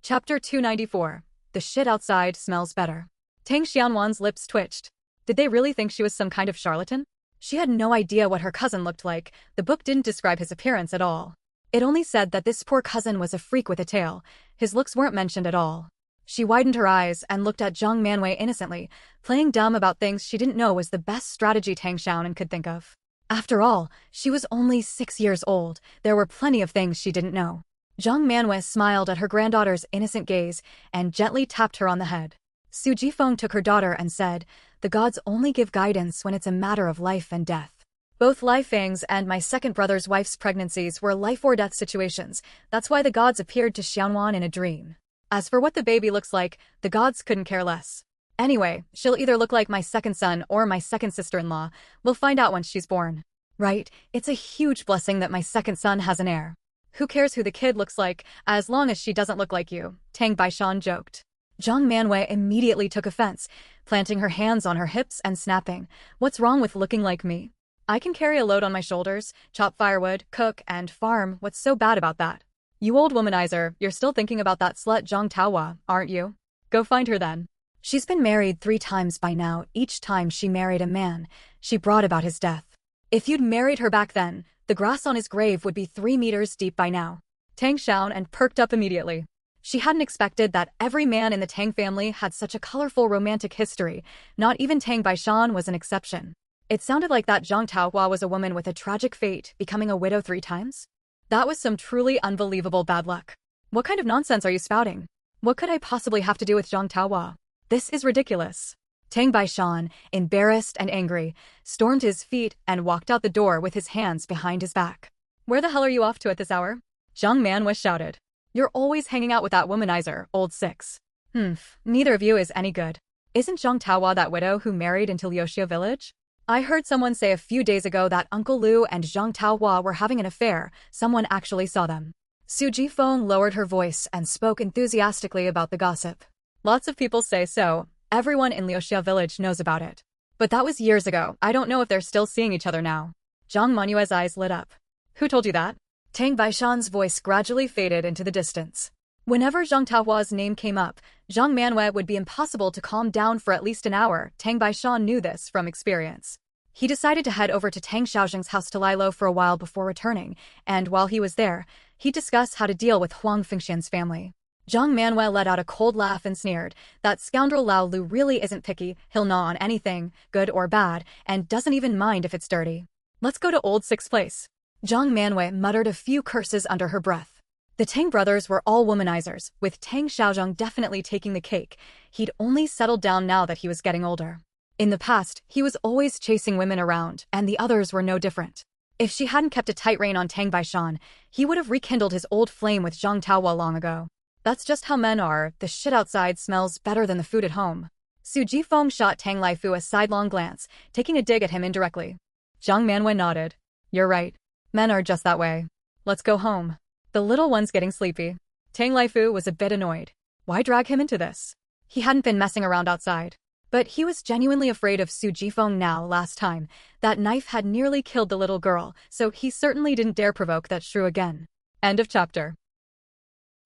Chapter 294. The shit outside smells better. Tang Xianwan's lips twitched. Did they really think she was some kind of charlatan? She had no idea what her cousin looked like. The book didn't describe his appearance at all. It only said that this poor cousin was a freak with a tail. His looks weren't mentioned at all. She widened her eyes and looked at Zhang Manwei innocently, playing dumb about things she didn't know was the best strategy Tang Xiaonan could think of. After all, she was only 6 years old. There were plenty of things she didn't know. Zhang Manwei smiled at her granddaughter's innocent gaze and gently tapped her on the head. Su Jifeng took her daughter and said, "The gods only give guidance when it's a matter of life and death. Both Lai Fang's and my second brother's wife's pregnancies were life-or-death situations. That's why the gods appeared to Xianwan in a dream. As for what the baby looks like, the gods couldn't care less. Anyway, she'll either look like my second son or my second sister-in-law. We'll find out once she's born. Right, it's a huge blessing that my second son has an heir. Who cares who the kid looks like, as long as she doesn't look like you," Tang Baishan joked. Zhang Manwei immediately took offense, planting her hands on her hips and snapping. "What's wrong with looking like me? I can carry a load on my shoulders, chop firewood, cook, and farm. What's so bad about that? You old womanizer, you're still thinking about that slut Zhang Taohua, aren't you? Go find her then. She's been married 3 times by now. Each time she married a man, she brought about his death. If you'd married her back then, the grass on his grave would be 3 meters deep by now." Tang Xiaonan perked up immediately. She hadn't expected that every man in the Tang family had such a colorful romantic history. Not even Tang Baishan was an exception. It sounded like that Zhang Taohua was a woman with a tragic fate, becoming a widow 3 times? That was some truly unbelievable bad luck. What kind of nonsense are you spouting? What could I possibly have to do with Zhang Taohua? This is ridiculous. Tang Baishan, embarrassed and angry, stormed to his feet and walked out the door with his hands behind his back. Where the hell are you off to at this hour? Zhang Manhwa shouted. You're always hanging out with that womanizer, old six. Neither of you is any good. Isn't Zhang Taohua that widow who married into Liuxia village? I heard someone say a few days ago that Uncle Liu and Zhang Taohua were having an affair. Someone actually saw them. Su Jifeng lowered her voice and spoke enthusiastically about the gossip. Lots of people say so. Everyone in Liuxia village knows about it. But that was years ago. I don't know if they're still seeing each other now. Zhang Manue's eyes lit up. Who told you that? Tang Baishan's voice gradually faded into the distance. Whenever Zhang Taohua's name came up, Zhang Manhwa would be impossible to calm down for at least an hour. Tang Baishan knew this from experience. He decided to head over to Tang Xiaojing's house to lie low for a while before returning, and while he was there, he discussed how to deal with Huang Fengxian's family. Zhang Manhwa let out a cold laugh and sneered. That scoundrel Lao Lu really isn't picky. He'll gnaw on anything, good or bad, and doesn't even mind if it's dirty. Let's go to Old Six Place. Zhang Manhwa muttered a few curses under her breath. The Tang brothers were all womanizers, with Tang Xiaozhong definitely taking the cake. He'd only settled down now that he was getting older. In the past, he was always chasing women around, and the others were no different. If she hadn't kept a tight rein on Tang Baishan, he would have rekindled his old flame with Zhang Taohua long ago. That's just how men are. The shit outside smells better than the food at home. Su Jifeng shot Tang Laifu a sidelong glance, taking a dig at him indirectly. Zhang Manhwa nodded. You're right. Men are just that way. Let's go home. The little one's getting sleepy. Tang Laifu was a bit annoyed. Why drag him into this? He hadn't been messing around outside. But he was genuinely afraid of Su Jifeng now. Last time, that knife had nearly killed the little girl, so he certainly didn't dare provoke that shrew again. End of chapter.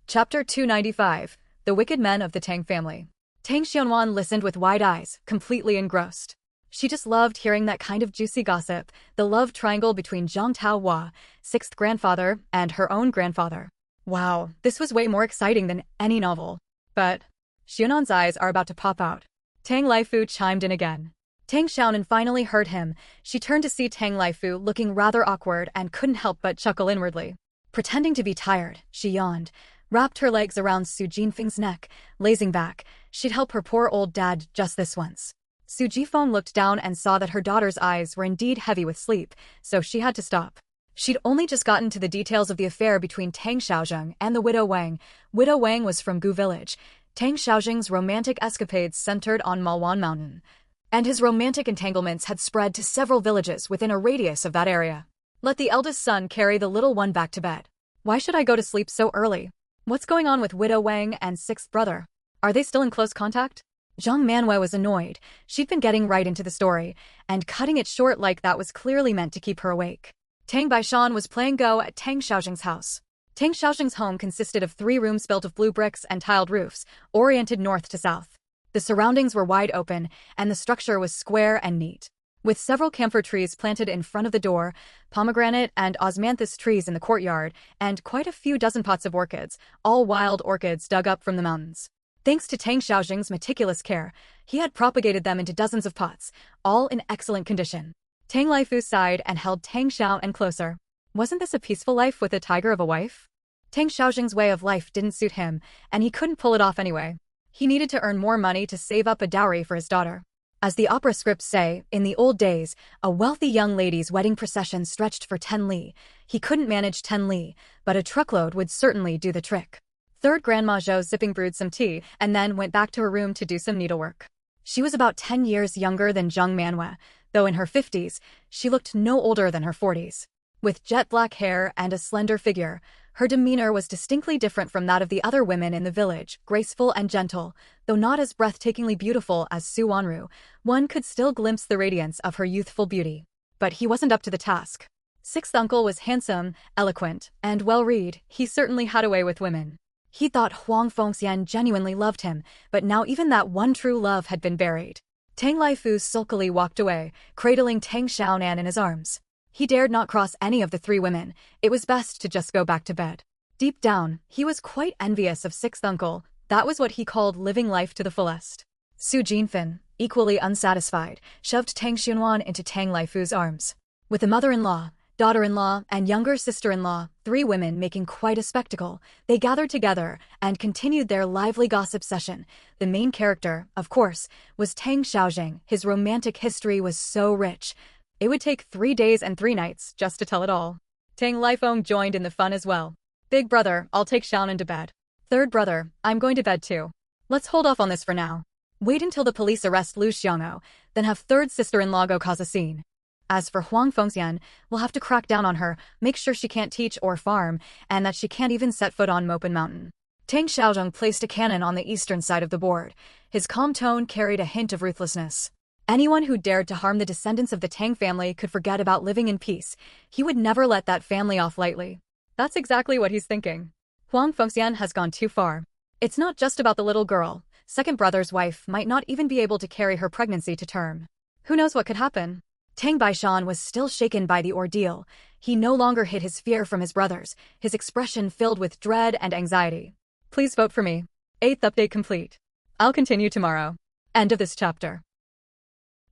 Chapter 295, The Wicked Men of the Tang Family. Tang Xianwan listened with wide eyes, completely engrossed. She just loved hearing that kind of juicy gossip, the love triangle between Zhang Taohua, sixth grandfather, and her own grandfather. Wow, this was way more exciting than any novel. But Xianwan's eyes are about to pop out. Tang Laifu chimed in again. Tang Xiaonan finally heard him. She turned to see Tang Laifu looking rather awkward and couldn't help but chuckle inwardly. Pretending to be tired, she yawned, wrapped her legs around Su Jinfeng's neck, lazing back. She'd help her poor old dad just this once. Su Jifeng looked down and saw that her daughter's eyes were indeed heavy with sleep, so she had to stop. She'd only just gotten to the details of the affair between Tang Xiaojing and the widow Wang. Widow Wang was from Gu village. Tang Xiaojing's romantic escapades centered on Malwan Mountain, and his romantic entanglements had spread to several villages within a radius of that area. Let the eldest son carry the little one back to bed. Why should I go to sleep so early? What's going on with widow Wang and sixth brother? Are they still in close contact? Zhang Manhwa was annoyed. She'd been getting right into the story, and cutting it short like that was clearly meant to keep her awake. Tang Baishan was playing Go at Tang Xiaojing's house. Tang Xiaojing's home consisted of 3 rooms built of blue bricks and tiled roofs, oriented north to south. The surroundings were wide open, and the structure was square and neat. With several camphor trees planted in front of the door, pomegranate and osmanthus trees in the courtyard, and quite a few dozen pots of orchids, all wild orchids dug up from the mountains. Thanks to Tang Xiaojing's meticulous care, he had propagated them into dozens of pots, all in excellent condition. Tang Laifu sighed and held Tang Xiaonan closer. Wasn't this a peaceful life with a tiger of a wife? Tang Xiaojing's way of life didn't suit him, and he couldn't pull it off anyway. He needed to earn more money to save up a dowry for his daughter. As the opera scripts say, in the old days, a wealthy young lady's wedding procession stretched for 10 li. He couldn't manage 10 li, but a truckload would certainly do the trick. Third Grandma Zhou sipping brewed some tea and then went back to her room to do some needlework. She was about 10 years younger than Zhang Manhwa, though in her 50s, she looked no older than her 40s. With jet black hair and a slender figure, her demeanor was distinctly different from that of the other women in the village, graceful and gentle, though not as breathtakingly beautiful as Su Wanru. One could still glimpse the radiance of her youthful beauty. But he wasn't up to the task. Sixth uncle was handsome, eloquent, and well-read. He certainly had a way with women. He thought Huang Fengxian genuinely loved him, but now even that one true love had been buried. Tang Laifu sulkily walked away, cradling Tang Xiaonan in his arms. He dared not cross any of the 3 women. It was best to just go back to bed. Deep down, he was quite envious of sixth uncle. That was what he called living life to the fullest. Su Jinfen, equally unsatisfied, shoved Tang Xianwan into Tang Laifu's arms. With a mother-in-law, daughter-in-law, and younger sister-in-law, 3 women making quite a spectacle. They gathered together and continued their lively gossip session. The main character, of course, was Tang Xiaojing. His romantic history was so rich. It would take 3 days and 3 nights just to tell it all. Tang Lifeng joined in the fun as well. Big brother, I'll take Xiaonan to bed. Third brother, I'm going to bed too. Let's hold off on this for now. Wait until the police arrest Lu Xiang'o, then have third sister-in-law go cause a scene. As for Huang Fengxian, we'll have to crack down on her, make sure she can't teach or farm, and that she can't even set foot on Mopen Mountain. Tang Xiaozheng placed a cannon on the eastern side of the board. His calm tone carried a hint of ruthlessness. Anyone who dared to harm the descendants of the Tang family could forget about living in peace. He would never let that family off lightly. That's exactly what he's thinking. Huang Fengxian has gone too far. It's not just about the little girl. Second brother's wife might not even be able to carry her pregnancy to term. Who knows what could happen? Tang Baishan was still shaken by the ordeal. He no longer hid his fear from his brothers, his expression filled with dread and anxiety. Please vote for me. 8th update complete. I'll continue tomorrow. End of this chapter.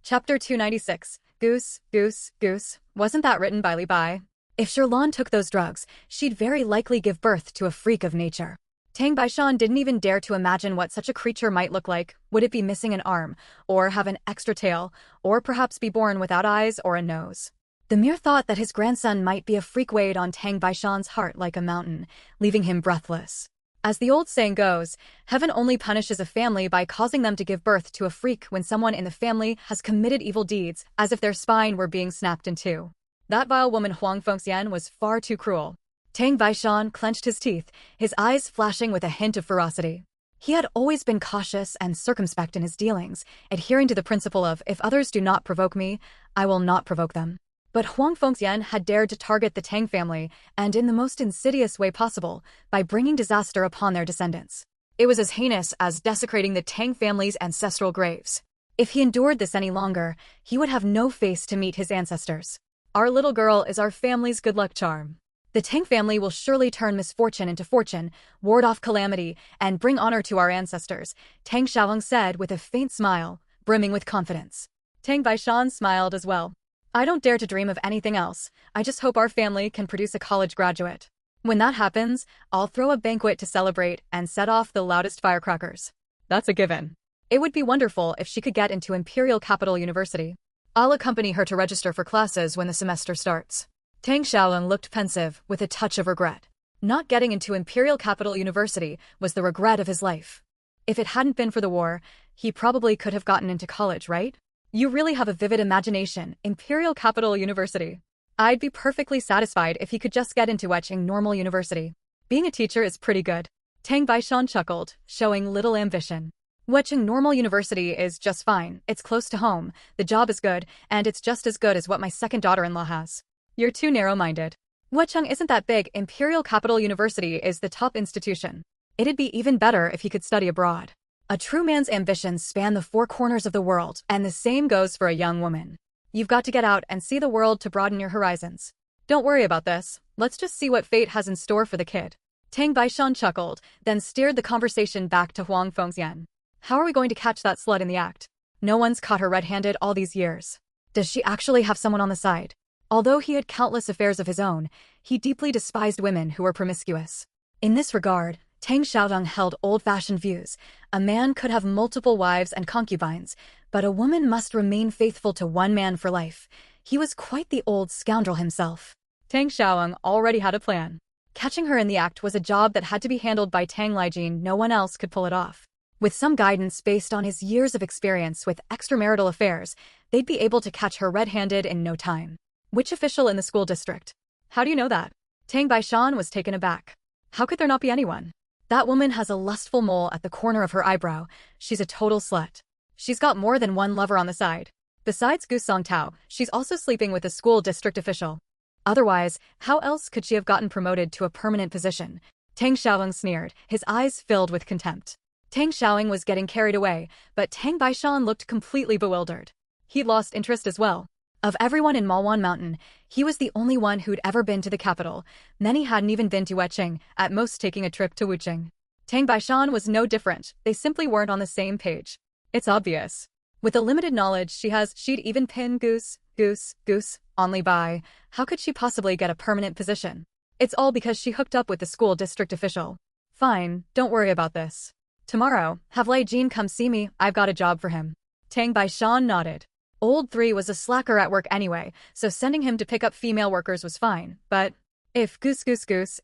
Chapter 296. Goose, Goose, Goose. Wasn't that written by Li Bai? If Sherlan took those drugs, she'd very likely give birth to a freak of nature. Tang Baishan didn't even dare to imagine what such a creature might look like. Would it be missing an arm, or have an extra tail, or perhaps be born without eyes or a nose? The mere thought that his grandson might be a freak weighed on Tang Baishan's heart like a mountain, leaving him breathless. As the old saying goes, heaven only punishes a family by causing them to give birth to a freak when someone in the family has committed evil deeds, as if their spine were being snapped in two. That vile woman Huang Fengxian was far too cruel. Tang Baishan clenched his teeth, his eyes flashing with a hint of ferocity. He had always been cautious and circumspect in his dealings, adhering to the principle of, if others do not provoke me, I will not provoke them. But Huang Fengxian had dared to target the Tang family, and in the most insidious way possible, by bringing disaster upon their descendants. It was as heinous as desecrating the Tang family's ancestral graves. If he endured this any longer, he would have no face to meet his ancestors. Our little girl is our family's good luck charm. The Tang family will surely turn misfortune into fortune, ward off calamity, and bring honor to our ancestors, Tang Xiaolong said with a faint smile, brimming with confidence. Tang Baishan smiled as well. I don't dare to dream of anything else. I just hope our family can produce a college graduate. When that happens, I'll throw a banquet to celebrate and set off the loudest firecrackers. That's a given. It would be wonderful if she could get into Imperial Capital University. I'll accompany her to register for classes when the semester starts. Tang Xiaolong looked pensive, with a touch of regret. Not getting into Imperial Capital University was the regret of his life. If it hadn't been for the war, he probably could have gotten into college, right? You really have a vivid imagination, Imperial Capital University. I'd be perfectly satisfied if he could just get into Weching Normal University. Being a teacher is pretty good. Tang Baishan chuckled, showing little ambition. Weching Normal University is just fine, it's close to home, the job is good, and it's just as good as what my second daughter-in-law has. You're too narrow-minded. Wecheng isn't that big. Imperial Capital University is the top institution. It'd be even better if he could study abroad. A true man's ambitions span the 4 corners of the world, and the same goes for a young woman. You've got to get out and see the world to broaden your horizons. Don't worry about this. Let's just see what fate has in store for the kid. Tang Baishan chuckled, then steered the conversation back to Huang Fengxian. How are we going to catch that slut in the act? No one's caught her red-handed all these years. Does she actually have someone on the side? Although he had countless affairs of his own, he deeply despised women who were promiscuous. In this regard, Tang Xiaodong held old-fashioned views. A man could have multiple wives and concubines, but a woman must remain faithful to one man for life. He was quite the old scoundrel himself. Tang Xiaodong already had a plan. Catching her in the act was a job that had to be handled by Tang Lijin. No one else could pull it off. With some guidance based on his years of experience with extramarital affairs, they'd be able to catch her red-handed in no time. Which official in the school district? How do you know that? Tang Baishan was taken aback. How could there not be anyone? That woman has a lustful mole at the corner of her eyebrow. She's a total slut. She's got more than one lover on the side. Besides Gu Songtao, she's also sleeping with a school district official. Otherwise, how else could she have gotten promoted to a permanent position? Tang Xiaolong sneered, his eyes filled with contempt. Tang Xiaoling was getting carried away, but Tang Baishan looked completely bewildered. He'd lost interest as well. Of everyone in Malwan Mountain, he was the only one who'd ever been to the capital. Many hadn't even been to Weching, at most taking a trip to Wuching. Tang Baishan was no different, they simply weren't on the same page. It's obvious. With the limited knowledge she has, she'd even pin Goose, Goose, only by. How could she possibly get a permanent position? It's all because she hooked up with the school district official. Fine, don't worry about this. Tomorrow, have Lei Jin come see me, I've got a job for him. Tang Baishan nodded. Old 3 was a slacker at work anyway, so sending him to pick up female workers was fine, but if Goose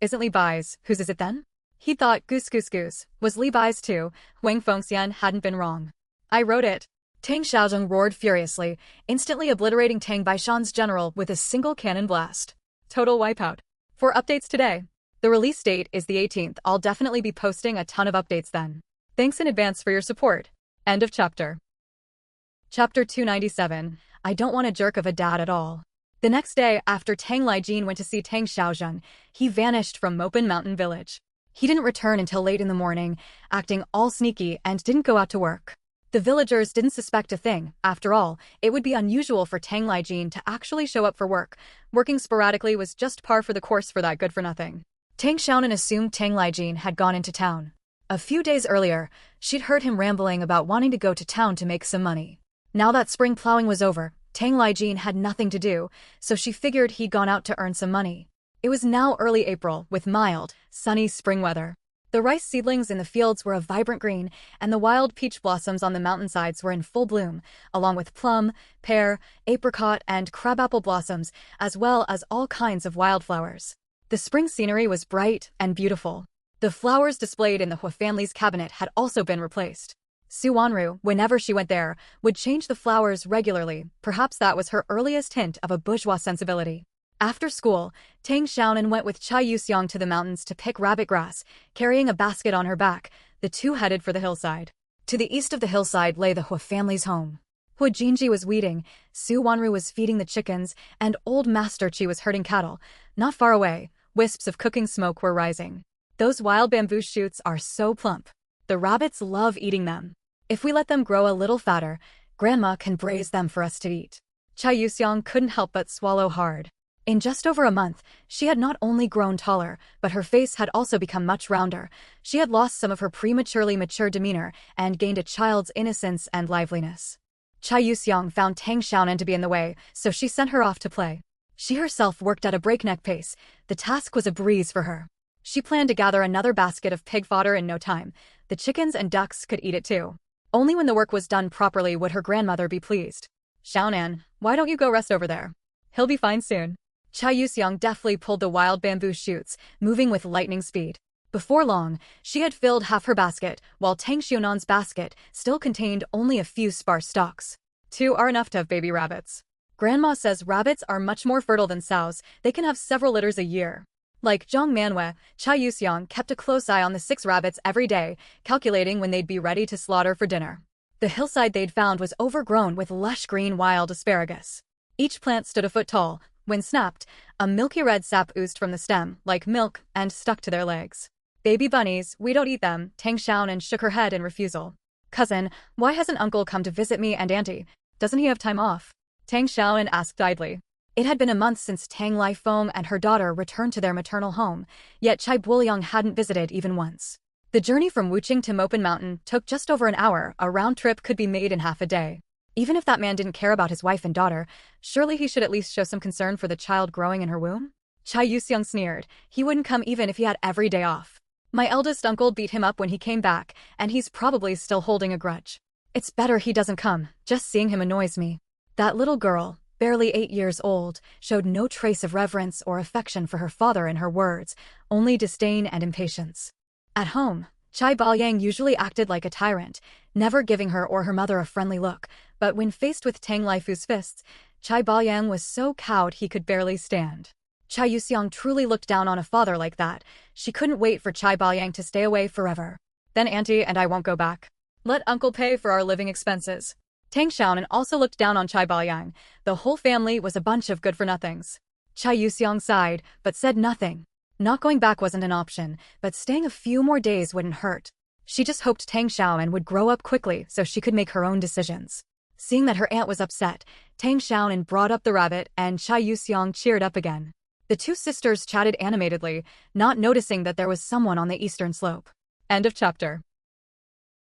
isn't Li Bai's, whose is it then? He thought Goose was Li Bai's too. Wang Fengxian hadn't been wrong. I wrote it. Tang Xiaozheng roared furiously, instantly obliterating Tang Baishan's general with a single cannon blast. Total wipeout. For updates today. The release date is the 18th. I'll definitely be posting a ton of updates then. Thanks in advance for your support. End of chapter. Chapter 297. I don't want a jerk of a dad at all. The next day, after Tang Lijian went to see Tang Xiaozheng, he vanished from Mopin Mountain Village. He didn't return until late in the morning, acting all sneaky and didn't go out to work. The villagers didn't suspect a thing. After all, it would be unusual for Tang Lijian to actually show up for work. Working sporadically was just par for the course for that good-for-nothing. Tang Xiaonan assumed Tang Lijian had gone into town. A few days earlier, she'd heard him rambling about wanting to go to town to make some money. Now that spring plowing was over, Tang Lijian had nothing to do, so she figured he'd gone out to earn some money. It was now early April, with mild, sunny spring weather. The rice seedlings in the fields were a vibrant green, and the wild peach blossoms on the mountainsides were in full bloom, along with plum, pear, apricot, and crabapple blossoms, as well as all kinds of wildflowers. The spring scenery was bright and beautiful. The flowers displayed in the Hua family's cabinet had also been replaced. Su Wanru, whenever she went there, would change the flowers regularly. Perhaps that was her earliest hint of a bourgeois sensibility. After school, Tang Xiaonan went with Chai Yuxiang to the mountains to pick rabbit grass, carrying a basket on her back. The two headed for the hillside. To the east of the hillside lay the Hua family's home. Hua Jinji was weeding, Su Wanru was feeding the chickens, and old Master Chi was herding cattle. Not far away, wisps of cooking smoke were rising. Those wild bamboo shoots are so plump. The rabbits love eating them. If we let them grow a little fatter, Grandma can braise them for us to eat. Chai Yuxiang couldn't help but swallow hard. In just over a month, she had not only grown taller, but her face had also become much rounder. She had lost some of her prematurely mature demeanor and gained a child's innocence and liveliness. Chai Yuxiang found Tang Xiaonan to be in the way, so she sent her off to play. She herself worked at a breakneck pace. The task was a breeze for her. She planned to gather another basket of pig fodder in no time. The chickens and ducks could eat it too. Only when the work was done properly would her grandmother be pleased. Xiaonan, why don't you go rest over there? He'll be fine soon. Chai Yuxiang deftly pulled the wild bamboo shoots, moving with lightning speed. Before long, she had filled half her basket, while Tang Xiaonan's basket still contained only a few sparse stalks. 2 are enough to have baby rabbits. Grandma says rabbits are much more fertile than sows. They can have several litters a year. Like Zhang Manhwa, Chai Yuxiang kept a close eye on the 6 rabbits every day, calculating when they'd be ready to slaughter for dinner. The hillside they'd found was overgrown with lush green wild asparagus. Each plant stood a foot tall. When snapped, a milky red sap oozed from the stem, like milk, and stuck to their legs. Baby bunnies, we don't eat them, Tang Xiaonan shook her head in refusal. Cousin, why hasn't Uncle come to visit me and Auntie? Doesn't he have time off? Tang Xiaonan asked idly. It had been a month since Tang Lifeng and her daughter returned to their maternal home, yet Chai Buoyang hadn't visited even once. The journey from Wuqing to Mopin Mountain took just over an hour. A round trip could be made in half a day. Even if that man didn't care about his wife and daughter, surely he should at least show some concern for the child growing in her womb? Chai Yuxiang sneered. He wouldn't come even if he had every day off. My eldest uncle beat him up when he came back, and he's probably still holding a grudge. It's better he doesn't come. Just seeing him annoys me. That little girl, barely 8 years old, showed no trace of reverence or affection for her father in her words, only disdain and impatience. At home, Chai Baoyang usually acted like a tyrant, never giving her or her mother a friendly look, but when faced with Tang Laifu's fists, Chai Baoyang was so cowed he could barely stand. Chai Yuxiang truly looked down on a father like that. She couldn't wait for Chai Baoyang to stay away forever. Then Auntie and I won't go back. Let Uncle pay for our living expenses. Tang Xiaonan also looked down on Chai Baoyang. The whole family was a bunch of good-for-nothings. Chai Yuxiang sighed, but said nothing. Not going back wasn't an option, but staying a few more days wouldn't hurt. She just hoped Tang Xiaonan would grow up quickly so she could make her own decisions. Seeing that her aunt was upset, Tang Xiaonan brought up the rabbit and Chai Yuxiang cheered up again. The two sisters chatted animatedly, not noticing that there was someone on the eastern slope. End of chapter.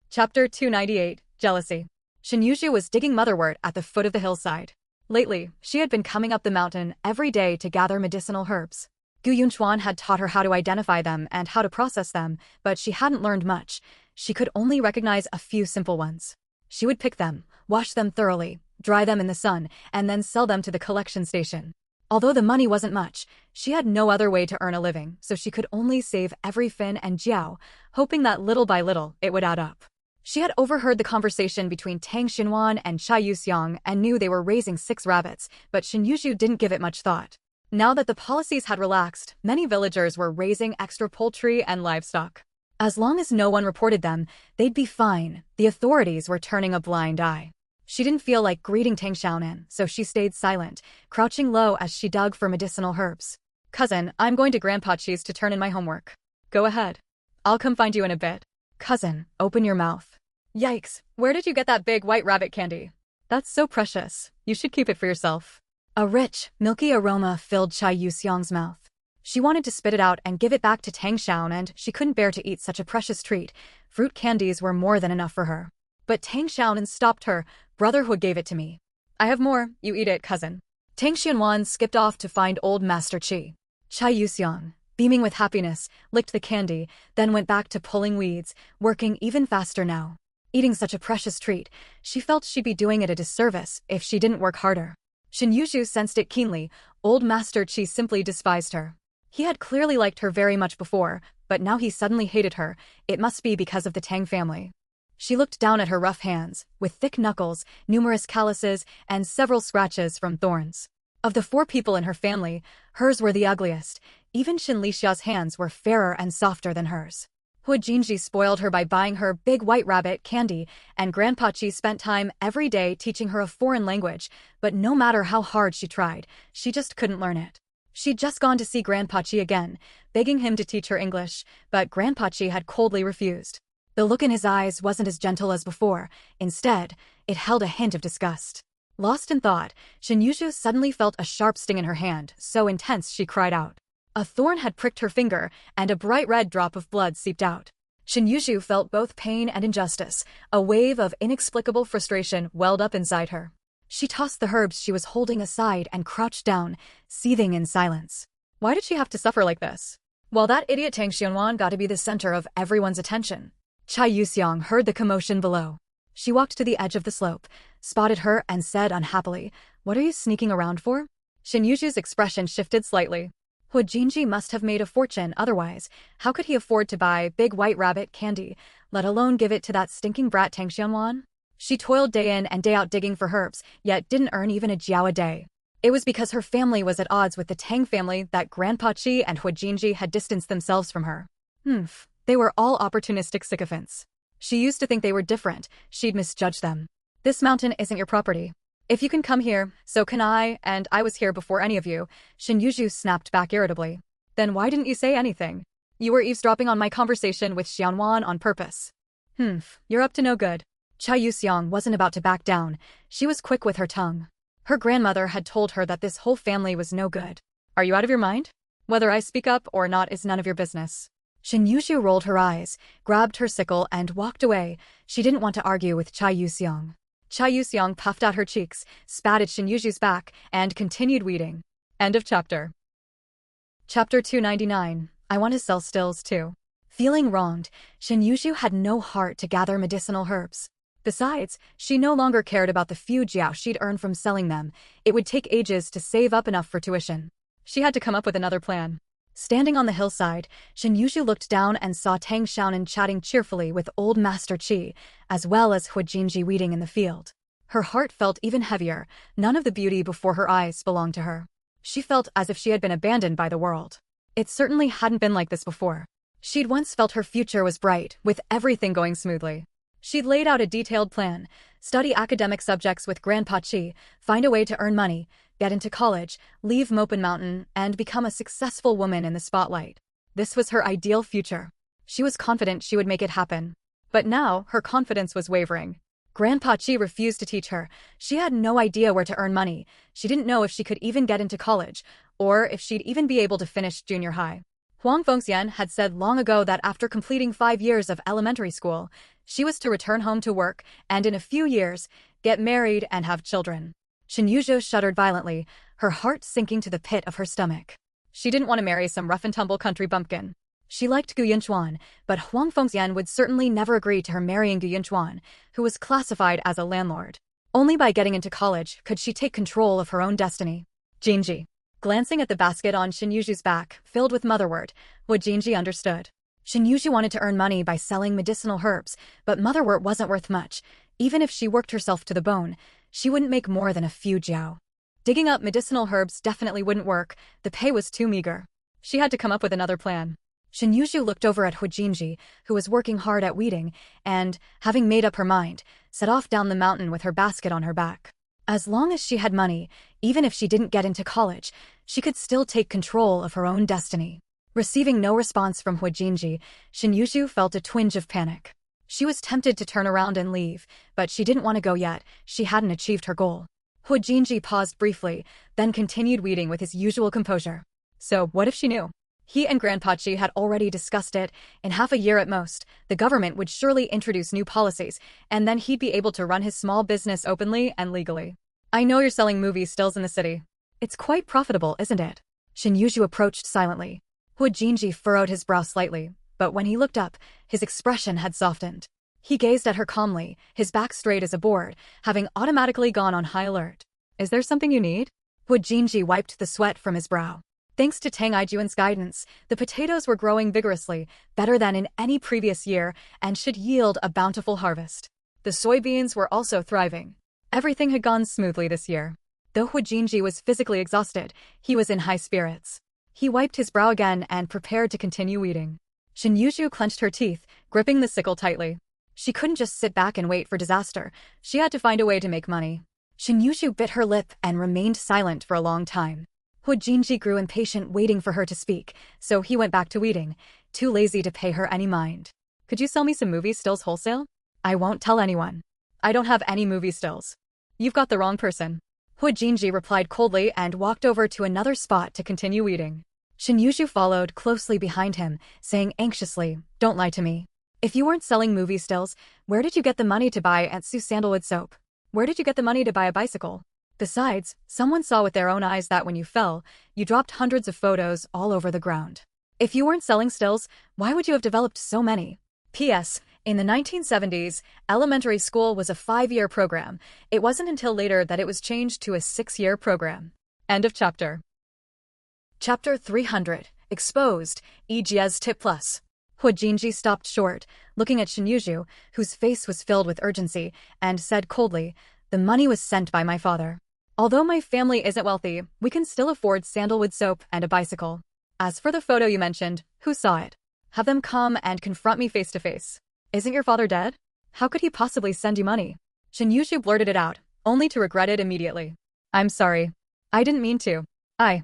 Chapter 298, Jealousy. Shen Yuzhu was digging motherwort at the foot of the hillside. Lately, she had been coming up the mountain every day to gather medicinal herbs. Gu Yunchuan had taught her how to identify them and how to process them, but she hadn't learned much. She could only recognize a few simple ones. She would pick them, wash them thoroughly, dry them in the sun, and then sell them to the collection station. Although the money wasn't much, she had no other way to earn a living, so she could only save every fin and jiao, hoping that little by little it would add up. She had overheard the conversation between Tang Xinhuan and Chai Yuxiang and knew they were raising 6 rabbits, but Shen Yuzhu didn't give it much thought. Now that the policies had relaxed, many villagers were raising extra poultry and livestock. As long as no one reported them, they'd be fine. The authorities were turning a blind eye. She didn't feel like greeting Tang Xiaonan, so she stayed silent, crouching low as she dug for medicinal herbs. Cousin, I'm going to Grandpa Chi's to turn in my homework. Go ahead. I'll come find you in a bit. Cousin, open your mouth. Yikes, where did you get that big white rabbit candy? That's so precious. You should keep it for yourself. A rich, milky aroma filled Chai Yuxiang's mouth. She wanted to spit it out and give it back to Tang Xiaonan, and she couldn't bear to eat such a precious treat. Fruit candies were more than enough for her. But Tang Xiaonan stopped her. Brotherhood gave it to me. I have more. You eat it, cousin. Tang Xianwan skipped off to find old Master Qi. Chai Yuxiang, beaming with happiness, licked the candy, then went back to pulling weeds, working even faster now. Eating such a precious treat, she felt she'd be doing it a disservice if she didn't work harder. Shen Yuzhu sensed it keenly. Old Master Qi simply despised her. He had clearly liked her very much before, but now he suddenly hated her. It must be because of the Tang family. She looked down at her rough hands, with thick knuckles, numerous calluses, and several scratches from thorns. Of the 4 people in her family, hers were the ugliest. Even Shen Lixia's hands were fairer and softer than hers. Hua Jinji spoiled her by buying her big white rabbit candy, and Grandpa Qi spent time every day teaching her a foreign language, but no matter how hard she tried, she just couldn't learn it. She'd just gone to see Grandpa Qi again, begging him to teach her English, but Grandpa Qi had coldly refused. The look in his eyes wasn't as gentle as before. Instead, it held a hint of disgust. Lost in thought, Shen Yuzhu suddenly felt a sharp sting in her hand, so intense she cried out. A thorn had pricked her finger, and a bright red drop of blood seeped out. Shen Yuzhu felt both pain and injustice. A wave of inexplicable frustration welled up inside her. She tossed the herbs she was holding aside and crouched down, seething in silence. Why did she have to suffer like this? While that idiot Tang Xianwan got to be the center of everyone's attention. Chai Yuxiang heard the commotion below. She walked to the edge of the slope, spotted her, and said unhappily, "What are you sneaking around for?" Shen Yuzhu's expression shifted slightly. Hua Jinji must have made a fortune otherwise. How could he afford to buy big white rabbit candy, let alone give it to that stinking brat Tang Xianwan? She toiled day in and day out digging for herbs, yet didn't earn even a jiao a day. It was because her family was at odds with the Tang family that Grandpa Qi and Hua Jinji had distanced themselves from her. They were all opportunistic sycophants. She used to think they were different. She'd misjudged them. This mountain isn't your property. If you can come here, so can I, and I was here before any of you. Shen Yuzhu snapped back irritably. Then why didn't you say anything? You were eavesdropping on my conversation with Xianwan on purpose. You're up to no good. Chai Yuxiang wasn't about to back down. She was quick with her tongue. Her grandmother had told her that this whole family was no good. Are you out of your mind? Whether I speak up or not is none of your business. Shen Yuzhu rolled her eyes, grabbed her sickle, and walked away. She didn't want to argue with Chai Yuxiang. Chai Yuxiang puffed out her cheeks, spat at Shen Yuzhu's back, and continued weeding. End of chapter. Chapter 299. I want to sell stills too. Feeling wronged, Shen Yuzhu had no heart to gather medicinal herbs. Besides, she no longer cared about the few jiao she'd earned from selling them. It would take ages to save up enough for tuition. She had to come up with another plan. Standing on the hillside, Shen Yuzhu looked down and saw Tang Xiaonan chatting cheerfully with old Master Qi, as well as Hua Jinji weeding in the field. Her heart felt even heavier. None of the beauty before her eyes belonged to her. She felt as if she had been abandoned by the world. It certainly hadn't been like this before. She'd once felt her future was bright, with everything going smoothly. She'd laid out a detailed plan: study academic subjects with Grandpa Qi, find a way to earn money, get into college, leave Mopin Mountain, and become a successful woman in the spotlight. This was her ideal future. She was confident she would make it happen. But now, her confidence was wavering. Grandpa Qi refused to teach her. She had no idea where to earn money. She didn't know if she could even get into college, or if she'd even be able to finish junior high. Huang Fengxian had said long ago that after completing 5 years of elementary school, she was to return home to work and in a few years, get married and have children. Shin Yuzhou shuddered violently, her heart sinking to the pit of her stomach. She didn't want to marry some rough-and-tumble country bumpkin. She liked Gu Yinchuan, but Huang Fengxian would certainly never agree to her marrying Gu Yinchuan, who was classified as a landlord. Only by getting into college could she take control of her own destiny. Jinji. Glancing at the basket on Shin Yuzhu's back, filled with motherwort, what Jinji understood. Shin Yuzhu wanted to earn money by selling medicinal herbs, but motherwort wasn't worth much. Even if she worked herself to the bone, she wouldn't make more than a few jiao. Digging up medicinal herbs definitely wouldn't work, the pay was too meager. She had to come up with another plan. Shin Yuzhu looked over at Hujinji, who was working hard at weeding, and, having made up her mind, set off down the mountain with her basket on her back. As long as she had money, even if she didn't get into college, she could still take control of her own destiny. Receiving no response from Hujinji, Shin Yuzhu felt a twinge of panic. She was tempted to turn around and leave, but she didn't want to go yet, she hadn't achieved her goal. Hujinji paused briefly, then continued weeding with his usual composure. So, what if she knew? He and Grandpachi had already discussed it. In half a year at most, the government would surely introduce new policies, and then he'd be able to run his small business openly and legally. I know you're selling movie stills in the city. It's quite profitable, isn't it? Shin Yuzhu approached silently. Hujinji furrowed his brow slightly, but when he looked up, his expression had softened. He gazed at her calmly, his back straight as a board, having automatically gone on high alert. Is there something you need? Hujinji wiped the sweat from his brow. Thanks to Tang Aijuan's guidance, the potatoes were growing vigorously, better than in any previous year, and should yield a bountiful harvest. The soybeans were also thriving. Everything had gone smoothly this year. Though Hujinji was physically exhausted, he was in high spirits. He wiped his brow again and prepared to continue weeding. Shin Yuzhu clenched her teeth, gripping the sickle tightly. She couldn't just sit back and wait for disaster. She had to find a way to make money. Shin Yuzhu bit her lip and remained silent for a long time. Hujinji grew impatient waiting for her to speak, so he went back to weeding, too lazy to pay her any mind. Could you sell me some movie stills wholesale? I won't tell anyone. I don't have any movie stills. You've got the wrong person. Hujinji replied coldly and walked over to another spot to continue weeding. Shin Yuzhu followed closely behind him, saying anxiously, "Don't lie to me. If you weren't selling movie stills, where did you get the money to buy Aunt Sue's sandalwood soap? Where did you get the money to buy a bicycle? Besides, someone saw with their own eyes that when you fell, you dropped hundreds of photos all over the ground. If you weren't selling stills, why would you have developed so many? P.S. In the 1970s, elementary school was a 5-year program. It wasn't until later that it was changed to a 6-year program." End of chapter. Chapter 300. Exposed. EGS Tip Plus. Hujinji stopped short, looking at Shin Yuzhu, whose face was filled with urgency, and said coldly, "The money was sent by my father. Although my family isn't wealthy, we can still afford sandalwood soap and a bicycle. As for the photo you mentioned, who saw it? Have them come and confront me face to face. Isn't your father dead? How could he possibly send you money?" Shin Yuzhu blurted it out, only to regret it immediately. "I'm sorry. I didn't mean to. I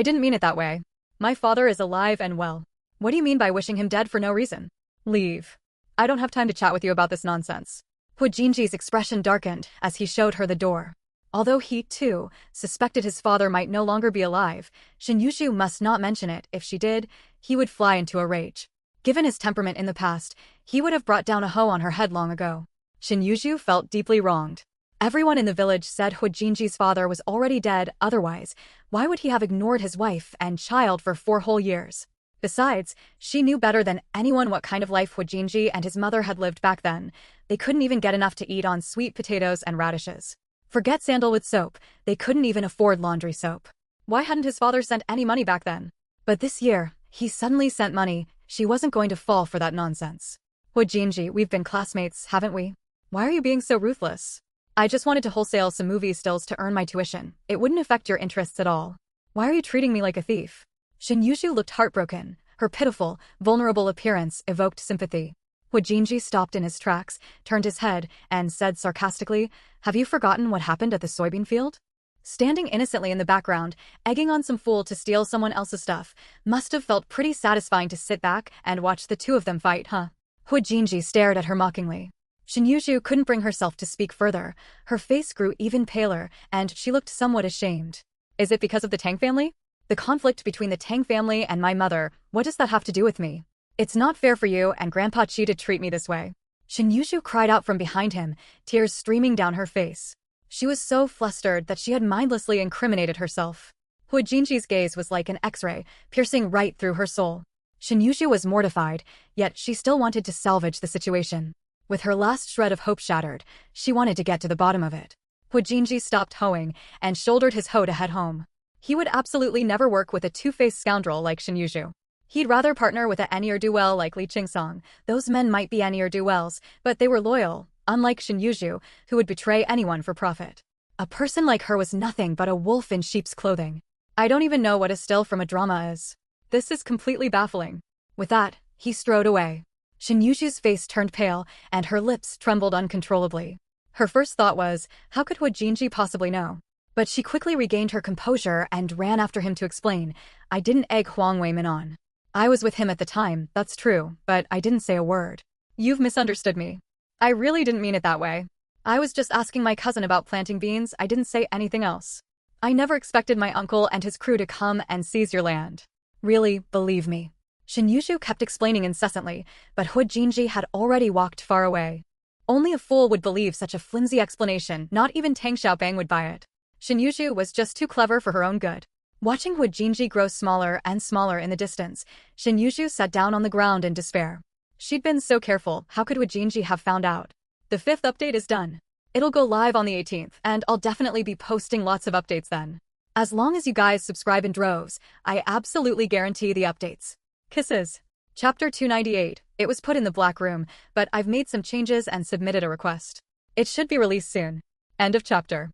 didn't mean it that way. My father is alive and well. What do you mean by wishing him dead for no reason? Leave. I don't have time to chat with you about this nonsense." Hujinji's expression darkened as he showed her the door. Although he, too, suspected his father might no longer be alive, Shin Yuzhu must not mention it. If she did, he would fly into a rage. Given his temperament in the past, he would have brought down a hoe on her head long ago. Shin Yuzhu felt deeply wronged. Everyone in the village said Hujinji's father was already dead, otherwise, why would he have ignored his wife and child for 4 whole years? Besides, she knew better than anyone what kind of life Hujinji and his mother had lived back then. They couldn't even get enough to eat on sweet potatoes and radishes. Forget sandalwood soap, they couldn't even afford laundry soap. Why hadn't his father sent any money back then? But this year, he suddenly sent money. She wasn't going to fall for that nonsense. "Hujinji, we've been classmates, haven't we? Why are you being so ruthless? I just wanted to wholesale some movie stills to earn my tuition. It wouldn't affect your interests at all. Why are you treating me like a thief?" Shin Yuzhu looked heartbroken. Her pitiful, vulnerable appearance evoked sympathy. Hujinji stopped in his tracks, turned his head, and said sarcastically, "Have you forgotten what happened at the soybean field?" Standing innocently in the background, egging on some fool to steal someone else's stuff, must have felt pretty satisfying to sit back and watch the two of them fight, huh? Hujinji stared at her mockingly. Shin Yuzhu couldn't bring herself to speak further. Her face grew even paler, and she looked somewhat ashamed. "Is it because of the Tang family? The conflict between the Tang family and my mother, what does that have to do with me? It's not fair for you and Grandpa Chi to treat me this way." Shin Yuzhu cried out from behind him, tears streaming down her face. She was so flustered that she had mindlessly incriminated herself. Huijinji's gaze was like an X-ray, piercing right through her soul. Shinyuju was mortified, yet she still wanted to salvage the situation. With her last shred of hope shattered, she wanted to get to the bottom of it. Huijinji stopped hoeing and shouldered his hoe to head home. He would absolutely never work with a two-faced scoundrel like Shinyuju. He'd rather partner with a ne'er-do-well like Li Qingsong. Those men might be ne'er-do-wells, but they were loyal, unlike Shinyuju, who would betray anyone for profit. A person like her was nothing but a wolf in sheep's clothing. I don't even know what a still from a drama is. This is completely baffling. With that, he strode away. Shinyuju's face turned pale, and her lips trembled uncontrollably. Her first thought was, how could Huijinji possibly know? But she quickly regained her composure and ran after him to explain, I didn't egg Huang Weimin on. I was with him at the time, that's true, but I didn't say a word. You've misunderstood me. I really didn't mean it that way. I was just asking my cousin about planting beans, I didn't say anything else. I never expected my uncle and his crew to come and seize your land. Really, believe me. Shinyuju kept explaining incessantly, but Huijinji had already walked far away. Only a fool would believe such a flimsy explanation, not even Tang Xiaobang would buy it. Shinyuju was just too clever for her own good. Watching Huijinji grow smaller and smaller in the distance, Shinyuju sat down on the ground in despair. She'd been so careful, how could Huijinji have found out? The 5th update is done. It'll go live on the 18th, and I'll definitely be posting lots of updates then. As long as you guys subscribe in droves, I absolutely guarantee the updates. Kisses. Chapter 298. It was put in the black room, but I've made some changes and submitted a request. It should be released soon. End of chapter.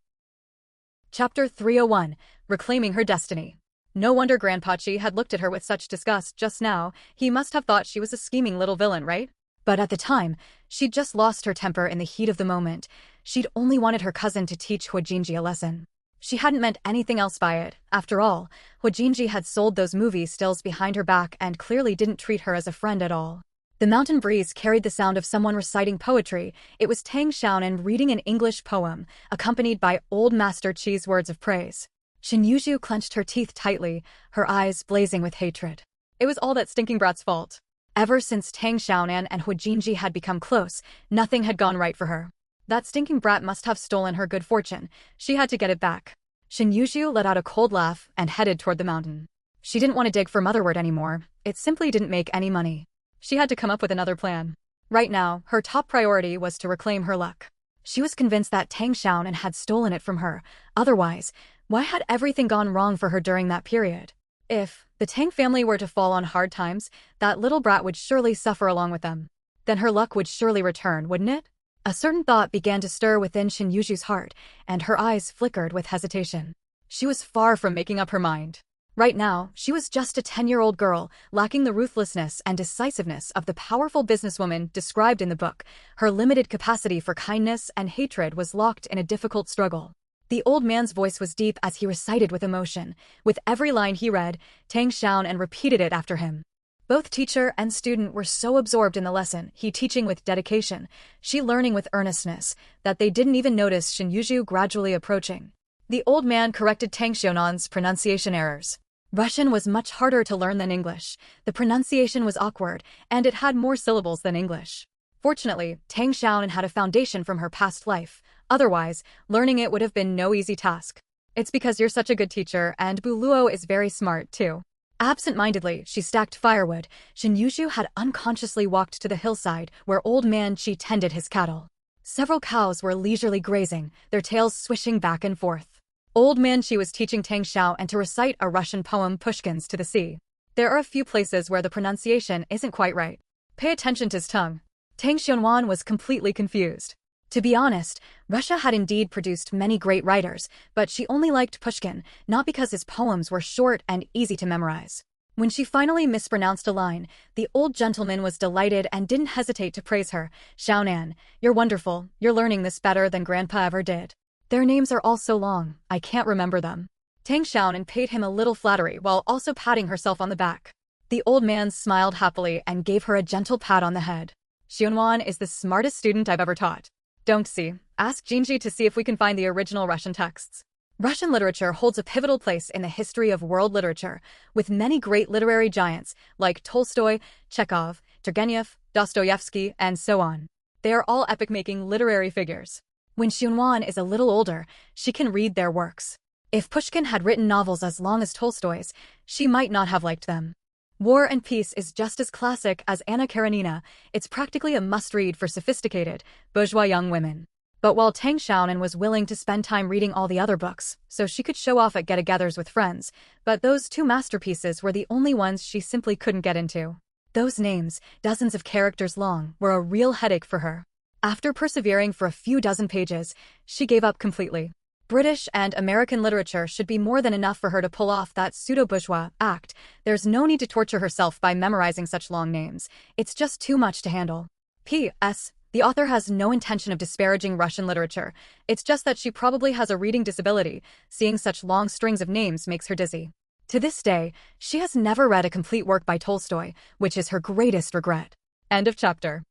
Chapter 301. Reclaiming her destiny. No wonder Grandpachi had looked at her with such disgust just now. He must have thought she was a scheming little villain, right? But at the time, she'd just lost her temper in the heat of the moment. She'd only wanted her cousin to teach Huijinji a lesson. She hadn't meant anything else by it. After all, Huijinji had sold those movie stills behind her back and clearly didn't treat her as a friend at all. The mountain breeze carried the sound of someone reciting poetry. It was Tang Xiaonan reading an English poem, accompanied by Old Master Chi's words of praise. Shinyuju clenched her teeth tightly, her eyes blazing with hatred. It was all that stinking brat's fault. Ever since Tang Xiaonan and Huijinji had become close, nothing had gone right for her. That stinking brat must have stolen her good fortune. She had to get it back. Shinyuju let out a cold laugh and headed toward the mountain. She didn't want to dig for motherwort anymore. It simply didn't make any money. She had to come up with another plan. Right now, her top priority was to reclaim her luck. She was convinced that Tang Xiaonan had stolen it from her. Otherwise, why had everything gone wrong for her during that period? If the Tang family were to fall on hard times, that little brat would surely suffer along with them. Then her luck would surely return, wouldn't it? A certain thought began to stir within Shinyuju's heart, and her eyes flickered with hesitation. She was far from making up her mind. Right now, she was just a 10-year-old girl, lacking the ruthlessness and decisiveness of the powerful businesswoman described in the book. Her limited capacity for kindness and hatred was locked in a difficult struggle. The old man's voice was deep as he recited with emotion. With every line he read, Tang Xiaonan repeated it after him. Both teacher and student were so absorbed in the lesson, he teaching with dedication, she learning with earnestness, that they didn't even notice Shinyuju gradually approaching. The old man corrected Tang Xiaonan's pronunciation errors. Russian was much harder to learn than English. The pronunciation was awkward, and it had more syllables than English. Fortunately, Tang Xiaonan had a foundation from her past life. Otherwise, learning it would have been no easy task. It's because you're such a good teacher, and Buluo is very smart, too. Absent-mindedly, she stacked firewood. Shinyuju had unconsciously walked to the hillside where old man Chi tended his cattle. Several cows were leisurely grazing, their tails swishing back and forth. Old man Chi was teaching Tang Xiao to recite a Russian poem Pushkin's to the sea. There are a few places where the pronunciation isn't quite right. Pay attention to his tongue. Tang Xianwan was completely confused. To be honest, Russia had indeed produced many great writers, but she only liked Pushkin, not because his poems were short and easy to memorize. When she finally mispronounced a line, the old gentleman was delighted and didn't hesitate to praise her. Xiaonan, you're wonderful, you're learning this better than Grandpa ever did. Their names are all so long, I can't remember them. Tang Xiaonan paid him a little flattery while also patting herself on the back. The old man smiled happily and gave her a gentle pat on the head. Xianwan is the smartest student I've ever taught. Don't see. Ask Jinji to see if we can find the original Russian texts. Russian literature holds a pivotal place in the history of world literature, with many great literary giants like Tolstoy, Chekhov, Turgenev, Dostoevsky, and so on. They are all epic-making literary figures. When Xianwan is a little older, she can read their works. If Pushkin had written novels as long as Tolstoy's, she might not have liked them. War and Peace is just as classic as Anna Karenina. It's practically a must-read for sophisticated, bourgeois young women. But while Tang Xiaonan was willing to spend time reading all the other books, so she could show off at get-togethers with friends, but those two masterpieces were the only ones she simply couldn't get into. Those names, dozens of characters long, were a real headache for her. After persevering for a few dozen pages, she gave up completely. British and American literature should be more than enough for her to pull off that pseudo-bourgeois act. There's no need to torture herself by memorizing such long names. It's just too much to handle. P.S. The author has no intention of disparaging Russian literature. It's just that she probably has a reading disability. Seeing such long strings of names makes her dizzy. To this day, she has never read a complete work by Tolstoy, which is her greatest regret. End of chapter.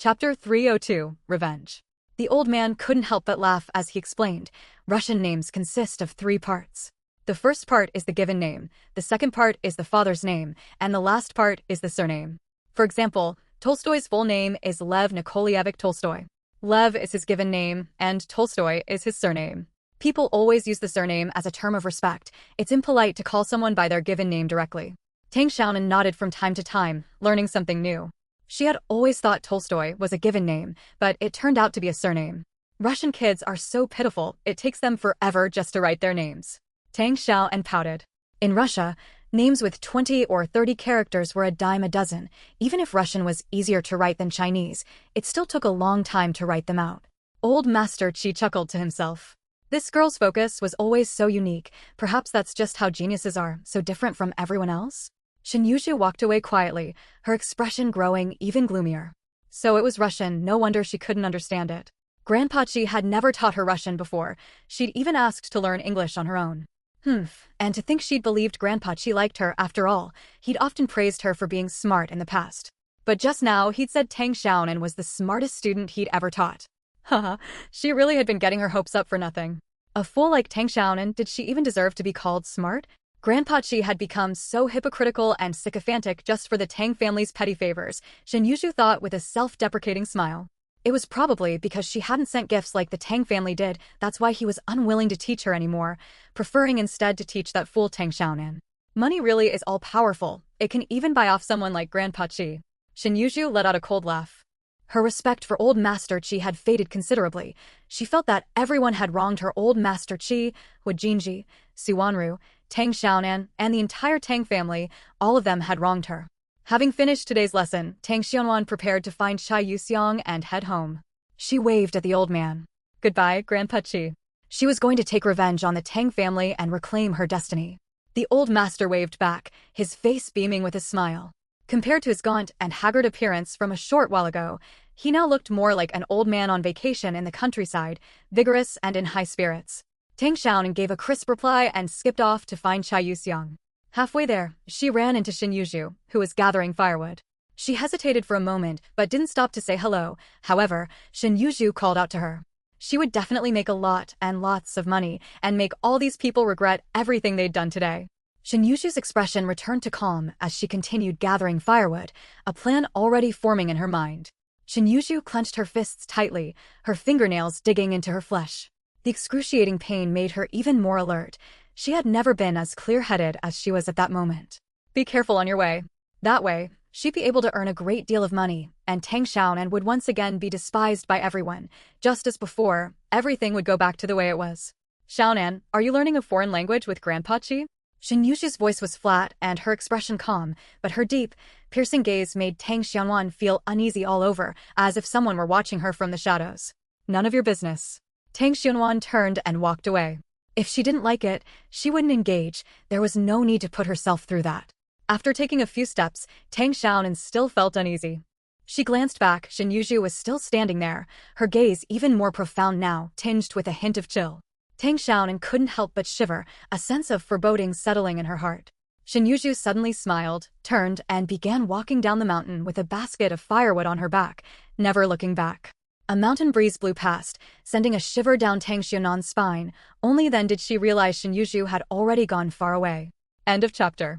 Chapter 302, Revenge. The old man couldn't help but laugh as he explained. Russian names consist of 3 parts. The first part is the given name, the second part is the father's name, and the last part is the surname. For example, Tolstoy's full name is Lev Nikolaevich Tolstoy. Lev is his given name, and Tolstoy is his surname. People always use the surname as a term of respect. It's impolite to call someone by their given name directly. Tang Xiaonan nodded from time to time, learning something new. She had always thought Tolstoy was a given name, but it turned out to be a surname. Russian kids are so pitiful, it takes them forever just to write their names. Tang Xiaonan pouted. In Russia, names with 20 or 30 characters were a dime a dozen. Even if Russian was easier to write than Chinese, it still took a long time to write them out. Old Master Qi chuckled to himself. This girl's focus was always so unique. Perhaps that's just how geniuses are, so different from everyone else? Shen Yuzhu walked away quietly, her expression growing even gloomier. So it was Russian, no wonder she couldn't understand it. Grandpa Qi had never taught her Russian before. She'd even asked to learn English on her own. And to think she'd believed Grandpa Qi liked her after all. He'd often praised her for being smart in the past. But just now, he'd said Tang Xiaonan was the smartest student he'd ever taught. Haha, she really had been getting her hopes up for nothing. A fool like Tang Xiaonan, did she even deserve to be called smart? Grandpa Qi had become so hypocritical and sycophantic just for the Tang family's petty favors, Shen Yuzhu thought with a self-deprecating smile. It was probably because she hadn't sent gifts like the Tang family did, that's why he was unwilling to teach her anymore, preferring instead to teach that fool Tang Xiaonan. Money really is all-powerful. It can even buy off someone like Grandpa Qi. Shen Yuzhu let out a cold laugh. Her respect for old Master Qi had faded considerably. She felt that everyone had wronged her. Old Master Qi, Hu Jinji, Su Wanru, Tang Xiaonan, and the entire Tang family, all of them had wronged her. Having finished today's lesson, Tang Xianwan prepared to find Chai Yuxiang and head home. She waved at the old man. Goodbye, Grandpa Qi. She was going to take revenge on the Tang family and reclaim her destiny. The old master waved back, his face beaming with a smile. Compared to his gaunt and haggard appearance from a short while ago, he now looked more like an old man on vacation in the countryside, vigorous and in high spirits. Tang Xiaonan gave a crisp reply and skipped off to find Chai Yuxiang. Halfway there, she ran into Shen Yuzhu, who was gathering firewood. She hesitated for a moment, but didn't stop to say hello. However, Shen Yuzhu called out to her. She would definitely make a lot and lots of money, and make all these people regret everything they'd done today. Shen Yuzhu's expression returned to calm as she continued gathering firewood, a plan already forming in her mind. Shen Yuzhu clenched her fists tightly, her fingernails digging into her flesh. The excruciating pain made her even more alert. She had never been as clear-headed as she was at that moment. Be careful on your way. That way, she'd be able to earn a great deal of money, and Tang Xiaonan would once again be despised by everyone. Just as before, everything would go back to the way it was. Xiaonan, are you learning a foreign language with Grandpa Qi? Shen Yuzhu's voice was flat and her expression calm, but her deep, piercing gaze made Tang Xianwan feel uneasy all over, as if someone were watching her from the shadows. None of your business. Tang Xianwan turned and walked away. If she didn't like it, she wouldn't engage. There was no need to put herself through that. After taking a few steps, Tang Xiaonan still felt uneasy. She glanced back. Shen Yuzhu was still standing there, her gaze even more profound now, tinged with a hint of chill. Tang Xiaonan couldn't help but shiver, a sense of foreboding settling in her heart. Shen Yuzhu suddenly smiled, turned, and began walking down the mountain with a basket of firewood on her back, never looking back. A mountain breeze blew past, sending a shiver down Tang Xianan's spine. Only then did she realize Shen Yuzhu had already gone far away. End of chapter.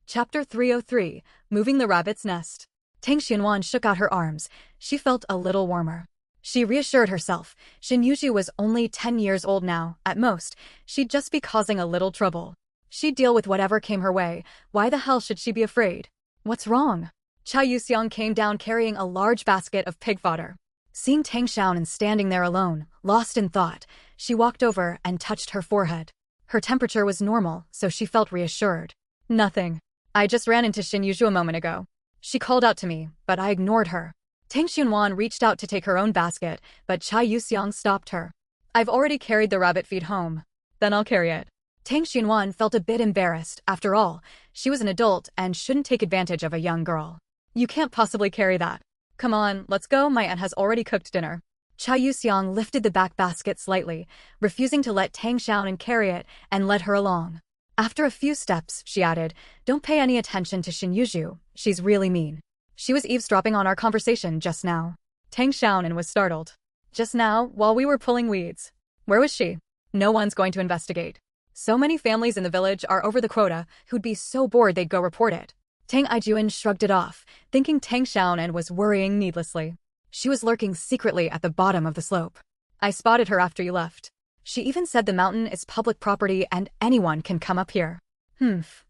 Chapter 303, Moving the Rabbit's Nest. Tang Xianwan shook out her arms. She felt a little warmer. She reassured herself. Shin was only 10 years old now, at most. She'd just be causing a little trouble. She'd deal with whatever came her way. Why the hell should she be afraid? What's wrong? Cha Yuseong came down carrying a large basket of pig fodder. Seeing Tang Xiaonan standing there alone, lost in thought, she walked over and touched her forehead. Her temperature was normal, so she felt reassured. Nothing. I just ran into Shin a moment ago. She called out to me, but I ignored her. Tang Xianwan reached out to take her own basket, but Cha Yuseong stopped her. I've already carried the rabbit feed home. Then I'll carry it. Tang Xianwan felt a bit embarrassed. After all, she was an adult and shouldn't take advantage of a young girl. You can't possibly carry that. Come on, let's go, my aunt has already cooked dinner. Cha Yuseong lifted the back basket slightly, refusing to let Tang Xiaonan carry it, and led her along. After a few steps, she added, don't pay any attention to Shin Yuju, she's really mean. She was eavesdropping on our conversation just now. Tang Xiaonan was startled. Just now, while we were pulling weeds. Where was she? No one's going to investigate. So many families in the village are over the quota who'd be so bored they'd go report it. Tang Ijuan shrugged it off, thinking Tang Xiaonan was worrying needlessly. She was lurking secretly at the bottom of the slope. I spotted her after you left. She even said the mountain is public property and anyone can come up here.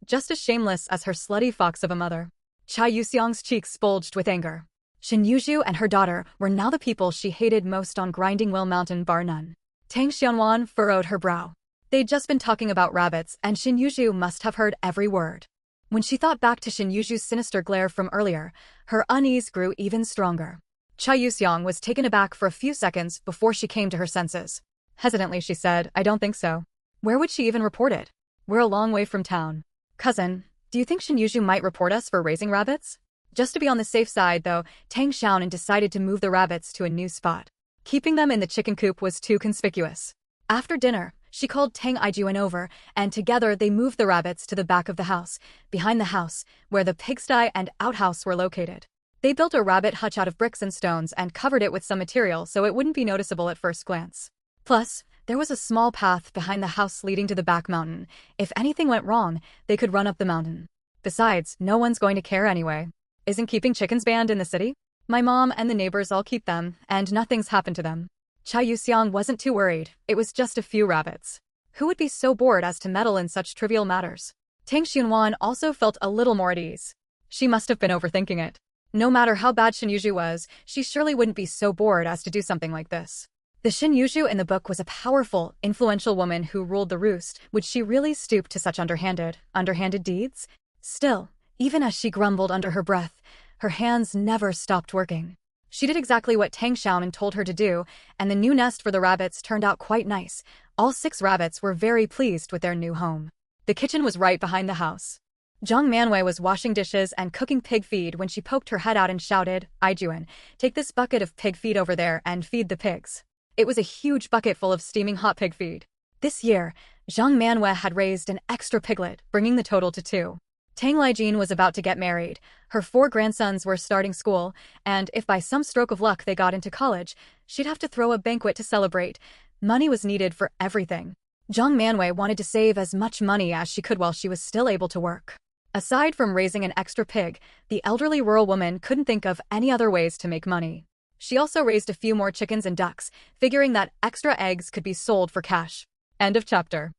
Just as shameless as her slutty fox of a mother. Cha Yuseong's cheeks bulged with anger. Shin Yuju and her daughter were now the people she hated most on Grinding Will Mountain bar none. Tang Xianwan furrowed her brow. They'd just been talking about rabbits and Shin Yuju must have heard every word. When she thought back to Shin Yuju's sinister glare from earlier, her unease grew even stronger. Cha Yuseong was taken aback for a few seconds before she came to her senses. Hesitantly she said, I don't think so. Where would she even report it? We're a long way from town. Cousin, do you think Shin Yuju might report us for raising rabbits? Just to be on the safe side, though, Tang Xiaonan decided to move the rabbits to a new spot. Keeping them in the chicken coop was too conspicuous. After dinner, she called Tang Ijuan over, and together they moved the rabbits to the back of the house, behind the house, where the pigsty and outhouse were located. They built a rabbit hutch out of bricks and stones and covered it with some material so it wouldn't be noticeable at first glance. Plus, there was a small path behind the house leading to the back mountain. If anything went wrong, they could run up the mountain. Besides, no one's going to care anyway. Isn't keeping chickens banned in the city? My mom and the neighbors all keep them, and nothing's happened to them. Cha Yuseong wasn't too worried. It was just a few rabbits. Who would be so bored as to meddle in such trivial matters? Tang Xianwan also felt a little more at ease. She must have been overthinking it. No matter how bad Shin Yuju was, she surely wouldn't be so bored as to do something like this. The Shin Yuju in the book was a powerful, influential woman who ruled the roost. Would she really stoop to such underhanded deeds? Still, even as she grumbled under her breath, her hands never stopped working. She did exactly what Tang Xiaonan told her to do, and the new nest for the rabbits turned out quite nice. All 6 rabbits were very pleased with their new home. The kitchen was right behind the house. Zhang Manwei was washing dishes and cooking pig feed when she poked her head out and shouted, Ijuan, take this bucket of pig feed over there and feed the pigs. It was a huge bucket full of steaming hot pig feed. This year, Zhang Manwei had raised an extra piglet, bringing the total to 2. Tang Lijin was about to get married, her 4 grandsons were starting school, and if by some stroke of luck they got into college, she'd have to throw a banquet to celebrate. Money was needed for everything. Zhang Manwei wanted to save as much money as she could while she was still able to work. Aside from raising an extra pig, the elderly rural woman couldn't think of any other ways to make money. She also raised a few more chickens and ducks, figuring that extra eggs could be sold for cash. End of chapter.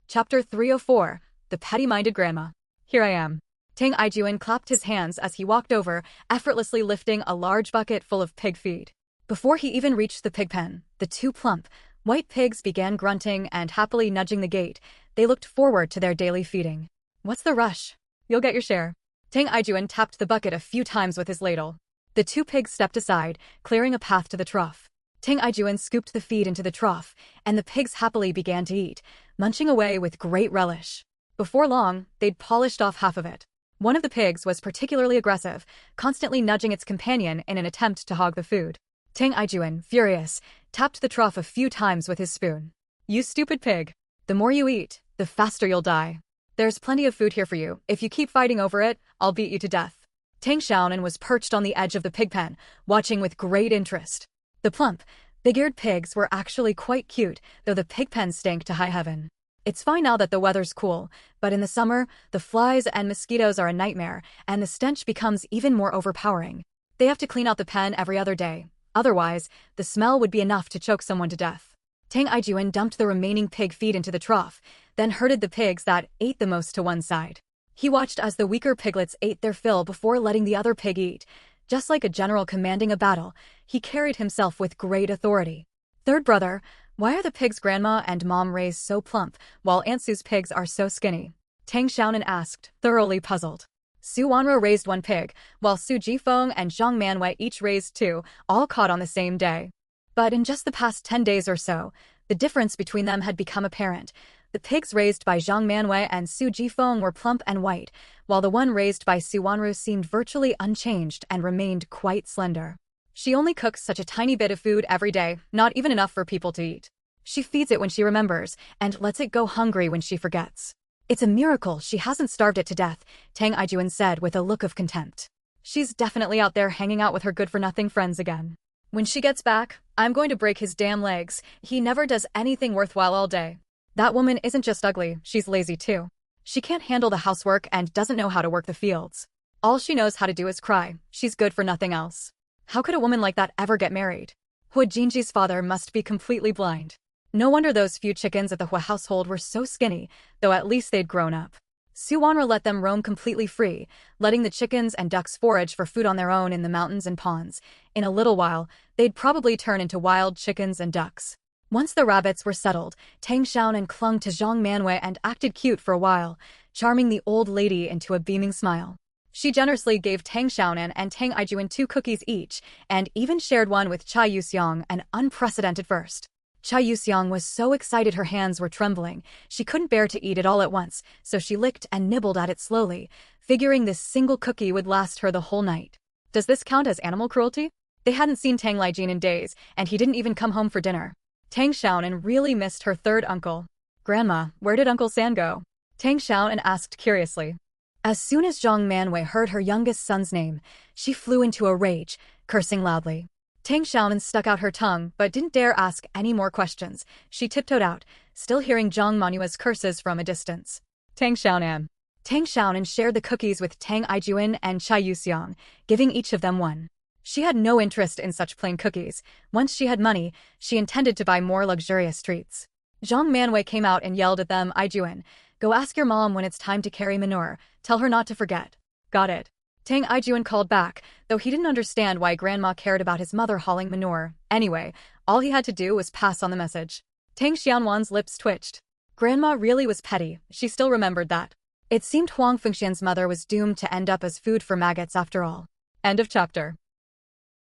Chapter 304, The Petty-Minded Grandma. Here I am. Tang Ijuan clapped his hands as he walked over, effortlessly lifting a large bucket full of pig feed. Before he even reached the pig pen, the 2 plump, white pigs began grunting and happily nudging the gate. They looked forward to their daily feeding. What's the rush? You'll get your share. Tang Ijuan tapped the bucket a few times with his ladle. The 2 pigs stepped aside, clearing a path to the trough. Tang Ijuan scooped the feed into the trough, and the pigs happily began to eat, munching away with great relish. Before long, they'd polished off half of it. One of the pigs was particularly aggressive, constantly nudging its companion in an attempt to hog the food. Tang Ijuan, furious, tapped the trough a few times with his spoon. You stupid pig. The more you eat, the faster you'll die. There's plenty of food here for you. If you keep fighting over it, I'll beat you to death. Tang Xiaonan was perched on the edge of the pig pen, watching with great interest. The plump, big-eared pigs were actually quite cute, though the pig pen stank to high heaven. It's fine now that the weather's cool, but in the summer, the flies and mosquitoes are a nightmare, and the stench becomes even more overpowering. They have to clean out the pen every other day. Otherwise, the smell would be enough to choke someone to death. Tang Aijuan dumped the remaining pig feed into the trough, then herded the pigs that ate the most to one side. He watched as the weaker piglets ate their fill before letting the other pig eat. Just like a general commanding a battle, he carried himself with great authority. Third brother, why are the pigs grandma and mom raised so plump, while Aunt Sue's pigs are so skinny? Tang Xiaonan asked, thoroughly puzzled. Su Wanro raised one pig, while Su Jifeng and Zhang Manwei each raised two, all caught on the same day. But in just the past 10 days or so, the difference between them had become apparent. The pigs raised by Zhang Manwei and Su Jifeng were plump and white, while the one raised by Su Wanru seemed virtually unchanged and remained quite slender. She only cooks such a tiny bit of food every day, not even enough for people to eat. She feeds it when she remembers, and lets it go hungry when she forgets. It's a miracle she hasn't starved it to death, Tang Aijuan said with a look of contempt. She's definitely out there hanging out with her good-for-nothing friends again. When she gets back, I'm going to break his damn legs. He never does anything worthwhile all day. That woman isn't just ugly, she's lazy too. She can't handle the housework and doesn't know how to work the fields. All she knows how to do is cry. She's good for nothing else. How could a woman like that ever get married? Hua Jinji's father must be completely blind. No wonder those few chickens at the Hua household were so skinny, though at least they'd grown up. Su Wanra let them roam completely free, letting the chickens and ducks forage for food on their own in the mountains and ponds. In a little while, they'd probably turn into wild chickens and ducks. Once the rabbits were settled, Tang Xiaonan clung to Zhang Manwei and acted cute for a while, charming the old lady into a beaming smile. She generously gave Tang Xiaonan and Tang Aijuan 2 cookies each, and even shared one with Chai Yuxiang, an unprecedented first. Chai Yuxiang was so excited her hands were trembling. She couldn't bear to eat it all at once, so she licked and nibbled at it slowly, figuring this single cookie would last her the whole night. Does this count as animal cruelty? They hadn't seen Tang Lijian in days, and he didn't even come home for dinner. Tang Xiaonan really missed her third uncle. Grandma, where did Uncle San go? Tang Xiaonan asked curiously. As soon as Zhang Manwei heard her youngest son's name, she flew into a rage, cursing loudly. Tang Xiaonan stuck out her tongue but didn't dare ask any more questions. She tiptoed out, still hearing Zhang Manua's curses from a distance. Tang Xiaonan. Tang Xiaonan shared the cookies with Tang Aijuan and Chai Yuxiang, giving each of them one. She had no interest in such plain cookies. Once she had money, she intended to buy more luxurious treats. Zhang Manwei came out and yelled at them, Aijuan, go ask your mom when it's time to carry manure. Tell her not to forget. Got it. Tang Aijuan called back, though he didn't understand why Grandma cared about his mother hauling manure. Anyway, all he had to do was pass on the message. Tang Xianwan's lips twitched. Grandma really was petty, she still remembered that. It seemed Huang Fengxian's mother was doomed to end up as food for maggots after all. End of chapter.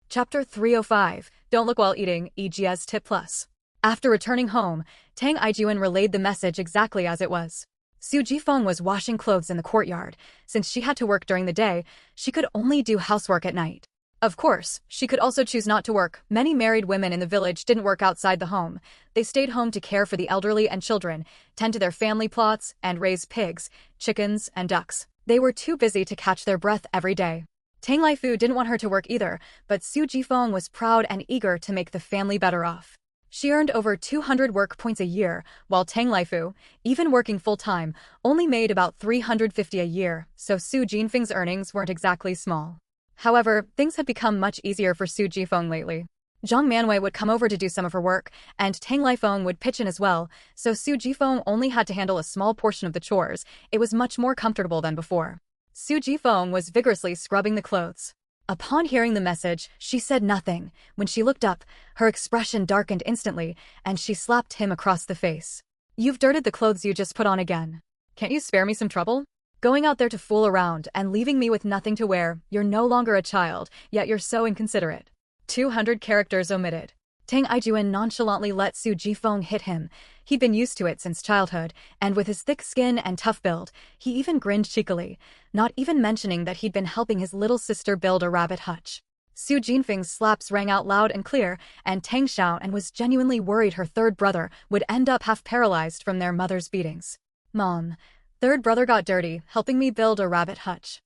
Chapter 305, Don't Look While Eating, EGS Tip Plus. After returning home, Tang Aijuan relayed the message exactly as it was. Su Jifeng was washing clothes in the courtyard. Since she had to work during the day, she could only do housework at night. Of course, she could also choose not to work. Many married women in the village didn't work outside the home. They stayed home to care for the elderly and children, tend to their family plots, and raise pigs, chickens, and ducks. They were too busy to catch their breath every day. Tang Laifu didn't want her to work either, but Su Jifeng was proud and eager to make the family better off. She earned over 200 work points a year, while Tang Laifu, even working full-time, only made about 350 a year, so Su Jinfeng's earnings weren't exactly small. However, things had become much easier for Su Jifeng lately. Zhang Manwei would come over to do some of her work, and Tang Laifeng would pitch in as well, so Su Jifeng only had to handle a small portion of the chores. It was much more comfortable than before. Su Jifeng was vigorously scrubbing the clothes. Upon hearing the message, she said nothing. When she looked up, her expression darkened instantly, and she slapped him across the face. You've dirted the clothes you just put on again. Can't you spare me some trouble? Going out there to fool around and leaving me with nothing to wear, you're no longer a child, yet you're so inconsiderate. 200 characters omitted. Tang Aijuan nonchalantly let Su Jifeng hit him. He'd been used to it since childhood, and with his thick skin and tough build, he even grinned cheekily, not even mentioning that he'd been helping his little sister build a rabbit hutch. Su Jinfeng's slaps rang out loud and clear, and Tang Xiaonan was genuinely worried her third brother would end up half paralyzed from their mother's beatings. Mom, third brother got dirty, helping me build a rabbit hutch.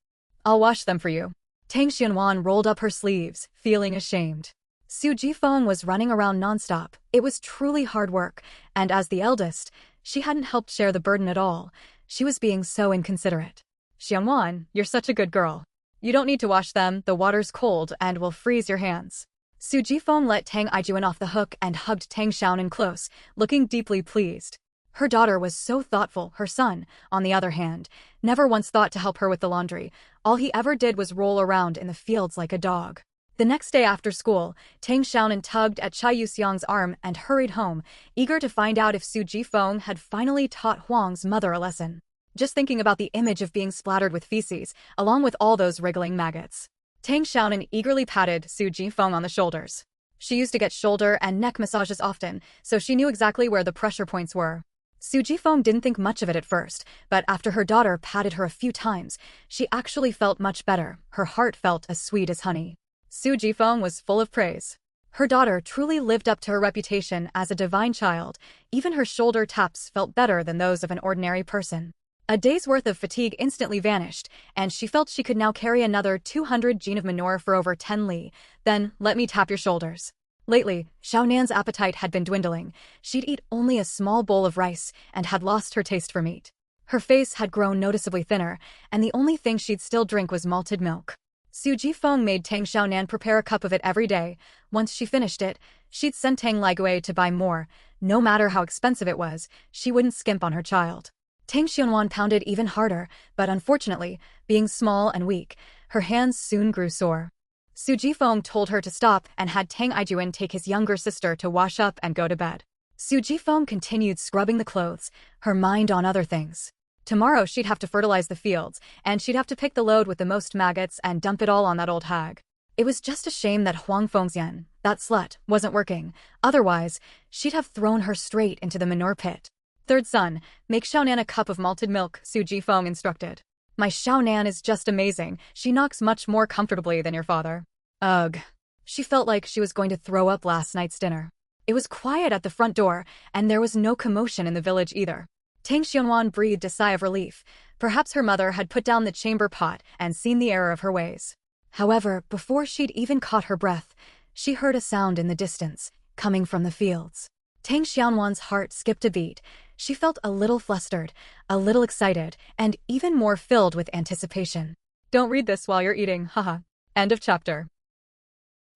I'll wash them for you. Tang Xianwan rolled up her sleeves, feeling ashamed. Su Jifeng was running around nonstop. It was truly hard work, and as the eldest, she hadn't helped share the burden at all. She was being so inconsiderate. Xianwan, you're such a good girl. You don't need to wash them, the water's cold and will freeze your hands. Su Jifeng let Tang Aijuan off the hook and hugged Tang Xiaonan close, looking deeply pleased. Her daughter was so thoughtful. Her son, on the other hand, never once thought to help her with the laundry. All he ever did was roll around in the fields like a dog. The next day after school, Tang Xiaonan tugged at Chai Yuxiang's arm and hurried home, eager to find out if Su Jifeng had finally taught Huang's mother a lesson. Just thinking about the image of being splattered with feces, along with all those wriggling maggots. Tang Xiaonan eagerly patted Su Jifeng on the shoulders. She used to get shoulder and neck massages often, so she knew exactly where the pressure points were. Su Jifeng didn't think much of it at first, but after her daughter patted her a few times, she actually felt much better. Her heart felt as sweet as honey. Su Jifeng was full of praise. Her daughter truly lived up to her reputation as a divine child. Even her shoulder taps felt better than those of an ordinary person. A day's worth of fatigue instantly vanished, and she felt she could now carry another 200 jin of manure for over 10 li. Then, let me tap your shoulders. Lately, Xiaonan's appetite had been dwindling. She'd eat only a small bowl of rice and had lost her taste for meat. Her face had grown noticeably thinner, and the only thing she'd still drink was malted milk. Su Jifeng made Tang Xiaonan prepare a cup of it every day. Once she finished it, she'd send Tang Ligui to buy more. No matter how expensive it was, she wouldn't skimp on her child. Tang Xianwan pounded even harder, but unfortunately, being small and weak, her hands soon grew sore. Su Jifeng told her to stop and had Tang Aijuan take his younger sister to wash up and go to bed. Su Jifeng continued scrubbing the clothes, her mind on other things. Tomorrow she'd have to fertilize the fields, and she'd have to pick the load with the most maggots and dump it all on that old hag. It was just a shame that Huang Fengxian, that slut, wasn't working. Otherwise, she'd have thrown her straight into the manure pit. Third son, make Xiaonan a cup of malted milk, Su Jifeng instructed. My Xiaonan is just amazing. She knocks much more comfortably than your father. Ugh. She felt like she was going to throw up last night's dinner. It was quiet at the front door, and there was no commotion in the village either. Tang Xianwan breathed a sigh of relief. Perhaps her mother had put down the chamber pot and seen the error of her ways. However, before she'd even caught her breath, she heard a sound in the distance, coming from the fields. Tang Xianwan's heart skipped a beat. She felt a little flustered, a little excited, and even more filled with anticipation. Don't read this while you're eating, haha. End of chapter.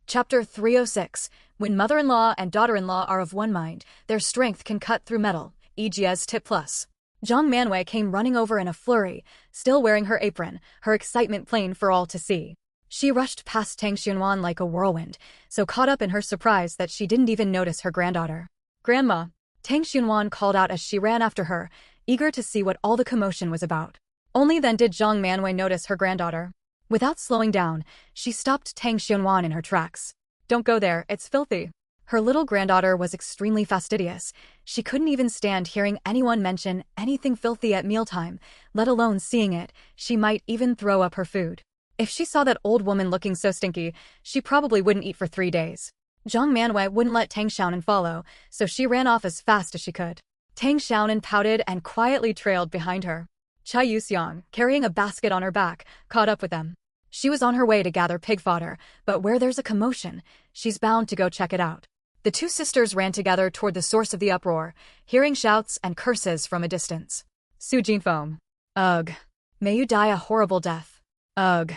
Chapter 306. When mother-in-law and daughter-in-law are of one mind, their strength can cut through metal. EGS Tip Plus. Zhang Manwei came running over in a flurry, still wearing her apron, her excitement plain for all to see. She rushed past Tang Xianwan like a whirlwind, so caught up in her surprise that she didn't even notice her granddaughter. Grandma, Tang Xianwan called out as she ran after her, eager to see what all the commotion was about. Only then did Zhang Manwei notice her granddaughter. Without slowing down, she stopped Tang Xianwan in her tracks. Don't go there, it's filthy. Her little granddaughter was extremely fastidious. She couldn't even stand hearing anyone mention anything filthy at mealtime, let alone seeing it. She might even throw up her food. If she saw that old woman looking so stinky, she probably wouldn't eat for 3 days. Zhang Manwei wouldn't let Tang Xiaonan follow, so she ran off as fast as she could. Tang Xiaonan pouted and quietly trailed behind her. Chai Yuxiang, carrying a basket on her back, caught up with them. She was on her way to gather pig fodder, but where there's a commotion, she's bound to go check it out. The two sisters ran together toward the source of the uproar, hearing shouts and curses from a distance. Su Jinfeng. Ugh. May you die a horrible death. Ugh.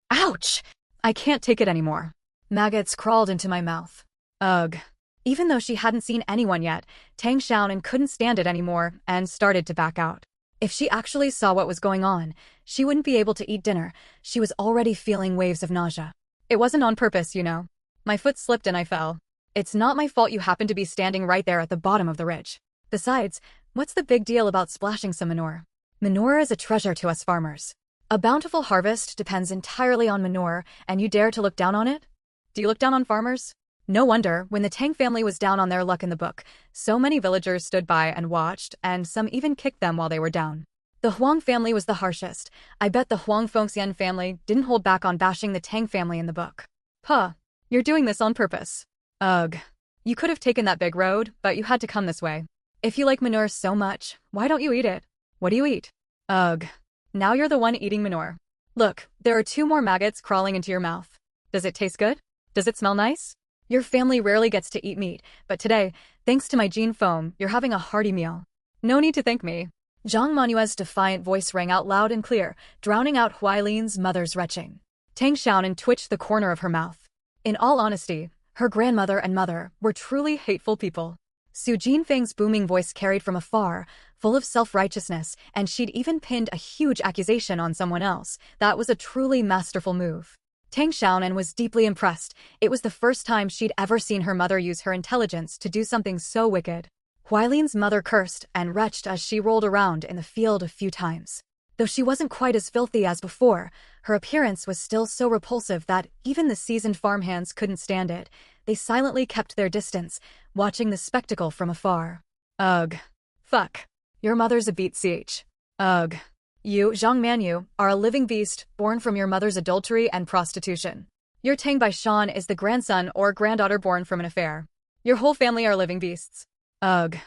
Ouch! I can't take it anymore. Maggots crawled into my mouth. Ugh. Even though she hadn't seen anyone yet, Tang Xiaonan couldn't stand it anymore and started to back out. If she actually saw what was going on, she wouldn't be able to eat dinner. She was already feeling waves of nausea. It wasn't on purpose, you know. My foot slipped and I fell. It's not my fault you happened to be standing right there at the bottom of the ridge. Besides, what's the big deal about splashing some manure? Manure is a treasure to us farmers. A bountiful harvest depends entirely on manure, and you dare to look down on it? Do you look down on farmers? No wonder, when the Tang family was down on their luck in the book, so many villagers stood by and watched, and some even kicked them while they were down. The Huang family was the harshest. I bet the Huang Fengxian family didn't hold back on bashing the Tang family in the book. Huh. You're doing this on purpose. Ugh. You could have taken that big road, but you had to come this way. If you like manure so much, why don't you eat it? What do you eat? Ugh. Now you're the one eating manure. Look, there are 2 more maggots crawling into your mouth. Does it taste good? Does it smell nice? Your family rarely gets to eat meat, but today, thanks to my gene foam, you're having a hearty meal. No need to thank me. Zhang Manuel's defiant voice rang out loud and clear, drowning out Huailin's mother's retching. Tang Xiaonan twitched the corner of her mouth. In all honesty, Her grandmother and mother were truly hateful people. Su Jinfeng's booming voice carried from afar, full of self-righteousness, and she'd even pinned a huge accusation on someone else. That was a truly masterful move. Tang Xiaonan was deeply impressed. It was the first time she'd ever seen her mother use her intelligence to do something so wicked. Huailian's mother cursed and retched as she rolled around in the field a few times. Though she wasn't quite as filthy as before, her appearance was still so repulsive that even the seasoned farmhands couldn't stand it. They silently kept their distance, watching the spectacle from afar. Ugh. Fuck. Your mother's a beat ch. Ugh. You, Zhang Manyu, are a living beast, born from your mother's adultery and prostitution. Your Tang Bai Shan is the grandson or granddaughter born from an affair. Your whole family are living beasts. Ugh.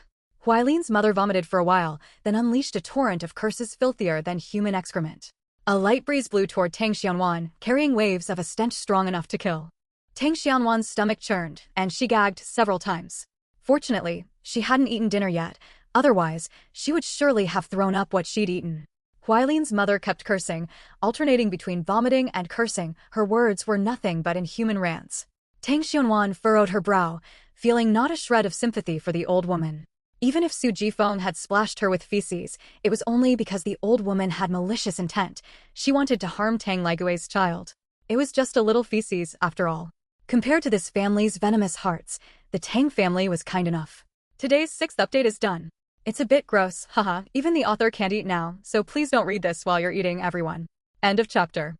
Huailian's mother vomited for a while, then unleashed a torrent of curses filthier than human excrement. A light breeze blew toward Tang Xianwan, carrying waves of a stench strong enough to kill. Tang Xianwan's stomach churned, and she gagged several times. Fortunately, she hadn't eaten dinner yet, otherwise, she would surely have thrown up what she'd eaten. Huailian's mother kept cursing, alternating between vomiting and cursing. Her words were nothing but inhuman rants. Tang Xianwan furrowed her brow, feeling not a shred of sympathy for the old woman. Even if Su Jifeng had splashed her with feces, it was only because the old woman had malicious intent. She wanted to harm Tang Ligui's child. It was just a little feces, after all. Compared to this family's venomous hearts, the Tang family was kind enough. Today's 6th update is done. It's a bit gross, haha, even the author can't eat now, so please don't read this while you're eating, everyone. End of chapter.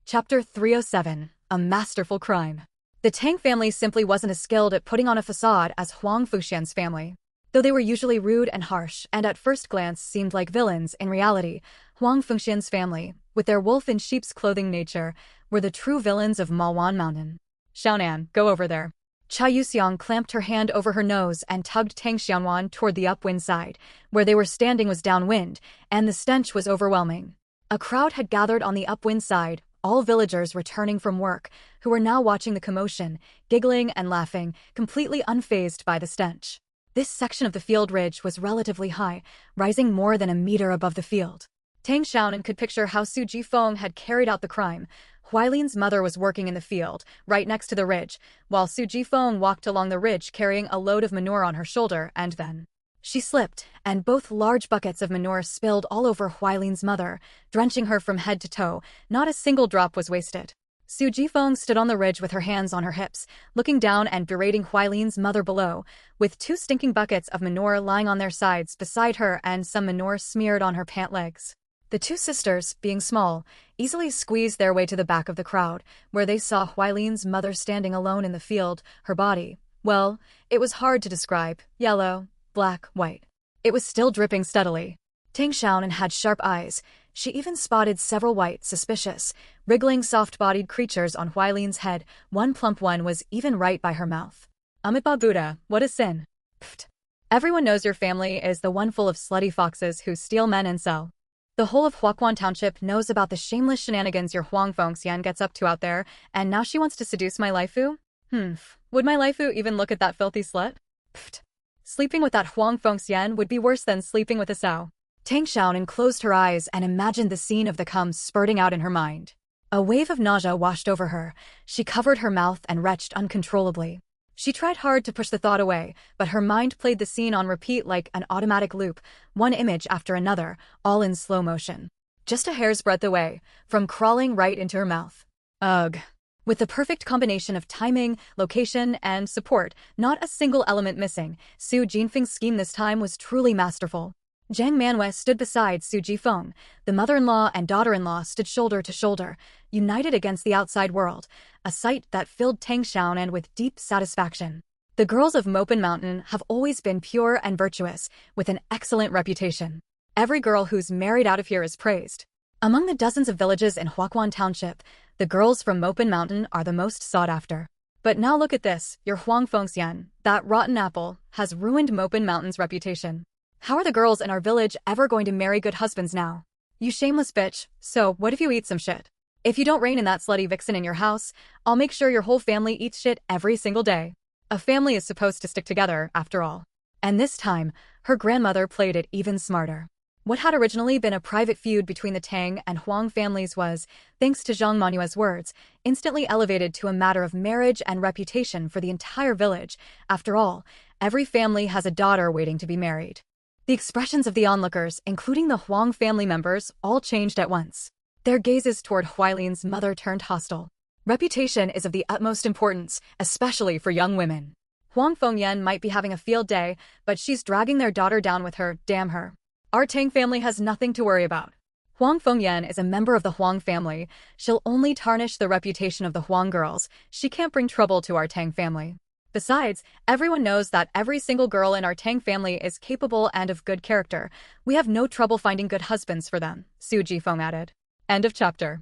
Chapter 307, A Masterful Crime. The Tang family simply wasn't as skilled at putting on a facade as Huang Fuxian's family. Though they were usually rude and harsh and at first glance seemed like villains, in reality, Huang Fuxian's family, with their wolf in sheep's clothing nature, were the true villains of Malwan Mountain. Xiaonan, go over there. Cha Yuxiang clamped her hand over her nose and tugged Tang Xianwan toward the upwind side. Where they were standing was downwind, and the stench was overwhelming. A crowd had gathered on the upwind side, all villagers returning from work, who were now watching the commotion, giggling and laughing, completely unfazed by the stench. This section of the field ridge was relatively high, rising more than a meter above the field. Tang Xiaonan could picture how Su Jifeng had carried out the crime. Huailian's mother was working in the field, right next to the ridge, while Su Jifeng walked along the ridge carrying a load of manure on her shoulder, and then she slipped, and both large buckets of manure spilled all over Huailian's mother, drenching her from head to toe. Not a single drop was wasted. Su Jifeng stood on the ridge with her hands on her hips, looking down and berating Huailian's mother below, with 2 stinking buckets of manure lying on their sides beside her and some manure smeared on her pant legs. The 2 sisters, being small, easily squeezed their way to the back of the crowd, where they saw Huailian's mother standing alone in the field, her body. Well, it was hard to describe. Yellow, black, white. It was still dripping steadily. Tang Xiaonan had sharp eyes. She even spotted several white, suspicious, wriggling soft-bodied creatures on Huailian's head. One plump one was even right by her mouth. Amitabha Buddha, what a sin. Pfft. Everyone knows your family is the one full of slutty foxes who steal men and sell. The whole of Huaquan Township knows about the shameless shenanigans your Huang Fengxian gets up to out there, and now she wants to seduce my Laifu? Would my Laifu even look at that filthy slut? Pfft. Sleeping with that Huang Fengxian would be worse than sleeping with a sow. Tang Xiaonan closed her eyes and imagined the scene of the cum spurting out in her mind. A wave of nausea washed over her. She covered her mouth and retched uncontrollably. She tried hard to push the thought away, but her mind played the scene on repeat like an automatic loop, one image after another, all in slow motion. Just a hair's breadth away, from crawling right into her mouth. Ugh. With the perfect combination of timing, location, and support, not a single element missing, Su Jinfeng's scheme this time was truly masterful. Zhang Manhwa stood beside Su Jifeng. The mother-in-law and daughter-in-law stood shoulder to shoulder, united against the outside world, a sight that filled Tang Xiaonan with deep satisfaction. The girls of Mopin Mountain have always been pure and virtuous, with an excellent reputation. Every girl who's married out of here is praised. Among the dozens of villages in Huaquan Township, the girls from Mopin Mountain are the most sought after. But now look at this, your Huang Fengxian, that rotten apple, has ruined Mopin Mountain's reputation. How are the girls in our village ever going to marry good husbands now? You shameless bitch, so what if you eat some shit? If you don't rein in that slutty vixen in your house, I'll make sure your whole family eats shit every single day. A family is supposed to stick together, after all. And this time, her grandmother played it even smarter. What had originally been a private feud between the Tang and Huang families was, thanks to Zhang Manua's words, instantly elevated to a matter of marriage and reputation for the entire village. After all, every family has a daughter waiting to be married. The expressions of the onlookers, including the Huang family members, all changed at once. Their gazes toward Huailin's mother turned hostile. Reputation is of the utmost importance, especially for young women. Huang Fengyan might be having a field day, but she's dragging their daughter down with her, damn her. Our Tang family has nothing to worry about. Huang Fengyan is a member of the Huang family. She'll only tarnish the reputation of the Huang girls. She can't bring trouble to our Tang family. Besides, everyone knows that every single girl in our Tang family is capable and of good character. We have no trouble finding good husbands for them, Su Jifeng added. End of chapter.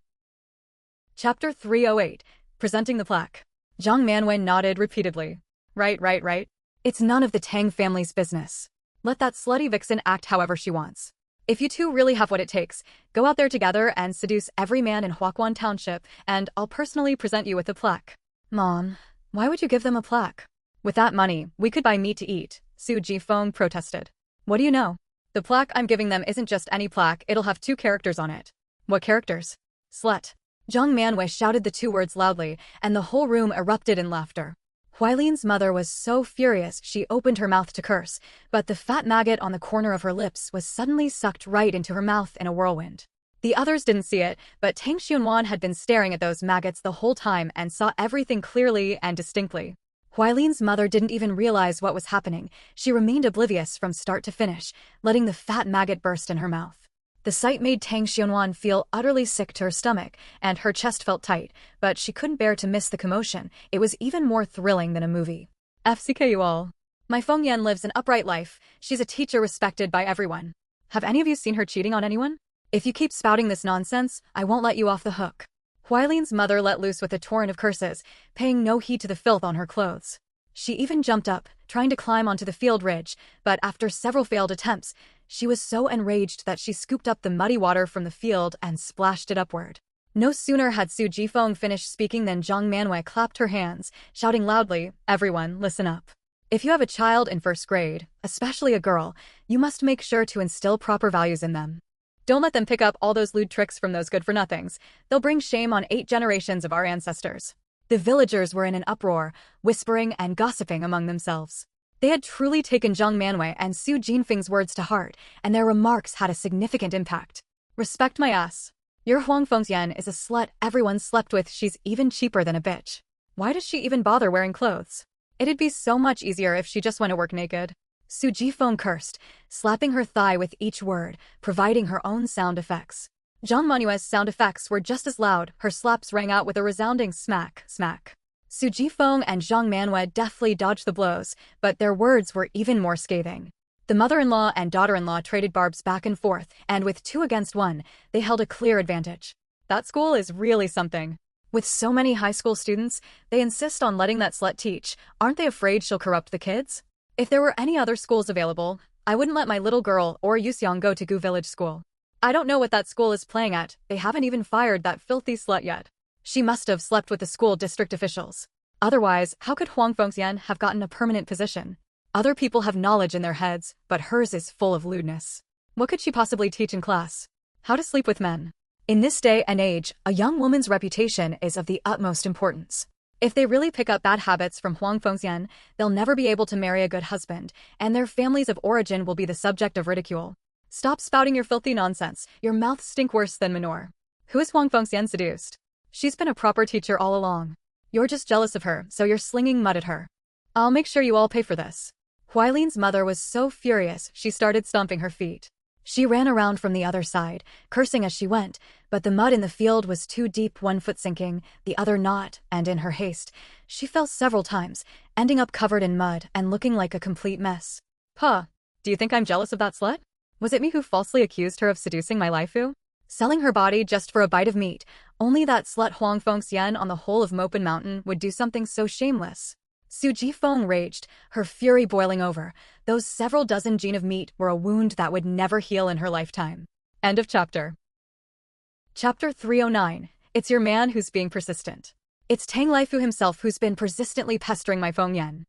Chapter 308, Presenting the Plaque. Zhang Manwen nodded repeatedly. Right. It's none of the Tang family's business. Let that slutty vixen act however she wants. If you two really have what it takes, go out there together and seduce every man in Huaquan Township, and I'll personally present you with a plaque. Mom, why would you give them a plaque? With that money, we could buy meat to eat, Su Jifeng protested. What do you know? The plaque I'm giving them isn't just any plaque, it'll have 2 characters on it. What characters? Slut. Zhang Manwei shouted the 2 words loudly, and the whole room erupted in laughter. Huailin's mother was so furious she opened her mouth to curse, but the fat maggot on the corner of her lips was suddenly sucked right into her mouth in a whirlwind. The others didn't see it, but Tang Xunwan had been staring at those maggots the whole time and saw everything clearly and distinctly. Huailin's mother didn't even realize what was happening. She remained oblivious from start to finish, letting the fat maggot burst in her mouth. The sight made Tang Xunwan feel utterly sick to her stomach, and her chest felt tight, but she couldn't bear to miss the commotion. It was even more thrilling than a movie. FCK you all. My Fengyan lives an upright life. She's a teacher respected by everyone. Have any of you seen her cheating on anyone? If you keep spouting this nonsense, I won't let you off the hook. Huailin's mother let loose with a torrent of curses, paying no heed to the filth on her clothes. She even jumped up, trying to climb onto the field ridge, but after several failed attempts, she was so enraged that she scooped up the muddy water from the field and splashed it upward. No sooner had Su Jifeng finished speaking than Zhang Manwei clapped her hands, shouting loudly, "Everyone, listen up. If you have a child in 1st grade, especially a girl, you must make sure to instill proper values in them. Don't let them pick up all those lewd tricks from those good-for-nothings. They'll bring shame on 8 generations of our ancestors." The villagers were in an uproar, whispering and gossiping among themselves. They had truly taken Zhang Manwei and Su Jinfeng's words to heart, and their remarks had a significant impact. Respect my ass. Your Huang Fengxian is a slut everyone slept with. She's even cheaper than a bitch. Why does she even bother wearing clothes? It'd be so much easier if she just went to work naked. Su Jifeng cursed, slapping her thigh with each word, providing her own sound effects. Zhang Manua's sound effects were just as loud. Her slaps rang out with a resounding smack, smack. Su Jifeng and Zhang Manwei deftly dodged the blows, but their words were even more scathing. The mother-in-law and daughter-in-law traded barbs back and forth, and with 2 against 1, they held a clear advantage. That school is really something. With so many high school students, they insist on letting that slut teach. Aren't they afraid she'll corrupt the kids? If there were any other schools available, I wouldn't let my little girl or Yuxiang go to Gu Village School. I don't know what that school is playing at. They haven't even fired that filthy slut yet. She must have slept with the school district officials. Otherwise, how could Huang Fengxian have gotten a permanent position? Other people have knowledge in their heads, but hers is full of lewdness. What could she possibly teach in class? How to sleep with men. In this day and age, a young woman's reputation is of the utmost importance. If they really pick up bad habits from Huang Fengxian, they'll never be able to marry a good husband, and their families of origin will be the subject of ridicule. Stop spouting your filthy nonsense. Your mouths stink worse than manure. Who is Huang Fengxian seduced? She's been a proper teacher all along. You're just jealous of her, so you're slinging mud at her. I'll make sure you all pay for this. Huailin's mother was so furious she started stomping her feet. She ran around from the other side, cursing as she went, but the mud in the field was too deep, 1 foot sinking, the other not, and in her haste, she fell several times, ending up covered in mud and looking like a complete mess. Huh, do you think I'm jealous of that slut? Was it me who falsely accused her of seducing my waifu? Selling her body just for a bite of meat, only that slut Huang Fengxian on the whole of Mopen Mountain would do something so shameless. Su Jifeng raged, her fury boiling over. Those several dozen jin of meat were a wound that would never heal in her lifetime. End of chapter. Chapter 309. It's your man who's being persistent. It's Tang Laifu himself who's been persistently pestering my Fengyan.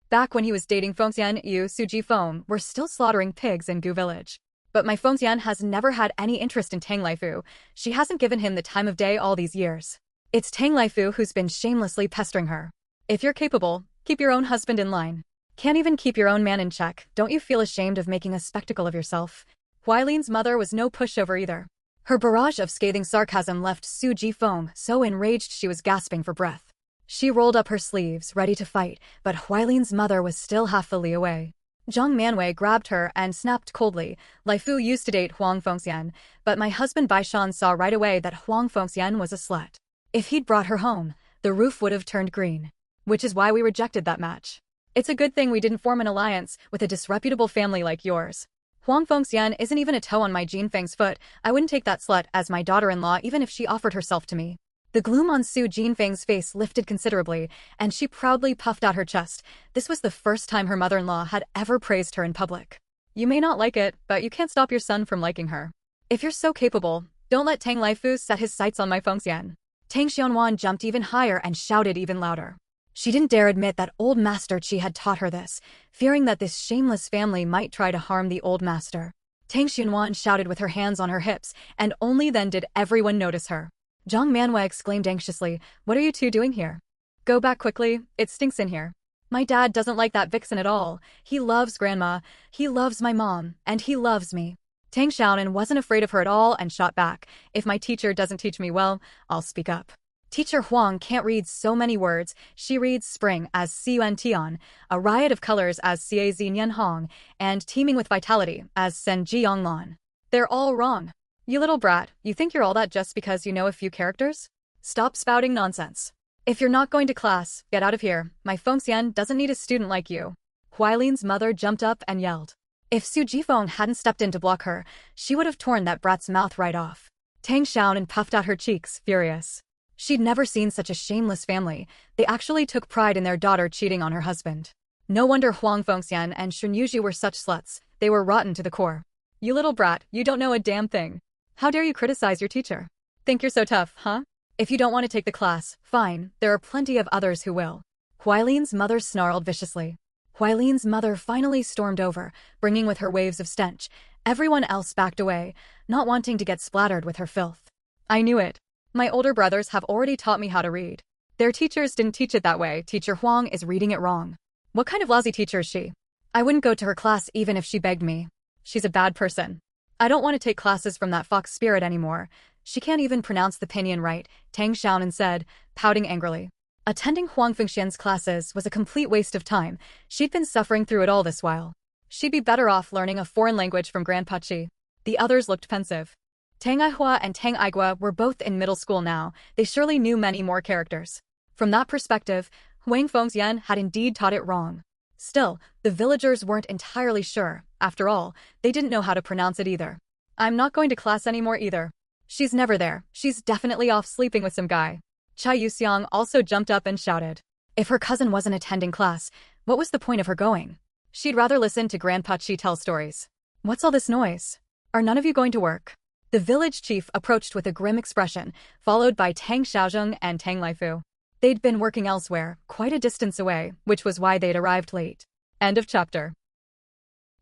Back when he was dating Fengxian, Su Jifeng were still slaughtering pigs in Gu Village. But my Fengxian has never had any interest in Tang Laifu. She hasn't given him the time of day all these years. It's Tang Laifu who's been shamelessly pestering her. If you're capable, keep your own husband in line. Can't even keep your own man in check. Don't you feel ashamed of making a spectacle of yourself? Huailin's mother was no pushover either. Her barrage of scathing sarcasm left Su Jifeng so enraged she was gasping for breath. She rolled up her sleeves, ready to fight, but Huailin's mother was still half a li away. Zhang Manwei grabbed her and snapped coldly. Laifu used to date Huang Fengxian, but my husband Baishan saw right away that Huang Fengxian was a slut. If he'd brought her home, the roof would have turned green. Which is why we rejected that match. It's a good thing we didn't form an alliance with a disreputable family like yours. Huang Fengxian isn't even a toe on my Jean Feng's foot. I wouldn't take that slut as my daughter-in-law even if she offered herself to me. The gloom on Su Jinfeng's face lifted considerably, and she proudly puffed out her chest. This was the first time her mother-in-law had ever praised her in public. You may not like it, but you can't stop your son from liking her. If you're so capable, don't let Tang Laifu set his sights on my Fengxian. Tang Xianwan jumped even higher and shouted even louder. She didn't dare admit that old master Qi had taught her this, fearing that this shameless family might try to harm the old master. Tang Xianwan shouted with her hands on her hips, and only then did everyone notice her. Zhang Manwei exclaimed anxiously, "What are you two doing here? Go back quickly, it stinks in here. My dad doesn't like that vixen at all. He loves grandma, he loves my mom, and he loves me." Tang Xiaonan wasn't afraid of her at all and shot back, "If my teacher doesn't teach me well, I'll speak up." Teacher Huang can't read so many words. She reads spring as Siyuan Tian, a riot of colors as Xie Zinyan Hong, and teeming with vitality as Sen Jiang Lan. They're all wrong. You little brat, you think you're all that just because you know a few characters? Stop spouting nonsense. If you're not going to class, get out of here. My Fengxian doesn't need a student like you. Huailin's mother jumped up and yelled. If Su Jifeng hadn't stepped in to block her, she would have torn that brat's mouth right off. Tang Xiaonan puffed out her cheeks, furious. She'd never seen such a shameless family. They actually took pride in their daughter cheating on her husband. No wonder Huang Fengxian and Shen Yuji were such sluts. They were rotten to the core. You little brat, you don't know a damn thing. How dare you criticize your teacher? Think you're so tough, huh? If you don't want to take the class, fine, there are plenty of others who will. Huailin's mother snarled viciously. Huailin's mother finally stormed over, bringing with her waves of stench. Everyone else backed away, not wanting to get splattered with her filth. I knew it. My older brothers have already taught me how to read. Their teachers didn't teach it that way. Teacher Huang is reading it wrong. What kind of lousy teacher is she? I wouldn't go to her class even if she begged me. She's a bad person. I don't want to take classes from that fox spirit anymore. She can't even pronounce the pinyin right, Tang Xiaonan said, pouting angrily. Attending Huang Fengxian's classes was a complete waste of time. She'd been suffering through it all this while. She'd be better off learning a foreign language from Grandpa Qi. The others looked pensive. Tang Aihua and Tang Aigua were both in middle school now. They surely knew many more characters. From that perspective, Huang Fengxian had indeed taught it wrong. Still, the villagers weren't entirely sure. After all, they didn't know how to pronounce it either. I'm not going to class anymore either. She's never there. She's definitely off sleeping with some guy. Chai Yuxiang also jumped up and shouted. If her cousin wasn't attending class, what was the point of her going? She'd rather listen to Grandpa Qi tell stories. What's all this noise? Are none of you going to work? The village chief approached with a grim expression, followed by Tang Xiaozheng and Tang Laifu. They'd been working elsewhere, quite a distance away, which was why they'd arrived late. End of chapter.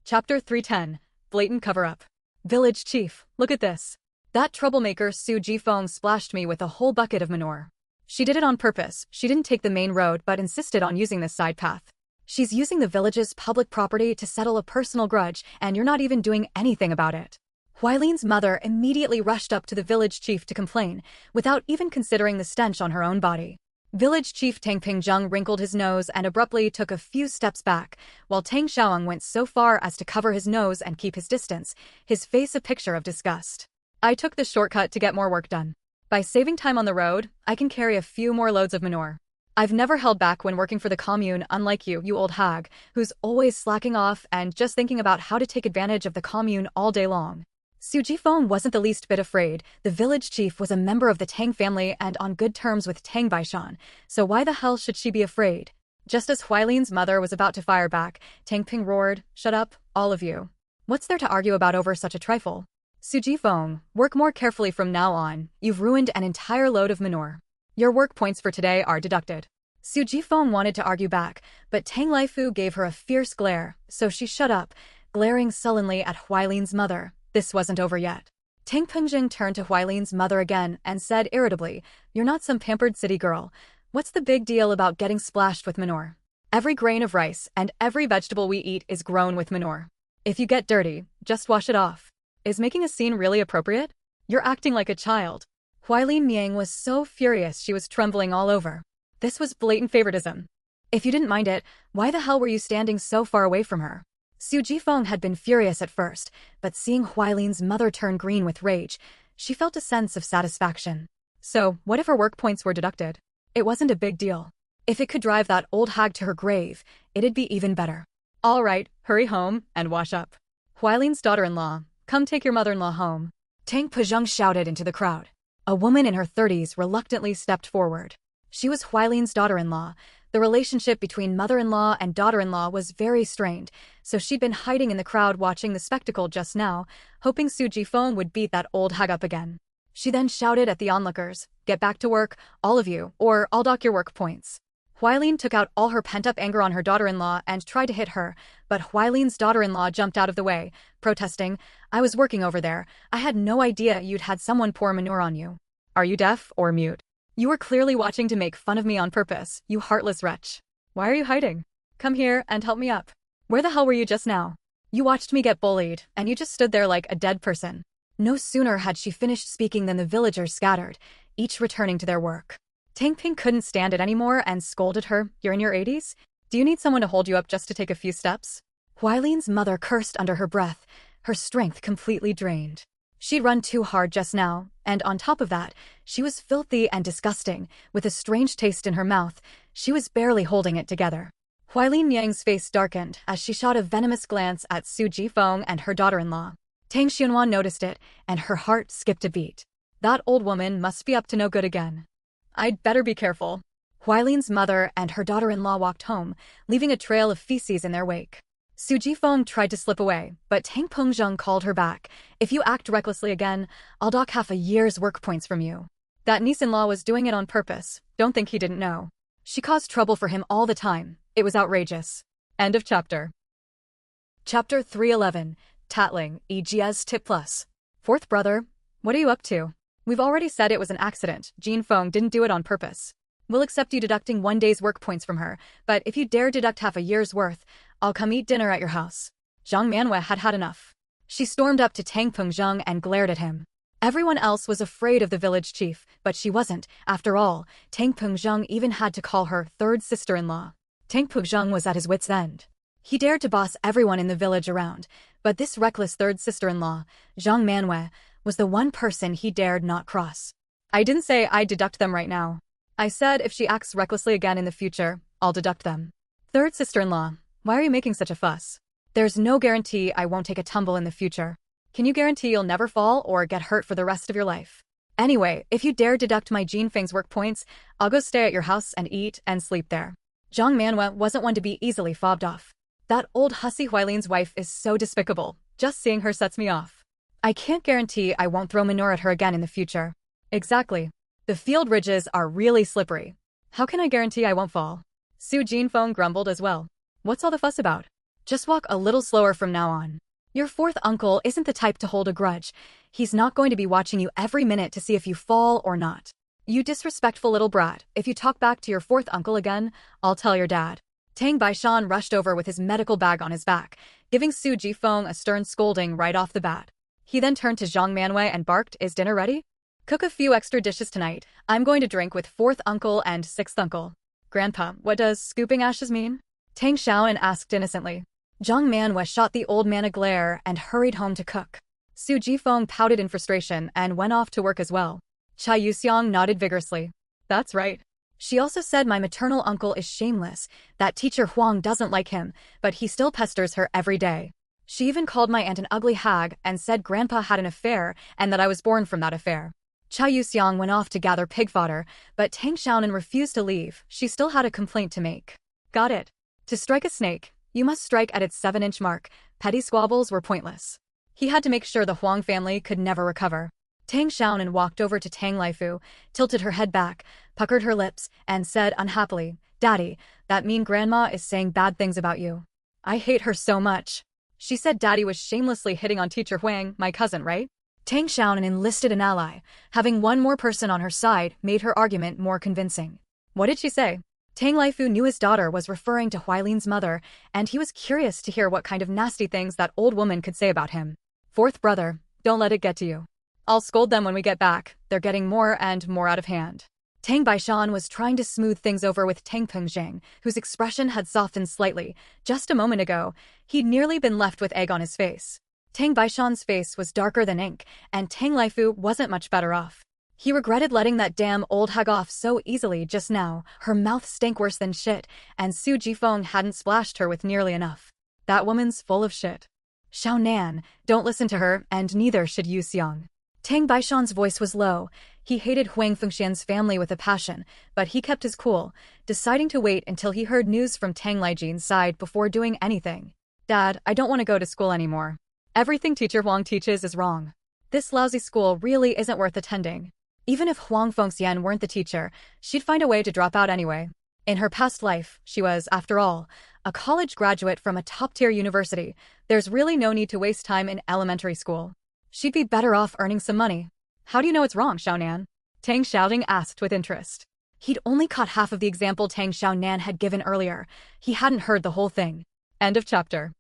Chapter 310. Blatant Cover-Up. Village chief, look at this. That troublemaker Su Jifeng splashed me with a whole bucket of manure. She did it on purpose. She didn't take the main road but insisted on using this side path. She's using the village's public property to settle a personal grudge, and you're not even doing anything about it. Huailin's mother immediately rushed up to the village chief to complain, without even considering the stench on her own body. Village chief Tang Pingzheng wrinkled his nose and abruptly took a few steps back, while Tang Xiaoang went so far as to cover his nose and keep his distance, his face a picture of disgust. I took the shortcut to get more work done. By saving time on the road, I can carry a few more loads of manure. I've never held back when working for the commune, unlike you, you old hag, who's always slacking off and just thinking about how to take advantage of the commune all day long. Su Jifeng wasn't the least bit afraid. The village chief was a member of the Tang family and on good terms with Tang Baishan, so why the hell should she be afraid? Just as Huailin's mother was about to fire back, Tang Ping roared, "Shut up, all of you. What's there to argue about over such a trifle? Su Jifeng, work more carefully from now on. You've ruined an entire load of manure. Your work points for today are deducted." Su Jifeng wanted to argue back, but Tang Laifu gave her a fierce glare, so she shut up, glaring sullenly at Huailin's mother. This wasn't over yet. Tang Pengjing turned to Huailing's mother again and said irritably, "You're not some pampered city girl. What's the big deal about getting splashed with manure? Every grain of rice and every vegetable we eat is grown with manure. If you get dirty, just wash it off. Is making a scene really appropriate? You're acting like a child." Huailin Miang was so furious she was trembling all over. This was blatant favoritism. If you didn't mind it, why the hell were you standing so far away from her? Su Jifeng had been furious at first, but seeing Huailin's mother turn green with rage, she felt a sense of satisfaction. So, what if her work points were deducted? It wasn't a big deal. If it could drive that old hag to her grave, it'd be even better. All right, hurry home and wash up. Huailin's daughter-in-law, come take your mother-in-law home. Tang Pezheng shouted into the crowd. A woman in her 30s reluctantly stepped forward. She was Huailin's daughter-in-law. The relationship between mother-in-law and daughter-in-law was very strained, so she'd been hiding in the crowd watching the spectacle just now, hoping Su Jifeng would beat that old hag up again. She then shouted at the onlookers, "Get back to work, all of you, or I'll dock your work points." Huailin took out all her pent-up anger on her daughter-in-law and tried to hit her, but Huailin's daughter-in-law jumped out of the way, protesting, "I was working over there. I had no idea you'd had someone pour manure on you. Are you deaf or mute? You were clearly watching to make fun of me on purpose, you heartless wretch. Why are you hiding? Come here and help me up. Where the hell were you just now? You watched me get bullied, and you just stood there like a dead person." No sooner had she finished speaking than the villagers scattered, each returning to their work. Tang Ping couldn't stand it anymore and scolded her, "You're in your 80s? Do you need someone to hold you up just to take a few steps?" Huailin's mother cursed under her breath, her strength completely drained. She'd run too hard just now, and on top of that, she was filthy and disgusting, with a strange taste in her mouth. She was barely holding it together. Huailin Yang's face darkened as she shot a venomous glance at Su Jifeng and her daughter-in-law. Tang Xianhuan noticed it, and her heart skipped a beat. That old woman must be up to no good again. I'd better be careful. Huailin's mother and her daughter-in-law walked home, leaving a trail of feces in their wake. Su Jifeng tried to slip away, but Tang Pengjing called her back. "If you act recklessly again, I'll dock half a year's work points from you." That niece-in-law was doing it on purpose. Don't think he didn't know. She caused trouble for him all the time. It was outrageous. End of chapter. Chapter 311. Tattling, EGS Tip Plus. Fourth brother, what are you up to? We've already said it was an accident. Jin Feng didn't do it on purpose. We'll accept you deducting 1 day's work points from her, but if you dare deduct half a year's worth, I'll come eat dinner at your house. Zhang Manhwa had had enough. She stormed up to Tang Pengjing and glared at him. Everyone else was afraid of the village chief, but she wasn't. After all, Tang Pengjing even had to call her third sister-in-law. Tang Pengjing was at his wits' end. He dared to boss everyone in the village around, but this reckless third sister-in-law, Zhang Manhwa, was the one person he dared not cross. I didn't say I'd deduct them right now. I said if she acts recklessly again in the future, I'll deduct them. Third sister-in-law, why are you making such a fuss? There's no guarantee I won't take a tumble in the future. Can you guarantee you'll never fall or get hurt for the rest of your life? Anyway, if you dare deduct my Jin Feng's work points, I'll go stay at your house and eat and sleep there. Zhang Manhwa wasn't one to be easily fobbed off. That old hussy Huailin's wife is so despicable. Just seeing her sets me off. I can't guarantee I won't throw manure at her again in the future. Exactly. The field ridges are really slippery. How can I guarantee I won't fall? Su Jinfeng grumbled as well. What's all the fuss about? Just walk a little slower from now on. Your fourth uncle isn't the type to hold a grudge. He's not going to be watching you every minute to see if you fall or not. You disrespectful little brat, if you talk back to your fourth uncle again, I'll tell your dad. Tang Baishan rushed over with his medical bag on his back, giving Su Jifeng a stern scolding right off the bat. He then turned to Zhang Manwei and barked, "Is dinner ready? Cook a few extra dishes tonight. I'm going to drink with fourth uncle and sixth uncle." "Grandpa, what does scooping ashes mean?" Tang Xiaoan asked innocently. Zhang Manwei shot the old man a glare and hurried home to cook. Su Jifeng pouted in frustration and went off to work as well. Cha Yuxiang nodded vigorously. "That's right. She also said my maternal uncle is shameless, that teacher Huang doesn't like him, but he still pesters her every day. She even called my aunt an ugly hag and said Grandpa had an affair and that I was born from that affair." Cha Yuxiang went off to gather pig fodder, but Tang Xiaonan refused to leave. She still had a complaint to make. "Got it. To strike a snake, you must strike at its 7-inch mark." Petty squabbles were pointless. He had to make sure the Huang family could never recover. Tang Xiaonan walked over to Tang Laifu, tilted her head back, puckered her lips, and said unhappily, "Daddy, that mean grandma is saying bad things about you. I hate her so much." She said Daddy was shamelessly hitting on teacher Huang, my cousin, right? Tang Xiaonan enlisted an ally. Having one more person on her side made her argument more convincing. What did she say? Tang Laifu knew his daughter was referring to Huailin's mother, and he was curious to hear what kind of nasty things that old woman could say about him. Fourth brother, don't let it get to you. I'll scold them when we get back. They're getting more and more out of hand. Tang Baishan was trying to smooth things over with Tang Pengzhang, whose expression had softened slightly. Just a moment ago, he'd nearly been left with egg on his face. Tang Baishan's face was darker than ink, and Tang Laifu wasn't much better off. He regretted letting that damn old hag off so easily just now. Her mouth stank worse than shit, and Su Jifeng hadn't splashed her with nearly enough. That woman's full of shit. Xiao Nan, don't listen to her, and neither should Yu Xiang. Tang Baishan's voice was low. He hated Huang Fengxian's family with a passion, but he kept his cool, deciding to wait until he heard news from Tang Lijian's side before doing anything. Dad, I don't want to go to school anymore. Everything Teacher Huang teaches is wrong. This lousy school really isn't worth attending. Even if Huang Fengxian weren't the teacher, she'd find a way to drop out anyway. In her past life, she was, after all, a college graduate from a top-tier university. There's really no need to waste time in elementary school. She'd be better off earning some money. How do you know it's wrong, Xiaonan? Tang Xiaojing asked with interest. He'd only caught half of the example Tang Xiaonan had given earlier. He hadn't heard the whole thing. End of chapter.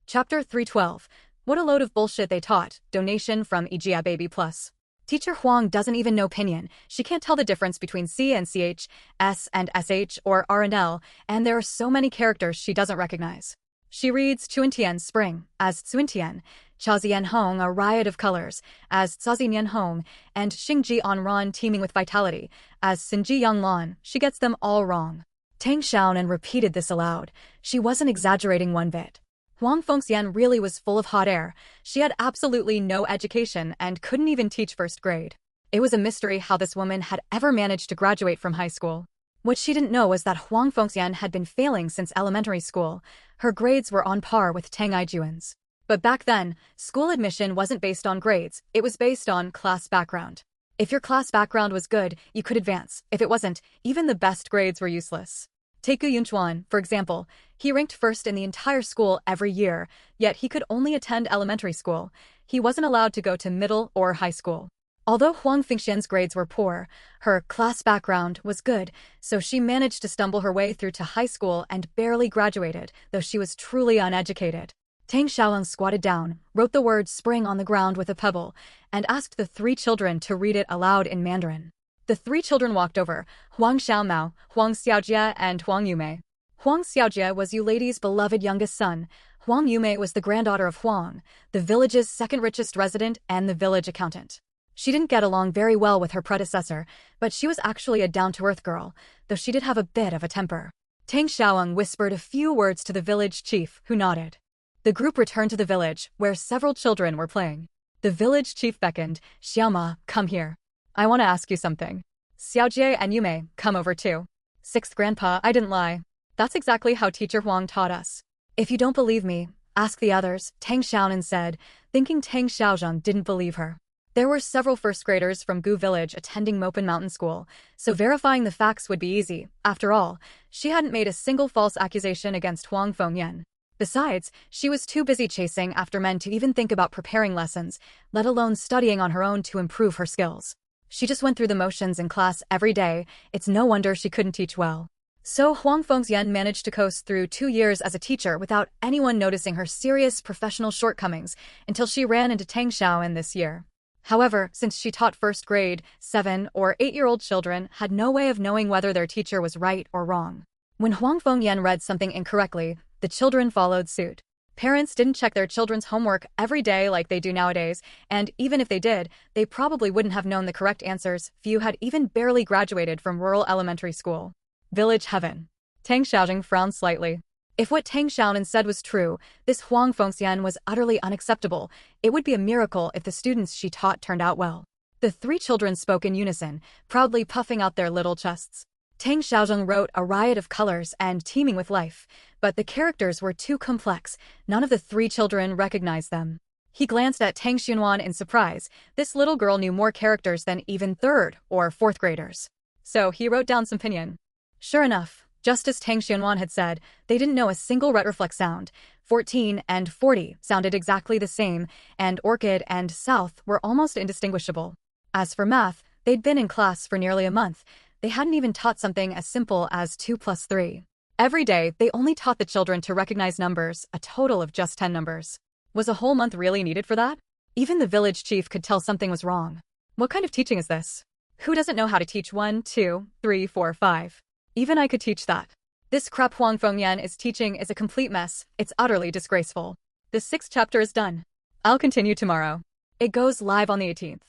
Chapter 312. What a load of bullshit they taught. Donation from Ijia Baby Plus. Teacher Huang doesn't even know pinyin. She can't tell the difference between C and CH, S and SH, or R and L, and there are so many characters she doesn't recognize. She reads Chuantian Spring as Tsuantian, Chaozian Hong a riot of colors as Caozinian Hong, and Xingji Anran teeming with vitality as Sinji Yanglan. She gets them all wrong. Tang Xiaonan repeated this aloud. She wasn't exaggerating one bit. Huang Fengxian really was full of hot air. She had absolutely no education and couldn't even teach first grade. It was a mystery how this woman had ever managed to graduate from high school. What she didn't know was that Huang Fengxian had been failing since elementary school. Her grades were on par with Tang Ijuan's. But back then, school admission wasn't based on grades, it was based on class background. If your class background was good, you could advance. If it wasn't, even the best grades were useless. Take Gu Yunchuan, for example. He ranked first in the entire school every year, yet he could only attend elementary school. He wasn't allowed to go to middle or high school. Although Huang Fengxian's grades were poor, her class background was good, so she managed to stumble her way through to high school and barely graduated, though she was truly uneducated. Tang Xiaolong squatted down, wrote the word spring on the ground with a pebble, and asked the three children to read it aloud in Mandarin. The three children walked over, Huang Xiaomao, Huang Xiaojie, and Huang Yume. Huang Xiaojie was Yu Lady's beloved youngest son. Huang Yume was the granddaughter of Huang, the village's second richest resident and the village accountant. She didn't get along very well with her predecessor, but she was actually a down-to-earth girl, though she did have a bit of a temper. Tang Xiaoyang whispered a few words to the village chief, who nodded. The group returned to the village, where several children were playing. The village chief beckoned, Xiaoma, come here. I want to ask you something. Xiaojie and Yume, come over too. Sixth grandpa, I didn't lie. That's exactly how Teacher Huang taught us. If you don't believe me, ask the others, Tang Xiaonan said, thinking Tang Xiaozhang didn't believe her. There were several first graders from Gu Village attending Mopin Mountain School, so verifying the facts would be easy. After all, she hadn't made a single false accusation against Huang Fengyan. Besides, she was too busy chasing after men to even think about preparing lessons, let alone studying on her own to improve her skills. She just went through the motions in class every day. It's no wonder she couldn't teach well. So Huang Fengxian managed to coast through 2 years as a teacher without anyone noticing her serious professional shortcomings until she ran into Tang Xiaoyan this year. However, since she taught first grade, 7- or 8-year-old children had no way of knowing whether their teacher was right or wrong. When Huang Fengyan read something incorrectly, the children followed suit. Parents didn't check their children's homework every day like they do nowadays, and even if they did, they probably wouldn't have known the correct answers. Few had even barely graduated from rural elementary school. Village heaven. Tang Xiaojing frowned slightly. If what Tang Xiaonan said was true, this Huang Fengxian was utterly unacceptable. It would be a miracle if the students she taught turned out well. The 3 children spoke in unison, proudly puffing out their little chests. Tang Xiaozheng wrote a riot of colors and teeming with life, but the characters were too complex. None of the 3 children recognized them. He glanced at Tang Xunwan in surprise. This little girl knew more characters than even 3rd or 4th graders. So he wrote down some pinyin. Sure enough, Just as Tang Xianwan had said, they didn't know a single retroflex sound. 14 and 40 sounded exactly the same, and orchid and south were almost indistinguishable. As for math, they'd been in class for nearly a month. They hadn't even taught something as simple as 2 plus 3. Every day, they only taught the children to recognize numbers, a total of just 10 numbers. Was a whole month really needed for that? Even the village chief could tell something was wrong. What kind of teaching is this? Who doesn't know how to teach 1, 2, 3, 4, 5? Even I could teach that. This crap Huang Fengyan is teaching is a complete mess. It's utterly disgraceful. The 6th chapter is done. I'll continue tomorrow. It goes live on the 18th.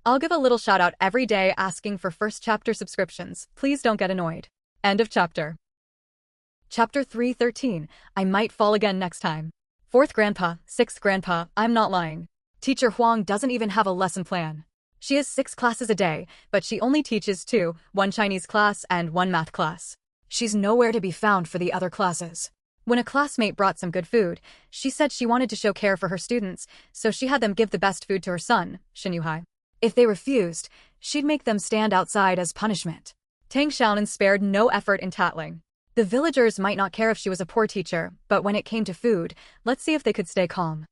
I'll give a little shout out every day asking for first chapter subscriptions. Please don't get annoyed. End of chapter. Chapter 313. I might fall again next time. 4th grandpa, 6th grandpa, I'm not lying. Teacher Huang doesn't even have a lesson plan. She has 6 classes a day, but she only teaches 2, 1 Chinese class and 1 math class. She's nowhere to be found for the other classes. When a classmate brought some good food, she said she wanted to show care for her students, so she had them give the best food to her son, Shen Yuhai. If they refused, she'd make them stand outside as punishment. Tang Xiaonan spared no effort in tattling. The villagers might not care if she was a poor teacher, but when it came to food, let's see if they could stay calm.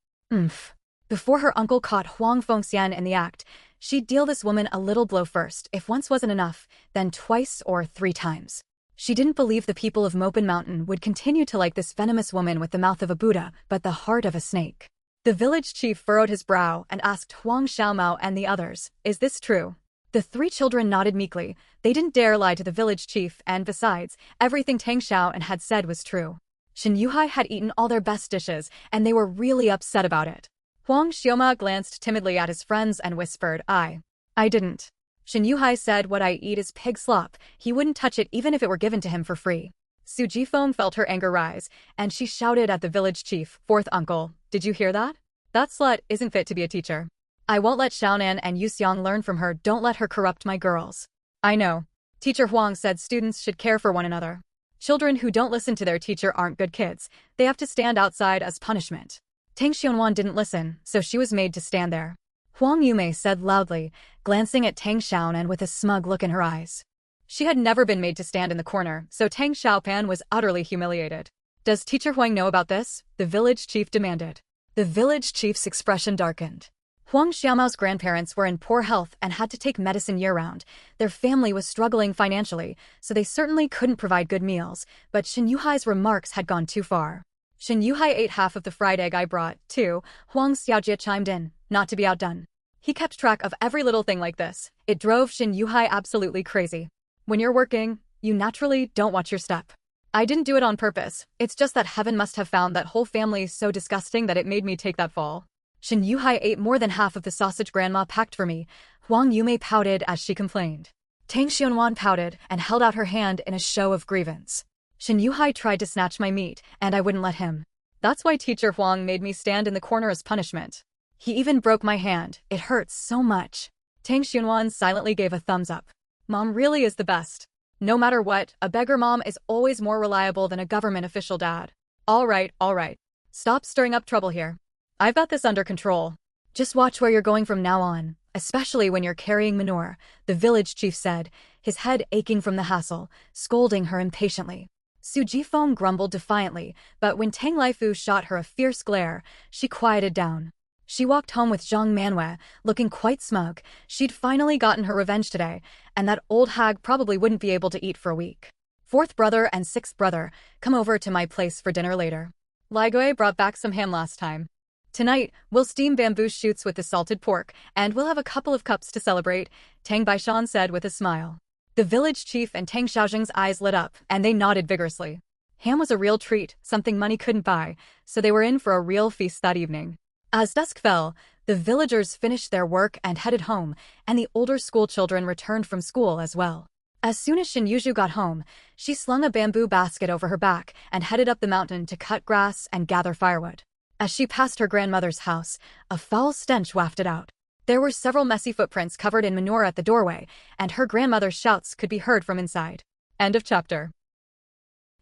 Before her uncle caught Huang Fengxian in the act, she'd deal this woman a little blow first. If once wasn't enough, then twice or 3 times. She didn't believe the people of Mopin Mountain would continue to like this venomous woman with the mouth of a Buddha, but the heart of a snake. The village chief furrowed his brow and asked Huang Xiaomao and the others, "Is this true?" The 3 children nodded meekly. They didn't dare lie to the village chief, and besides, everything Tang Xiaonan had said was true. Shen Yuhai had eaten all their best dishes, and they were really upset about it. Huang Xiaoma glanced timidly at his friends and whispered, I didn't. Shen Yuhai said, what I eat is pig slop. He wouldn't touch it even if it were given to him for free. Su Jifeng felt her anger rise, and she shouted at the village chief, 4th uncle, did you hear that? That slut isn't fit to be a teacher. I won't let Xiaonan and Yuxiang learn from her. Don't let her corrupt my girls. I know. Teacher Huang said students should care for one another. Children who don't listen to their teacher aren't good kids. They have to stand outside as punishment. Tang Xianwan didn't listen, so she was made to stand there. Huang Yumei said loudly, glancing at Tang Xiaonan with a smug look in her eyes. She had never been made to stand in the corner, so Tang Xiaopan was utterly humiliated. Does Teacher Huang know about this? The village chief demanded. The village chief's expression darkened. Huang Xiaomao's grandparents were in poor health and had to take medicine year-round. Their family was struggling financially, so they certainly couldn't provide good meals, but Shen Yuhai's remarks had gone too far. Shen Yuhai ate half of the fried egg I brought, too. Huang Xiaojie chimed in, not to be outdone. He kept track of every little thing like this. It drove Shen Yuhai absolutely crazy. When you're working, you naturally don't watch your step. I didn't do it on purpose. It's just that heaven must have found that whole family so disgusting that it made me take that fall. Shen Yuhai ate more than half of the sausage grandma packed for me. Huang Yumei pouted as she complained. Tang Xianwan pouted and held out her hand in a show of grievance. Shen Yuhai tried to snatch my meat, and I wouldn't let him. That's why Teacher Huang made me stand in the corner as punishment. He even broke my hand. It hurts so much. Tang Xianwan silently gave a thumbs up. Mom really is the best. No matter what, a beggar mom is always more reliable than a government official dad. All right. Stop stirring up trouble here. I've got this under control. Just watch where you're going from now on, especially when you're carrying manure, the village chief said, his head aching from the hassle, scolding her impatiently. Su Jifeng grumbled defiantly, but when Tang Laifu shot her a fierce glare, she quieted down. She walked home with Zhang Manhwa, looking quite smug. She'd finally gotten her revenge today, and that old hag probably wouldn't be able to eat for a week. 4th brother and 6th brother, come over to my place for dinner later. Ligui brought back some ham last time. Tonight, we'll steam bamboo shoots with the salted pork, and we'll have a couple of cups to celebrate, Tang Baishan said with a smile. The village chief and Tang Xiaojing's eyes lit up, and they nodded vigorously. Ham was a real treat, something money couldn't buy, so they were in for a real feast that evening. As dusk fell, the villagers finished their work and headed home, and the older school children returned from school as well. As soon as Shin Yuzhu got home, she slung a bamboo basket over her back and headed up the mountain to cut grass and gather firewood. As she passed her grandmother's house, a foul stench wafted out. There were several messy footprints covered in manure at the doorway, and her grandmother's shouts could be heard from inside. End of chapter.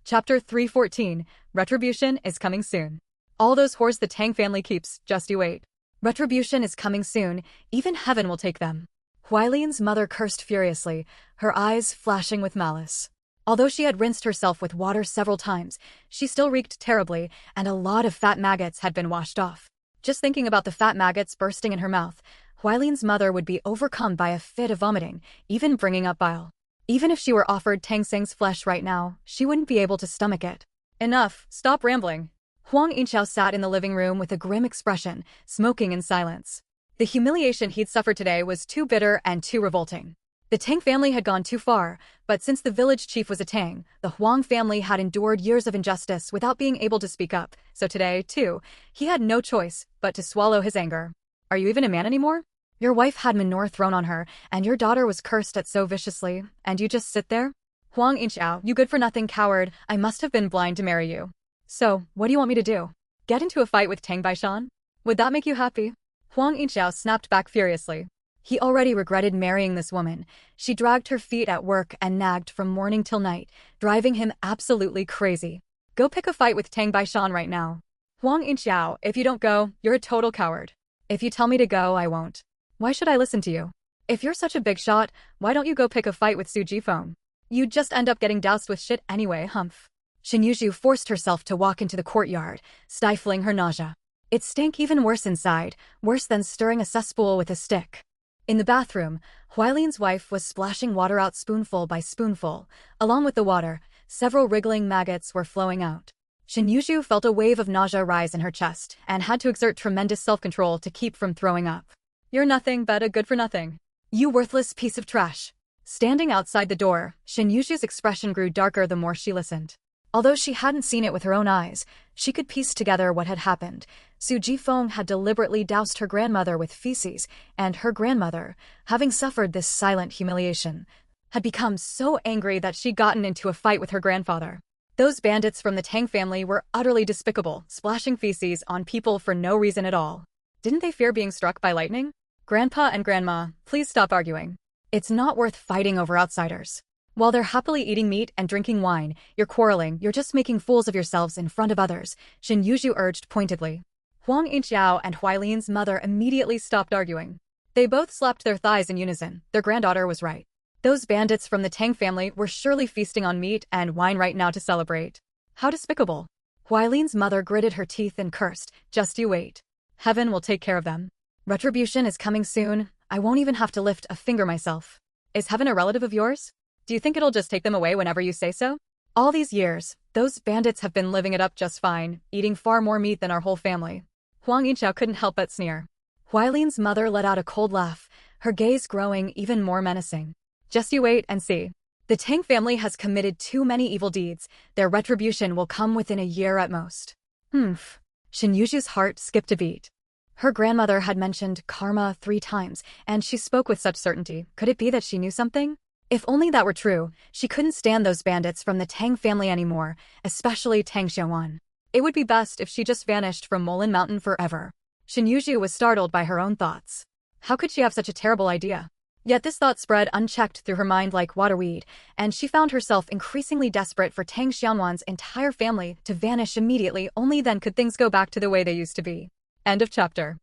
Chapter 314, Retribution is coming soon. All those whores the Tang family keeps, just you wait. Retribution is coming soon, even heaven will take them. Huailian's mother cursed furiously, her eyes flashing with malice. Although she had rinsed herself with water several times, she still reeked terribly, and a lot of fat maggots had been washed off. Just thinking about the fat maggots bursting in her mouth, Huailing's mother would be overcome by a fit of vomiting, even bringing up bile. Even if she were offered Tang Seng's flesh right now, she wouldn't be able to stomach it. Enough, stop rambling. Huang Yinxiao sat in the living room with a grim expression, smoking in silence. The humiliation he'd suffered today was too bitter and too revolting. The Tang family had gone too far, but since the village chief was a Tang, the Huang family had endured years of injustice without being able to speak up, so today, too, he had no choice but to swallow his anger. Are you even a man anymore? Your wife had manure thrown on her, and your daughter was cursed at so viciously, and you just sit there? Huang Yinxiao, you good-for-nothing coward, I must have been blind to marry you. So, what do you want me to do? Get into a fight with Tang Baishan? Would that make you happy? Huang Yinxiao snapped back furiously. He already regretted marrying this woman. She dragged her feet at work and nagged from morning till night, driving him absolutely crazy. Go pick a fight with Tang Baishan right now. Huang Yinxiao, if you don't go, you're a total coward. If you tell me to go, I won't. Why should I listen to you? If you're such a big shot, why don't you go pick a fight with Su Jifeng? You'd just end up getting doused with shit anyway, humph. Shin Yuzhu forced herself to walk into the courtyard, stifling her nausea. It stank even worse inside, worse than stirring a cesspool with a stick. In the bathroom, Huailing's wife was splashing water out spoonful by spoonful. Along with the water, several wriggling maggots were flowing out. Shin Yuzhu felt a wave of nausea rise in her chest and had to exert tremendous self-control to keep from throwing up. You're nothing but a good-for-nothing. You worthless piece of trash. Standing outside the door, Shin Yuzhu's expression grew darker the more she listened. Although she hadn't seen it with her own eyes, she could piece together what had happened. Su Jifeng had deliberately doused her grandmother with feces, and her grandmother, having suffered this silent humiliation, had become so angry that she'd gotten into a fight with her grandfather. Those bandits from the Tang family were utterly despicable, splashing feces on people for no reason at all. Didn't they fear being struck by lightning? Grandpa and Grandma, please stop arguing. It's not worth fighting over outsiders. While they're happily eating meat and drinking wine, you're quarreling, you're just making fools of yourselves in front of others, Shin Yuzhu urged pointedly. Huang Yinxiao and Huailing's mother immediately stopped arguing. They both slapped their thighs in unison. Their granddaughter was right. Those bandits from the Tang family were surely feasting on meat and wine right now to celebrate. How despicable. Huailing's mother gritted her teeth and cursed, just you wait. Heaven will take care of them. Retribution is coming soon. I won't even have to lift a finger myself. Is Heaven a relative of yours? Do you think it'll just take them away whenever you say so? All these years, those bandits have been living it up just fine, eating far more meat than our whole family. Huang Yinxiao couldn't help but sneer. Huailing's mother let out a cold laugh, her gaze growing even more menacing. Just you wait and see. The Tang family has committed too many evil deeds. Their retribution will come within a year at most. Humph. Shin Yuzhu's heart skipped a beat. Her grandmother had mentioned karma 3 times, and she spoke with such certainty. Could it be that she knew something? If only that were true, she couldn't stand those bandits from the Tang family anymore, especially Tang Xiaowan. It would be best if she just vanished from Molin Mountain forever. Shin Yuzhu was startled by her own thoughts. How could she have such a terrible idea? Yet this thought spread unchecked through her mind like waterweed, and she found herself increasingly desperate for Tang Xiaowan's entire family to vanish immediately. Only then could things go back to the way they used to be. End of chapter.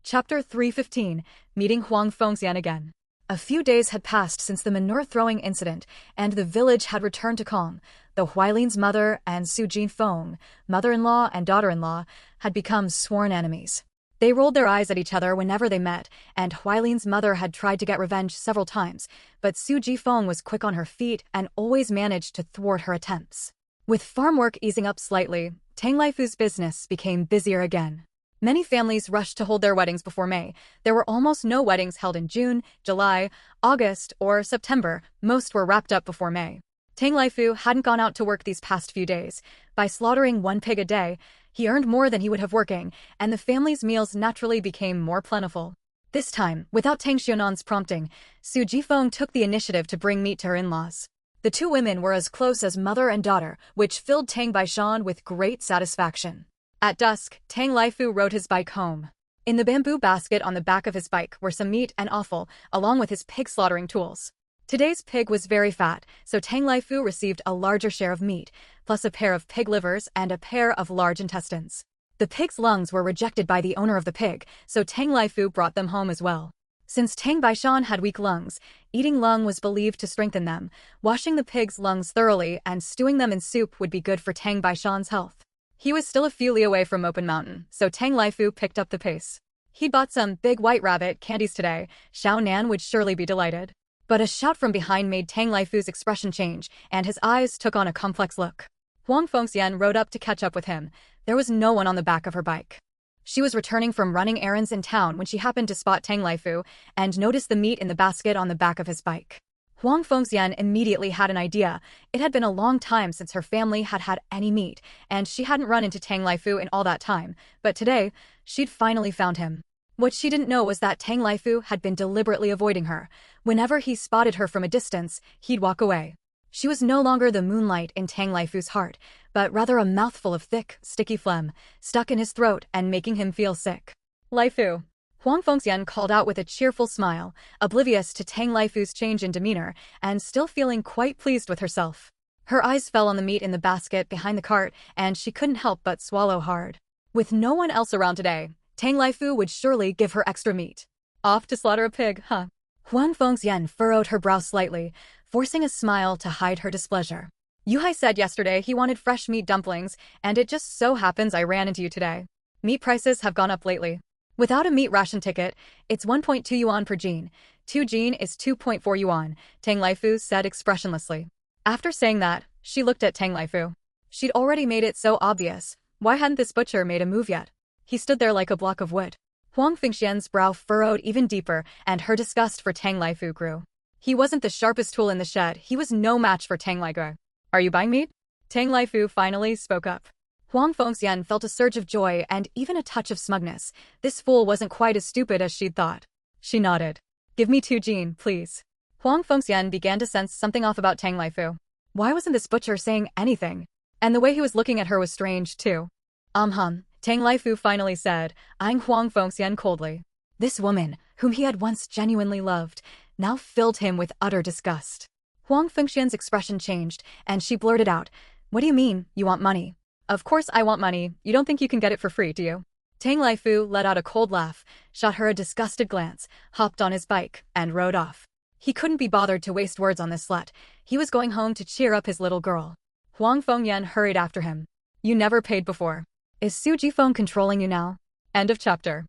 Chapter 315, Meeting Huang Fengxian again. A few days had passed since the manure-throwing incident, and the village had returned to calm. Though Huailing's mother and Su Jifeng, mother-in-law and daughter-in-law, had become sworn enemies. They rolled their eyes at each other whenever they met, and Huailing's mother had tried to get revenge several times, but Su Jifeng was quick on her feet and always managed to thwart her attempts. With farm work easing up slightly, Tang Laifu's business became busier again. Many families rushed to hold their weddings before May. There were almost no weddings held in June, July, August, or September. Most were wrapped up before May. Tang Laifu hadn't gone out to work these past few days. By slaughtering 1 pig a day, he earned more than he would have working, and the family's meals naturally became more plentiful. This time, without Tang Xiaonan's prompting, Su Jifeng took the initiative to bring meat to her in-laws. The 2 women were as close as mother and daughter, which filled Tang Baishan with great satisfaction. At dusk, Tang Laifu rode his bike home. In the bamboo basket on the back of his bike were some meat and offal, along with his pig slaughtering tools. Today's pig was very fat, so Tang Laifu received a larger share of meat, plus a pair of pig livers and a pair of large intestines. The pig's lungs were rejected by the owner of the pig, so Tang Laifu brought them home as well. Since Tang Baishan had weak lungs, eating lung was believed to strengthen them. Washing the pig's lungs thoroughly and stewing them in soup would be good for Tang Baishan's health. He was still a few li away from Open Mountain, so Tang Laifu picked up the pace. He'd bought some big white rabbit candies today. Xiao Nan would surely be delighted. But a shout from behind made Tang Laifu's expression change, and his eyes took on a complex look. Huang Fengxian rode up to catch up with him. There was no one on the back of her bike. She was returning from running errands in town when she happened to spot Tang Laifu and noticed the meat in the basket on the back of his bike. Huang Fengxian immediately had an idea. It had been a long time since her family had had any meat, and she hadn't run into Tang Laifu in all that time, but today, she'd finally found him. What she didn't know was that Tang Laifu had been deliberately avoiding her. Whenever he spotted her from a distance, he'd walk away. She was no longer the moonlight in Tang Laifu's heart, but rather a mouthful of thick, sticky phlegm, stuck in his throat and making him feel sick. Laifu. Huang Fengxian called out with a cheerful smile, oblivious to Tang Laifu's change in demeanor, and still feeling quite pleased with herself. Her eyes fell on the meat in the basket behind the cart, and she couldn't help but swallow hard. With no one else around today, Tang Laifu would surely give her extra meat. Off to slaughter a pig, huh? Huang Fengxian furrowed her brow slightly, forcing a smile to hide her displeasure. Yuhai said yesterday he wanted fresh meat dumplings, and it just so happens I ran into you today. Meat prices have gone up lately. Without a meat ration ticket, it's 1.2 yuan per jean. 2 jean is 2.4 yuan, Tang Laifu said expressionlessly. After saying that, she looked at Tang Laifu. She'd already made it so obvious. Why hadn't this butcher made a move yet? He stood there like a block of wood. Huang Fengxian's brow furrowed even deeper, and her disgust for Tang Laifu grew. He wasn't the sharpest tool in the shed. He was no match for Tang Laifu. Are you buying meat? Tang Laifu finally spoke up. Huang Fengxian felt a surge of joy and even a touch of smugness. This fool wasn't quite as stupid as she'd thought. She nodded. Give me 2 jean, please. Huang Fengxian began to sense something off about Tang Laifu. Why wasn't this butcher saying anything? And the way he was looking at her was strange, too. Tang Laifu finally said, eyeing Huang Fengxian coldly. This woman, whom he had once genuinely loved, now filled him with utter disgust. Huang Fengxian's expression changed, and she blurted out, What do you mean, you want money? Of course I want money. You don't think you can get it for free, do you? Tang Laifu let out a cold laugh, shot her a disgusted glance, hopped on his bike, and rode off. He couldn't be bothered to waste words on this slut. He was going home to cheer up his little girl. Huang Fengyan hurried after him. You never paid before. Is Su Jifeng controlling you now? End of chapter.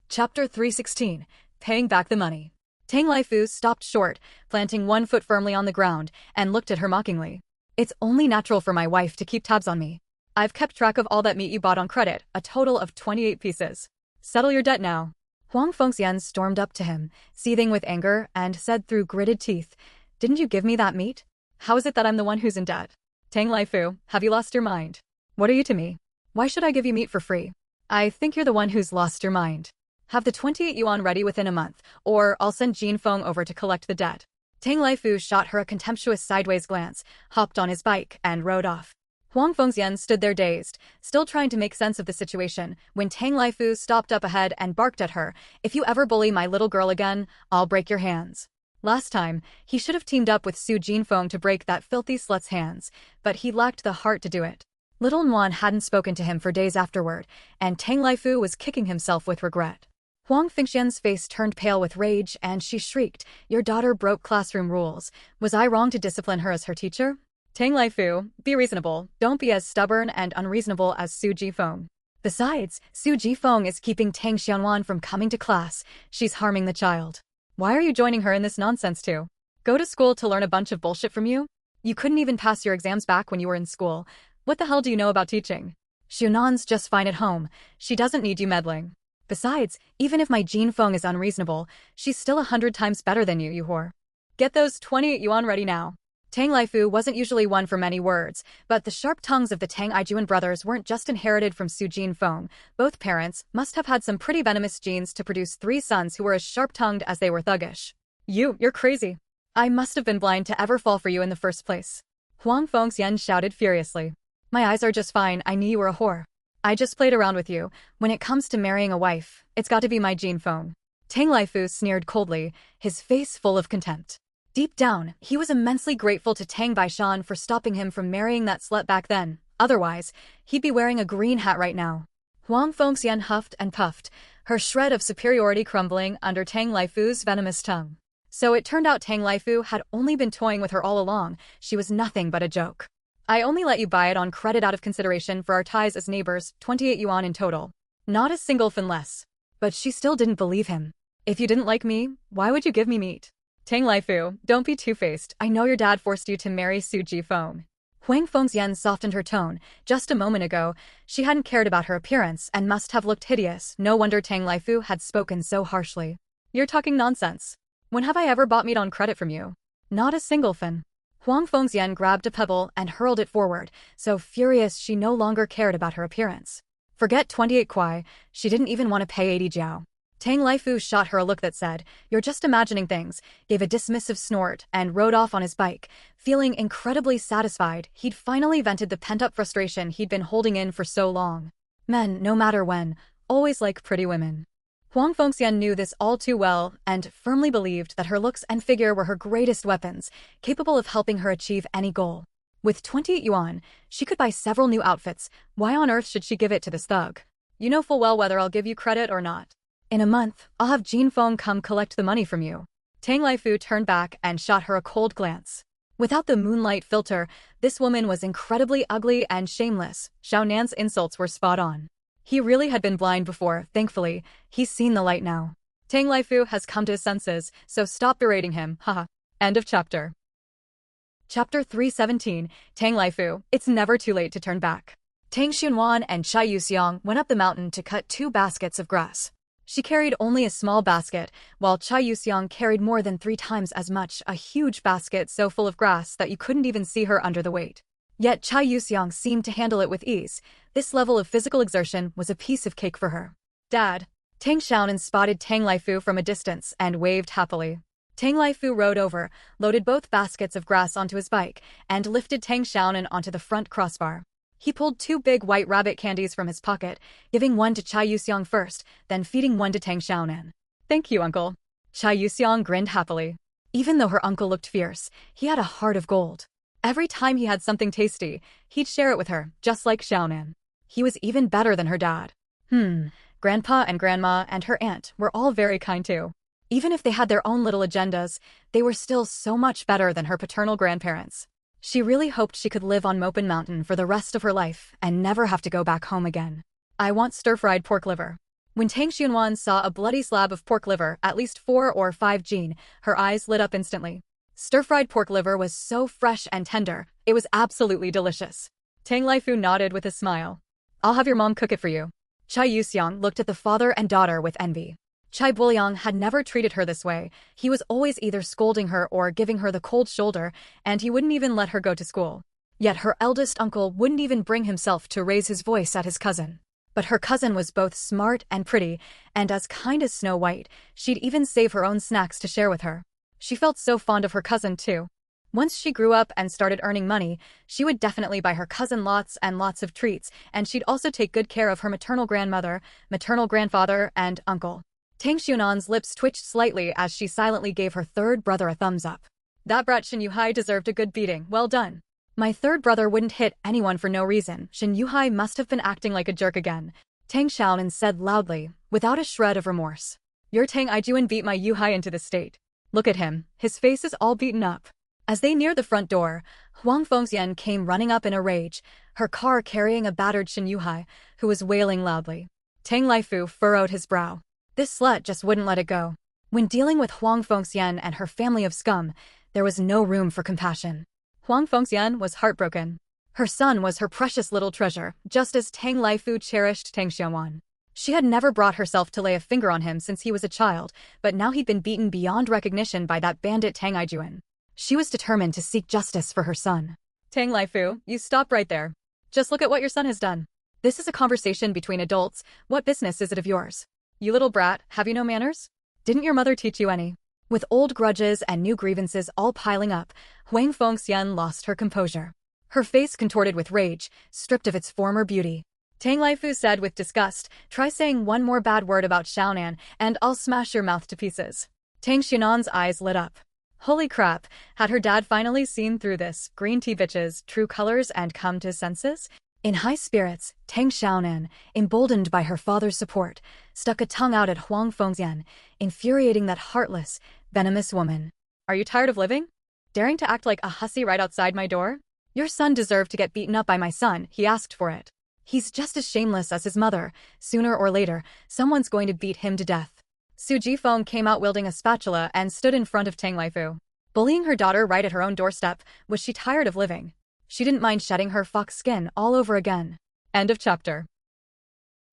Chapter 316. Paying back the money. Tang Laifu stopped short, planting one foot firmly on the ground, and looked at her mockingly. It's only natural for my wife to keep tabs on me. I've kept track of all that meat you bought on credit, a total of 28 pieces. Settle your debt now. Huang Fengxian stormed up to him, seething with anger, and said through gritted teeth, Didn't you give me that meat? How is it that I'm the one who's in debt? Tang Laifu, have you lost your mind? What are you to me? Why should I give you meat for free? I think you're the one who's lost your mind. Have the 28 yuan ready within a month, or I'll send Jin Feng over to collect the debt. Tang Laifu shot her a contemptuous sideways glance, hopped on his bike, and rode off. Huang Fengxian stood there dazed, still trying to make sense of the situation, when Tang Laifu stopped up ahead and barked at her, If you ever bully my little girl again, I'll break your hands. Last time, he should have teamed up with Su Jinfeng to break that filthy slut's hands, but he lacked the heart to do it. Little Nguyen hadn't spoken to him for days afterward, and Tang Laifu was kicking himself with regret. Huang Fengxian's face turned pale with rage, and she shrieked, Your daughter broke classroom rules. Was I wrong to discipline her as her teacher? Tang Laifu, be reasonable. Don't be as stubborn and unreasonable as Su Jifeng. Besides, Su Jifeng is keeping Tang Xianwan from coming to class. She's harming the child. Why are you joining her in this nonsense too? Go to school to learn a bunch of bullshit from you? You couldn't even pass your exams back when you were in school. What the hell do you know about teaching? Xunan's just fine at home. She doesn't need you meddling. Besides, even if my Jin Feng is unreasonable, she's still 100 times better than you whore. Get those 28 yuan ready now. Tang Laifu wasn't usually one for many words, but the sharp tongues of the Tang Ijuan brothers weren't just inherited from Su Jinfeng. Both parents must have had some pretty venomous genes to produce 3 sons who were as sharp-tongued as they were thuggish. You're crazy. I must have been blind to ever fall for you in the first place. Huang Fengxian shouted furiously. My eyes are just fine, I knew you were a whore. I just played around with you. When it comes to marrying a wife, it's got to be my Jin Feng. Tang Laifu sneered coldly, his face full of contempt. Deep down, he was immensely grateful to Tang Baishan for stopping him from marrying that slut back then. Otherwise, he'd be wearing a green hat right now. Huang Fengxian huffed and puffed, her shred of superiority crumbling under Tang Laifu's venomous tongue. So it turned out Tang Laifu had only been toying with her all along. She was nothing but a joke. I only let you buy it on credit out of consideration for our ties as neighbors, 28 yuan in total. Not a single fin less. But she still didn't believe him. If you didn't like me, why would you give me meat? Tang Laifu, don't be two-faced. I know your dad forced you to marry Su Jifeng. Huang Fengxian softened her tone. Just a moment ago, she hadn't cared about her appearance and must have looked hideous. No wonder Tang Laifu had spoken so harshly. You're talking nonsense. When have I ever bought meat on credit from you? Not a single fin. Huang Fengxian grabbed a pebble and hurled it forward, so furious she no longer cared about her appearance. Forget 28 kuai, she didn't even want to pay 80 jiao. Tang Laifu shot her a look that said, "You're just imagining things," gave a dismissive snort, and rode off on his bike. Feeling incredibly satisfied, he'd finally vented the pent-up frustration he'd been holding in for so long. Men, no matter when, always like pretty women. Huang Fengxian knew this all too well and firmly believed that her looks and figure were her greatest weapons, capable of helping her achieve any goal. With 28 yuan, she could buy several new outfits. Why on earth should she give it to this thug? You know full well whether I'll give you credit or not. In a month, I'll have Jin Feng come collect the money from you. Tang Laifu turned back and shot her a cold glance. Without the moonlight filter, this woman was incredibly ugly and shameless. Xiao Nan's insults were spot on. He really had been blind before, thankfully. He's seen the light now. Tang Laifu has come to his senses, so stop berating him, haha. End of chapter. Chapter 317, Tang Laifu, it's never too late to turn back. Tang Xunwan and Chai Yuxiang went up the mountain to cut 2 baskets of grass. She carried only a small basket, while Chai Yuxiang carried more than 3 times as much, a huge basket so full of grass that you couldn't even see her under the weight. Yet Chai Yuxiang seemed to handle it with ease. This level of physical exertion was a piece of cake for her. Dad. Tang Xiaonan spotted Tang Laifu from a distance and waved happily. Tang Laifu rode over, loaded both baskets of grass onto his bike, and lifted Tang Xiaonan onto the front crossbar. He pulled 2 big white rabbit candies from his pocket, giving one to Chai Yuxiang first, then feeding one to Tang Xiaonan. Thank you, uncle. Chai Yuxiang grinned happily. Even though her uncle looked fierce, he had a heart of gold. Every time he had something tasty, he'd share it with her, just like Xiaonan. He was even better than her dad. Grandpa and Grandma and her aunt were all very kind too. Even if they had their own little agendas, they were still so much better than her paternal grandparents. She really hoped she could live on Mopin Mountain for the rest of her life and never have to go back home again. I want stir-fried pork liver. When Tang Xunwan saw a bloody slab of pork liver, at least 4 or 5 jin, her eyes lit up instantly. Stir-fried pork liver was so fresh and tender, it was absolutely delicious. Tang Laifu nodded with a smile. I'll have your mom cook it for you. Chai Yuxiang looked at the father and daughter with envy. Chai Buliang had never treated her this way. He was always either scolding her or giving her the cold shoulder, and he wouldn't even let her go to school. Yet her eldest uncle wouldn't even bring himself to raise his voice at his cousin. But her cousin was both smart and pretty, and as kind as Snow White, she'd even save her own snacks to share with her. She felt so fond of her cousin too. Once she grew up and started earning money, she would definitely buy her cousin lots and lots of treats, and she'd also take good care of her maternal grandmother, maternal grandfather, and uncle. Tang Xunan's lips twitched slightly as she silently gave her third brother a thumbs up. That brat Shin Yuhai deserved a good beating, well done. My third brother wouldn't hit anyone for no reason. Shin Yuhai must have been acting like a jerk again. Tang Xiaonan said loudly, without a shred of remorse. Your Tang Ijuan beat my Yuhai into the state. Look at him, his face is all beaten up. As they neared the front door, Huang Fengxian came running up in a rage, her car carrying a battered Shin Yuhai, who was wailing loudly. Tang Laifu furrowed his brow. This slut just wouldn't let it go. When dealing with Huang Fengxian and her family of scum, there was no room for compassion. Huang Fengxian was heartbroken. Her son was her precious little treasure, just as Tang Laifu cherished Tang Xiaowan. She had never brought herself to lay a finger on him since he was a child, but now he'd been beaten beyond recognition by that bandit Tang Ijuan. She was determined to seek justice for her son. Tang Laifu, you stop right there. Just look at what your son has done. This is a conversation between adults. What business is it of yours? You little brat, have you no manners? Didn't your mother teach you any? With old grudges and new grievances all piling up, Huang Fengxian lost her composure. Her face contorted with rage, stripped of its former beauty. Tang Laifu said with disgust, try saying one more bad word about Xiaonan, and I'll smash your mouth to pieces. Tang Xunan's eyes lit up. Holy crap, had her dad finally seen through this green tea bitch's true colors and come to his senses? In high spirits, Tang Xiaonan, emboldened by her father's support, stuck a tongue out at Huang Fengxian, infuriating that heartless, venomous woman. Are you tired of living? Daring to act like a hussy right outside my door? Your son deserved to get beaten up by my son, he asked for it. He's just as shameless as his mother. Sooner or later, someone's going to beat him to death. Su Jifeng came out wielding a spatula and stood in front of Tang Laifu. Bullying her daughter right at her own doorstep, was she tired of living? She didn't mind shedding her fox skin all over again. End of chapter.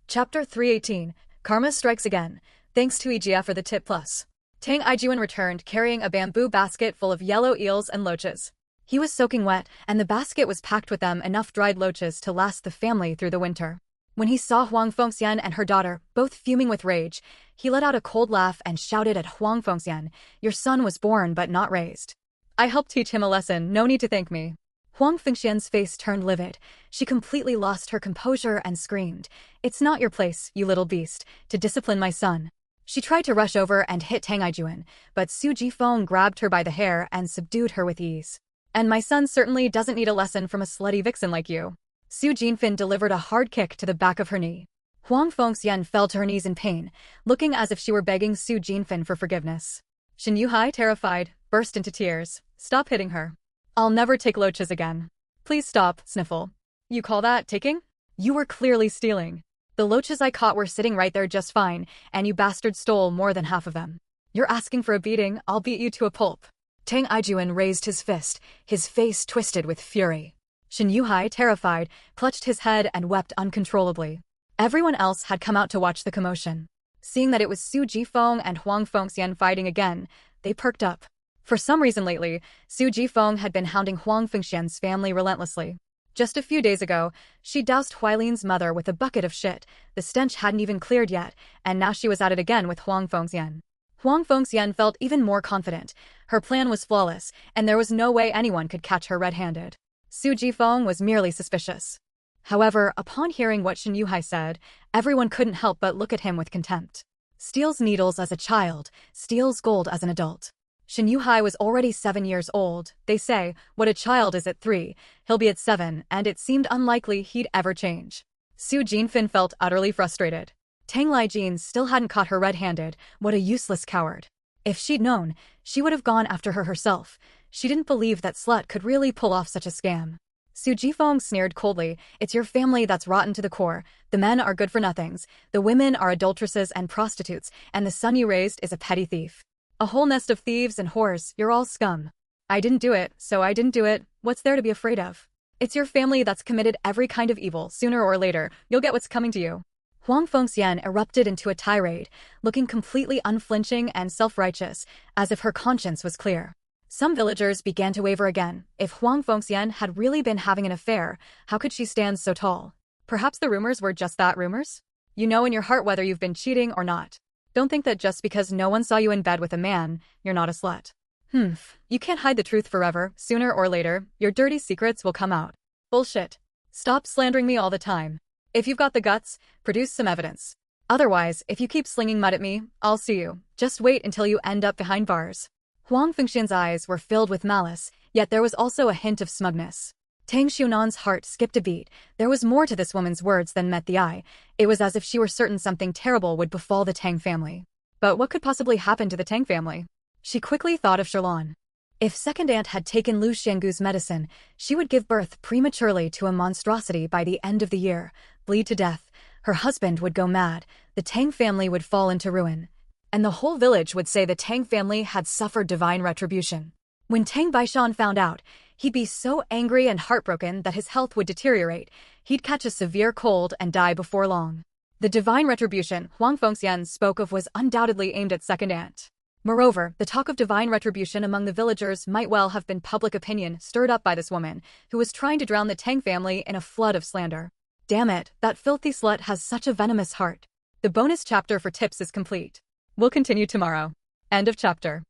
Chapter 318, Karma Strikes Again. Thanks to EGF for the tip plus. Tang Ijuan returned carrying a bamboo basket full of yellow eels and loaches. He was soaking wet, and the basket was packed with them enough dried loaches to last the family through the winter. When he saw Huang Fengxian and her daughter, both fuming with rage, he let out a cold laugh and shouted at Huang Fengxian, "Your son was born but not raised. I helped teach him a lesson, no need to thank me." Huang Fengxian's face turned livid. She completely lost her composure and screamed, "It's not your place, you little beast, to discipline my son." She tried to rush over and hit Tang Ijuan, but Su Jifeng grabbed her by the hair and subdued her with ease. "And my son certainly doesn't need a lesson from a slutty vixen like you." Su Jinfin delivered a hard kick to the back of her knee. Huang Fengxian fell to her knees in pain, looking as if she were begging Su Jinfin for forgiveness. Shin Yuhai, terrified, burst into tears. "Stop hitting her. I'll never take loaches again. Please stop, Sniffle. You call that taking? You were clearly stealing. The loaches I caught were sitting right there just fine, and you bastards stole more than half of them. You're asking for a beating, I'll beat you to a pulp." Tang Ijuan raised his fist, his face twisted with fury. Shin Yuhai, terrified, clutched his head and wept uncontrollably. Everyone else had come out to watch the commotion. Seeing that it was Su Jifeng and Huang Fengxian fighting again, they perked up. For some reason lately, Su Jifeng had been hounding Huang Fengxian's family relentlessly. Just a few days ago, she doused Huailian's mother with a bucket of shit. The stench hadn't even cleared yet, and now she was at it again with Huang Fengxian. Huang Fengxian felt even more confident. Her plan was flawless, and there was no way anyone could catch her red-handed. Su Jifeng was merely suspicious. However, upon hearing what Shin Yuhai said, everyone couldn't help but look at him with contempt. Steals needles as a child, steals gold as an adult. Shin Yuhai was already 7 years old. They say, what a child is at 3, he'll be at 7, and it seemed unlikely he'd ever change. Su Jinfin felt utterly frustrated. Tang Lijin still hadn't caught her red-handed. What a useless coward. If she'd known, she would have gone after her herself. She didn't believe that slut could really pull off such a scam. Su Jifeng sneered coldly, "It's your family that's rotten to the core. The men are good-for-nothings, the women are adulteresses and prostitutes, and the son you raised is a petty thief. A whole nest of thieves and whores, you're all scum. I didn't do it, so I didn't do it. What's there to be afraid of? It's your family that's committed every kind of evil. Sooner or later, you'll get what's coming to you." Huang Fengxian erupted into a tirade, looking completely unflinching and self-righteous, as if her conscience was clear. Some villagers began to waver again. If Huang Fengxian had really been having an affair, how could she stand so tall? Perhaps the rumors were just that, rumors? You know in your heart whether you've been cheating or not. Don't think that just because no one saw you in bed with a man, you're not a slut. You can't hide the truth forever. Sooner or later, your dirty secrets will come out. Bullshit. Stop slandering me all the time. If you've got the guts, produce some evidence. Otherwise, if you keep slinging mud at me, I'll see you. Just wait until you end up behind bars. Huang Fengxian's eyes were filled with malice, yet there was also a hint of smugness. Tang Xiunan's heart skipped a beat. There was more to this woman's words than met the eye. It was as if she were certain something terrible would befall the Tang family. But what could possibly happen to the Tang family? She quickly thought of Sherlan. If second aunt had taken Lu Xiangu's medicine, she would give birth prematurely to a monstrosity by the end of the year, bleed to death. Her husband would go mad, the Tang family would fall into ruin. And the whole village would say the Tang family had suffered divine retribution. When Tang Baishan found out, he'd be so angry and heartbroken that his health would deteriorate. He'd catch a severe cold and die before long. The divine retribution Huang Fengxian spoke of was undoubtedly aimed at second aunt. Moreover, the talk of divine retribution among the villagers might well have been public opinion stirred up by this woman, who was trying to drown the Tang family in a flood of slander. Damn it, that filthy slut has such a venomous heart. The bonus chapter for tips is complete. We'll continue tomorrow. End of chapter.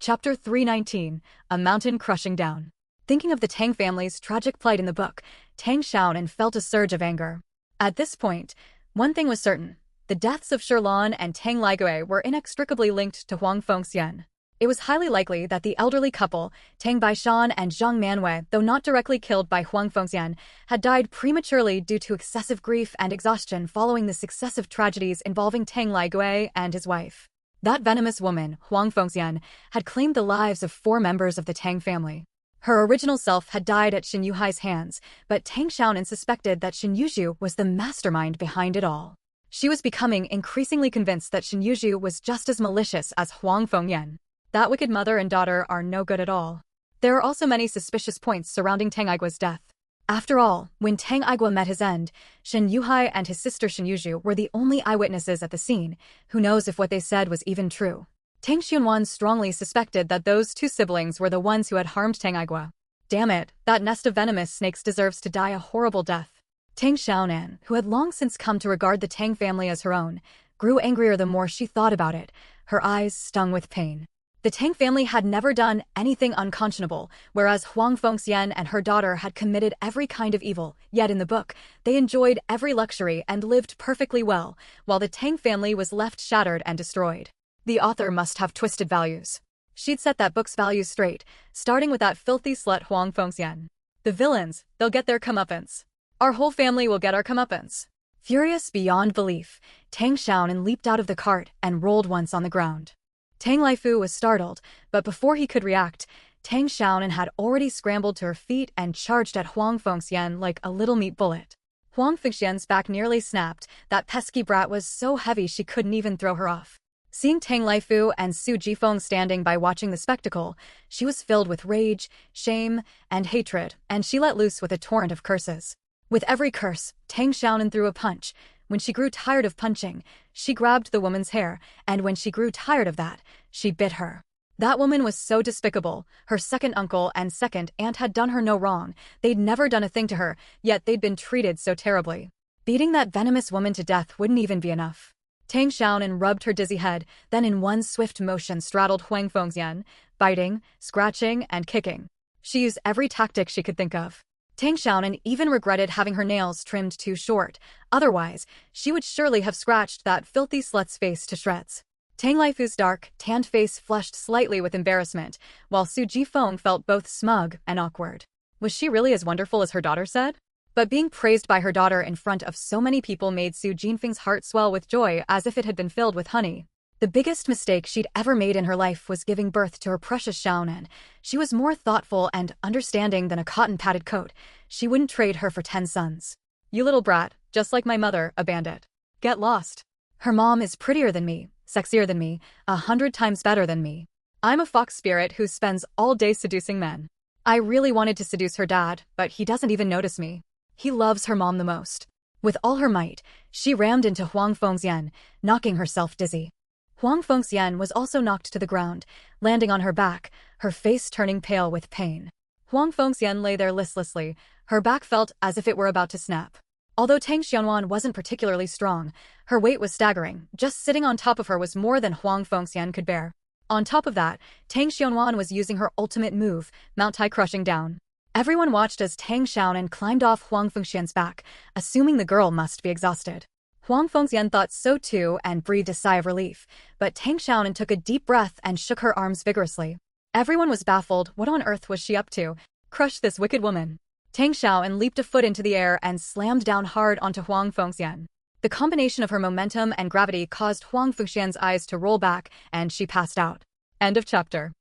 Chapter 319, A Mountain Crushing Down. Thinking of the Tang family's tragic plight in the book, Tang Xiaonan felt a surge of anger. At this point, one thing was certain. The deaths of Sherlan and Tang Ligui were inextricably linked to Huang Fengxian. It was highly likely that the elderly couple, Tang Baishan and Zhang Manwei, though not directly killed by Huang Fengxian, had died prematurely due to excessive grief and exhaustion following the successive tragedies involving Tang Laigui and his wife. That venomous woman, Huang Fengxian, had claimed the lives of 4 members of the Tang family. Her original self had died at Shen Yuhai's hands, but Tang Xiaonan suspected that Shen Yuzhu was the mastermind behind it all. She was becoming increasingly convinced that Shen Yuzhu was just as malicious as Huang Fengyan. That wicked mother and daughter are no good at all. There are also many suspicious points surrounding Tang Aigua's death. After all, when Tang Aigua met his end, Shen Yuhai and his sister Shen Yuzhu were the only eyewitnesses at the scene. Who knows if what they said was even true? Tang Xianwan strongly suspected that those 2 siblings were the ones who had harmed Tang Aigua. Damn it, that nest of venomous snakes deserves to die a horrible death. Tang Xiaonan, who had long since come to regard the Tang family as her own, grew angrier the more she thought about it, her eyes stung with pain. The Tang family had never done anything unconscionable, whereas Huang Fengxian and her daughter had committed every kind of evil, yet in the book, they enjoyed every luxury and lived perfectly well, while the Tang family was left shattered and destroyed. The author must have twisted values. She'd set that book's values straight, starting with that filthy slut Huang Fengxian. The villains, they'll get their comeuppance. Our whole family will get our comeuppance. Furious beyond belief, Tang Xiaonan leaped out of the cart and rolled once on the ground. Tang Laifu was startled, but before he could react, Tang Xiaonan had already scrambled to her feet and charged at Huang Fengxian like a little meat bullet. Huang Fengxian's back nearly snapped. That pesky brat was so heavy she couldn't even throw her off. Seeing Tang Laifu and Su Jifeng standing by watching the spectacle, she was filled with rage, shame, and hatred, and she let loose with a torrent of curses. With every curse, Tang Xiaonan threw a punch. When she grew tired of punching, she grabbed the woman's hair, and when she grew tired of that, she bit her. That woman was so despicable. Her second uncle and second aunt had done her no wrong. They'd never done a thing to her, yet they'd been treated so terribly. Beating that venomous woman to death wouldn't even be enough. Tang Xiaonan rubbed her dizzy head, then in one swift motion straddled Huang Fengxian, biting, scratching, and kicking. She used every tactic she could think of. Tang Xiaonan even regretted having her nails trimmed too short. Otherwise, she would surely have scratched that filthy slut's face to shreds. Tang Laifu's dark, tanned face flushed slightly with embarrassment, while Su Jifeng felt both smug and awkward. Was she really as wonderful as her daughter said? But being praised by her daughter in front of so many people made Su Jinfeng's heart swell with joy as if it had been filled with honey. The biggest mistake she'd ever made in her life was giving birth to her precious Xiaonan. She was more thoughtful and understanding than a cotton-padded coat. She wouldn't trade her for 10 sons. You little brat, just like my mother, a bandit. Get lost. Her mom is prettier than me, sexier than me, 100 times better than me. I'm a fox spirit who spends all day seducing men. I really wanted to seduce her dad, but he doesn't even notice me. He loves her mom the most. With all her might, she rammed into Huang Fengxian, knocking herself dizzy. Huang Fengxian was also knocked to the ground, landing on her back, her face turning pale with pain. Huang Fengxian lay there listlessly, her back felt as if it were about to snap. Although Tang Xianwan wasn't particularly strong, her weight was staggering. Just sitting on top of her was more than Huang Fengxian could bear. On top of that, Tang Xianwan was using her ultimate move, Mount Tai crushing down. Everyone watched as Tang Xiaonan climbed off Huang Fengxian's back, assuming the girl must be exhausted. Huang Fengxian thought so too and breathed a sigh of relief, but Tang Xiaonan took a deep breath and shook her arms vigorously. Everyone was baffled. What on earth was she up to? Crush this wicked woman. Tang Xiaonan leaped a foot into the air and slammed down hard onto Huang Fengxian. The combination of her momentum and gravity caused Huang Fengxian's eyes to roll back, and she passed out. End of chapter.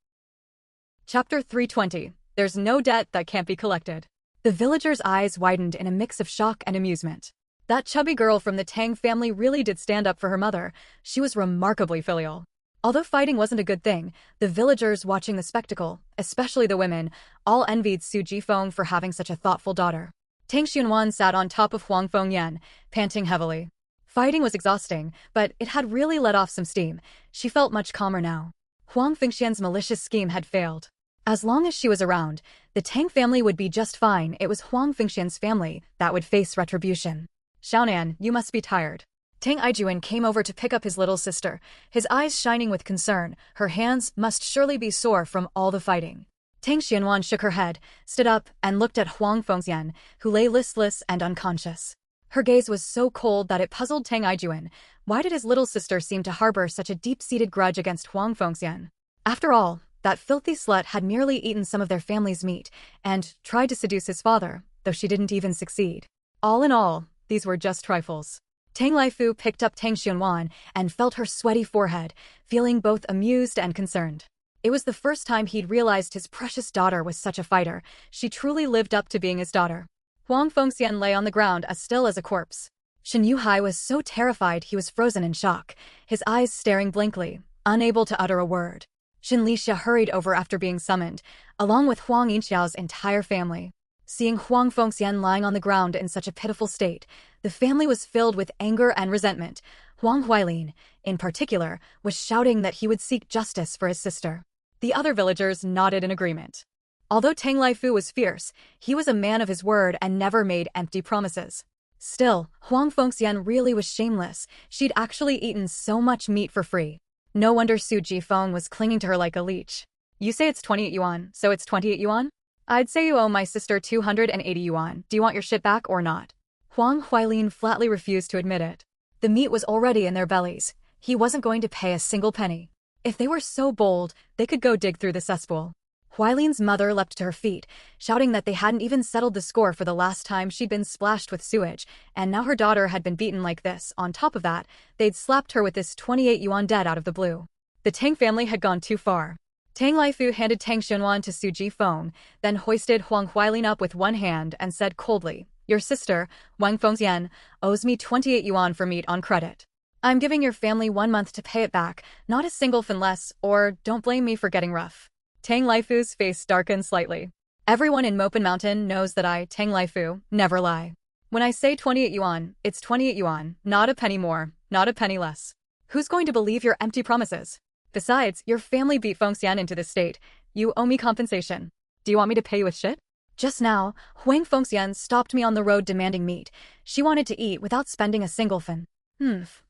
Chapter 320. There's no debt that can't be collected. The villagers' eyes widened in a mix of shock and amusement. That chubby girl from the Tang family really did stand up for her mother. She was remarkably filial. Although fighting wasn't a good thing, the villagers watching the spectacle, especially the women, all envied Su Jifeng for having such a thoughtful daughter. Tang Xianwan sat on top of Huang Fengyan, panting heavily. Fighting was exhausting, but it had really let off some steam. She felt much calmer now. Huang Fengxian's malicious scheme had failed. As long as she was around, the Tang family would be just fine. It was Huang Fengxian's family that would face retribution. Xiaonan, you must be tired. Tang Aijuan came over to pick up his little sister, his eyes shining with concern. Her hands must surely be sore from all the fighting. Tang Xianwan shook her head, stood up, and looked at Huang Fengxian, who lay listless and unconscious. Her gaze was so cold that it puzzled Tang Aijuan. Why did his little sister seem to harbor such a deep-seated grudge against Huang Fengxian? After all, that filthy slut had merely eaten some of their family's meat and tried to seduce his father, though she didn't even succeed. All in all, these were just trifles. Tang Laifu picked up Tang Xianwan and felt her sweaty forehead, feeling both amused and concerned. It was the first time he'd realized his precious daughter was such a fighter. She truly lived up to being his daughter. Huang Fengxian lay on the ground as still as a corpse. Shen Yuhai was so terrified he was frozen in shock, his eyes staring blankly, unable to utter a word. Shen Lixia hurried over after being summoned, along with Huang Yinxiao's entire family. Seeing Huang Fengxian lying on the ground in such a pitiful state, the family was filled with anger and resentment. Huang Huailin, in particular, was shouting that he would seek justice for his sister. The other villagers nodded in agreement. Although Tang Laifu was fierce, he was a man of his word and never made empty promises. Still, Huang Fengxian really was shameless. She'd actually eaten so much meat for free. No wonder Su Jifeng was clinging to her like a leech. You say it's 28 yuan, so it's 28 yuan? I'd say you owe my sister 280 yuan. Do you want your shit back or not? Huang Huailin flatly refused to admit it. The meat was already in their bellies. He wasn't going to pay a single penny. If they were so bold, they could go dig through the cesspool. Huailin's mother leapt to her feet, shouting that they hadn't even settled the score for the last time she'd been splashed with sewage, and now her daughter had been beaten like this. On top of that, they'd slapped her with this 28 yuan debt out of the blue. The Tang family had gone too far. Tang Laifu handed Tang Xianwan to Su Jifeng, then hoisted Huang Huailin up with one hand and said coldly, "Your sister, Wang Fengxian, owes me 28 yuan for meat on credit. I'm giving your family 1 month to pay it back, not a single fin less, or don't blame me for getting rough." Tang Laifu's face darkened slightly. Everyone in Mopin Mountain knows that I, Tang Laifu, never lie. When I say 28 yuan, it's 28 yuan, not a penny more, not a penny less. Who's going to believe your empty promises? Besides, your family beat Fengxian into this state. You owe me compensation. Do you want me to pay you with shit? Just now, Huang Fengxian stopped me on the road demanding meat. She wanted to eat without spending a single fin.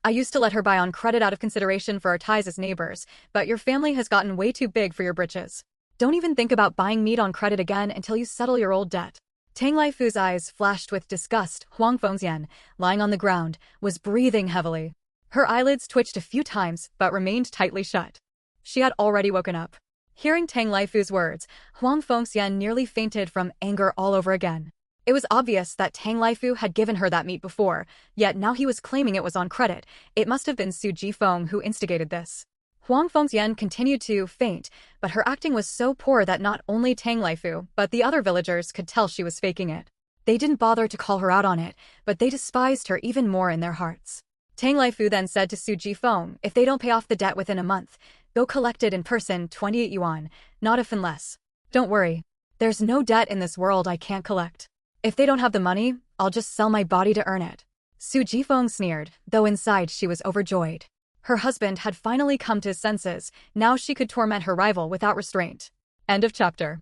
I used to let her buy on credit out of consideration for our ties as neighbors, but your family has gotten way too big for your britches. Don't even think about buying meat on credit again until you settle your old debt. Tang Laifu's eyes flashed with disgust. Huang Fengxian, lying on the ground, was breathing heavily. Her eyelids twitched a few times, but remained tightly shut. She had already woken up. Hearing Tang Laifu's words, Huang Fengxian nearly fainted from anger all over again. It was obvious that Tang Laifu had given her that meat before, yet now he was claiming it was on credit. It must have been Su Jifeng who instigated this. Huang Fengxian continued to faint, but her acting was so poor that not only Tang Laifu, but the other villagers could tell she was faking it. They didn't bother to call her out on it, but they despised her even more in their hearts. Tang Laifu then said to Su Jifeng, if they don't pay off the debt within a month, go collect it in person, 28 yuan, not a fin less. Don't worry. There's no debt in this world I can't collect. If they don't have the money, I'll just sell my body to earn it. Su Jifeng sneered, though inside she was overjoyed. Her husband had finally come to his senses. Now she could torment her rival without restraint. End of chapter.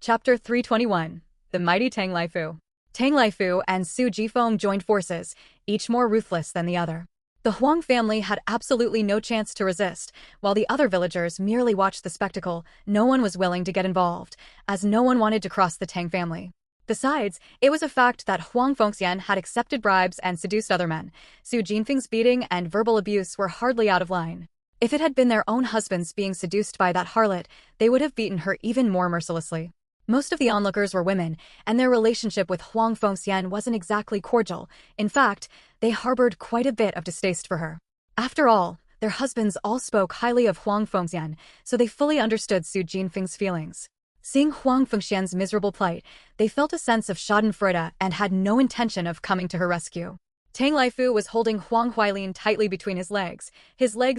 Chapter 321. The Mighty Tang Laifu. Tang Laifu and Su Jifeng joined forces, each more ruthless than the other. The Huang family had absolutely no chance to resist, while the other villagers merely watched the spectacle. No one was willing to get involved, as no one wanted to cross the Tang family. Besides, it was a fact that Huang Fengxian had accepted bribes and seduced other men. Su Jinfeng's beating and verbal abuse were hardly out of line. If it had been their own husbands being seduced by that harlot, they would have beaten her even more mercilessly. Most of the onlookers were women, and their relationship with Huang Fengxian wasn't exactly cordial. In fact, they harbored quite a bit of distaste for her. After all, their husbands all spoke highly of Huang Fengxian, so they fully understood Su Jinfeng's feelings. Seeing Huang Fengxian's miserable plight, they felt a sense of schadenfreude and had no intention of coming to her rescue. Tang Laifu was holding Huang Huailin tightly between his legs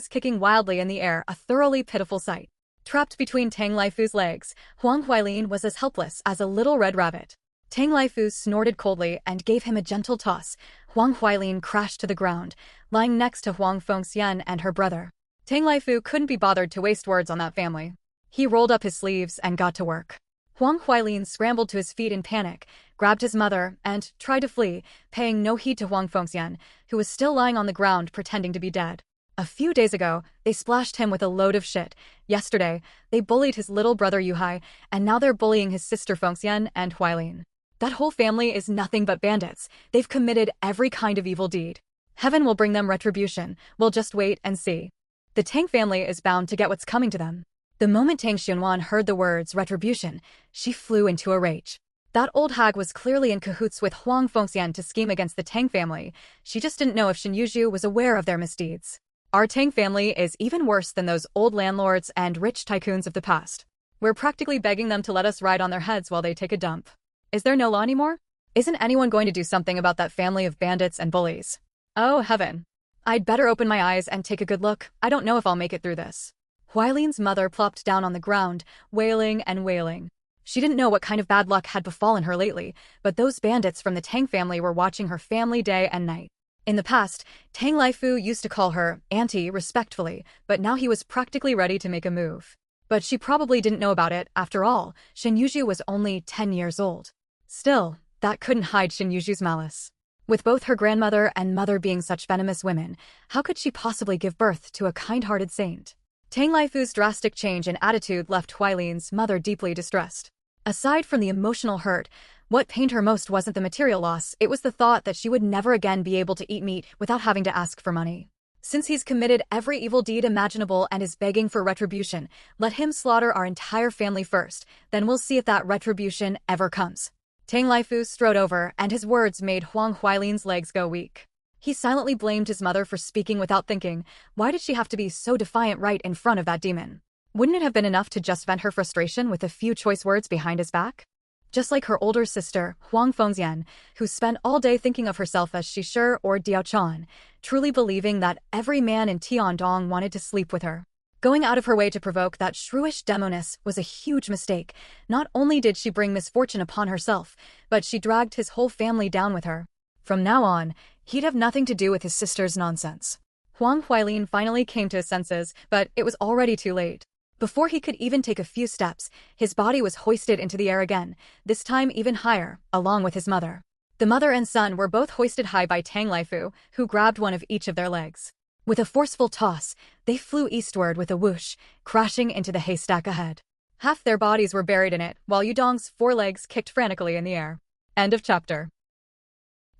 kicking wildly in the air, a thoroughly pitiful sight. Trapped between Tang Laifu's legs, Huang Huailin was as helpless as a little red rabbit. Tang Laifu snorted coldly and gave him a gentle toss. Huang Huailin crashed to the ground, lying next to Huang Fengxian and her brother. Tang Laifu couldn't be bothered to waste words on that family. He rolled up his sleeves and got to work. Huang Huailin scrambled to his feet in panic, grabbed his mother, and tried to flee, paying no heed to Huang Fengxian, who was still lying on the ground pretending to be dead. A few days ago, they splashed him with a load of shit. Yesterday, they bullied his little brother Yuhai, and now they're bullying his sister Fengxian and Huailin. That whole family is nothing but bandits. They've committed every kind of evil deed. Heaven will bring them retribution. We'll just wait and see. The Tang family is bound to get what's coming to them. The moment Tang Xianwan heard the words retribution, she flew into a rage. That old hag was clearly in cahoots with Huang Fengxian to scheme against the Tang family. She just didn't know if Shen Yuzhu was aware of their misdeeds. Our Tang family is even worse than those old landlords and rich tycoons of the past. We're practically begging them to let us ride on their heads while they take a dump. Is there no law anymore? Isn't anyone going to do something about that family of bandits and bullies? Oh, heaven. I'd better open my eyes and take a good look. I don't know if I'll make it through this. Huailine's mother plopped down on the ground, wailing and wailing. She didn't know what kind of bad luck had befallen her lately, but those bandits from the Tang family were watching her family day and night. In the past, Tang Laifu used to call her Auntie respectfully, but now he was practically ready to make a move. But she probably didn't know about it. After all, Shen Yuzhu was only 10 years old. Still, that couldn't hide Shen Yuzhu's malice. With both her grandmother and mother being such venomous women, how could she possibly give birth to a kind-hearted saint? Tang Laifu's drastic change in attitude left Huailine's mother deeply distressed. Aside from the emotional hurt, what pained her most wasn't the material loss, it was the thought that she would never again be able to eat meat without having to ask for money. Since he's committed every evil deed imaginable and is begging for retribution, let him slaughter our entire family first, then we'll see if that retribution ever comes. Tang Laifu strode over, and his words made Huang Huailine's legs go weak. He silently blamed his mother for speaking without thinking. Why did she have to be so defiant right in front of that demon? Wouldn't it have been enough to just vent her frustration with a few choice words behind his back? Just like her older sister, Huang Fengxian, who spent all day thinking of herself as Shishir or Diaochan, truly believing that every man in Tiandong wanted to sleep with her. Going out of her way to provoke that shrewish demoness was a huge mistake. Not only did she bring misfortune upon herself, but she dragged his whole family down with her. From now on, he'd have nothing to do with his sister's nonsense. Huang Huailin finally came to his senses, but it was already too late. Before he could even take a few steps, his body was hoisted into the air again, this time even higher, along with his mother. The mother and son were both hoisted high by Tang Laifu, who grabbed one of each of their legs. With a forceful toss, they flew eastward with a whoosh, crashing into the haystack ahead. Half their bodies were buried in it, while Yudong's 4 legs kicked frantically in the air. End of chapter.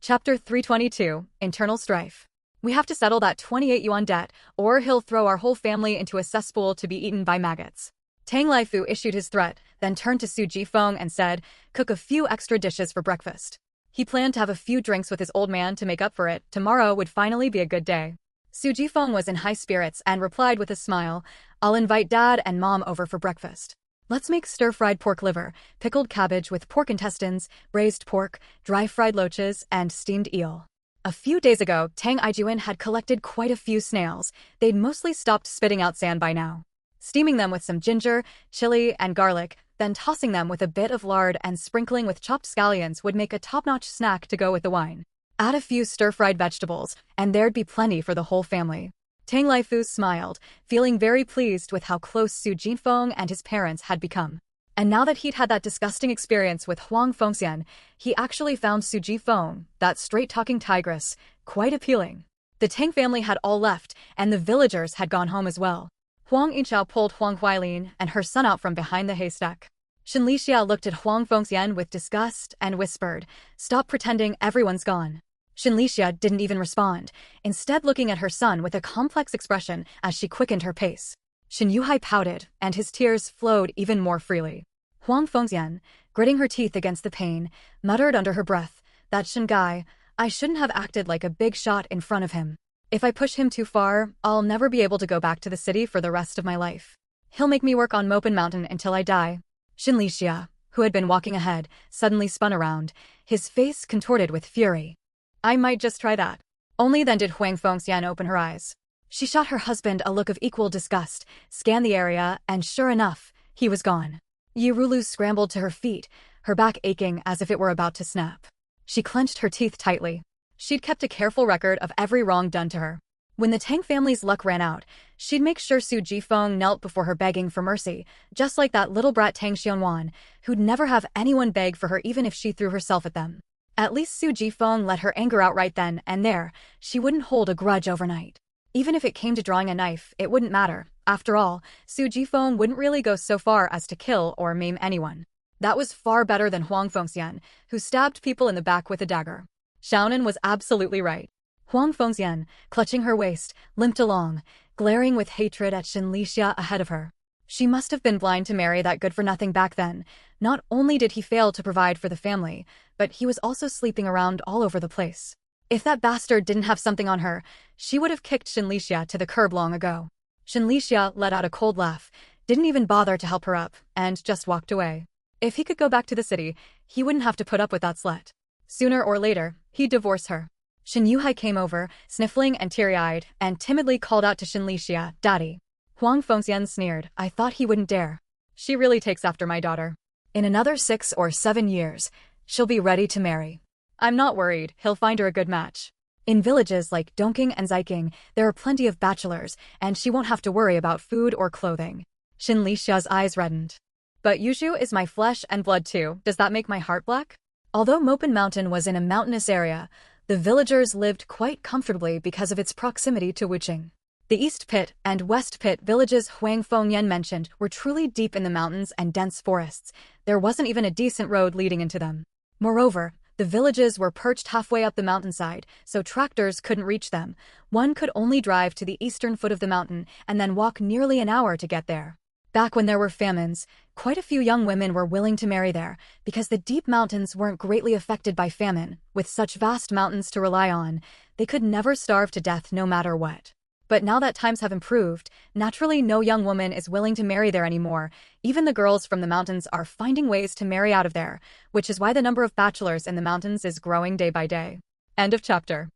Chapter 322, Internal Strife. We have to settle that 28 yuan debt, or he'll throw our whole family into a cesspool to be eaten by maggots. Tang Laifu issued his threat, then turned to Su Jifeng and said, cook a few extra dishes for breakfast. He planned to have a few drinks with his old man to make up for it. Tomorrow would finally be a good day. Su Jifeng was in high spirits and replied with a smile, I'll invite Dad and Mom over for breakfast. Let's make stir-fried pork liver, pickled cabbage with pork intestines, braised pork, dry-fried loaches, and steamed eel. A few days ago, Tang Ijuan had collected quite a few snails. They'd mostly stopped spitting out sand by now. Steaming them with some ginger, chili, and garlic, then tossing them with a bit of lard and sprinkling with chopped scallions would make a top-notch snack to go with the wine. Add a few stir-fried vegetables, and there'd be plenty for the whole family. Tang Laifu smiled, feeling very pleased with how close Su Jinfeng and his parents had become. And now that he'd had that disgusting experience with Huang Fengxian, he actually found Su Jifeng, that straight-talking tigress, quite appealing. The Tang family had all left, and the villagers had gone home as well. Huang Yichao pulled Huang Huailin and her son out from behind the haystack. Shen Lixia looked at Huang Fengxian with disgust and whispered, Stop pretending everyone's gone. Shen Lixia didn't even respond, instead looking at her son with a complex expression as she quickened her pace. Shen Yuhai pouted, and his tears flowed even more freely. Huang Fengxian, gritting her teeth against the pain, muttered under her breath, That Shen guy, I shouldn't have acted like a big shot in front of him. If I push him too far, I'll never be able to go back to the city for the rest of my life. He'll make me work on Mopen Mountain until I die. Shen Lixia, who had been walking ahead, suddenly spun around, his face contorted with fury. I might just try that. Only then did Huang Fengxian open her eyes. She shot her husband a look of equal disgust, scanned the area, and sure enough, he was gone. Yirulu scrambled to her feet, her back aching as if it were about to snap. She clenched her teeth tightly. She'd kept a careful record of every wrong done to her. When the Tang family's luck ran out, she'd make sure Su Jifeng knelt before her begging for mercy, just like that little brat Tang Xianwan, who'd never have anyone beg for her even if she threw herself at them. At least Su Jifeng let her anger out right then and there. She wouldn't hold a grudge overnight. Even if it came to drawing a knife, it wouldn't matter. After all, Su Jifeng wouldn't really go so far as to kill or maim anyone. That was far better than Huang Fengxian, who stabbed people in the back with a dagger. Xiaonan was absolutely right. Huang Fengxian, clutching her waist, limped along, glaring with hatred at Shinlixia ahead of her. She must have been blind to marry that good-for-nothing back then. Not only did he fail to provide for the family, but he was also sleeping around all over the place. If that bastard didn't have something on her, she would have kicked Shinlixia to the curb long ago. Shinlixia let out a cold laugh, didn't even bother to help her up, and just walked away. If he could go back to the city, he wouldn't have to put up with that slut. Sooner or later, he'd divorce her. Shin Yuhai came over, sniffling and teary-eyed, and timidly called out to Shinlixia, "Daddy." Huang Fengxian sneered, "I thought he wouldn't dare. She really takes after my daughter. In another 6 or 7 years, she'll be ready to marry. I'm not worried, he'll find her a good match. In villages like Dongqing and Zaiqing, there are plenty of bachelors, and she won't have to worry about food or clothing." Shinlixia's eyes reddened. "But Yushu is my flesh and blood too, does that make my heart black?" Although Mopin Mountain was in a mountainous area, the villagers lived quite comfortably because of its proximity to Wuqing. The East Pit and West Pit villages Huang Fengyan mentioned were truly deep in the mountains and dense forests. There wasn't even a decent road leading into them. Moreover, the villages were perched halfway up the mountainside, so tractors couldn't reach them. One could only drive to the eastern foot of the mountain and then walk nearly an hour to get there. Back when there were famines, quite a few young women were willing to marry there, because the deep mountains weren't greatly affected by famine. With such vast mountains to rely on, they could never starve to death no matter what. But now that times have improved, naturally no young woman is willing to marry there anymore. Even the girls from the mountains are finding ways to marry out of there, which is why the number of bachelors in the mountains is growing day by day. End of chapter.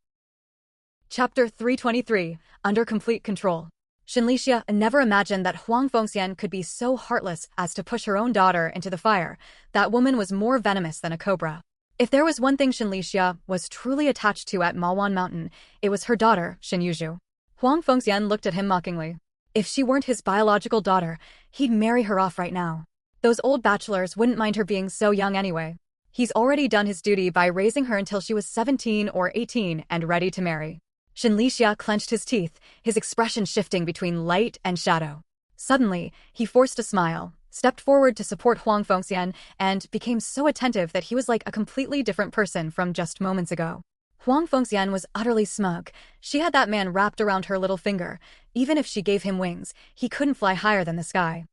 Chapter 323, Under Complete Control. Shinlixia never imagined that Huang Fengxian could be so heartless as to push her own daughter into the fire. That woman was more venomous than a cobra. If there was one thing Shinlixia was truly attached to at Malwan Mountain, it was her daughter, Shinyuju. Huang Fengxian looked at him mockingly. If she weren't his biological daughter, he'd marry her off right now. Those old bachelors wouldn't mind her being so young anyway. He's already done his duty by raising her until she was 17 or 18 and ready to marry. Shinlixia clenched his teeth, his expression shifting between light and shadow. Suddenly, he forced a smile, stepped forward to support Huang Fengxian, and became so attentive that he was like a completely different person from just moments ago. Huang Fengxian was utterly smug. She had that man wrapped around her little finger. Even if she gave him wings, he couldn't fly higher than the sky.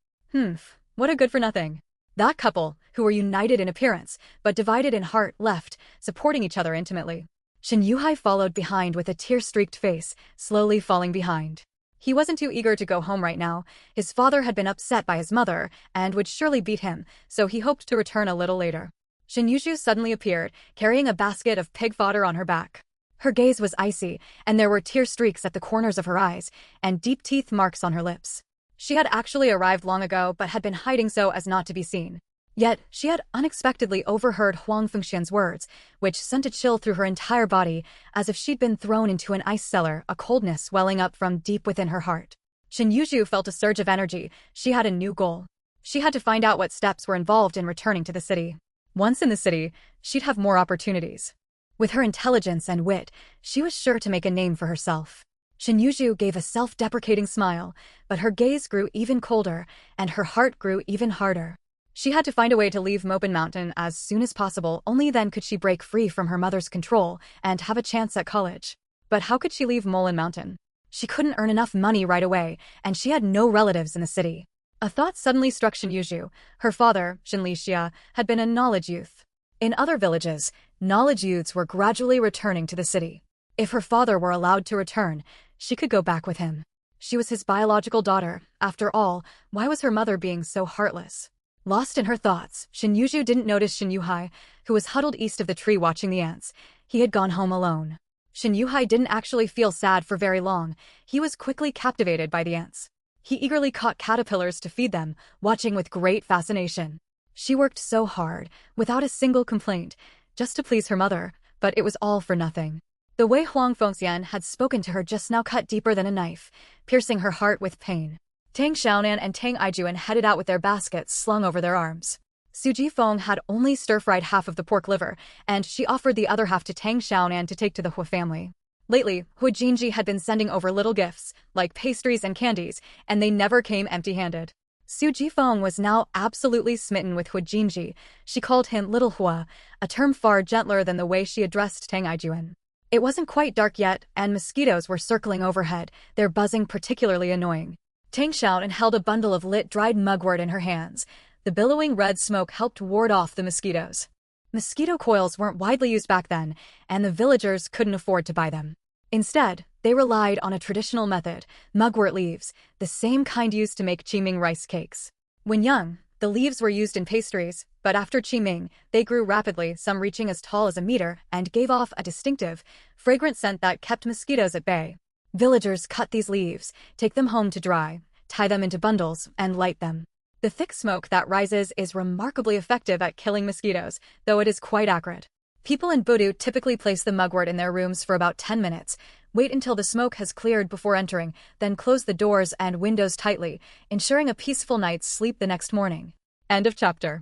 What a good-for-nothing. That couple, who were united in appearance, but divided in heart, left, supporting each other intimately. Shin Yuhai followed behind with a tear-streaked face, slowly falling behind. He wasn't too eager to go home right now. His father had been upset by his mother, and would surely beat him, so he hoped to return a little later. Shinyushu suddenly appeared, carrying a basket of pig fodder on her back. Her gaze was icy, and there were tear streaks at the corners of her eyes, and deep teeth marks on her lips. She had actually arrived long ago but had been hiding so as not to be seen. Yet, she had unexpectedly overheard Huang Fengxian's words, which sent a chill through her entire body, as if she'd been thrown into an ice cellar, a coldness welling up from deep within her heart. Shinyushu felt a surge of energy. She had a new goal. She had to find out what steps were involved in returning to the city. Once in the city, she'd have more opportunities. With her intelligence and wit, she was sure to make a name for herself. Shinyushu gave a self-deprecating smile, but her gaze grew even colder, and her heart grew even harder. She had to find a way to leave Mopin Mountain as soon as possible. Only then could she break free from her mother's control and have a chance at college. But how could she leave Molin Mountain? She couldn't earn enough money right away, and she had no relatives in the city. A thought suddenly struck Shinyushu. Her father, Shinlixia, had been a knowledge youth. In other villages, knowledge youths were gradually returning to the city. If her father were allowed to return, she could go back with him. She was his biological daughter. After all, why was her mother being so heartless? Lost in her thoughts, Shinyushu didn't notice Shinyuhai, who was huddled east of the tree watching the ants. He had gone home alone. Shinyuhai didn't actually feel sad for very long. He was quickly captivated by the ants. He eagerly caught caterpillars to feed them, watching with great fascination. She worked so hard, without a single complaint, just to please her mother, but it was all for nothing. The way Huang Fengxian had spoken to her just now cut deeper than a knife, piercing her heart with pain. Tang Xiaonan and Tang Aijuan headed out with their baskets slung over their arms. Su Jifeng had only stir-fried half of the pork liver, and she offered the other half to Tang Xiaonan to take to the Hua family. Lately, Hu Jinji had been sending over little gifts, like pastries and candies, and they never came empty-handed. Su Jifeng was now absolutely smitten with Hu Jinji. She called him Little Hua, a term far gentler than the way she addressed Tang Aijuan. It wasn't quite dark yet, and mosquitoes were circling overhead, their buzzing particularly annoying. Tang Xiaonan held a bundle of lit dried mugwort in her hands. The billowing red smoke helped ward off the mosquitoes. Mosquito coils weren't widely used back then, and the villagers couldn't afford to buy them. Instead, they relied on a traditional method, mugwort leaves, the same kind used to make qiming rice cakes. When young, the leaves were used in pastries, but after qiming, they grew rapidly, some reaching as tall as a meter, and gave off a distinctive, fragrant scent that kept mosquitoes at bay. Villagers cut these leaves, take them home to dry, tie them into bundles, and light them. The thick smoke that rises is remarkably effective at killing mosquitoes, though it is quite acrid. People in Budu typically place the mugwort in their rooms for about 10 minutes, wait until the smoke has cleared before entering, then close the doors and windows tightly, ensuring a peaceful night's sleep the next morning. End of chapter.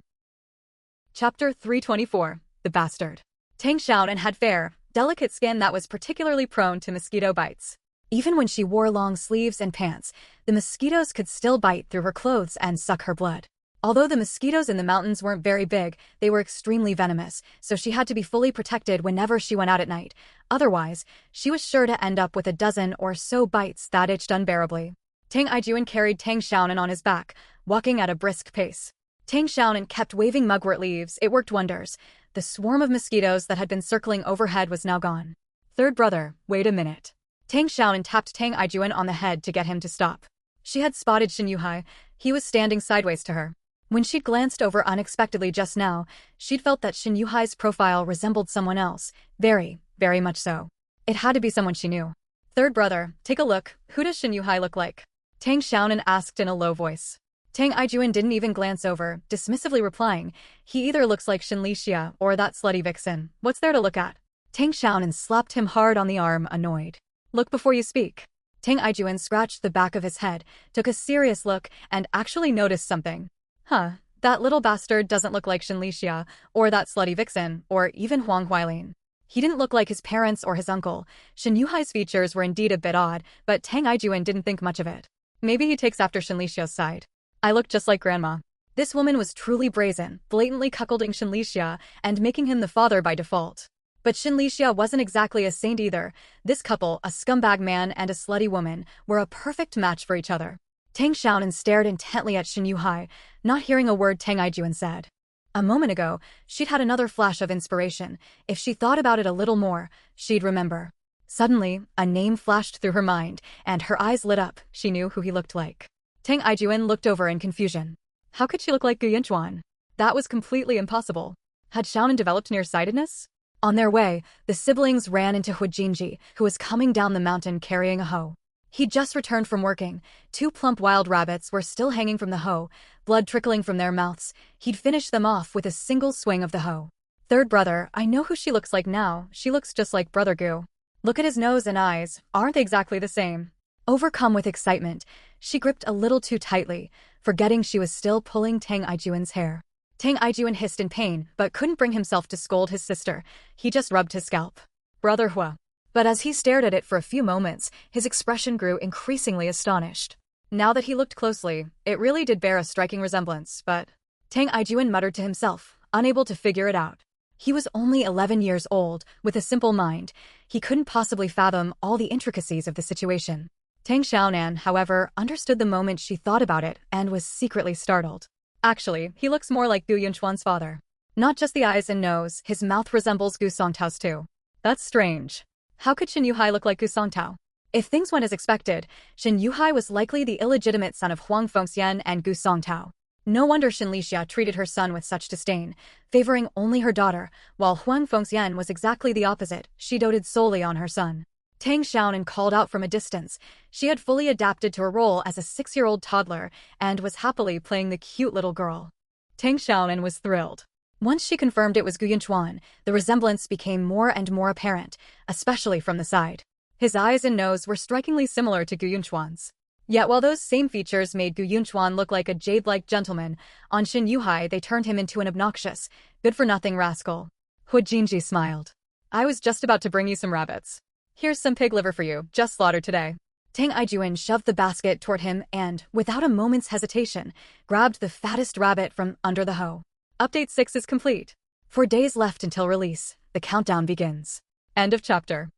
Chapter 324, The Bastard. Tang Xiaonan had fair, delicate skin that was particularly prone to mosquito bites. Even when she wore long sleeves and pants, the mosquitoes could still bite through her clothes and suck her blood. Although the mosquitoes in the mountains weren't very big, they were extremely venomous, so she had to be fully protected whenever she went out at night. Otherwise, she was sure to end up with a dozen or so bites that itched unbearably. Tang Aijuan carried Tang Xiaonan on his back, walking at a brisk pace. Tang Xiaonan kept waving mugwort leaves. It worked wonders. The swarm of mosquitoes that had been circling overhead was now gone. Third brother, wait a minute. Tang Xiaonan tapped Tang Aijuan on the head to get him to stop. She had spotted Shin Yuhai. He was standing sideways to her. When she'd glanced over unexpectedly just now, she'd felt that Shin Yuhai's profile resembled someone else. Very, very much so. It had to be someone she knew. Third brother, take a look. Who does Shin Yuhai look like? Tang Xiaonan asked in a low voice. Tang Aijuan didn't even glance over, dismissively replying, he either looks like Shin Lixia or that slutty vixen. What's there to look at? Tang Xiaonan slapped him hard on the arm, annoyed. Look before you speak. Tang Aijuan scratched the back of his head, took a serious look, and actually noticed something. Huh, that little bastard doesn't look like Shin Lixia, or that slutty vixen, or even Huang Huailin. He didn't look like his parents or his uncle. Shin Yuhai's features were indeed a bit odd, but Tang Aijuan didn't think much of it. Maybe he takes after Shin Lixia's side. I look just like grandma. This woman was truly brazen, blatantly cuckolding Shin Lixia and making him the father by default. But Shin Lixia wasn't exactly a saint either. This couple, a scumbag man and a slutty woman, were a perfect match for each other. Tang Xiaonan stared intently at Shin Yuhai, not hearing a word Tang Aijuan said. A moment ago, she'd had another flash of inspiration. If she thought about it a little more, she'd remember. Suddenly, a name flashed through her mind, and her eyes lit up. She knew who he looked like. Tang Aijuan looked over in confusion. How could she look like Gu Yinchuan? That was completely impossible. Had Xiaonan developed nearsightedness? On their way, the siblings ran into Huijinji, who was coming down the mountain carrying a hoe. He'd just returned from working. 2 plump wild rabbits were still hanging from the hoe, blood trickling from their mouths. He'd finished them off with a single swing of the hoe. Third brother, I know who she looks like now. She looks just like Brother Gu. Look at his nose and eyes. Aren't they exactly the same? Overcome with excitement, she gripped a little too tightly, forgetting she was still pulling Tang Aijuan's hair. Tang Aijuan hissed in pain, but couldn't bring himself to scold his sister. He just rubbed his scalp. Brother Hua. But as he stared at it for a few moments, his expression grew increasingly astonished. Now that he looked closely, it really did bear a striking resemblance, but Tang Aijuan muttered to himself, unable to figure it out. He was only 11 years old, with a simple mind. He couldn't possibly fathom all the intricacies of the situation. Tang Xiaonan, however, understood the moment she thought about it and was secretly startled. Actually, he looks more like Gu Yinchuan's father. Not just the eyes and nose, his mouth resembles Gu Songtao's too. That's strange. How could Shin Yuhai look like Gu Songtao? If things went as expected, Shin Yuhai was likely the illegitimate son of Huang Fengxian and Gu Songtao. No wonder Shin Lixia treated her son with such disdain, favoring only her daughter, while Huang Fengxian was exactly the opposite. She doted solely on her son. Tang Xiaonan called out from a distance. She had fully adapted to her role as a 6-year-old toddler and was happily playing the cute little girl. Tang Xiaonan was thrilled. Once she confirmed it was Gu Yinchuan, the resemblance became more and more apparent, especially from the side. His eyes and nose were strikingly similar to Gu Yinchuan's. Yet while those same features made Gu Yinchuan look like a jade-like gentleman, on Shin Yuhai they turned him into an obnoxious, good-for-nothing rascal. Huijinji smiled. I was just about to bring you some rabbits. Here's some pig liver for you, just slaughtered today. Tang Aijuan shoved the basket toward him and, without a moment's hesitation, grabbed the fattest rabbit from under the hoe. Update 6 is complete. 4 days left until release. The countdown begins. End of chapter.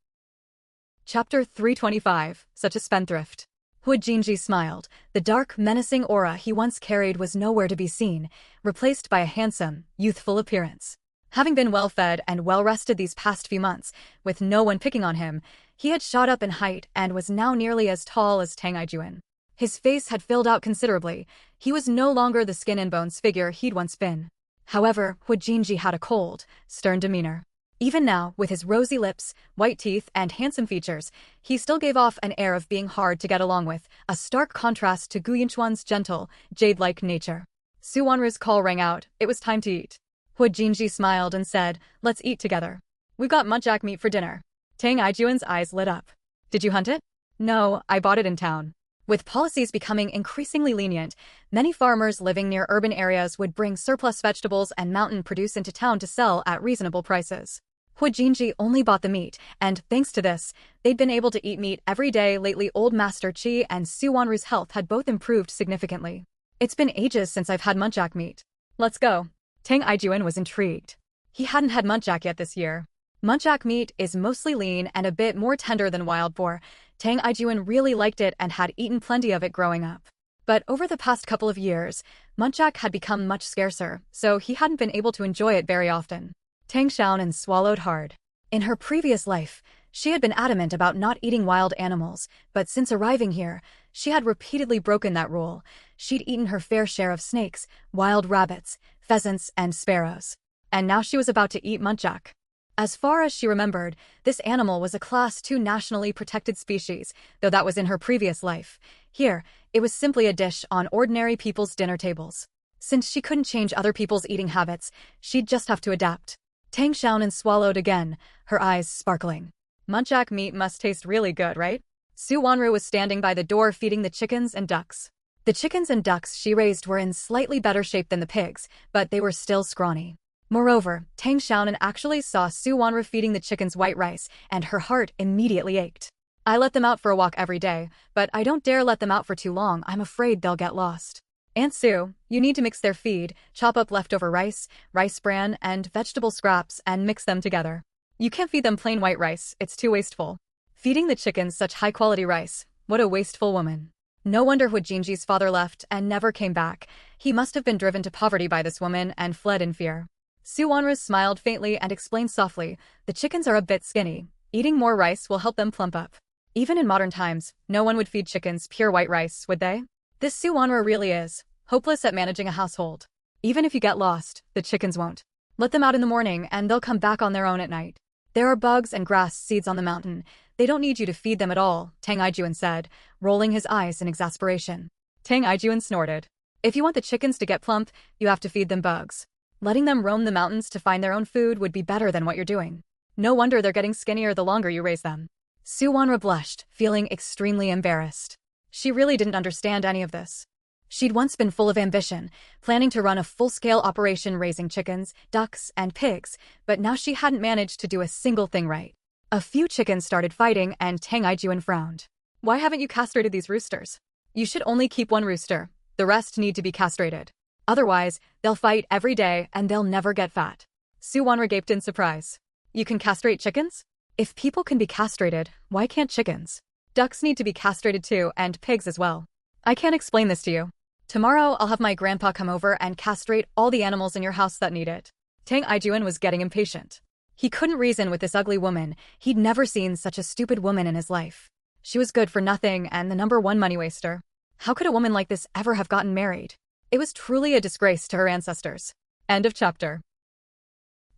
Chapter 325, Such a Spendthrift. Hood Jinji smiled. The dark, menacing aura he once carried was nowhere to be seen, replaced by a handsome, youthful appearance. Having been well-fed and well-rested these past few months, with no one picking on him, he had shot up in height and was now nearly as tall as Tang Aijuan. His face had filled out considerably. He was no longer the skin-and-bones figure he'd once been. However, Hood Jinji had a cold, stern demeanor. Even now, with his rosy lips, white teeth, and handsome features, he still gave off an air of being hard to get along with, a stark contrast to Gu Yinchuan's gentle, jade-like nature. Su Wanru's call rang out. It was time to eat. Hood Jinji smiled and said, "Let's eat together. We've got muntjac meat for dinner." Tang Aijuan's eyes lit up. "Did you hunt it?" "No, I bought it in town." With policies becoming increasingly lenient, many farmers living near urban areas would bring surplus vegetables and mountain produce into town to sell at reasonable prices. Hood Jinji only bought the meat, and thanks to this, they'd been able to eat meat every day lately. Old Master Qi and Su Wanru's health had both improved significantly. "It's been ages since I've had muntjac meat. Let's go." Tang Aijuan was intrigued. He hadn't had muntjac yet this year. Muntjac meat is mostly lean and a bit more tender than wild boar. Tang Aijuan really liked it and had eaten plenty of it growing up. But over the past couple of years, muntjac had become much scarcer, so he hadn't been able to enjoy it very often. Tang Xiaonan swallowed hard. In her previous life, she had been adamant about not eating wild animals, but since arriving here, she had repeatedly broken that rule. She'd eaten her fair share of snakes, wild rabbits, pheasants, and sparrows. And now she was about to eat muntjac. As far as she remembered, this animal was a Class II nationally protected species, though that was in her previous life. Here, it was simply a dish on ordinary people's dinner tables. Since she couldn't change other people's eating habits, she'd just have to adapt. Tang Xiaonan swallowed again, her eyes sparkling. "Muntjac meat must taste really good, right?" Su Wanru was standing by the door feeding the chickens and ducks. The chickens and ducks she raised were in slightly better shape than the pigs, but they were still scrawny. Moreover, Tang Xiaonan actually saw Su Wanru feeding the chickens white rice, and her heart immediately ached. "I let them out for a walk every day, but I don't dare let them out for too long. I'm afraid they'll get lost. Aunt Sue, you need to mix their feed, chop up leftover rice, rice bran, and vegetable scraps and mix them together. You can't feed them plain white rice, it's too wasteful." Feeding the chickens such high-quality rice, what a wasteful woman. No wonder Hood Jinji's father left and never came back. He must have been driven to poverty by this woman and fled in fear. Su Wanru smiled faintly and explained softly, "The chickens are a bit skinny. Eating more rice will help them plump up." Even in modern times, no one would feed chickens pure white rice, would they? This Su Wanru really is hopeless at managing a household. Even if you get lost, the chickens won't. Let them out in the morning and they'll come back on their own at night. "There are bugs and grass seeds on the mountain. They don't need you to feed them at all," Tang Aijuan said, rolling his eyes in exasperation. Tang Aijuan snorted. "If you want the chickens to get plump, you have to feed them bugs. Letting them roam the mountains to find their own food would be better than what you're doing. No wonder they're getting skinnier the longer you raise them." Su Wanru blushed, feeling extremely embarrassed. She really didn't understand any of this. She'd once been full of ambition, planning to run a full-scale operation raising chickens, ducks, and pigs, but now she hadn't managed to do a single thing right. A few chickens started fighting and Tang Aijuan frowned. "Why haven't you castrated these roosters? You should only keep one rooster. The rest need to be castrated. Otherwise, they'll fight every day and they'll never get fat." Su Wanru gaped in surprise. "You can castrate chickens? If people can be castrated, why can't chickens? Ducks need to be castrated too, and pigs as well. I can't explain this to you. Tomorrow I'll have my grandpa come over and castrate all the animals in your house that need it." Tang Aijuan was getting impatient. He couldn't reason with this ugly woman. He'd never seen such a stupid woman in his life. She was good for nothing and the #1 money waster. How could a woman like this ever have gotten married? It was truly a disgrace to her ancestors. End of chapter.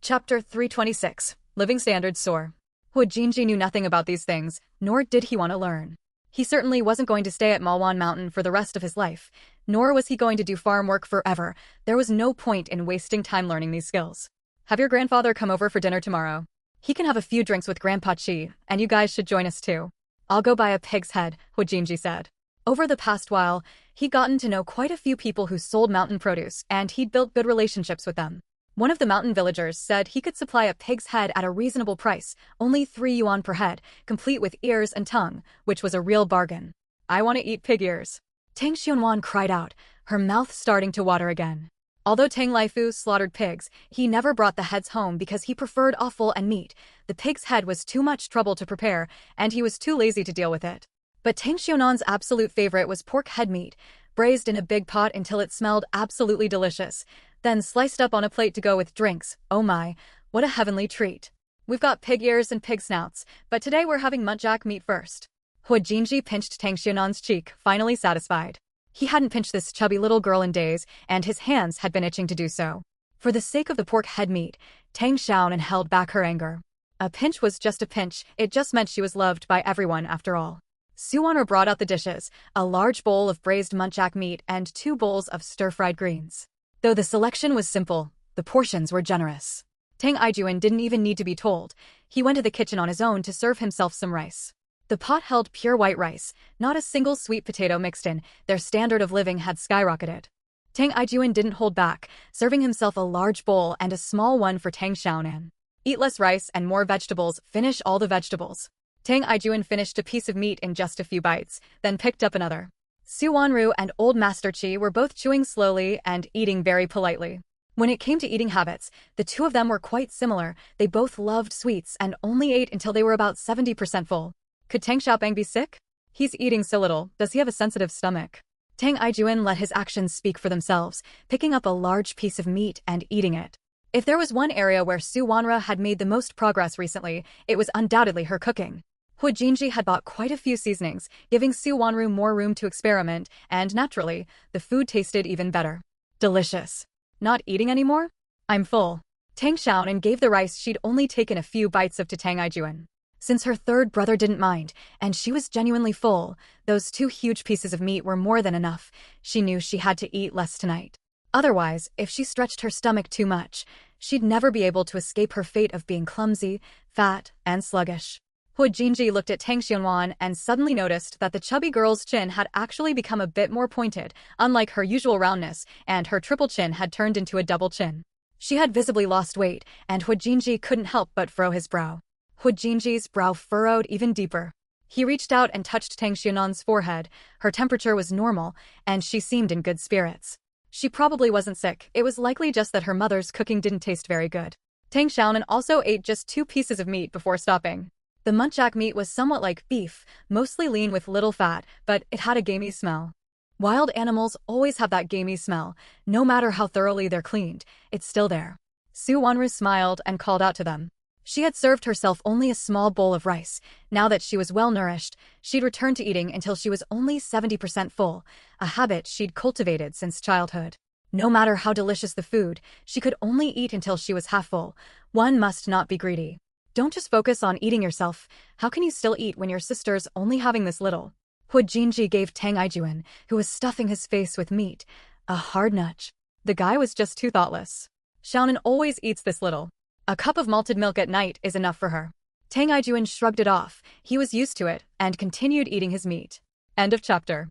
Chapter 326. Living Standards Soar. Hood Jinji knew nothing about these things, nor did he want to learn. He certainly wasn't going to stay at Malwan Mountain for the rest of his life, nor was he going to do farm work forever. There was no point in wasting time learning these skills. "Have your grandfather come over for dinner tomorrow. He can have a few drinks with Grandpa Qi, and you guys should join us too." "I'll go buy a pig's head," Hood Jinji said. Over the past while, he'd gotten to know quite a few people who sold mountain produce, and he'd built good relationships with them. One of the mountain villagers said he could supply a pig's head at a reasonable price, only 3 yuan per head, complete with ears and tongue, which was a real bargain. "I want to eat pig ears." Tang Xianwan cried out, her mouth starting to water again. Although Tang Laifu slaughtered pigs, he never brought the heads home because he preferred offal and meat. The pig's head was too much trouble to prepare, and he was too lazy to deal with it. But Tang Xiaonan's absolute favorite was pork head meat, braised in a big pot until it smelled absolutely delicious, then sliced up on a plate to go with drinks. Oh my, what a heavenly treat. We've got pig ears and pig snouts, but today we're having muntjac meat first. Hua Jinji pinched Tang Xiaonan's cheek, finally satisfied. He hadn't pinched this chubby little girl in days, and his hands had been itching to do so. For the sake of the pork head meat, Tang Xiaonan held back her anger. A pinch was just a pinch, it just meant she was loved by everyone after all. Suwanra brought out the dishes, a large bowl of braised muntjac meat and 2 bowls of stir-fried greens. Though the selection was simple, the portions were generous. Tang Ijuan didn't even need to be told. He went to the kitchen on his own to serve himself some rice. The pot held pure white rice, not a single sweet potato mixed in. Their standard of living had skyrocketed. Tang Ijuan didn't hold back, serving himself a large bowl and a small one for Tang Xiaonan. Eat less rice and more vegetables, finish all the vegetables. Tang Ijuan finished a piece of meat in just a few bites, then picked up another. Su Wanru and Old Master Qi were both chewing slowly and eating very politely. When it came to eating habits, the two of them were quite similar. They both loved sweets and only ate until they were about 70% full. Could Tang Xiaobang be sick? He's eating so little, does he have a sensitive stomach? Tang Ijuan let his actions speak for themselves, picking up a large piece of meat and eating it. If there was one area where Su Wanra had made the most progress recently, it was undoubtedly her cooking. Hua Jinji had bought quite a few seasonings, giving Su Wanru more room to experiment, and naturally, the food tasted even better. Delicious. Not eating anymore? I'm full. Tang Xiaonan gave the rice she'd only taken a few bites of to Tang Ijuan. Since her third brother didn't mind, and she was genuinely full, those 2 huge pieces of meat were more than enough. She knew she had to eat less tonight. Otherwise, if she stretched her stomach too much, she'd never be able to escape her fate of being clumsy, fat, and sluggish. Hua Jinji looked at Tang Xianwan and suddenly noticed that the chubby girl's chin had actually become a bit more pointed, unlike her usual roundness, and her triple chin had turned into a double chin. She had visibly lost weight, and Hua Jinji couldn't help but furrow his brow. Hua Jinji's brow furrowed even deeper. He reached out and touched Tang Xianan's forehead. Her temperature was normal, and she seemed in good spirits. She probably wasn't sick, it was likely just that her mother's cooking didn't taste very good. Tang Xiaonan also ate just 2 pieces of meat before stopping. The muntjac meat was somewhat like beef, mostly lean with little fat, but it had a gamey smell. Wild animals always have that gamey smell. No matter how thoroughly they're cleaned, it's still there. Su Wanru smiled and called out to them. She had served herself only a small bowl of rice. Now that she was well nourished, she'd returned to eating until she was only 70% full, a habit she'd cultivated since childhood. No matter how delicious the food, she could only eat until she was half full. One must not be greedy. Don't just focus on eating yourself. How can you still eat when your sister's only having this little? Hua Jinji gave Tang Ijuan, who was stuffing his face with meat, a hard nudge. The guy was just too thoughtless. Xiaonan always eats this little. A cup of malted milk at night is enough for her. Tang Ijuan shrugged it off. He was used to it, and continued eating his meat. End of chapter.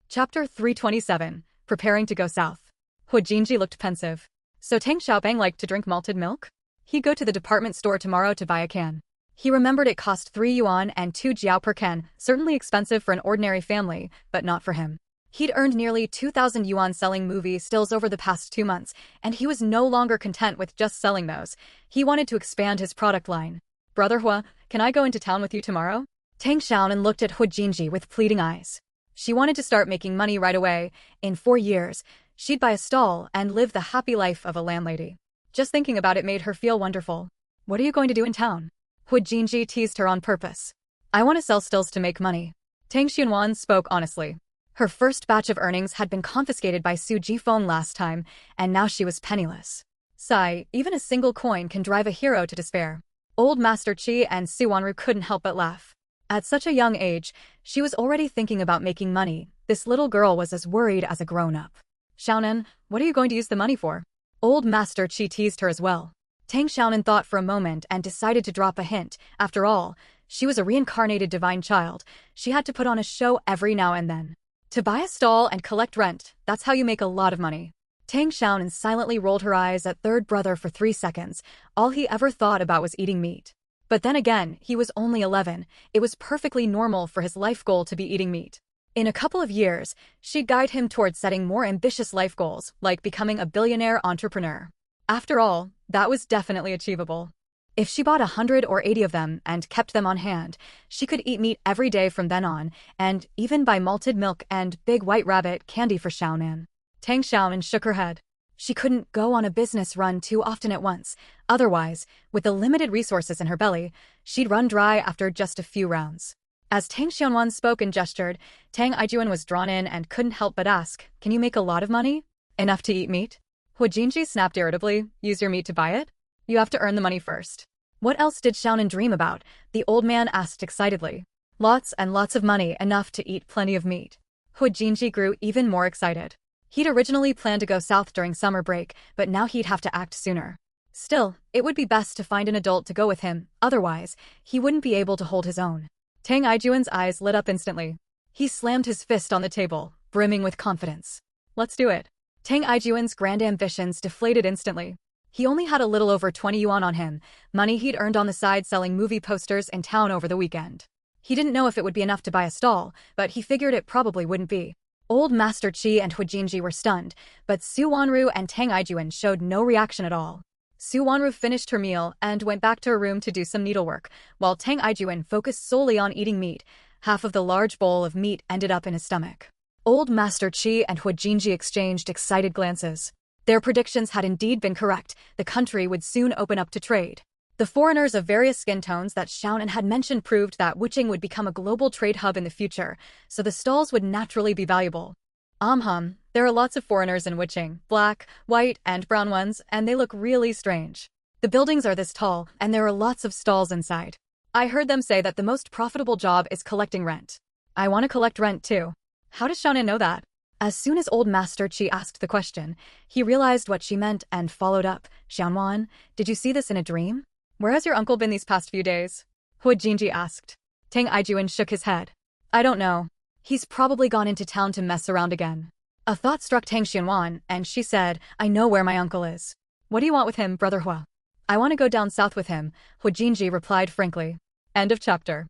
Chapter 327, Preparing to Go South. Hua Jinji looked pensive. So Tang Xiaobang liked to drink malted milk? He'd go to the department store tomorrow to buy a can. He remembered it cost 3 yuan and 2 jiao per can, certainly expensive for an ordinary family, but not for him. He'd earned nearly 2,000 yuan selling movie stills over the past 2 months, and he was no longer content with just selling those. He wanted to expand his product line. Brother Hua, can I go into town with you tomorrow? Tang Xiaonan looked at Hua Jinji with pleading eyes. She wanted to start making money right away. In 4 years, she'd buy a stall and live the happy life of a landlady. Just thinking about it made her feel wonderful. What are you going to do in town? Hua Jinji teased her on purpose. I want to sell stills to make money. Tang Xianwan spoke honestly. Her first batch of earnings had been confiscated by Su Jifeng last time, and now she was penniless. Sigh, even a single coin can drive a hero to despair. Old Master Qi and Su Wanru couldn't help but laugh. At such a young age, she was already thinking about making money. This little girl was as worried as a grown-up. Xiaonan, what are you going to use the money for? Old Master Qi teased her as well. Tang Xiaonan thought for a moment and decided to drop a hint. After all, she was a reincarnated divine child. She had to put on a show every now and then. To buy a stall and collect rent, that's how you make a lot of money. Tang Xiaonan silently rolled her eyes at third brother for 3 seconds. All he ever thought about was eating meat. But then again, he was only 11. It was perfectly normal for his life goal to be eating meat. In a couple of years, she'd guide him towards setting more ambitious life goals, like becoming a billionaire entrepreneur. After all, that was definitely achievable. If she bought 100 or 80 of them and kept them on hand, she could eat meat every day from then on, and even buy malted milk and big white rabbit candy for Xiaonan. Tang Xiaonan shook her head. She couldn't go on a business run too often at once. Otherwise, with the limited resources in her belly, she'd run dry after just a few rounds. As Tang Xianwan spoke and gestured, Tang Aijuan was drawn in and couldn't help but ask, "Can you make a lot of money? Enough to eat meat?" Hu Jinji snapped irritably, "Use your meat to buy it? You have to earn the money first." "What else did Xiaonan dream about?" the old man asked excitedly. "Lots and lots of money, enough to eat plenty of meat." Hu Jinji grew even more excited. He'd originally planned to go south during summer break, but now he'd have to act sooner. Still, it would be best to find an adult to go with him, otherwise, he wouldn't be able to hold his own. Tang Aijuan's eyes lit up instantly. He slammed his fist on the table, brimming with confidence. "Let's do it." Tang Aijuan's grand ambitions deflated instantly. He only had a little over 20 yuan on him, money he'd earned on the side selling movie posters in town over the weekend. He didn't know if it would be enough to buy a stall, but he figured it probably wouldn't be. Old Master Qi and Hu Jinji were stunned, but Su Wanru and Tang Aijuan showed no reaction at all. Su Wanru finished her meal and went back to her room to do some needlework, while Tang Aijuan focused solely on eating meat. Half of the large bowl of meat ended up in his stomach. Old Master Qi and Hu Jinji exchanged excited glances. Their predictions had indeed been correct. The country would soon open up to trade. The foreigners of various skin tones that Xiaonan had mentioned proved that Wuqing would become a global trade hub in the future, so the stalls would naturally be valuable. There are lots of foreigners in Wuqing, black, white, and brown ones, and they look really strange. The buildings are this tall, and there are lots of stalls inside. I heard them say that the most profitable job is collecting rent. I want to collect rent too. How does Xiaonan know that? As soon as old Master Qi asked the question, he realized what she meant and followed up. "Xiaonan, did you see this in a dream? Where has your uncle been these past few days?" Hu Jinji asked. Tang Aijuan shook his head. "I don't know. He's probably gone into town to mess around again." A thought struck Tang Xianwan, and she said, "I know where my uncle is." "What do you want with him, Brother Hua?" "I want to go down south with him," Hu Jinji replied frankly. End of chapter.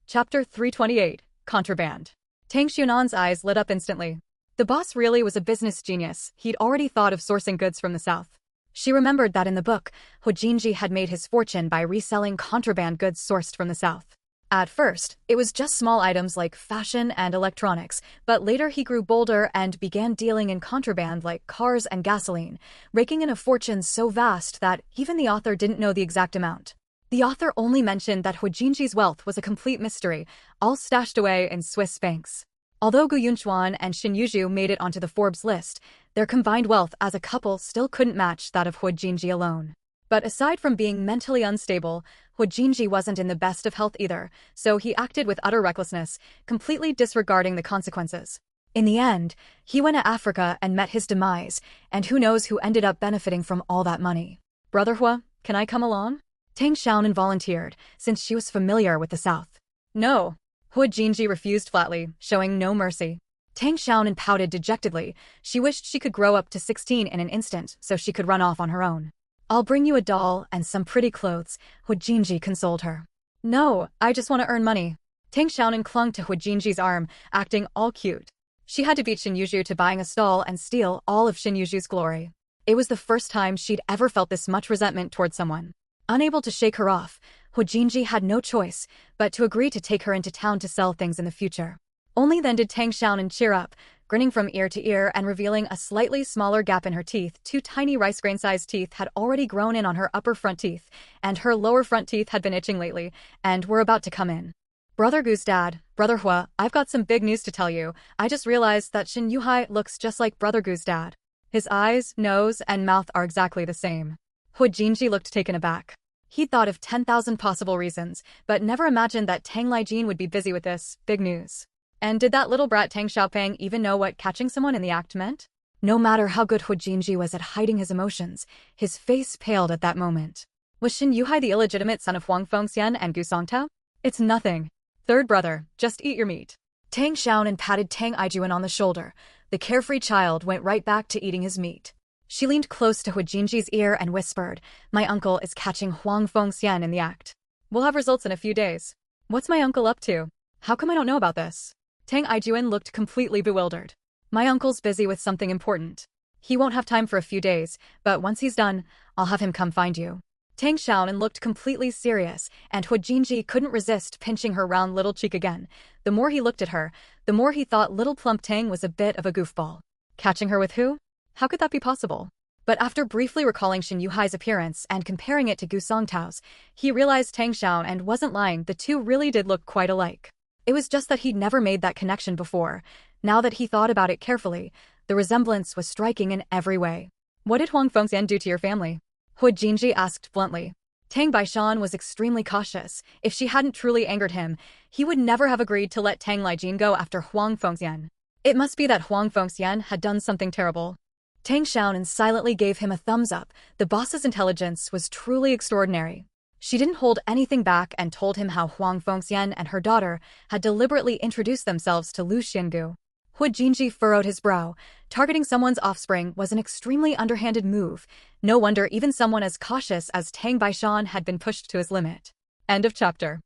Chapter 328, Contraband. Tang Xianwan's eyes lit up instantly. The boss really was a business genius. He'd already thought of sourcing goods from the south. She remembered that in the book, Hu Jinji had made his fortune by reselling contraband goods sourced from the south. At first, it was just small items like fashion and electronics, but later he grew bolder and began dealing in contraband like cars and gasoline, raking in a fortune so vast that even the author didn't know the exact amount. The author only mentioned that Hu Jinji's wealth was a complete mystery, all stashed away in Swiss banks. Although Gu Yunchuan and Xin Yuzhu made it onto the Forbes list, their combined wealth as a couple still couldn't match that of Hu Jinji alone. But aside from being mentally unstable, Hu Jinji wasn't in the best of health either, so he acted with utter recklessness, completely disregarding the consequences. In the end, he went to Africa and met his demise, and who knows who ended up benefiting from all that money. "Brother Hua, can I come along?" Tang Xiaonan volunteered, since she was familiar with the south. "No." Hu Jinji refused flatly, showing no mercy. Tang Xiaonan pouted dejectedly. She wished she could grow up to 16 in an instant so she could run off on her own. "I'll bring you a doll and some pretty clothes," Hu Jinji consoled her. "No, I just want to earn money." Tang Xiaonan clung to Hu Jinji's arm, acting all cute. She had to beat Xin Yuzhu to buying a stall and steal all of Xin Yuzhu's glory. It was the first time she'd ever felt this much resentment toward someone. Unable to shake her off, Hu Jinji had no choice but to agree to take her into town to sell things in the future. Only then did Tang Xiaonan cheer up, grinning from ear to ear and revealing a slightly smaller gap in her teeth. 2 tiny rice grain-sized teeth had already grown in on her upper front teeth, and her lower front teeth had been itching lately, and were about to come in. "Brother Gu's dad, Brother Hua, I've got some big news to tell you. I just realized that Xin Yuhai looks just like Brother Gu's dad. His eyes, nose, and mouth are exactly the same." Hu Jinji looked taken aback. He'd thought of 10,000 possible reasons, but never imagined that Tang Lijian would be busy with this big news. And did that little brat Tang Xiaopeng even know what catching someone in the act meant? No matter how good Hu Jinji was at hiding his emotions, his face paled at that moment. Was Xin Yuhai the illegitimate son of Huang Fengxian and Gu Songtao? "It's nothing. Third brother, just eat your meat." Tang Xiaonan patted Tang Aijuan on the shoulder. The carefree child went right back to eating his meat. She leaned close to Hu Jinji's ear and whispered, "My uncle is catching Huang Fengxian in the act. We'll have results in a few days." "What's my uncle up to? How come I don't know about this?" Tang Aijuan looked completely bewildered. My uncle's busy with something important. He won't have time for a few days, but once he's done, I'll have him come find you. Tang Xiaonan looked completely serious, and Hu Jinji couldn't resist pinching her round little cheek again. The more he looked at her, the more he thought little plump Tang was a bit of a goofball. Catching her with who? How could that be possible? But after briefly recalling Shin Yuhai's appearance and comparing it to Gu Songtao's, he realized Tang Xiao and wasn't lying, the two really did look quite alike. It was just that he'd never made that connection before. Now that he thought about it carefully, the resemblance was striking in every way. What did Huang Fengxian do to your family? Hu Jinji asked bluntly. Tang Baishan was extremely cautious. If she hadn't truly angered him, he would never have agreed to let Tang Lijian go after Huang Fengxian. It must be that Huang Fengxian had done something terrible. Tang Xiaonan silently gave him a thumbs up. The boss's intelligence was truly extraordinary. She didn't hold anything back and told him how Huang Fengxian and her daughter had deliberately introduced themselves to Lu Xiangu. Hu Jinji furrowed his brow. Targeting someone's offspring was an extremely underhanded move. No wonder even someone as cautious as Tang Baishan had been pushed to his limit. End of chapter.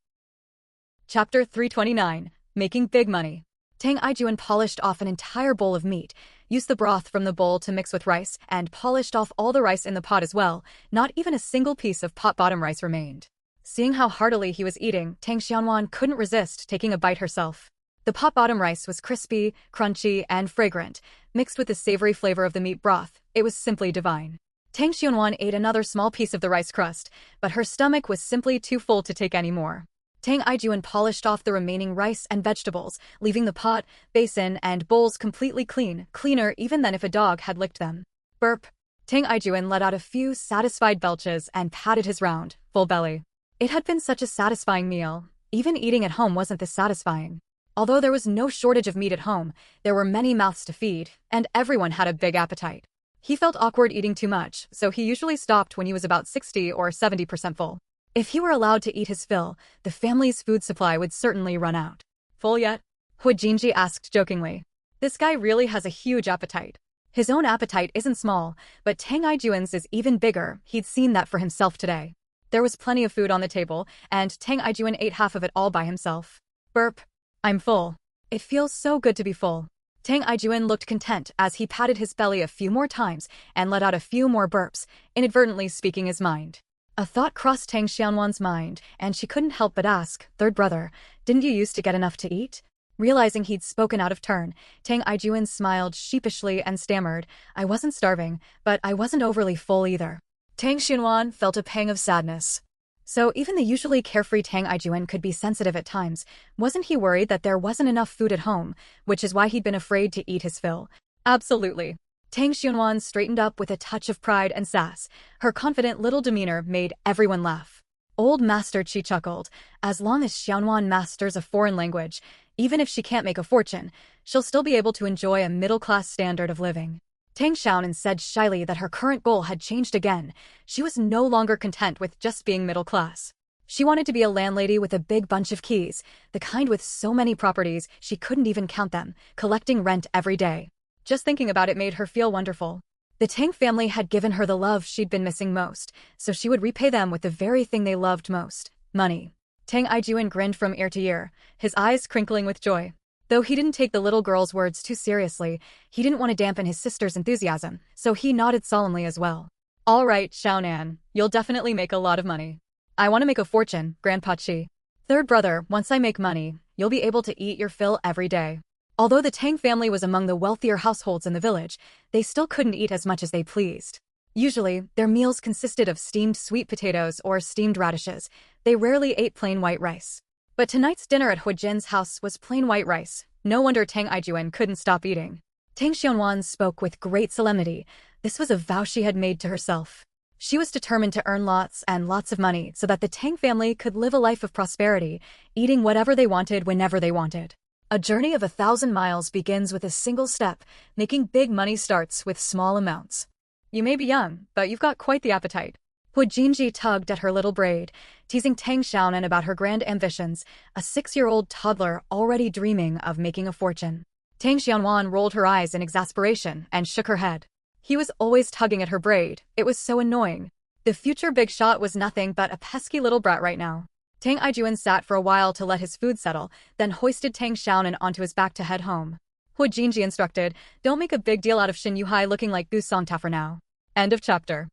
Chapter 329. Making Big Money. Tang Aijuan polished off an entire bowl of meat, used the broth from the bowl to mix with rice, and polished off all the rice in the pot as well. Not even a single piece of pot-bottom rice remained. Seeing how heartily he was eating, Tang Xianwan couldn't resist taking a bite herself. The pot-bottom rice was crispy, crunchy, and fragrant, mixed with the savory flavor of the meat broth. It was simply divine. Tang Xianwan ate another small piece of the rice crust, but her stomach was simply too full to take any more. Tang Aijuan polished off the remaining rice and vegetables, leaving the pot, basin, and bowls completely clean, cleaner even than if a dog had licked them. Burp. Tang Aijuan let out a few satisfied belches and patted his round, full belly. It had been such a satisfying meal. Even eating at home wasn't this satisfying. Although there was no shortage of meat at home, there were many mouths to feed, and everyone had a big appetite. He felt awkward eating too much, so he usually stopped when he was about 60 or 70% full. If he were allowed to eat his fill, the family's food supply would certainly run out. Full yet? Hu Jinji asked jokingly. This guy really has a huge appetite. His own appetite isn't small, but Tang Aijuan's is even bigger. He'd seen that for himself today. There was plenty of food on the table, and Tang Aijuan ate half of it all by himself. Burp. I'm full. It feels so good to be full. Tang Aijuan looked content as he patted his belly a few more times and let out a few more burps, inadvertently speaking his mind. A thought crossed Tang Xianwan's mind, and she couldn't help but ask, "Third brother, didn't you used to get enough to eat?" Realizing he'd spoken out of turn, Tang Aijuan smiled sheepishly and stammered, "I wasn't starving, but I wasn't overly full either." Tang Xianwan felt a pang of sadness. So even the usually carefree Tang Aijuan could be sensitive at times. Wasn't he worried that there wasn't enough food at home, which is why he'd been afraid to eat his fill? Absolutely. Tang Xianwan straightened up with a touch of pride and sass. Her confident little demeanor made everyone laugh. Old Master Qi chuckled. As long as Xianwan masters a foreign language, even if she can't make a fortune, she'll still be able to enjoy a middle-class standard of living. Tang Xiaonan said shyly that her current goal had changed again. She was no longer content with just being middle class. She wanted to be a landlady with a big bunch of keys, the kind with so many properties she couldn't even count them, collecting rent every day. Just thinking about it made her feel wonderful. The Tang family had given her the love she'd been missing most, so she would repay them with the very thing they loved most: money. Tang Aijuan grinned from ear to ear, his eyes crinkling with joy. Though he didn't take the little girl's words too seriously, he didn't want to dampen his sister's enthusiasm, so he nodded solemnly as well. All right, Xiaonan, you'll definitely make a lot of money. I want to make a fortune, Grandpa Qi. Third brother, once I make money, you'll be able to eat your fill every day. Although the Tang family was among the wealthier households in the village, they still couldn't eat as much as they pleased. Usually, their meals consisted of steamed sweet potatoes or steamed radishes. They rarely ate plain white rice. But tonight's dinner at Hu Jin's house was plain white rice. No wonder Tang Aijuan couldn't stop eating. Tang Xianwan spoke with great solemnity. This was a vow she had made to herself. She was determined to earn lots and lots of money so that the Tang family could live a life of prosperity, eating whatever they wanted whenever they wanted. A journey of 1,000 miles begins with a single step. Making big money starts with small amounts. You may be young, but you've got quite the appetite. Hu Jinji tugged at her little braid, teasing Tang Xiaonan about her grand ambitions, a 6-year-old toddler already dreaming of making a fortune. Tang Xianwan rolled her eyes in exasperation and shook her head. He was always tugging at her braid. It was so annoying. The future big shot was nothing but a pesky little brat right now. Tang Aijuan sat for a while to let his food settle, then hoisted Tang Xiaonan onto his back to head home. Hu Jinji instructed, "Don't make a big deal out of Shin Yuhai looking like Gu Songta for now." End of chapter.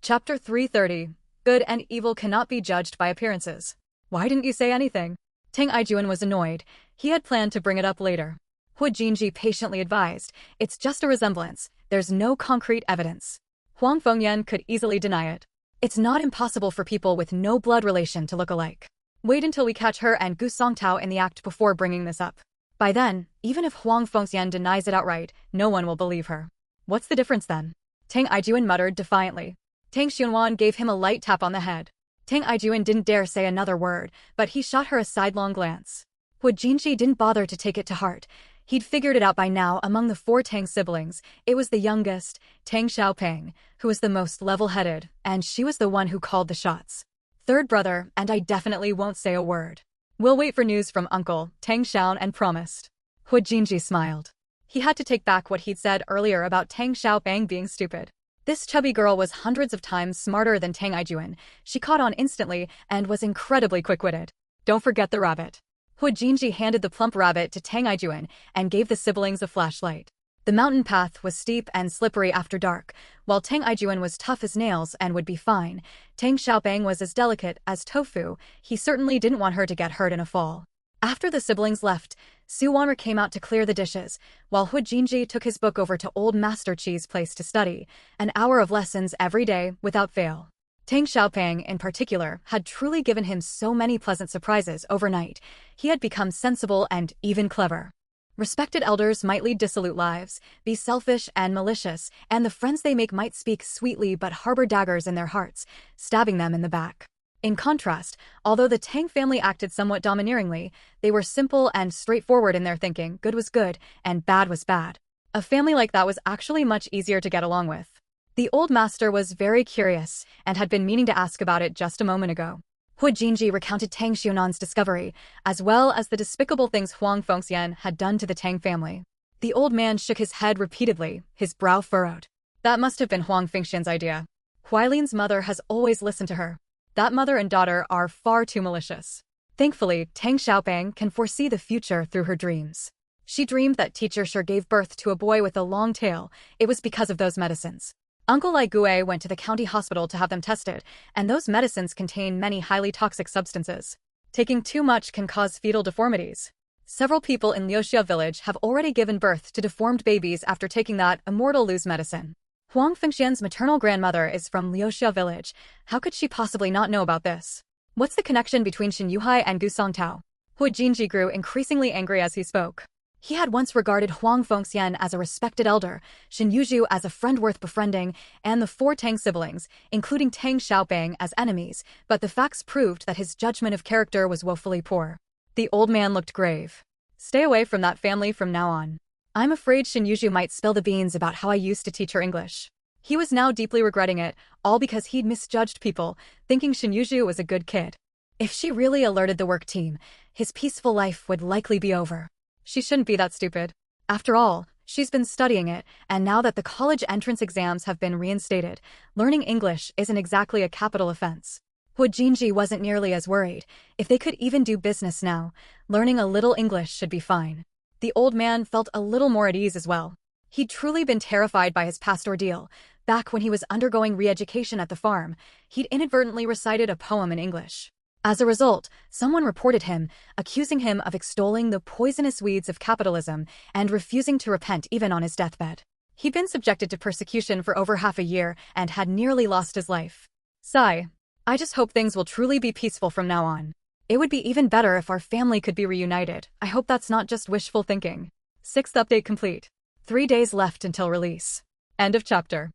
Chapter 330. Good and evil cannot be judged by appearances. Why didn't you say anything? Tang Aijuan was annoyed. He had planned to bring it up later. Hu Jinji patiently advised, "It's just a resemblance. There's no concrete evidence." Huang Fengyan could easily deny it. "It's not impossible for people with no blood relation to look alike. Wait until we catch her and Gu Songtao in the act before bringing this up. By then, even if Huang Fengyan denies it outright, no one will believe her." "What's the difference then?" Tang Aijuan muttered defiantly. Tang Xunwan gave him a light tap on the head. Tang Aijuan didn't dare say another word, but he shot her a sidelong glance. Hu Jinji didn't bother to take it to heart. He'd figured it out by now. Among the 4 Tang siblings, it was the youngest, Tang Xiaoping, who was the most level-headed, and she was the one who called the shots. Third brother, and I definitely won't say a word. We'll wait for news from Uncle, Tang Xiaon, and promised. Hu Jinji smiled. He had to take back what he'd said earlier about Tang Xiaoping being stupid. This chubby girl was hundreds of times smarter than Tang Aijuan. She caught on instantly and was incredibly quick-witted. "Don't forget the rabbit." Hu Jinji handed the plump rabbit to Tang Aijuan and gave the siblings a flashlight. The mountain path was steep and slippery after dark. While Tang Aijuan was tough as nails and would be fine, Tang Xiaoping was as delicate as tofu. He certainly didn't want her to get hurt in a fall. After the siblings left, Su Wanmer came out to clear the dishes, while Hu Jinji took his book over to Old Master Chi's place to study, an hour of lessons every day, without fail. Tang Xiaoping, in particular, had truly given him so many pleasant surprises overnight. He had become sensible and even clever. Respected elders might lead dissolute lives, be selfish and malicious, and the friends they make might speak sweetly but harbor daggers in their hearts, stabbing them in the back. In contrast, although the Tang family acted somewhat domineeringly, they were simple and straightforward in their thinking. Good was good, and bad was bad. A family like that was actually much easier to get along with. The old master was very curious, and had been meaning to ask about it just a moment ago. Hu Jinji recounted Tang Xunan's discovery, as well as the despicable things Huang Fengxian had done to the Tang family. The old man shook his head repeatedly, his brow furrowed. That must have been Huang Fengxian's idea. Huailian's mother has always listened to her. That mother and daughter are far too malicious. Thankfully, Tang Xiaoping can foresee the future through her dreams. She dreamed that teacher Shi gave birth to a boy with a long tail. It was because of those medicines. Uncle Lai Gue went to the county hospital to have them tested, and those medicines contain many highly toxic substances. Taking too much can cause fetal deformities. Several people in Liuxia village have already given birth to deformed babies after taking that immortal lose medicine. Huang Fengxian's maternal grandmother is from Liuxia village. How could she possibly not know about this? What's the connection between Shin Yuhai and Gu Songtao? Hu Jinji grew increasingly angry as he spoke. He had once regarded Huang Fengxian as a respected elder, Shin Yuzhu as a friend worth befriending, and the 4 Tang siblings, including Tang Xiaoping, as enemies, but the facts proved that his judgment of character was woefully poor. The old man looked grave. "Stay away from that family from now on. I'm afraid Shin Yuzhu might spill the beans about how I used to teach her English." He was now deeply regretting it, all because he'd misjudged people, thinking Shin Yuzhu was a good kid. If she really alerted the work team, his peaceful life would likely be over. She shouldn't be that stupid. After all, she's been studying it, and now that the college entrance exams have been reinstated, learning English isn't exactly a capital offense. Hu Jinji wasn't nearly as worried. If they could even do business now, learning a little English should be fine. The old man felt a little more at ease as well. He'd truly been terrified by his past ordeal. Back when he was undergoing re-education at the farm, he'd inadvertently recited a poem in English. As a result, someone reported him, accusing him of extolling the poisonous weeds of capitalism and refusing to repent even on his deathbed. He'd been subjected to persecution for over half a year and had nearly lost his life. Sigh. I just hope things will truly be peaceful from now on. It would be even better if our family could be reunited. I hope that's not just wishful thinking. 6th update complete. 3 days left until release. End of chapter.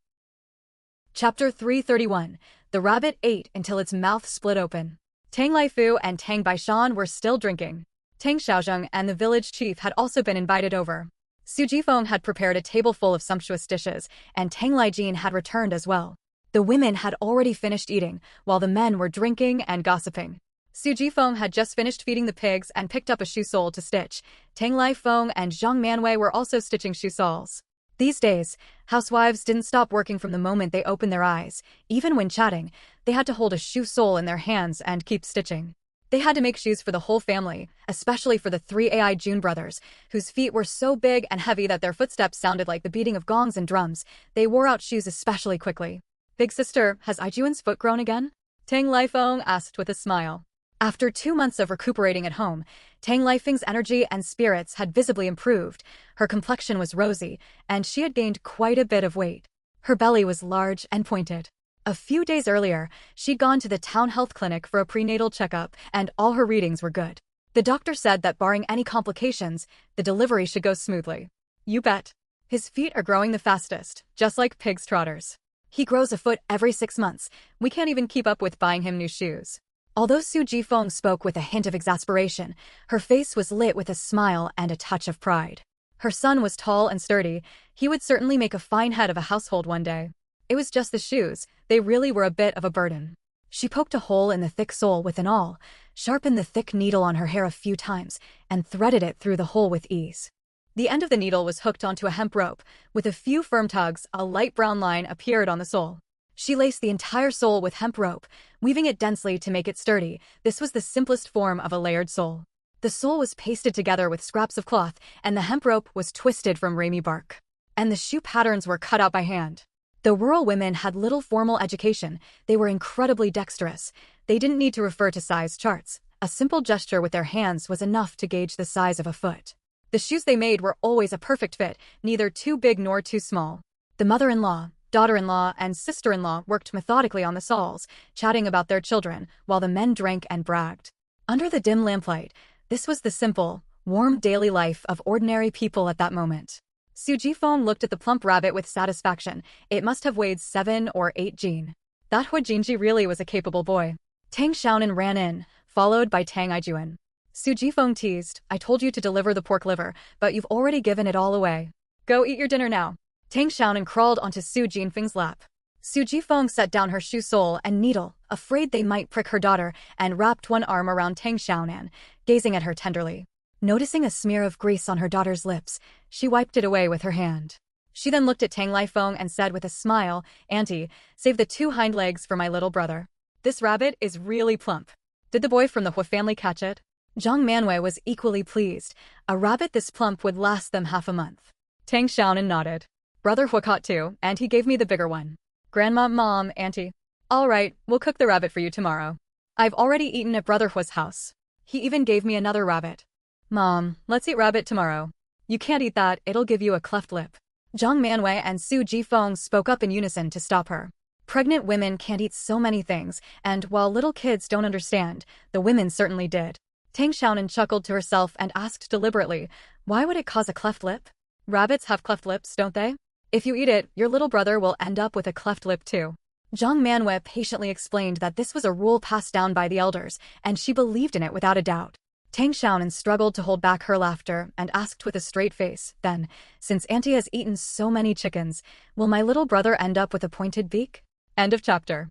Chapter 331. The rabbit ate until its mouth split open. Tang Laifu and Tang Baishan were still drinking. Tang Xiaozheng and the village chief had also been invited over. Su Jifeng had prepared a table full of sumptuous dishes, and Tang Laijin had returned as well. The women had already finished eating, while the men were drinking and gossiping. Su Jifeng had just finished feeding the pigs and picked up a shoe sole to stitch. Tang Laifeng and Zhang Manwei were also stitching shoe soles. These days, housewives didn't stop working from the moment they opened their eyes. Even when chatting, they had to hold a shoe sole in their hands and keep stitching. They had to make shoes for the whole family, especially for the three AI June brothers, whose feet were so big and heavy that their footsteps sounded like the beating of gongs and drums. They wore out shoes especially quickly. Big sister, has Ijuan's foot grown again? Tang Lifeng asked with a smile. After 2 months of recuperating at home, Tang Lifeng's energy and spirits had visibly improved. Her complexion was rosy, and she had gained quite a bit of weight. Her belly was large and pointed. A few days earlier, she'd gone to the town health clinic for a prenatal checkup, and all her readings were good. The doctor said that barring any complications, the delivery should go smoothly. You bet. His feet are growing the fastest, just like pig's trotters. He grows a foot every 6 months. We can't even keep up with buying him new shoes. Although Su Jifeng spoke with a hint of exasperation, her face was lit with a smile and a touch of pride. Her son was tall and sturdy. He would certainly make a fine head of a household one day. It was just the shoes. They really were a bit of a burden. She poked a hole in the thick sole with an awl, sharpened the thick needle on her hair a few times, and threaded it through the hole with ease. The end of the needle was hooked onto a hemp rope. With a few firm tugs, a light brown line appeared on the sole. She laced the entire sole with hemp rope, weaving it densely to make it sturdy. This was the simplest form of a layered sole. The sole was pasted together with scraps of cloth, and the hemp rope was twisted from ramie bark. And the shoe patterns were cut out by hand. The rural women had little formal education. They were incredibly dexterous. They didn't need to refer to size charts. A simple gesture with their hands was enough to gauge the size of a foot. The shoes they made were always a perfect fit, neither too big nor too small. The mother-in-law, daughter-in-law, and sister-in-law worked methodically on the soles, chatting about their children, while the men drank and bragged. Under the dim lamplight, this was the simple, warm daily life of ordinary people at that moment. Su Jifeng looked at the plump rabbit with satisfaction. It must have weighed 7 or 8 jin. That Hua Jinji really was a capable boy. Tang Xiaonan ran in, followed by Tang Ijuan. Su Jifeng teased, I told you to deliver the pork liver, but you've already given it all away. Go eat your dinner now. Tang Xiaonan crawled onto Su Jinfeng's lap. Su Jifeng set down her shoe sole and needle, afraid they might prick her daughter, and wrapped one arm around Tang Xiaonan, gazing at her tenderly. Noticing a smear of grease on her daughter's lips, she wiped it away with her hand. She then looked at Tang Lifeng and said with a smile, Auntie, save the 2 hind legs for my little brother. This rabbit is really plump. Did the boy from the Hua family catch it? Zhang Manwei was equally pleased. A rabbit this plump would last them half a month. Tang Xiaonan nodded. Brother Hua caught 2, and he gave me the bigger one. Grandma, Mom, Auntie. All right, we'll cook the rabbit for you tomorrow. I've already eaten at Brother Hua's house. He even gave me another rabbit. Mom, let's eat rabbit tomorrow. You can't eat that, it'll give you a cleft lip. Zhang Manwei and Su Jifeng spoke up in unison to stop her. Pregnant women can't eat so many things, and while little kids don't understand, the women certainly did. Tang Xiaonan chuckled to herself and asked deliberately, why would it cause a cleft lip? Rabbits have cleft lips, don't they? If you eat it, your little brother will end up with a cleft lip too. Zhang Manwei patiently explained that this was a rule passed down by the elders, and she believed in it without a doubt. Tang Xiaonan struggled to hold back her laughter and asked with a straight face, then, since Auntie has eaten so many chickens, will my little brother end up with a pointed beak? End of chapter.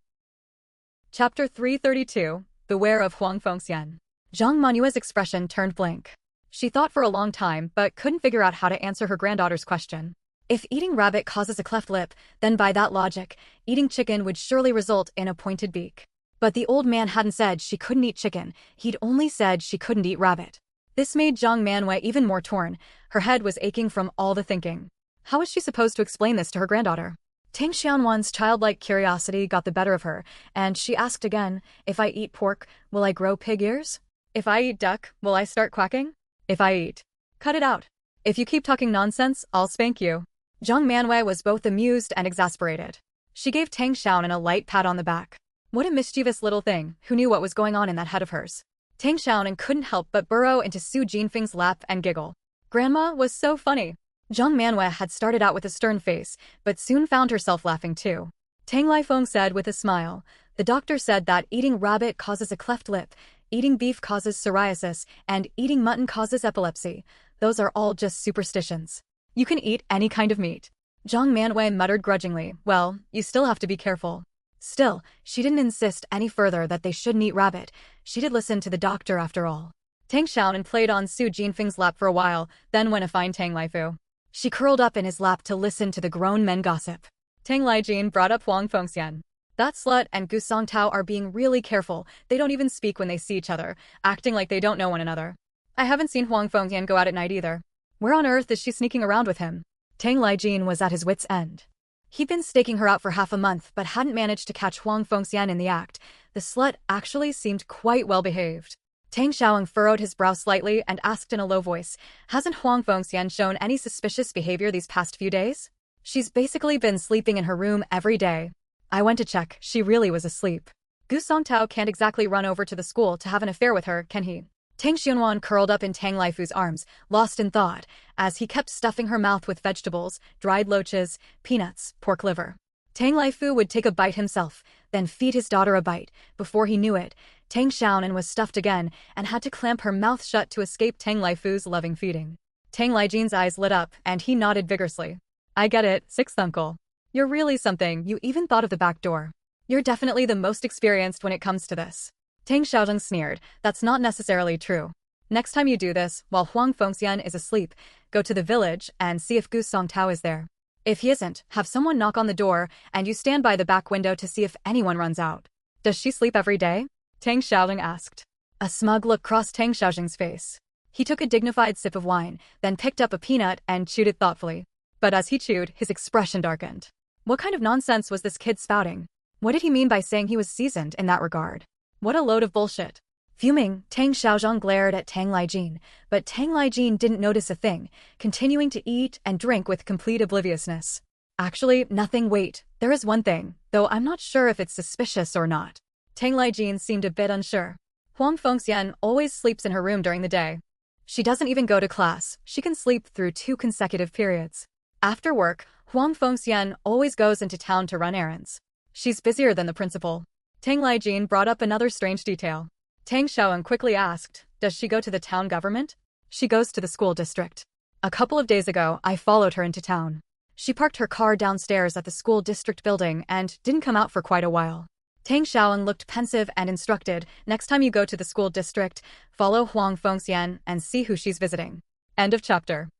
Chapter 332, Beware of Huang Fengxian. Zhang Manua's expression turned blank. She thought for a long time but couldn't figure out how to answer her granddaughter's question. If eating rabbit causes a cleft lip, then by that logic, eating chicken would surely result in a pointed beak. But the old man hadn't said she couldn't eat chicken, he'd only said she couldn't eat rabbit. This made Zhang Manwei even more torn. Her head was aching from all the thinking. How was she supposed to explain this to her granddaughter? Tang Xianwan's childlike curiosity got the better of her, and she asked again, if I eat pork, will I grow pig ears? If I eat duck, will I start quacking? If I eat... Cut it out. If you keep talking nonsense, I'll spank you. Zhang Manwei was both amused and exasperated. She gave Tang Xiaonan a light pat on the back. What a mischievous little thing, who knew what was going on in that head of hers. Tang Xiaonan couldn't help but burrow into Su Jinfeng's lap and giggle. Grandma was so funny. Zhang Manwei had started out with a stern face, but soon found herself laughing too. Tang Lifeng said with a smile, the doctor said that eating rabbit causes a cleft lip, eating beef causes psoriasis, and eating mutton causes epilepsy. Those are all just superstitions. You can eat any kind of meat. Zhang Manwei muttered grudgingly, well, you still have to be careful. Still, she didn't insist any further that they shouldn't eat rabbit. She did listen to the doctor after all. Tang Xiaonan played on Su Jinfeng's lap for a while, then went to find Tang Lifeng. She curled up in his lap to listen to the grown men gossip. Tang Lijin brought up Huang Fengxian. That slut and Gu Songtao are being really careful. They don't even speak when they see each other, acting like they don't know one another. I haven't seen Huang Fengxian go out at night either. Where on earth is she sneaking around with him? Tang Lijin was at his wit's end. He'd been staking her out for half a month, but hadn't managed to catch Huang Fengxian in the act. The slut actually seemed quite well behaved. Tang Xiaoying furrowed his brow slightly and asked in a low voice, "Hasn't Huang Fengxian shown any suspicious behavior these past few days? She's basically been sleeping in her room every day. I went to check, she really was asleep. Gu Songtao can't exactly run over to the school to have an affair with her, can he?" Tang Xianwan curled up in Tang Laifu's arms, lost in thought, as he kept stuffing her mouth with vegetables, dried loaches, peanuts, pork liver. Tang Laifu would take a bite himself, then feed his daughter a bite. Before he knew it, Tang Xiaonan was stuffed again and had to clamp her mouth shut to escape Tang Laifu's loving feeding. Tang Lijin's eyes lit up, and he nodded vigorously. "I get it, sixth uncle. You're really something, you even thought of the back door. You're definitely the most experienced when it comes to this." Tang Xiaozheng sneered. "That's not necessarily true. Next time you do this, while Huang Fengxian is asleep, go to the village and see if Gu Songtao is there. If he isn't, have someone knock on the door, and you stand by the back window to see if anyone runs out." "Does she sleep every day?" Tang Xiaozheng asked. A smug look crossed Tang Xiaozheng's face. He took a dignified sip of wine, then picked up a peanut and chewed it thoughtfully. But as he chewed, his expression darkened. What kind of nonsense was this kid spouting? What did he mean by saying he was seasoned in that regard? What a load of bullshit. Fuming, Tang Xiaozheng glared at Tang Lijin, but Tang Lijin didn't notice a thing, continuing to eat and drink with complete obliviousness. "Actually, nothing, wait, there is one thing, though I'm not sure if it's suspicious or not." Tang Lijin seemed a bit unsure. "Huang Fengxian always sleeps in her room during the day. She doesn't even go to class, she can sleep through 2 consecutive periods. After work, Huang Fengxian always goes into town to run errands. She's busier than the principal." Tang Lijin brought up another strange detail. Tang Xiaoying quickly asked, "Does she go to the town government?" "She goes to the school district. A couple of days ago, I followed her into town. She parked her car downstairs at the school district building and didn't come out for quite a while." Tang Xiaoying looked pensive and instructed, "Next time you go to the school district, follow Huang Fengxian and see who she's visiting." End of chapter.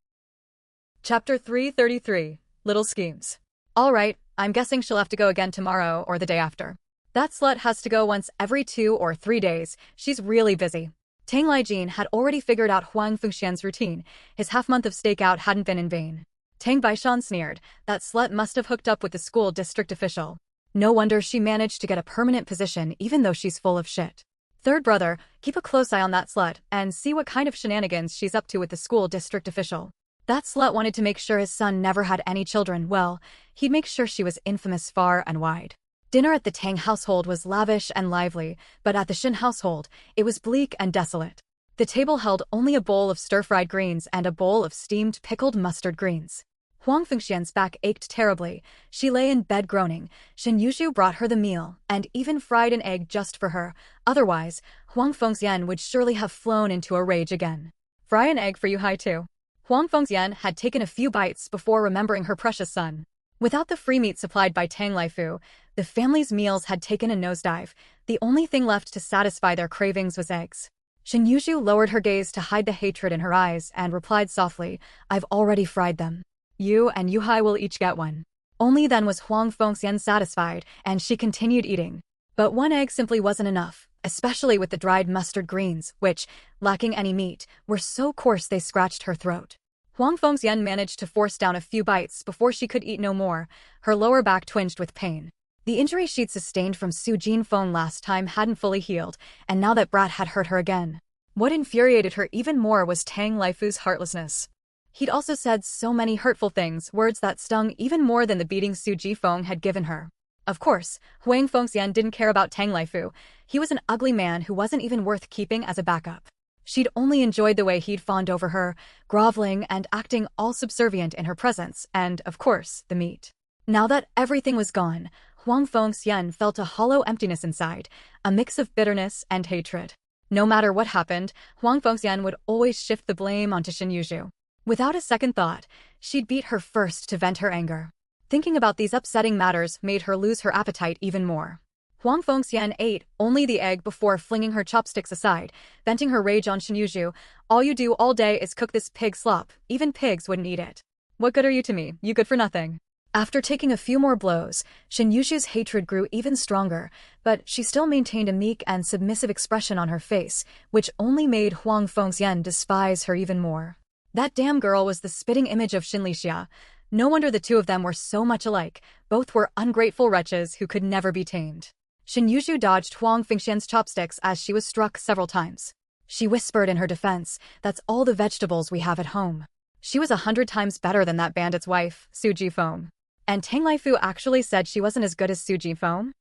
Chapter 333, Little Schemes. All right, I'm guessing she'll have to go again tomorrow or the day after. That slut has to go once every 2 or 3 days. She's really busy. Tang Lijin had already figured out Huang Fengxian's routine. His half-month of stakeout hadn't been in vain. Tang Baishan sneered. That slut must have hooked up with the school district official. No wonder she managed to get a permanent position even though she's full of shit. Third brother, keep a close eye on that slut and see what kind of shenanigans she's up to with the school district official. That slut wanted to make sure his son never had any children. Well, he'd make sure she was infamous far and wide. Dinner at the Tang household was lavish and lively, but at the Shin household, it was bleak and desolate. The table held only a bowl of stir-fried greens and a bowl of steamed pickled mustard greens. Huang Fengxian's back ached terribly. She lay in bed groaning. Shin Yuzhu brought her the meal, and even fried an egg just for her. Otherwise, Huang Fengxian would surely have flown into a rage again. "Fry an egg for you, Hai too." Huang Fengxian had taken a few bites before remembering her precious son. Without the free meat supplied by Tang Laifu, the family's meals had taken a nosedive. The only thing left to satisfy their cravings was eggs. Shin Yuzhu lowered her gaze to hide the hatred in her eyes and replied softly, "I've already fried them. You and Yuhai will each get one." Only then was Huang Fengxian satisfied, and she continued eating. But one egg simply wasn't enough, especially with the dried mustard greens, which, lacking any meat, were so coarse they scratched her throat. Huang Fengxian managed to force down a few bites before she could eat no more. Her lower back twinged with pain. The injury she'd sustained from Su Jinfeng last time hadn't fully healed, and now that brat had hurt her again. What infuriated her even more was Tang Laifu's heartlessness. He'd also said so many hurtful things, words that stung even more than the beating Su Jifeng had given her. Of course, Huang Fengxian didn't care about Tang Laifu. He was an ugly man who wasn't even worth keeping as a backup. She'd only enjoyed the way he'd fawned over her, groveling and acting all subservient in her presence, and, of course, the meat. Now that everything was gone, Huang Fengxian felt a hollow emptiness inside, a mix of bitterness and hatred. No matter what happened, Huang Fengxian would always shift the blame onto Shin Yuzhu. Without a second thought, she'd beat her first to vent her anger. Thinking about these upsetting matters made her lose her appetite even more. Huang Fengxian ate only the egg before flinging her chopsticks aside, venting her rage on Shin Yuzhu. "All you do all day is cook this pig slop, even pigs wouldn't eat it." What good are you to me? You good for nothing. After taking a few more blows, Shin Yushu's hatred grew even stronger, but she still maintained a meek and submissive expression on her face, which only made Huang Fengxian despise her even more. That damn girl was the spitting image of Shin Lixia. No wonder the two of them were so much alike. Both were ungrateful wretches who could never be tamed. Shin Yushu dodged Huang Fengxian's chopsticks as she was struck several times. She whispered in her defense, "That's all the vegetables we have at home." She was 100 times better than that bandit's wife, Su Jifeng. And Tang Laifu actually said she wasn't as good as Su Jifeng?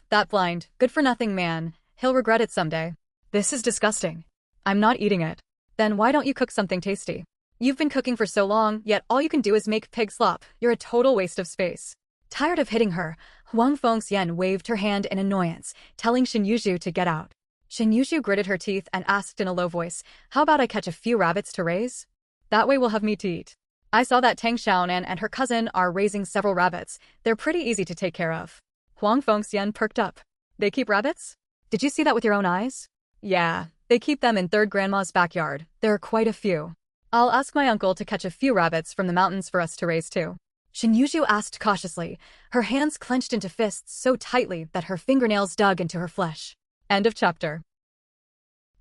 That blind, good-for-nothing man. He'll regret it someday. This is disgusting. I'm not eating it. Then why don't you cook something tasty? You've been cooking for so long, yet all you can do is make pig slop. You're a total waste of space. Tired of hitting her, Huang Fengxian waved her hand in annoyance, telling Shin Yushu to get out. Shin Yushu gritted her teeth and asked in a low voice, "How about I catch a few rabbits to raise? That way we'll have meat to eat." I saw that Tang Xiaonan and her cousin are raising several rabbits. They're pretty easy to take care of. Huang Fengxian perked up. They keep rabbits? Did you see that with your own eyes? Yeah, they keep them in third grandma's backyard. There are quite a few. I'll ask my uncle to catch a few rabbits from the mountains for us to raise too. Shin Yushu asked cautiously, her hands clenched into fists so tightly that her fingernails dug into her flesh. End of chapter.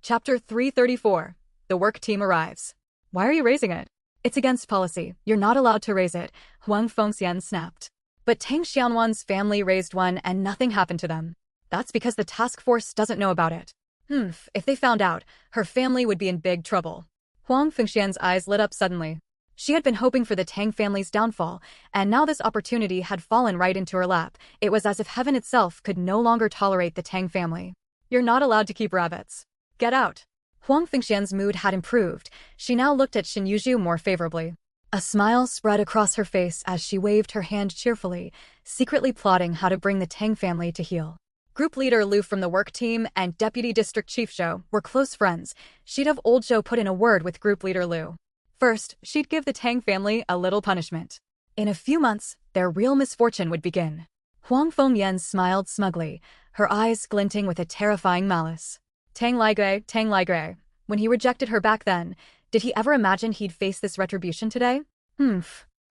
Chapter 334. The work team arrives. Why are you raising it? It's against policy. You're not allowed to raise it, Huang Fengxian snapped. But Tang Xianwan's family raised one and nothing happened to them. That's because the task force doesn't know about it. If they found out, her family would be in big trouble. Huang Fengxian's eyes lit up suddenly. She had been hoping for the Tang family's downfall, and now this opportunity had fallen right into her lap. It was as if heaven itself could no longer tolerate the Tang family. You're not allowed to keep rabbits. Get out. Huang Fengxian's mood had improved. She now looked at Shin Yushu more favorably. A smile spread across her face as she waved her hand cheerfully, secretly plotting how to bring the Tang family to heel. Group leader Lu from the work team and Deputy District Chief Zhou were close friends. She'd have old Zhou put in a word with Group leader Lu. First, she'd give the Tang family a little punishment. In a few months, their real misfortune would begin. Huang Fengyan smiled smugly, her eyes glinting with a terrifying malice. Tang Ligui. When he rejected her back then, did he ever imagine he'd face this retribution today?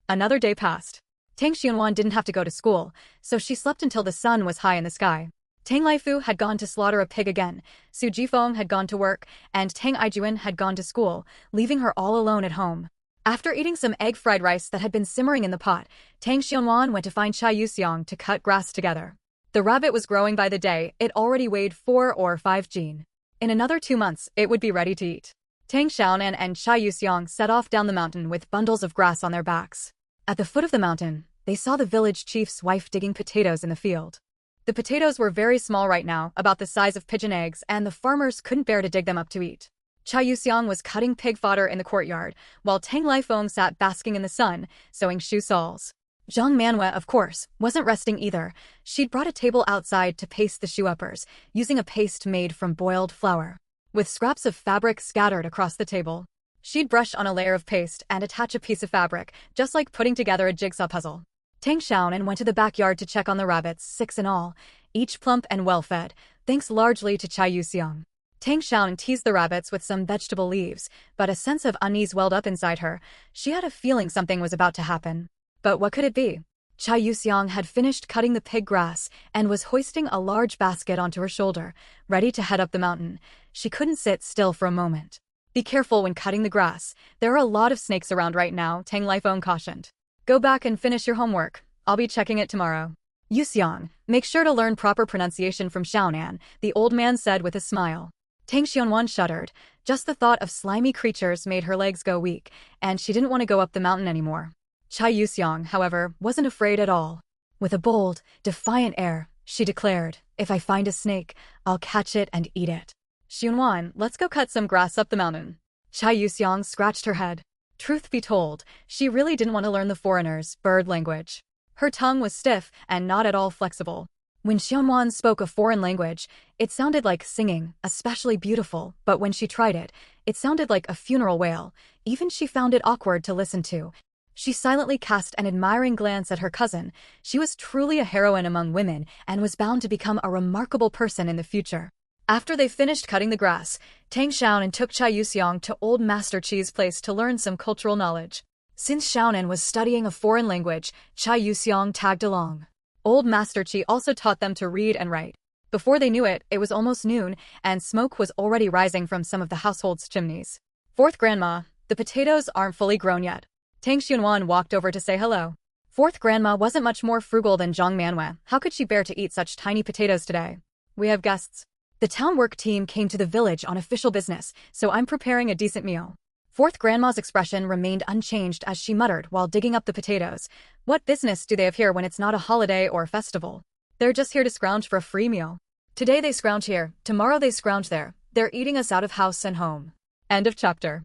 Another day passed. Tang Xianwan didn't have to go to school, so she slept until the sun was high in the sky. Tang Laifu had gone to slaughter a pig again, Su Jifeng had gone to work, and Tang Aijuan had gone to school, leaving her all alone at home. After eating some egg-fried rice that had been simmering in the pot, Tang Xianwan went to find Chai Yuxiang to cut grass together. The rabbit was growing by the day. It already weighed 4 or 5 jin. In another 2 months, it would be ready to eat. Tang Xiaonan and Chai Yuxiang set off down the mountain with bundles of grass on their backs. At the foot of the mountain, they saw the village chief's wife digging potatoes in the field. The potatoes were very small right now, about the size of pigeon eggs, and the farmers couldn't bear to dig them up to eat. Chai Yuxiang was cutting pig fodder in the courtyard, while Tang Laifeng sat basking in the sun, sewing shoe soles. Zhang Manhwa, of course, wasn't resting either. She'd brought a table outside to paste the shoe uppers, using a paste made from boiled flour. With scraps of fabric scattered across the table, she'd brush on a layer of paste and attach a piece of fabric, just like putting together a jigsaw puzzle. Tang Xiaonan went to the backyard to check on the rabbits, 6 in all, each plump and well-fed, thanks largely to Chai Yuxiang. Tang Xiaonan teased the rabbits with some vegetable leaves, but a sense of unease welled up inside her. She had a feeling something was about to happen. But what could it be? Chai Yuxiang had finished cutting the pig grass and was hoisting a large basket onto her shoulder, ready to head up the mountain. She couldn't sit still for a moment. Be careful when cutting the grass. There are a lot of snakes around right now, Tang Laifeng cautioned. Go back and finish your homework. I'll be checking it tomorrow. Yuxiang, make sure to learn proper pronunciation from Xiaonan, the old man said with a smile. Tang Xianwan shuddered. Just the thought of slimy creatures made her legs go weak, and she didn't want to go up the mountain anymore. Chai Yuxiang, however, wasn't afraid at all. With a bold, defiant air, she declared, if I find a snake, I'll catch it and eat it. Xianwan, let's go cut some grass up the mountain. Chai Yuxiang scratched her head. Truth be told, she really didn't want to learn the foreigners' bird language. Her tongue was stiff and not at all flexible. When Xianwan spoke a foreign language, it sounded like singing, especially beautiful, but when she tried it, it sounded like a funeral wail. Even she found it awkward to listen to. She silently cast an admiring glance at her cousin. She was truly a heroine among women and was bound to become a remarkable person in the future. After they finished cutting the grass, Tang Xiaonan took Chai Yuxiang to Old Master Chi's place to learn some cultural knowledge. Since Xiaonan was studying a foreign language, Chai Yuxiang tagged along. Old Master Qi also taught them to read and write. Before they knew it, it was almost noon, and smoke was already rising from some of the household's chimneys. Fourth Grandma, the potatoes aren't fully grown yet. Tang Xunwan walked over to say hello. Fourth Grandma wasn't much more frugal than Zhang Manhwa. How could she bear to eat such tiny potatoes today? We have guests. The town work team came to the village on official business, so I'm preparing a decent meal. Fourth Grandma's expression remained unchanged as she muttered while digging up the potatoes. What business do they have here when it's not a holiday or a festival? They're just here to scrounge for a free meal. Today they scrounge here, tomorrow they scrounge there. They're eating us out of house and home. End of chapter.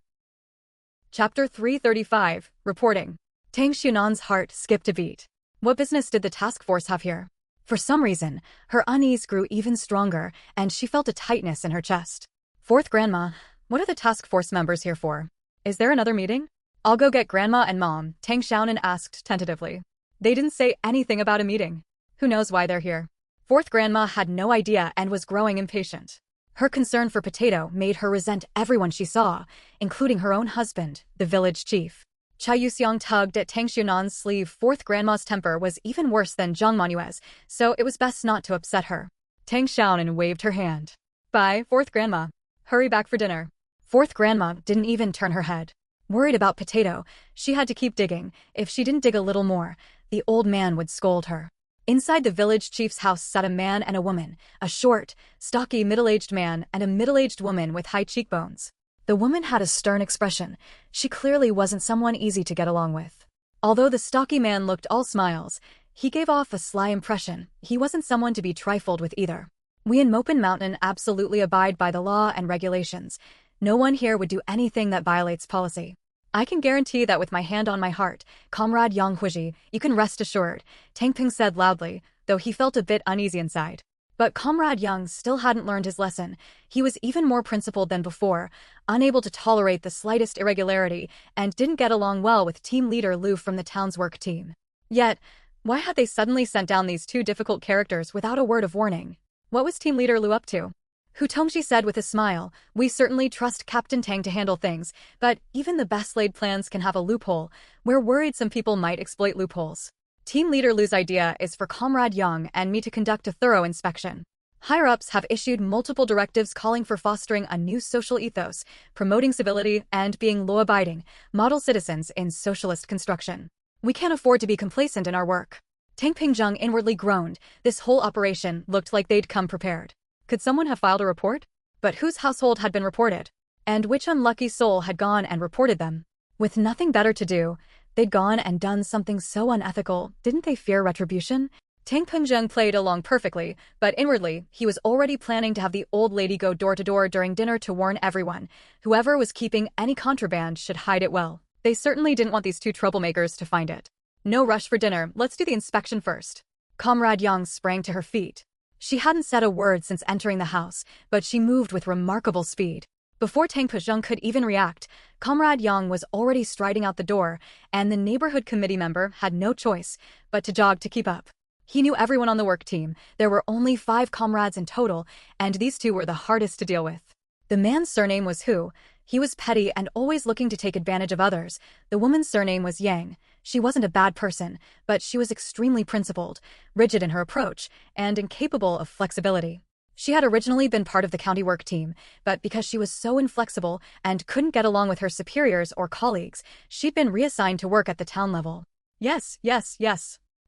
Chapter 335, Reporting. Tang Xunan's heart skipped a beat. What business did the task force have here? For some reason, her unease grew even stronger, and she felt a tightness in her chest. Fourth Grandma, what are the task force members here for? Is there another meeting? I'll go get Grandma and Mom, Tang Xiaonan asked tentatively. They didn't say anything about a meeting. Who knows why they're here? Fourth Grandma had no idea and was growing impatient. Her concern for Potato made her resent everyone she saw, including her own husband, the village chief. Chai Yuxiang tugged at Tang Xunan's sleeve. Fourth Grandma's temper was even worse than Zhang Manue's, so it was best not to upset her. Tang Xiaonan waved her hand. Bye, Fourth Grandma. Hurry back for dinner. Fourth Grandma didn't even turn her head. Worried about Potato, she had to keep digging. If she didn't dig a little more, the old man would scold her. Inside the village chief's house sat a man and a woman, a short, stocky middle-aged man and a middle-aged woman with high cheekbones. The woman had a stern expression. She clearly wasn't someone easy to get along with. Although the stocky man looked all smiles, he gave off a sly impression. He wasn't someone to be trifled with either. We in Mopin Mountain absolutely abide by the law and regulations. No one here would do anything that violates policy. I can guarantee that with my hand on my heart, Comrade Yang Huiji, you can rest assured, Tang Ping said loudly, though he felt a bit uneasy inside. But Comrade Yang still hadn't learned his lesson. He was even more principled than before, unable to tolerate the slightest irregularity, and didn't get along well with team leader Lu from the town's work team. Yet, why had they suddenly sent down these two difficult characters without a word of warning? What was team leader Lu up to? Hu Tongji said with a smile, we certainly trust Captain Tang to handle things, but even the best-laid plans can have a loophole. We're worried some people might exploit loopholes. Team leader Lu's idea is for Comrade Yang and me to conduct a thorough inspection. Higher-ups have issued multiple directives calling for fostering a new social ethos, promoting civility, and being law-abiding, model citizens in socialist construction. We can't afford to be complacent in our work. Tang Pingzheng inwardly groaned. This whole operation looked like they'd come prepared. Could someone have filed a report? But whose household had been reported? And which unlucky soul had gone and reported them? With nothing better to do, they'd gone and done something so unethical. Didn't they fear retribution? Tang Pingzheng played along perfectly, but inwardly, he was already planning to have the old lady go door to door during dinner to warn everyone. Whoever was keeping any contraband should hide it well. They certainly didn't want these two troublemakers to find it. No rush for dinner, let's do the inspection first. Comrade Yang sprang to her feet. She hadn't said a word since entering the house, but she moved with remarkable speed. Before Tang Pingzheng could even react, Comrade Yang was already striding out the door, and the neighborhood committee member had no choice but to jog to keep up. He knew everyone on the work team. There were only 5 comrades in total, and these two were the hardest to deal with. The man's surname was Hu. He was petty and always looking to take advantage of others. The woman's surname was Yang. She wasn't a bad person, but she was extremely principled, rigid in her approach, and incapable of flexibility. She had originally been part of the county work team, but because she was so inflexible and couldn't get along with her superiors or colleagues, she'd been reassigned to work at the town level. Yes.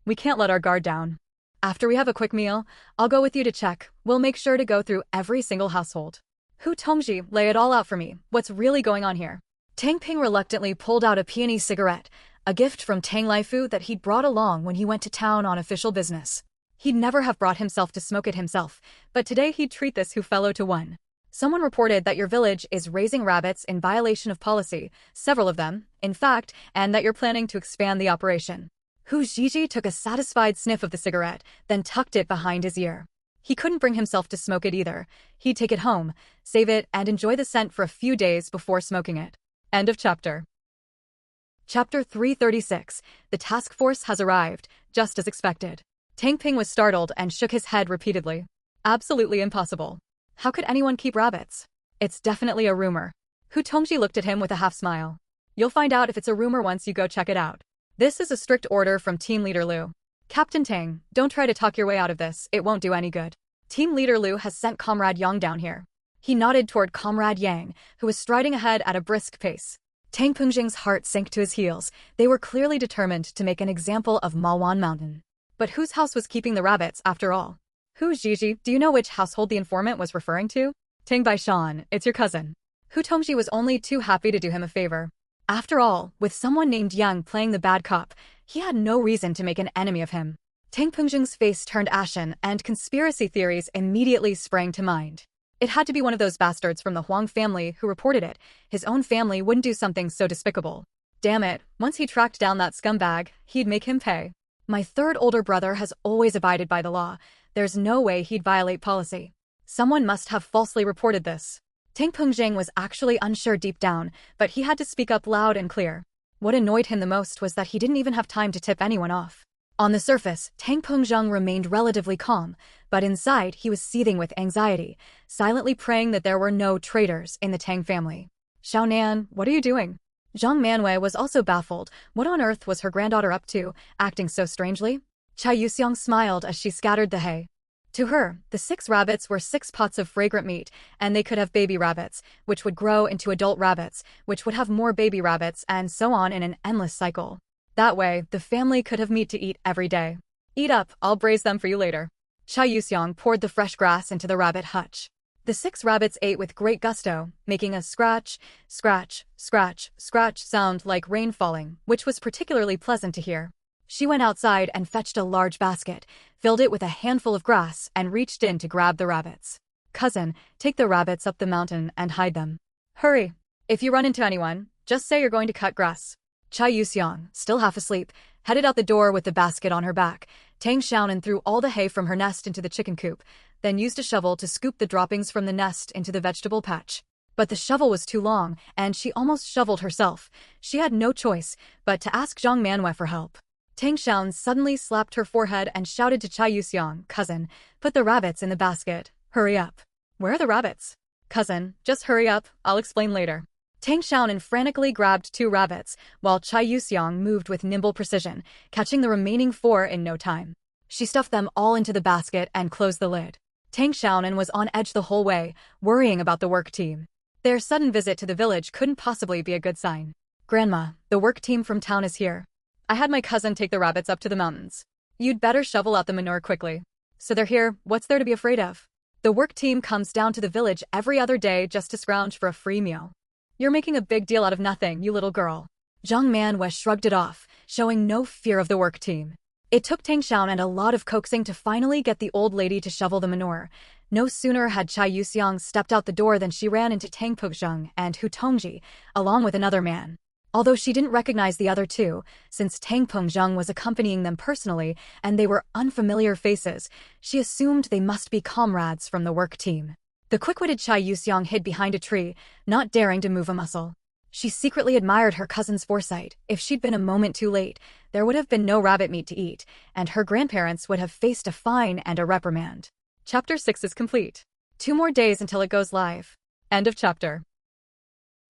We can't let our guard down. After we have a quick meal, I'll go with you to check. We'll make sure to go through every single household. Hu Tongji, lay it all out for me. What's really going on here? Tang Ping reluctantly pulled out a peony cigarette, a gift from Tang Laifu that he'd brought along when he went to town on official business. He'd never have brought himself to smoke it himself, but today he'd treat this Hu fellow to one. Someone reported that your village is raising rabbits in violation of policy, several of them, in fact, and that you're planning to expand the operation. Hu Zhiji took a satisfied sniff of the cigarette, then tucked it behind his ear. He couldn't bring himself to smoke it either. He'd take it home, save it, and enjoy the scent for a few days before smoking it. End of chapter. Chapter 336. The task force has arrived, just as expected. Tang Ping was startled and shook his head repeatedly. Absolutely impossible. How could anyone keep rabbits? It's definitely a rumor. Hu Tongji looked at him with a half smile. You'll find out if it's a rumor once you go check it out. This is a strict order from Team Leader Liu. Captain Tang, don't try to talk your way out of this, it won't do any good. Team Leader Liu has sent Comrade Yang down here. He nodded toward Comrade Yang, who was striding ahead at a brisk pace. Tang Pungjing's heart sank to his heels. They were clearly determined to make an example of Malwan Mountain. But whose house was keeping the rabbits, after all? Who's Gigi? Do you know which household the informant was referring to? Tang Baishan, it's your cousin. Hu Tongji was only too happy to do him a favor. After all, with someone named Yang playing the bad cop, he had no reason to make an enemy of him. Tang Pungjing's face turned ashen, and conspiracy theories immediately sprang to mind. It had to be one of those bastards from the Huang family who reported it. His own family wouldn't do something so despicable. Damn it, once he tracked down that scumbag, he'd make him pay. My third older brother has always abided by the law. There's no way he'd violate policy. Someone must have falsely reported this. Tang Pungjing was actually unsure deep down, but he had to speak up loud and clear. What annoyed him the most was that he didn't even have time to tip anyone off. On the surface, Tang Pungjing remained relatively calm, but inside he was seething with anxiety, silently praying that there were no traitors in the Tang family. Xiaonan, what are you doing? Zhang Manwei was also baffled. What on earth was her granddaughter up to, acting so strangely? Chai Yuxiang smiled as she scattered the hay. To her, the 6 rabbits were 6 pots of fragrant meat, and they could have baby rabbits, which would grow into adult rabbits, which would have more baby rabbits, and so on in an endless cycle. That way, the family could have meat to eat every day. Eat up, I'll braise them for you later. Chai Yuxiang poured the fresh grass into the rabbit hutch. The 6 rabbits ate with great gusto, making a scratch, scratch, scratch, scratch sound like rain falling, which was particularly pleasant to hear. She went outside and fetched a large basket, filled it with a handful of grass, and reached in to grab the rabbits. Cousin, take the rabbits up the mountain and hide them. Hurry. If you run into anyone, just say you're going to cut grass. Chai Yuxiang, still half asleep, headed out the door with the basket on her back. Tang Xiaonan threw all the hay from her nest into the chicken coop, then used a shovel to scoop the droppings from the nest into the vegetable patch. But the shovel was too long, and she almost shoveled herself. She had no choice but to ask Zhang Manwei for help. Tang Xiaonan suddenly slapped her forehead and shouted to Chai Yuxiang, Cousin, put the rabbits in the basket. Hurry up. Where are the rabbits? Cousin, just hurry up, I'll explain later. Tang Xiaonan frantically grabbed 2 rabbits, while Chai Yuxiang moved with nimble precision, catching the remaining 4 in no time. She stuffed them all into the basket and closed the lid. Tang Xiaonan was on edge the whole way, worrying about the work team. Their sudden visit to the village couldn't possibly be a good sign. Grandma, the work team from town is here. I had my cousin take the rabbits up to the mountains. You'd better shovel out the manure quickly. So they're here, what's there to be afraid of? The work team comes down to the village every other day just to scrounge for a free meal. You're making a big deal out of nothing, you little girl. Zhang Manwei shrugged it off, showing no fear of the work team. It took Tang Xiaonan a lot of coaxing to finally get the old lady to shovel the manure. No sooner had Chai Yuxiang stepped out the door than she ran into Tang Pungjing and Hu Tongji, along with another man. Although she didn't recognize the other 2, since Tang Pungjing was accompanying them personally and they were unfamiliar faces, she assumed they must be comrades from the work team. The quick-witted Chai Yuxiang hid behind a tree, not daring to move a muscle. She secretly admired her cousin's foresight. If she'd been a moment too late, there would have been no rabbit meat to eat, and her grandparents would have faced a fine and a reprimand. Chapter 6 is complete. 2 more days until it goes live. End of chapter.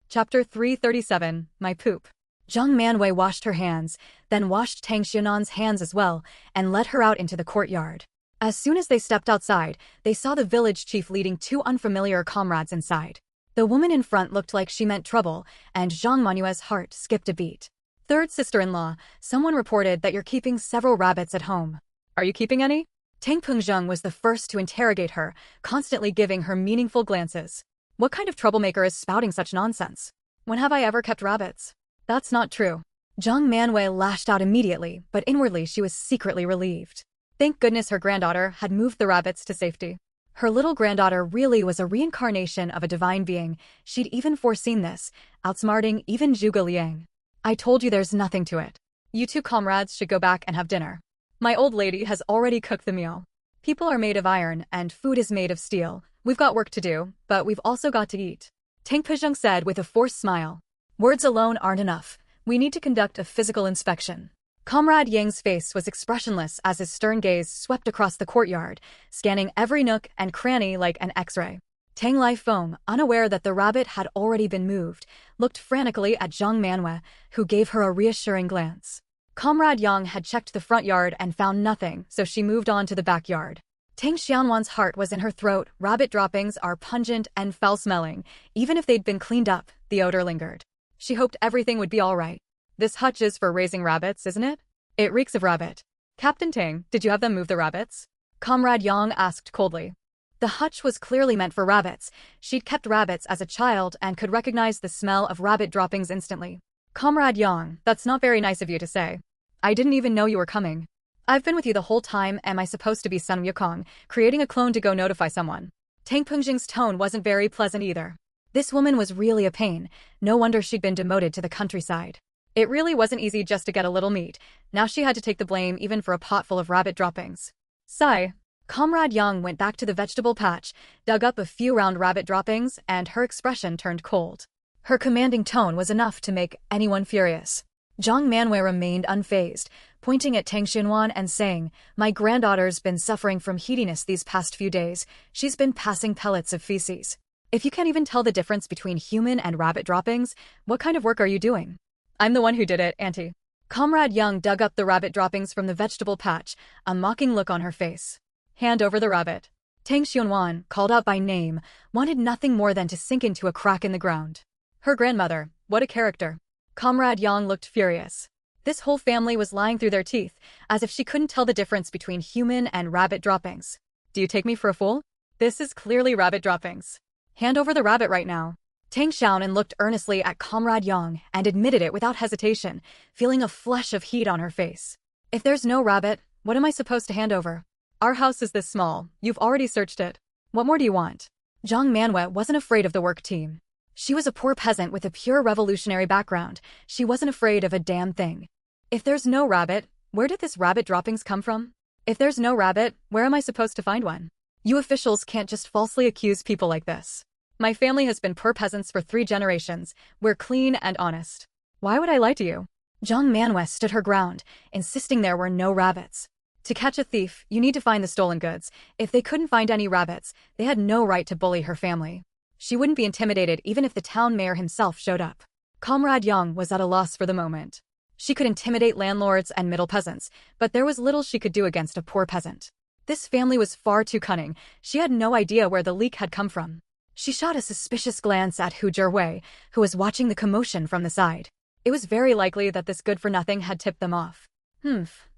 Chapter 337, My Poop. Zhang Manwei washed her hands, then washed Tang Xianan's hands as well, and led her out into the courtyard. As soon as they stepped outside, they saw the village chief leading 2 unfamiliar comrades inside. The woman in front looked like she meant trouble, and Zhang Manue's heart skipped a beat. Third sister-in-law, someone reported that you're keeping several rabbits at home. Are you keeping any? Tang Pungjing was the first to interrogate her, constantly giving her meaningful glances. What kind of troublemaker is spouting such nonsense? When have I ever kept rabbits? That's not true. Zhang Manwei lashed out immediately, but inwardly she was secretly relieved. Thank goodness her granddaughter had moved the rabbits to safety. Her little granddaughter really was a reincarnation of a divine being. She'd even foreseen this, outsmarting even Zhuge Liang. I told you there's nothing to it. You 2 comrades should go back and have dinner. My old lady has already cooked the meal. People are made of iron, and food is made of steel. We've got work to do, but we've also got to eat. Tang Pungjing said with a forced smile. Words alone aren't enough. We need to conduct a physical inspection. Comrade Yang's face was expressionless as his stern gaze swept across the courtyard, scanning every nook and cranny like an X-ray. Tang Lai Feng, unaware that the rabbit had already been moved, looked frantically at Zhang Manhwa, who gave her a reassuring glance. Comrade Yang had checked the front yard and found nothing, so she moved on to the backyard. Tang Xianwan's heart was in her throat. Rabbit droppings are pungent and foul-smelling. Even if they'd been cleaned up, the odor lingered. She hoped everything would be all right. This hutch is for raising rabbits, isn't it? It reeks of rabbit. Captain Tang, did you have them move the rabbits? Comrade Yang asked coldly. The hutch was clearly meant for rabbits. She'd kept rabbits as a child and could recognize the smell of rabbit droppings instantly. Comrade Yang, that's not very nice of you to say. I didn't even know you were coming. I've been with you the whole time. Am I supposed to be Sun Wukong, creating a clone to go notify someone? Tang Pungjing's tone wasn't very pleasant either. This woman was really a pain. No wonder she'd been demoted to the countryside. It really wasn't easy just to get a little meat. Now she had to take the blame even for a pot full of rabbit droppings. Sigh. Comrade Yang went back to the vegetable patch, dug up a few round rabbit droppings, and her expression turned cold. Her commanding tone was enough to make anyone furious. Zhang Manwei remained unfazed, pointing at Tang Xinwan and saying, "My granddaughter's been suffering from heatiness these past few days. She's been passing pellets of feces. If you can't even tell the difference between human and rabbit droppings, what kind of work are you doing?" "I'm the one who did it, Auntie." Comrade Yang dug up the rabbit droppings from the vegetable patch, a mocking look on her face. "Hand over the rabbit." Tang Xinwan, called out by name, wanted nothing more than to sink into a crack in the ground. Her grandmother, what a character. Comrade Yang looked furious. This whole family was lying through their teeth, as if she couldn't tell the difference between human and rabbit droppings. "Do you take me for a fool? This is clearly rabbit droppings. Hand over the rabbit right now." Tang Xiaonan looked earnestly at Comrade Yang and admitted it without hesitation, feeling a flush of heat on her face. "If there's no rabbit, what am I supposed to hand over? Our house is this small. You've already searched it. What more do you want?" Zhang Manwei wasn't afraid of the work team. She was a poor peasant with a pure revolutionary background. She wasn't afraid of a damn thing. "If there's no rabbit, where did this rabbit droppings come from? If there's no rabbit, where am I supposed to find one? You officials can't just falsely accuse people like this. My family has been poor peasants for 3 generations. We're clean and honest. Why would I lie to you?" Zhang Manwei stood her ground, insisting there were no rabbits. To catch a thief, you need to find the stolen goods. If they couldn't find any rabbits, they had no right to bully her family. She wouldn't be intimidated even if the town mayor himself showed up. Comrade Yang was at a loss for the moment. She could intimidate landlords and middle peasants, but there was little she could do against a poor peasant. This family was far too cunning. She had no idea where the leak had come from. She shot a suspicious glance at Hu Zhihui, who was watching the commotion from the side. It was very likely that this good-for-nothing had tipped them off.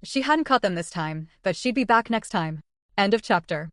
She hadn't caught them this time, but she'd be back next time. End of chapter.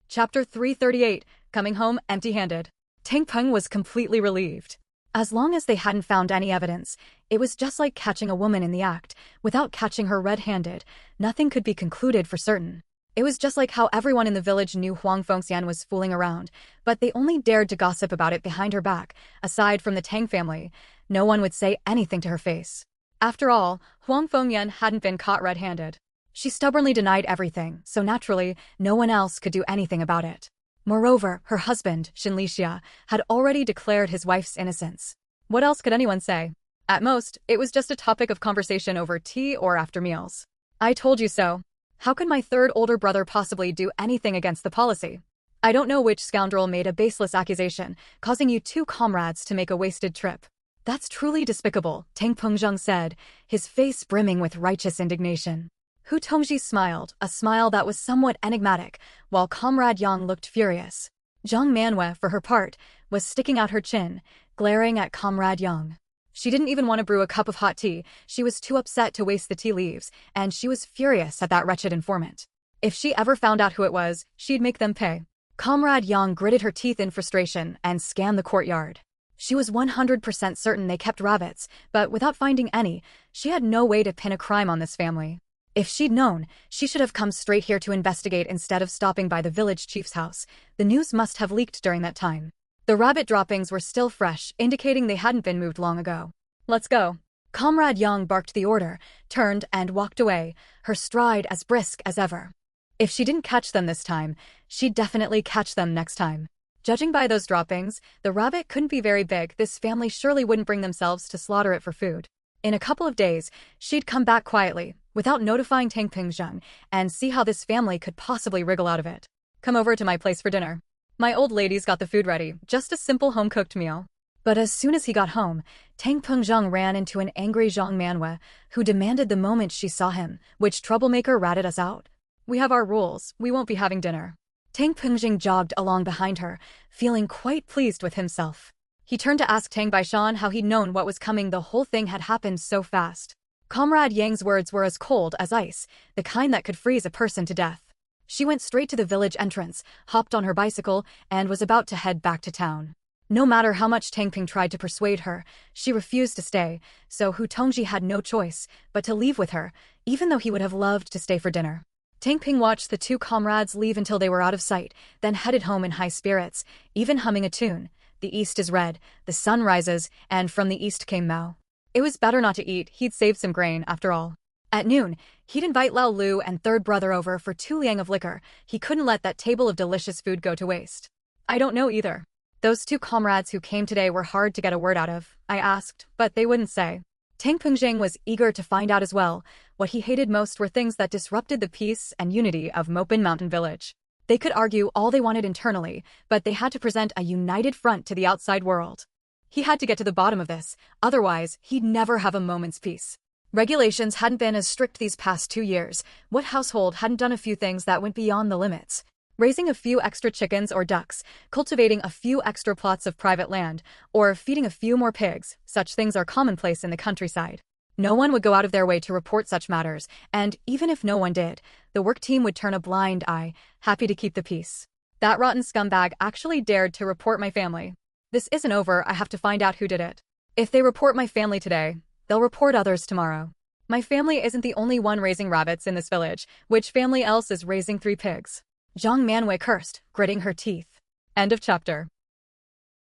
Chapter 338, Coming Home Empty-Handed. Tang Peng was completely relieved. As long as they hadn't found any evidence, it was just like catching a woman in the act. Without catching her red-handed, nothing could be concluded for certain. It was just like how everyone in the village knew Huang Fengxian was fooling around, but they only dared to gossip about it behind her back. Aside from the Tang family, no one would say anything to her face. After all, Huang Fengyan hadn't been caught red-handed. She stubbornly denied everything, so naturally, no one else could do anything about it. Moreover, her husband, Xin Lixia, had already declared his wife's innocence. What else could anyone say? At most, it was just a topic of conversation over tea or after meals. "I told you so. How could my third older brother possibly do anything against the policy? I don't know which scoundrel made a baseless accusation, causing you 2 comrades to make a wasted trip. That's truly despicable," Tang Pengzheng said, his face brimming with righteous indignation. Hu Tongji smiled, a smile that was somewhat enigmatic, while Comrade Yang looked furious. Zhang Manwei, for her part, was sticking out her chin, glaring at Comrade Yang. She didn't even want to brew a cup of hot tea. She was too upset to waste the tea leaves, and she was furious at that wretched informant. If she ever found out who it was, she'd make them pay. Comrade Yang gritted her teeth in frustration and scanned the courtyard. She was 100% certain they kept rabbits, but without finding any, she had no way to pin a crime on this family. If she'd known, she should have come straight here to investigate instead of stopping by the village chief's house. The news must have leaked during that time. The rabbit droppings were still fresh, indicating they hadn't been moved long ago. "Let's go." Comrade Yang barked the order, turned and walked away, her stride as brisk as ever. If she didn't catch them this time, she'd definitely catch them next time. Judging by those droppings, the rabbit couldn't be very big. This family surely wouldn't bring themselves to slaughter it for food. In a couple of days, she'd come back quietly, without notifying Tang Pengzheng, and see how this family could possibly wriggle out of it. "Come over to my place for dinner." My old lady's got the food ready, just a simple home-cooked meal. But as soon as he got home, Tang Pengzheng ran into an angry Zhang Manhwa, who demanded the moment she saw him, which troublemaker ratted us out. We have our rules, we won't be having dinner. Tang Pengzheng jogged along behind her, feeling quite pleased with himself. He turned to ask Tang Baishan how he'd known what was coming. The whole thing had happened so fast. Comrade Yang's words were as cold as ice, the kind that could freeze a person to death. She went straight to the village entrance, hopped on her bicycle, and was about to head back to town. No matter how much Tang Ping tried to persuade her, she refused to stay, so Hu Tongji had no choice but to leave with her, even though he would have loved to stay for dinner. Tang Ping watched the two comrades leave until they were out of sight, then headed home in high spirits, even humming a tune. The east is red, the sun rises, and from the east came Mao. It was better not to eat, he'd saved some grain, after all. At noon, he'd invite Lao Lu and third brother over for 2 liang of liquor. He couldn't let that table of delicious food go to waste. I don't know either. Those two comrades who came today were hard to get a word out of. I asked, but they wouldn't say. Tang Pengzheng was eager to find out as well. What he hated most were things that disrupted the peace and unity of Mopin Mountain Village. They could argue all they wanted internally, but they had to present a united front to the outside world. He had to get to the bottom of this, otherwise he'd never have a moment's peace. Regulations hadn't been as strict these past 2 years. What household hadn't done a few things that went beyond the limits? Raising a few extra chickens or ducks, cultivating a few extra plots of private land, or feeding a few more pigs, such things are commonplace in the countryside. No one would go out of their way to report such matters, and even if no one did, the work team would turn a blind eye, happy to keep the peace. That rotten scumbag actually dared to report my family. This isn't over, I have to find out who did it. If they report my family today, they'll report others tomorrow. My family isn't the only one raising rabbits in this village. Which family else is raising 3 pigs? Zhang Manwei cursed, gritting her teeth. End of chapter.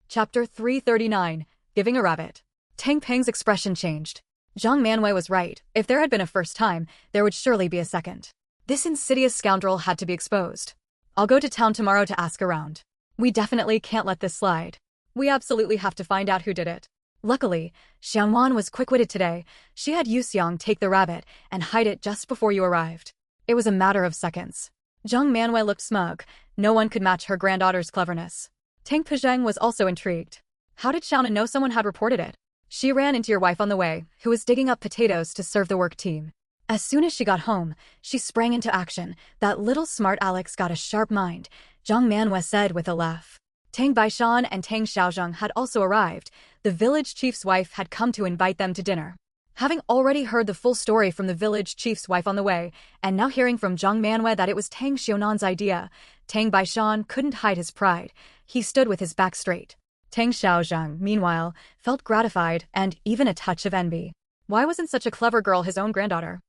Chapter 339, Giving a Rabbit. Tang Peng's expression changed. Zhang Manwei was right. If there had been a first time, there would surely be a second. This insidious scoundrel had to be exposed. I'll go to town tomorrow to ask around. We definitely can't let this slide. We absolutely have to find out who did it. Luckily, Xianwan was quick-witted today. She had Yu Xiang take the rabbit and hide it just before you arrived. It was a matter of seconds. Zhang Manwei looked smug. No one could match her granddaughter's cleverness. Tang Pezheng was also intrigued. How did Xiaonan know someone had reported it? She ran into your wife on the way, who was digging up potatoes to serve the work team. As soon as she got home, she sprang into action. That little smart Alex got a sharp mind, Zhang Manwei said with a laugh. Tang Baishan and Tang Xiaozheng had also arrived. The village chief's wife had come to invite them to dinner. Having already heard the full story from the village chief's wife on the way, and now hearing from Zhang Manwei that it was Tang Xiaonan's idea, Tang Baishan couldn't hide his pride. He stood with his back straight. Tang Xiaozheng, meanwhile, felt gratified and even a touch of envy. Why wasn't such a clever girl his own granddaughter?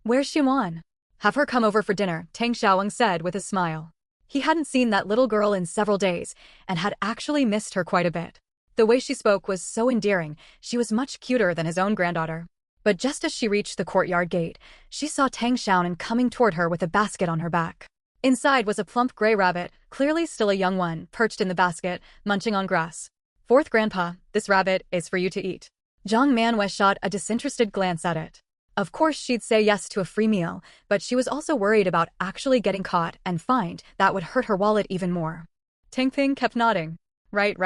Where's Xianwan? Have her come over for dinner, Tang Xiaoweng said with a smile. He hadn't seen that little girl in several days, and had actually missed her quite a bit. The way she spoke was so endearing, she was much cuter than his own granddaughter. But just as she reached the courtyard gate, she saw Tang Xiaonan coming toward her with a basket on her back. Inside was a plump gray rabbit, clearly still a young one, perched in the basket, munching on grass. Fourth grandpa, this rabbit is for you to eat. Zhang Manwei shot a disinterested glance at it. Of course she'd say yes to a free meal, but she was also worried about actually getting caught and fined. That would hurt her wallet even more. Tang Ping kept nodding. Right.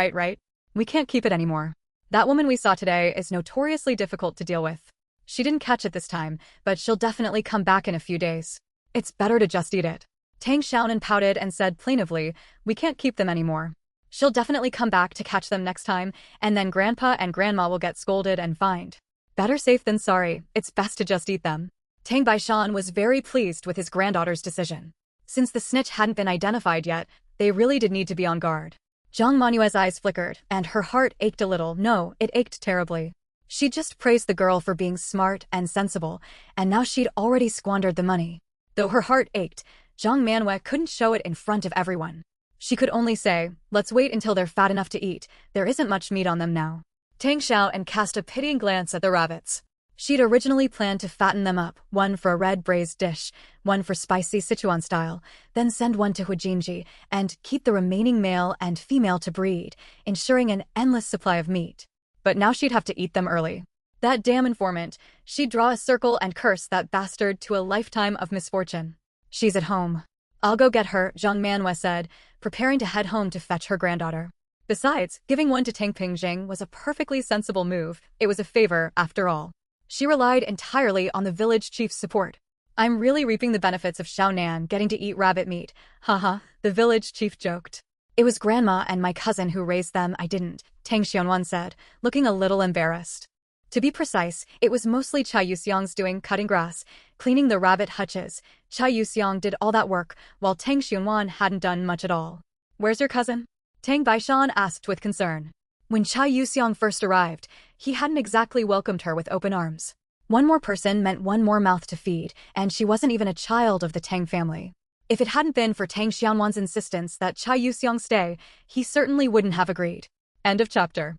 We can't keep it anymore. That woman we saw today is notoriously difficult to deal with. She didn't catch it this time, but she'll definitely come back in a few days. It's better to just eat it. Tang Xiaonan pouted and said plaintively, we can't keep them anymore. She'll definitely come back to catch them next time, and then Grandpa and Grandma will get scolded and fined. Better safe than sorry, it's best to just eat them. Tang Baishan was very pleased with his granddaughter's decision. Since the snitch hadn't been identified yet, they really did need to be on guard. Zhang Manue's eyes flickered, and her heart ached a little. No, it ached terribly. She just praised the girl for being smart and sensible, and now she'd already squandered the money. Though her heart ached, Zhang Manwei couldn't show it in front of everyone. She could only say, let's wait until they're fat enough to eat, there isn't much meat on them now. Tang Xiao cast a pitying glance at the rabbits. She'd originally planned to fatten them up, one for a red braised dish, one for spicy Sichuan style, then send one to Huijinji, and keep the remaining male and female to breed, ensuring an endless supply of meat. But now she'd have to eat them early. That damn informant, she'd draw a circle and curse that bastard to a lifetime of misfortune. She's at home. I'll go get her, Zhang Manwei said, preparing to head home to fetch her granddaughter. Besides, giving one to Tang Pingjing was a perfectly sensible move. It was a favor, after all. She relied entirely on the village chief's support. I'm really reaping the benefits of Xiaonan getting to eat rabbit meat. Haha, the village chief joked. It was grandma and my cousin who raised them, I didn't, Tang Xianwan said, looking a little embarrassed. To be precise, it was mostly Chai Yuxiang's doing cutting grass, cleaning the rabbit hutches. Chai Yuxiang did all that work, while Tang Xianwan hadn't done much at all. Where's your cousin? Tang Baishan asked with concern. When Chai Yuxiang first arrived, he hadn't exactly welcomed her with open arms. One more person meant one more mouth to feed, and she wasn't even a child of the Tang family. If it hadn't been for Tang Xianwan's insistence that Chai Yuxiang stay, he certainly wouldn't have agreed. End of chapter.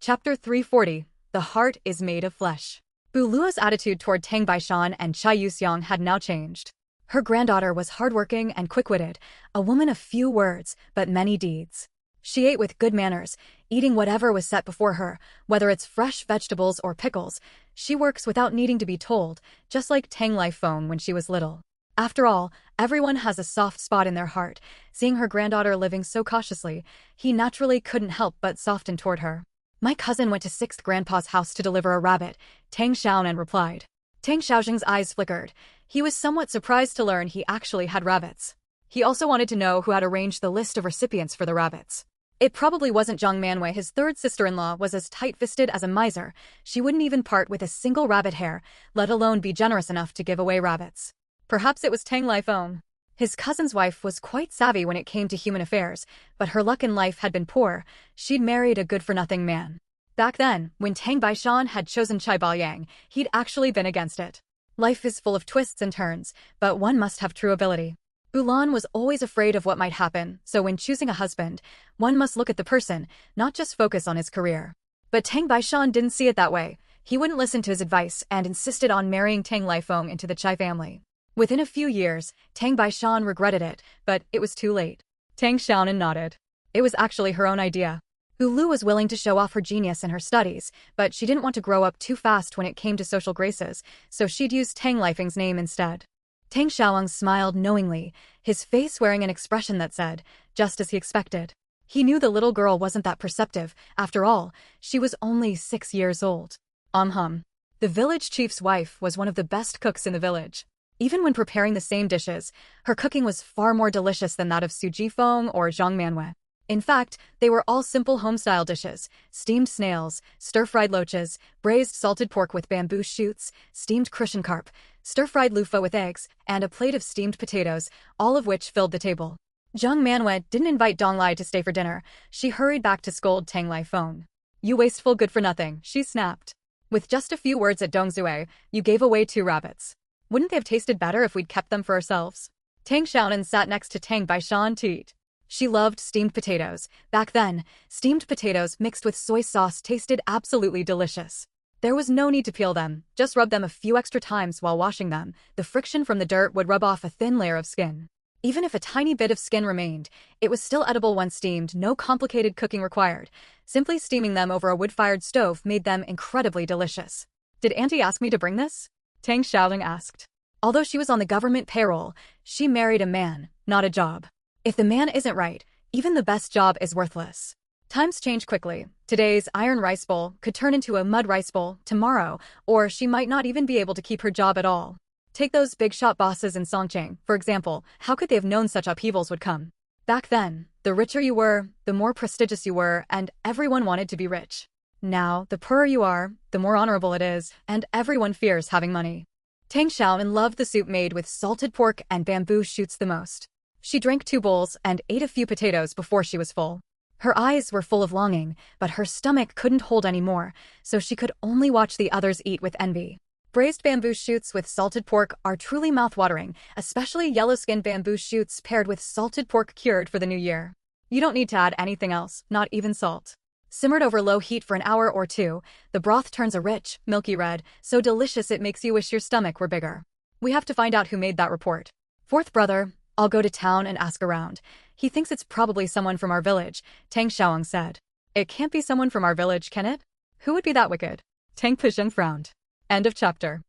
Chapter 340. The Heart is Made of Flesh. Bu Luo's attitude toward Tang Baishan and Chai Yuxiang had now changed. Her granddaughter was hardworking and quick-witted, a woman of few words, but many deeds. She ate with good manners, eating whatever was set before her, whether it's fresh vegetables or pickles. She works without needing to be told, just like Tang Lifeng when she was little. After all, everyone has a soft spot in their heart. Seeing her granddaughter living so cautiously, he naturally couldn't help but soften toward her. My cousin went to 6th grandpa's house to deliver a rabbit, Tang Xiaonan replied. Tang Xiaojing's eyes flickered. He was somewhat surprised to learn he actually had rabbits. He also wanted to know who had arranged the list of recipients for the rabbits. It probably wasn't Zhang Manwei. His third sister-in-law was as tight-fisted as a miser. She wouldn't even part with a single rabbit hair, let alone be generous enough to give away rabbits. Perhaps it was Tang Lifeng. His cousin's wife was quite savvy when it came to human affairs, but her luck in life had been poor. She'd married a good-for-nothing man. Back then, when Tang Baishan had chosen Chai Baoyang, he'd actually been against it. Life is full of twists and turns, but one must have true ability. Bulan was always afraid of what might happen, so when choosing a husband, one must look at the person, not just focus on his career. But Tang Baishan didn't see it that way. He wouldn't listen to his advice and insisted on marrying Tang Lifeng into the Chai family. Within a few years, Tang Baishan regretted it, but it was too late. Tang Xiaonan nodded. It was actually her own idea. Lu was willing to show off her genius in her studies, but she didn't want to grow up too fast when it came to social graces, so she'd use Tang Lifeng's name instead. Tang Xiaowang smiled knowingly, his face wearing an expression that said, just as he expected. He knew the little girl wasn't that perceptive. After all, she was only 6 years old. The village chief's wife was one of the best cooks in the village. Even when preparing the same dishes, her cooking was far more delicious than that of Su Jifeng or Zhang Manwei. In fact, they were all simple home-style dishes: steamed snails, stir-fried loaches, braised salted pork with bamboo shoots, steamed cushion carp, stir-fried loofah with eggs, and a plate of steamed potatoes, all of which filled the table. Zhang Manwei didn't invite Dong Lai to stay for dinner. She hurried back to scold Tang Lifeng. You wasteful good-for-nothing, she snapped. With just a few words at Dongzue, you gave away 2 rabbits. Wouldn't they have tasted better if we'd kept them for ourselves? Tang Xiaonan sat next to Tang Baishan to eat. She loved steamed potatoes. Back then, steamed potatoes mixed with soy sauce tasted absolutely delicious. There was no need to peel them, just rub them a few extra times while washing them. The friction from the dirt would rub off a thin layer of skin. Even if a tiny bit of skin remained, it was still edible once steamed. No complicated cooking required. Simply steaming them over a wood-fired stove made them incredibly delicious. Did Auntie ask me to bring this? Tang Xiaoling asked. Although she was on the government payroll, she married a man, not a job. If the man isn't right, even the best job is worthless. Times change quickly. Today's iron rice bowl could turn into a mud rice bowl tomorrow, or she might not even be able to keep her job at all. Take those big shot bosses in Songcheng, for example. How could they have known such upheavals would come? Back then, the richer you were, the more prestigious you were, and everyone wanted to be rich. Now, the poorer you are, the more honorable it is, and everyone fears having money. Tang Xiaonan loved the soup made with salted pork and bamboo shoots the most. She drank 2 bowls and ate a few potatoes before she was full. Her eyes were full of longing, but her stomach couldn't hold any more, so she could only watch the others eat with envy. Braised bamboo shoots with salted pork are truly mouth-watering, especially yellow-skinned bamboo shoots paired with salted pork cured for the new year. You don't need to add anything else, not even salt. Simmered over low heat for an hour or 2, the broth turns a rich, milky red, so delicious it makes you wish your stomach were bigger. We have to find out who made that report. 4th brother, I'll go to town and ask around. He thinks it's probably someone from our village, Tang Xiaowang said. It can't be someone from our village, can it? Who would be that wicked? Tang Pizheng frowned. End of chapter.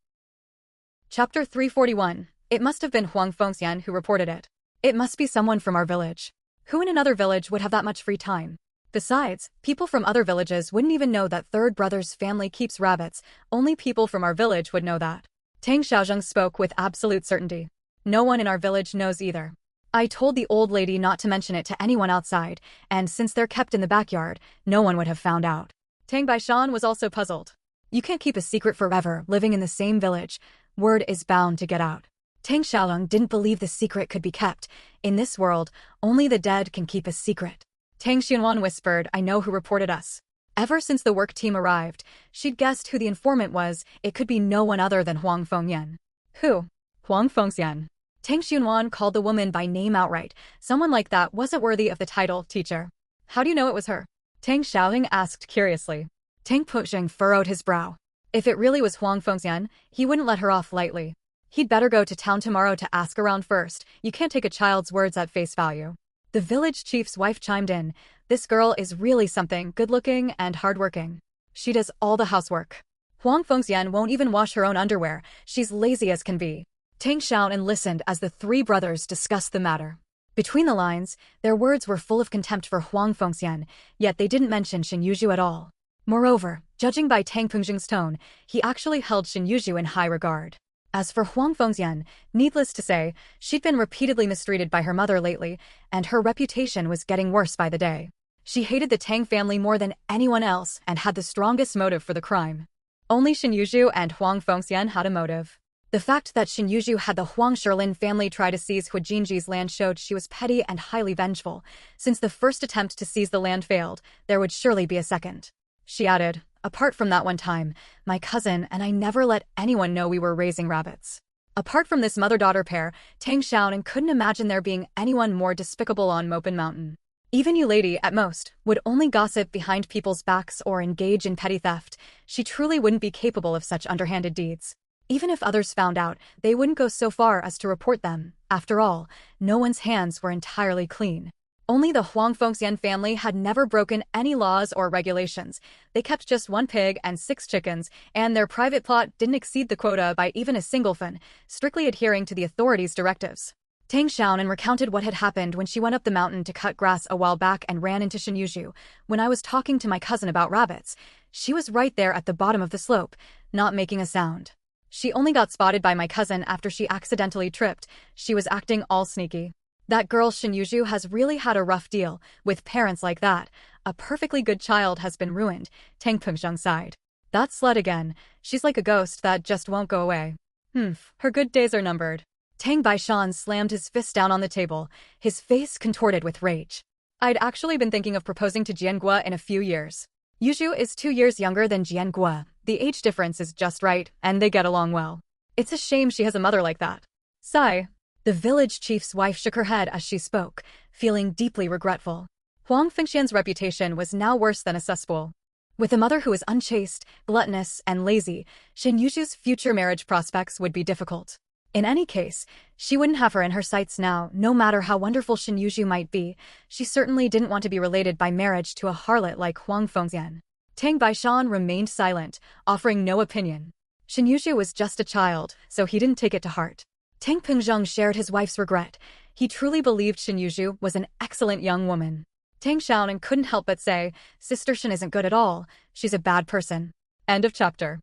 Chapter 341. It must have been Huang Fengxian who reported it. It must be someone from our village. Who in another village would have that much free time? Besides, people from other villages wouldn't even know that third brother's family keeps rabbits. Only people from our village would know that. Tang Xiaozheng spoke with absolute certainty. No one in our village knows either. I told the old lady not to mention it to anyone outside, and since they're kept in the backyard, no one would have found out. Tang Baishan was also puzzled. You can't keep a secret forever, living in the same village. Word is bound to get out. Tang Xiaolong didn't believe the secret could be kept. In this world, only the dead can keep a secret. Tang Xianwan whispered, I know who reported us. Ever since the work team arrived, she'd guessed who the informant was. It could be no one other than Huang Fengyan. Who? Huang Fengyan. Tang Xianwan called the woman by name outright. Someone like that wasn't worthy of the title, teacher. How do you know it was her? Tang Xiaoling asked curiously. Tang Pusheng furrowed his brow. If it really was Huang Fengyan, he wouldn't let her off lightly. He'd better go to town tomorrow to ask around first. You can't take a child's words at face value. The village chief's wife chimed in. This girl is really something, good-looking and hardworking. She does all the housework. Huang Fengxian won't even wash her own underwear. She's lazy as can be. Tang Xiaonan listened as the three brothers discussed the matter. Between the lines, their words were full of contempt for Huang Fengxian, yet they didn't mention Shin Yuzhu at all. Moreover, judging by Tang Pungjing's tone, he actually held Shin Yuzhu in high regard. As for Huang Fengxian, needless to say, she'd been repeatedly mistreated by her mother lately, and her reputation was getting worse by the day. She hated the Tang family more than anyone else and had the strongest motive for the crime. Only Shin Yuzhu and Huang Fengxian had a motive. The fact that Shin Yuzhu had the Huang Shilin family try to seize Huijinji's land showed she was petty and highly vengeful. Since the first attempt to seize the land failed, there would surely be a second. She added, apart from that one time, my cousin and I never let anyone know we were raising rabbits. Apart from this mother-daughter pair, Tang Xiaonan couldn't imagine there being anyone more despicable on Mopin Mountain. Even you lady, at most, would only gossip behind people's backs or engage in petty theft. She truly wouldn't be capable of such underhanded deeds. Even if others found out, they wouldn't go so far as to report them. After all, no one's hands were entirely clean. Only the Huang Fengxian family had never broken any laws or regulations. They kept just 1 pig and 6 chickens, and their private plot didn't exceed the quota by even a single fin, strictly adhering to the authorities' directives. Tang Xiaonan recounted what had happened when she went up the mountain to cut grass a while back and ran into Shin Yuzhu. When I was talking to my cousin about rabbits, she was right there at the bottom of the slope, not making a sound. She only got spotted by my cousin after she accidentally tripped. She was acting all sneaky. That girl Shin Yuzhu has really had a rough deal. With parents like that, a perfectly good child has been ruined, Tang Pengzheng sighed. That slut again. She's like a ghost that just won't go away. Her good days are numbered. Tang Baishan slammed his fist down on the table, his face contorted with rage. I'd actually been thinking of proposing to Jiangua in a few years. Yuzhu is 2 years younger than Jiangua. The age difference is just right, and they get along well. It's a shame she has a mother like that. Sigh. The village chief's wife shook her head as she spoke, feeling deeply regretful. Huang Fengxian's reputation was now worse than a cesspool. With a mother who is unchaste, gluttonous, and lazy, Shin Yuzhu's future marriage prospects would be difficult. In any case, she wouldn't have her in her sights now, no matter how wonderful Shin Yuzhu might be. She certainly didn't want to be related by marriage to a harlot like Huang Fengxian. Tang Baishan remained silent, offering no opinion. Shin Yuzhu was just a child, so he didn't take it to heart. Tang Pengzheng shared his wife's regret. He truly believed Shin Yuzhu was an excellent young woman. Tang Xiaonan couldn't help but say, Sister Shin isn't good at all. She's a bad person. End of chapter.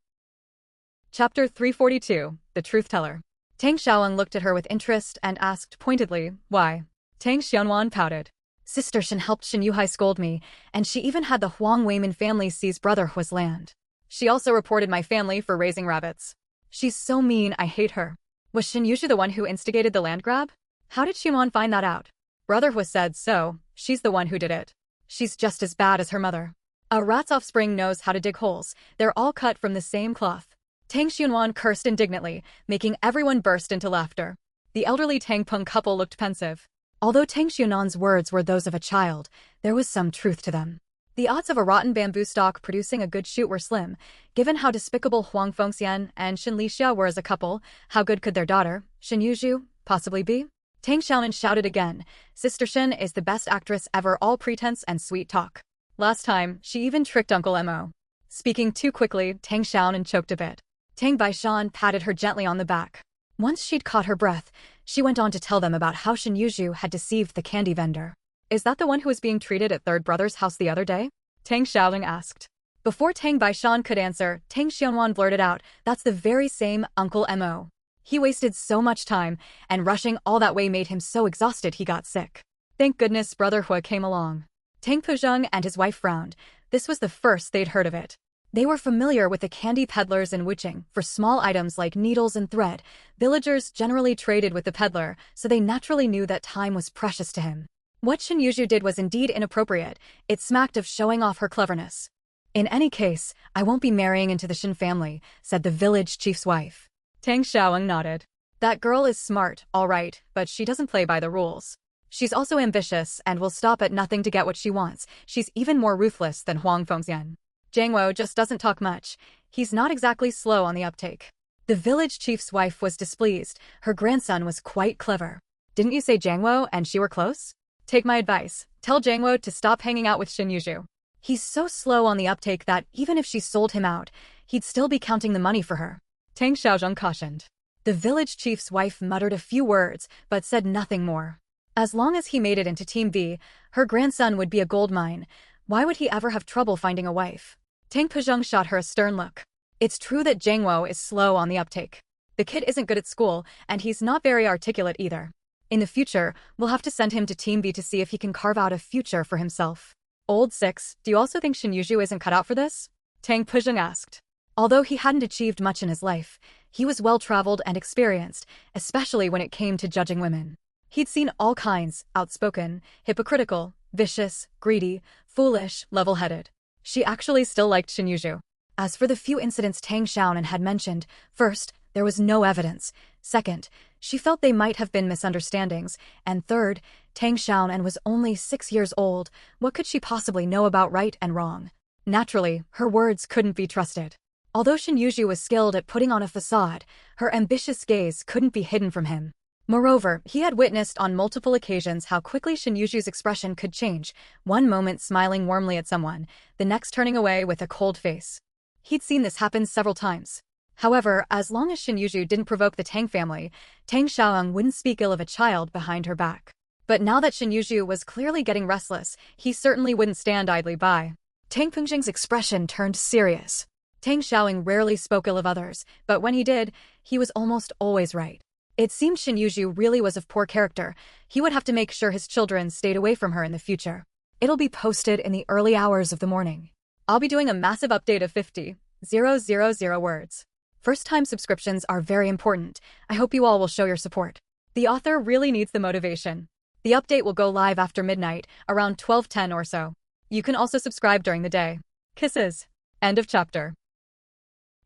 Chapter 342, The Truth Teller. Tang Xiaoan looked at her with interest and asked pointedly, why? Tang Xianwan pouted. Sister Shin helped Shin Yuhai scold me, and she even had the Huang Weimin family seize brother Hua's land. She also reported my family for raising rabbits. She's so mean, I hate her. Was Shin Yuzhu the one who instigated the land grab? How did Xinwan find that out? Brother Hua said so. She's the one who did it. She's just as bad as her mother. A rat's offspring knows how to dig holes. They're all cut from the same cloth. Tang Xianwan cursed indignantly, making everyone burst into laughter. The elderly Tang Peng couple looked pensive. Although Tang Xianwan's words were those of a child, there was some truth to them. The odds of a rotten bamboo stalk producing a good shoot were slim. Given how despicable Huang Fengxian and Shin Lixia were as a couple, how good could their daughter, Shin Yuzhu, possibly be? Tang Xiaonan shouted again. Sister Shin is the best actress ever, all pretense and sweet talk. Last time, she even tricked Uncle Mo. Speaking too quickly, Tang Xiaonan choked a bit. Tang Baishan patted her gently on the back. Once she'd caught her breath, She went on to tell them about how Shin Yuju had deceived the candy vendor. Is that the one who was being treated at Third Brother's house the other day? Tang Xiaoling asked. Before Tang Baishan could answer, Tang Xianwan blurted out, that's the very same Uncle Mo. He wasted so much time, and rushing all that way made him so exhausted he got sick. Thank goodness Brother Hua came along. Tang Puzheng and his wife frowned. This was the first they'd heard of it. They were familiar with the candy peddlers in Wuching. For small items like needles and thread, villagers generally traded with the peddler, so they naturally knew that time was precious to him. What Shin Yuju did was indeed inappropriate. It smacked of showing off her cleverness. In any case, I won't be marrying into the Shin family, said the village chief's wife. Tang Xiaoeng nodded. That girl is smart, all right, but she doesn't play by the rules. She's also ambitious and will stop at nothing to get what she wants. She's even more ruthless than Huang Fengxian. Jiang Wo just doesn't talk much. He's not exactly slow on the uptake. The village chief's wife was displeased. Her grandson was quite clever. Didn't you say Jiang Wo and she were close? Take my advice. Tell Jiang Wo to stop hanging out with Shin Yuju. He's so slow on the uptake that even if she sold him out, he'd still be counting the money for her. Tang Xiaozheng cautioned. The village chief's wife muttered a few words, but said nothing more. As long as he made it into Team B, her grandson would be a gold mine. Why would he ever have trouble finding a wife? Tang Puzheng shot her a stern look. It's true that Jiang Wo is slow on the uptake. The kid isn't good at school, and he's not very articulate either. In the future, we'll have to send him to Team B to see if he can carve out a future for himself. Old Six, do you also think Shin Yuju isn't cut out for this? Tang Puzheng asked. Although he hadn't achieved much in his life, he was well-traveled and experienced, especially when it came to judging women. He'd seen all kinds, outspoken, hypocritical, vicious, greedy, foolish, level-headed. She actually still liked Shin Yuju. As for the few incidents Tang Xiaonan had mentioned, first, there was no evidence. Second, she felt they might have been misunderstandings. And third, Tang Xiaonan was only 6 years old. What could she possibly know about right and wrong? Naturally, her words couldn't be trusted. Although Shin Yuju was skilled at putting on a facade, her ambitious gaze couldn't be hidden from him. Moreover, he had witnessed on multiple occasions how quickly Shin Yuju's expression could change, one moment smiling warmly at someone, the next turning away with a cold face. He'd seen this happen several times. However, as long as Shin Yuju didn't provoke the Tang family, Tang Xiaoeng wouldn't speak ill of a child behind her back. But now that Shin Yuju was clearly getting restless, he certainly wouldn't stand idly by. Tang Pengxing's expression turned serious. Tang Xiaoeng rarely spoke ill of others, but when he did, he was almost always right. It seemed Shin Yuju really was of poor character. He would have to make sure his children stayed away from her in the future. It'll be posted in the early hours of the morning. I'll be doing a massive update of 50,000 words. First-time subscriptions are very important. I hope you all will show your support. The author really needs the motivation. The update will go live after midnight, around 12:10 or so. You can also subscribe during the day. Kisses. End of chapter.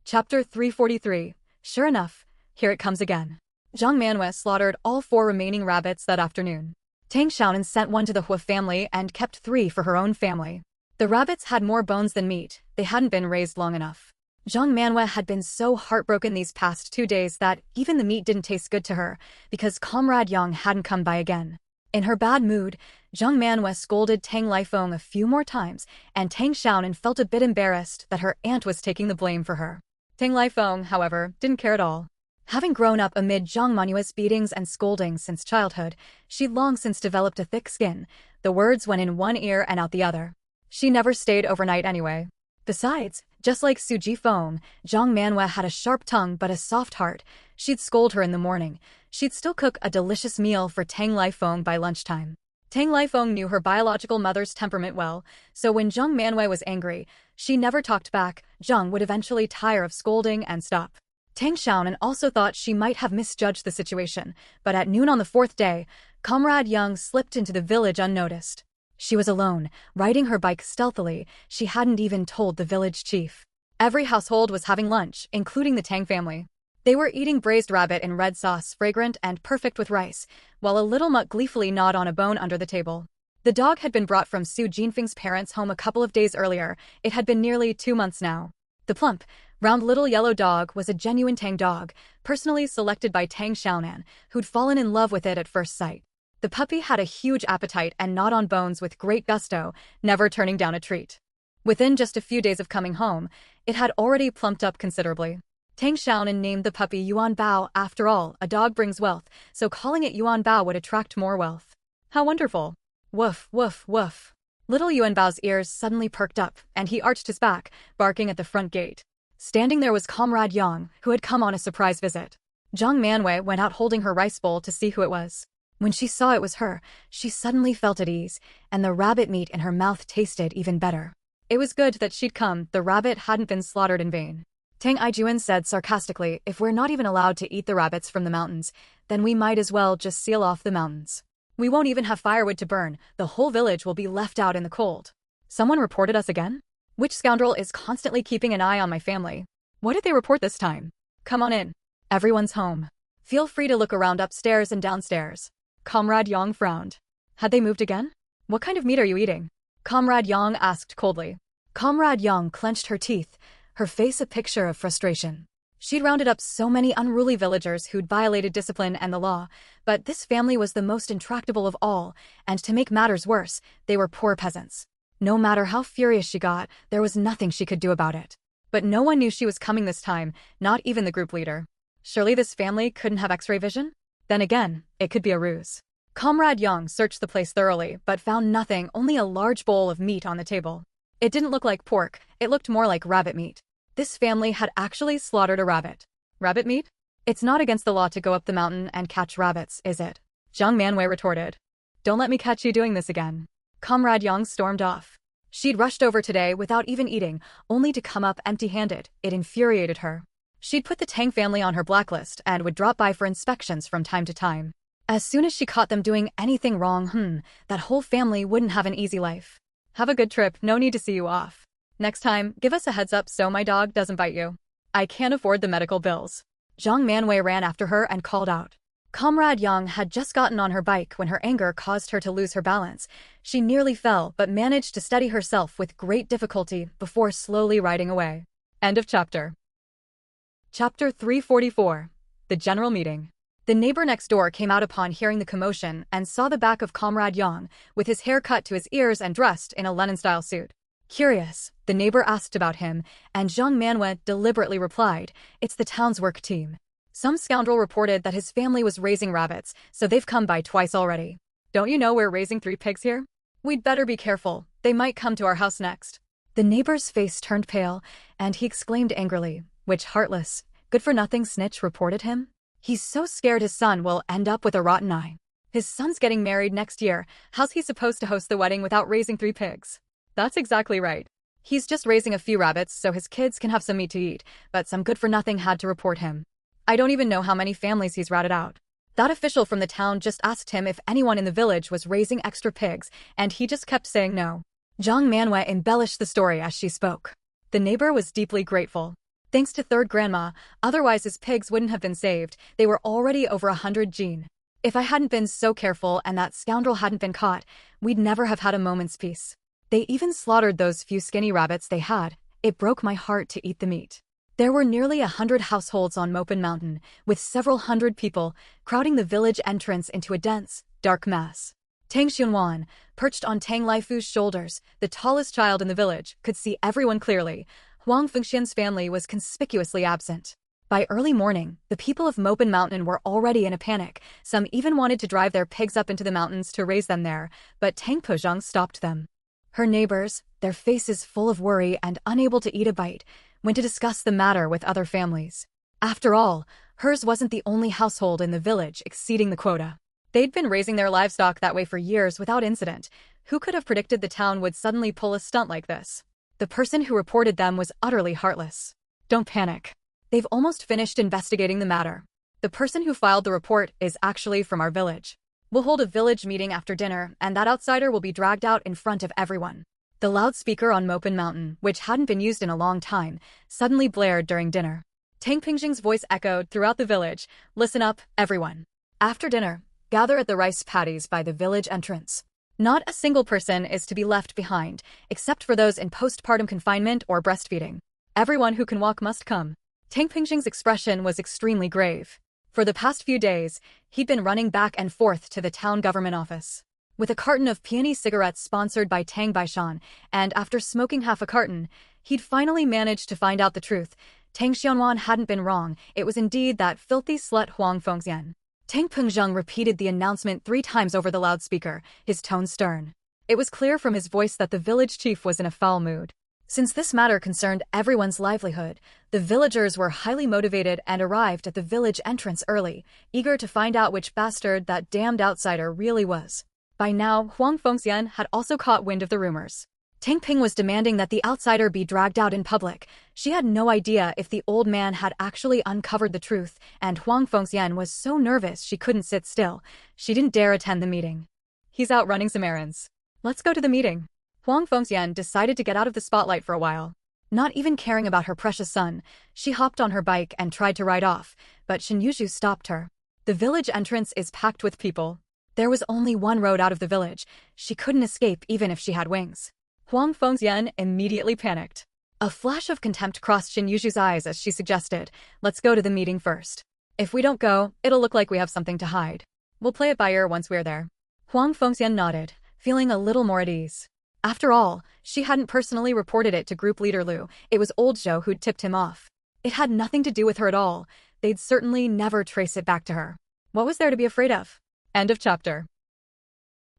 Chapter 343. Sure enough, here it comes again. Zhang Manhwa slaughtered all 4 remaining rabbits that afternoon. Tang Xiaonan sent one to the Hua family and kept 3 for her own family. The rabbits had more bones than meat. They hadn't been raised long enough. Zhang Manhwa had been so heartbroken these past 2 days that even the meat didn't taste good to her, because Comrade Yang hadn't come by again. In her bad mood, Zhang Manhwa scolded Tang Lifeng a few more times, and Tang Xiaonan felt a bit embarrassed that her aunt was taking the blame for her. Tang Lifeng, however, didn't care at all. Having grown up amid Zhang Manhua's beatings and scoldings since childhood, she'd long since developed a thick skin. The words went in one ear and out the other. She never stayed overnight anyway. Besides, just like Su Jifeng, Zhang Manhwa had a sharp tongue but a soft heart. She'd scold her in the morning. She'd still cook a delicious meal for Tang Lifeng by lunchtime. Tang Lifeng knew her biological mother's temperament well, so when Zhang Manhwa was angry, she never talked back. Zhang would eventually tire of scolding and stop. Tang Xiaonan also thought she might have misjudged the situation, but at noon on the 4th day, Comrade Yang slipped into the village unnoticed. She was alone, riding her bike stealthily. She hadn't even told the village chief. Every household was having lunch, including the Tang family. They were eating braised rabbit in red sauce, fragrant and perfect with rice, while a little mutt gleefully gnawed on a bone under the table. The dog had been brought from Su Jinfeng's parents' home a couple of days earlier. It had been nearly 2 months now. The plump, round little yellow dog was a genuine Tang dog, personally selected by Tang Xiaonan, who'd fallen in love with it at first sight. The puppy had a huge appetite and gnawed on bones with great gusto, never turning down a treat. Within just a few days of coming home, it had already plumped up considerably. Tang Xiaonan named the puppy Yuan Bao. After all, a dog brings wealth, so calling it Yuan Bao would attract more wealth. How wonderful. Woof, woof, woof. Little Yuan Bao's ears suddenly perked up, and he arched his back, barking at the front gate. Standing there was Comrade Yang, who had come on a surprise visit. Zhang Manwei went out holding her rice bowl to see who it was. When she saw it was her, she suddenly felt at ease, and the rabbit meat in her mouth tasted even better. It was good that she'd come, the rabbit hadn't been slaughtered in vain. Tang Ijuan said sarcastically, if we're not even allowed to eat the rabbits from the mountains, then we might as well just seal off the mountains. We won't even have firewood to burn, the whole village will be left out in the cold. Someone reported us again? Which scoundrel is constantly keeping an eye on my family? What did they report this time? Come on in. Everyone's home. Feel free to look around upstairs and downstairs. Comrade Yang frowned. Had they moved again? What kind of meat are you eating? Comrade Yang asked coldly. Comrade Yang clenched her teeth, her face a picture of frustration. She'd rounded up so many unruly villagers who'd violated discipline and the law, but this family was the most intractable of all, and to make matters worse, they were poor peasants. No matter how furious she got, there was nothing she could do about it. But no one knew she was coming this time, not even the group leader. Surely this family couldn't have X-ray vision? Then again, it could be a ruse. Comrade Yang searched the place thoroughly, but found nothing, only a large bowl of meat on the table. It didn't look like pork, it looked more like rabbit meat. This family had actually slaughtered a rabbit. Rabbit meat? It's not against the law to go up the mountain and catch rabbits, is it? Zhang Manwei retorted. Don't let me catch you doing this again. Comrade Yang stormed off. She'd rushed over today without even eating, only to come up empty-handed. It infuriated her. She'd put the Tang family on her blacklist and would drop by for inspections from time to time. As soon as she caught them doing anything wrong, that whole family wouldn't have an easy life. Have a good trip, no need to see you off. Next time, give us a heads up so my dog doesn't bite you. I can't afford the medical bills. Zhang Manwei ran after her and called out. Comrade Yang had just gotten on her bike when her anger caused her to lose her balance. She nearly fell but managed to steady herself with great difficulty before slowly riding away. End of chapter. Chapter 344. The General Meeting. The neighbor next door came out upon hearing the commotion and saw the back of Comrade Yang, with his hair cut to his ears and dressed in a Lenin-style suit. Curious, the neighbor asked about him, and Zhang Manwei deliberately replied, it's the town's work team. Some scoundrel reported that his family was raising rabbits, so they've come by twice already. Don't you know we're raising 3 pigs here? We'd better be careful, they might come to our house next. The neighbor's face turned pale, and he exclaimed angrily, which heartless, good-for-nothing snitch reported him? He's so scared his son will end up with a rotten eye. His son's getting married next year, how's he supposed to host the wedding without raising 3 pigs? That's exactly right. He's just raising a few rabbits so his kids can have some meat to eat, but some good-for-nothing had to report him. I don't even know how many families he's ratted out. That official from the town just asked him if anyone in the village was raising extra pigs, and he just kept saying no. Zhang Manwei embellished the story as she spoke. The neighbor was deeply grateful. Thanks to third grandma, otherwise his pigs wouldn't have been saved, they were already over 100 gene. If I hadn't been so careful and that scoundrel hadn't been caught, we'd never have had a moment's peace. They even slaughtered those few skinny rabbits they had. It broke my heart to eat the meat. There were nearly 100 households on Mopin Mountain, with several hundred people, crowding the village entrance into a dense, dark mass. Tang Xunwan, perched on Tang Laifu's shoulders, the tallest child in the village, could see everyone clearly. Huang Fengxian's family was conspicuously absent. By early morning, the people of Mopin Mountain were already in a panic. Some even wanted to drive their pigs up into the mountains to raise them there, but Tang Puzhang stopped them. Her neighbors, their faces full of worry and unable to eat a bite, went to discuss the matter with other families. After all, hers wasn't the only household in the village exceeding the quota. They'd been raising their livestock that way for years without incident. Who could have predicted the town would suddenly pull a stunt like this? The person who reported them was utterly heartless. Don't panic. They've almost finished investigating the matter. The person who filed the report is actually from our village. We'll hold a village meeting after dinner, and that outsider will be dragged out in front of everyone. The loudspeaker on Mopin Mountain, which hadn't been used in a long time, suddenly blared during dinner. Tang Pingxing's voice echoed throughout the village. Listen up, everyone. After dinner, gather at the rice paddies by the village entrance. Not a single person is to be left behind, except for those in postpartum confinement or breastfeeding. Everyone who can walk must come. Tang Pingxing's expression was extremely grave. For the past few days, he'd been running back and forth to the town government office. With a carton of peony cigarettes sponsored by Tang Baishan, and after smoking half a carton, he'd finally managed to find out the truth. Tang Xianwan hadn't been wrong, it was indeed that filthy slut Huang Fengxian. Tang Pengzheng repeated the announcement 3 times over the loudspeaker, his tone stern. It was clear from his voice that the village chief was in a foul mood. Since this matter concerned everyone's livelihood, the villagers were highly motivated and arrived at the village entrance early, eager to find out which bastard that damned outsider really was. By now, Huang Fengxian had also caught wind of the rumors. Tang Ping was demanding that the outsider be dragged out in public. She had no idea if the old man had actually uncovered the truth, and Huang Fengxian was so nervous she couldn't sit still. She didn't dare attend the meeting. He's out running some errands. Let's go to the meeting. Huang Fengxian decided to get out of the spotlight for a while. Not even caring about her precious son, she hopped on her bike and tried to ride off, but Shen Yuzhu stopped her. The village entrance is packed with people. There was only one road out of the village. She couldn't escape even if she had wings. Huang Fengxian immediately panicked. A flash of contempt crossed Shen Yuzhu's eyes as she suggested, "Let's go to the meeting first. If we don't go, it'll look like we have something to hide. We'll play it by ear once we're there." Huang Fengxian nodded, feeling a little more at ease. After all, she hadn't personally reported it to group leader Lu, it was old Zhou who'd tipped him off. It had nothing to do with her at all. They'd certainly never trace it back to her. What was there to be afraid of? End of chapter.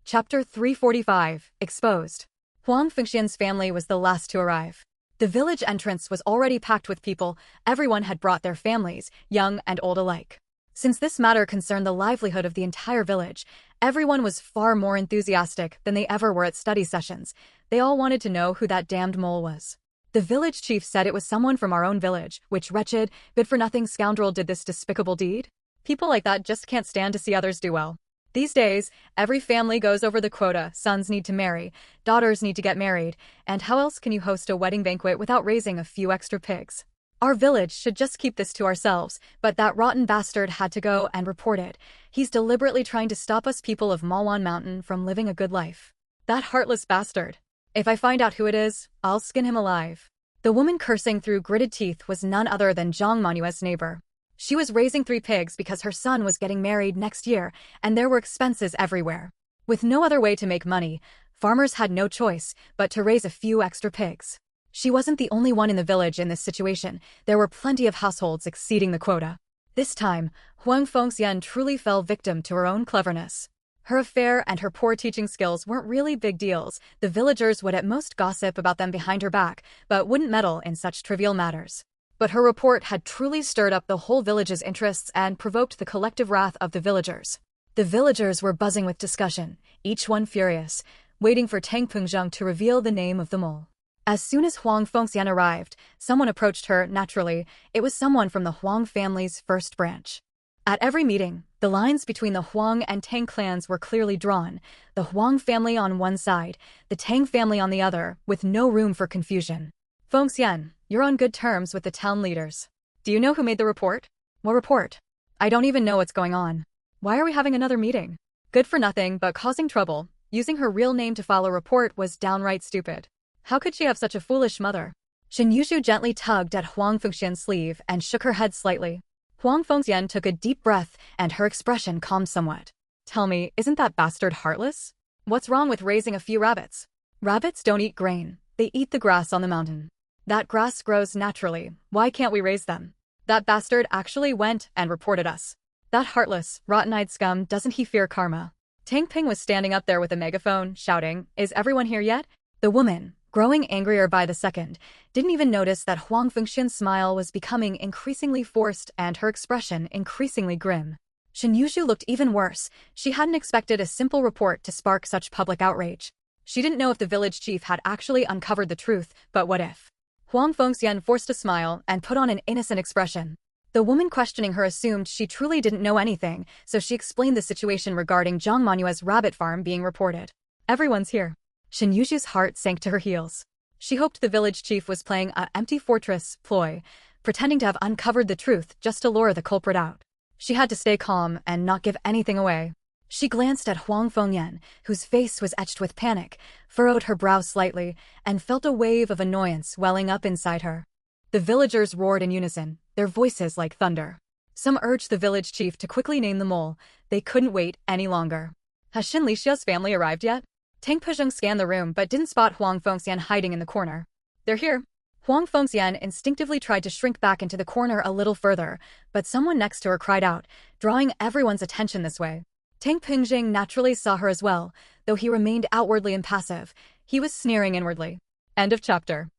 Chapter 345, Exposed. Huang Fengxian's family was the last to arrive. The village entrance was already packed with people. Everyone had brought their families, young and old alike. Since this matter concerned the livelihood of the entire village, everyone was far more enthusiastic than they ever were at study sessions. They all wanted to know who that damned mole was. The village chief said it was someone from our own village. Which wretched, good-for-nothing scoundrel did this despicable deed? People like that just can't stand to see others do well. These days, every family goes over the quota. Sons need to marry, daughters need to get married, and how else can you host a wedding banquet without raising a few extra pigs? Our village should just keep this to ourselves, but that rotten bastard had to go and report it. He's deliberately trying to stop us people of Malwan Mountain from living a good life. That heartless bastard. If I find out who it is, I'll skin him alive. The woman cursing through gritted teeth was none other than Zhang Manua's neighbor. She was raising 3 pigs because her son was getting married next year, and there were expenses everywhere. With no other way to make money, farmers had no choice but to raise a few extra pigs. She wasn't the only one in the village in this situation. There were plenty of households exceeding the quota. This time, Huang Fengxian truly fell victim to her own cleverness. Her affair and her poor teaching skills weren't really big deals. The villagers would at most gossip about them behind her back, but wouldn't meddle in such trivial matters. But her report had truly stirred up the whole village's interests and provoked the collective wrath of the villagers. The villagers were buzzing with discussion, each one furious, waiting for Tang Pengzheng to reveal the name of the mole. As soon as Huang Fengxian arrived, someone approached her. Naturally, it was someone from the Huang family's first branch. At every meeting, the lines between the Huang and Tang clans were clearly drawn, the Huang family on one side, the Tang family on the other, with no room for confusion. Fengxian, you're on good terms with the town leaders. Do you know who made the report? What report? I don't even know what's going on. Why are we having another meeting? Good for nothing but causing trouble. Using her real name to file a report was downright stupid. How could she have such a foolish mother? Shen Yuzhu gently tugged at Huang Fengxian's sleeve and shook her head slightly. Huang Fengxian took a deep breath and her expression calmed somewhat. Tell me, isn't that bastard heartless? What's wrong with raising a few rabbits? Rabbits don't eat grain. They eat the grass on the mountain. That grass grows naturally. Why can't we raise them? That bastard actually went and reported us. That heartless, rotten-eyed scum, doesn't he fear karma? Tang Ping was standing up there with a megaphone, shouting, "Is everyone here yet?" The woman, growing angrier by the second, didn't even notice that Huang Fengxian's smile was becoming increasingly forced and her expression increasingly grim. Shen Yuzhu looked even worse. She hadn't expected a simple report to spark such public outrage. She didn't know if the village chief had actually uncovered the truth, but what if? Huang Fengxian forced a smile and put on an innocent expression. The woman questioning her assumed she truly didn't know anything, so she explained the situation regarding Zhang Manua's rabbit farm being reported. Everyone's here. Shen Yuzhu's heart sank to her heels. She hoped the village chief was playing a empty fortress ploy, pretending to have uncovered the truth just to lure the culprit out. She had to stay calm and not give anything away. She glanced at Huang Fengyan, whose face was etched with panic, furrowed her brow slightly, and felt a wave of annoyance welling up inside her. The villagers roared in unison, their voices like thunder. Some urged the village chief to quickly name the mole. They couldn't wait any longer. Has Xin Lixia's family arrived yet? Tang Pezheng scanned the room but didn't spot Huang Fengxian hiding in the corner. They're here. Huang Fengxian instinctively tried to shrink back into the corner a little further, but someone next to her cried out, drawing everyone's attention this way. Tang Pingjing naturally saw her as well, though he remained outwardly impassive. He was sneering inwardly. End of chapter.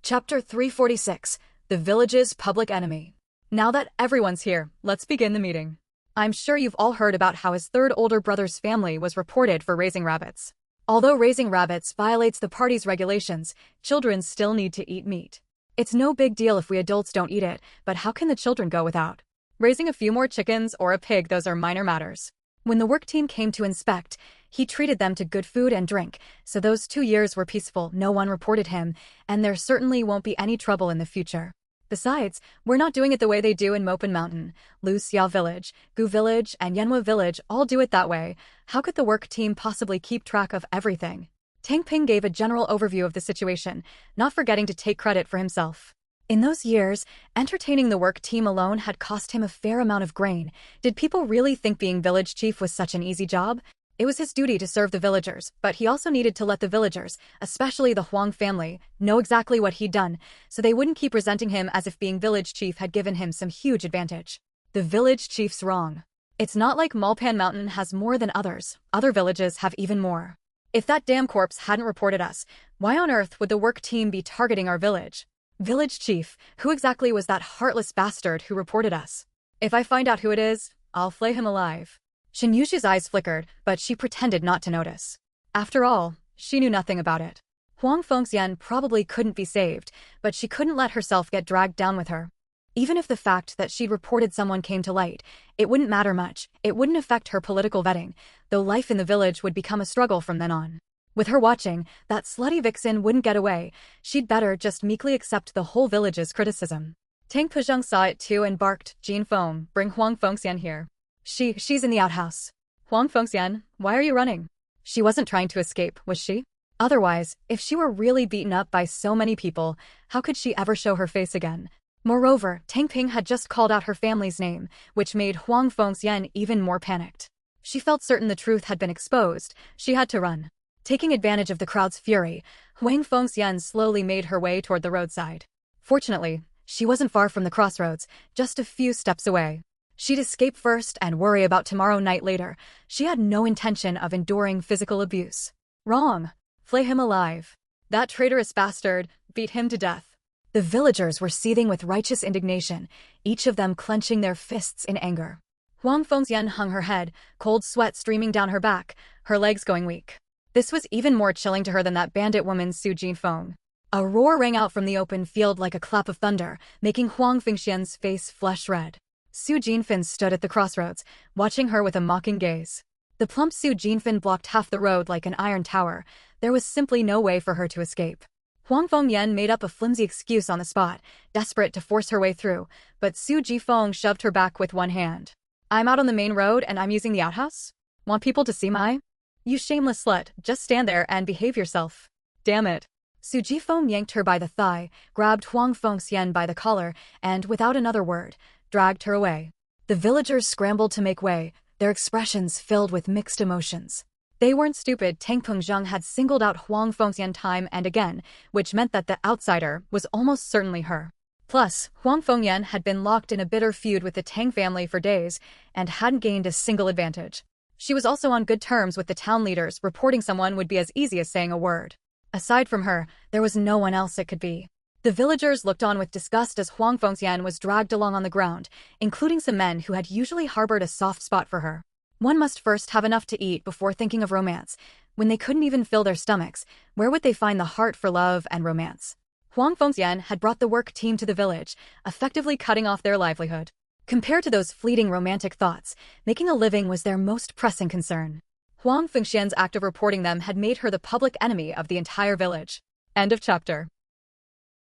Chapter 346, The Village's Public Enemy. Now that everyone's here, let's begin the meeting. I'm sure you've all heard about how his third older brother's family was reported for raising rabbits. Although raising rabbits violates the party's regulations, children still need to eat meat. It's no big deal if we adults don't eat it, but how can the children go without? Raising a few more chickens or a pig, those are minor matters. When the work team came to inspect, he treated them to good food and drink, so those 2 years were peaceful, no one reported him, and there certainly won't be any trouble in the future. Besides, we're not doing it the way they do in Mopen Mountain. Lu Xiao Village, Gu Village, and Yanhua Village all do it that way. How could the work team possibly keep track of everything? Tang Ping gave a general overview of the situation, not forgetting to take credit for himself. In those years, entertaining the work team alone had cost him a fair amount of grain. Did people really think being village chief was such an easy job? It was his duty to serve the villagers, but he also needed to let the villagers, especially the Huang family, know exactly what he'd done, so they wouldn't keep resenting him as if being village chief had given him some huge advantage. The village chief's wrong. It's not like Malpan Mountain has more than others. Other villages have even more. If that damn corpse hadn't reported us, why on earth would the work team be targeting our village? Village chief, who exactly was that heartless bastard who reported us? If I find out who it is, I'll flay him alive. Shin Yushi's eyes flickered, but she pretended not to notice. After all, she knew nothing about it. Huang Fengxian probably couldn't be saved, but she couldn't let herself get dragged down with her. Even if the fact that she'd reported someone came to light, it wouldn't matter much. It wouldn't affect her political vetting, though life in the village would become a struggle from then on. With her watching, that slutty vixen wouldn't get away. She'd better just meekly accept the whole village's criticism. Tang Puzheng saw it too and barked, "Jin Feng, bring Huang Fengxian here." She's in the outhouse. Huang Fengxian, why are you running? She wasn't trying to escape, was she? Otherwise, if she were really beaten up by so many people, how could she ever show her face again? Moreover, Tang Ping had just called out her family's name, which made Huang Fengxian even more panicked. She felt certain the truth had been exposed. She had to run. Taking advantage of the crowd's fury, Huang Fengxian slowly made her way toward the roadside. Fortunately, she wasn't far from the crossroads, just a few steps away. She'd escape first and worry about tomorrow night later. She had no intention of enduring physical abuse. Wrong. Flay him alive. That traitorous bastard, beat him to death. The villagers were seething with righteous indignation, each of them clenching their fists in anger. Huang Fengxian hung her head, cold sweat streaming down her back, her legs going weak. This was even more chilling to her than that bandit woman Su Jinfeng. A roar rang out from the open field like a clap of thunder, making Huang Fengxian's face flush red. Su Jinfen stood at the crossroads, watching her with a mocking gaze. The plump Su Jinfen blocked half the road like an iron tower. There was simply no way for her to escape. Huang Fengyan made up a flimsy excuse on the spot, desperate to force her way through, but Su Jifeng shoved her back with one hand. "I'm out on the main road and I'm using the outhouse? Want people to see my? You shameless slut, just stand there and behave yourself." "Damn it." Su Jifeng yanked her by the thigh, grabbed Huang Fengxian by the collar, and, without another word, dragged her away. The villagers scrambled to make way, their expressions filled with mixed emotions. They weren't stupid. Tang Pengzheng had singled out Huang Fengxian time and again, which meant that the outsider was almost certainly her. Plus, Huang Fengyan had been locked in a bitter feud with the Tang family for days and hadn't gained a single advantage. She was also on good terms with the town leaders. Reporting someone would be as easy as saying a word. Aside from her, there was no one else it could be. The villagers looked on with disgust as Huang Fengxian was dragged along on the ground, including some men who had usually harbored a soft spot for her. One must first have enough to eat before thinking of romance. When they couldn't even fill their stomachs, where would they find the heart for love and romance? Huang Fengxian had brought the work team to the village, effectively cutting off their livelihood. Compared to those fleeting romantic thoughts, making a living was their most pressing concern. Huang Fengxian's act of reporting them had made her the public enemy of the entire village. End of chapter.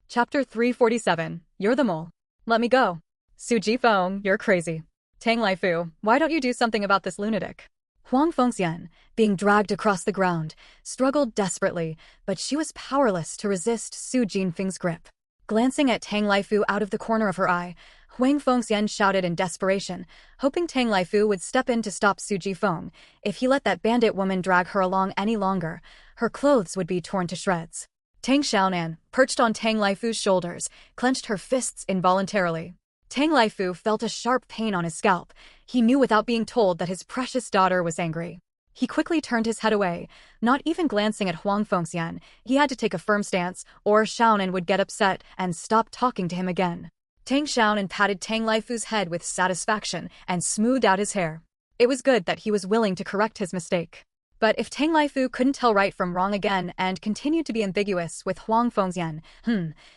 Chapter 347, You're the Mole. Let me go. Su Jifeng, you're crazy. Tang Laifu, why don't you do something about this lunatic? Huang Fengxian, being dragged across the ground, struggled desperately, but she was powerless to resist Su Jinfeng's grip. Glancing at Tang Laifu out of the corner of her eye, Huang Fengxian shouted in desperation, hoping Tang Laifu would step in to stop Su Jifeng. If he let that bandit woman drag her along any longer, her clothes would be torn to shreds. Tang Xiaonan, perched on Tang Laifu's shoulders, clenched her fists involuntarily. Tang Laifu felt a sharp pain on his scalp. He knew without being told that his precious daughter was angry. He quickly turned his head away, not even glancing at Huang Fengxian. He had to take a firm stance, or Xiaonan would get upset and stop talking to him again. Tang Xiaonan patted Tang Laifu's head with satisfaction and smoothed out his hair. It was good that he was willing to correct his mistake. But if Tang Laifu couldn't tell right from wrong again and continued to be ambiguous with Huang Fengxian,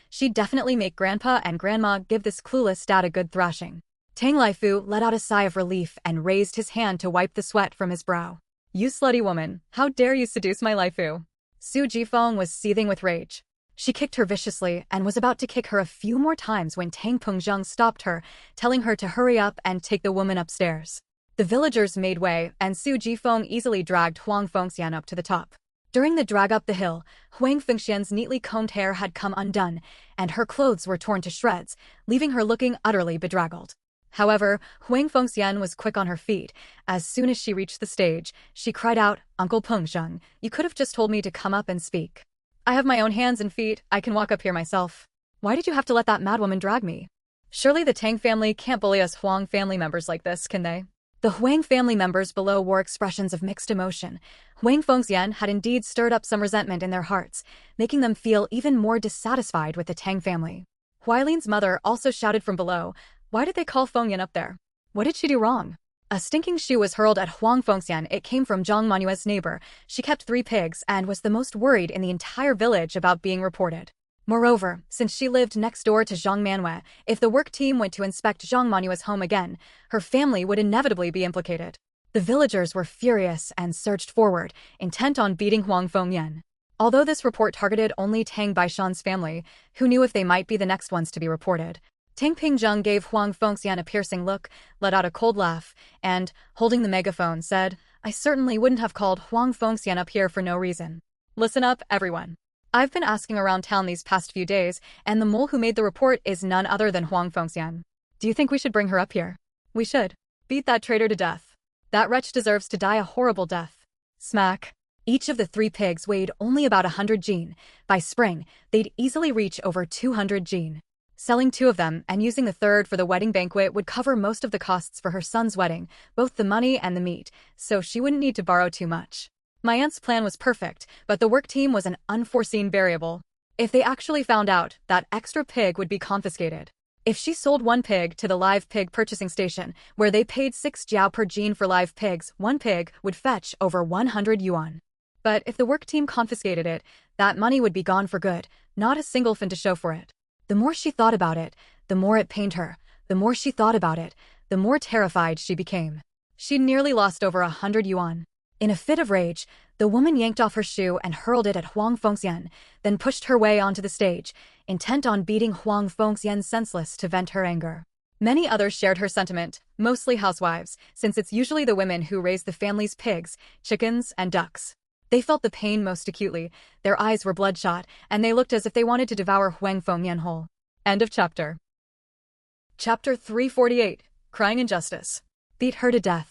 she'd definitely make Grandpa and Grandma give this clueless dad a good thrashing. Tang Laifu let out a sigh of relief and raised his hand to wipe the sweat from his brow. "You slutty woman, how dare you seduce my Laifu?" Su Jifeng was seething with rage. She kicked her viciously and was about to kick her a few more times when Tang Pengzheng stopped her, telling her to hurry up and take the woman upstairs. The villagers made way, and Su Jifeng easily dragged Huang Fengxian up to the top. During the drag up the hill, Huang Fengxian's neatly combed hair had come undone, and her clothes were torn to shreds, leaving her looking utterly bedraggled. However, Huang Fengxian was quick on her feet. As soon as she reached the stage, she cried out, "Uncle Pengzheng, you could have just told me to come up and speak. I have my own hands and feet, I can walk up here myself. Why did you have to let that madwoman drag me? Surely the Tang family can't bully us Huang family members like this, can they?" The Huang family members below wore expressions of mixed emotion. Huang Fengxian had indeed stirred up some resentment in their hearts, making them feel even more dissatisfied with the Tang family. Huailing's mother also shouted from below, "Why did they call Fengyan up there? What did she do wrong?" A stinking shoe was hurled at Huang Fengxian. It came from Zhang Manua's neighbor. She kept 3 pigs and was the most worried in the entire village about being reported. Moreover, since she lived next door to Zhang Manhwa, if the work team went to inspect Zhang Manua's home again, her family would inevitably be implicated. The villagers were furious and surged forward, intent on beating Huang Fengyan. Although this report targeted only Tang Baishan's family, who knew if they might be the next ones to be reported. Tang Pingzheng gave Huang Fengxian a piercing look, let out a cold laugh, and, holding the megaphone, said, "I certainly wouldn't have called Huang Fengxian up here for no reason. Listen up, everyone. I've been asking around town these past few days, and the mole who made the report is none other than Huang Fengxian. Do you think we should bring her up here? We should. Beat that traitor to death. That wretch deserves to die a horrible death." Smack. Each of the 3 pigs weighed only about 100 jin. By spring, they'd easily reach over 200 jin. Selling 2 of them and using the 3rd for the wedding banquet would cover most of the costs for her son's wedding, both the money and the meat, so she wouldn't need to borrow too much. My aunt's plan was perfect, but the work team was an unforeseen variable. If they actually found out, that extra pig would be confiscated. If she sold 1 pig to the live pig purchasing station, where they paid 6 jiao per gene for live pigs, 1 pig would fetch over 100 yuan. But if the work team confiscated it, that money would be gone for good, not a single fin to show for it. The more she thought about it, the more it pained her. The more she thought about it, the more terrified she became. She'd nearly lost over 100 yuan. In a fit of rage, the woman yanked off her shoe and hurled it at Huang Fengxian, then pushed her way onto the stage, intent on beating Huang Fengxian senseless to vent her anger. Many others shared her sentiment, mostly housewives, since it's usually the women who raise the family's pigs, chickens, and ducks. They felt the pain most acutely, their eyes were bloodshot, and they looked as if they wanted to devour Huang Fengyan whole. End of chapter. Chapter 348, Crying Injustice. Beat her to death.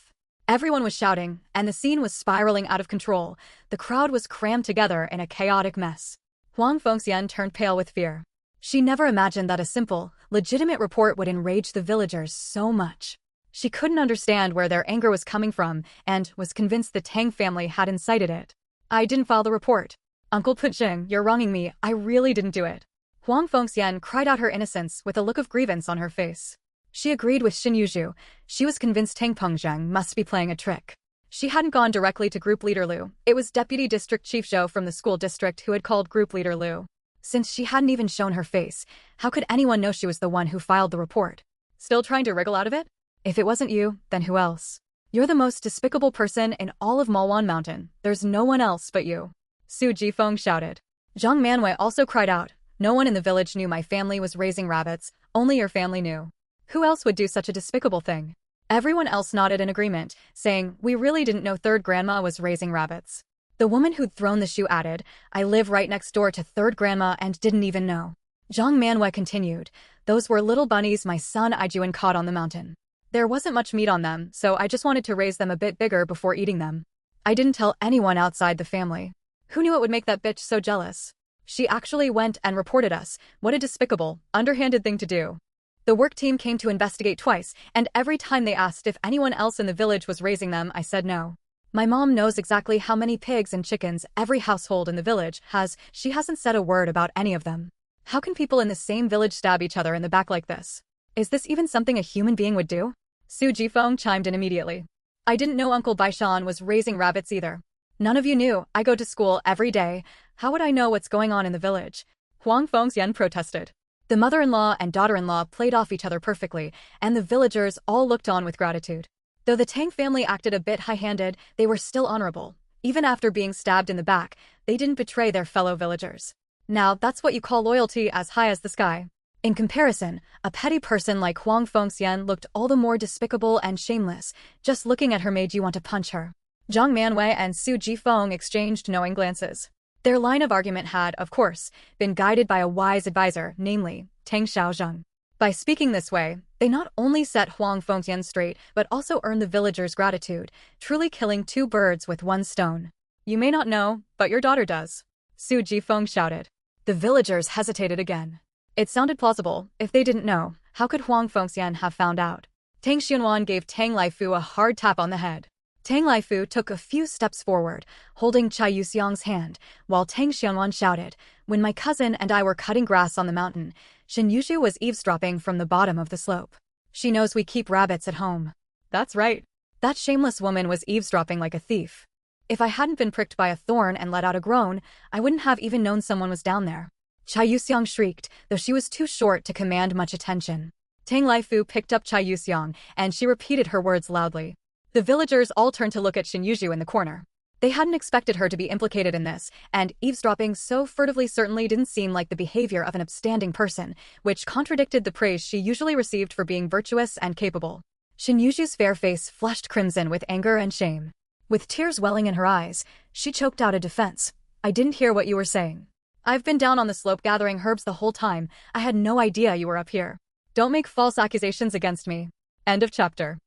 Everyone was shouting, and the scene was spiraling out of control. The crowd was crammed together in a chaotic mess. Huang Fengxian turned pale with fear. She never imagined that a simple, legitimate report would enrage the villagers so much. She couldn't understand where their anger was coming from and was convinced the Tang family had incited it. "I didn't file the report. Uncle Pengzheng, you're wronging me. I really didn't do it." Huang Fengxian cried out her innocence with a look of grievance on her face. She agreed with Xin Yuzhu. She was convinced Tang Pengzheng must be playing a trick. She hadn't gone directly to Group Leader Liu. It was Deputy District Chief Zhou from the school district who had called Group Leader Liu. Since she hadn't even shown her face, how could anyone know she was the one who filed the report? Still trying to wriggle out of it? If it wasn't you, then who else? You're the most despicable person in all of Malwan Mountain. There's no one else but you. Su Jifeng shouted. Zhang Manwei also cried out. No one in the village knew my family was raising rabbits, only your family knew. Who else would do such a despicable thing? Everyone else nodded in agreement, saying, we really didn't know third grandma was raising rabbits. The woman who'd thrown the shoe added, I live right next door to third grandma and didn't even know. Zhang Manwei continued, those were little bunnies my son Ijuan caught on the mountain. There wasn't much meat on them, so I just wanted to raise them a bit bigger before eating them. I didn't tell anyone outside the family. Who knew it would make that bitch so jealous? She actually went and reported us. What a despicable, underhanded thing to do. The work team came to investigate twice, and every time they asked if anyone else in the village was raising them, I said no. My mom knows exactly how many pigs and chickens every household in the village has. She hasn't said a word about any of them. How can people in the same village stab each other in the back like this? Is this even something a human being would do? Su Jifeng chimed in immediately. I didn't know Uncle Baishan was raising rabbits either. None of you knew. I go to school every day. How would I know what's going on in the village? Huang Fengxian protested. The mother-in-law and daughter-in-law played off each other perfectly, and the villagers all looked on with gratitude. Though the Tang family acted a bit high-handed, they were still honorable. Even after being stabbed in the back, they didn't betray their fellow villagers. Now, that's what you call loyalty as high as the sky. In comparison, a petty person like Huang Fengxian looked all the more despicable and shameless. Just looking at her made you want to punch her. Zhang Manwei and Su Jifeng exchanged knowing glances. Their line of argument had, of course, been guided by a wise advisor, namely, Tang Xiaozheng. By speaking this way, they not only set Huang Fengxian straight, but also earned the villagers' gratitude, truly killing two birds with one stone. You may not know, but your daughter does. Su Jifeng shouted. The villagers hesitated again. It sounded plausible. If they didn't know, how could Huang Fengxian have found out? Tang Xianwan gave Tang Laifu a hard tap on the head. Tang Laifu took a few steps forward, holding Chai Yuxiang's hand, while Tang Xianwan shouted, when my cousin and I were cutting grass on the mountain, Shen Yuzhu was eavesdropping from the bottom of the slope. She knows we keep rabbits at home. That's right. That shameless woman was eavesdropping like a thief. If I hadn't been pricked by a thorn and let out a groan, I wouldn't have even known someone was down there. Chai Yuxiang shrieked, though she was too short to command much attention. Tang Laifu picked up Chai Yuxiang, and she repeated her words loudly. The villagers all turned to look at Shen Yuzhu in the corner. They hadn't expected her to be implicated in this, and eavesdropping so furtively certainly didn't seem like the behavior of an upstanding person, which contradicted the praise she usually received for being virtuous and capable. Shen Yuzhu's fair face flushed crimson with anger and shame. With tears welling in her eyes, she choked out a defense. I didn't hear what you were saying. I've been down on the slope gathering herbs the whole time. I had no idea you were up here. Don't make false accusations against me. End of chapter.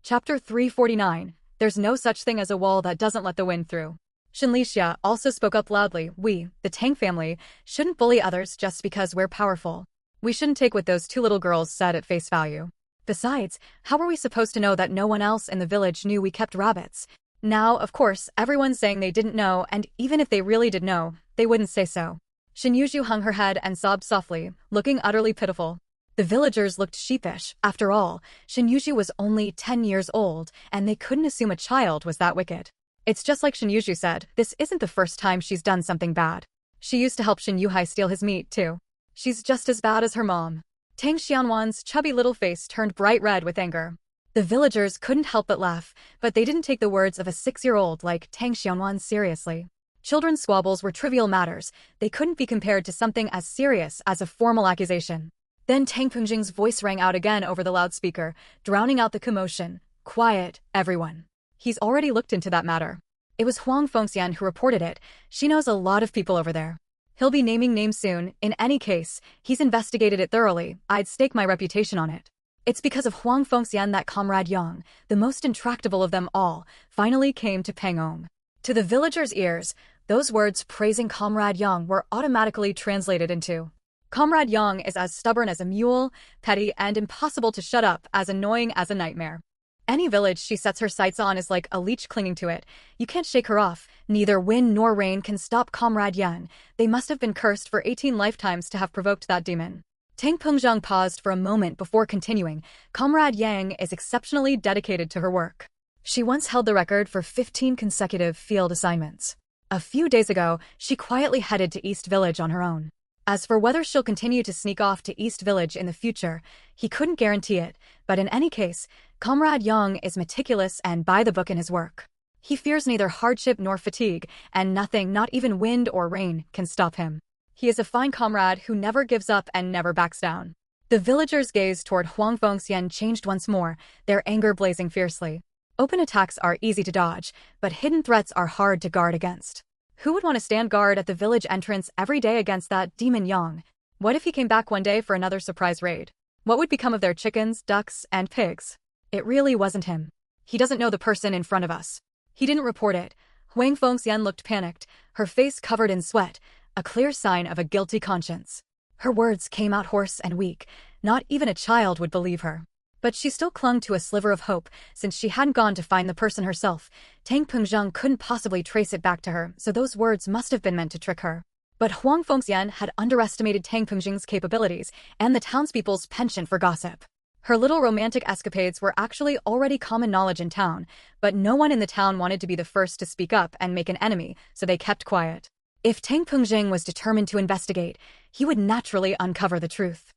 Chapter 349. There's no such thing as a wall that doesn't let the wind through. Shenlixia also spoke up loudly. We, the Tang family, shouldn't bully others just because we're powerful. We shouldn't take what those two little girls said at face value. Besides, how were we supposed to know that no one else in the village knew we kept rabbits? Now, of course, everyone's saying they didn't know, and even if they really did know, they wouldn't say so. Shen Yuzhu hung her head and sobbed softly, looking utterly pitiful. The villagers looked sheepish. After all, Shen Yuzhu was only 10 years old, and they couldn't assume a child was that wicked. It's just like Shen Yuzhu said, this isn't the first time she's done something bad. She used to help Shen Yuhai steal his meat, too. She's just as bad as her mom. Tang Xianwan's chubby little face turned bright red with anger. The villagers couldn't help but laugh, but they didn't take the words of a 6-year-old like Tang Xianwan seriously. Children's squabbles were trivial matters. They couldn't be compared to something as serious as a formal accusation. Then Tang Pungjing's voice rang out again over the loudspeaker, drowning out the commotion. Quiet, everyone. He's already looked into that matter. It was Huang Fengxian who reported it. She knows a lot of people over there. He'll be naming names soon. In any case, he's investigated it thoroughly. I'd stake my reputation on it. It's because of Huang Fengxian that Comrade Yang, the most intractable of them all, finally came to Pengong. To the villagers' ears, those words praising Comrade Yang were automatically translated into Comrade Yang is as stubborn as a mule, petty and impossible to shut up, as annoying as a nightmare. Any village she sets her sights on is like a leech clinging to it. You can't shake her off. Neither wind nor rain can stop Comrade Yang. They must have been cursed for 18 lifetimes to have provoked that demon. Tang Pengzhang paused for a moment before continuing. Comrade Yang is exceptionally dedicated to her work. She once held the record for 15 consecutive field assignments. A few days ago, she quietly headed to East Village on her own. As for whether she'll continue to sneak off to East Village in the future, he couldn't guarantee it, but in any case, Comrade Yang is meticulous and by the book in his work. He fears neither hardship nor fatigue, and nothing, not even wind or rain, can stop him. He is a fine comrade who never gives up and never backs down. The villagers' gaze toward Huang Fengxian changed once more, their anger blazing fiercely. Open attacks are easy to dodge, but hidden threats are hard to guard against. Who would want to stand guard at the village entrance every day against that demon Yang? What if he came back one day for another surprise raid? What would become of their chickens, ducks, and pigs? It really wasn't him. He doesn't know the person in front of us. He didn't report it. Huang Fengxian looked panicked, her face covered in sweat. a clear sign of a guilty conscience. Her words came out hoarse and weak. Not even a child would believe her. But she still clung to a sliver of hope, since she hadn't gone to find the person herself. Tang Pengzheng couldn't possibly trace it back to her, so those words must have been meant to trick her. But Huang Fengxian had underestimated Tang Pengzheng's capabilities and the townspeople's penchant for gossip. Her little romantic escapades were actually already common knowledge in town, but no one in the town wanted to be the first to speak up and make an enemy, so they kept quiet. If Tang Pengzheng was determined to investigate, he would naturally uncover the truth.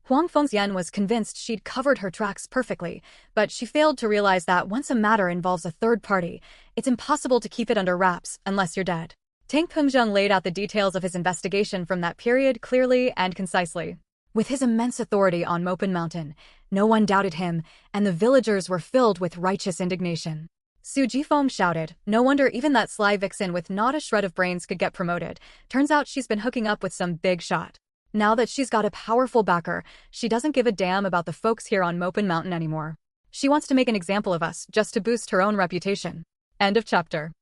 Huang Fengxian was convinced she'd covered her tracks perfectly, but she failed to realize that once a matter involves a third party, it's impossible to keep it under wraps unless you're dead. Tang Pengzheng laid out the details of his investigation from that period clearly and concisely. With his immense authority on Mopin Mountain, no one doubted him, and the villagers were filled with righteous indignation. Su Jifeng shouted, "No wonder even that sly vixen with not a shred of brains could get promoted. Turns out she's been hooking up with some big shot. Now that she's got a powerful backer, she doesn't give a damn about the folks here on Mopin Mountain anymore. She wants to make an example of us just to boost her own reputation." End of chapter.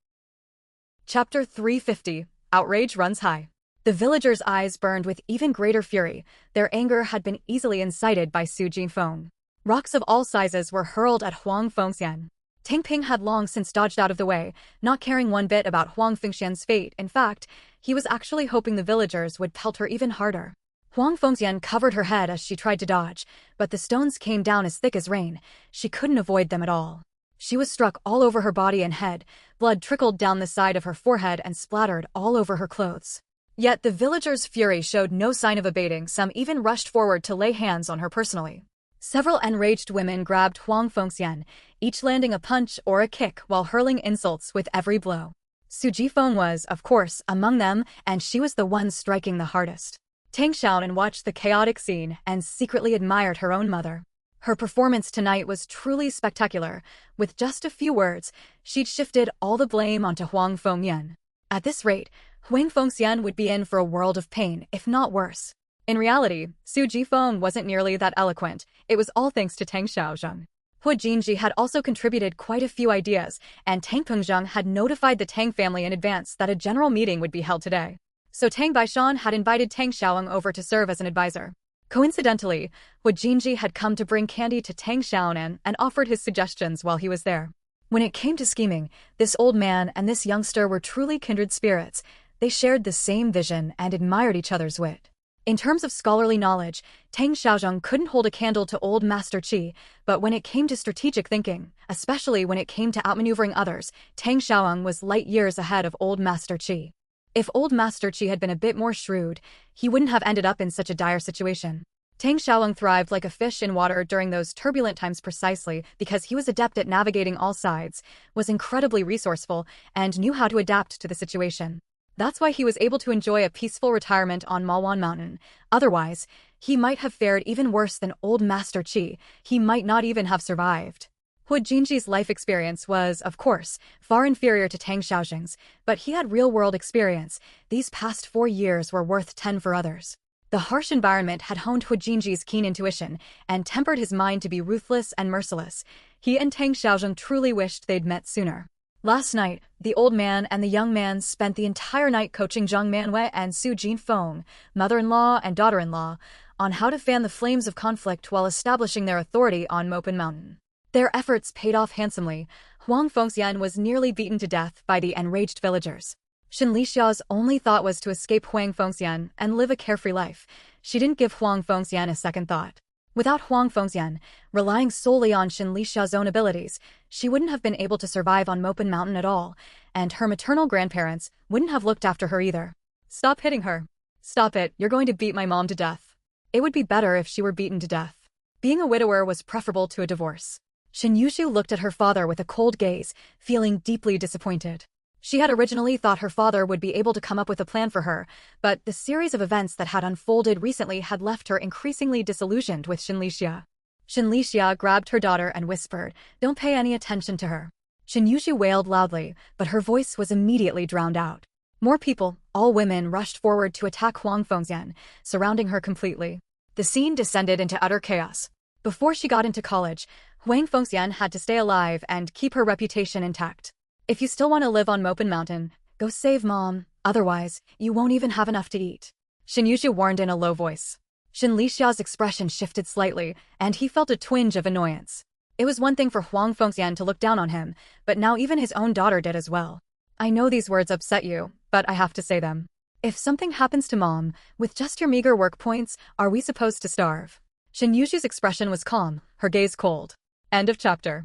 Chapter 350. Outrage runs high. The villagers' eyes burned with even greater fury. Their anger had been easily incited by Su Jifeng. Rocks of all sizes were hurled at Huang Fengxian. Tang Ping had long since dodged out of the way, not caring one bit about Huang Fengxian's fate. In fact, he was actually hoping the villagers would pelt her even harder. Huang Fengxian covered her head as she tried to dodge, but the stones came down as thick as rain. She couldn't avoid them at all. She was struck all over her body and head. Blood trickled down the side of her forehead and splattered all over her clothes. Yet the villagers' fury showed no sign of abating. Some even rushed forward to lay hands on her personally. Several enraged women grabbed Huang Fengxian, each landing a punch or a kick while hurling insults with every blow. Su Jifeng was, of course, among them, and she was the one striking the hardest. Tang Xiaonan watched the chaotic scene and secretly admired her own mother. Her performance tonight was truly spectacular. With just a few words, she'd shifted all the blame onto Huang Fengxian. At this rate, Huang Fengxian would be in for a world of pain, if not worse. In reality, Su Jifeng wasn't nearly that eloquent. It was all thanks to Tang Xiaozheng. Hu Jinji had also contributed quite a few ideas, and Tang Pengzheng had notified the Tang family in advance that a general meeting would be held today. So Tang Baishan had invited Tang Xiaoyang over to serve as an advisor. Coincidentally, Hu Jinji had come to bring candy to Tang Xiaonan and offered his suggestions while he was there. When it came to scheming, this old man and this youngster were truly kindred spirits. They shared the same vision and admired each other's wit. In terms of scholarly knowledge, Tang Xiaozheng couldn't hold a candle to old Master Qi, but when it came to strategic thinking, especially when it came to outmaneuvering others, Tang Xiaoyang was light years ahead of old Master Qi. If old Master Qi had been a bit more shrewd, he wouldn't have ended up in such a dire situation. Tang Xiaoyang thrived like a fish in water during those turbulent times precisely because he was adept at navigating all sides, was incredibly resourceful, and knew how to adapt to the situation. That's why he was able to enjoy a peaceful retirement on Malwan Mountain. Otherwise, he might have fared even worse than old Master Qi. He might not even have survived. Hu Jinji's life experience was, of course, far inferior to Tang Xiaozheng's, but he had real-world experience. These past 4 years were worth 10 for others. The harsh environment had honed Hu Jinji's keen intuition and tempered his mind to be ruthless and merciless. He and Tang Xiaozheng truly wished they'd met sooner. Last night, the old man and the young man spent the entire night coaching Zhang Manwei and Su Jinfeng, mother-in-law and daughter-in-law, on how to fan the flames of conflict while establishing their authority on Mopin Mountain. Their efforts paid off handsomely. Huang Fengxian was nearly beaten to death by the enraged villagers. Xin Lixia's only thought was to escape Huang Fengxian and live a carefree life. She didn't give Huang Fengxian a second thought. Without Huang Fengxian, relying solely on Xin Lixia's own abilities, she wouldn't have been able to survive on Mopin Mountain at all, and her maternal grandparents wouldn't have looked after her either. Stop hitting her. Stop it, you're going to beat my mom to death. It would be better if she were beaten to death. Being a widower was preferable to a divorce. Xin Yushu looked at her father with a cold gaze, feeling deeply disappointed. She had originally thought her father would be able to come up with a plan for her, but the series of events that had unfolded recently had left her increasingly disillusioned with Xin Lixia. Xin Lixia grabbed her daughter and whispered, "Don't pay any attention to her." Xin Yushu wailed loudly, but her voice was immediately drowned out. More people, all women, rushed forward to attack Huang Fengxian, surrounding her completely. The scene descended into utter chaos. Before she got into college, Huang Fengxian had to stay alive and keep her reputation intact. If you still want to live on Mopin Mountain, Go save Mom, otherwise, you won't even have enough to eat. Shin Yuzhu warned in a low voice. Shin Lixia's expression shifted slightly, and he felt a twinge of annoyance. It was one thing for Huang Fengxian to look down on him, but now even his own daughter did as well. I know these words upset you, but I have to say them. If something happens to Mom, with just your meager work points, are we supposed to starve? Shin Yuzhu's expression was calm, her gaze cold. End of chapter.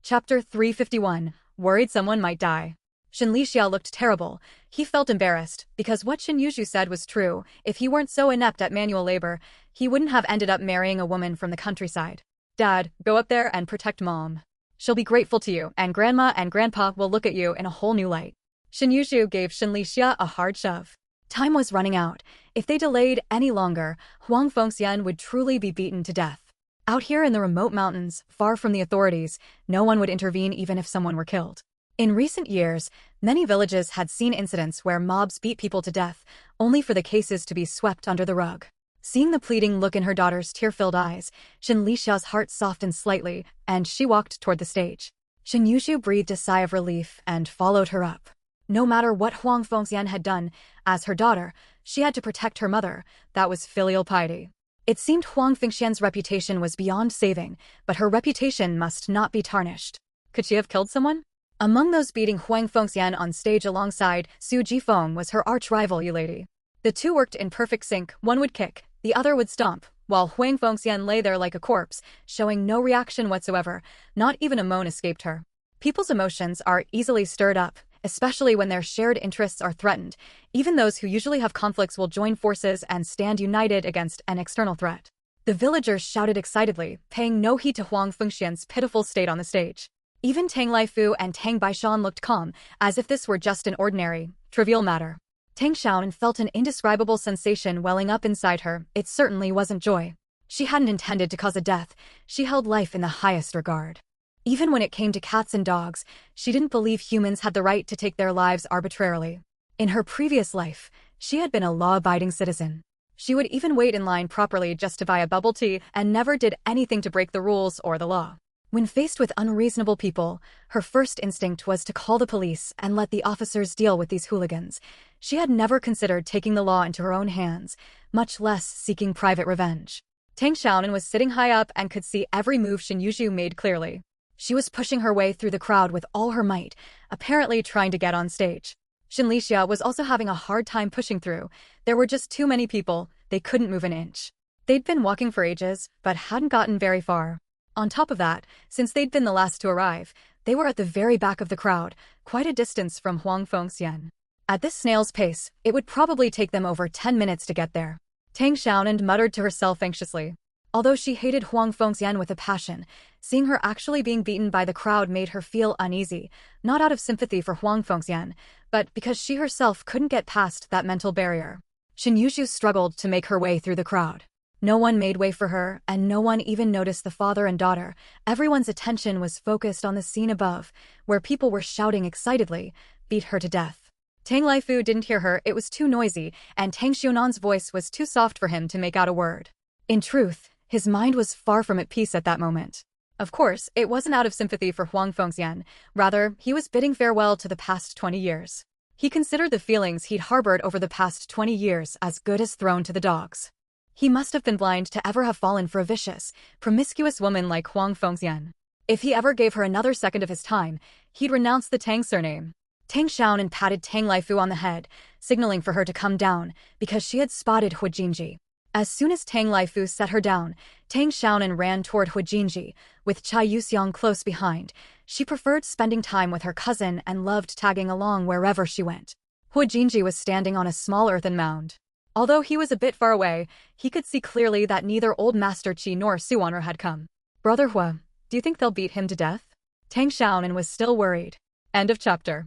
Chapter 351, Worried Someone Might Die. Shin Lixia looked terrible. He felt embarrassed, because what Shin Yuzhu said was true. If he weren't so inept at manual labor, he wouldn't have ended up marrying a woman from the countryside. Dad, go up there and protect Mom. She'll be grateful to you, and Grandma and Grandpa will look at you in a whole new light. Shin Yuzhu gave Shin Lixia a hard shove. Time was running out. If they delayed any longer, Huang Fengxian would truly be beaten to death. Out here in the remote mountains, far from the authorities, no one would intervene even if someone were killed. In recent years, many villages had seen incidents where mobs beat people to death, only for the cases to be swept under the rug. Seeing the pleading look in her daughter's tear-filled eyes, Shin Lixia's heart softened slightly, and she walked toward the stage. Shin Yuzhu breathed a sigh of relief and followed her up. No matter what Huang Fengxian had done, as her daughter, she had to protect her mother. That was filial piety. It seemed Huang Fengxian's reputation was beyond saving, but her reputation must not be tarnished. Could she have killed someone? Among those beating Huang Fengxian on stage alongside Su Jifeng was her arch-rival Yu Lady. The two worked in perfect sync. One would kick, the other would stomp, while Huang Fengxian lay there like a corpse, showing no reaction whatsoever. Not even a moan escaped her. People's emotions are easily stirred up, especially when their shared interests are threatened. Even those who usually have conflicts will join forces and stand united against an external threat. The villagers shouted excitedly, paying no heed to Huang Fengxian's pitiful state on the stage. Even Tang Laifu and Tang Baishan looked calm, as if this were just an ordinary, trivial matter. Tang Xiaonan felt an indescribable sensation welling up inside her. It certainly wasn't joy. She hadn't intended to cause a death. She held life in the highest regard. Even when it came to cats and dogs, she didn't believe humans had the right to take their lives arbitrarily. In her previous life, she had been a law-abiding citizen. She would even wait in line properly just to buy a bubble tea and never did anything to break the rules or the law. When faced with unreasonable people, her first instinct was to call the police and let the officers deal with these hooligans. She had never considered taking the law into her own hands, much less seeking private revenge. Tang Xiaonan was sitting high up and could see every move Shin Yuzhu made clearly. She was pushing her way through the crowd with all her might, apparently trying to get on stage. Shin Lixia was also having a hard time pushing through. There were just too many people, they couldn't move an inch. They'd been walking for ages, but hadn't gotten very far. On top of that, since they'd been the last to arrive, they were at the very back of the crowd, quite a distance from Huang Fengxian. At this snail's pace, it would probably take them over 10 minutes to get there. Tang Xiaonan muttered to herself anxiously. Although she hated Huang Fengxian with a passion, seeing her actually being beaten by the crowd made her feel uneasy, not out of sympathy for Huang Fengxian, but because she herself couldn't get past that mental barrier. Shin Yuzhu struggled to make her way through the crowd. No one made way for her, and no one even noticed the father and daughter. Everyone's attention was focused on the scene above, where people were shouting excitedly, "Beat her to death." Tang Laifu didn't hear her, it was too noisy, and Tang Xiaonan's voice was too soft for him to make out a word. In truth, his mind was far from at peace at that moment. Of course, it wasn't out of sympathy for Huang Fengxian. Rather, he was bidding farewell to the past 20 years. He considered the feelings he'd harbored over the past 20 years as good as thrown to the dogs. He must have been blind to ever have fallen for a vicious, promiscuous woman like Huang Fengxian. If he ever gave her another second of his time, he'd renounce the Tang surname. Tang Xiaonan patted Tang Laifu on the head, signaling for her to come down, because she had spotted Hu Jinji. As soon as Tang Laifu set her down, Tang Xiaonan ran toward Hu Jinji, with Chai Yuxiang close behind. She preferred spending time with her cousin and loved tagging along wherever she went. Hu Jinji was standing on a small earthen mound. Although he was a bit far away, he could see clearly that neither Old Master Qi nor Suwan'er had come. "Brother Hua, do you think they'll beat him to death?" Tang Xiaonan was still worried. End of chapter.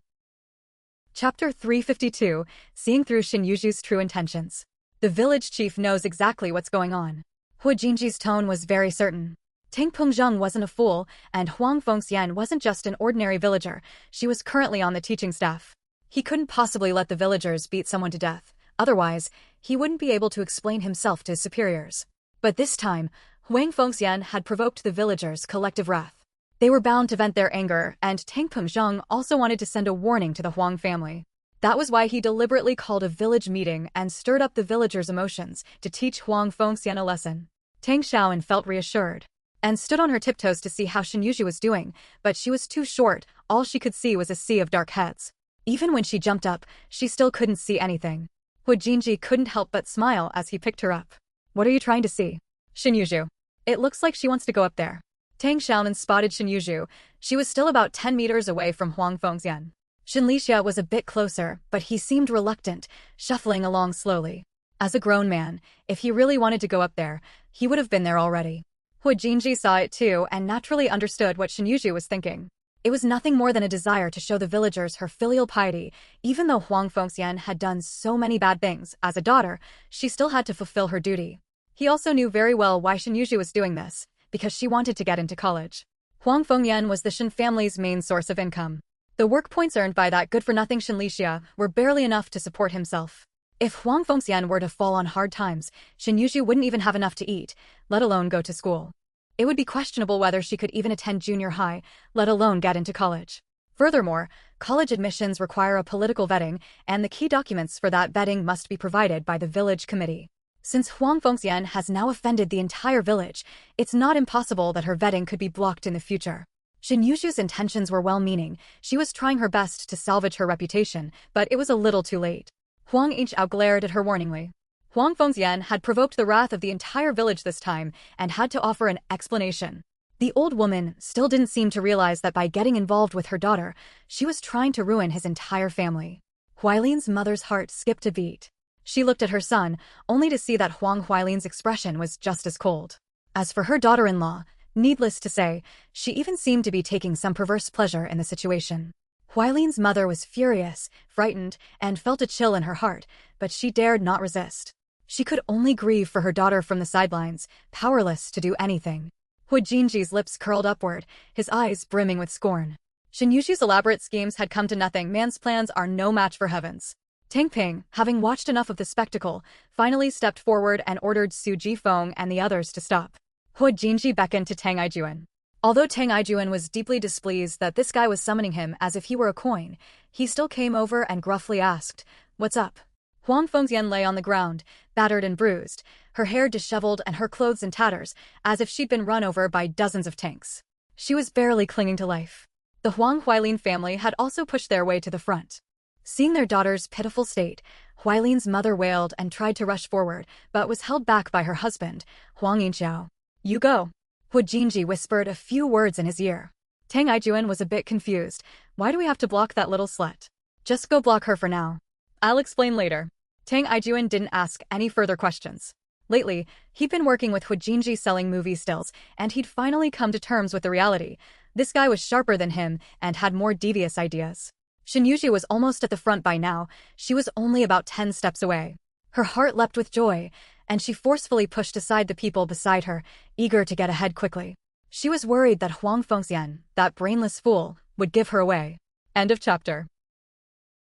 Chapter 352, Seeing Through Shin Yuzhu's True Intentions. The village chief knows exactly what's going on. Hu Jinji's tone was very certain. Tang Pengzheng wasn't a fool, and Huang Fengxian wasn't just an ordinary villager. She was currently on the teaching staff. He couldn't possibly let the villagers beat someone to death. Otherwise, he wouldn't be able to explain himself to his superiors. But this time, Huang Fengxian had provoked the villagers' collective wrath. They were bound to vent their anger, and Tang Pengzheng also wanted to send a warning to the Huang family. That was why he deliberately called a village meeting and stirred up the villagers' emotions to teach Huang Fengxian a lesson. Tang Xiaoan felt reassured and stood on her tiptoes to see how Shen Yuzhu was doing, but she was too short. All she could see was a sea of dark heads. Even when she jumped up, she still couldn't see anything. Hu Jinji couldn't help but smile as he picked her up. "What are you trying to see?" "Shen Yuzhu. It looks like she wants to go up there." Tang Xiaonan spotted Shen Yuzhu. She was still about 10 meters away from Huang Fengxian. Shen Lixia was a bit closer, but he seemed reluctant, shuffling along slowly. As a grown man, if he really wanted to go up there, he would have been there already. Hu Jinji saw it too and naturally understood what Shen Yuzhu was thinking. It was nothing more than a desire to show the villagers her filial piety. Even though Huang Fengxian had done so many bad things, as a daughter, she still had to fulfill her duty. He also knew very well why Shen Yuzhu was doing this, because she wanted to get into college. Huang Fengyan was the Shen family's main source of income. The work points earned by that good-for-nothing Shen Lixia were barely enough to support himself. If Huang Fengxian were to fall on hard times, Shen Yuzhu wouldn't even have enough to eat, let alone go to school. It would be questionable whether she could even attend junior high, let alone get into college. Furthermore, college admissions require a political vetting, and the key documents for that vetting must be provided by the village committee. Since Huang Fengxian has now offended the entire village, it's not impossible that her vetting could be blocked in the future. Shen Yuzhu's intentions were well-meaning. She was trying her best to salvage her reputation, but it was a little too late. Huang Yichao glared at her warningly. Huang Fengxian had provoked the wrath of the entire village this time and had to offer an explanation. The old woman still didn't seem to realize that by getting involved with her daughter, she was trying to ruin his entire family. Huailin's mother's heart skipped a beat. She looked at her son, only to see that Huang Huailin's expression was just as cold. As for her daughter-in-law, needless to say, she even seemed to be taking some perverse pleasure in the situation. Huailin's mother was furious, frightened, and felt a chill in her heart, but she dared not resist. She could only grieve for her daughter from the sidelines, powerless to do anything. Hu Jinji's lips curled upward, his eyes brimming with scorn. Shen Yuzhu's elaborate schemes had come to nothing. Man's plans are no match for heaven's. Tang Ping, having watched enough of the spectacle, finally stepped forward and ordered Su Jifeng and the others to stop. Hu Jinji beckoned to Tang Aijuan. Although Tang Aijuan was deeply displeased that this guy was summoning him as if he were a coin, he still came over and gruffly asked, "What's up?" Huang Fengxian lay on the ground, battered and bruised, her hair disheveled and her clothes in tatters, as if she'd been run over by dozens of tanks. She was barely clinging to life. The Huang Huailin family had also pushed their way to the front. Seeing their daughter's pitiful state, Huailin's mother wailed and tried to rush forward, but was held back by her husband, Huang Yichao. "You go." Hu Jinji whispered a few words in his ear. Tang Aijuan was a bit confused. "Why do we have to block that little slut?" "Just go block her for now. I'll explain later." Tang Aijuan didn't ask any further questions. Lately, he'd been working with Hu Jinji selling movie stills, and he'd finally come to terms with the reality. This guy was sharper than him and had more devious ideas. Shen Yuzhu was almost at the front by now. She was only about 10 steps away. Her heart leapt with joy, and she forcefully pushed aside the people beside her, eager to get ahead quickly. She was worried that Huang Fengxian, that brainless fool, would give her away. End of chapter.